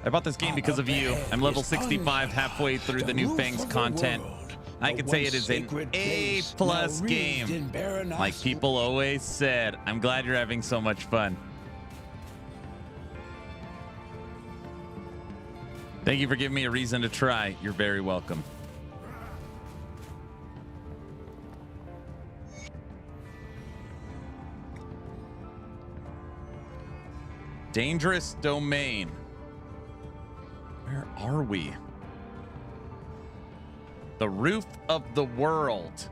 I bought this game because of you. I'm level 65, halfway through the new Fangs content. I could say it is an A+ game, like people always said. I'm glad you're having so much fun. Thank you for giving me a reason to try. You're very welcome. Dangerous domain. Where are we? The roof of the world.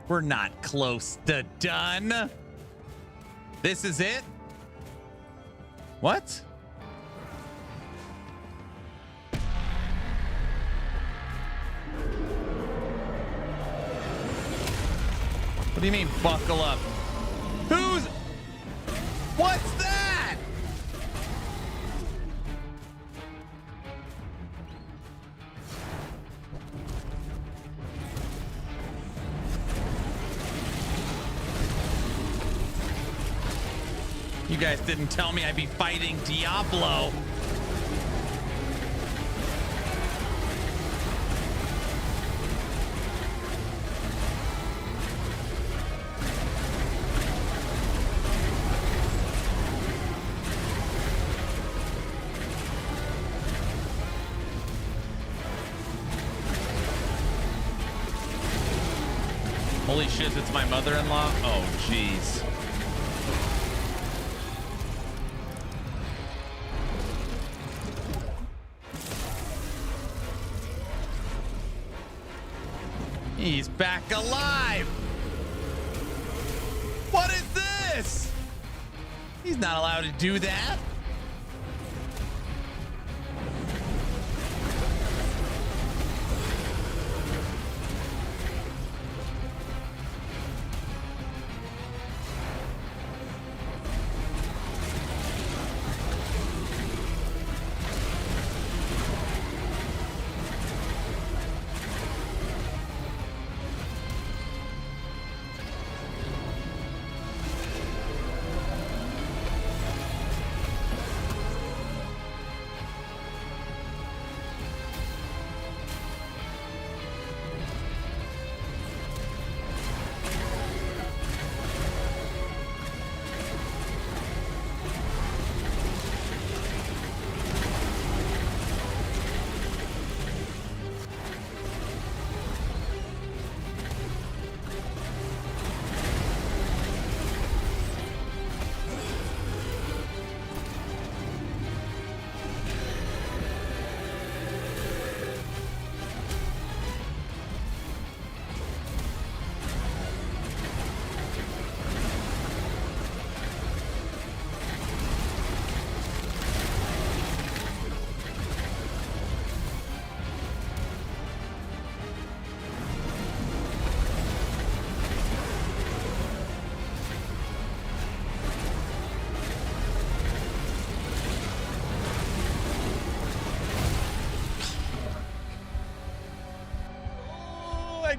We're not close to done. This is it? What? What do you mean, buckle up? Who's... What's that? You guys didn't tell me I'd be fighting Diablo. Holy shit, it's my mother-in-law? Oh, jeez. He's back alive. What is this? He's not allowed to do that.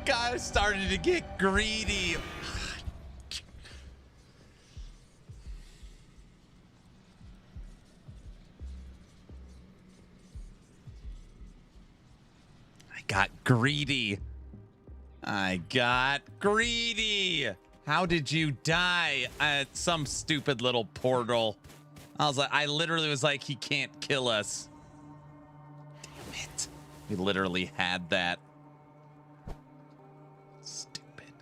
guy started to get greedy. I got greedy. How did you die? At some stupid little portal. I literally was like, he can't kill us. Damn it. We literally had that. Stupid.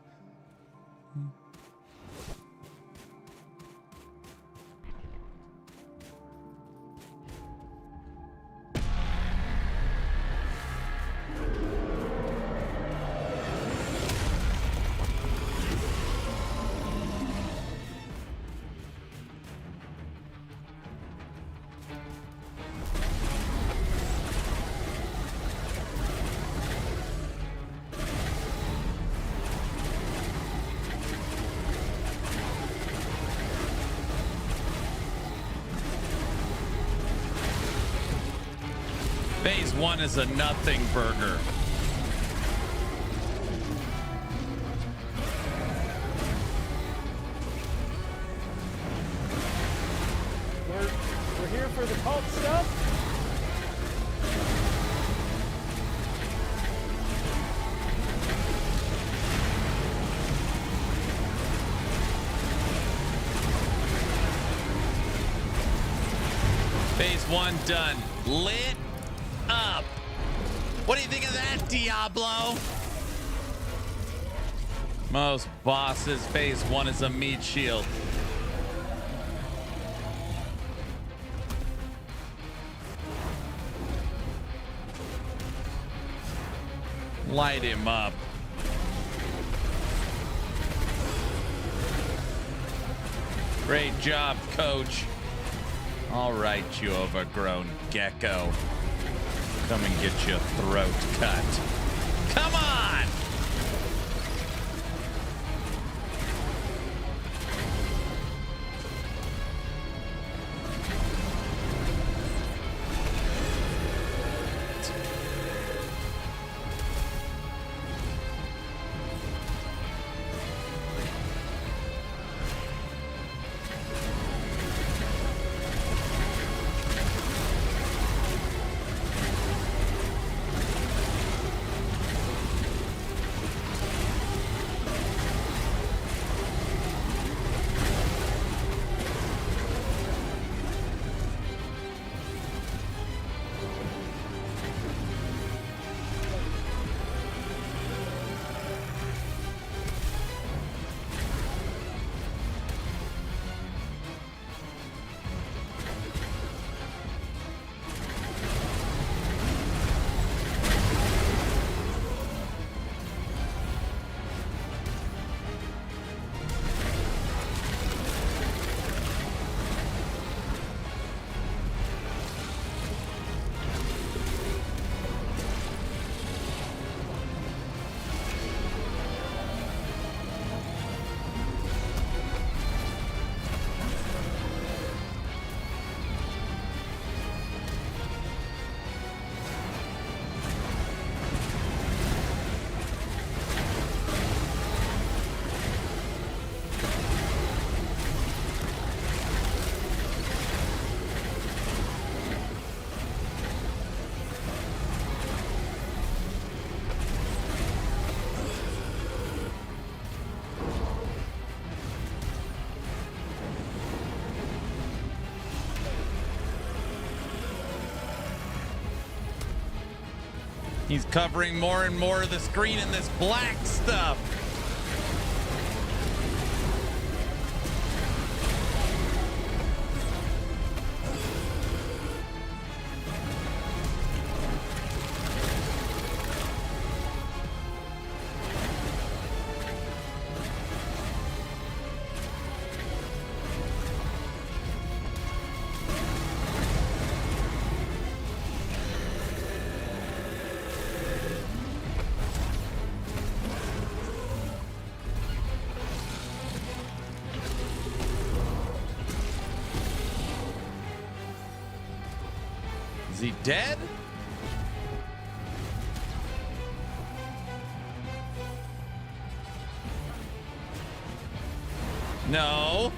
Phase 1 is a nothing burger. We're here for the cult stuff. Phase 1 done. Lit up. What do you think of that, Diablo? Most bosses, phase 1 is a meat shield. Light him up. Great job, coach. All right, you overgrown gecko. Come and get your throat cut. Come on! He's covering more and more of the screen in this black stuff. Is he dead? No.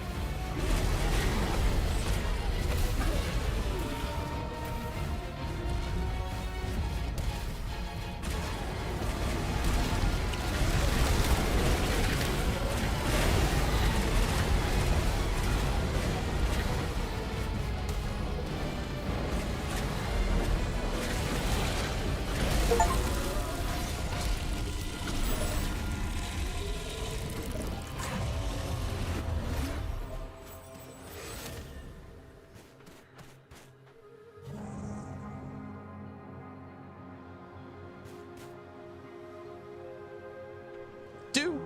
Do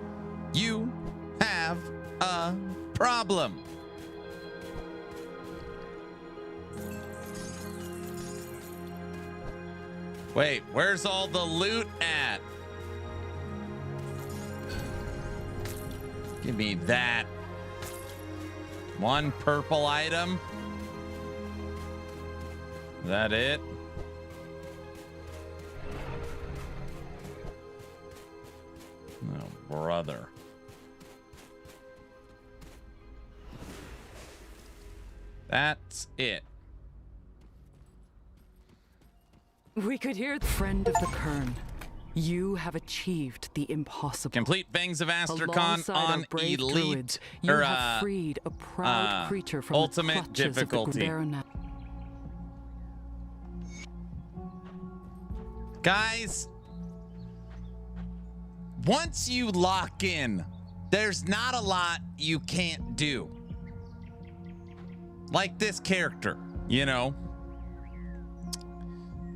you have a problem? Wait, where's all the loot at? Give me that. One purple item. Is that it? Oh, brother. That's it. We could hear friend of the Kern. You have achieved the impossible. Complete Fangs of Asterkarn Alongside on our brave elite druids, you have freed a proud creature from ultimate the clutches difficulty. of the Baronet. Guys, once you lock in, there's not a lot you can't do. Like this character, you know.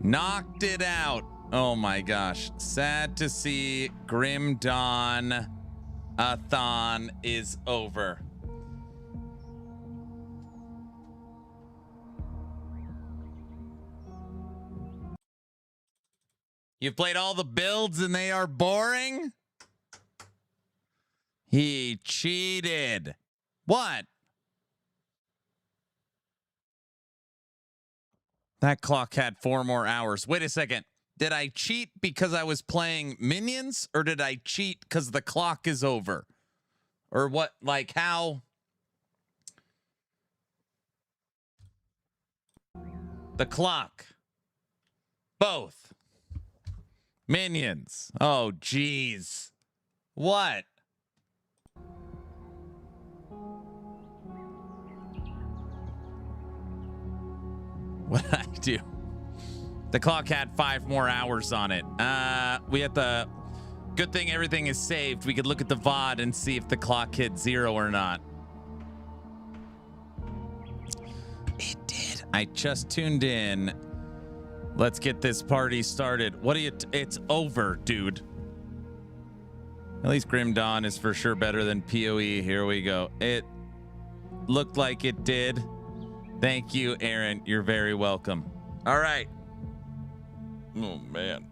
Knocked it out. Oh my gosh. Sad to see Grim Dawn-A-Thon is over. You've played all the builds and they are boring? He cheated. What? That clock had 4 more hours. Wait a second. Did I cheat because I was playing minions, or did I cheat because the clock is over? Or what, like how? The clock. Both. Minions. Oh, geez. What? What did I do? The clock had 5 more hours on it. We had the good thing everything is saved. We could look at the VOD and see if the clock hit 0 or not. It did. I just tuned in. Let's get this party started. What do you? It's over, dude. At least Grim Dawn is for sure better than PoE. Here we go. It looked like it did. Thank you, Aaron. You're very welcome. All right. Oh, man.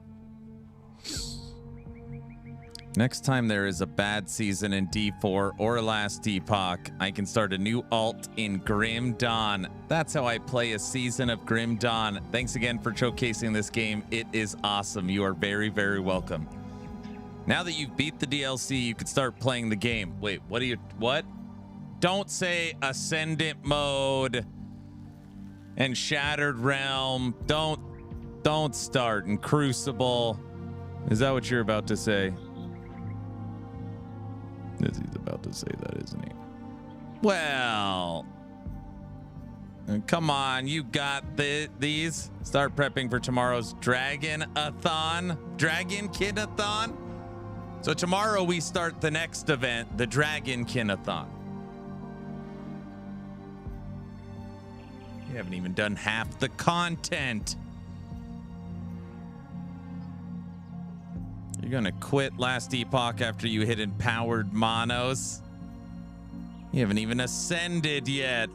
Next time there is a bad season in D4 or Last Epoch, I can start a new alt in Grim Dawn. That's how I play a season of Grim Dawn. Thanks again for showcasing this game. It is awesome. You are very, very welcome. Now that you've beat the DLC, you can start playing the game. Wait, what? Don't say Ascendant Mode and Shattered Realm. Don't start. And Crucible. Is that what you're about to say? He's about to say that, isn't he? Well, come on, you got these. Start prepping for tomorrow's Dragon-A-Thon. Dragon-Kin-A-Thon. So tomorrow we start the next event, the Dragon-Kin-A-Thon. You haven't even done half the content. You're gonna quit Last Epoch after you hit empowered monos. You haven't even ascended yet.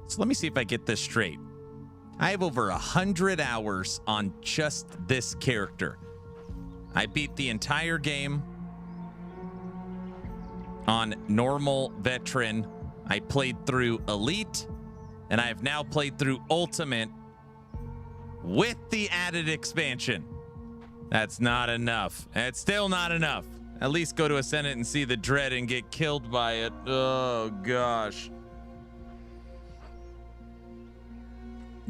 So let me see if I get this straight. I have over 100 hours on just this character. I beat the entire game on normal veteran. I played through elite, and I have now played through ultimate with the added expansion. That's not enough. It's still not enough. At least go to a Senate and see the dread and get killed by it. Oh, gosh.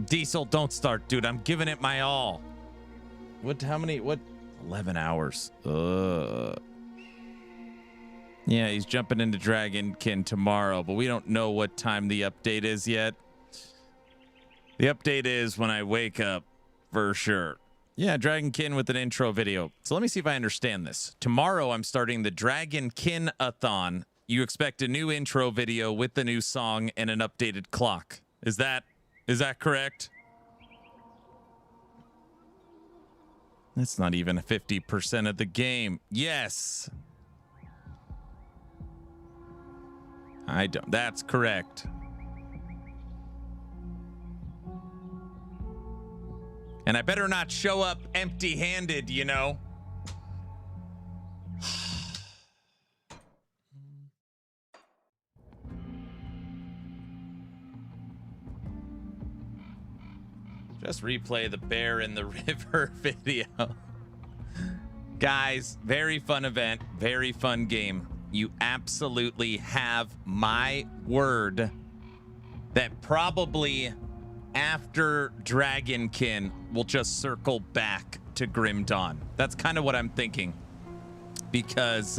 Diesel, don't start, dude. I'm giving it my all. How many? 11 hours. Yeah, he's jumping into Dragonkin tomorrow, but we don't know what time the update is yet. The update is when I wake up, for sure. Yeah, Dragonkin with an intro video. So let me see if I understand this. Tomorrow, I'm starting the Dragonkin-A-Thon. You expect a new intro video with the new song and an updated clock. Is that correct? That's not even 50% of the game. Yes. That's correct. And I better not show up empty-handed, you know. Just replay the bear in the river video. Guys, very fun event, very fun game. You absolutely have my word that probably after Dragonkin, we'll just circle back to Grim Dawn. That's kind of what I'm thinking. Because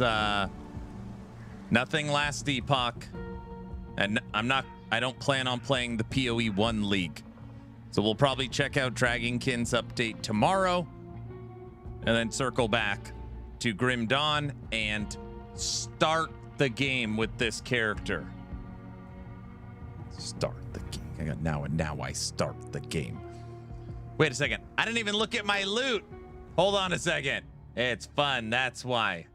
nothing last epoch. And I don't plan on playing the PoE 1 League. So we'll probably check out Dragonkin's update tomorrow. And then circle back to Grim Dawn and start the game with this character. Start the game. Now I start the game. Wait a second. I didn't even look at my loot. Hold on a second. It's fun. That's why.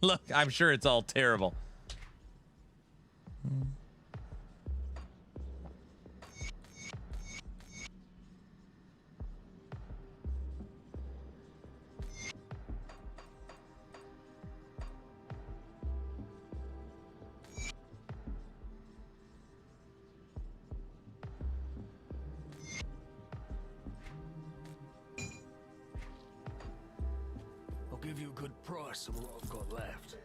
Look, I'm sure it's all terrible. Give you a good price on what I've got left.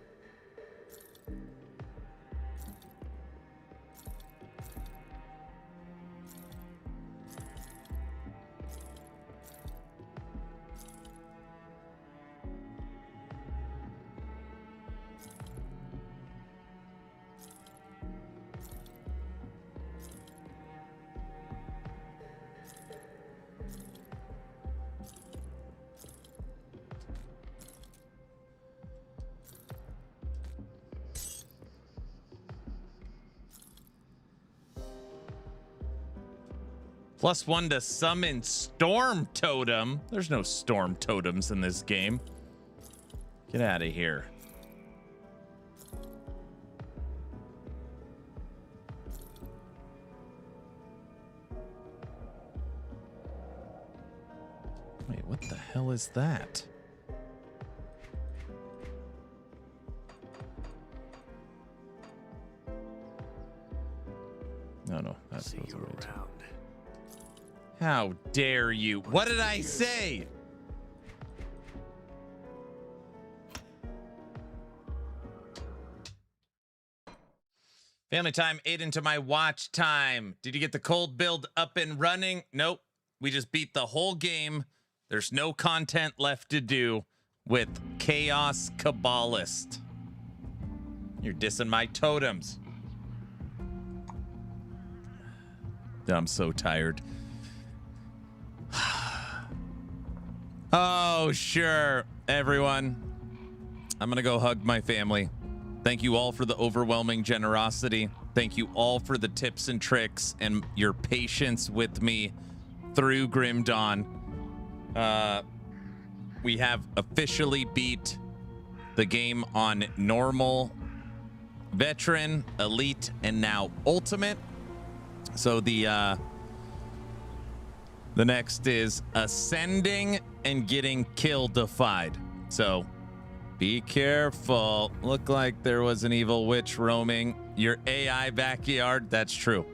+1 to summon Storm Totem. There's no Storm Totems in this game. Get out of here. Wait, what the hell is that? No, that's See you around. How dare you? What did I say? Family time ate into my watch time. Did you get the cold build up and running? Nope. We just beat the whole game. There's no content left to do with Chaos Kabbalist. You're dissing my totems. I'm so tired. Oh, sure, everyone. I'm going to go hug my family. Thank you all for the overwhelming generosity. Thank you all for the tips and tricks and your patience with me through Grim Dawn. We have officially beat the game on normal, veteran, elite, and now ultimate. So the next is ascending and getting kill-defied. So be careful. Looked like there was an evil witch roaming your AI backyard. That's true.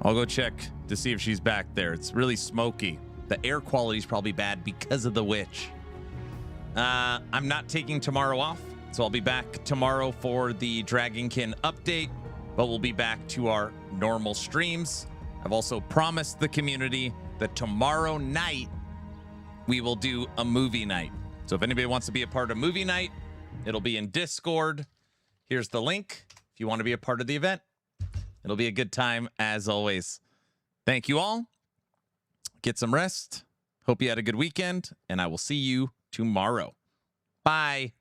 I'll go check to see if she's back there. It's really smoky. The air quality is probably bad because of the witch. I'm not taking tomorrow off, so I'll be back tomorrow for the Dragonkin update, but we'll be back to our normal streams. I've also promised the community that tomorrow night we will do a movie night. So if anybody wants to be a part of movie night, it'll be in Discord. Here's the link. If you want to be a part of the event, it'll be a good time as always. Thank you all. Get some rest. Hope you had a good weekend, and I will see you tomorrow. Bye.